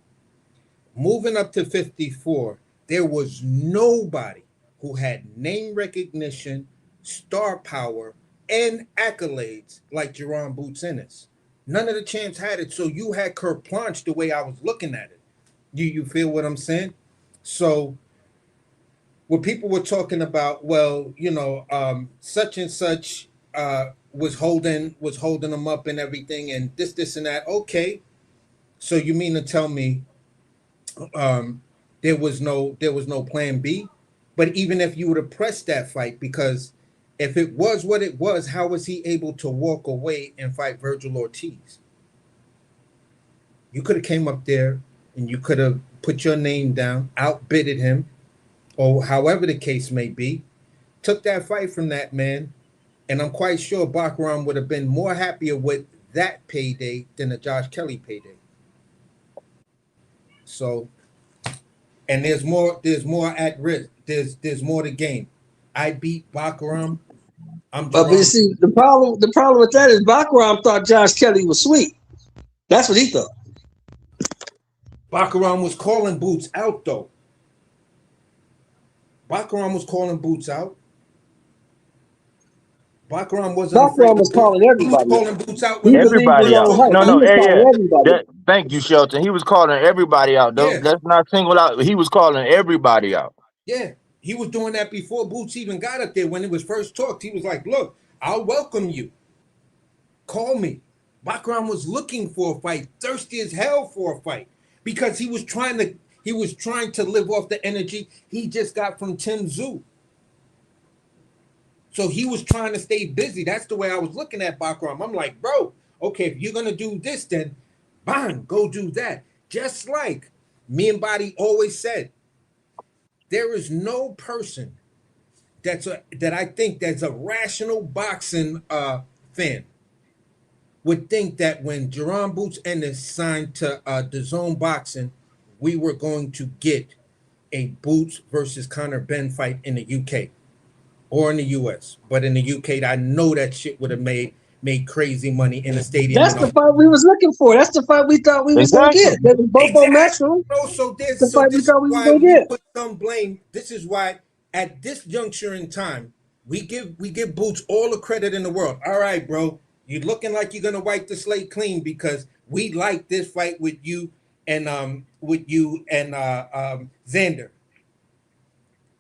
Speaker 16: Moving up to 54, there was nobody who had name recognition, star power, and accolades like Jerron Boots Ennis. None of the champs had it, so you had carte blanche the way I was looking at it. You feel what I'm saying? So when people were talking about, well, you know, such and such was holding them up and everything, and this and that. Okay, so you mean to tell me there was no plan B? But even if you would have pressed that fight, because if it was what it was, how was he able to walk away and fight Virgil Ortiz? You could have came up there and you could have put your name down, outbidded him, or however the case may be, took that fight from that man, and I'm quite sure Bakaram would have been more happier with that payday than the Josh Kelly payday. So, and there's more at risk. There's more to gain. I beat Bakaram.
Speaker 15: But you see, the problem with that is Bakaram thought Josh Kelly was sweet. That's what he thought.
Speaker 16: Bakaram was calling Boots out, though. Bakaram was calling Boots out. Bakaram
Speaker 3: was calling everybody.
Speaker 16: He was calling Boots out.
Speaker 1: Everybody out. No,
Speaker 15: everybody.
Speaker 1: Thank you, Shelton. He was calling everybody out.
Speaker 16: Yeah.
Speaker 1: Let's not single out. He was calling everybody out.
Speaker 16: Yeah, he was doing that before Boots even got up there. When it was first talked, he was like, look, I'll welcome you. Call me. Bakaram was looking for a fight, thirsty as hell for a fight, because he was trying to live off the energy he just got from Tim Tszyu. So he was trying to stay busy. That's the way I was looking at Bakaram. I'm like, bro, okay, if you're going to do this, then bang, go do that. Just like me and Body always said, there is no person that I think that's a rational boxing fan would think that when Jerron Boots Ennis signed to DAZN Boxing, we were going to get a Boots versus Conor Benn fight in the UK or in the US. But in the UK, I know that shit would have made crazy money in the stadium.
Speaker 15: That's the fight we was looking for. That's the fight we thought we was going to get. They was both on Metro.
Speaker 16: So this
Speaker 15: the fight we thought we was going to get.
Speaker 16: Put some blame. This is why at this juncture in time, we give Boots all the credit in the world. All right, bro, you're looking like you're going to wipe the slate clean because we like this fight with you and Xander.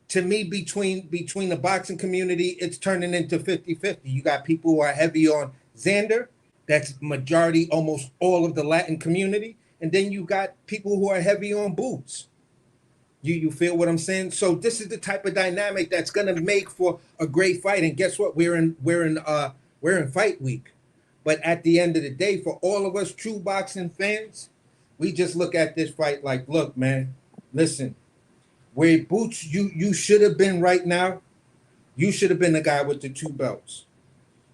Speaker 16: To me, between the boxing community, it's turning into 50-50. You got people who are heavy on Xander. That's majority, almost all of the Latin community. And then you got people who are heavy on Boots. You feel what I'm saying? So this is the type of dynamic that's gonna make for a great fight. And guess what? We're in fight week. But at the end of the day, for all of us true boxing fans, we just look at this fight like, look, man, listen. Where Boots, you should have been right now. You should have been the guy with the 2 belts.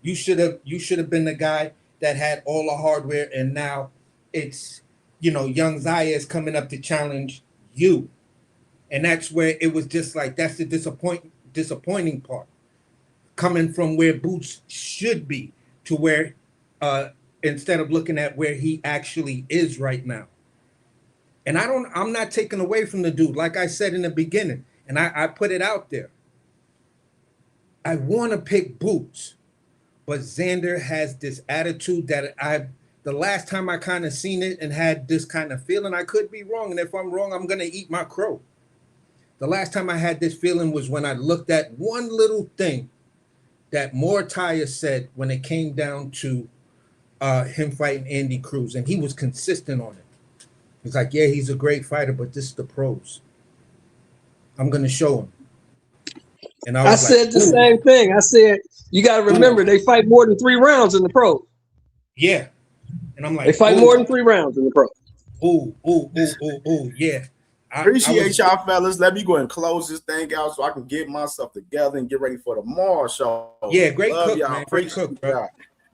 Speaker 16: You should have been the guy that had all the hardware, and now it's young Zaya is coming up to challenge you, and that's where it was just like that's the disappointing part, coming from where Boots should be to where instead of looking at where he actually is right now. And I'm not taking away from the dude, like I said in the beginning, and I put it out there. I want to pick Boots, but Xander has this attitude that the last time I kind of seen it and had this kind of feeling, I could be wrong. And if I'm wrong, I'm going to eat my crow. The last time I had this feeling was when I looked at one little thing that Mortaya said when it came down to him fighting Andy Cruz, and he was consistent on it. He's like, yeah, he's a great fighter, but this is the pros. I'm going to show him. And I
Speaker 15: said the same thing. I said, you got to remember, they fight more than 3 rounds in the pro.
Speaker 16: Yeah. And I'm like,
Speaker 15: they fight more than 3 rounds in the pro.
Speaker 16: Yeah.
Speaker 10: Appreciate y'all, fellas. Let me go and close this thing out so I can get myself together and get ready for tomorrow's show.
Speaker 16: Yeah, great cook, man. Great cook, bro.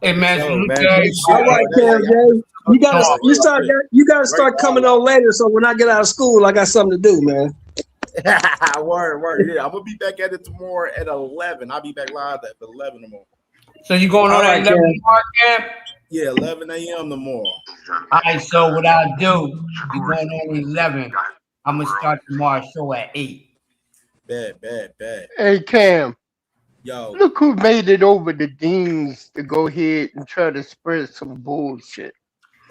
Speaker 19: Hey man,
Speaker 10: Yo,
Speaker 19: salute
Speaker 10: man,
Speaker 19: to
Speaker 10: great shit,
Speaker 15: All
Speaker 19: everybody.
Speaker 10: bro.
Speaker 15: right,
Speaker 10: Hey,
Speaker 15: CamJ. You gotta
Speaker 10: great
Speaker 15: start coming on later. So when I get out of school, I got something to do, man.
Speaker 10: word. Yeah, I'm gonna be back at it tomorrow at 11. I'll be back live at 11 tomorrow.
Speaker 19: So you going
Speaker 15: All
Speaker 19: on at
Speaker 15: right,
Speaker 19: 11
Speaker 15: Cam.
Speaker 19: tomorrow, Cam?
Speaker 10: Yeah, 11 a.m. tomorrow.
Speaker 19: All right, so what I'll do, you going on at 11. I'm going to start tomorrow's show at 8.
Speaker 10: Bad.
Speaker 14: Hey, Cam.
Speaker 10: Yo.
Speaker 14: Look who made it over the Deans to go ahead and try to spread some bullshit.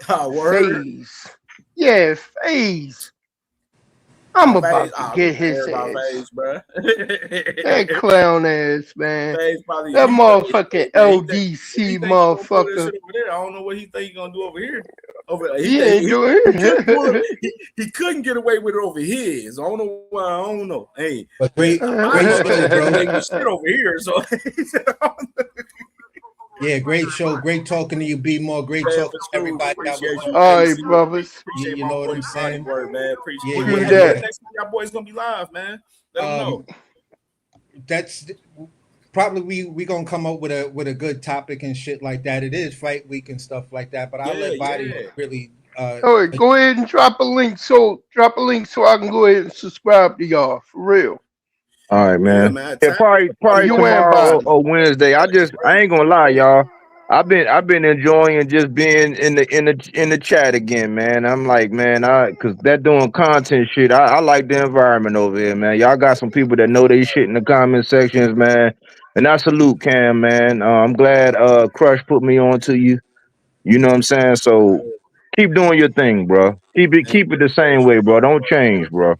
Speaker 14: FaZe. Yeah, FaZe. I'm about to get his ass.
Speaker 10: Bro.
Speaker 14: That clown ass, man.
Speaker 10: Probably,
Speaker 14: That motherfucking
Speaker 10: man,
Speaker 14: LDC
Speaker 10: he think he gonna pull that
Speaker 14: motherfucker.
Speaker 10: shit over there. I don't know what he think he gonna do over here.
Speaker 14: He ain't doing
Speaker 10: it. He couldn't get away with it over here. So I don't know why. I don't know. Hey,
Speaker 16: but great show, bro.
Speaker 10: Shit over here. So
Speaker 16: yeah, great show. Great talking to you, B More. Great talking to everybody.
Speaker 10: Appreciate you.
Speaker 14: All right, brothers.
Speaker 10: Appreciate
Speaker 16: you know what I'm saying?
Speaker 10: Word, man. Appreciate
Speaker 16: Yeah,
Speaker 10: when
Speaker 14: that.
Speaker 10: next time y'all boys gonna be live, man. Let them know.
Speaker 16: That's probably we gonna come up with a good topic and shit like that. It is fight week and stuff like that, but I'll let Body really
Speaker 14: all right, go ahead and drop a link so I can go ahead and subscribe to y'all for real.
Speaker 1: All right, man. Yeah, probably
Speaker 14: You
Speaker 1: tomorrow or Wednesday. I ain't gonna lie, y'all. I've been enjoying just being in the chat again, man. I'm like, man, cause that doing content shit. I like the environment over here, man. Y'all got some people that know they shit in the comment sections, man. And I salute Cam, man. I'm glad Crush put me on to you. You know what I'm saying? So keep doing your thing, bro. Keep it the same way, bro. Don't change, bro.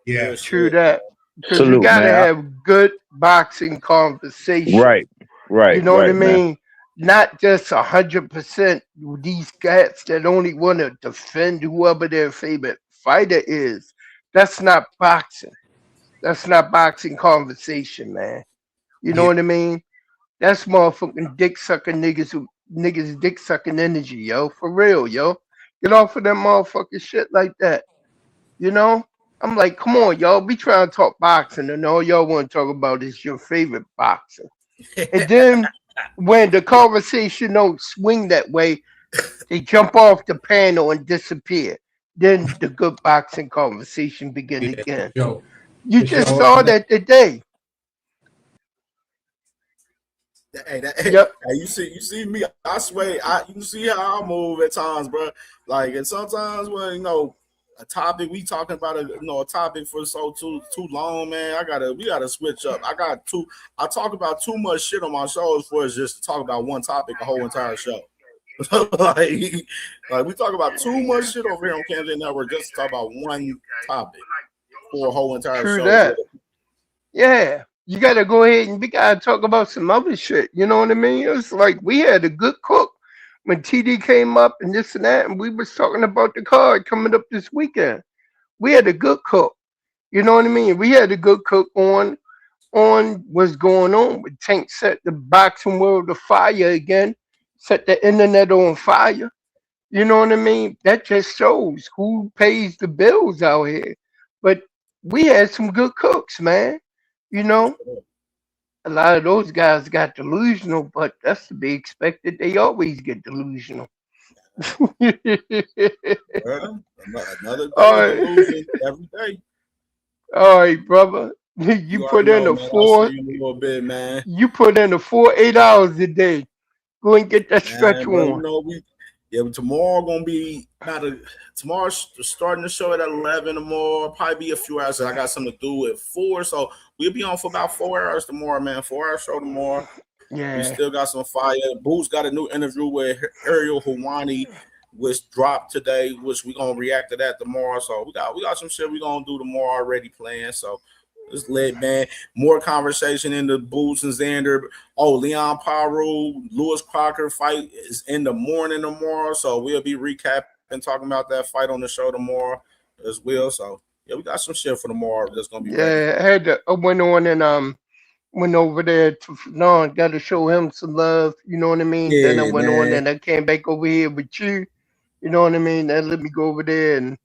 Speaker 16: Yeah,
Speaker 14: true that. Because you
Speaker 1: Salute,
Speaker 14: gotta
Speaker 1: man.
Speaker 14: have good boxing conversation.
Speaker 1: Right.
Speaker 14: You know what I
Speaker 1: man.
Speaker 14: mean? Not just 100% these cats that only want to defend whoever their favorite fighter is. That's not boxing. That's not boxing conversation, man. You know what I mean? That's motherfucking dick sucking niggas dick sucking energy, yo. For real, yo. Get off of that motherfucking shit like that. You know? I'm like, come on, y'all. We trying to talk boxing, and all y'all want to talk about is your favorite boxer. And then when the conversation don't swing that way, they jump off the panel and disappear. Then the good boxing conversation begin again. You just saw that today.
Speaker 10: Hey, you see me. I swear, you see how I move at times, bro. Like, and sometimes when a topic we talking about a topic for too long, man. We gotta switch up. I talk about too much shit on my shows for us just to talk about one topic a whole entire show. like we talk about too much shit over here on CamJNetwork just to talk about one topic for a whole entire show.
Speaker 14: That. Yeah. You gotta go ahead and we gotta talk about some other shit. You know what I mean? It's like we had a good cook when TD came up and this and that, and we was talking about the card coming up this weekend. We had a good cook. You know what I mean? We had a good cook on what's going on with Tank set the boxing world afire again, set the internet on fire. You know what I mean? That just shows who pays the bills out here. But we had some good cooks, man. You know, a lot of those guys got delusional, but that's to be expected. They always get delusional.
Speaker 10: Another day delusion every day.
Speaker 14: All right, brother. You put in a 4. You put in a 8 hours a day. Go and get that stretch on.
Speaker 10: Tomorrow gonna be tomorrow's starting the show at 11 tomorrow. Probably be a few hours. I got something to do at 4, so we'll be on for about 4 hours tomorrow, man. 4-hour show tomorrow.
Speaker 14: Yeah,
Speaker 10: we still got some fire. Boots got a new interview with Ariel Hawani, which dropped today, which we gonna react to that tomorrow. So we got some shit we gonna do tomorrow already planned. So it's lit, man. More conversation in the Boots and Xander. Oh, Leon Paru, Lewis Crocker fight is in the morning tomorrow. So we'll be recapping, talking about that fight on the show tomorrow as well. So yeah, we got some shit for tomorrow that's gonna be ready.
Speaker 14: I went on and went over there to got to show him some love. You know what I mean?
Speaker 10: Yeah,
Speaker 14: then I went
Speaker 10: man.
Speaker 14: on and I came back over here with you. You know what I mean? That let me go over there and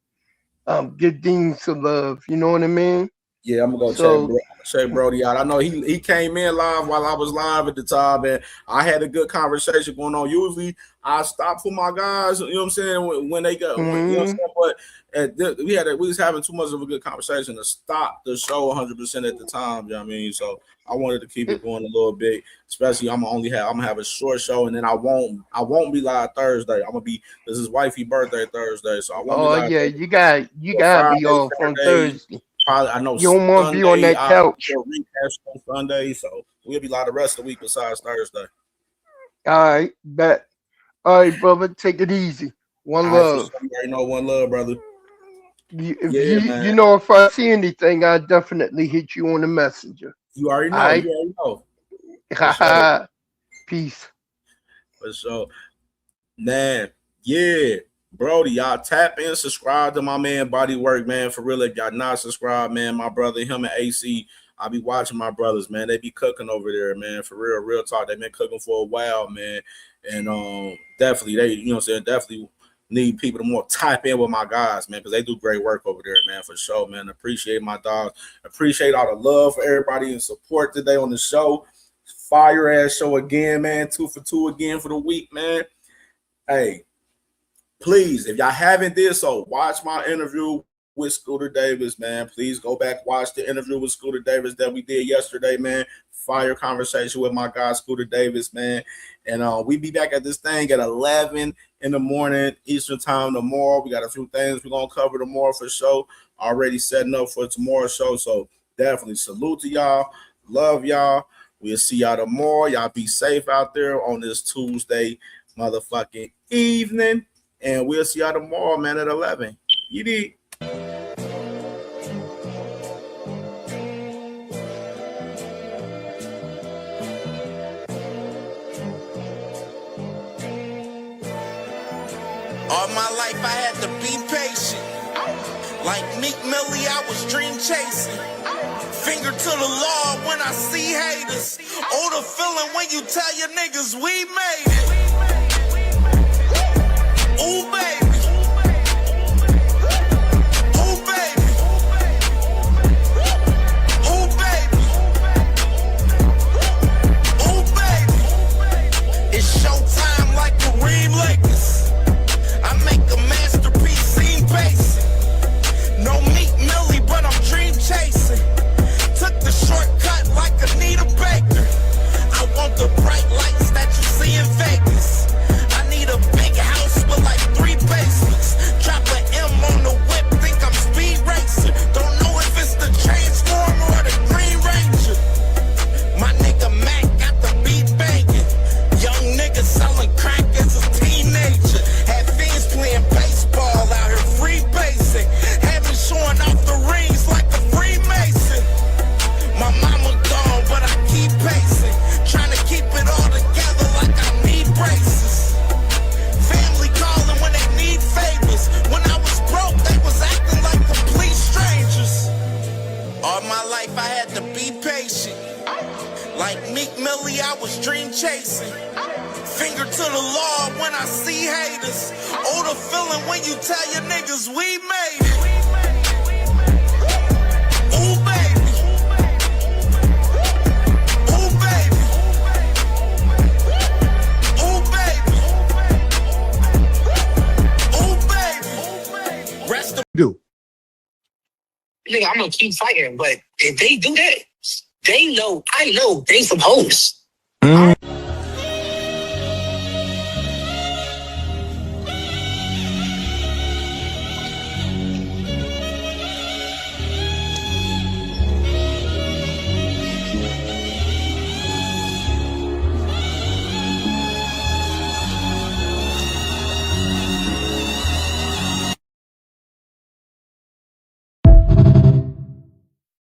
Speaker 14: give Dean some love. You know what I mean?
Speaker 10: Yeah, I'm gonna go check Brody out. I know he came in live while I was live at the time, and I had a good conversation going on. Usually, I stop for my guys. You know what I'm saying when they go. You know what I'm saying? But we was having too much of a good conversation to stop the show 100% at the time. You know what I mean? So I wanted to keep it going a little bit. Especially, I'm gonna have a short show, and then I won't be live Thursday. This is wifey birthday Thursday, so I won't be live.
Speaker 14: Yeah, you gotta be off on Thursday.
Speaker 10: Probably, I know
Speaker 14: you don't want to be on that couch.
Speaker 10: Recaps on Sunday, so we'll be live the rest of the week besides Thursday.
Speaker 14: All right, bet. All right, brother, take it easy. One love.
Speaker 10: You already know one love, brother.
Speaker 14: You know, if I see anything, I definitely hit you on the messenger.
Speaker 10: You already know.
Speaker 14: Right?
Speaker 10: You already know.
Speaker 14: Peace.
Speaker 10: For sure. Man, yeah. Brody, y'all tap in, subscribe to my man Bodywork, man. For real, if y'all not subscribed, man, my brother, him and AC, I be watching my brothers, man. They be cooking over there, man. For real talk. They've been cooking for a while, man. And definitely, they, you know what I'm saying, definitely need people to more tap in with my guys, man, because they do great work over there, man, for sure, man. Appreciate my dogs. Appreciate all the love for everybody and support today on the show. Fire ass show again, man. 2 for 2 again for the week, man. Hey, please, if y'all haven't did so, watch my interview with Scooter Davis, man. Please go back, watch the interview with Scooter Davis that we did yesterday, man. Fire conversation with my guy, Scooter Davis, man. And we be back at this thing at 11 in the morning, Eastern time tomorrow. We got a few things we're going to cover tomorrow for sure. Already setting up for tomorrow's show. So definitely salute to y'all. Love y'all. We'll see y'all tomorrow. Y'all be safe out there on this Tuesday motherfucking evening. And we'll see y'all tomorrow, man, at 11. You did.
Speaker 11: All my life I had to be patient. Like Meek Millie, I was dream chasing. Finger to the law when I see haters. Oh, the feeling when you tell your niggas we made it. Ooh, baby. Ooh, baby. Ooh, baby. Ooh, baby. It's showtime like Kareem Lakers. I make a masterpiece, scene basic. No Meek Millie, but I'm dream chasing. Took the shortcut like Anita Baker. I want the bright lights that you see in Vegas. I need a big house with like 3 basements. Drop an M on the whip, think I'm speed racing. Don't know if it's the Transformer or the Green Ranger. My nigga Mac got the beat banging. Young nigga selling crack as a teenager. Had fiends playing baseball out here free basing. Had me showing off the rings like a Freemason. My mama gone, but I keep pacing. Trying to keep it all together like I need braces. Family calling when they need favors. When I was broke, they was acting like complete strangers. All my life I had to be patient. Like Meek Millie, I was dream chasing. Finger to the law when I see haters. Oh, the feeling when you tell your niggas we made it. Ooh, baby. Ooh, baby. Ooh, baby. Ooh, baby. Rest of
Speaker 22: Nigga, I'm gonna keep fighting, but if they do that, they know, I know they some hoes.